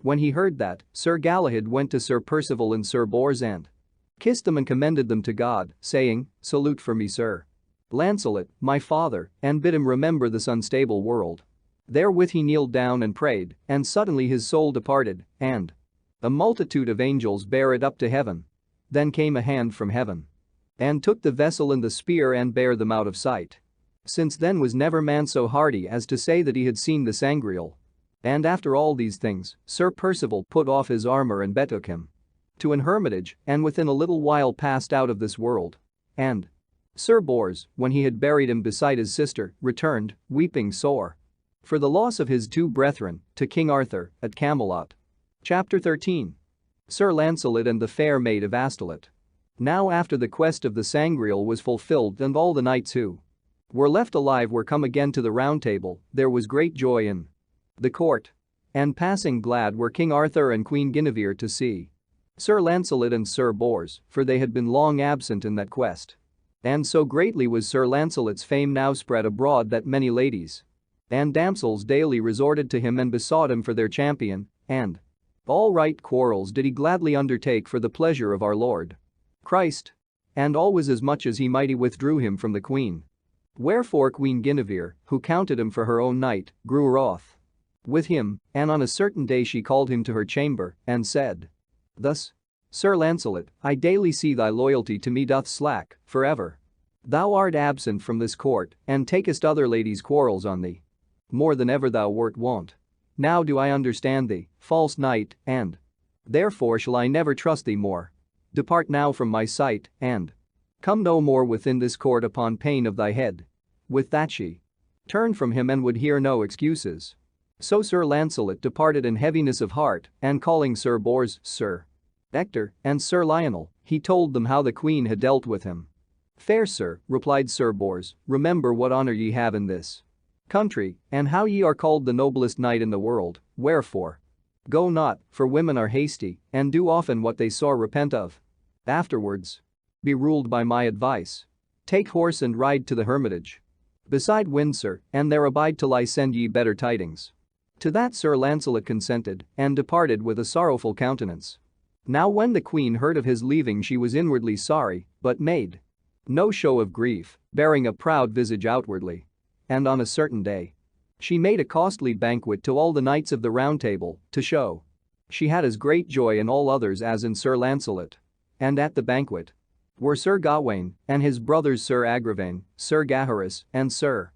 When he heard that, Sir Galahad went to Sir Percival and Sir Bors and kissed them and commended them to God, saying, "Salute for me Sir Lancelot, my father, and bid him remember this unstable world." Therewith he kneeled down and prayed, and suddenly his soul departed, and a multitude of angels bare it up to heaven. Then came a hand from heaven and took the vessel and the spear and bare them out of sight. Since then was never man so hardy as to say that he had seen the Sangreal. And after all these things, Sir Percival put off his armor and betook him to an hermitage, and within a little while passed out of this world. And Sir Bors, when he had buried him beside his sister, returned, weeping sore for the loss of his 2 brethren, to King Arthur at Camelot. Chapter 13. Sir Lancelot and the Fair Maid of Astolat. Now after the quest of the Sangreal was fulfilled and all the knights who were left alive were come again to the Round Table, there was great joy in the court. And passing glad were King Arthur and Queen Guinevere to see Sir Lancelot and Sir Bors, for they had been long absent in that quest. And so greatly was Sir Lancelot's fame now spread abroad that many ladies and damsels daily resorted to him and besought him for their champion, and all right quarrels did he gladly undertake for the pleasure of our Lord Christ. And always as much as he might he withdrew him from the queen. Wherefore Queen Guinevere, who counted him for her own knight, grew wroth with him, and on a certain day she called him to her chamber, and said thus, "Sir Lancelot, I daily see thy loyalty to me doth slack, forever. Thou art absent from this court, and takest other ladies' quarrels on thee more than ever thou wert wont. Now do I understand thee, false knight, and therefore shall I never trust thee more. Depart now from my sight, and come no more within this court upon pain of thy head." With that she turned from him and would hear no excuses. So Sir Lancelot departed in heaviness of heart, and calling Sir Bors, Sir Ector, and Sir Lionel, he told them how the queen had dealt with him. "Fair sir," replied Sir Bors, "remember what honor ye have in this country, and how ye are called the noblest knight in the world, wherefore go not, for women are hasty, and do often what they sore repent of. Afterwards be ruled by my advice. Take horse and ride to the hermitage beside Windsor, and there abide till I send ye better tidings." To that Sir Lancelot consented, and departed with a sorrowful countenance. Now when the queen heard of his leaving she was inwardly sorry, but made no show of grief, bearing a proud visage outwardly. And on a certain day she made a costly banquet to all the knights of the Round Table, to show she had as great joy in all others as in Sir Lancelot. And at the banquet were Sir Gawain and his brothers Sir Agravain, Sir Gaheris, and Sir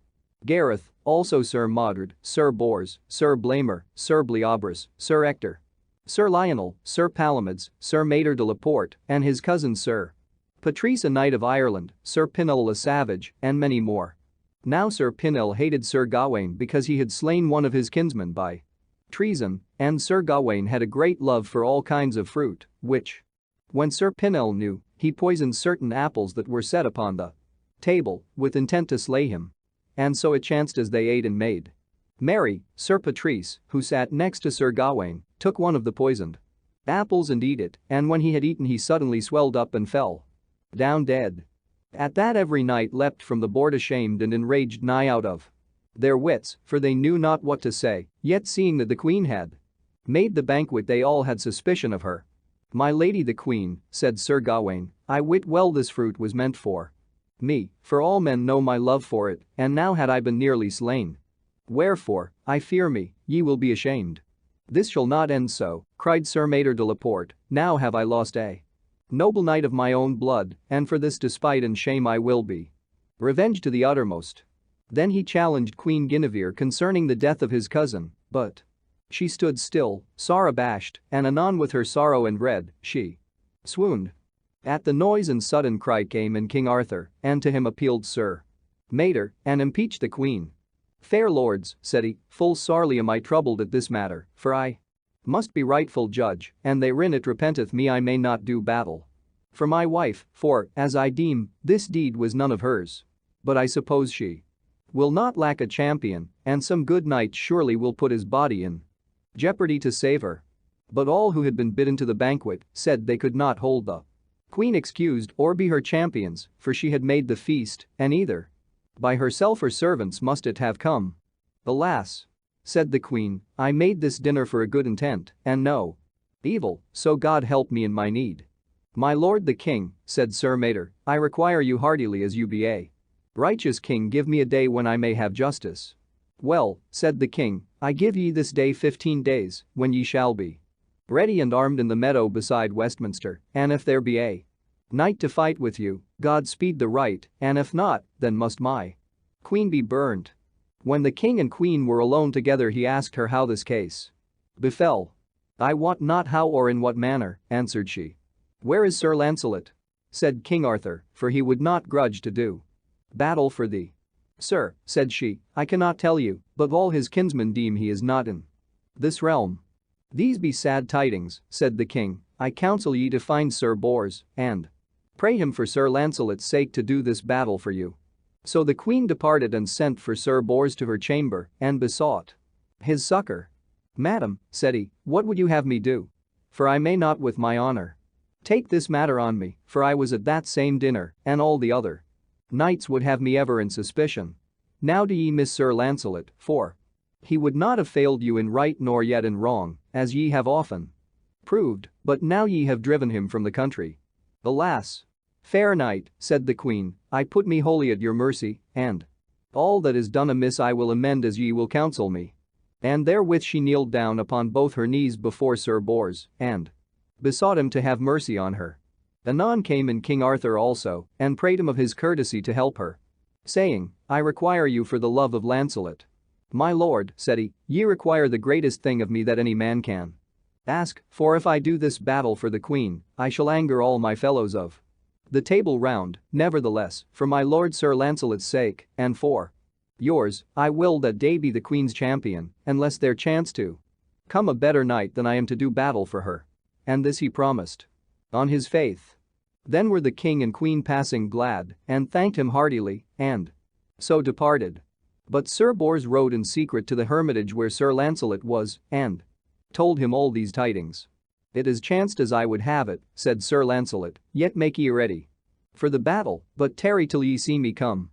Gareth, also Sir Mordred, Sir Bors, Sir Blamor, Sir Bleoberis, Sir Ector, Sir Lionel, Sir Palomides, Sir Mater de la Porte, and his cousin Sir Patrice a knight of Ireland, Sir Pinel a savage, and many more. Now Sir Pinel hated Sir Gawain because he had slain one of his kinsmen by treason, and Sir Gawain had a great love for all kinds of fruit, which, when Sir Pinel knew, he poisoned certain apples that were set upon the table, with intent to slay him. and so it chanced as they ate and made merry, Sir Patrice, who sat next to Sir Gawain, took one of the poisoned apples and eat it, and when he had eaten he suddenly swelled up and fell down dead. At that every knight leapt from the board ashamed and enraged nigh out of their wits, for they knew not what to say, yet seeing that the queen had made the banquet they all had suspicion of her. "My lady the queen," said Sir Gawain, "I wit well this fruit was meant for me, for all men know my love for it, and now had I been nearly slain. Wherefore, I fear me, ye will be ashamed." "This shall not end so," cried Sir Mador de la Porte, "now have I lost a noble knight of my own blood, and for this despite and shame I will be revenged to the uttermost." Then he challenged Queen Guinevere concerning the death of his cousin, but she stood still, sore abashed, and anon with her sorrow and dread, she swooned. At the noise and sudden cry came in King Arthur, and to him appealed Sir Mador, and impeached the queen. "Fair lords," said he, "full sorely am I troubled at this matter, for I must be rightful judge, and therein it repenteth me I may not do battle for my wife, for, as I deem, this deed was none of hers. But I suppose she will not lack a champion, and some good knight surely will put his body in jeopardy to save her." But all who had been bidden to the banquet said they could not hold the queen excused or be her champions, for she had made the feast, and either by herself or servants must it have come. "Alas," said the queen, "I made this dinner for a good intent, and no evil, so God help me in my need." "My lord the king," said Sir Mador, "I require you heartily as you be a righteous king give me a day when I may have justice." "Well," said the king, "I give ye this day 15 days, when ye shall be ready and armed in the meadow beside Westminster, and if there be a knight to fight with you, God speed the right, and if not, then must my queen be burnt." When the king and queen were alone together he asked her how this case befell. "I wot not how or in what manner," answered she. "Where is Sir Lancelot?" said King Arthur, for he would not grudge to do battle for thee. "Sir," said she, "I cannot tell you, but all his kinsmen deem he is not in this realm." "These be sad tidings," said the king. "I counsel ye to find Sir Bors, and pray him for Sir Lancelot's sake to do this battle for you." So the queen departed and sent for Sir Bors to her chamber and besought his succor. "Madam," said he, "what would you have me do? For I may not with my honor take this matter on me, for I was at that same dinner, and all the other knights would have me ever in suspicion. Now do ye miss Sir Lancelot, for he would not have failed you in right nor yet in wrong, as ye have often proved, but now ye have driven him from the country." "Alas, fair knight," said the queen, "I put me wholly at your mercy, and all that is done amiss I will amend as ye will counsel me." And therewith she kneeled down upon both her knees before Sir Bors, and besought him to have mercy on her. Anon came in King Arthur also, and prayed him of his courtesy to help her, saying, "I require you for the love of Lancelot." "My lord," said he, "ye require the greatest thing of me that any man can ask, for if I do this battle for the queen, I shall anger all my fellows of the Table Round, nevertheless, for my lord Sir Lancelot's sake, and for yours, I will that day be the queen's champion, unless there chance to come a better knight than I am to do battle for her." And this he promised on his faith. Then were the king and queen passing glad, and thanked him heartily, and so departed. But Sir Bors rode in secret to the hermitage where Sir Lancelot was, and told him all these tidings. "It has chanced as I would have it," said Sir Lancelot, "yet make ye ready for the battle, but tarry till ye see me come."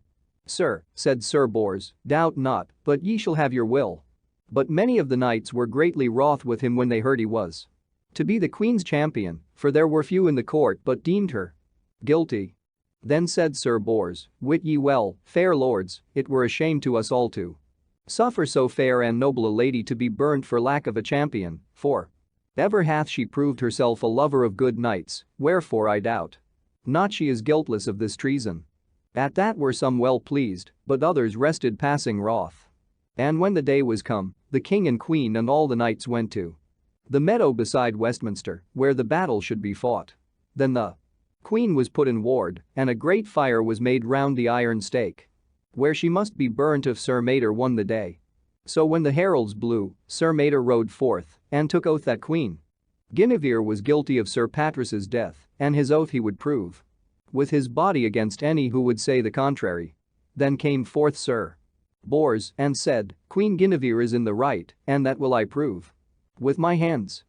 "Sir," said Sir Bors, "doubt not, but ye shall have your will." But many of the knights were greatly wroth with him when they heard he was to be the queen's champion, for there were few in the court but deemed her guilty. Then said Sir Bors, "Wit ye well, fair lords, it were a shame to us all to suffer so fair and noble a lady to be burnt for lack of a champion, for ever hath she proved herself a lover of good knights, wherefore I doubt not she is guiltless of this treason." At that were some well pleased, but others rested passing wroth. And when the day was come, the king and queen and all the knights went to the meadow beside Westminster, where the battle should be fought. Then the queen was put in ward, and a great fire was made round the iron stake, where she must be burnt if Sir Mador won the day. So when the heralds blew, Sir Mador rode forth, and took oath that Queen Guinevere was guilty of Sir Patrice's death, and his oath he would prove with his body against any who would say the contrary. Then came forth Sir Bors, and said, Queen Guinevere is in the right, and that will I prove. With my hands.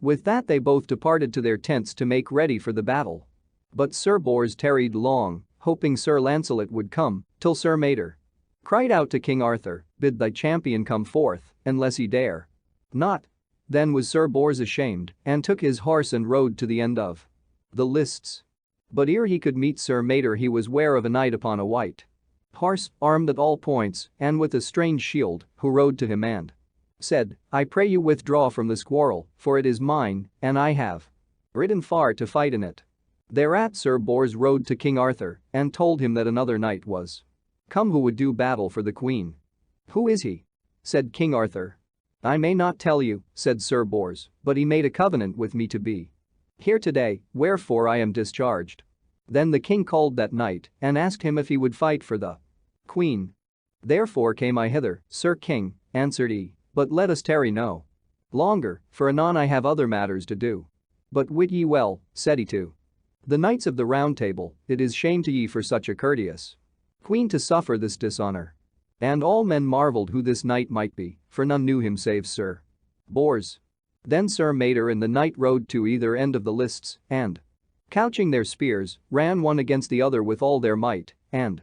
With that they both departed to their tents to make ready for the battle. But Sir Bors tarried long, hoping Sir Lancelot would come, till Sir Mador cried out to King Arthur, bid thy champion come forth, unless he dare not. Then was Sir Bors ashamed, and took his horse and rode to the end of the lists. But ere he could meet Sir Mador he was ware of a knight upon a white horse, armed at all points, and with a strange shield, who rode to him and said, I pray you withdraw from this quarrel, for it is mine, and I have ridden far to fight in it. Thereat Sir Bors rode to King Arthur, and told him that another knight was come who would do battle for the queen. Who is he? Said King Arthur. I may not tell you, said Sir Bors, but he made a covenant with me to be here today, wherefore I am discharged. Then the king called that knight, and asked him if he would fight for the queen. Therefore came I hither, Sir King, answered he, but let us tarry no longer, for anon I have other matters to do. But wit ye well, said he to the knights of the Round Table, it is shame to ye for such a courteous queen to suffer this dishonor. And all men marveled who this knight might be, for none knew him save Sir Bors. Then Sir Mador and the knight rode to either end of the lists, and couching their spears, ran one against the other with all their might, and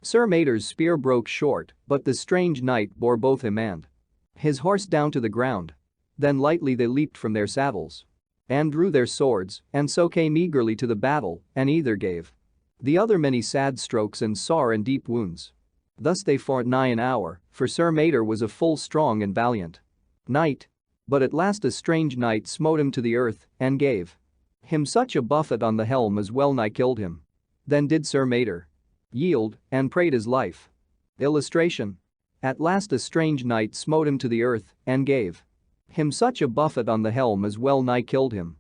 Sir Mador's spear broke short, but the strange knight bore both him and his horse down to the ground. Then lightly they leaped from their saddles and drew their swords, and so came eagerly to the battle, and either gave the other many sad strokes and sore and deep wounds. Thus they fought nigh an hour, for Sir Mador was a full strong and valiant knight. But at last a strange knight smote him to the earth, and gave him such a buffet on the helm as well nigh killed him. Then did Sir Mador yield, and prayed his life. Illustration. At last a strange knight smote him to the earth, and gave him such a buffet on the helm as well nigh killed him.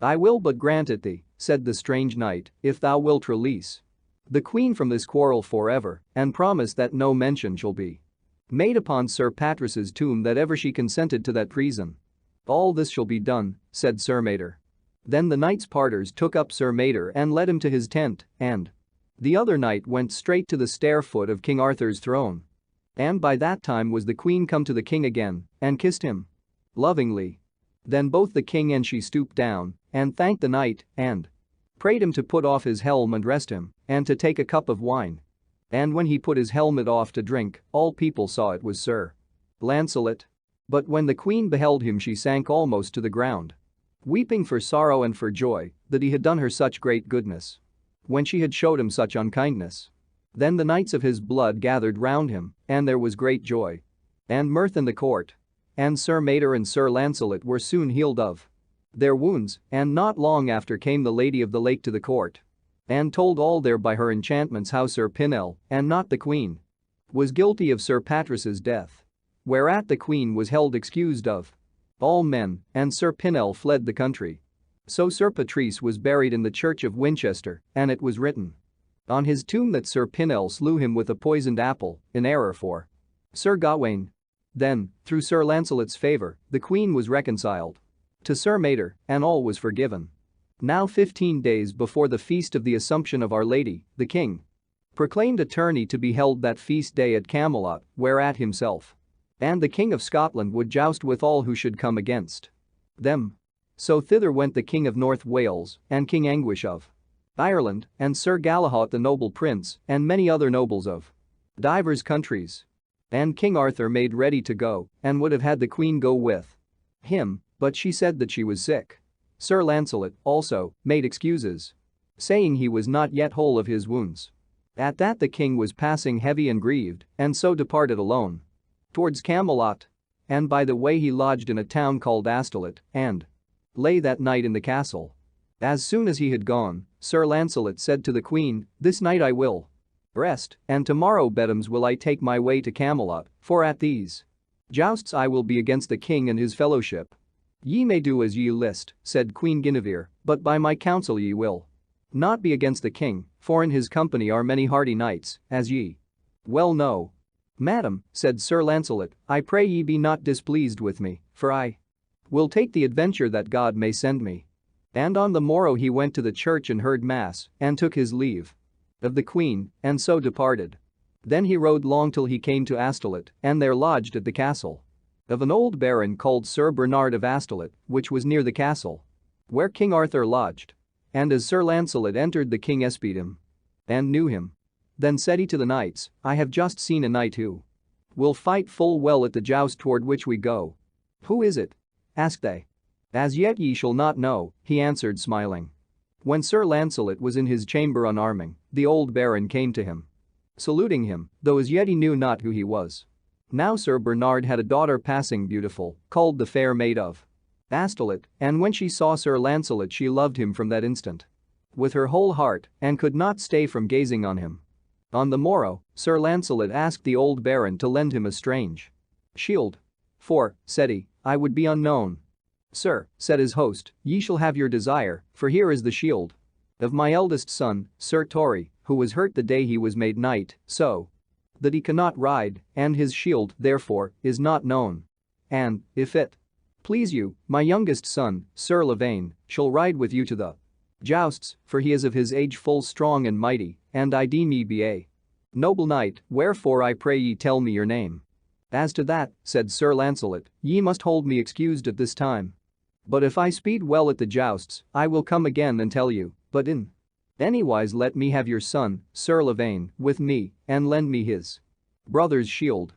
I will but grant it thee, said the strange knight, if thou wilt release the queen from this quarrel forever, and promise that no mention shall be made upon Sir Patris's tomb that ever she consented to that treason. All this shall be done, said Sir Mador. Then the knights parters took up Sir Mador and led him to his tent, and the other knight went straight to the stair-foot of King Arthur's throne. And by that time was the queen come to the king again, and kissed him lovingly. Then both the king and she stooped down, and thanked the knight, and prayed him to put off his helm and rest him, and to take a cup of wine. And when he put his helmet off to drink, all people saw it was Sir Lancelot. But when the queen beheld him she sank almost to the ground, weeping for sorrow and for joy, that he had done her such great goodness, when she had showed him such unkindness. Then the knights of his blood gathered round him, and there was great joy and mirth in the court. And Sir Mador and Sir Lancelot were soon healed of their wounds, and not long after came the Lady of the Lake to the court, and told all there by her enchantments how Sir Pinel, and not the queen, was guilty of Sir Patris's death. Whereat the queen was held excused of all men, and Sir Pinel fled the country. So Sir Patrice was buried in the church of Winchester, and it was written on his tomb that Sir Pinel slew him with a poisoned apple, in error for Sir Gawain. Then, through Sir Lancelot's favor, the queen was reconciled to Sir Mador, and all was forgiven. Now 15 days before the feast of the Assumption of Our Lady, the king proclaimed a tourney to be held that feast day at Camelot, whereat himself and the king of Scotland would joust with all who should come against them. So thither went the king of North Wales, and King Anguish of Ireland, and Sir Galahad the noble prince, and many other nobles of divers countries. And King Arthur made ready to go, and would have had the queen go with him, but she said that she was sick. Sir Lancelot, also, made excuses, saying he was not yet whole of his wounds. At that the king was passing heavy and grieved, and so departed alone towards Camelot. And by the way he lodged in a town called Astolat, and lay that night in the castle. As soon as he had gone, Sir Lancelot said to the queen, This night I will rest, and tomorrow betimes will I take my way to Camelot, for at these jousts I will be against the king and his fellowship. Ye may do as ye list, said Queen Guinevere, but by my counsel ye will not be against the king, for in his company are many hardy knights, as ye well know. Madam, said Sir Lancelot, I pray ye be not displeased with me, for I will take the adventure that God may send me. And on the morrow he went to the church and heard mass, and took his leave of the queen, and so departed. Then he rode long till he came to Astolat, and there lodged at the castle of an old baron called Sir Bernard of Astolat, which was near the castle where King Arthur lodged. And as Sir Lancelot entered, the king espied him and knew him. Then said he to the knights, I have just seen a knight who will fight full well at the joust toward which we go. Who is it? Asked they. As yet ye shall not know, he answered smiling. When Sir Lancelot was in his chamber unarming, the old baron came to him, saluting him, though as yet he knew not who he was. Now Sir Bernard had a daughter passing beautiful, called the Fair Maid of Astolat, and when she saw Sir Lancelot she loved him from that instant with her whole heart and could not stay from gazing on him. On the morrow, Sir Lancelot asked the old baron to lend him a strange shield. For, said he, I would be unknown. Sir, said his host, ye shall have your desire, for here is the shield of my eldest son, Sir Torry, who was hurt the day he was made knight, so that he cannot ride, and his shield, therefore, is not known. And, if it please you, my youngest son, Sir Lavaine, shall ride with you to the jousts, for he is of his age full strong and mighty, and I deem ye be a noble knight, wherefore I pray ye tell me your name. As to that, said Sir Lancelot, ye must hold me excused at this time. But if I speed well at the jousts, I will come again and tell you, but in anywise let me have your son, Sir Lavaine, with me, and lend me his brother's shield.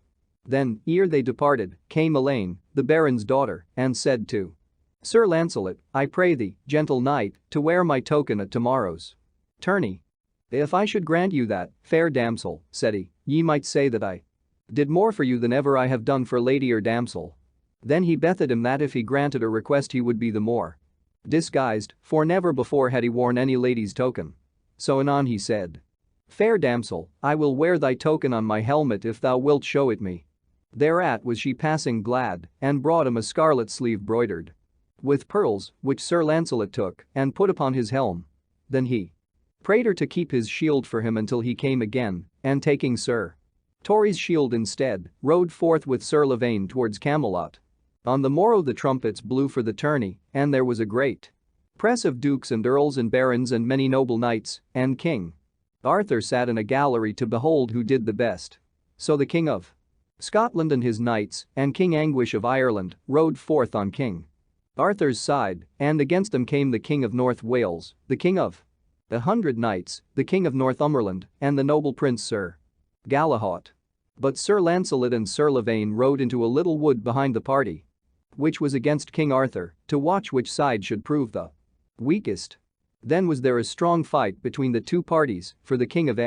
Then, ere they departed, came Elaine, the baron's daughter, and said to Sir Lancelot, I pray thee, gentle knight, to wear my token at tomorrow's tourney. If I should grant you that, fair damsel, said he, ye might say that I did more for you than ever I have done for lady or damsel. Then he bethed him that if he granted a request he would be the more disguised, for never before had he worn any lady's token. So anon he said, Fair damsel, I will wear thy token on my helmet if thou wilt show it me. Thereat was she passing glad, and brought him a scarlet sleeve broidered with pearls, which Sir Lancelot took and put upon his helm. Then he prayed her to keep his shield for him until he came again, and taking Sir Torry's shield instead, rode forth with Sir Lavaine towards Camelot. On the morrow the trumpets blew for the tourney, and there was a great press of dukes and earls and barons and many noble knights, and King Arthur sat in a gallery to behold who did the best. So the King of Scotland and his knights, and King Anguish of Ireland, rode forth on King Arthur's side, and against them came the King of North Wales, the King of 100 Knights, the King of Northumberland, and the noble Prince Sir Galahad. But Sir Lancelot and Sir Lavaine rode into a little wood behind the party, which was against King Arthur, to watch which side should prove the weakest. Then was there a strong fight between the two parties, for the King of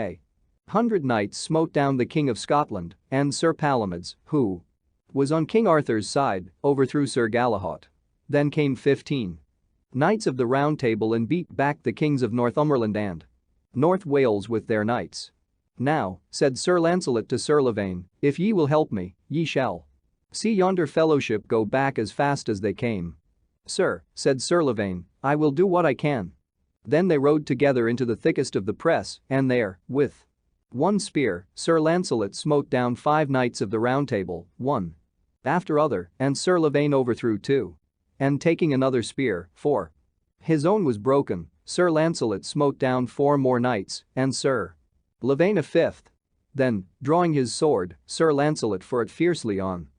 100 Knights smote down the King of Scotland, and Sir Palomides, who was on King Arthur's side, overthrew Sir Galahad. Then came 15 Knights of the Round Table and beat back the kings of Northumberland and North Wales with their knights. Now, said Sir Lancelot to Sir Lavaine, if ye will help me, ye shall see yonder fellowship go back as fast as they came. Sir, said Sir Lavaine, I will do what I can. Then they rode together into the thickest of the press, and there, with one spear, Sir Lancelot smote down 5 knights of the Round Table, one after other, and Sir Lavaine overthrew 2. And taking another spear, for his own was broken, Sir Lancelot smote down 4 more knights, and Sir Lavaine a 5th. Then, drawing his sword, Sir Lancelot fought fiercely on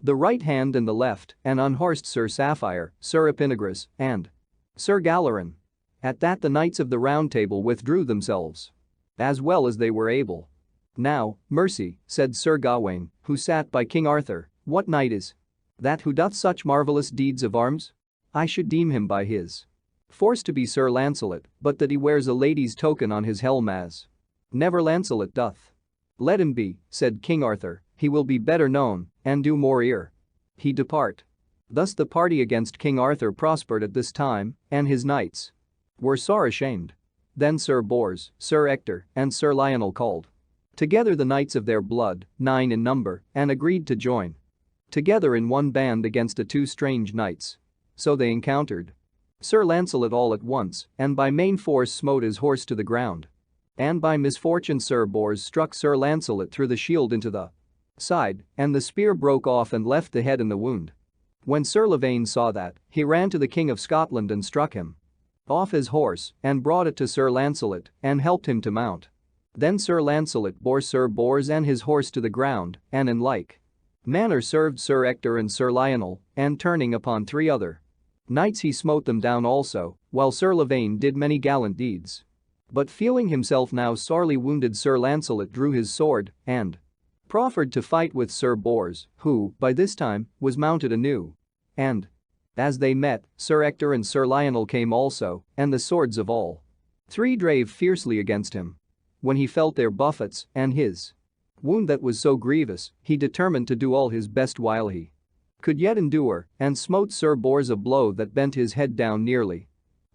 the right hand and the left, and unhorsed Sir Sapphire, Sir Epinegris, and Sir Galarin. At that the knights of the Round Table withdrew themselves as well as they were able. Now, mercy, said Sir Gawain, who sat by King Arthur, what knight is that who doth such marvellous deeds of arms? I should deem him by his force to be Sir Lancelot, but that he wears a lady's token on his helm as never Lancelot doth. Let him be, said King Arthur, he will be better known, and do more ere he depart. Thus the party against King Arthur prospered at this time, and his knights were sore ashamed. Then Sir Bors, Sir Ector, and Sir Lionel called together the knights of their blood, 9 in number, and agreed to join together in one band against the 2 strange knights. So they encountered Sir Lancelot all at once, and by main force smote his horse to the ground. And by misfortune Sir Bors struck Sir Lancelot through the shield into the side, and the spear broke off and left the head in the wound. When Sir Lavaine saw that, he ran to the King of Scotland and struck him off his horse, and brought it to Sir Lancelot, and helped him to mount. Then Sir Lancelot bore Sir Bors and his horse to the ground, and in like manner served Sir Ector and Sir Lionel, and turning upon 3 other knights he smote them down also, while Sir Lavaine did many gallant deeds. But feeling himself now sorely wounded, Sir Lancelot drew his sword and proffered to fight with Sir Bors, who, by this time, was mounted anew. And as they met, Sir Ector and Sir Lionel came also, and the swords of all 3 drave fiercely against him. When he felt their buffets and his wound that was so grievous, he determined to do all his best while he could yet endure, and smote Sir Bors a blow that bent his head down nearly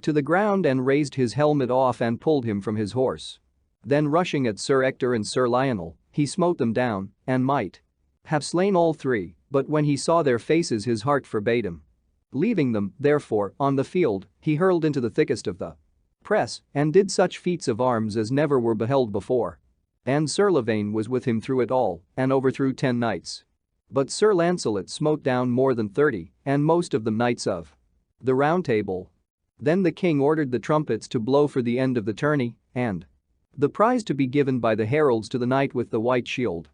to the ground and raised his helmet off and pulled him from his horse. Then rushing at Sir Ector and Sir Lionel, he smote them down, and might have slain all 3, but when he saw their faces his heart forbade him. Leaving them, therefore, on the field, he hurled into the thickest of the press, and did such feats of arms as never were beheld before. And Sir Lavaine was with him through it all, and overthrew 10 knights. But Sir Lancelot smote down more than 30, and most of them knights of the Round Table. Then the king ordered the trumpets to blow for the end of the tourney, and the prize to be given by the heralds to the knight with the white shield,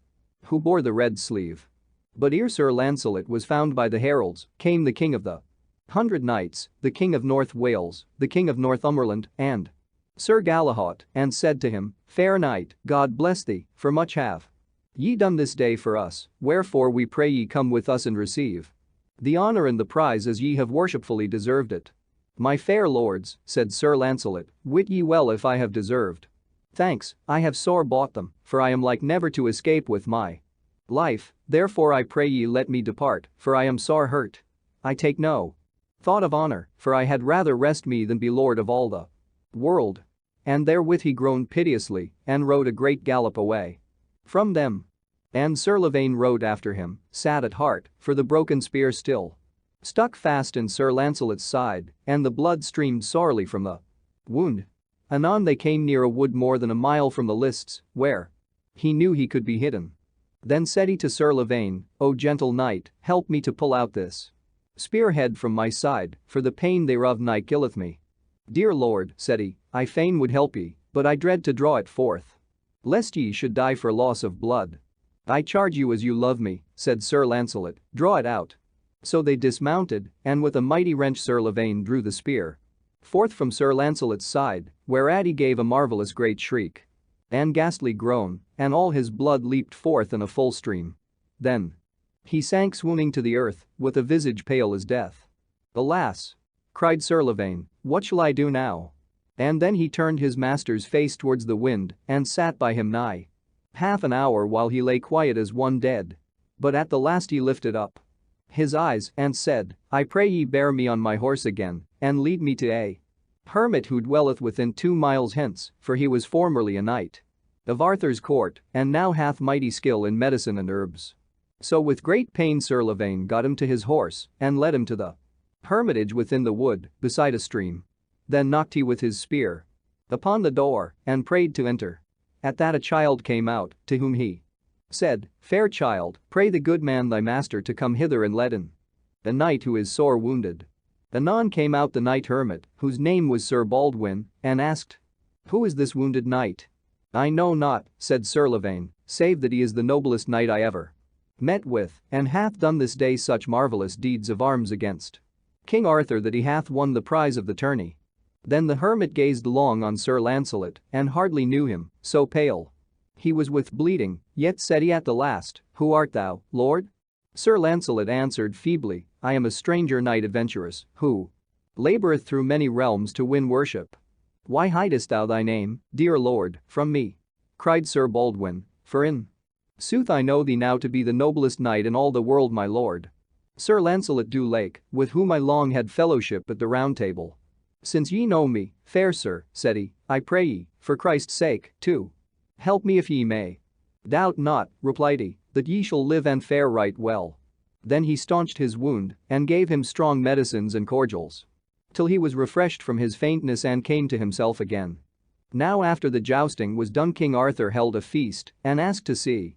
who bore the red sleeve. But ere Sir Lancelot was found by the heralds, came the king of the 100 Knights, the king of North Wales, the king of Northumberland, and Sir Galahad, and said to him, "Fair knight, God bless thee, for much have ye done this day for us, wherefore we pray ye come with us and receive the honor and the prize as ye have worshipfully deserved it." "My fair lords," said Sir Lancelot, "wit ye well if I have deserved thanks, I have sore bought them, for I am like never to escape with my life, therefore I pray ye let me depart, for I am sore hurt. I take no thought of honor, for I had rather rest me than be lord of all the world." And therewith he groaned piteously, and rode a great gallop away from them. And Sir Lavaine rode after him, sad at heart, for the broken spear still stuck fast in Sir Lancelot's side, and the blood streamed sorely from the wound. Anon they came near a wood more than a mile from the lists, where he knew he could be hidden. Then said he to Sir Lavaine, "O gentle knight, help me to pull out this spearhead from my side, for the pain thereof nigh killeth me." "Dear lord," said he, "I fain would help ye, but I dread to draw it forth, lest ye should die for loss of blood." "I charge you as you love me," said Sir Lancelot, "draw it out." So they dismounted, and with a mighty wrench Sir Lavaine drew the spear forth from Sir Lancelot's side, whereat he gave a marvellous great shriek and ghastly groan, and all his blood leaped forth in a full stream. Then he sank swooning to the earth, with a visage pale as death. "Alas!" cried Sir Lavaine, "what shall I do now?" And then he turned his master's face towards the wind, and sat by him nigh half an hour while he lay quiet as one dead. But at the last he lifted up his eyes and said, "I pray ye bear me on my horse again, and lead me to a hermit who dwelleth within 2 miles hence, for he was formerly a knight of Arthur's court, and now hath mighty skill in medicine and herbs." So with great pain Sir Lavaine got him to his horse, and led him to the hermitage within the wood, beside a stream. Then knocked he with his spear upon the door, and prayed to enter. At that a child came out, to whom he said, "Fair child, pray the good man thy master to come hither and let in a knight who is sore wounded." Anon came out the knight hermit, whose name was Sir Baldwin, and asked, "Who is this wounded knight?" "I know not," said Sir Lavaine, "save that he is the noblest knight I ever met with, and hath done this day such marvellous deeds of arms against King Arthur that he hath won the prize of the tourney." Then the hermit gazed long on Sir Lancelot, and hardly knew him, so pale he was with bleeding, yet said he at the last, "Who art thou, lord?" Sir Lancelot answered feebly, "I am a stranger knight adventurous, who laboureth through many realms to win worship." "Why hidest thou thy name, dear lord, from me?" cried Sir Baldwin, "for in sooth I know thee now to be the noblest knight in all the world, my lord, Sir Lancelot du Lake, with whom I long had fellowship at the Round Table. Since ye know me, fair sir," said he, "I pray ye, for Christ's sake, to help me if ye may." "Doubt not," replied he, "that ye shall live and fare right well." Then he staunched his wound, and gave him strong medicines and cordials, till he was refreshed from his faintness and came to himself again. Now after the jousting was done, King Arthur held a feast, and asked to see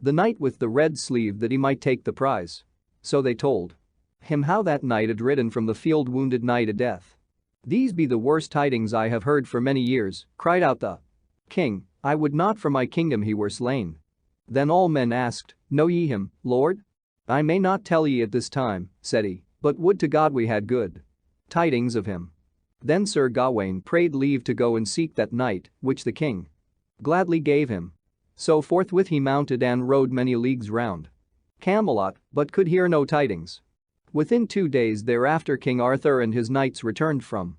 the knight with the red sleeve that he might take the prize. So they told him how that knight had ridden from the field wounded nigh to death. "These be the worst tidings I have heard for many years," cried out the king. I would not for my kingdom he were slain." Then all men asked, "Know ye him, Lord?" "I may not tell ye at this time," said he, "but would to God we had good tidings of him." Then Sir Gawain prayed leave to go and seek that knight, which the king gladly gave him. So forthwith he mounted and rode many leagues round Camelot, but could hear no tidings. Within 2 days thereafter King Arthur and his knights returned from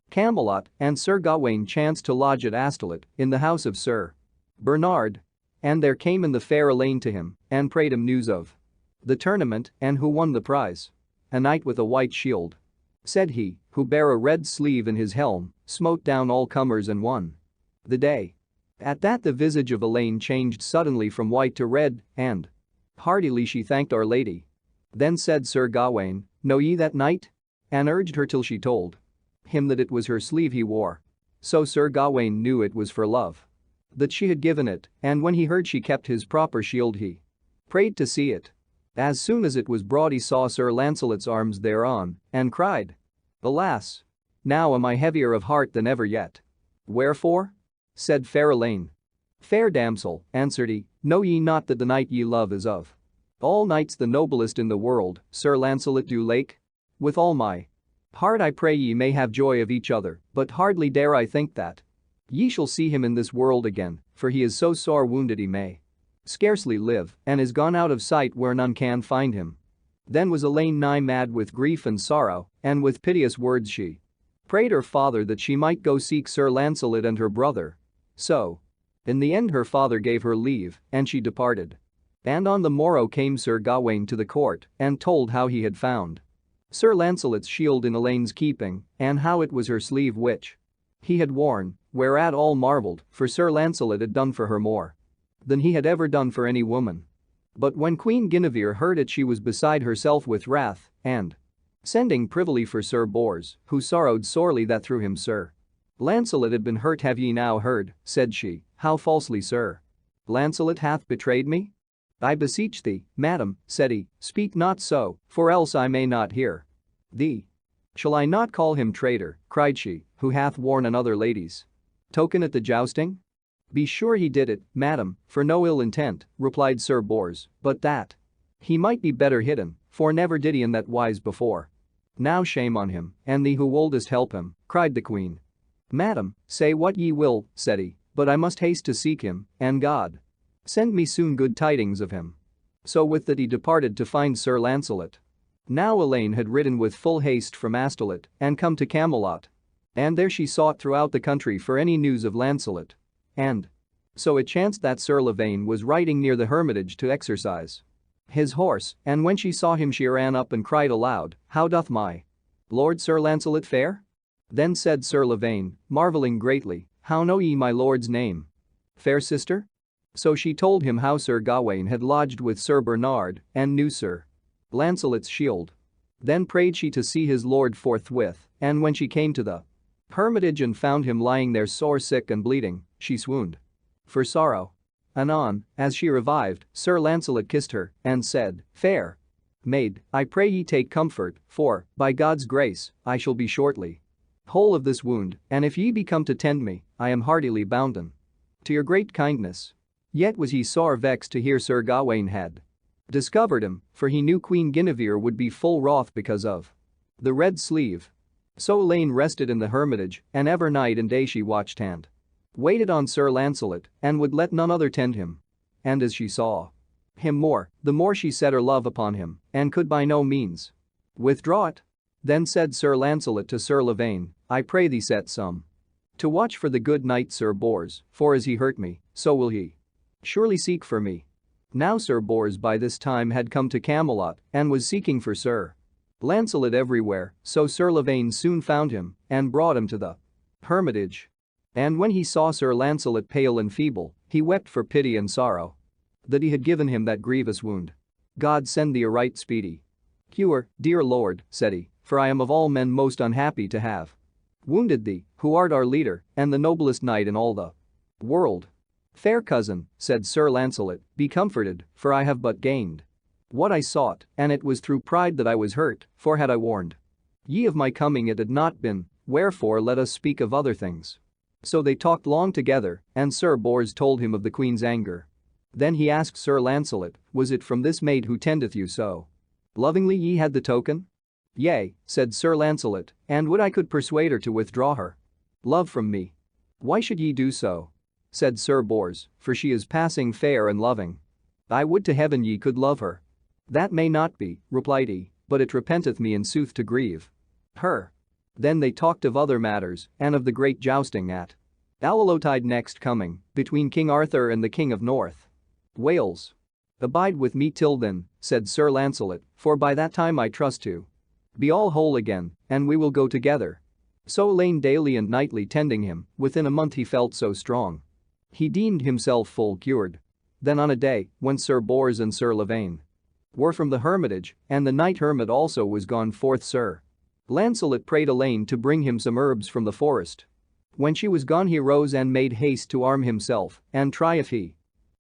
Camelot, and Sir Gawain chanced to lodge at Astolat in the house of Sir Bernard. And there came in the fair Elaine to him, and prayed him news of the tournament and who won the prize. "A knight with a white shield," said he, "who bare a red sleeve in his helm, smote down all comers and won the day." At that the visage of Elaine changed suddenly from white to red, and heartily she thanked Our Lady. Then said Sir Gawain, "Know ye that knight?" and urged her till she told him that it was her sleeve he wore. So Sir Gawain knew it was for love that she had given it, and when he heard she kept his proper shield he prayed to see it. As soon as it was brought he saw Sir Lancelot's arms thereon, and cried, "Alas! Now am I heavier of heart than ever yet." "Wherefore?" said fair Elaine. "Fair damsel," answered he, "know ye not that the knight ye love is of all knights the noblest in the world, Sir Lancelot du Lake? With all my heart I pray ye may have joy of each other, but hardly dare I think that ye shall see him in this world again, for he is so sore wounded he may scarcely live, and is gone out of sight where none can find him." Then was Elaine nigh mad with grief and sorrow, and with piteous words she prayed her father that she might go seek Sir Lancelot and her brother. So, in the end her father gave her leave, and she departed. And on the morrow came Sir Gawain to the court, and told how he had found Sir Lancelot's shield in Elaine's keeping, and how it was her sleeve which he had worn, whereat all marveled, for Sir Lancelot had done for her more than he had ever done for any woman. But when Queen Guinevere heard it she was beside herself with wrath, and sending privily for Sir Bors, who sorrowed sorely that through him Sir Lancelot had been hurt. "Have ye now heard," said she, "how falsely Sir Lancelot hath betrayed me? I beseech thee, madam," said he, "speak not so, for else I may not hear thee." "Shall I not call him traitor," cried she, "who hath worn another lady's token at the jousting?" "Be sure he did it, madam, for no ill intent," replied Sir Bors, "but that he might be better hidden, for never did he in that wise before." "Now shame on him, and thee who wouldest help him," cried the queen. "Madam, say what ye will," said he, "but I must haste to seek him, and God send me soon good tidings of him." So with that he departed to find Sir Lancelot. Now Elaine had ridden with full haste from Astolat and come to Camelot. And there she sought throughout the country for any news of Lancelot. And so it chanced that Sir Lavaine was riding near the hermitage to exercise his horse, and when she saw him she ran up and cried aloud, "How doth my lord Sir Lancelot fare?" Then said Sir Lavaine, marveling greatly, "How know ye my lord's name, fair sister?" So she told him how Sir Gawain had lodged with Sir Bernard and knew Sir Lancelot's shield. Then prayed she to see his lord forthwith, and when she came to the hermitage and found him lying there sore sick and bleeding, she swooned for sorrow. Anon, as she revived, Sir Lancelot kissed her and said, "Fair maid, I pray ye take comfort, for, by God's grace, I shall be shortly whole of this wound, and if ye be come to tend me, I am heartily bounden to your great kindness." Yet was he sore vexed to hear Sir Gawain had discovered him, for he knew Queen Guinevere would be full wroth because of the red sleeve. So Elaine rested in the hermitage, and ever night and day she watched and waited on Sir Lancelot, and would let none other tend him. And as she saw him more, the more she set her love upon him, and could by no means withdraw it. Then said Sir Lancelot to Sir Lavaine, "I pray thee set some to watch for the good knight Sir Bors, for as he hurt me, so will he surely seek for me." Now Sir Bors by this time had come to Camelot and was seeking for Sir Lancelot everywhere, so Sir Lavaine soon found him and brought him to the hermitage. And when he saw Sir Lancelot pale and feeble, he wept for pity and sorrow that he had given him that grievous wound. "God send thee a right speedy cure, dear lord," said he, "for I am of all men most unhappy to have wounded thee, who art our leader and the noblest knight in all the world." "Fair cousin," said Sir Lancelot, "be comforted, for I have but gained what I sought, and it was through pride that I was hurt, for had I warned ye of my coming it had not been, wherefore let us speak of other things." So they talked long together, and Sir Bors told him of the queen's anger. Then he asked Sir Lancelot, "Was it from this maid who tendeth you so lovingly ye had the token?" "Yea," said Sir Lancelot, "and would I could persuade her to withdraw her love from me." "Why should ye do so?" said Sir Bors, "for she is passing fair and loving. I would to heaven ye could love her." "That may not be," replied he, "but it repenteth me in sooth to grieve her." Then they talked of other matters and of the great jousting at Allotide next coming between King Arthur and the King of North Wales. "Abide with me till then," said Sir Lancelot, "for by that time I trust to be all whole again, and we will go together." So Elaine daily and nightly tending him, within a month he felt so strong he deemed himself full cured. Then on a day, when Sir Bors and Sir Lavaine were from the hermitage, and the knight hermit also was gone forth, Sir Lancelot prayed Elaine to bring him some herbs from the forest. When she was gone he rose and made haste to arm himself and try if he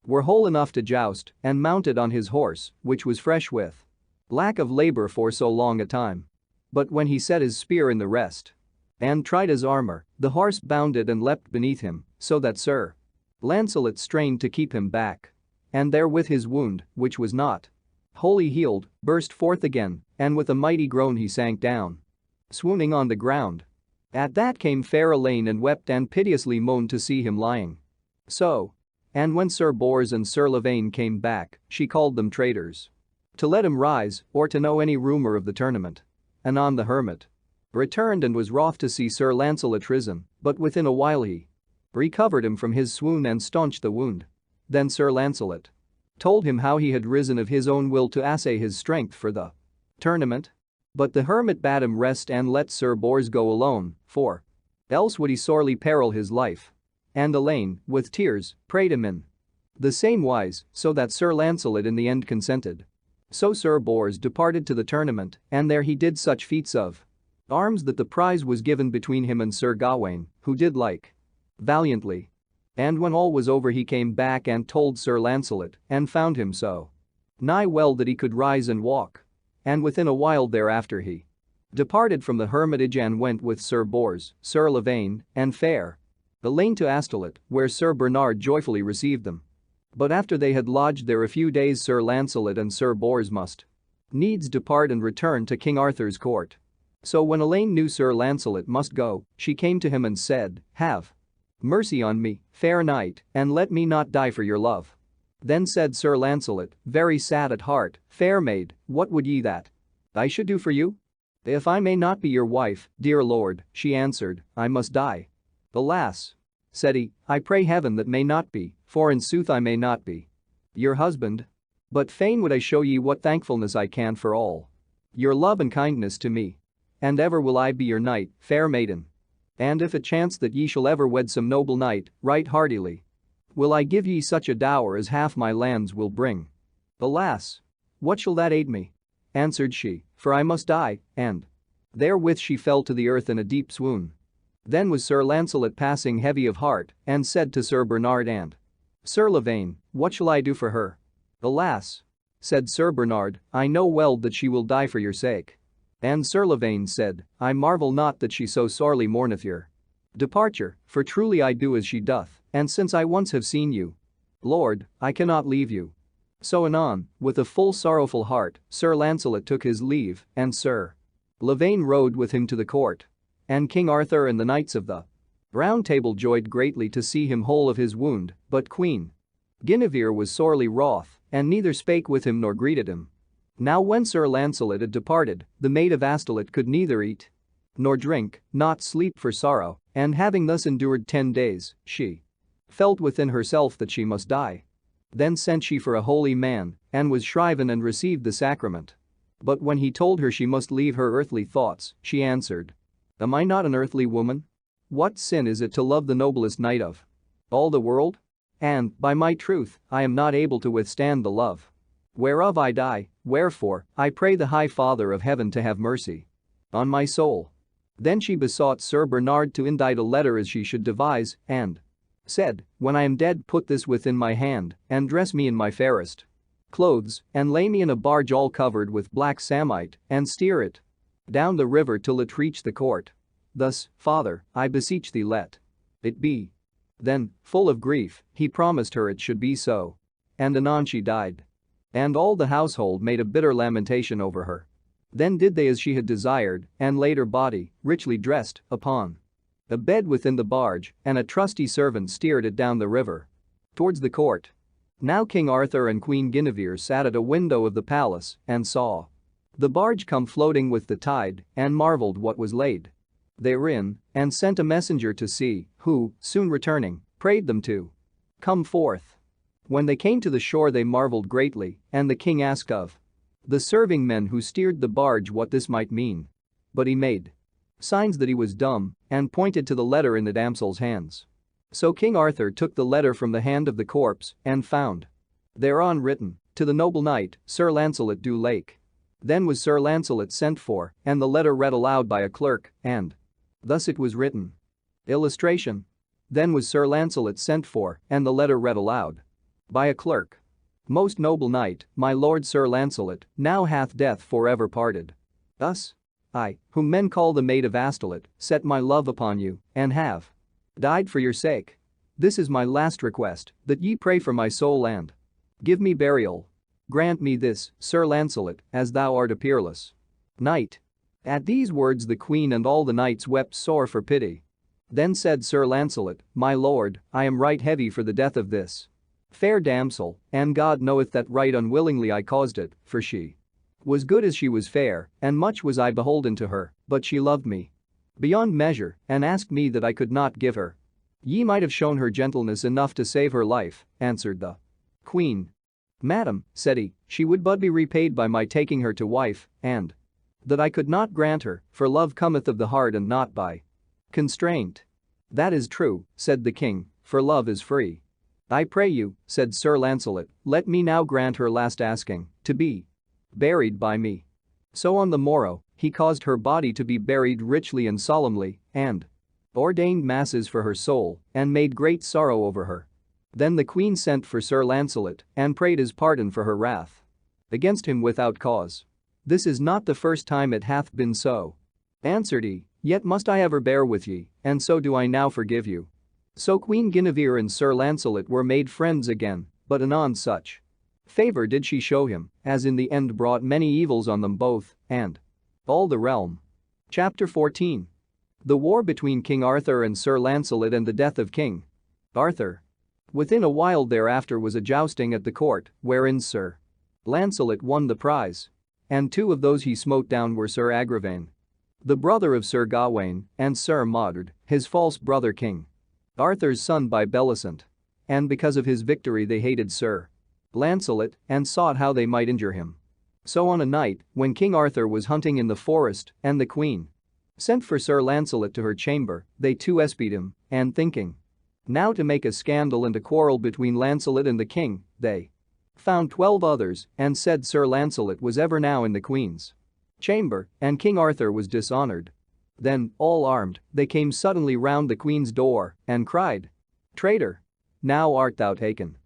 were whole enough to joust, and mounted on his horse, which was fresh with lack of labor for so long a time. But when he set his spear in the rest and tried his armor, the horse bounded and leapt beneath him, so that Sir Lancelot strained to keep him back. And therewith his wound, which was not wholly healed, burst forth again, and with a mighty groan he sank down, swooning on the ground. At that came fair Elaine and wept and piteously moaned to see him lying so. And when Sir Bors and Sir Lavaine came back, she called them traitors to let him rise or to know any rumor of the tournament. Anon the hermit returned and was wroth to see Sir Lancelot risen, but within a while he recovered him from his swoon and staunched the wound. Then Sir Lancelot told him how he had risen of his own will to assay his strength for the tournament. But the hermit bade him rest and let Sir Bors go alone, for else would he sorely peril his life. And Elaine, with tears, prayed him in the same wise, so that Sir Lancelot in the end consented. So Sir Bors departed to the tournament, and there he did such feats of arms that the prize was given between him and Sir Gawain, who did like valiantly. And when all was over he came back and told Sir Lancelot, and found him so nigh well that he could rise and walk. And within a while thereafter he departed from the hermitage and went with Sir Bors, Sir Lavaine, and fair Elaine to Astolat, where Sir Bernard joyfully received them. But after they had lodged there a few days Sir Lancelot and Sir Bors must needs depart and return to King Arthur's court. So when Elaine knew Sir Lancelot must go, she came to him and said, "Have mercy on me, fair knight, and let me not die for your love." Then said Sir Lancelot, very sad at heart, "Fair maid, what would ye that I should do for you? If I may not be your wife, dear lord," she answered, "I must die." "Alas," said he, "I pray heaven that may not be, for in sooth I may not be your husband. But fain would I show ye what thankfulness I can for all your love and kindness to me. And ever will I be your knight, fair maiden. And if it chance that ye shall ever wed some noble knight, right heartily will I give ye such a dower as half my lands will bring." "Alas, what shall that aid me?" answered she, "for I must die," and therewith she fell to the earth in a deep swoon. Then was Sir Lancelot passing heavy of heart, and said to Sir Bernard and Sir Lavaine, "What shall I do for her?" "Alas," said Sir Bernard, "I know well that she will die for your sake." And Sir Lavaine said, "I marvel not that she so sorely mourneth your departure, for truly I do as she doth, and since I once have seen you, Lord, I cannot leave you." So anon, with a full sorrowful heart, Sir Lancelot took his leave, and Sir Lavaine rode with him to the court. And King Arthur and the knights of the Round Table joyed greatly to see him whole of his wound, but Queen Guinevere was sorely wroth, and neither spake with him nor greeted him. Now when Sir Lancelot had departed, the maid of Astolat could neither eat nor drink, not sleep for sorrow, and having thus endured 10 days, she felt within herself that she must die. Then sent she for a holy man, and was shriven and received the sacrament. But when he told her she must leave her earthly thoughts, she answered, "Am I not an earthly woman? What sin is it to love the noblest knight of all the world? And, by my truth, I am not able to withstand the love whereof I die, wherefore, I pray the High Father of heaven to have mercy on my soul." Then she besought Sir Bernard to indite a letter as she should devise, and said, "When I am dead put this within my hand, and dress me in my fairest clothes, and lay me in a barge all covered with black samite, and steer it down the river till it reach the court. Thus, Father, I beseech thee let It be. Then, full of grief, he promised her it should be so. And anon she died. And all the household made a bitter lamentation over her. Then did they as she had desired, and laid her body, richly dressed, upon a bed within the barge, and a trusty servant steered it down the river towards the court. Now King Arthur and Queen Guinevere sat at a window of the palace and saw the barge come floating with the tide, and marveled what was laid therein, and sent a messenger to see, who, soon returning, prayed them to come forth. When they came to the shore they marveled greatly, and the king asked of the serving men who steered the barge what this might mean. But he made signs that he was dumb, and pointed to the letter in the damsel's hands. So King Arthur took the letter from the hand of the corpse, and found thereon written, to the noble knight, Sir Lancelot du Lake. Then was Sir Lancelot sent for, and the letter read aloud by a clerk, and thus it was written. Illustration. Then was Sir Lancelot sent for, and the letter read aloud by a clerk. Most noble knight, my lord Sir Lancelot, now hath death forever parted us. I, whom men call the Maid of Astolat, set my love upon you, and have died for your sake. This is my last request, that ye pray for my soul and give me burial. Grant me this, Sir Lancelot, as thou art a peerless knight. At these words the queen and all the knights wept sore for pity. Then said Sir Lancelot, my lord, I am right heavy for the death of this fair damsel, and God knoweth that right unwillingly I caused it, for she was good as she was fair, and much was I beholden to her, but she loved me beyond measure, and asked me that I could not give her. Ye might have shown her gentleness enough to save her life, answered the queen. Madam, said he, she would but be repaid by my taking her to wife, and that I could not grant her, for love cometh of the heart and not by constraint. That is true, said the king, for love is free. I pray you, said Sir Lancelot, let me now grant her last asking, to be buried by me. So on the morrow, he caused her body to be buried richly and solemnly, and ordained masses for her soul, and made great sorrow over her. Then the queen sent for Sir Lancelot, and prayed his pardon for her wrath against him without cause. This is not the first time it hath been so. Answered he, yet must I ever bear with ye, and so do I now forgive you. So Queen Guinevere and Sir Lancelot were made friends again, but anon such favor did she show him, as in the end brought many evils on them both, and all the realm. Chapter 14. The war between King Arthur and Sir Lancelot and the death of King Arthur. Within a while thereafter was a jousting at the court, wherein Sir Lancelot won the prize. And two of those he smote down were Sir Agravaine, the brother of Sir Gawain, and Sir Mordred, his false brother King Arthur's son by Bellicent. And because of his victory they hated Sir Lancelot and sought how they might injure him. So on a night, when King Arthur was hunting in the forest, and the queen sent for Sir Lancelot to her chamber, they too espied him, and thinking now to make a scandal and a quarrel between Lancelot and the king, they found 12 others, and said Sir Lancelot was ever now in the queen's chamber, and King Arthur was dishonored. Then, all armed, they came suddenly round the queen's door, and cried, traitor! Now art thou taken.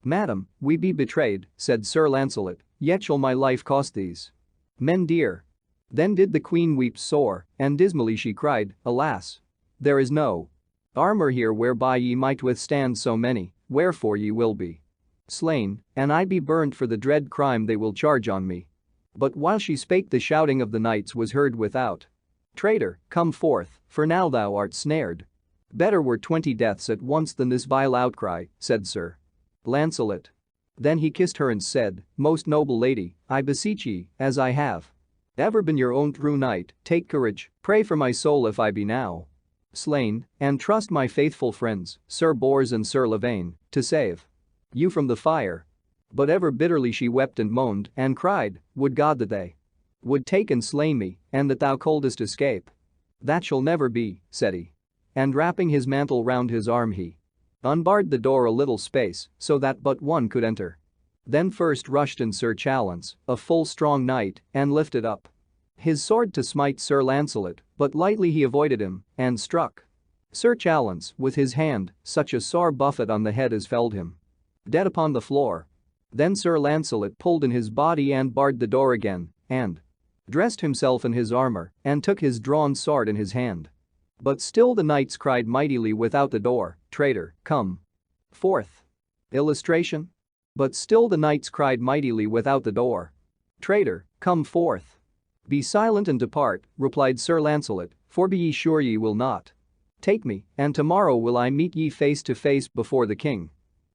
Madam, we be betrayed, said Sir Lancelot, yet shall my life cost these men dear. Then did the queen weep sore, and dismally she cried, alas! There is no armor here whereby ye might withstand so many, wherefore ye will be slain, and I be burnt for the dread crime they will charge on me. But while she spake the shouting of the knights was heard without. Traitor, come forth, for now thou art snared. Better were 20 deaths at once than this vile outcry, said Sir Lancelot. Then he kissed her and said, most noble lady, I beseech ye, as I have ever been your own true knight, take courage, pray for my soul if I be now slain, and trust my faithful friends, Sir Bors and Sir Lavaine, to save you from the fire. But ever bitterly she wept and moaned, and cried, would God that they would take and slay me, and that thou couldest escape. That shall never be, said he. And wrapping his mantle round his arm he unbarred the door a little space, so that but one could enter. Then first rushed in Sir Chalaunce, a full strong knight, and lifted up his sword to smite Sir Lancelot, but lightly he avoided him, and struck Sir Chalaunce with his hand such a sore buffet on the head as felled him dead upon the floor. Then Sir Lancelot pulled in his body and barred the door again, and dressed himself in his armor, and took his drawn sword in his hand. But still the knights cried mightily without the door, "Traitor, come forth." Illustration? But still the knights cried mightily without the door, "Traitor, come forth." "Be silent and depart," replied Sir Lancelot, "for be ye sure ye will not take me, and tomorrow will I meet ye face to face before the king."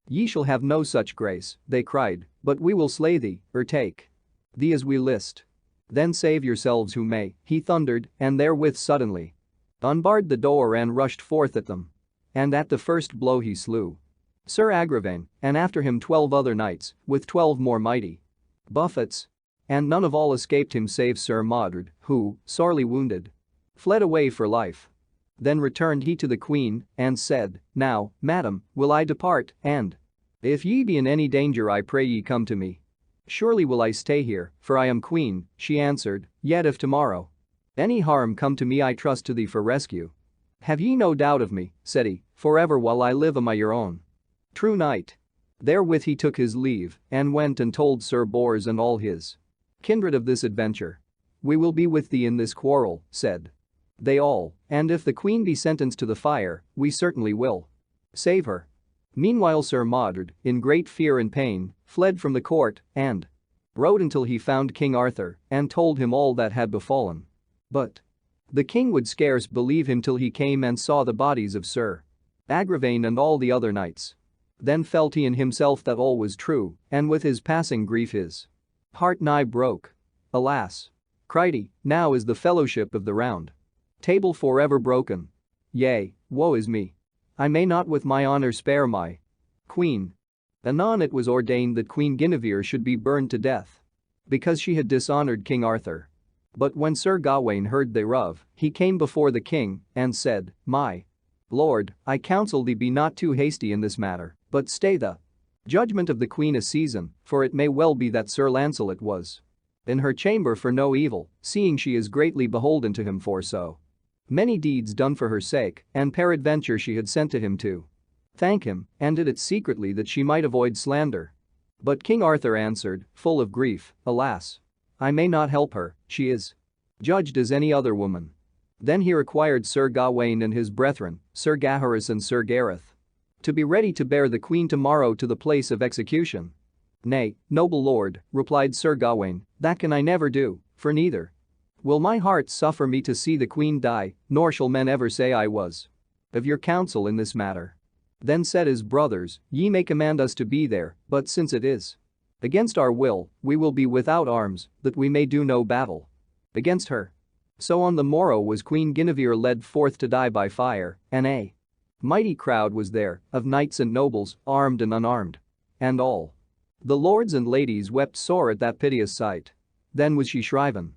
"Ye shall have no such grace," they cried, "but we will slay thee, or take thee as we list." "Then save yourselves who may," he thundered, and therewith suddenly unbarred the door and rushed forth at them. And at the first blow he slew Sir Agravain, and after him 12 other knights, with 12 more mighty buffets. And none of all escaped him save Sir Mordred, who, sorely wounded, fled away for life. Then returned he to the queen, and said, "Now, madam, will I depart, and if ye be in any danger I pray ye come to me." "Surely will I stay here, for I am queen," she answered, "yet if tomorrow any harm come to me I trust to thee for rescue." "Have ye no doubt of me," said he, "forever while I live am I your own true knight." Therewith he took his leave, and went and told Sir Bors and all his kindred of this adventure. "We will be with thee in this quarrel," said they all, "and if the queen be sentenced to the fire, we certainly will save her." Meanwhile Sir Mordred, in great fear and pain, fled from the court and rode until he found King Arthur and told him all that had befallen. But the king would scarce believe him till he came and saw the bodies of Sir Agravain and all the other knights. Then felt he in himself that all was true, and with his passing grief his heart nigh broke. "Alas!" cried he, "now is the fellowship of the round table forever broken. Yea, woe is me! I may not with my honor spare my queen." Anon it was ordained that Queen Guinevere should be burned to death because she had dishonored King Arthur. But when Sir Gawain heard thereof, he came before the king and said, "My lord, I counsel thee be not too hasty in this matter, but stay the judgment of the queen a season, for it may well be that Sir Lancelot was in her chamber for no evil, seeing she is greatly beholden to him for so many deeds done for her sake, and peradventure she had sent to him to thank him, and did it secretly that she might avoid slander." But King Arthur answered, full of grief, "Alas! I may not help her, she is judged as any other woman." Then he required Sir Gawain and his brethren, Sir Gaheris and Sir Gareth, to be ready to bear the queen tomorrow to the place of execution. "Nay, noble lord," replied Sir Gawain, "that can I never do, for neither will my heart suffer me to see the queen die, nor shall men ever say I was of your counsel in this matter." Then said his brothers, "Ye may command us to be there, but since it is against our will, we will be without arms, that we may do no battle against her." So on the morrow was Queen Guinevere led forth to die by fire, and a mighty crowd was there, of knights and nobles, armed and unarmed. And all the lords and ladies wept sore at that piteous sight. Then was she shriven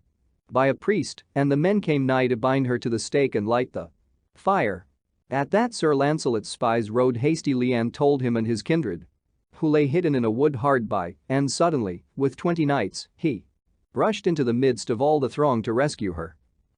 by a priest, and the men came nigh to bind her to the stake and light the fire. At that Sir Lancelot's spies rode hastily and told him and his kindred, who lay hidden in a wood hard by, and suddenly, with 20 knights, he rushed into the midst of all the throng to rescue her.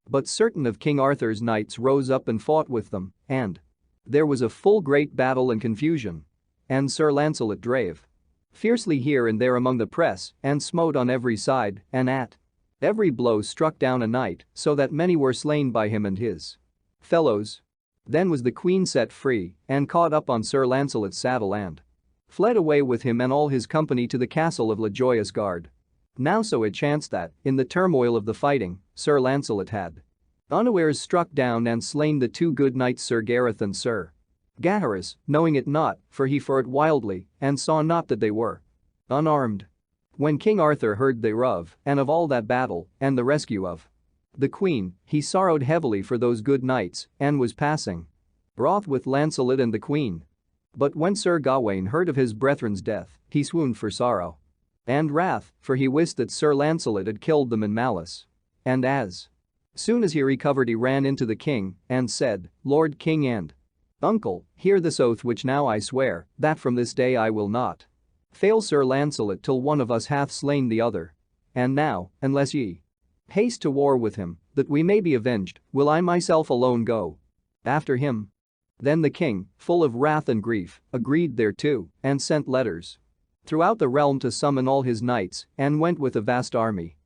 But certain of King Arthur's knights rose up and fought with them, and there was a full great battle and confusion. And Sir Lancelot drave fiercely here and there among the press, and smote on every side, and at every blow struck down a knight, so that many were slain by him and his fellows. Then was the queen set free, and caught up on Sir Lancelot's saddle and fled away with him and all his company to the castle of La Joyeuse Garde. Now so it chanced that, in the turmoil of the fighting, Sir Lancelot had unawares struck down and slain the 2 good knights Sir Gareth and Sir Gaheris, knowing it not, for he fought wildly, and saw not that they were unarmed. When King Arthur heard thereof, and of all that battle, and the rescue of the queen, he sorrowed heavily for those good knights, and was passing wroth with Lancelot and the queen. But when Sir Gawain heard of his brethren's death, he swooned for sorrow and wrath, for he wist that Sir Lancelot had killed them in malice. And as soon as he recovered he ran into the king, and said, "Lord King and uncle, hear this oath which now I swear, that from this day I will not fail Sir Lancelot till one of us hath slain the other. And now, unless ye haste to war with him, that we may be avenged, will I myself alone go after him." Then the king, full of wrath and grief, agreed thereto, and sent letters throughout the realm to summon all his knights, and went with a vast army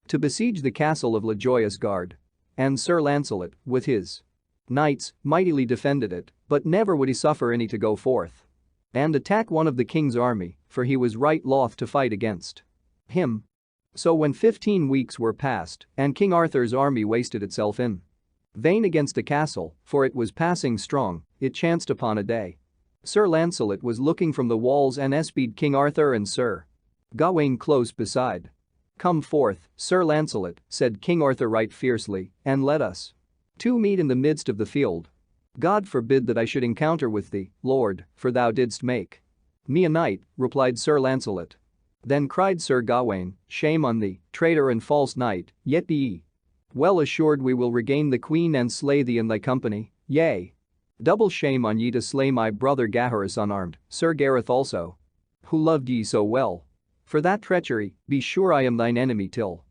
to besiege the castle of La Joyeuse Garde. And Sir Lancelot, with his Knights mightily defended it, but never would he suffer any to go forth and attack one of the king's army, for he was right loth to fight against him. So when 15 weeks were past, and King Arthur's army wasted itself in vain against the castle, for it was passing strong, it chanced upon a day Sir Lancelot was looking from the walls and espied King Arthur and Sir Gawain close beside. "Come forth, Sir Lancelot," said King Arthur right fiercely, "and let us two meet in the midst of the field. God forbid that I should encounter with thee, Lord, for thou didst make me a knight," replied Sir Lancelot. Then cried Sir Gawain, "Shame on thee, traitor and false knight, yet be ye well assured we will regain the queen and slay thee in thy company, yea. Double shame on ye to slay my brother Gaheris unarmed, Sir Gareth also, who loved ye so well. For that treachery, be sure I am thine enemy till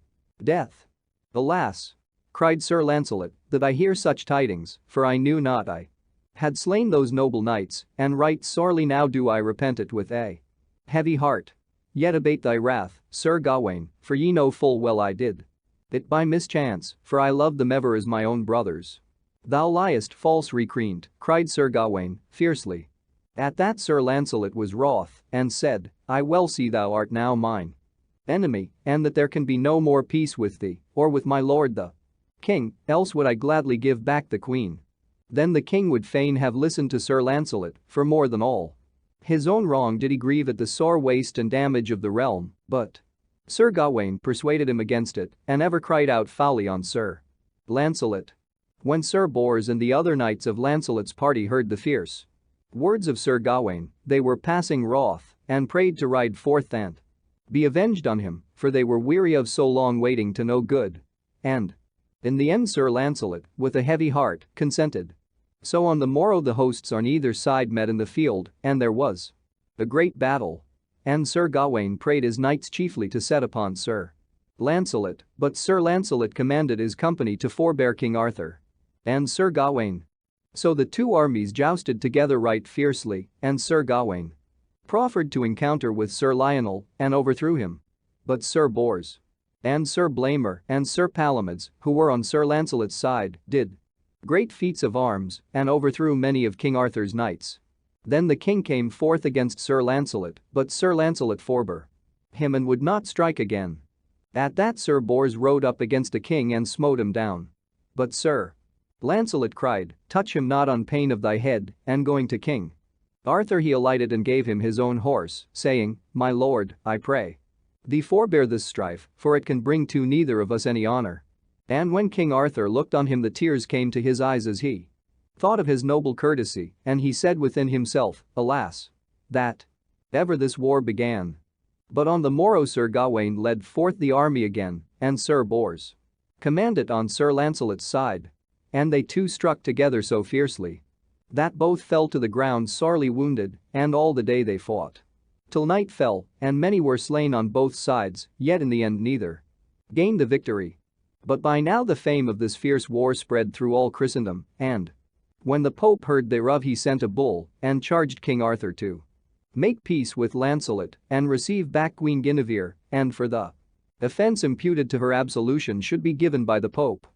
death." "Alas!" cried Sir Lancelot, "that I hear such tidings, for I knew not I had slain those noble knights, and right sorely now do I repent it with a heavy heart. Yet abate thy wrath, Sir Gawain, for ye know full well I did it by mischance, for I loved them ever as my own brothers." "Thou liest, false recreant," cried Sir Gawain fiercely. At that Sir Lancelot was wroth and said, "I well see thou art now mine enemy, and that there can be no more peace with thee, or with my lord the king, else would I gladly give back the queen." Then the king would fain have listened to Sir Lancelot, for more than all his own wrong did he grieve at the sore waste and damage of the realm, but Sir Gawain persuaded him against it, and ever cried out foully on Sir Lancelot. When Sir Bors and the other knights of Lancelot's party heard the fierce words of Sir Gawain, they were passing wroth and prayed to ride forth and be avenged on him, for they were weary of so long waiting to no good. And in the end Sir Lancelot, with a heavy heart, consented. So on the morrow the hosts on either side met in the field, and there was a great battle. And Sir Gawain prayed his knights chiefly to set upon Sir Lancelot, but Sir Lancelot commanded his company to forbear King Arthur and Sir Gawain. So the two armies jousted together right fiercely, and Sir Gawain proffered to encounter with Sir Lionel and overthrew him. But Sir Bors and Sir Blamor and Sir Palomides, who were on Sir Lancelot's side, did great feats of arms and overthrew many of King Arthur's knights. Then the king came forth against Sir Lancelot, but Sir Lancelot forbore him and would not strike again. At that Sir Bors rode up against the king and smote him down. But Sir Lancelot cried, "Touch him not on pain of thy head," and going to King Arthur he alighted and gave him his own horse, saying, "My lord, I pray thee forbear this strife, for it can bring to neither of us any honor." And when King Arthur looked on him the tears came to his eyes as he thought of his noble courtesy, and he said within himself, "Alas! That ever this war began." But on the morrow Sir Gawain led forth the army again, and Sir Bors commanded on Sir Lancelot's side. And they two struck together so fiercely that both fell to the ground sorely wounded, and all the day they fought till night fell, and many were slain on both sides, yet in the end neither gained the victory. But by now the fame of this fierce war spread through all Christendom, and when the Pope heard thereof he sent a bull and charged King Arthur to make peace with Lancelot and receive back Queen Guinevere, and for the offense imputed to her absolution should be given by the Pope.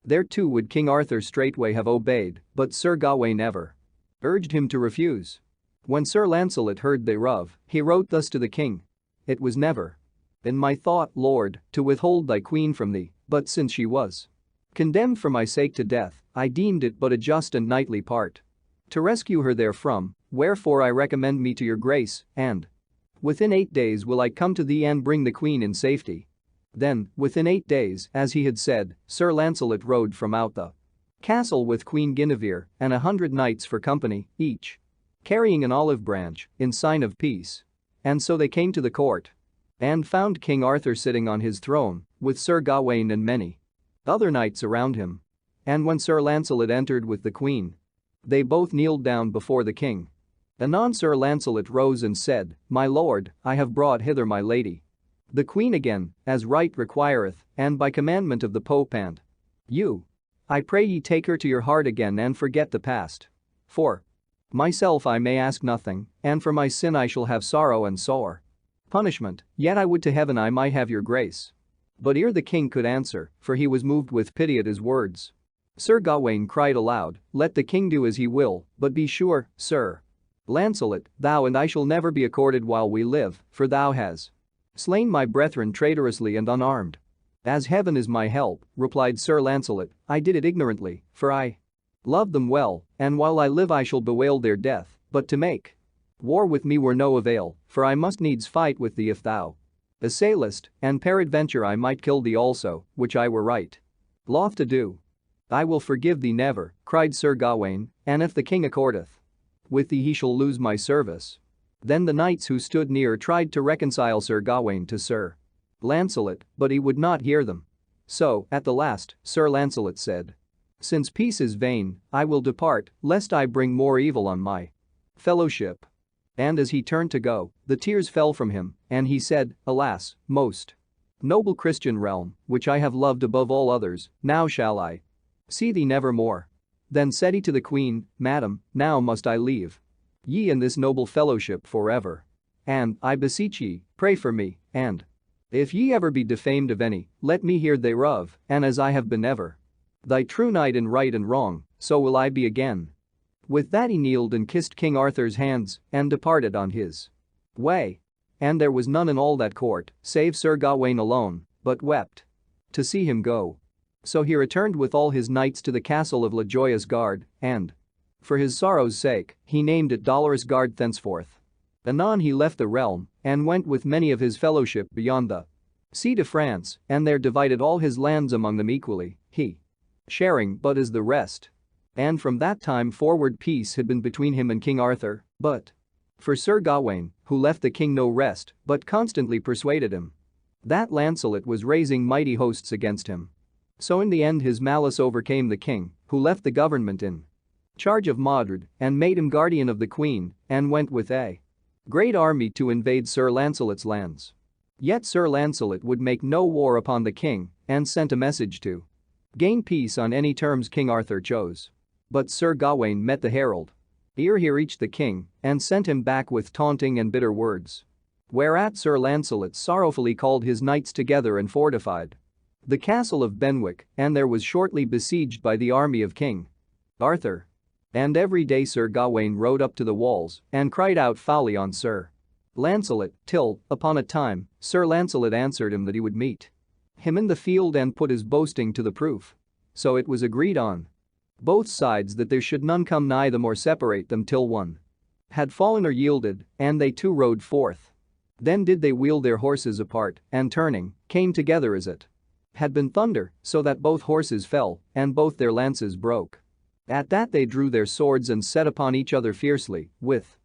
Thereto would King Arthur straightway have obeyed, but Sir Gawain ever urged him to refuse. When Sir Lancelot heard thereof, he wrote thus to the king, "It was never in my thought, Lord, to withhold thy queen from thee, but since she was condemned for my sake to death, I deemed it but a just and knightly part to rescue her therefrom, wherefore I recommend me to your grace, and within 8 days will I come to thee and bring the queen in safety." Then, within 8 days, as he had said, Sir Lancelot rode from out the castle with Queen Guinevere and 100 knights for company, each carrying an olive branch in sign of peace. And so they came to the court and found King Arthur sitting on his throne with Sir Gawain and many other knights around him. And when Sir Lancelot entered with the queen, they both kneeled down before the king. Anon Sir Lancelot rose and said, "My lord, I have brought hither my lady the queen again, as right requireth, and by commandment of the Pope, and you, I pray ye take her to your heart again and forget the past. For myself I may ask nothing, and for my sin I shall have sorrow and sore punishment, yet I would to heaven I might have your grace." But ere the king could answer, for he was moved with pity at his words, Sir Gawain cried aloud, "Let the king do as he will, but be sure, Sir Lancelot, thou and I shall never be accorded while we live, for thou hast slain my brethren traitorously and unarmed." "As heaven is my help," replied Sir Lancelot, "I did it ignorantly, for I loved them well, and while I live I shall bewail their death, but to make war with me were no avail, for I must needs fight with thee if thou assailest, and peradventure I might kill thee also, which I were right loth to do." "I will forgive thee never," cried Sir Gawain, "and if the king accordeth with thee he shall lose my service." Then the knights who stood near tried to reconcile Sir Gawain to Sir Lancelot, but he would not hear them. So, at the last, Sir Lancelot said, "Since peace is vain, I will depart, lest I bring more evil on my fellowship." And as he turned to go, the tears fell from him, and he said, "Alas, most noble Christian realm, which I have loved above all others, now shall I see thee never more." Then said he to the queen, "Madam, now must I leave ye in this noble fellowship forever. And, I beseech ye, pray for me, and if ye ever be defamed of any, let me hear thereof, and as I have been ever thy true knight in right and wrong, so will I be again." With that he kneeled and kissed King Arthur's hands and departed on his way. And there was none in all that court, save Sir Gawain alone, but wept to see him go. So he returned with all his knights to the castle of La Joyeuse Garde, and for his sorrow's sake, he named it Dolorous Garde thenceforth. Anon he left the realm and went with many of his fellowship beyond the sea to France, and there divided all his lands among them equally, he sharing but as the rest. And from that time forward peace had been between him and King Arthur, but for Sir Gawain, who left the king no rest but constantly persuaded him that Lancelot was raising mighty hosts against him. So in the end his malice overcame the king, who left the government in charge of Mordred and made him guardian of the queen and went with a great army to invade Sir Lancelot's lands. Yet Sir Lancelot would make no war upon the king and sent a message to gain peace on any terms King Arthur chose. But Sir Gawain met the herald ere he reached the king and sent him back with taunting and bitter words. Whereat Sir Lancelot sorrowfully called his knights together and fortified the castle of Benwick, and there was shortly besieged by the army of King Arthur. And every day Sir Gawain rode up to the walls and cried out foully on Sir Lancelot, till, upon a time, Sir Lancelot answered him that he would meet him in the field and put his boasting to the proof. So it was agreed on both sides that there should none come nigh them or separate them till one had fallen or yielded, and they two rode forth. Then did they wheel their horses apart, and turning, came together as it had been thunder, so that both horses fell, and both their lances broke. At that they drew their swords and set upon each other fiercely, with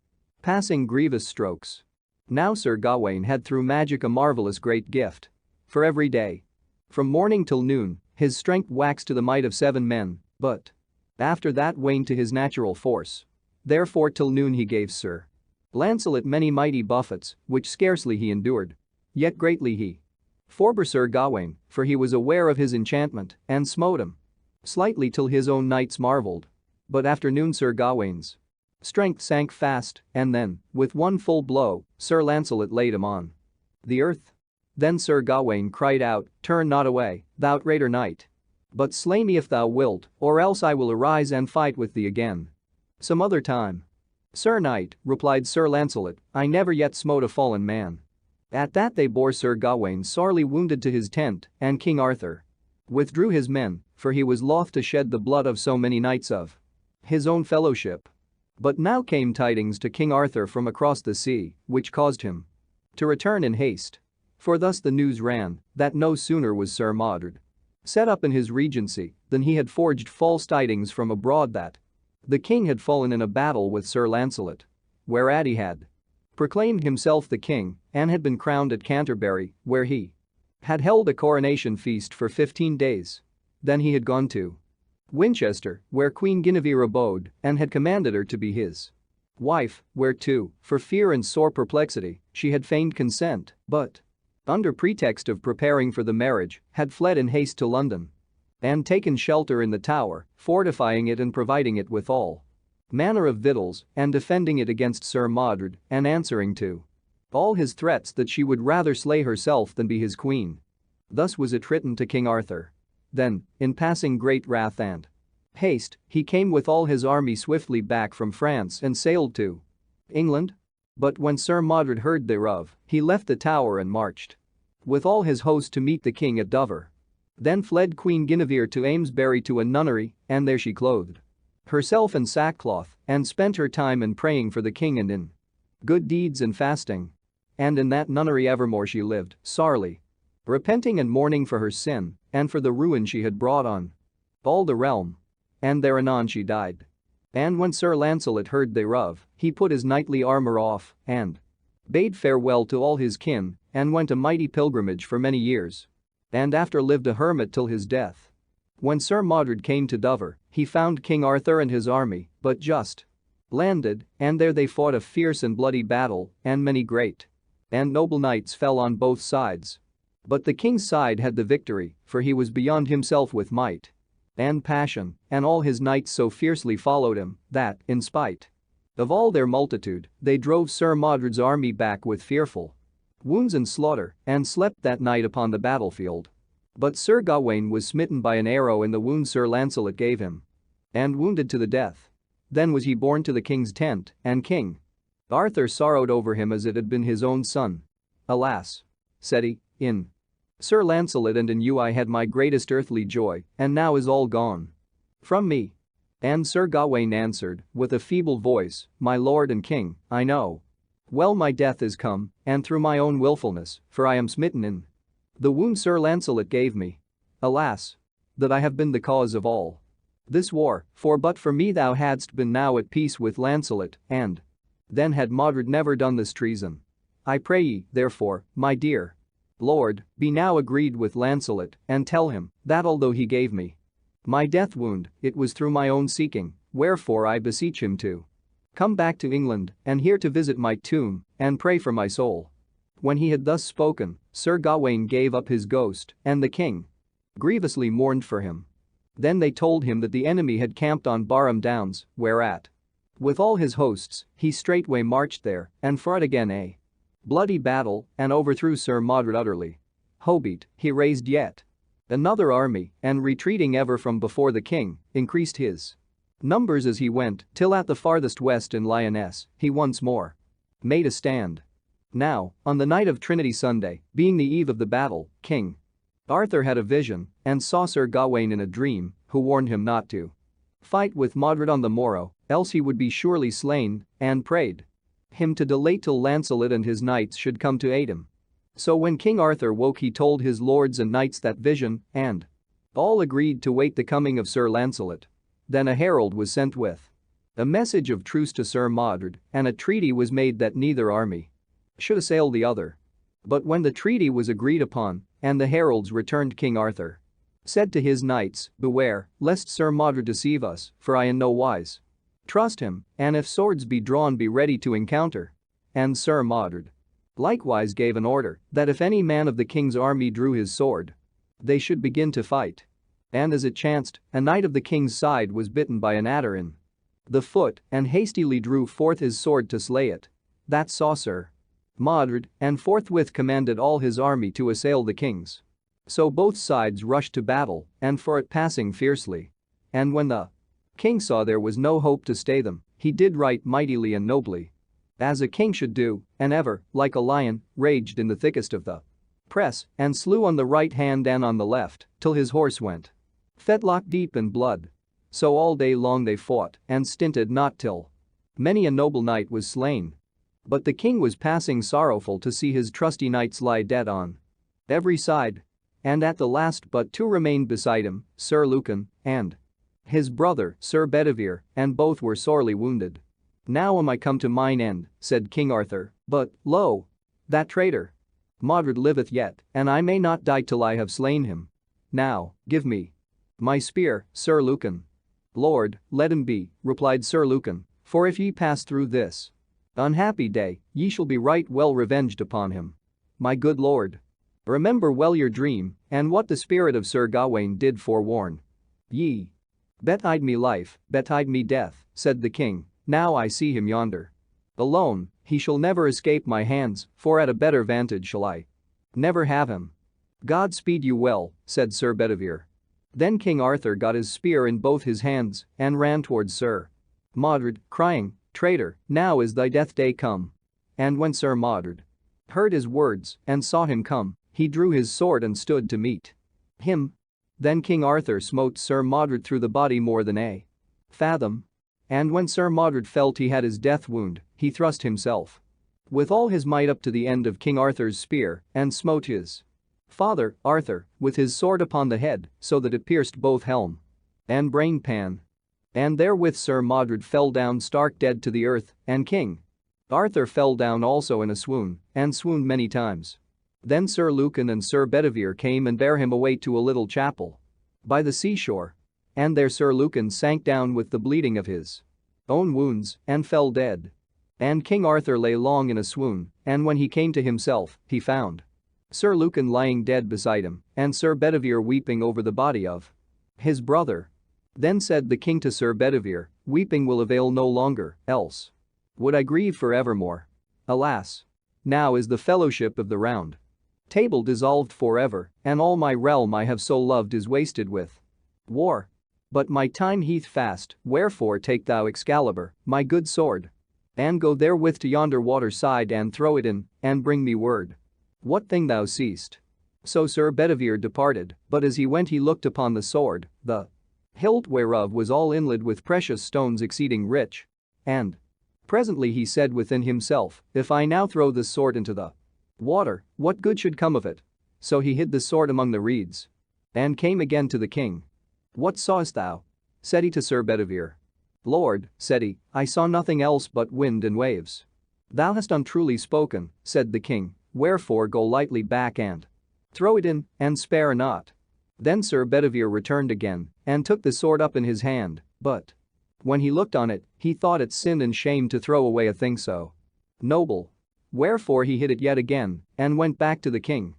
passing grievous strokes. Now Sir Gawain had through magic a marvellous great gift. For every day, from morning till noon, his strength waxed to the might of 7 men, but after that waned to his natural force. Therefore till noon he gave Sir Lancelot many mighty buffets, which scarcely he endured. Yet greatly he forbore Sir Gawain, for he was aware of his enchantment, and smote him slightly till his own knights marvelled. But after noon Sir Gawain's strength sank fast, and then, with one full blow, Sir Lancelot laid him on the earth. Then Sir Gawain cried out, "Turn not away, thou traitor knight, but slay me if thou wilt, or else I will arise and fight with thee again some other time." "Sir knight," replied Sir Lancelot, "I never yet smote a fallen man." At that they bore Sir Gawain sorely wounded to his tent, and King Arthur withdrew his men, for he was loth to shed the blood of so many knights of his own fellowship. But now came tidings to King Arthur from across the sea, which caused him to return in haste. For thus the news ran, that no sooner was Sir Mordred set up in his regency than he had forged false tidings from abroad that the king had fallen in a battle with Sir Lancelot, whereat he had proclaimed himself the king and had been crowned at Canterbury, where he had held a coronation feast for 15 days. Then he had gone to Winchester, where Queen Guinevere abode, and had commanded her to be his wife, whereto, for fear and sore perplexity, she had feigned consent, but under pretext of preparing for the marriage, had fled in haste to London and taken shelter in the Tower, fortifying it and providing it with all manner of victuals and defending it against Sir Mordred and answering to all his threats that she would rather slay herself than be his queen. Thus was it written to King Arthur. Then, in passing great wrath and haste, he came with all his army swiftly back from France and sailed to England. But when Sir Mordred heard thereof, he left the tower and marched with all his host to meet the king at Dover. Then fled Queen Guinevere to Amesbury to a nunnery, and there she clothed herself in sackcloth and spent her time in praying for the king and in good deeds and fasting. And in that nunnery evermore she lived, sorely repenting and mourning for her sin and for the ruin she had brought on all the realm. And there anon she died. And when Sir Lancelot heard thereof, he put his knightly armor off and bade farewell to all his kin and went a mighty pilgrimage for many years. And after lived a hermit till his death. When Sir Mordred came to Dover, he found King Arthur and his army, but just landed, and there they fought a fierce and bloody battle, and many great and noble knights fell on both sides. But the king's side had the victory, for he was beyond himself with might and passion, and all his knights so fiercely followed him that, in spite of all their multitude, they drove Sir Mordred's army back with fearful wounds and slaughter, and slept that night upon the battlefield. But Sir Gawain was smitten by an arrow in the wound Sir Lancelot gave him and wounded to the death. Then was he borne to the king's tent, and King Arthur sorrowed over him as it had been his own son. Alas, said he, in Sir Lancelot and in you I had my greatest earthly joy, and now is all gone from me. And Sir Gawain answered, with a feeble voice, my lord and king, I know well my death is come, and through my own willfulness, for I am smitten in the wound Sir Lancelot gave me. Alas, that I have been the cause of all this war, for but for me thou hadst been now at peace with Lancelot, and then had Mordred never done this treason. I pray ye, therefore, my dear lord, be now agreed with Lancelot, and tell him that although he gave me my death wound, it was through my own seeking, wherefore I beseech him to come back to England and here to visit my tomb and pray for my soul. When he had thus spoken, Sir Gawain gave up his ghost, and the king grievously mourned for him. Then they told him that the enemy had camped on Barham Downs, whereat, with all his hosts, he straightway marched there and fought again a bloody battle and overthrew Sir Mordred utterly. Howbeit, he raised yet another army and retreating ever from before the king, increased his numbers as he went till at the farthest west in Lyonesse, he once more made a stand. Now, on the night of Trinity Sunday, being the eve of the battle, King Arthur had a vision and saw Sir Gawain in a dream, who warned him not to fight with Mordred on the morrow, else he would be surely slain, and prayed him to delay till Lancelot and his knights should come to aid him. So when King Arthur woke he told his lords and knights that vision, and all agreed to wait the coming of Sir Lancelot. Then a herald was sent with a message of truce to Sir Mordred, and a treaty was made that neither army should assail the other. But when the treaty was agreed upon, and the heralds returned, King Arthur said to his knights, beware, lest Sir Mordred deceive us, for I in no wise trust him, and if swords be drawn be ready to encounter. And Sir Mordred likewise gave an order that if any man of the king's army drew his sword, they should begin to fight. And as it chanced, a knight of the king's side was bitten by an adder in the foot and hastily drew forth his sword to slay it. That saw Sir Mordred and forthwith commanded all his army to assail the king's. So both sides rushed to battle and for it passing fiercely. And when the king saw there was no hope to stay them, he did right mightily and nobly, as a king should do, and ever, like a lion, raged in the thickest of the press and slew on the right hand and on the left till his horse went fetlock deep in blood. So all day long they fought and stinted not till many a noble knight was slain. But the king was passing sorrowful to see his trusty knights lie dead on every side. And at the last but two remained beside him, Sir Lucan and his brother Sir Bedivere, and both were sorely wounded. Now am I come to mine end, said King Arthur, but, lo! That traitor Mordred liveth yet, and I may not die till I have slain him. Now, give me my spear, Sir Lucan. Lord, let him be, replied Sir Lucan, for if ye pass through this unhappy day, ye shall be right well revenged upon him. My good lord, remember well your dream, and what the spirit of Sir Gawain did forewarn ye. Betide me life, betide me death, said the king, now I see him yonder alone, he shall never escape my hands, for at a better vantage shall I never have him. God speed you well, said Sir Bedivere. Then King Arthur got his spear in both his hands and ran towards Sir Mordred, crying, "Traitor, now is thy death day come." And when Sir Mordred heard his words and saw him come, he drew his sword and stood to meet him. Then King Arthur smote Sir Mordred through the body more than a fathom. And when Sir Mordred felt he had his death wound, he thrust himself with all his might up to the end of King Arthur's spear and smote his father, Arthur, with his sword upon the head so that it pierced both helm and brainpan. And therewith Sir Mordred fell down stark dead to the earth, and King Arthur fell down also in a swoon, and swooned many times. Then Sir Lucan and Sir Bedivere came and bare him away to a little chapel by the seashore. And there Sir Lucan sank down with the bleeding of his own wounds and fell dead. And King Arthur lay long in a swoon, and when he came to himself, he found Sir Lucan lying dead beside him, and Sir Bedivere weeping over the body of his brother. Then said the king to Sir Bedivere, "Weeping will avail no longer, else would I grieve for evermore. Alas! Now is the fellowship of the round table dissolved forever, and all my realm I have so loved is wasted with war. But my time heath fast, wherefore take thou Excalibur, my good sword, and go therewith to yonder water side and throw it in, and bring me word what thing thou seest." So Sir Bedivere departed, but as he went he looked upon the sword, the hilt whereof was all inlaid with precious stones exceeding rich. And presently he said within himself, "If I now throw this sword into the water, what good should come of it?" So he hid the sword among the reeds and came again to the king. "What sawest thou?" said he to Sir Bedivere. "Lord," said he, "I saw nothing else but wind and waves." "Thou hast untruly spoken," said the king, "wherefore go lightly back and throw it in, and spare not." Then Sir Bedivere returned again and took the sword up in his hand, but when he looked on it, he thought it sin and shame to throw away a thing so noble. Wherefore he hid it yet again and went back to the king.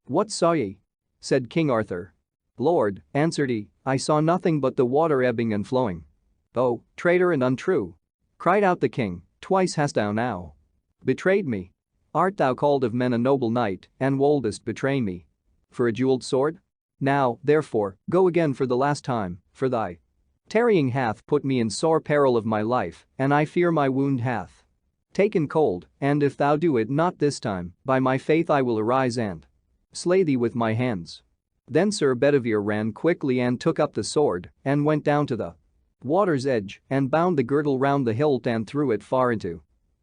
"What saw ye?" said King Arthur. "Lord," answered he, "I saw nothing but the water ebbing and flowing." "O, traitor and untrue!" cried out the king, "twice hast thou now betrayed me. Art thou called of men a noble knight, and woldest betray me for a jeweled sword? Now, therefore, go again for the last time, for thy tarrying hath put me in sore peril of my life, and I fear my wound hath taken cold, and if thou do it not this time, by my faith I will arise and slay thee with my hands." Then Sir Bedivere ran quickly and took up the sword and went down to the water's edge and bound the girdle round the hilt and threw it far into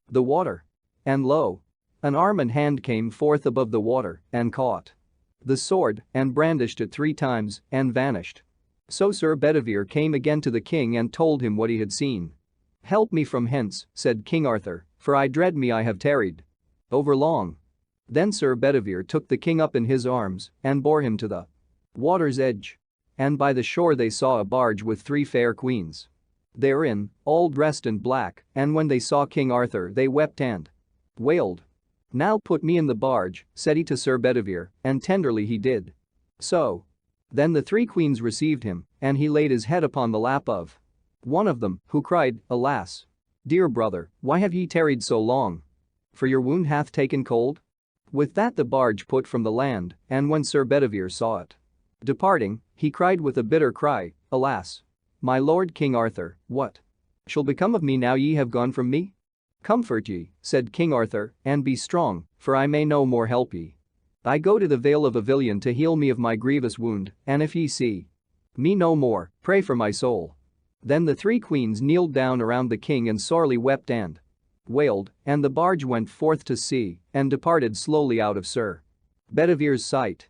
the water. And lo! An arm and hand came forth above the water and caught the sword and brandished it 3 times and vanished. So Sir Bedivere came again to the king and told him what he had seen. "Help me from hence," said King Arthur, "for I dread me I have tarried over long." Then Sir Bedivere took the king up in his arms and bore him to the water's edge. And by the shore they saw a barge with 3 fair queens therein, all dressed in black, and when they saw King Arthur they wept and wailed. "Now put me in the barge," said he to Sir Bedivere, and tenderly he did so. Then the 3 queens received him, and he laid his head upon the lap of one of them, who cried, "Alas! Dear brother, why have ye tarried so long? For your wound hath taken cold." With that the barge put from the land, and when Sir Bedivere saw it departing, he cried with a bitter cry, "Alas! My lord King Arthur, what shall become of me now ye have gone from me? Comfort ye," said King Arthur, "and be strong, for I may no more help ye. I go to the Vale of Avilion to heal me of my grievous wound, and if ye see me no more, pray for my soul." Then the 3 queens kneeled down around the king and sorely wept and wailed, and the barge went forth to sea and departed slowly out of Sir Bedivere's sight.